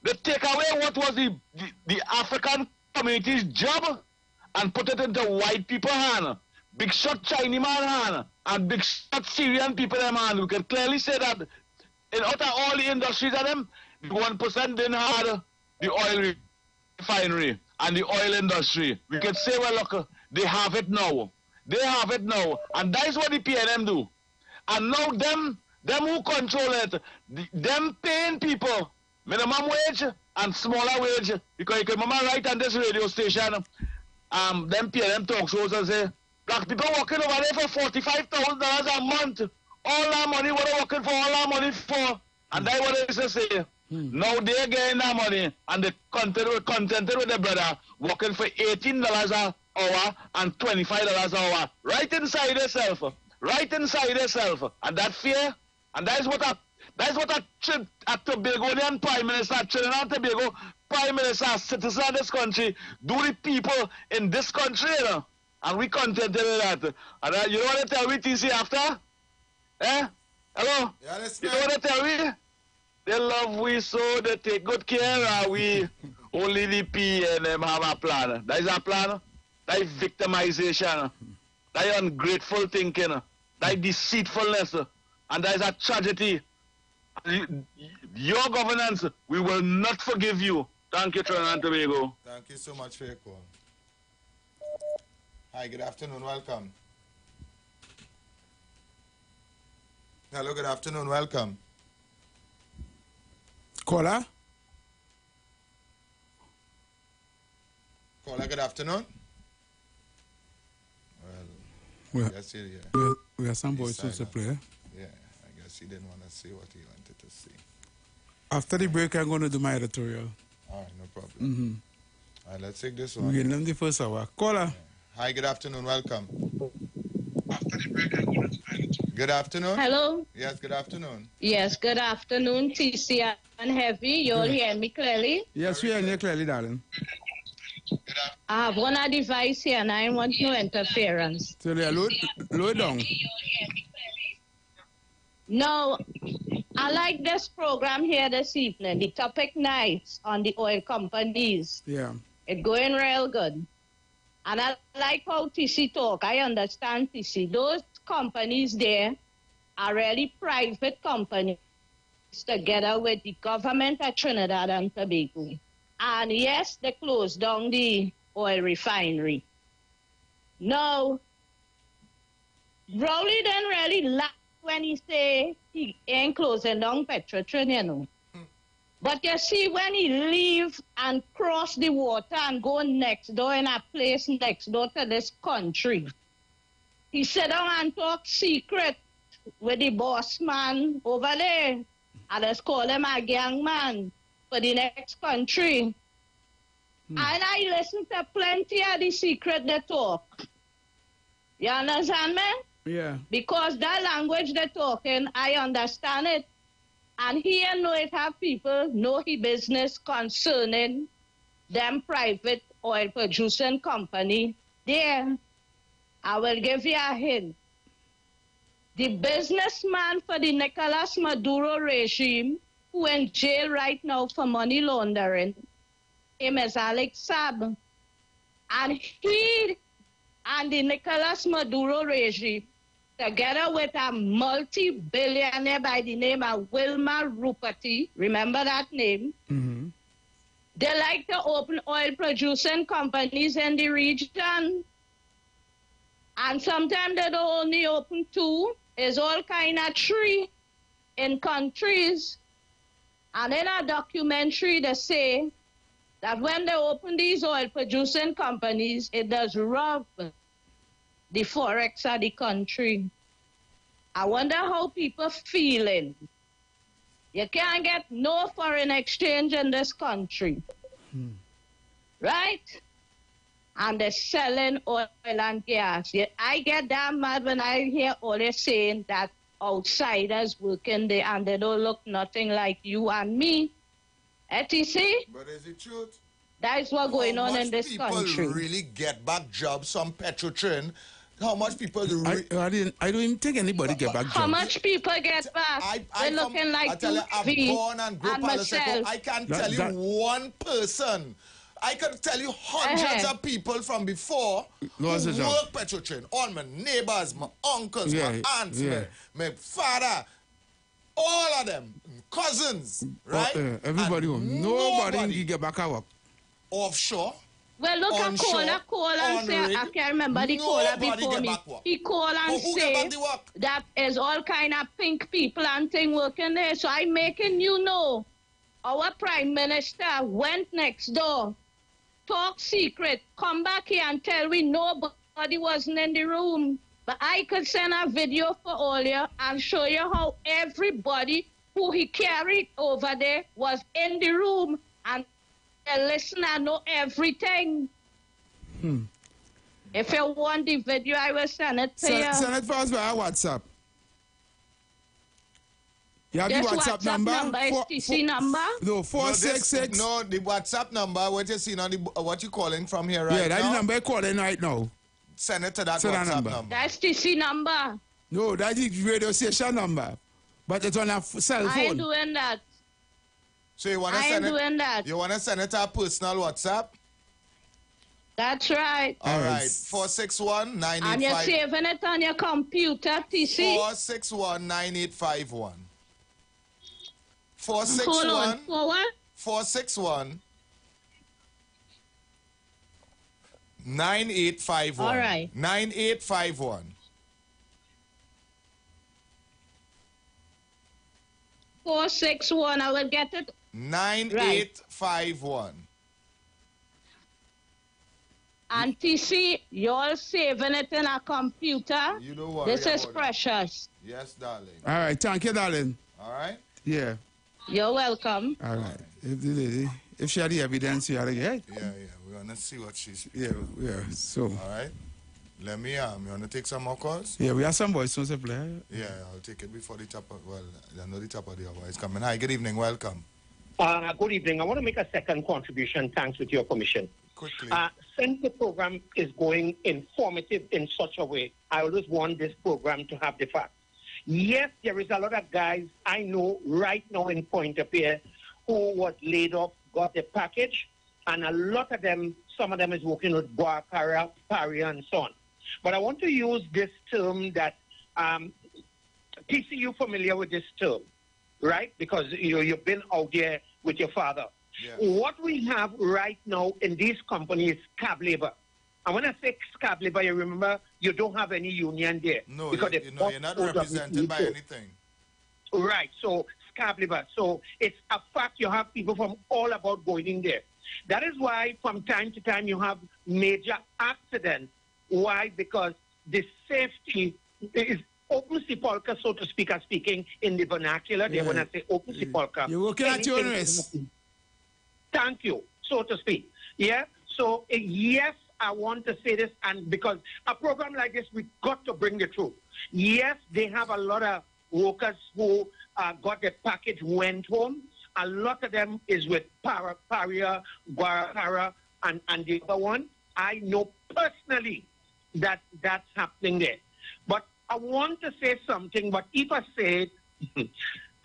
Speaker 10: They take away what was the African community's job and put it into white people's hand. Big shot Chinese man hand and big shot Syrian people in hand. We can clearly say that in out of all the industries of them, the 1% didn't have the oil refinery and the oil industry. We can say, well, look, they have it now. They have it now. And that is what the PNM do. And now them who control it, them paying people minimum wage and smaller wage, because you can remember right on this radio station, them PNM talk shows and say, black people working over there for $45,000 a month. All that money, what they working for, all that money for. And that's what they say. Now they're getting that money and they're contented with their brother working for $18 an hour and $25 an hour. Right inside yourself. Right inside yourself. And that fear, and that's what a Tobagonian Prime Minister, Trinidad and Tobago Prime Minister, citizen of this country, do the people in this country, you know? And we contented with that. And you know what they tell me, TC, after? Eh? Hello?
Speaker 14: Yeah,
Speaker 10: you know what they tell me? They love we so, they take good care, and we only the PNM have a plan. That is a plan. That is victimization. That is ungrateful thinking. That is deceitfulness. And that is a tragedy. Your governance, we will not forgive you. Thank you, Trinidad and Tobago.
Speaker 14: Thank you so much for your call. Hi, good afternoon, welcome. Hello, good afternoon, welcome.
Speaker 7: Caller?
Speaker 14: Caller, good afternoon.
Speaker 7: Well,
Speaker 14: yes, yeah.
Speaker 7: we have some boys to play.
Speaker 14: Yeah, I guess he didn't want to say what he wanted to say.
Speaker 7: After the break, I'm going to do my editorial.
Speaker 14: All right, no problem. All right, let's take this one.
Speaker 7: We're getting the first hour. Caller?
Speaker 14: Yeah. Hi, good afternoon, welcome. After the break, I'm going to do my editorial. Good afternoon.
Speaker 6: Hello?
Speaker 14: Yes, good afternoon.
Speaker 6: Yes, good afternoon, TC and Heavy. You all hear me clearly?
Speaker 7: Yes, we hear you clearly, darling.
Speaker 6: I have one device here and I want no interference.
Speaker 7: So they are low down.
Speaker 6: No, I like this program here this evening, the topic nights on the oil companies.
Speaker 7: Yeah.
Speaker 6: It's going real good. And I like how TC talk. I understand TC. Those companies there are really private companies together with the government of Trinidad and Tobago. And yes, they closed down the oil refinery. No, Rowley didn't really laugh when he say he ain't closing down Petrotrin, you know. But you see, when he leave and cross the water and go next door in a place next door to this country, he sit down and talk secret with the boss man over there. I just call him a gang man for the next country. And I listen to plenty of the secret they talk. You understand me?
Speaker 7: Yeah.
Speaker 6: Because that language they're talking, I understand it. And here know it have people know his business concerning them private oil producing company there. I will give you a hint. The businessman for the Nicolas Maduro regime, who in jail right now for money laundering, him is Alex Saab. And he and the Nicolas Maduro regime, together with a multi-billionaire by the name of Wilmer Ruperty, remember that name?
Speaker 7: Mm-hmm.
Speaker 6: They like to open oil-producing companies in the region. And sometimes they don't only open two. There's all kind of three in countries. And in a documentary, they say that when they open these oil-producing companies, it does rob the forex of the country. I wonder how people feeling. You can't get no foreign exchange in this country. Right? And they're selling oil and gas. I get damn mad when I hear all they saying that outsiders working there and they don't look nothing like you and me. etc.
Speaker 14: But is it truth?
Speaker 6: That is what's going on in this country.
Speaker 14: People really get back jobs from Petrotrin. How much people
Speaker 7: I don't even think anybody get back jobs.
Speaker 6: How much people get back? They're looking like
Speaker 14: I tell you, I'm born and grew up Palo. I can't tell you one person. I can tell you hundreds of people from before who work Petrotrin. All my neighbors, my uncles, my aunts, my father, all of them, cousins, right?
Speaker 7: Everybody home. Nobody get back at work.
Speaker 14: Offshore.
Speaker 6: Well, look at Cola and say, I can't remember the Cola before me. He call and say that is all kind of pink people and thing working there. So I'm making you know, our Prime Minister went next door, talk secret, come back here and tell we nobody wasn't in the room. But I could send a video for all you and show you how everybody who he carried over there was in the room and listen, I know everything. If you want the video, I will send it to you.
Speaker 7: Send it for us via WhatsApp. You have
Speaker 6: this
Speaker 7: the WhatsApp number?
Speaker 6: Is TC number?
Speaker 7: No, 466.
Speaker 14: No, the WhatsApp number, what you see on the, what you calling from here right now?
Speaker 7: Yeah, that's the number you're calling right now.
Speaker 14: Send it to that WhatsApp number.
Speaker 6: That's TC number.
Speaker 7: No, that's the radio station number. But it's on a cell phone.
Speaker 6: I ain't doing that.
Speaker 14: So you want to send it? You want to send it to our personal WhatsApp?
Speaker 6: That's right.
Speaker 14: All right. 461-9851.
Speaker 6: And you're saving it on your computer, TC?
Speaker 14: 461-9851. 461.
Speaker 6: For what?
Speaker 14: 461. 9851.
Speaker 6: All right.
Speaker 14: 9851.
Speaker 6: 461. I will get it.
Speaker 14: 9851.
Speaker 6: And TC, you're saving it in a computer.
Speaker 14: You know what?
Speaker 6: This is precious.
Speaker 14: Yes, darling.
Speaker 7: All right. Thank you, darling.
Speaker 14: All right.
Speaker 7: Yeah.
Speaker 6: You're welcome.
Speaker 7: All right. If she had the evidence, you had to get.
Speaker 14: Yeah. We're going to see what she's...
Speaker 7: Yeah. So...
Speaker 14: All right. Let me, you want to take some more calls?
Speaker 7: Yeah, we have some boys to play.
Speaker 14: Yeah, I'll take it before the top of... Well, I know the top of the hour is coming. Hi, good evening. Welcome.
Speaker 9: Good evening. I want to make a second contribution, thanks with your permission.
Speaker 14: Quickly.
Speaker 9: Since the program is going informative in such a way, I always want this program to have the facts. Yes, there is a lot of guys I know right now in Pointe-a-Pierre who was laid off, got the package, and a lot of them, some of them is working with Guacara, Paria, and so on. But I want to use this term that, TC, you familiar with this term, right? Because you've been out there with your father. Yeah. What we have right now in these companies is scab labor. And when I say scab labor, you remember you don't have any union there.
Speaker 14: No, because you're not represented by anything.
Speaker 9: Right, so scab labor. So it's a fact you have people from all about going in there. That is why from time to time you have major accidents. Why? Because the safety is open sepulchre, so to speak, speaking in the vernacular. They when I say open sepulchre.
Speaker 7: You're working at your risk.
Speaker 9: Thank you, so to speak. Yeah. So yes, I want to say this, and because a program like this, we got to bring the truth. Yes, they have a lot of workers who got their package, went home. A lot of them is with Paria, Guacara, and the other one. I know personally that that's happening there. But I want to say something, but if I say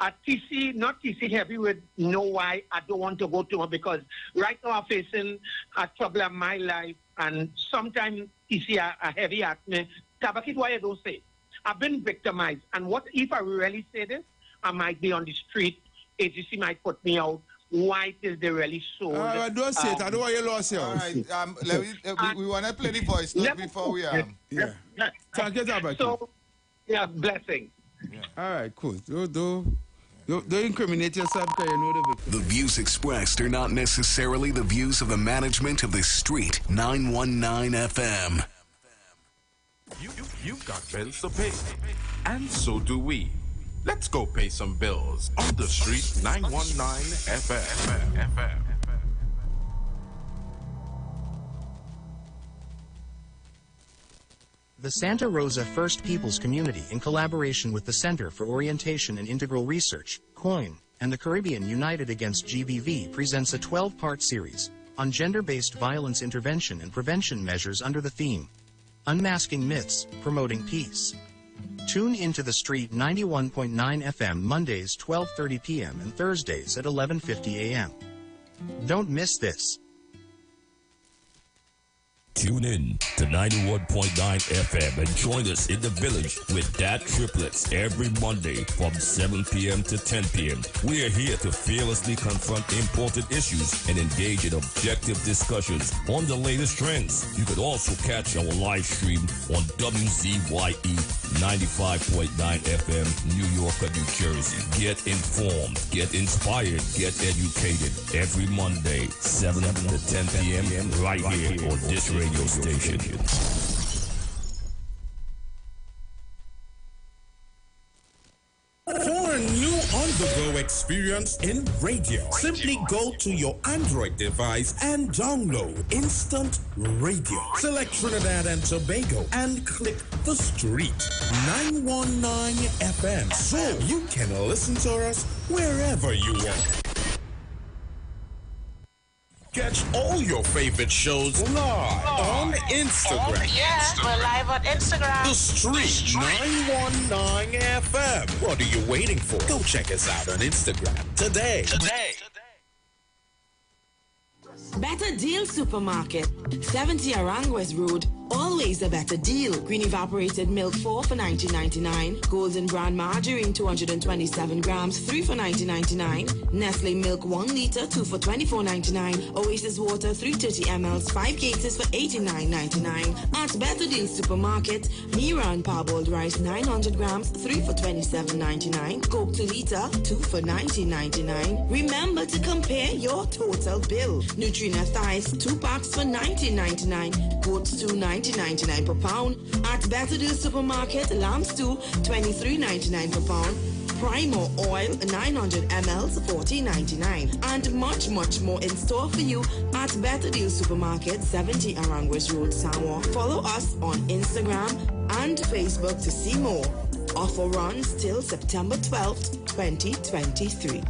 Speaker 9: at TC, not TC Heavyweight, know why I don't want to go to her, because right now I'm facing a trouble in my life, and sometimes TC a heavy at me. Tabakit, why I don't say? I've been victimized, and what if I really say this? I might be on the street. AGC might put me out. Why is they really so?
Speaker 7: Don't say it. I don't want you lost yours.
Speaker 14: All right. We want to play the voice note before we
Speaker 7: Yeah. Thank you, Tabakit.
Speaker 9: So, yeah, blessing.
Speaker 14: Yeah.
Speaker 7: All right, cool. Don't incriminate yourself because you know the victim.
Speaker 3: The views expressed are not necessarily the views of the management of the Street 919 FM.
Speaker 11: You've got bills to pay. And so do we. Let's go pay some bills on the street 919 FM.
Speaker 2: The Santa Rosa First Peoples Community, in collaboration with the Center for Orientation and Integral Research, COIN, and the Caribbean United Against GBV, presents a 12-part series on gender-based violence intervention and prevention measures under the theme, Unmasking Myths, Promoting Peace. Tune into the Street 91.9 FM Mondays 12:30 p.m. and Thursdays at 11:50 a.m. Don't miss this.
Speaker 15: Tune in to 91.9 FM and join us in the village with Dat Triplets every Monday from 7 p.m. to 10 p.m. We are here to fearlessly confront important issues and engage in objective discussions on the latest trends. You could also catch our live stream on WZYE 95.9 FM, New York, New Jersey. Get informed, get inspired, get educated every Monday, 7 to 10 p.m. right here on this radio station.
Speaker 13: For a new on-the-go experience in radio, simply go to your Android device and download Instant Radio. Select Trinidad and Tobago and click the Street 919 FM so you can listen to us wherever you want. Catch all your favorite shows live on Instagram.
Speaker 19: Oh, yeah, we're live on Instagram.
Speaker 13: The Street 919 FM. What are you waiting for? Go check us out on Instagram today.
Speaker 16: Better Deal Supermarket, 70 Aranguez Road. Always a better deal. Green evaporated milk 4 for $19.99. Golden Brand margarine 227 grams 3 for $19.99. Nestle milk 1 liter 2 for $24.99. Oasis water 330 ml 5 cases for $89.99. At Better Deal Supermarket, Miran parboiled rice 900 grams 3 for $27.99. Coke 2 liter 2 for $19.99. Remember to compare your total bill. Nutrina thighs 2 packs for $19.99. Goats 2.99 per pound. At Better Deal Supermarket, lamb stew $23.99 per pound. Primo oil 900 ml $14.99. And much more in store for you at Better Deal Supermarket, 70 Aranguez Road, Samoa. Follow us on Instagram and Facebook to see more. Offer runs till September 12th, 2023.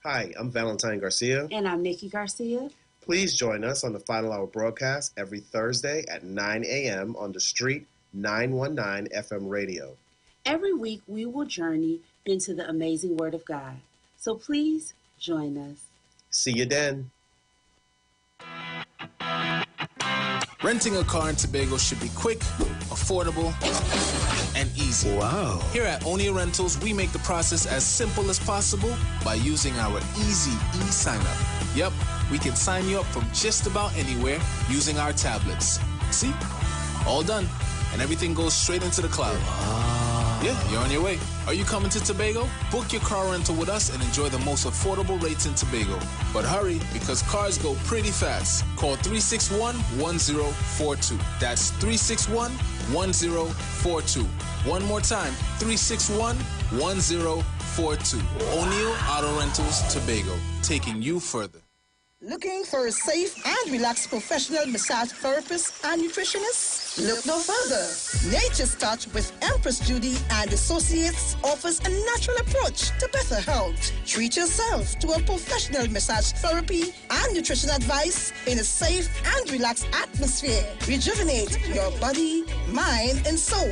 Speaker 18: Hi, I'm Valentine Garcia.
Speaker 20: And I'm Nikki Garcia.
Speaker 18: Please join us on the Final Hour broadcast every Thursday at 9 a.m. on the Street 919 FM radio.
Speaker 20: Every week we will journey into the amazing Word of God. So please join us.
Speaker 18: See you then.
Speaker 5: Renting a car in Tobago should be quick, affordable, and easy.
Speaker 18: Wow.
Speaker 5: Here at Onia Rentals, we make the process as simple as possible by using our easy e-sign-up. Yep, we can sign you up from just about anywhere using our tablets. See? All done. And everything goes straight into the cloud. Wow. Yeah, you're on your way. Are you coming to Tobago? Book your car rental with us and enjoy the most affordable rates in Tobago. But hurry, because cars go pretty fast. Call 361-1042. That's 361-1042. One more time, 361-1042. O'Neill Auto Rentals, Tobago, taking you further.
Speaker 21: Looking for a safe and relaxed professional massage therapist and nutritionist? Look no further. Nature's Touch with Empress Judy and Associates offers a natural approach to better health. Treat yourself to a professional massage therapy and nutrition advice in a safe and relaxed atmosphere. Rejuvenate your body, mind, and soul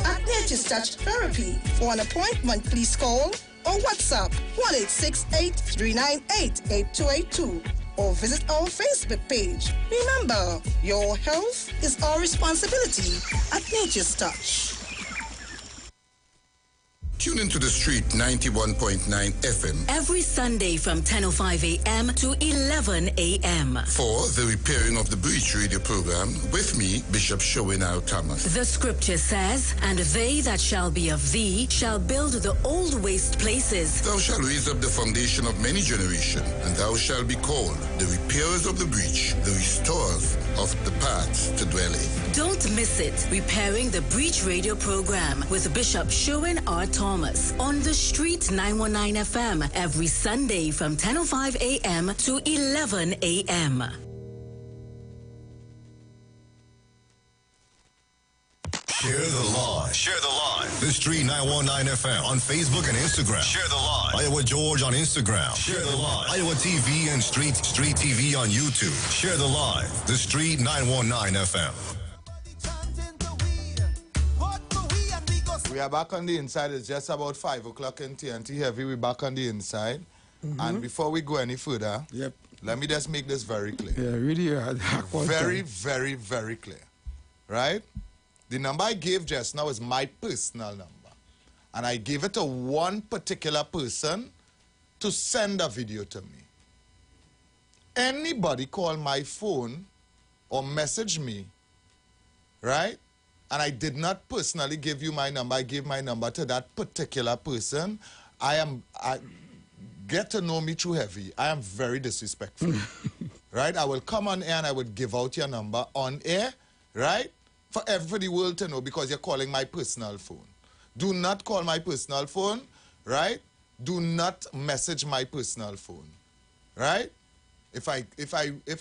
Speaker 21: at Nature's Touch Therapy. For an appointment, please call or WhatsApp 1-868-398-8282. or visit our Facebook page. Remember, your health is our responsibility at Nature's Touch.
Speaker 22: Tune into the Street 91.9 FM
Speaker 24: every Sunday from 10:05 a.m. to 11 a.m.
Speaker 22: for the Repairing of the Breach radio program with me, Bishop Showinau Thomas.
Speaker 24: The scripture says, and they that shall be of thee shall build the old waste places.
Speaker 22: Thou shalt raise up the foundation of many generations, and thou shalt be called the repairers of the breach, the restorers of the paths to dwell in.
Speaker 24: Don't miss it. Repairing the Breach Radio program with Bishop Sherwin R. Thomas on the Street 919 FM every Sunday from 10:05 a.m. to 11 a.m.
Speaker 4: Share the live. Share the live. The Street 919 FM on Facebook and Instagram. Share the live. Iowa George on Instagram. Share the live. Iowa TV and Street TV on YouTube. Share the live. The Street 919 FM.
Speaker 14: We are back on the inside. It's just about 5 o'clock in TNT Heavy. We're back on the inside. And before we go any further, let me just make this very clear.
Speaker 7: Yeah, really.
Speaker 14: Very, very, very clear. Right? The number I gave just now is my personal number. And I gave it to one particular person to send a video to me. Anybody call my phone or message me, right? And I did not personally give you my number. I gave my number to that particular person. Get to know me through Heavy. I am very disrespectful, right? I will come on air and I would give out your number on air, right? For the world to know, because you're calling my personal phone. Do not call my personal phone, right? Do not message my personal phone, right? If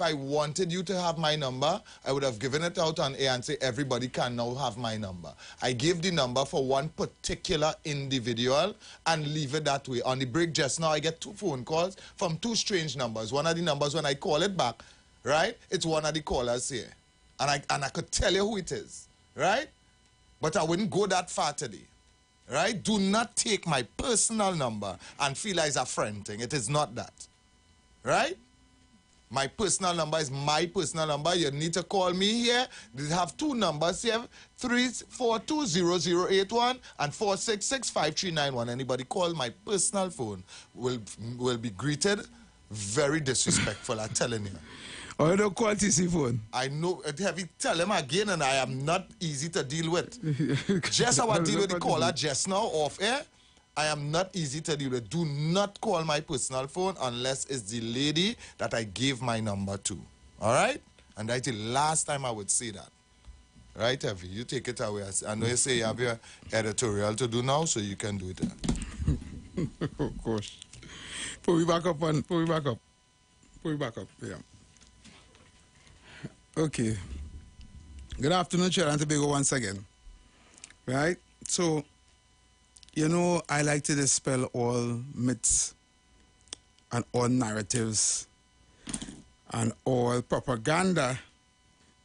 Speaker 14: I wanted you to have my number, I would have given it out on air and say everybody can now have my number. I gave the number for one particular individual and leave it that way. On the break just now, I get 2 phone calls from 2 strange numbers. One of the numbers, when I call it back, right, it's one of the callers here. And I could tell you who it is, right? But I wouldn't go that far today, right? Do not take my personal number and feel like it's a friend thing. It is not that, right? My personal number is my personal number. You need to call me here. They have 2 numbers here, 342-0081 and 466-5391. Anybody call my personal phone will be greeted very disrespectful, I'm telling you.
Speaker 7: Oh, you don't call TC phone?
Speaker 14: I know. Have you tell him again, and I am not easy to deal with. Just how I deal with the caller just now off air, I am not easy to deal with. Do not call my personal phone unless it's the lady that I gave my number to. All right? And that's the last time I would say that. Right, Evie? You take it away. I know you say you have your editorial to do now, so you can do it.
Speaker 7: Of course. Put me back up. Yeah. Okay. Good afternoon, Trinidad and Tobago once again. Right? So, you know, I like to dispel all myths and all narratives and all propaganda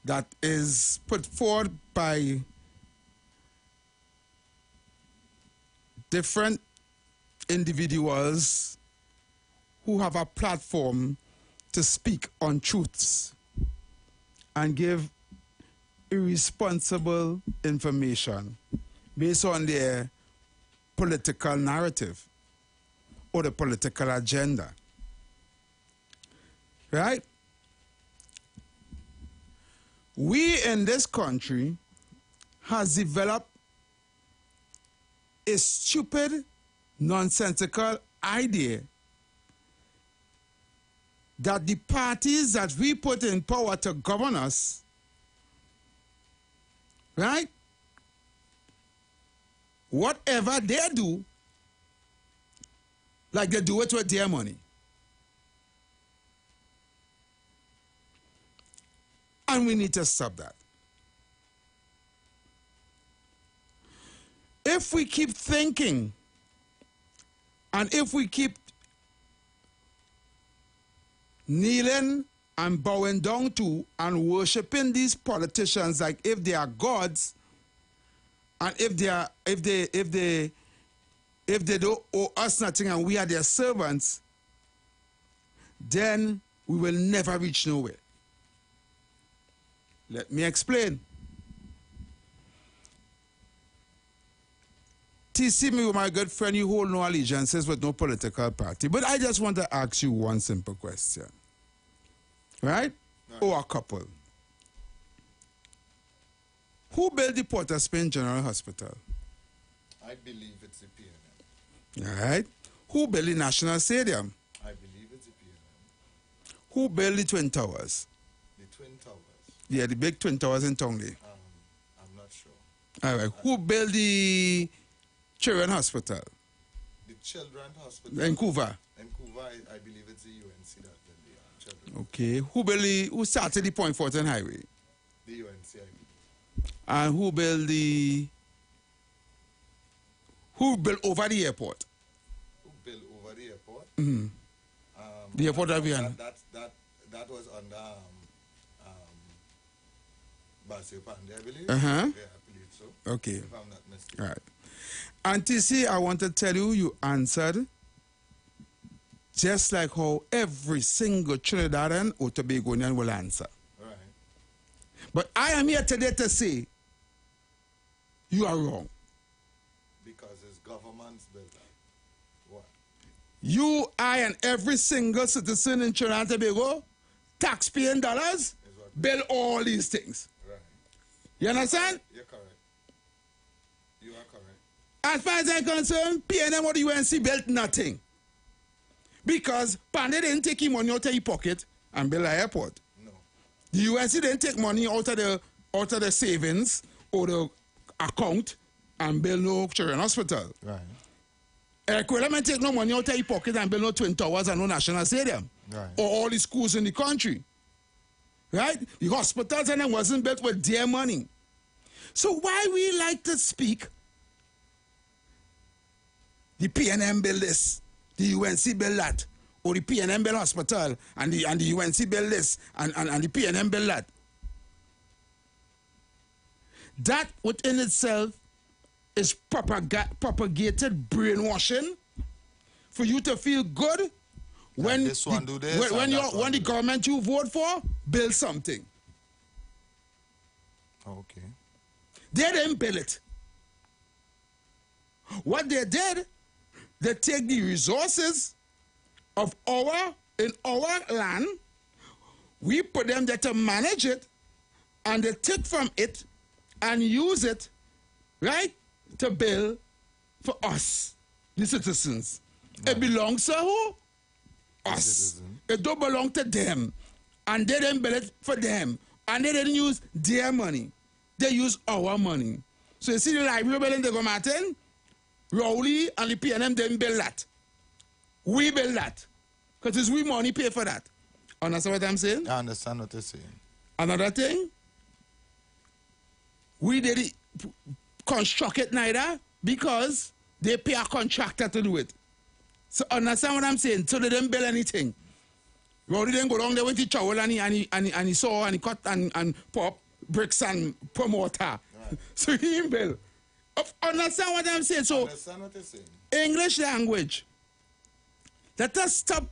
Speaker 7: that is put forward by different individuals who have a platform to speak on truths and give irresponsible information based on their political narrative or the political agenda. Right? We in this country has developed a stupid, nonsensical idea that the parties that we put in power to govern us, right? Whatever they do, like they do it with their money. And we need to stop that. If we keep thinking, and if we keep kneeling and bowing down to and worshiping these politicians like if they are gods, and if they don't owe us nothing and we are their servants, then we will never reach nowhere. Let me explain. TC, me, my good friend, you hold no allegiances with no political party. But I just want to ask you one simple question. Right? Or a couple. Who built the Port of Spain General Hospital?
Speaker 14: I believe it's the PNM.
Speaker 7: All right. Who built the National Stadium?
Speaker 14: I believe it's the PNM.
Speaker 7: Who built the Twin Towers?
Speaker 14: The Twin Towers.
Speaker 7: Yeah, the big Twin Towers in town there.
Speaker 14: I'm not sure.
Speaker 7: All right. Who built the Children's Hospital?
Speaker 14: The Children's Hospital?
Speaker 7: Vancouver.
Speaker 14: Vancouver, I believe it's the UNC that built the children.
Speaker 7: Okay. Who started the Point Fortin Highway?
Speaker 14: The UNC, I believe.
Speaker 7: And who built over the airport?
Speaker 14: Who built over the airport?
Speaker 7: Mm-hmm. The airport that we had.
Speaker 14: That was under Basil Pandey, I believe.
Speaker 7: Uh-huh.
Speaker 14: Yeah, I believe so.
Speaker 7: Okay.
Speaker 14: If I'm not mistaken.
Speaker 7: All right. And TC, I want to tell you, you answered just like how every single Trinidadian or Tobagonian will answer.
Speaker 14: Right.
Speaker 7: But I am here today to say you are wrong.
Speaker 14: Because it's government's built. What?
Speaker 7: You, I, and every single citizen in Trinidad and Tobago, taxpaying dollars, build all these things.
Speaker 14: Right.
Speaker 7: You understand?
Speaker 14: You're correct. You are correct.
Speaker 7: As far as I'm concerned, PNM or the UNC built nothing. Because Pandey didn't take his money out of his pocket and build an airport.
Speaker 14: No.
Speaker 7: The UNC didn't take money out of the savings or the account and build no children's hospital.
Speaker 14: Right.
Speaker 7: Equipment take no money out of his pocket and build no Twin Towers and no National Stadium.
Speaker 14: Right.
Speaker 7: Or all the schools in the country. Right? The hospitals and them wasn't built with their money. So why we like to speak, the PNM build this, the UNC build that, or the PNM build hospital, and the UNC build this, and the PNM build that. That within itself is propagated brainwashing for you to feel good when when the government you vote for build something.
Speaker 14: Okay.
Speaker 7: They didn't build it. What they did, they take the resources of our land, we put them there to manage it, and they take from it and use it, right, to build for us, the citizens. Right. It belongs to who? Us. It don't belong to them. And they didn't build it for them. And they didn't use their money. They use our money. So you see the library building they go Martin, Rowley and the PNM didn't build that. We build that. Because it's we money pay for that. Understand what I'm saying?
Speaker 14: I understand what you're saying.
Speaker 7: Another thing, we didn't construct it neither because they pay a contractor to do it. So understand what I'm saying? So they didn't build anything. Rowley didn't go down there with the trowel and he saw and he cut and pop bricks and pour mortar. Right. So he didn't build. Understand what I'm saying? So
Speaker 14: understand what you're saying.
Speaker 7: English language. Let us stop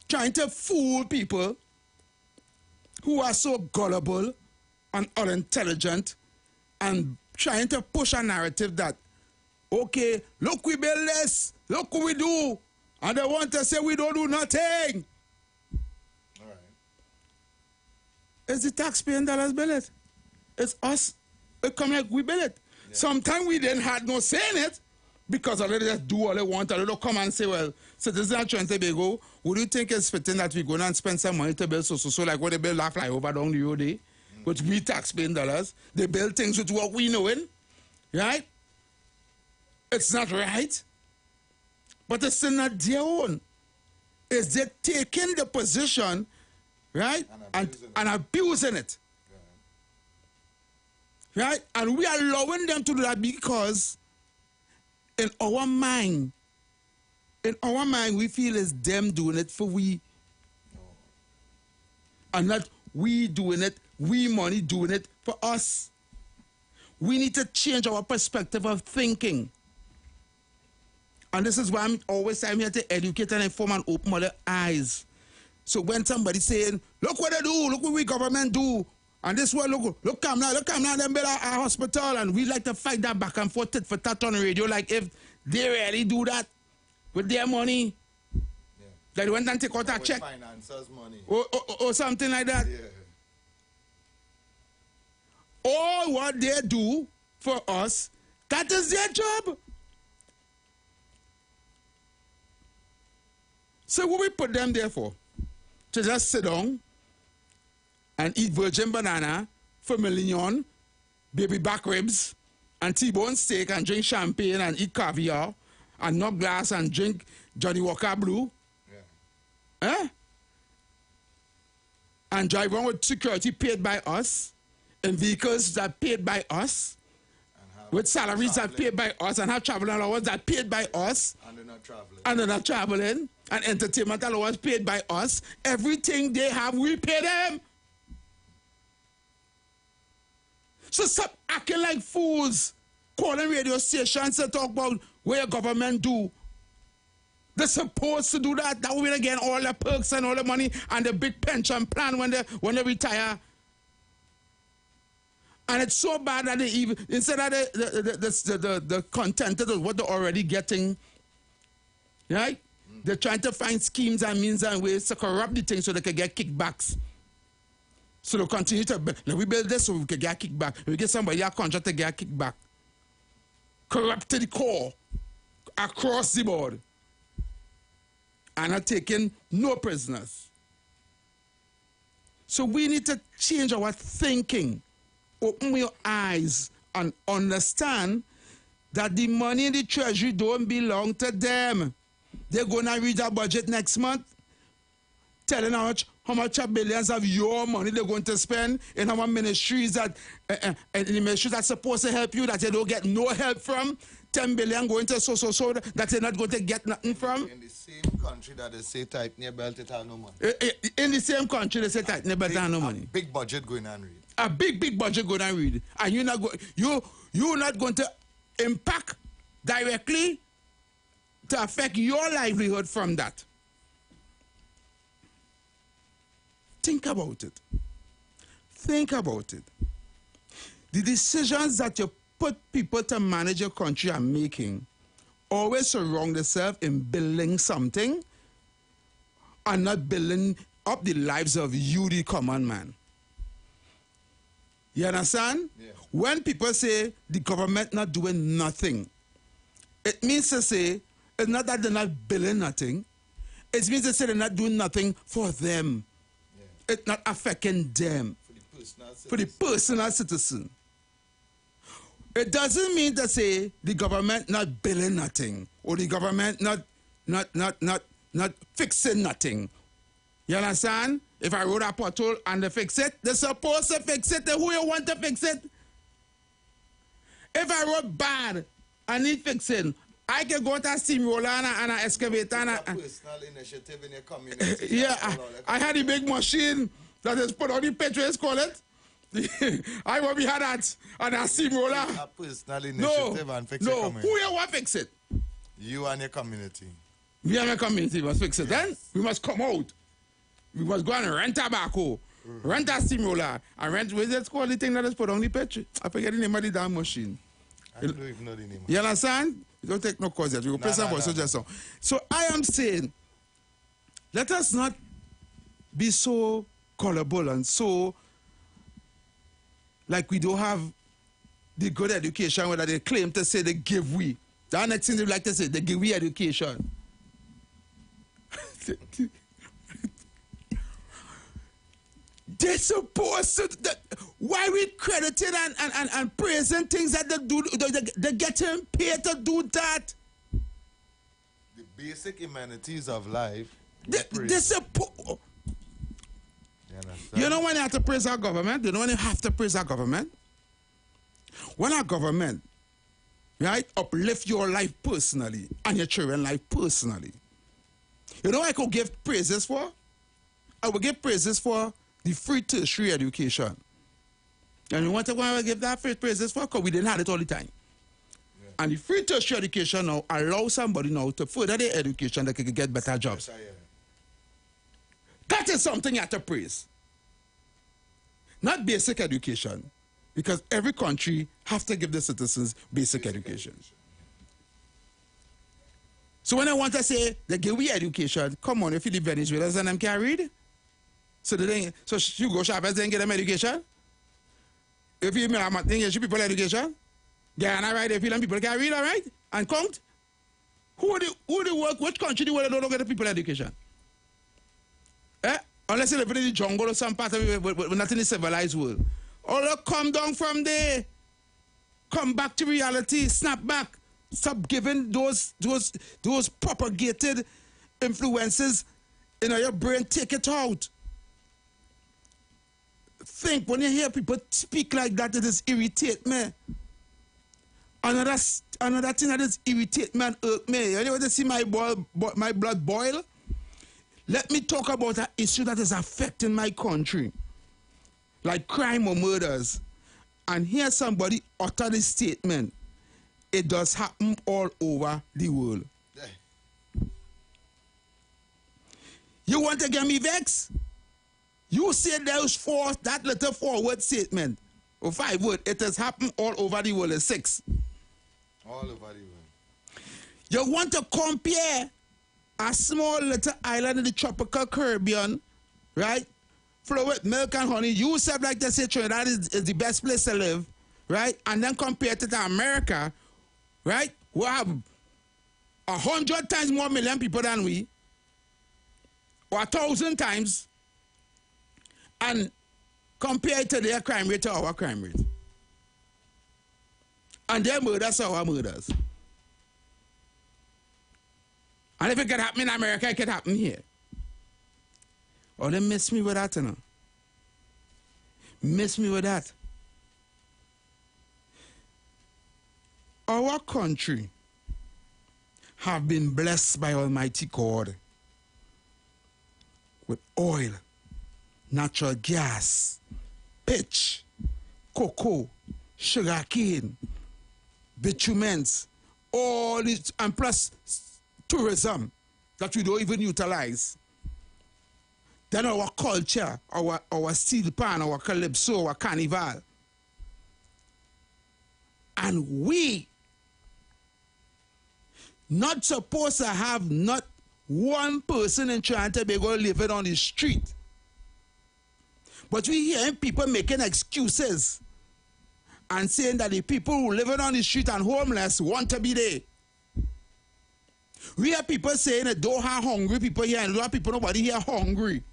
Speaker 7: trying to fool people who are so gullible and unintelligent and trying to push a narrative that, okay, look, we build this, look what we do, and they want to say we don't do nothing.
Speaker 14: All right.
Speaker 7: It's the taxpaying dollars build it. It's us. It come like we build it. Yeah. Sometimes we didn't have no say in it because they just do all they want. They don't come and say, well, citizens of Trinidad and Tobago, would you think it's fitting that we go and spend some money to build so like what they build a flyover down the road, which we taxpaying dollars. They build things with what we know in, right? It's not right. But it's still not their own. It's they taking the position, right, and abusing it. Right? And we are allowing them to do that because in our mind, we feel it's them doing it for we. And not we doing it, we money doing it for us. We need to change our perspective of thinking. And this is why I'm here to educate and inform and open other eyes. So when somebody's saying, look what they do, look what we government do, and this one, look come now, them build a hospital, and we like to fight that back and forth tit for tat on the radio, like if they really do that with their money. Yeah. Like they went and take out a check.
Speaker 14: Financiers' money.
Speaker 7: Or something like that.
Speaker 14: Yeah.
Speaker 7: All what they do for us, that is their job. So what we put them there for? To just sit down and eat virgin banana, filet mignon, baby back ribs, and T-bone steak, and drink champagne, and eat caviar, and knock glass, and drink Johnny Walker Blue? Eh? And drive around with security paid by us, in vehicles that paid by us, with salaries that paid by us, and have travel allowance that paid by us,
Speaker 14: And they're not traveling.
Speaker 7: and they're not traveling, and entertainment allowance paid by us. Everything they have, we pay them. So stop acting like fools, calling radio stations to talk about what your government do. They're supposed to do that. That way they get all the perks and all the money and the big pension plan when they retire. And it's so bad that they even, instead of the contented of what they're already getting, right? They're trying to find schemes and means and ways to corrupt the thing so they can get kickbacks. So they'll continue to build. We build this so we can get kickback. We get somebody a contract to get kickback. Corrupt to the core, across the board. And are taking no prisoners. So we need to change our thinking. Open your eyes and understand that the money in the treasury don't belong to them. They're going to read our budget next month, telling how much billions of your money they're going to spend in our ministries that in the ministries that's supposed to help you that they don't get no help from. 10 billion going to so that they're not going to get nothing from.
Speaker 14: In the same country that they say tighten your belt, it have no money.
Speaker 7: In the same country they say tighten your belt, it have no money.
Speaker 14: Big budget going and read.
Speaker 7: A big budget going and read. And you're not going to impact directly to affect your livelihood from that. Think about it. Think about it. The decisions that you put people to manage your country are making always surround themselves in building something and not building up the lives of you, the common man. You understand? Yeah. When people say the government not doing nothing, it means to say it's not that they're not building nothing. It means to say they're not doing nothing for them. Yeah. It's not affecting them. For the personal citizen. It doesn't mean to say the government not building nothing or the government not fixing nothing. You understand? If I wrote a pothole and they fix it, they're supposed to fix it. Who you want to fix it? If I wrote bad and need fixing, I can go to a steamroller and an excavator. And a
Speaker 14: personal initiative in your community.
Speaker 7: Yeah, I had a big machine that is put on the petrol, call it. I want to have that and a steamroller.
Speaker 14: A personal initiative and fix your community.
Speaker 7: Who you want to fix it?
Speaker 14: You and your community.
Speaker 7: Me and my community must fix it. Yes. Then we must come out. We must go and rent tobacco, rent a steamroller, and rent, what's that called, the thing that is put on the petrol? I forget the name of the damn machine.
Speaker 14: I don't even know the name.
Speaker 7: You understand? You don't take no cause yet. You will press for suggestion. So I am saying, let us not be so gullible and so like we don't have the good education whether they claim to say they give we. The next thing they like to say, they give we education. They're supposed to. Why we crediting and praising things that they do? They getting paid to do that.
Speaker 14: The basic amenities of life.
Speaker 7: You know when you have to praise our government? You know when you have to praise our government? When our government, right, uplift your life personally and your children's life personally. You know what I could give praises for? I would give praises for the free tertiary education. And you want to go and give that free praises for? Because we didn't have it all the time. Yeah. And the free tertiary education now allows somebody now to further their education that can get better jobs. That is something you have to praise. Not basic education. Because every country has to give the citizens basic education. So when I want to say they give we education, come on, if you the Venezuelans and them can read. So you go shoppers then get them education. If you give people education, Guyana, right? If you let people can read, all right, and count. Who the work? Which country do you don't get the people education? Unless you live in the jungle or some part of it, but not in the civilized world. Or come down from there. Come back to reality. Snap back. Stop giving those propagated influences in your brain. Take it out. Think when you hear people speak like that, it just irritate me. Another thing that just irritate me and irk me. You want to see my blood boil? Let me talk about an issue that is affecting my country, like crime or murders. And hear somebody utter this statement. It does happen all over the world. You want to get me vexed? You said that little 4-word statement, or 5 words. It has happened all over the world. It's 6.
Speaker 14: All over the world.
Speaker 7: You want to compare a small little island in the tropical Caribbean, right? Full with milk and honey. You said like they say Trinidad is the best place to live, right? And then compare it to America, right? We have 100 times more million people than we, or 1,000 times, and compare it to their crime rate to our crime rate. And their murders are our murders. And if it could happen in America, it could happen here. Oh, they miss me with that, you know. Miss me with that. Our country have been blessed by Almighty God with oil, natural gas, pitch, cocoa, sugar cane, bitumens, all this, and plus tourism that we don't even utilize. Then our culture, our steel pan, our calypso, our carnival. And we not supposed to have not one person in Trinidad and Tobago living on the street. But we hearing people making excuses and saying that the people who living on the street and homeless want to be there. We hear people saying that don't have hungry people here and don't have people, nobody here hungry.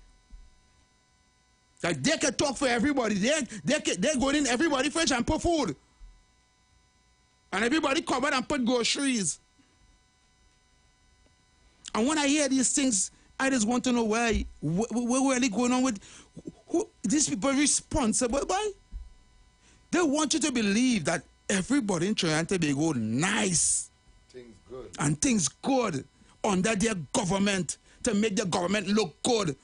Speaker 7: Like they can talk for everybody. They're going in everybody fridge and put food. And everybody covered and put groceries. And when I hear these things, I just want to know why. What really going on with who these people responsible by? They want you to believe that everybody in Trinidad and Tobago nice.
Speaker 14: Things good.
Speaker 7: And things good under their government to make the government look good.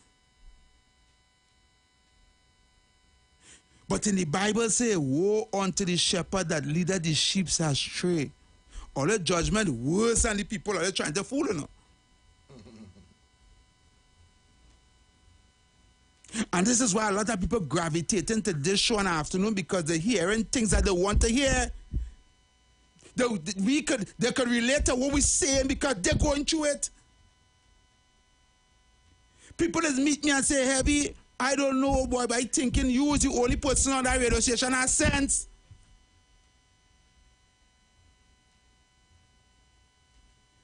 Speaker 7: But in the Bible say, woe unto the shepherd that leadeth the sheep astray. All the judgment worse than the people are trying to fool you. And this is why a lot of people gravitate into this show in the afternoon, because they're hearing things that they want to hear. They could relate to what we're saying because they're going through it. People just meet me and say, Heavy, I don't know, boy, but I thinking you was the only person on that radio station has sense.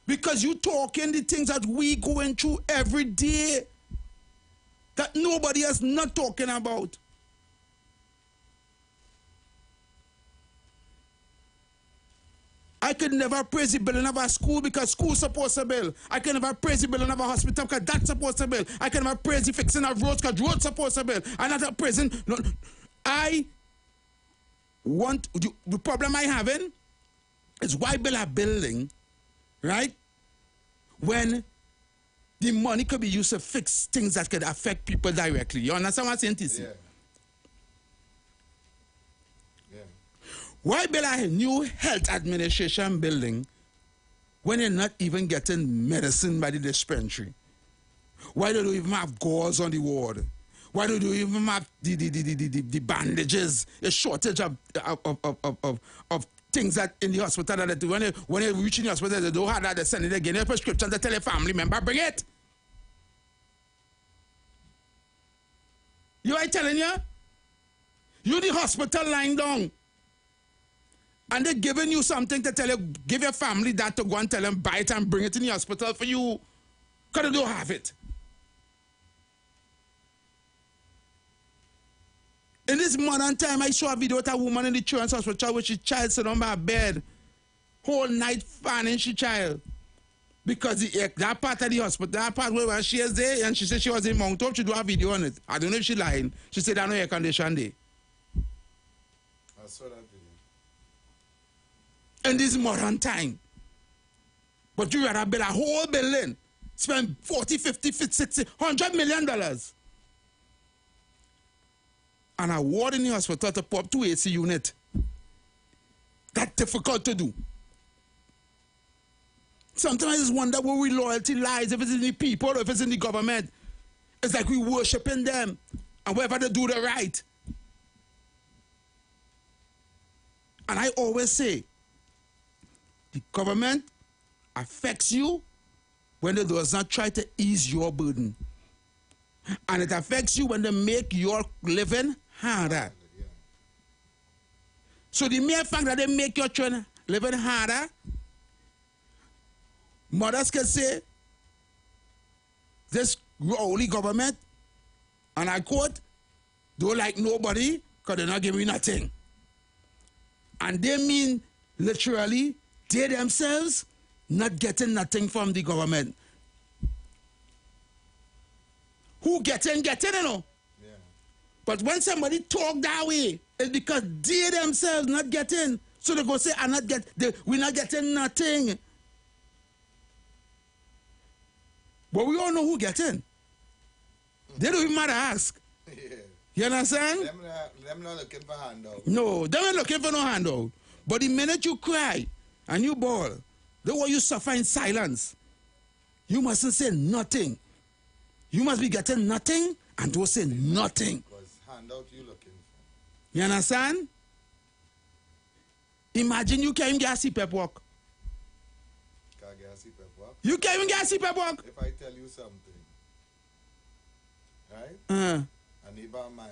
Speaker 7: Because you talking the things that we going through every day that nobody else not talking about. I could never praise the building of a school because school's supposed to build. I can never praise the building of a hospital because that's supposed to build. I can never praise the fixing of roads because roads supposed to build. I'm not praising. No, I want, the problem I having is why build a building, right, when the money could be used to fix things that could affect people directly. You understand what I'm saying, TC?
Speaker 14: Yeah.
Speaker 7: Why build a new health administration building when you're not even getting medicine by the dispensary? Why don't you even have gauze on the ward? Why don't you even have the bandages? A shortage of things that in the hospital that when you reach in the hospital they don't have that, they send it again. A prescription to tell a family member, bring it. You are telling you? You the hospital lying down. And they're giving you something to tell you, give your family that to go and tell them, buy it and bring it in the hospital for you. Because they don't have it. In this modern time, I saw a video with a woman in the children's hospital with she child sitting on my bed, whole night fanning she child. Because that part of the hospital, that part where she is there, and she said she was in Mount Hope, she do a video on it. I don't know if she lying. She said there no air condition there.
Speaker 14: I saw that video.
Speaker 7: In this modern time. But you rather build a whole building, spend 40, 50, 60, $100 million. And a ward in the hospital to pop 2 AC unit. That's difficult to do. Sometimes I just wonder where we loyalty lies, if it's in the people or if it's in the government. It's like we worshiping them and wherever they do the right. And I always say, the government affects you when it does not try to ease your burden. And it affects you when they make your living harder. So the mere fact that they make your children living harder, mothers can say, this only government, and I quote, don't like nobody because they're not giving me nothing. And they mean literally they themselves not getting nothing from the government. Who getting, you know? Yeah. But when somebody talk that way, it's because they themselves not getting. So they go say, we're not getting nothing. But we all know who getting. They don't even matter ask. Yeah. You understand?
Speaker 14: Them not looking for handout.
Speaker 7: No, they ain't looking for no handout. But the minute you cry and you bawl, the way you suffer in silence, you mustn't say nothing. You must be getting nothing and don't say nothing.
Speaker 14: Because handout you looking for.
Speaker 7: You understand? Imagine you can't even get a CPAP walk.
Speaker 14: Can't get a CPAP walk?
Speaker 7: You can't even get a CPAP walk.
Speaker 14: If I tell you something, right? A neighbor of mine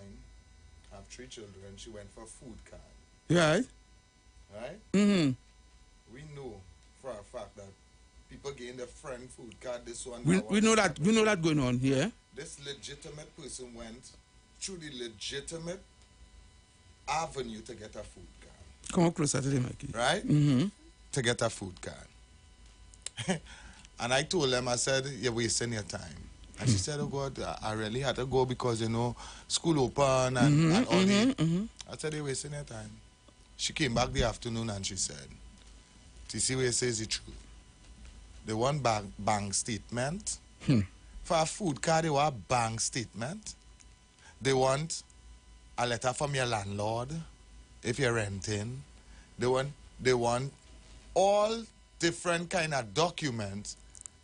Speaker 14: have 3 children. She went for food card.
Speaker 7: Right.
Speaker 14: Right?
Speaker 7: Mm-hmm.
Speaker 14: We know for a fact that people getting their friend food card, this one.
Speaker 7: We know that going on, yeah.
Speaker 14: This legitimate person went through the legitimate avenue to get a food card.
Speaker 7: Come on closer to the mic.
Speaker 14: Right?
Speaker 7: Mm-hmm.
Speaker 14: To get a food card. And I told them, I said, you're wasting your time. And she said, oh God, I really had to go because, you know, school open and all that. I said, you're wasting your time. She came back the afternoon and she said, TC where says the truth. They want bank statement. For a food card, they want bank statement. They want a letter from your landlord if you're renting. They want all different kind of documents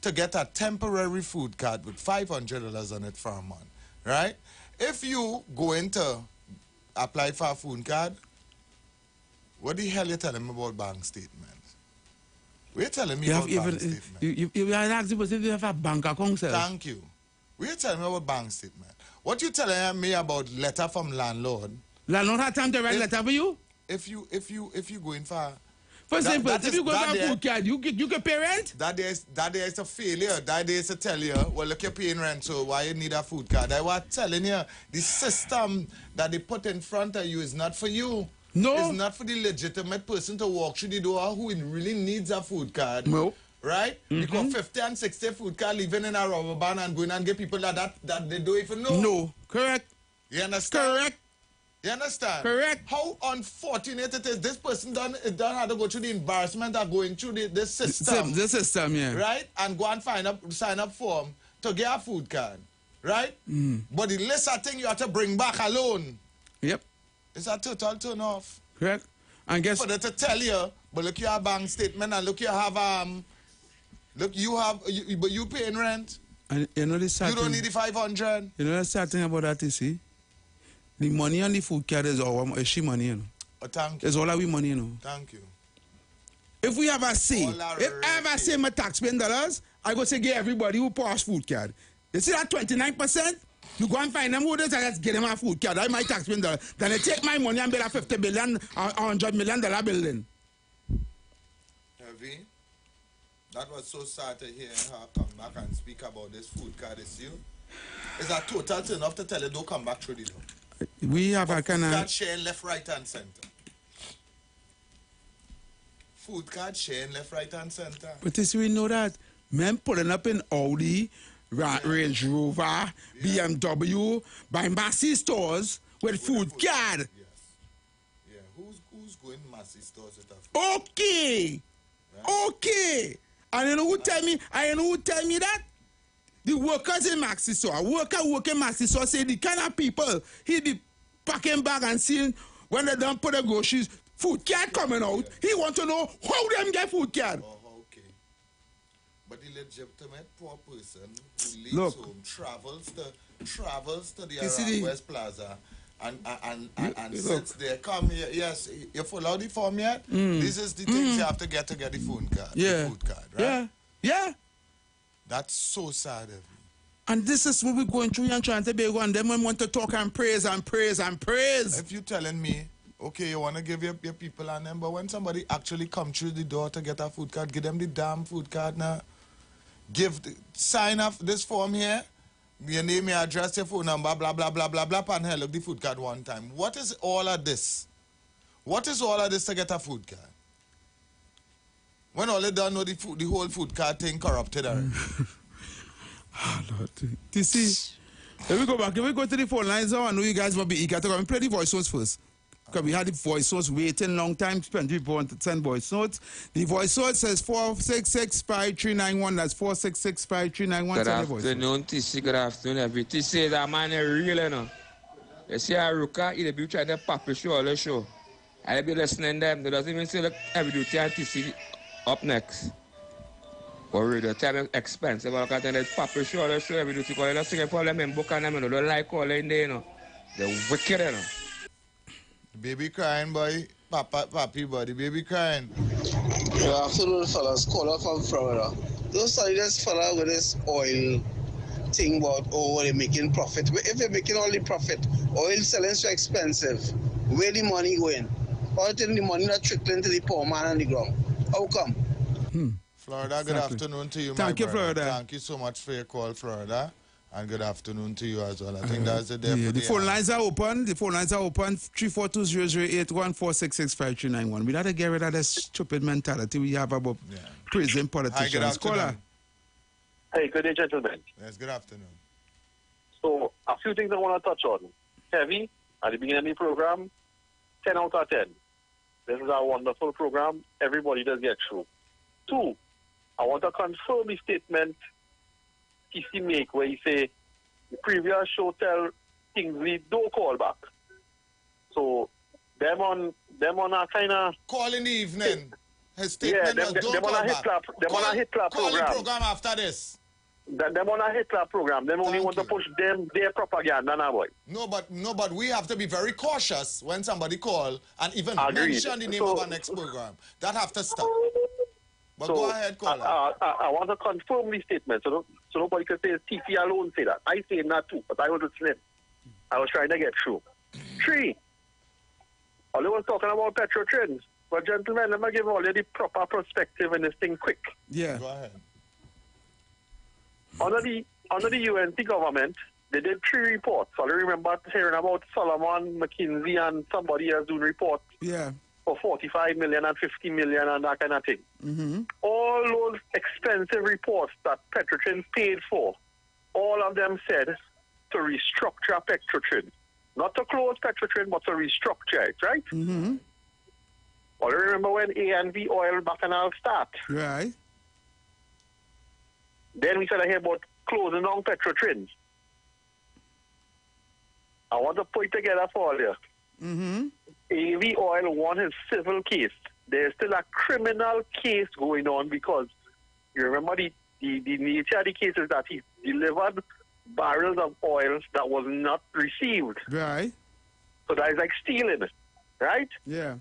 Speaker 14: to get a temporary food card with $500 on it for a month, right? If you go into apply for a food card, what the hell you telling me about bank statement? What you telling me about bank statement?
Speaker 7: You ask if you have a bank account, sir.
Speaker 14: Thank you. What you telling me about bank statement? What you telling me about letter from landlord?
Speaker 7: Landlord had time to write letter for you?
Speaker 14: If you go in for...
Speaker 7: For example, if you go for a food card, you can pay rent?
Speaker 14: That there is a failure. That there is to tell you, well, look, you're paying rent, so why you need a food card? I was telling you, the system that they put in front of you is not for you.
Speaker 7: No.
Speaker 14: It's not for the legitimate person to walk through the door who really needs a food card.
Speaker 7: No.
Speaker 14: Right? Because 50 and 60 food card living in a rubber band and going and get people that they don't even know.
Speaker 7: No. Correct.
Speaker 14: You understand?
Speaker 7: Correct.
Speaker 14: You understand?
Speaker 7: Correct.
Speaker 14: How unfortunate it is. This person don't have to go through the embarrassment of going through the system.
Speaker 7: The system, yeah.
Speaker 14: Right? And go and sign up form to get a food card. Right? But the lesser thing you have to bring back alone.
Speaker 7: Yep.
Speaker 14: It's a total turn off.
Speaker 7: Correct. And guess...
Speaker 14: For them to tell you, but look, you have bank statement and look, you have, but you paying rent.
Speaker 7: And you know this
Speaker 14: you don't need the 500.
Speaker 7: You know the sad thing about that, you see? The money on the food card is she money, you know.
Speaker 14: Oh, thank you.
Speaker 7: It's all our money, you know.
Speaker 14: Thank you.
Speaker 7: If we ever say, my taxpaying dollars, I go say give everybody who pass food card. You see that 29%? You go and find them who does and just get them a food card. That's my taxpaying dollars. Then they take my money and build a $50 billion or $100 million building.
Speaker 14: Heavy. That was so sad to hear her come back and speak about this food card issue. It's a total turn off to tell you don't come back through the door.
Speaker 7: We have a kind
Speaker 14: Food
Speaker 7: of...
Speaker 14: card sharing left, right, and center. Food card sharing left, right, and center.
Speaker 7: But this we know that. Men pulling up in Audi, Range Rover, BMW, by massive stores with food card.
Speaker 14: Yeah, who's going massive stores with a
Speaker 7: Okay. Right? Okay. And you know who tell me? That? The workers in Maxi store, working Maxi store say the kind of people he be packing bag and seeing when they don't put the groceries, food card coming out. He want to know how them get food card.
Speaker 14: Oh, okay. But the legitimate poor person who leaves home travels to the West Plaza and sits there. Come here. Yes, you fill out the form yet? This is the things you have to get the food card.
Speaker 7: Yeah.
Speaker 14: The food card, right?
Speaker 7: Yeah.
Speaker 14: That's so sad of me.
Speaker 7: And this is what we're going through and trying to be one. Them want to talk and praise and praise and praise.
Speaker 14: If you're telling me, okay, you want to give your people a name, but when somebody actually come through the door to get a food card, give them the damn food card now. Sign up this form here, your name, your address, your phone number, blah, blah, blah, blah, blah, and hell, look the food card one time. What is all of this? What is all of this to get a food card? When all they done know the whole food card thing corrupted already.
Speaker 7: Oh, Lord. You see, if we go to the phone lines now, I know you guys will be eager to come and play the voice notes first. Because we had the voice notes waiting long time, spent people want to send voice notes. The voice note says 466-5391. That's 466-5391.
Speaker 1: Good afternoon, TC. Good afternoon, everybody. TC, that man is real, you know. You see, Ruka, he'll be trying to publish all the show. I'll be listening to them. They doesn't even say, look, every duty and TC up next. But radio time is expensive. I can't tell you, Papa show the show every duty. Because they're singing for them and book and them, they don't like all in there, you know. They're wicked, you know.
Speaker 14: Baby crying, boy. Papi, buddy, baby crying.
Speaker 8: Good afternoon, fellas. Caller from Florida. Don't study this fella with this oil thing about, they're making profit. If they're making all the profit, oil selling so expensive, where the money going? Or the money not trickling to the poor man on the ground? How come?
Speaker 14: Florida, good afternoon to you,
Speaker 7: Thank you,
Speaker 14: brother.
Speaker 7: Florida.
Speaker 14: Thank you so much for your call, Florida. And good afternoon to you as well. I think that's the day.
Speaker 7: The phone lines are open. The phone lines are open. 342-0081, 466-5391. We got to get rid of that stupid mentality we have about prison politicians.
Speaker 14: Hi, good afternoon.
Speaker 12: Hey, good day, gentlemen.
Speaker 14: Yes, good afternoon.
Speaker 12: So, a few things I want to touch on. Heavy, at the beginning of the program, 10 out of 10. This is a wonderful program. Everybody does get through. 2, I want to confirm the statement TC make where he say the previous show tell Kingsley don't call back. So them on a kind of
Speaker 14: call in the evening. His statement was don't
Speaker 12: them
Speaker 14: call
Speaker 12: on a
Speaker 14: back.
Speaker 12: Them on a Hitler
Speaker 14: Call
Speaker 12: program.
Speaker 14: the program after this.
Speaker 12: Them on a Hitler program. Them only want to push their propaganda now, boy.
Speaker 14: No, but we have to be very cautious when somebody call and even mention the name of our next program. That have to stop. But
Speaker 12: so,
Speaker 14: go ahead, caller.
Speaker 12: I want to confirm the statement so nobody can say TC alone say that. I say that too, but I was listening. I was trying to get through. 3, all I was talking about petrol trends. But gentlemen, let me give all you the proper perspective in this thing quick.
Speaker 7: Yeah.
Speaker 14: Go ahead.
Speaker 12: Under the UNC government, they did 3 reports. So I remember hearing about Solomon, McKinsey, and somebody else doing reports.
Speaker 7: Yeah.
Speaker 12: For 45 million and 50 million and that kind of thing.
Speaker 7: Mm-hmm.
Speaker 12: All those expensive reports that Petrotrin paid for, all of them said to restructure Petrotrin. Not to close Petrotrin, but to restructure it, right?
Speaker 7: Mm-hmm.
Speaker 12: Well, I remember when A&V oil bacchanal start.
Speaker 7: Right.
Speaker 12: Then we started hear about closing down Petrotrin. I want to put it together for all you.
Speaker 7: Mm-hmm.
Speaker 12: AV Oil won his civil case. There's still a criminal case going on because you remember the nature of the case is that he delivered barrels of oil that was not received.
Speaker 7: Right.
Speaker 12: So that is like stealing, right?
Speaker 7: Yeah.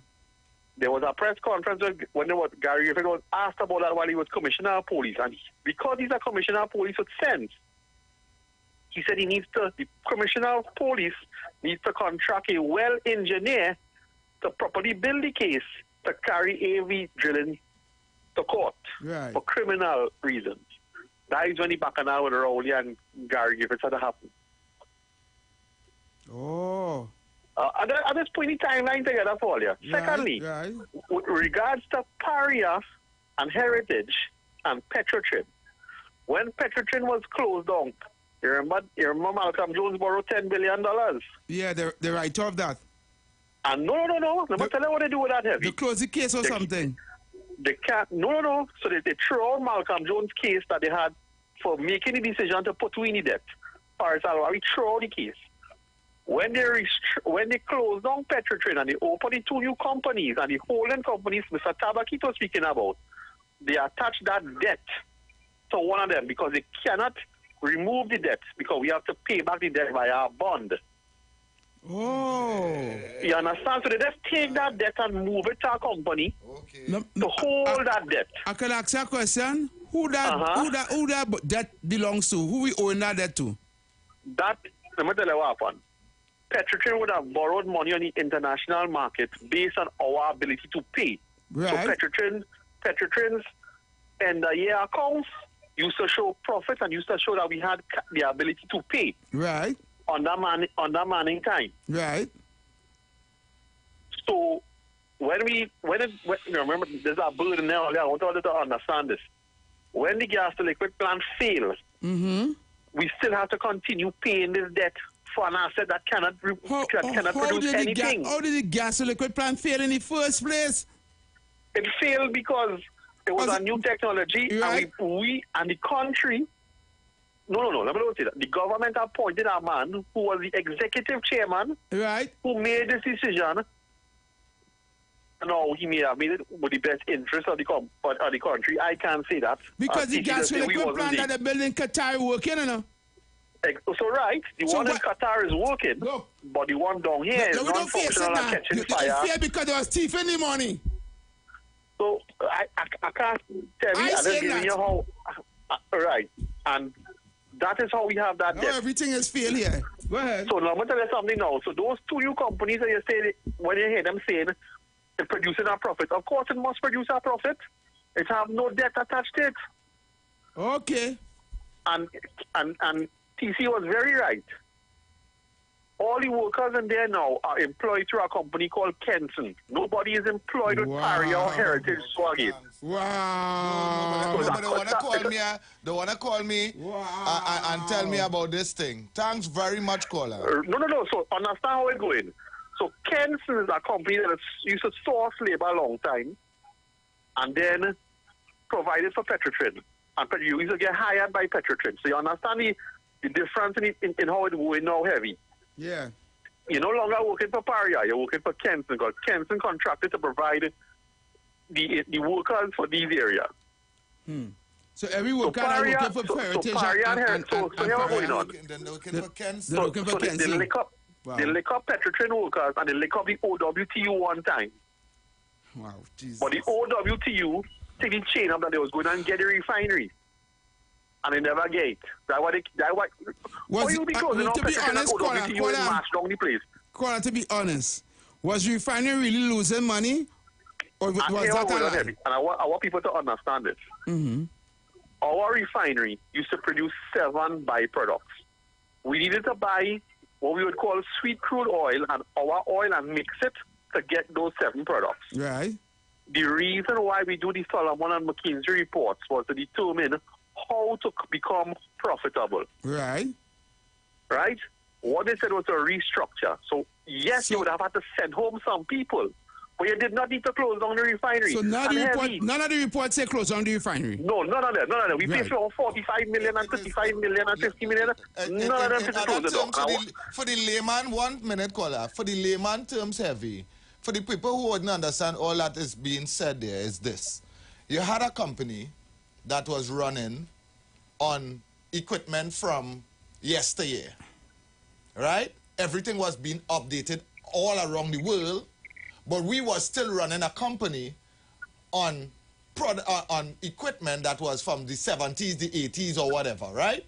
Speaker 12: There was a press conference when Gary Griffin was asked about that while he was commissioner of police. And because he's a commissioner of police with sense, he said the commissioner of police needs to contract a well engineer to properly build the case to carry AV drilling to court for criminal reasons. That is when the bacchanal with Rowley and Gary Griffiths had to happen.
Speaker 7: Oh.
Speaker 12: At this point in timeline together for you. Secondly, with regards to Paria and Heritage and Petrotrin, when Petrotrin was closed down, you remember Malcolm Jones borrowed $10 billion?
Speaker 7: Yeah, they write off that.
Speaker 12: And no. Let me tell you what they do with that heavy.
Speaker 7: They close the case or something?
Speaker 12: They can't. No. So they throw out Malcolm Jones' case that they had for making the decision to put Winnie debt. Paris Alwari throw out the case. When they closed down Petrotrin and they opened the 2 new companies and the holding companies Mr. Tabakito was speaking about, they attached that debt to one of them because they cannot remove the debt because we have to pay back the debt via a bond.
Speaker 7: Oh.
Speaker 12: You understand? So they just take that debt and move it to a company to hold that debt.
Speaker 7: I can ask you a question. Who that debt belongs to? Who we owe that debt to?
Speaker 12: That, let me tell you what happened. Petrotrin would have borrowed money on the international market based on our ability to pay.
Speaker 7: Right.
Speaker 12: So Petrotrin's end of year accounts used to show profit and used to show that we had the ability to pay.
Speaker 7: Right.
Speaker 12: On that manning time.
Speaker 7: Right.
Speaker 12: So when remember there's a burden there. I want you to understand this. When the gas to liquid plant fails, we still have to continue paying this debt for an asset that cannot produce anything.
Speaker 7: How did the gas to liquid plant fail in the first place?
Speaker 12: It failed because it was a new technology,
Speaker 7: right.
Speaker 12: and we and the country. No. Let me not say that. The government appointed a man who was the executive chairman,
Speaker 7: right,
Speaker 12: who made this decision. No, he may have made it with the best interest of the country. I can't say that.
Speaker 7: Because the gas to liquid plant that the building in Qatar working, you know.
Speaker 12: So right, the one in Qatar is working, but the one down here is not functional and catching fire.
Speaker 7: You fear because there was thief in the money.
Speaker 12: So I can't tell you. I'm just giving you how. Right, and that is how we have that debt.
Speaker 7: Everything is failed here. Go ahead.
Speaker 12: So now I'm going to tell you something now. So those 2 new companies that you say, when you hear them saying it's producing a profit, of course it must produce a profit. It have no debt attached to it.
Speaker 7: Okay.
Speaker 12: And TC was very right. All the workers in there now are employed through a company called Kenson. Nobody is employed with Paria or Heritage Swaggy.
Speaker 7: Wow.
Speaker 14: No, they want to call me and tell me about this thing. Thanks very much, caller.
Speaker 12: No. So understand how it's going. So Kenson is a company that used to source labor a long time and then provided for Petrotrin. And you used to get hired by Petrotrin. So you understand the difference in how it's going now heavy.
Speaker 7: Yeah.
Speaker 12: You're no longer working for Paria, you're working for Kenson because Kenson contracted to provide the workers for these areas.
Speaker 7: So every worker is working for Heritage and
Speaker 12: so here what's going on.
Speaker 14: Then they're working for Kenson.
Speaker 7: They're working for Kenson.
Speaker 12: They lick up Petrotrin workers and they lick up the OWTU one time.
Speaker 7: Wow, Jesus.
Speaker 12: But the OWTU take the chain up that they was going and get the refinery. And they never get it. That's why you be closing up Petrotrin and OWTU and march down the place.
Speaker 7: Corner, to be honest, was refinery really losing money? Or was that a lie?
Speaker 12: And I want people to understand this. Our refinery used to produce 7 byproducts. We needed to buy what we would call sweet crude oil and our oil and mix it to get those 7 products.
Speaker 7: Right.
Speaker 12: The reason why we do the Solomon and McKinsey reports was to determine how to become profitable.
Speaker 7: Right.
Speaker 12: Right? What they said was a restructure. So, yes, you would have had to send home some people, but you did not need to close down the refinery.
Speaker 7: So none of the reports say close down the refinery?
Speaker 12: No, none of them. We pay for 45 million and 35 million and 50 million. None of them to close it down.
Speaker 14: For the layman, 1 minute, caller. For the layman terms heavy, for the people who wouldn't understand all that is being said there is this. You had a company that was running on equipment from yesteryear, right? Everything was being updated all around the world, but we were still running a company on equipment that was from the 70s, the 80s, or whatever, right?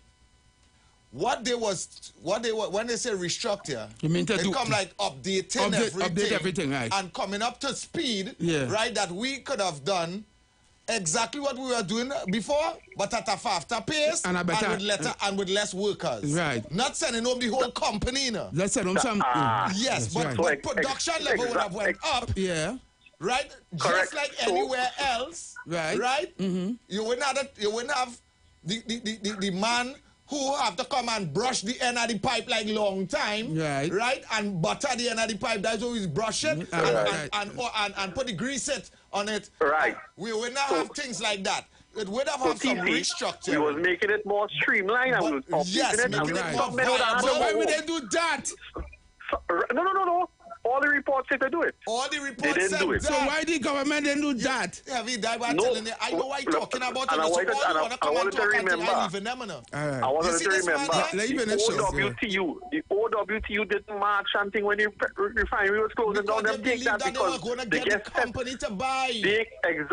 Speaker 14: When they say restructure,
Speaker 7: you mean
Speaker 14: they come like updating
Speaker 7: everything, right?
Speaker 14: And coming up to speed,
Speaker 7: yeah.
Speaker 14: right? That we could have done exactly what we were doing before, but at a faster pace and with less workers.
Speaker 7: Right.
Speaker 14: Not sending home the whole company,
Speaker 7: Let's send him some.
Speaker 14: Yes, but production level would have went up.
Speaker 7: Yeah.
Speaker 14: Right?
Speaker 12: Correct.
Speaker 14: Just like anywhere else.
Speaker 7: Right.
Speaker 14: Right? Mm-hmm. You wouldn't have the man who have to come and brush the end of the pipe like long time.
Speaker 7: Right.
Speaker 14: Right? And butter the end of the pipe. That's always brush it and put the grease it on it.
Speaker 12: Right.
Speaker 14: We would not have things like that. It would have had some restructure.
Speaker 12: We was making it more streamlined.
Speaker 14: Yes, making it more viable.
Speaker 7: So why would they do that?
Speaker 12: No. All the reports said to do it.
Speaker 14: All the reports
Speaker 12: they didn't
Speaker 14: said
Speaker 12: do it.
Speaker 7: So why the government didn't do that?
Speaker 14: I know why you're talking about it. I wanted to remember.
Speaker 12: I wanted to remember. The OWTU didn't march something when the refinery was closing down. They take that because
Speaker 14: they get the company to buy.
Speaker 12: They get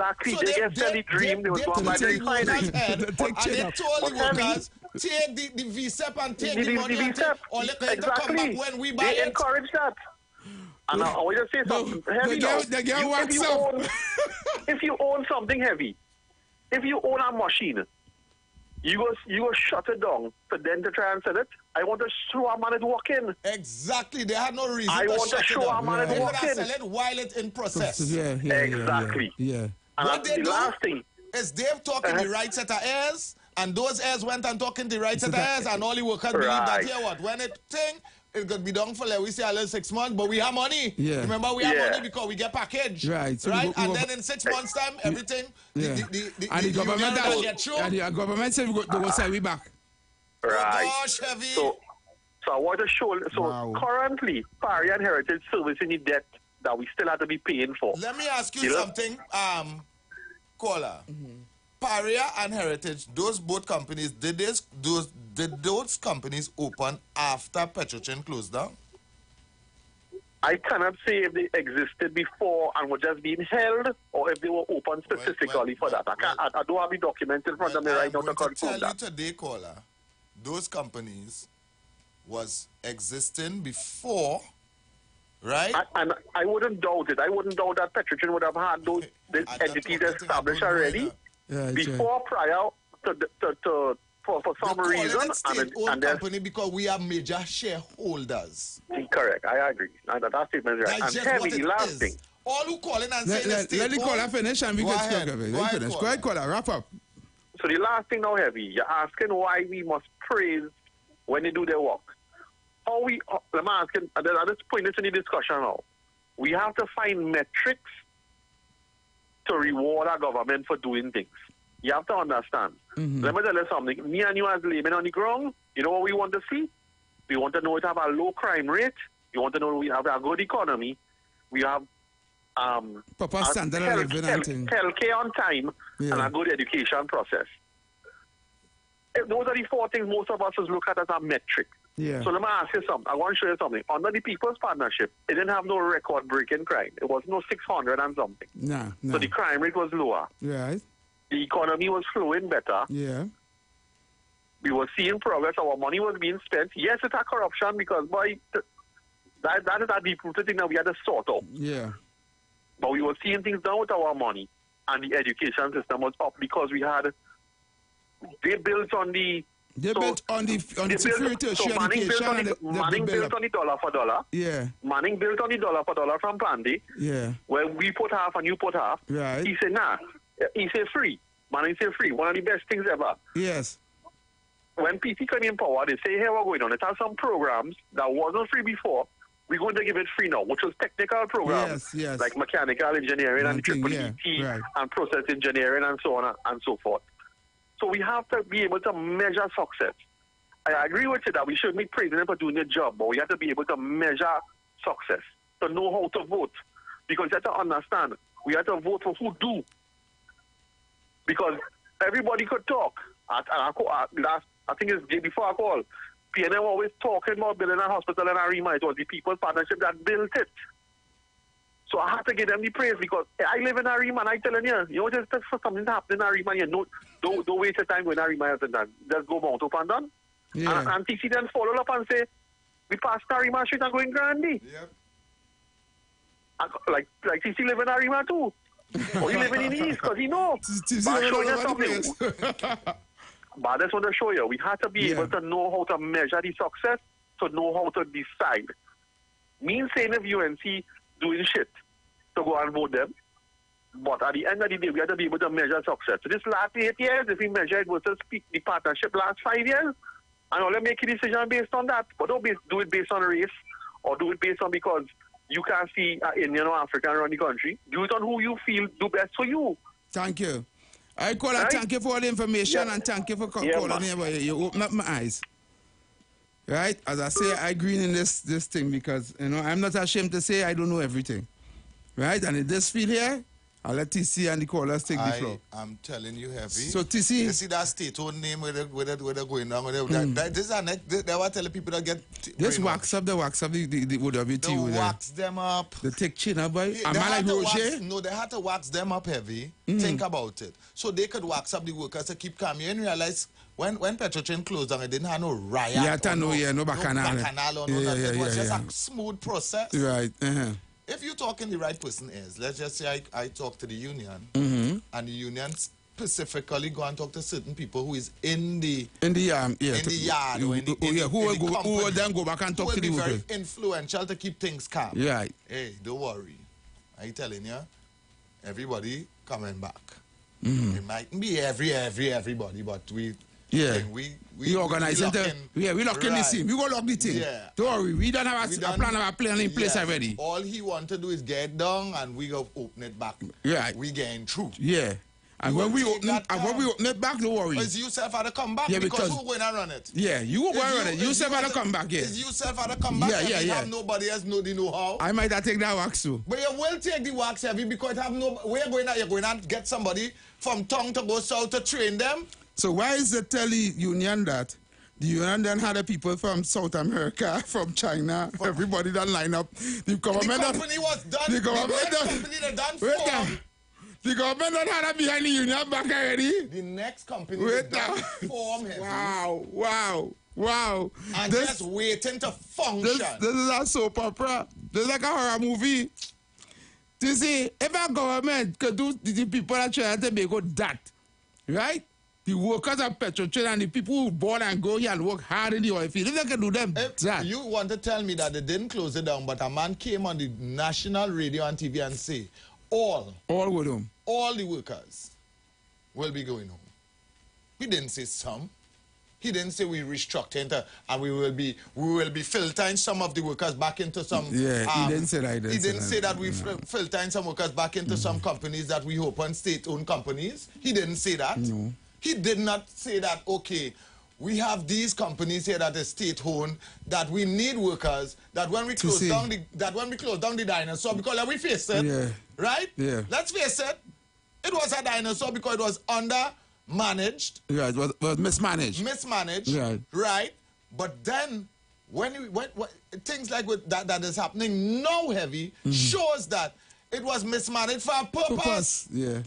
Speaker 12: the dream. They was going to buy the refinery.
Speaker 14: And they told the workers, take the VSEP and take the money or let them come back when we buy it.
Speaker 12: They encourage that. And I want to say something heavy now. If you own something heavy, if you own a machine, you go shut it down for them to try and sell it. I want to show a man it walk in.
Speaker 14: Exactly. They had no reason
Speaker 12: to show a man it walk in.
Speaker 14: Sell it while it's in process.
Speaker 12: Exactly.
Speaker 14: Yeah. And what they do is they've talked in the right set of heirs, and those heirs went and talking the right set of heirs, and all the workers believe that here what? When it it could be done for like we say a little 6 months, but we have money.
Speaker 7: Yeah.
Speaker 14: Remember, we have money because we get package.
Speaker 7: Right. So
Speaker 14: right? And then in 6 months' time, everything.
Speaker 7: The government said they will sell we back.
Speaker 12: Right.
Speaker 14: Oh gosh, heavy.
Speaker 12: So I want to show. So currently, Pari and Heritage servicing the debt that we still have to be paying for.
Speaker 14: Let me ask you something, caller. Paria and Heritage, those both companies, did those companies open after Petrochin closed down?
Speaker 12: I cannot say if they existed before and were just being held, or if they were open specifically for that. I don't have the documents in front of me right now to confirm that.
Speaker 14: Tell you today, caller, those companies was existing before, right?
Speaker 12: And I wouldn't doubt it. I wouldn't doubt that Petrochin would have had those entities established already. Before, prior for some reason,
Speaker 14: and company because we are major shareholders.
Speaker 12: Correct, I agree. That statement is right. And heavy, the last thing.
Speaker 14: All who calling and saying
Speaker 7: let the caller finish and we get stuck of it. Go ahead, caller, wrap up.
Speaker 12: So the last thing now, heavy. You're asking why we must praise when they do their work. I'm asking. At this point, it's in the discussion now. We have to find metrics to reward our government for doing things. You have to understand. Let me tell you something. Me and you as laymen on the ground, you know what we want to see? We want to know we have a low crime rate. We want to know we have a good economy. We have
Speaker 7: proper standard of living and things.
Speaker 12: Healthcare on time and a good education process. Those are the four things most of us look at as a metric.
Speaker 7: Yeah.
Speaker 12: So let me ask you something. I want to show you something. Under the People's Partnership, it didn't have no record-breaking crime. It was no 600 and something.
Speaker 7: No.
Speaker 12: So the crime rate was lower.
Speaker 7: Right.
Speaker 12: The economy was flowing better.
Speaker 7: Yeah.
Speaker 12: We were seeing progress. Our money was being spent. Yes, it's a corruption because, boy, that is a deep-rooted thing that we had to sort out.
Speaker 7: Yeah.
Speaker 12: But we were seeing things done with our money. And the education system was up because we had... They built on the...
Speaker 7: built on the security education.
Speaker 12: Manning built on the dollar for dollar.
Speaker 7: Yeah.
Speaker 12: Manning built on the dollar for dollar from Pandy.
Speaker 7: Yeah.
Speaker 12: Where we put half and you put half.
Speaker 7: Right.
Speaker 12: He said, nah. He said free. Manning said free. One of the best things ever.
Speaker 7: Yes.
Speaker 12: When PT came in power, they say, here we're going on. It has some programs that wasn't free before. We're going to give it free now, which was technical programs.
Speaker 7: Yes.
Speaker 12: Like mechanical engineering and triple ET and process engineering and so on and so forth. So we have to be able to measure success. I agree with you that we shouldn't be praising them for doing their job, but we have to be able to measure success, to know how to vote. Because you have to understand, we have to vote for who do. Because everybody could talk. I think it's day before I call. PNM always talking about building a hospital in Arima. It was the People's Partnership that built it. So I have to give them the praise because I live in Arima and I'm telling you, just for something to happen in Arima, don't waste your time going to Arima and done. Just go Mount Up and done. Yeah. And TC then follow up and say, we passed Arima Street and going Grandy.
Speaker 14: Yep.
Speaker 12: Like TC live in Arima too. Or he living in the East because he know. But I'm showing you something. But I just want to show you, we have to be able to know how to measure the success, to know how to decide. Means saying if UNC doing shit to go and vote them, but at the end of the day, we have to be able to measure success. So this last 8 years, if we measure it versus the partnership last 5 years, and only make a decision based on that, but don't do it based on race, or do it based on because you can't see an Indian or African around the country. Do it on who you feel do best for you.
Speaker 7: Thank you. I call right? Thank you for all the information and thank you for calling me. You open up my eyes. Right? As I say, I agree in this thing because, you know, I'm not ashamed to say I don't know everything. Right? And in this field here, I'll let TC and the callers take the floor.
Speaker 6: I'm telling you, Heavy.
Speaker 7: So, TC.
Speaker 6: You see that state-owned name where they're going on? This is they were telling people to get.
Speaker 7: Just wax up the WTU.
Speaker 6: Wax them up.
Speaker 7: They take chin up, boy.
Speaker 6: No, they had to wax them up, Heavy. Think about it. So they could wax up the workers to keep calm. You realize when Petrotrain closed down, it didn't have no riot.
Speaker 7: No bacchanal.
Speaker 6: It was just a smooth process.
Speaker 7: Right.
Speaker 6: If you're talking the right person is, let's just say I talk to the union, and the union specifically go and talk to certain people who is in the yard, who
Speaker 7: will then go back and talk to the
Speaker 6: workers. Very influential to keep things calm.
Speaker 7: Right.
Speaker 6: Hey, don't worry. I'm telling you, everybody coming back. It mightn't be everybody, but we
Speaker 7: organize it. We locking the scene. We go lock the thing.
Speaker 6: Yeah.
Speaker 7: Don't worry. We don't have a plan in place already.
Speaker 6: All he want to do is get down and we go open it back.
Speaker 7: Yeah.
Speaker 6: We getting through.
Speaker 7: Yeah. And when we open it back, don't worry.
Speaker 6: Is you self had to come back because who going to run it?
Speaker 7: Yeah, you go run it. You self had to come back,
Speaker 6: Is you self had to come back?
Speaker 7: Yeah.
Speaker 6: Have nobody else know the know-how.
Speaker 7: I might have take that wax too.
Speaker 6: But you will take the wax, Heavy, because you're going to get somebody from town to go south to train them.
Speaker 7: So why is it tell the union that the union then had the people from South America, from China, everybody that line up. The government
Speaker 6: company was done. The
Speaker 7: government that had it behind the union back already.
Speaker 6: The next company was done form.
Speaker 7: Wow.
Speaker 6: And just waiting to function.
Speaker 7: This is a soap opera. This is like a horror movie. You see, if our government could do the people that try to make it that, right? The workers of Petrotrain and the people who born and go here and work hard in the oil field, if they can do them that.
Speaker 6: You want to tell me that they didn't close it down, but a man came on the national radio and TV and say, all
Speaker 7: with them.
Speaker 6: All the workers will be going home. He didn't say some. He didn't say we restructuring and we will be filtering some of the workers back into some.
Speaker 7: Yeah, he didn't say that.
Speaker 6: He didn't say that we filtering some workers back into some companies that we open state-owned companies. He didn't say that. No. He did not say that. Okay, we have these companies here that are state-owned, that we need workers. That when we close down the dinosaur, because we face it, right?
Speaker 7: Yeah.
Speaker 6: Let's face it. It was a dinosaur because it was undermanaged.
Speaker 7: Yeah, it was mismanaged.
Speaker 6: Right? But then, when things like that is happening now, Heavy, shows that it was mismanaged for a purpose.
Speaker 7: Yeah.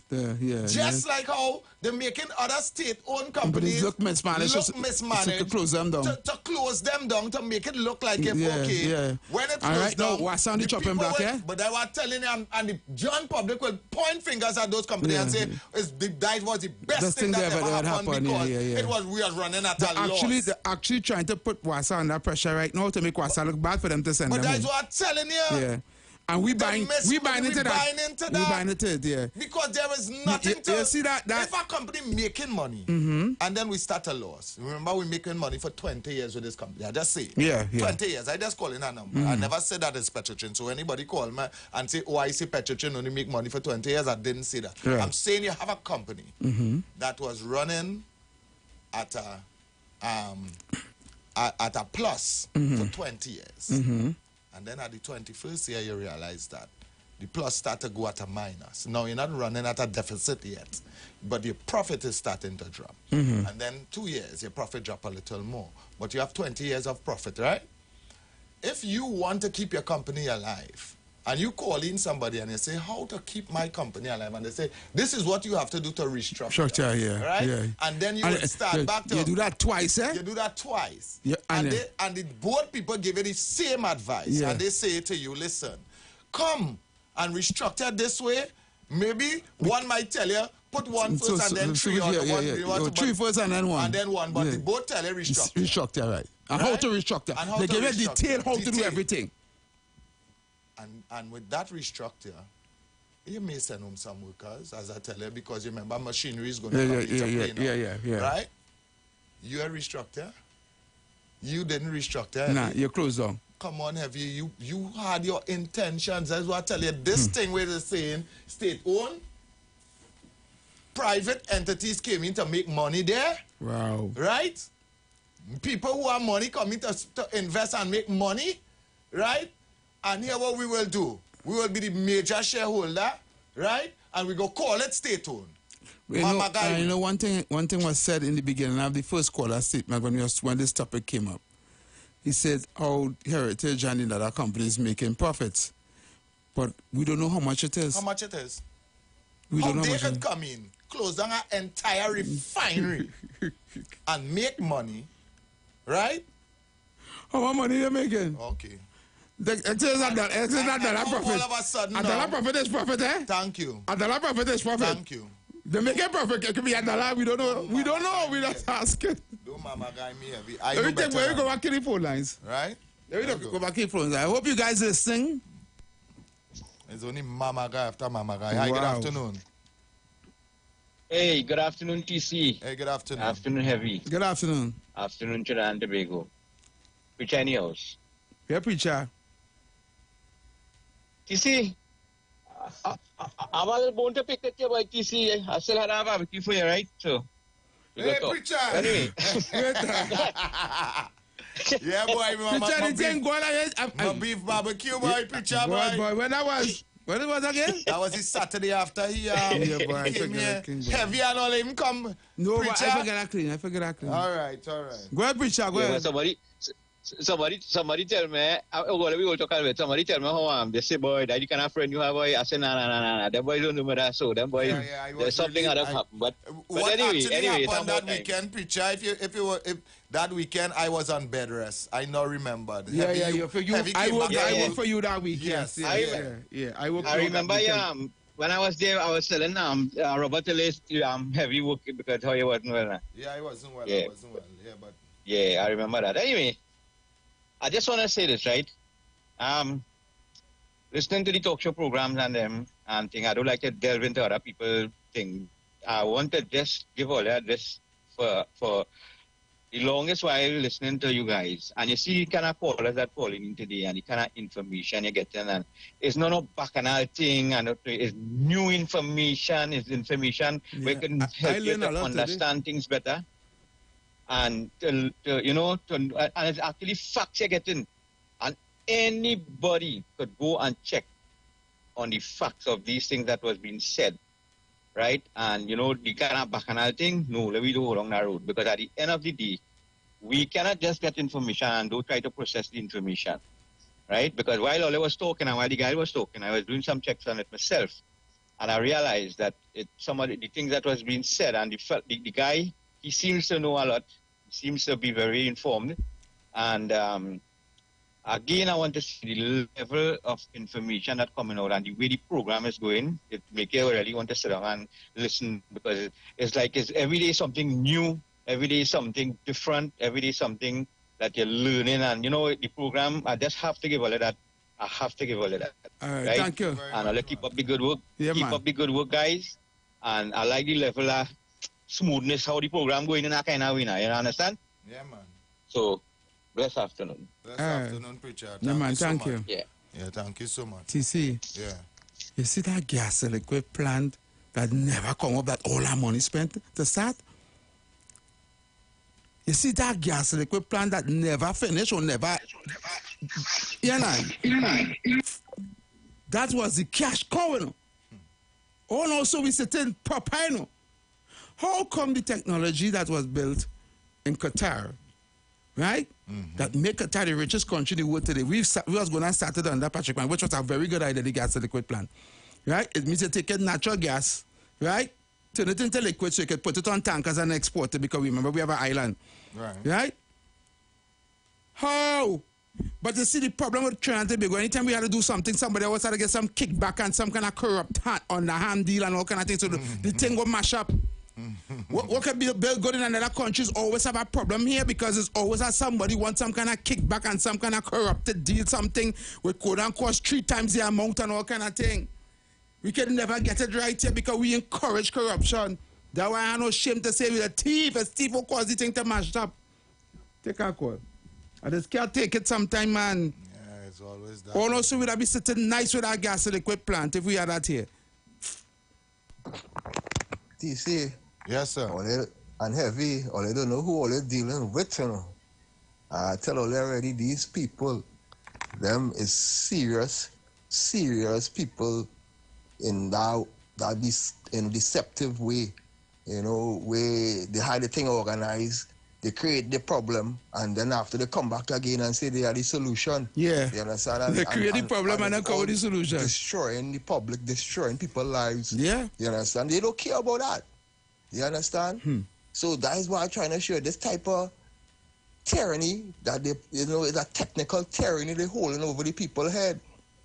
Speaker 6: Just like how they're making other state-owned companies
Speaker 7: look mismanaged. To close them down.
Speaker 6: To close them down, to make it look like when it closed down.
Speaker 7: What's on the chopping block,
Speaker 6: But they were telling them, and the John public will point fingers at those companies and say, that was the best thing that ever happened because we are running at a loss.
Speaker 7: They're actually trying to put Wassa under pressure right now to make Wassa look bad for them to send them
Speaker 6: But that's
Speaker 7: home.
Speaker 6: what I'm telling you.
Speaker 7: Yeah. And we buying into that. We buying into it, yeah.
Speaker 6: Because there is nothing to...
Speaker 7: You see that?
Speaker 6: If a company making money, and then we start a loss. Remember, we're making money for 20 years with this company. I just say.
Speaker 7: Yeah.
Speaker 6: 20 years. I just call in a number. I never said that it's Petrotrain. So anybody call me and say, oh, I say Petrotrain only make money for 20 years, I didn't say that. Right. I'm saying you have a company that was running at a plus for 20 years. And then at the 21st year, you realize that the plus started to go at a minus. Now, you're not running at a deficit yet, but your profit is starting to drop. And then 2 years, your profit drop a little more. But you have 20 years of profit, right? If you want to keep your company alive, and you call in somebody and you say, how to keep my company alive? And they say, this is what you have to do to restructure. Right?
Speaker 7: Yeah.
Speaker 6: And then you would start back to...
Speaker 7: You do that twice, eh?
Speaker 6: You do that twice.
Speaker 7: Yeah,
Speaker 6: and the both people give you the same advice. And they say to you, listen, come and restructure this way, Maybe one might tell you, put one first and then three on the one.
Speaker 7: Three first and then one.
Speaker 6: And then one, but they both tell you restructure.
Speaker 7: Restructure, right. And how to restructure. They give you detail how to do everything.
Speaker 6: And with that restructure, you may send home some workers, as I tell you, because you remember machinery is going to come into play now. Right? You're a restructor. You didn't restructure.
Speaker 7: Nah, you're closed down.
Speaker 6: Come on, Heavy. You had your intentions. That's what I tell you. This thing where they're saying state-owned, private entities came in to make money there.
Speaker 7: Wow.
Speaker 6: Right? People who have money come in to invest and make money. Right? And here what we will do. We will be the major shareholder. Right? And we go call it state-owned.
Speaker 7: You know, one thing was said in the beginning of the first caller statement when this topic came up. He said, "Oh, Heritage and the other companies making profits, but we don't know how much it is."
Speaker 6: How much it is?
Speaker 7: We don't know
Speaker 6: how they
Speaker 7: much
Speaker 6: could come in, close down an entire refinery, and make money, right?
Speaker 7: How much money they making?
Speaker 6: Okay.
Speaker 7: It is not that profit.
Speaker 6: All of a sudden,
Speaker 7: a dollar profit is profit, eh?
Speaker 6: Thank you.
Speaker 7: A dollar profit is profit.
Speaker 6: Thank you.
Speaker 7: They make a profit. It could be a dollar. We don't know. We don't know. We just asking.
Speaker 6: Don't mama guy me heavy.
Speaker 7: Everything where you go back to the phone lines.
Speaker 6: Right?
Speaker 7: There we go back to the phone lines. I hope you guys listening.
Speaker 6: It's only mama guy after mama guy. Hi, good afternoon.
Speaker 9: Hey, good afternoon, TC.
Speaker 6: Hey, good afternoon.
Speaker 9: Afternoon, Heavy.
Speaker 7: Good afternoon.
Speaker 9: Afternoon, Trinidad and Tobago. Preacher in the house.
Speaker 7: Yeah, preacher.
Speaker 9: TC, I was born to pick it up by TC. I still had a barbecue for you, right? So,
Speaker 6: hey, preacher.
Speaker 9: Anyway.
Speaker 6: Yeah, boy. My beef barbecue, boy, preacher, boy.
Speaker 7: Boy, when it was again?
Speaker 6: That was the Saturday after he came here. Heavy and all him come.
Speaker 7: No,
Speaker 6: preacher.
Speaker 7: I forget that clean.
Speaker 6: All right.
Speaker 7: Go ahead, preacher, go ahead.
Speaker 9: Somebody tell me, we will talk about somebody tell me how they say, boy, that you can have friend you have, boy. I say, nah. Them boys don't know that, so them boys, there's something other happen. But anyway,
Speaker 6: happened that weekend, preacher, if that weekend, I was on bed rest. I now remember.
Speaker 7: I worked for you that week. Yes.
Speaker 9: I remember, when I was there, I was telling Robert Ellis heavy work because how he wasn't well.
Speaker 6: Yeah, he wasn't well. Yeah, but
Speaker 9: yeah, I remember that. Anyway, I just want to say this, right? Listening to the talk show programs and them and thing, I don't like to delve into other people thing. I want to just give all that this for the longest while listening to you guys. And you see kind of callers that calling in today and the kind of information you're getting. And it's not no bacchanal thing, and it's new information. It's information where you can help you to understand things better. And, and it's actually facts you're getting. And anybody could go and check on the facts of these things that was being said. Right? And, the kind of bacchanal thing, no, let me go along that road. Because at the end of the day, we cannot just get information and don't try to process the information. Right? Because while Ole was talking and while the guy was talking, I was doing some checks on it myself. And I realized that some of the things that was being said, and the guy, he seems to know a lot. He seems to be very informed. And again, I want to see the level of information that's coming out and the way the program is going. It makes you really want to sit down and listen, because it's like it's every day something new, every day something different, every day something that you're learning. And, the program, I just have to give all of that. I have to give all of that.
Speaker 7: All right,
Speaker 9: right?
Speaker 7: Thank you.
Speaker 9: And I'll keep up the good work.
Speaker 7: Yeah,
Speaker 9: keep up the good work, guys. And I like the level of smoothness, how the program going in that kind of way now. You understand?
Speaker 6: Yeah, man.
Speaker 9: So, blessed afternoon.
Speaker 6: Blessed afternoon, preacher.
Speaker 7: Thank you.
Speaker 9: Yeah.
Speaker 6: Yeah, thank you so much.
Speaker 7: TC.
Speaker 6: Yeah.
Speaker 7: You see that gas liquid plant that never come up, that all our money spent to start? You see that gas liquid plant that never finish or never... That was the cash cow, Oh, no, so we sitting proper, How come the technology that was built in Qatar, right? Mm-hmm. That make Qatar the richest country in the world today. We was going to start it under Patrick Man, which was a very good idea, the gas liquid plant. Right? It means you take natural gas, right? Turn it into liquid so you can put it on tankers and export it, because remember we have an island.
Speaker 6: Right.
Speaker 7: Right? How? But you see the problem with Trinidad and Tobago, anytime we had to do something, somebody always had to get some kickback and some kind of corrupt on the hand deal and all kind of things. So the thing will mash up. What can be good in another countries always have a problem here because it's always has somebody want some kind of kickback and some kind of corrupted deal, something with quote unquote 3 times the amount and all kind of thing. We can never get it right here because we encourage corruption. That's why I no shame to say we're a thief who cause the thing to mash up. Take a call. I just can't take it sometime, man.
Speaker 6: Yeah, it's always that.
Speaker 7: Also, we'd be sitting nice with our gas and liquid plant if we had that here.
Speaker 3: TC.
Speaker 6: Yes, sir.
Speaker 3: And heavy, all they don't know who all they're dealing with, you know. I tell all already, these people, them is serious people in in deceptive way, you know, where they had the thing organized. They create the problem, and then after they come back again and say they are the solution.
Speaker 7: Yeah.
Speaker 3: You understand?
Speaker 7: They create the problem and then cover the solution.
Speaker 3: Destroying the public, destroying people's lives.
Speaker 7: Yeah.
Speaker 3: You understand? They don't care about that. You understand? So that is why I'm trying to show this type of tyranny that they, you know, is a technical tyranny they're holding over the people's head.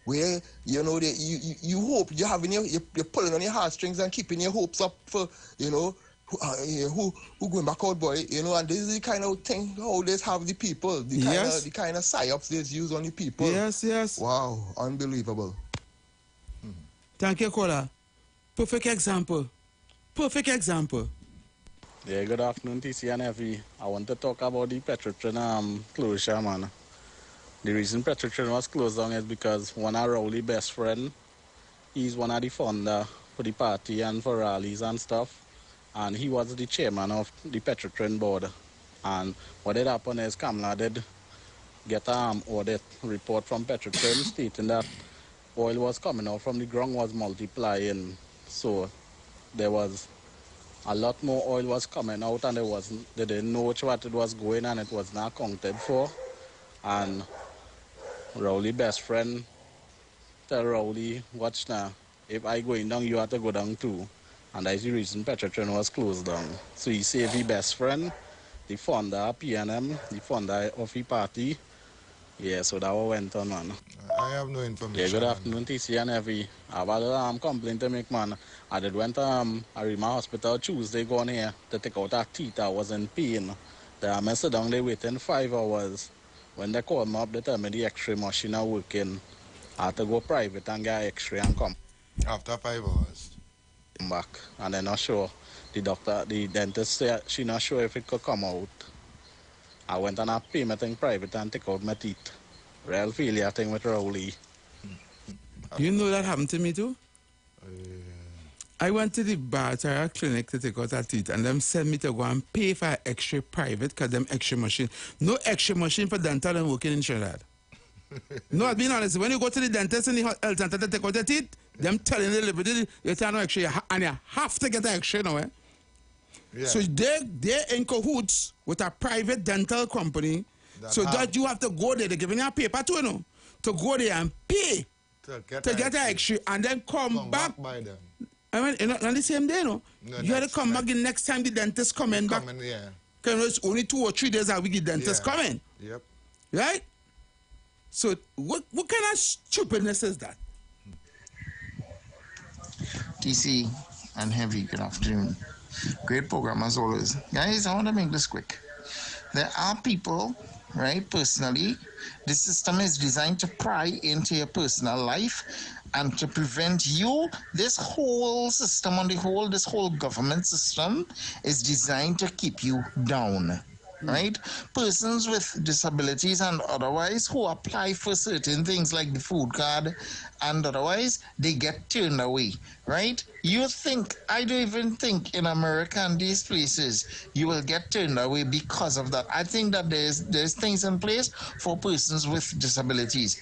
Speaker 3: Where, you know, you hope you're having you're pulling on your heartstrings and keeping your hopes up for, you know, who going back out, boy, you know, and this is the kind of thing how they have the people, the kind of psyops they use on the people.
Speaker 7: Yes.
Speaker 3: Wow, unbelievable.
Speaker 7: Thank you, Kola. Perfect example.
Speaker 10: Yeah, good afternoon, TC and Effie. I want to talk about the Petrotrin closure, man. The reason Petrotrin was closed down is because one of Rowley's best friend, he's one of the founder for the party and for rallies and stuff. And he was the chairman of the Petrotrin board. And what had happened is Kamala did get an audit report from Petrotrin stating that oil was coming out from the ground was multiplying. So there was a lot more oil was coming out and they didn't know what it was going and it was not accounted for. And Rowley's best friend tell Rowley, watch now, if I going down, you have to go down too. And that's the reason Petrotrin was closed down. So he saved his best friend, the founder of PNM, the founder of the party. Yeah, so that what went on, man.
Speaker 6: I have no information.
Speaker 10: Yeah, good afternoon, TC and Effie. I have a complaint to make, man. I did went to Arima Hospital Tuesday gone here to take out a teeth. I was in pain. I sit down there waiting 5 hours. When they called me up, they tell me the x-ray machine are working. I had to go private and get x-ray and come.
Speaker 6: After 5 hours?
Speaker 10: Back. And they're not sure. The dentist said she not sure if it could come out. I went and I paid my thing private and take out my teeth. Real failure thing with Rowley.
Speaker 7: You know that happened to me too? I went to the Bartara clinic to take out a teeth and them sent me to go and pay for an x-ray private because them x-ray machine. No x-ray machine for dental and working in Trinidad. No, I've been honest. When you go to the dentist and the health center to take out the teeth, them telling you you tell no x-ray and you have to get an x-ray now. Yeah. So they're in cahoots with a private dental company that you have to go there. They're giving you a paper too, you know, to go there and pay to get an x-ray and then come back by them. I mean, on the same day, no? You have to come back the next time the dentist coming back.
Speaker 6: Yeah.
Speaker 7: Because it's only 2 or 3 days a week the dentist coming.
Speaker 6: Yep.
Speaker 7: Right? So what kind of stupidness is that?
Speaker 17: TC and Heavy, good afternoon. Great program as always. Guys, I want to make this quick. There are people, right, personally, the system is designed to pry into your personal life and to prevent you. This whole system on the whole, this whole government system is designed to keep you down. Right? Persons with disabilities and otherwise who apply for certain things like the food card and otherwise, they get turned away, right? I don't even think in America and these places, you will get turned away because of that. I think that there's things in place for persons with disabilities.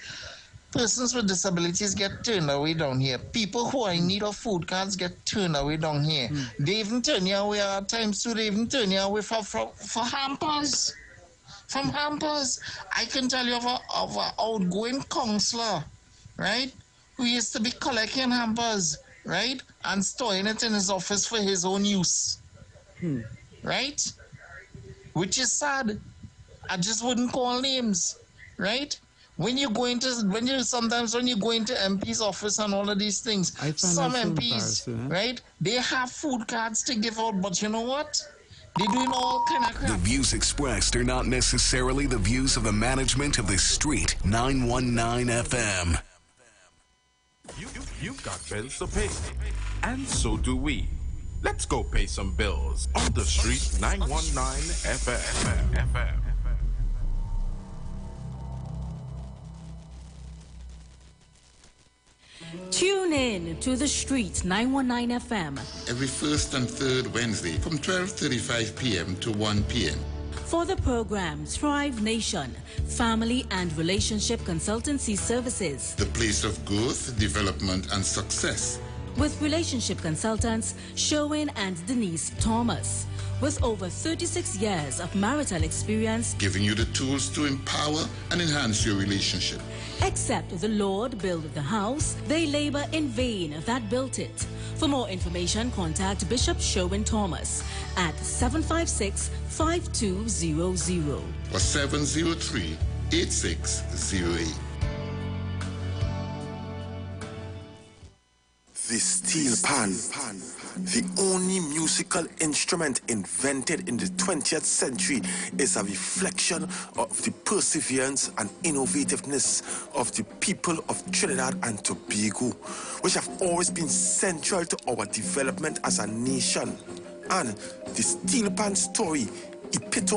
Speaker 17: Persons with disabilities get turned away down here. People who are in need of food cards get turned away down here. They even turn you away at times too. They even turn you away for hampers. From hampers. I can tell you of an outgoing counselor, right, who used to be collecting hampers, right, and storing it in his office for his own use. Right? Which is sad. I just wouldn't call names. right? Sometimes when you go into MP's office and all of these things, some MPs, right, they have food cards to give out, but you know what? They're doing all kind of crap.
Speaker 2: The views expressed are not necessarily the views of the management of the Street 919 FM.
Speaker 13: You've got bills to pay, and so do we. Let's go pay some bills on the Street 919 FM.
Speaker 24: Tune in to the Street 919 FM
Speaker 22: every first and third Wednesday from 12:35 p.m. to 1 p.m.
Speaker 24: for the program Thrive Nation, Family and Relationship Consultancy Services.
Speaker 22: The place of growth, development, and success.
Speaker 24: With relationship consultants Sherwin and Denise Thomas. With over 36 years of marital experience,
Speaker 22: giving you the tools to empower and enhance your relationship.
Speaker 24: Except the Lord built the house, they labor in vain that built it. For more information, contact Bishop Sherwin Thomas at 756-5200
Speaker 22: or 703-8608.
Speaker 11: The steel pan, the only musical instrument invented in the 20th century, is a reflection of the perseverance and innovativeness of the people of Trinidad and Tobago, which have always been central to our development as a nation. And the steel pan story epitomises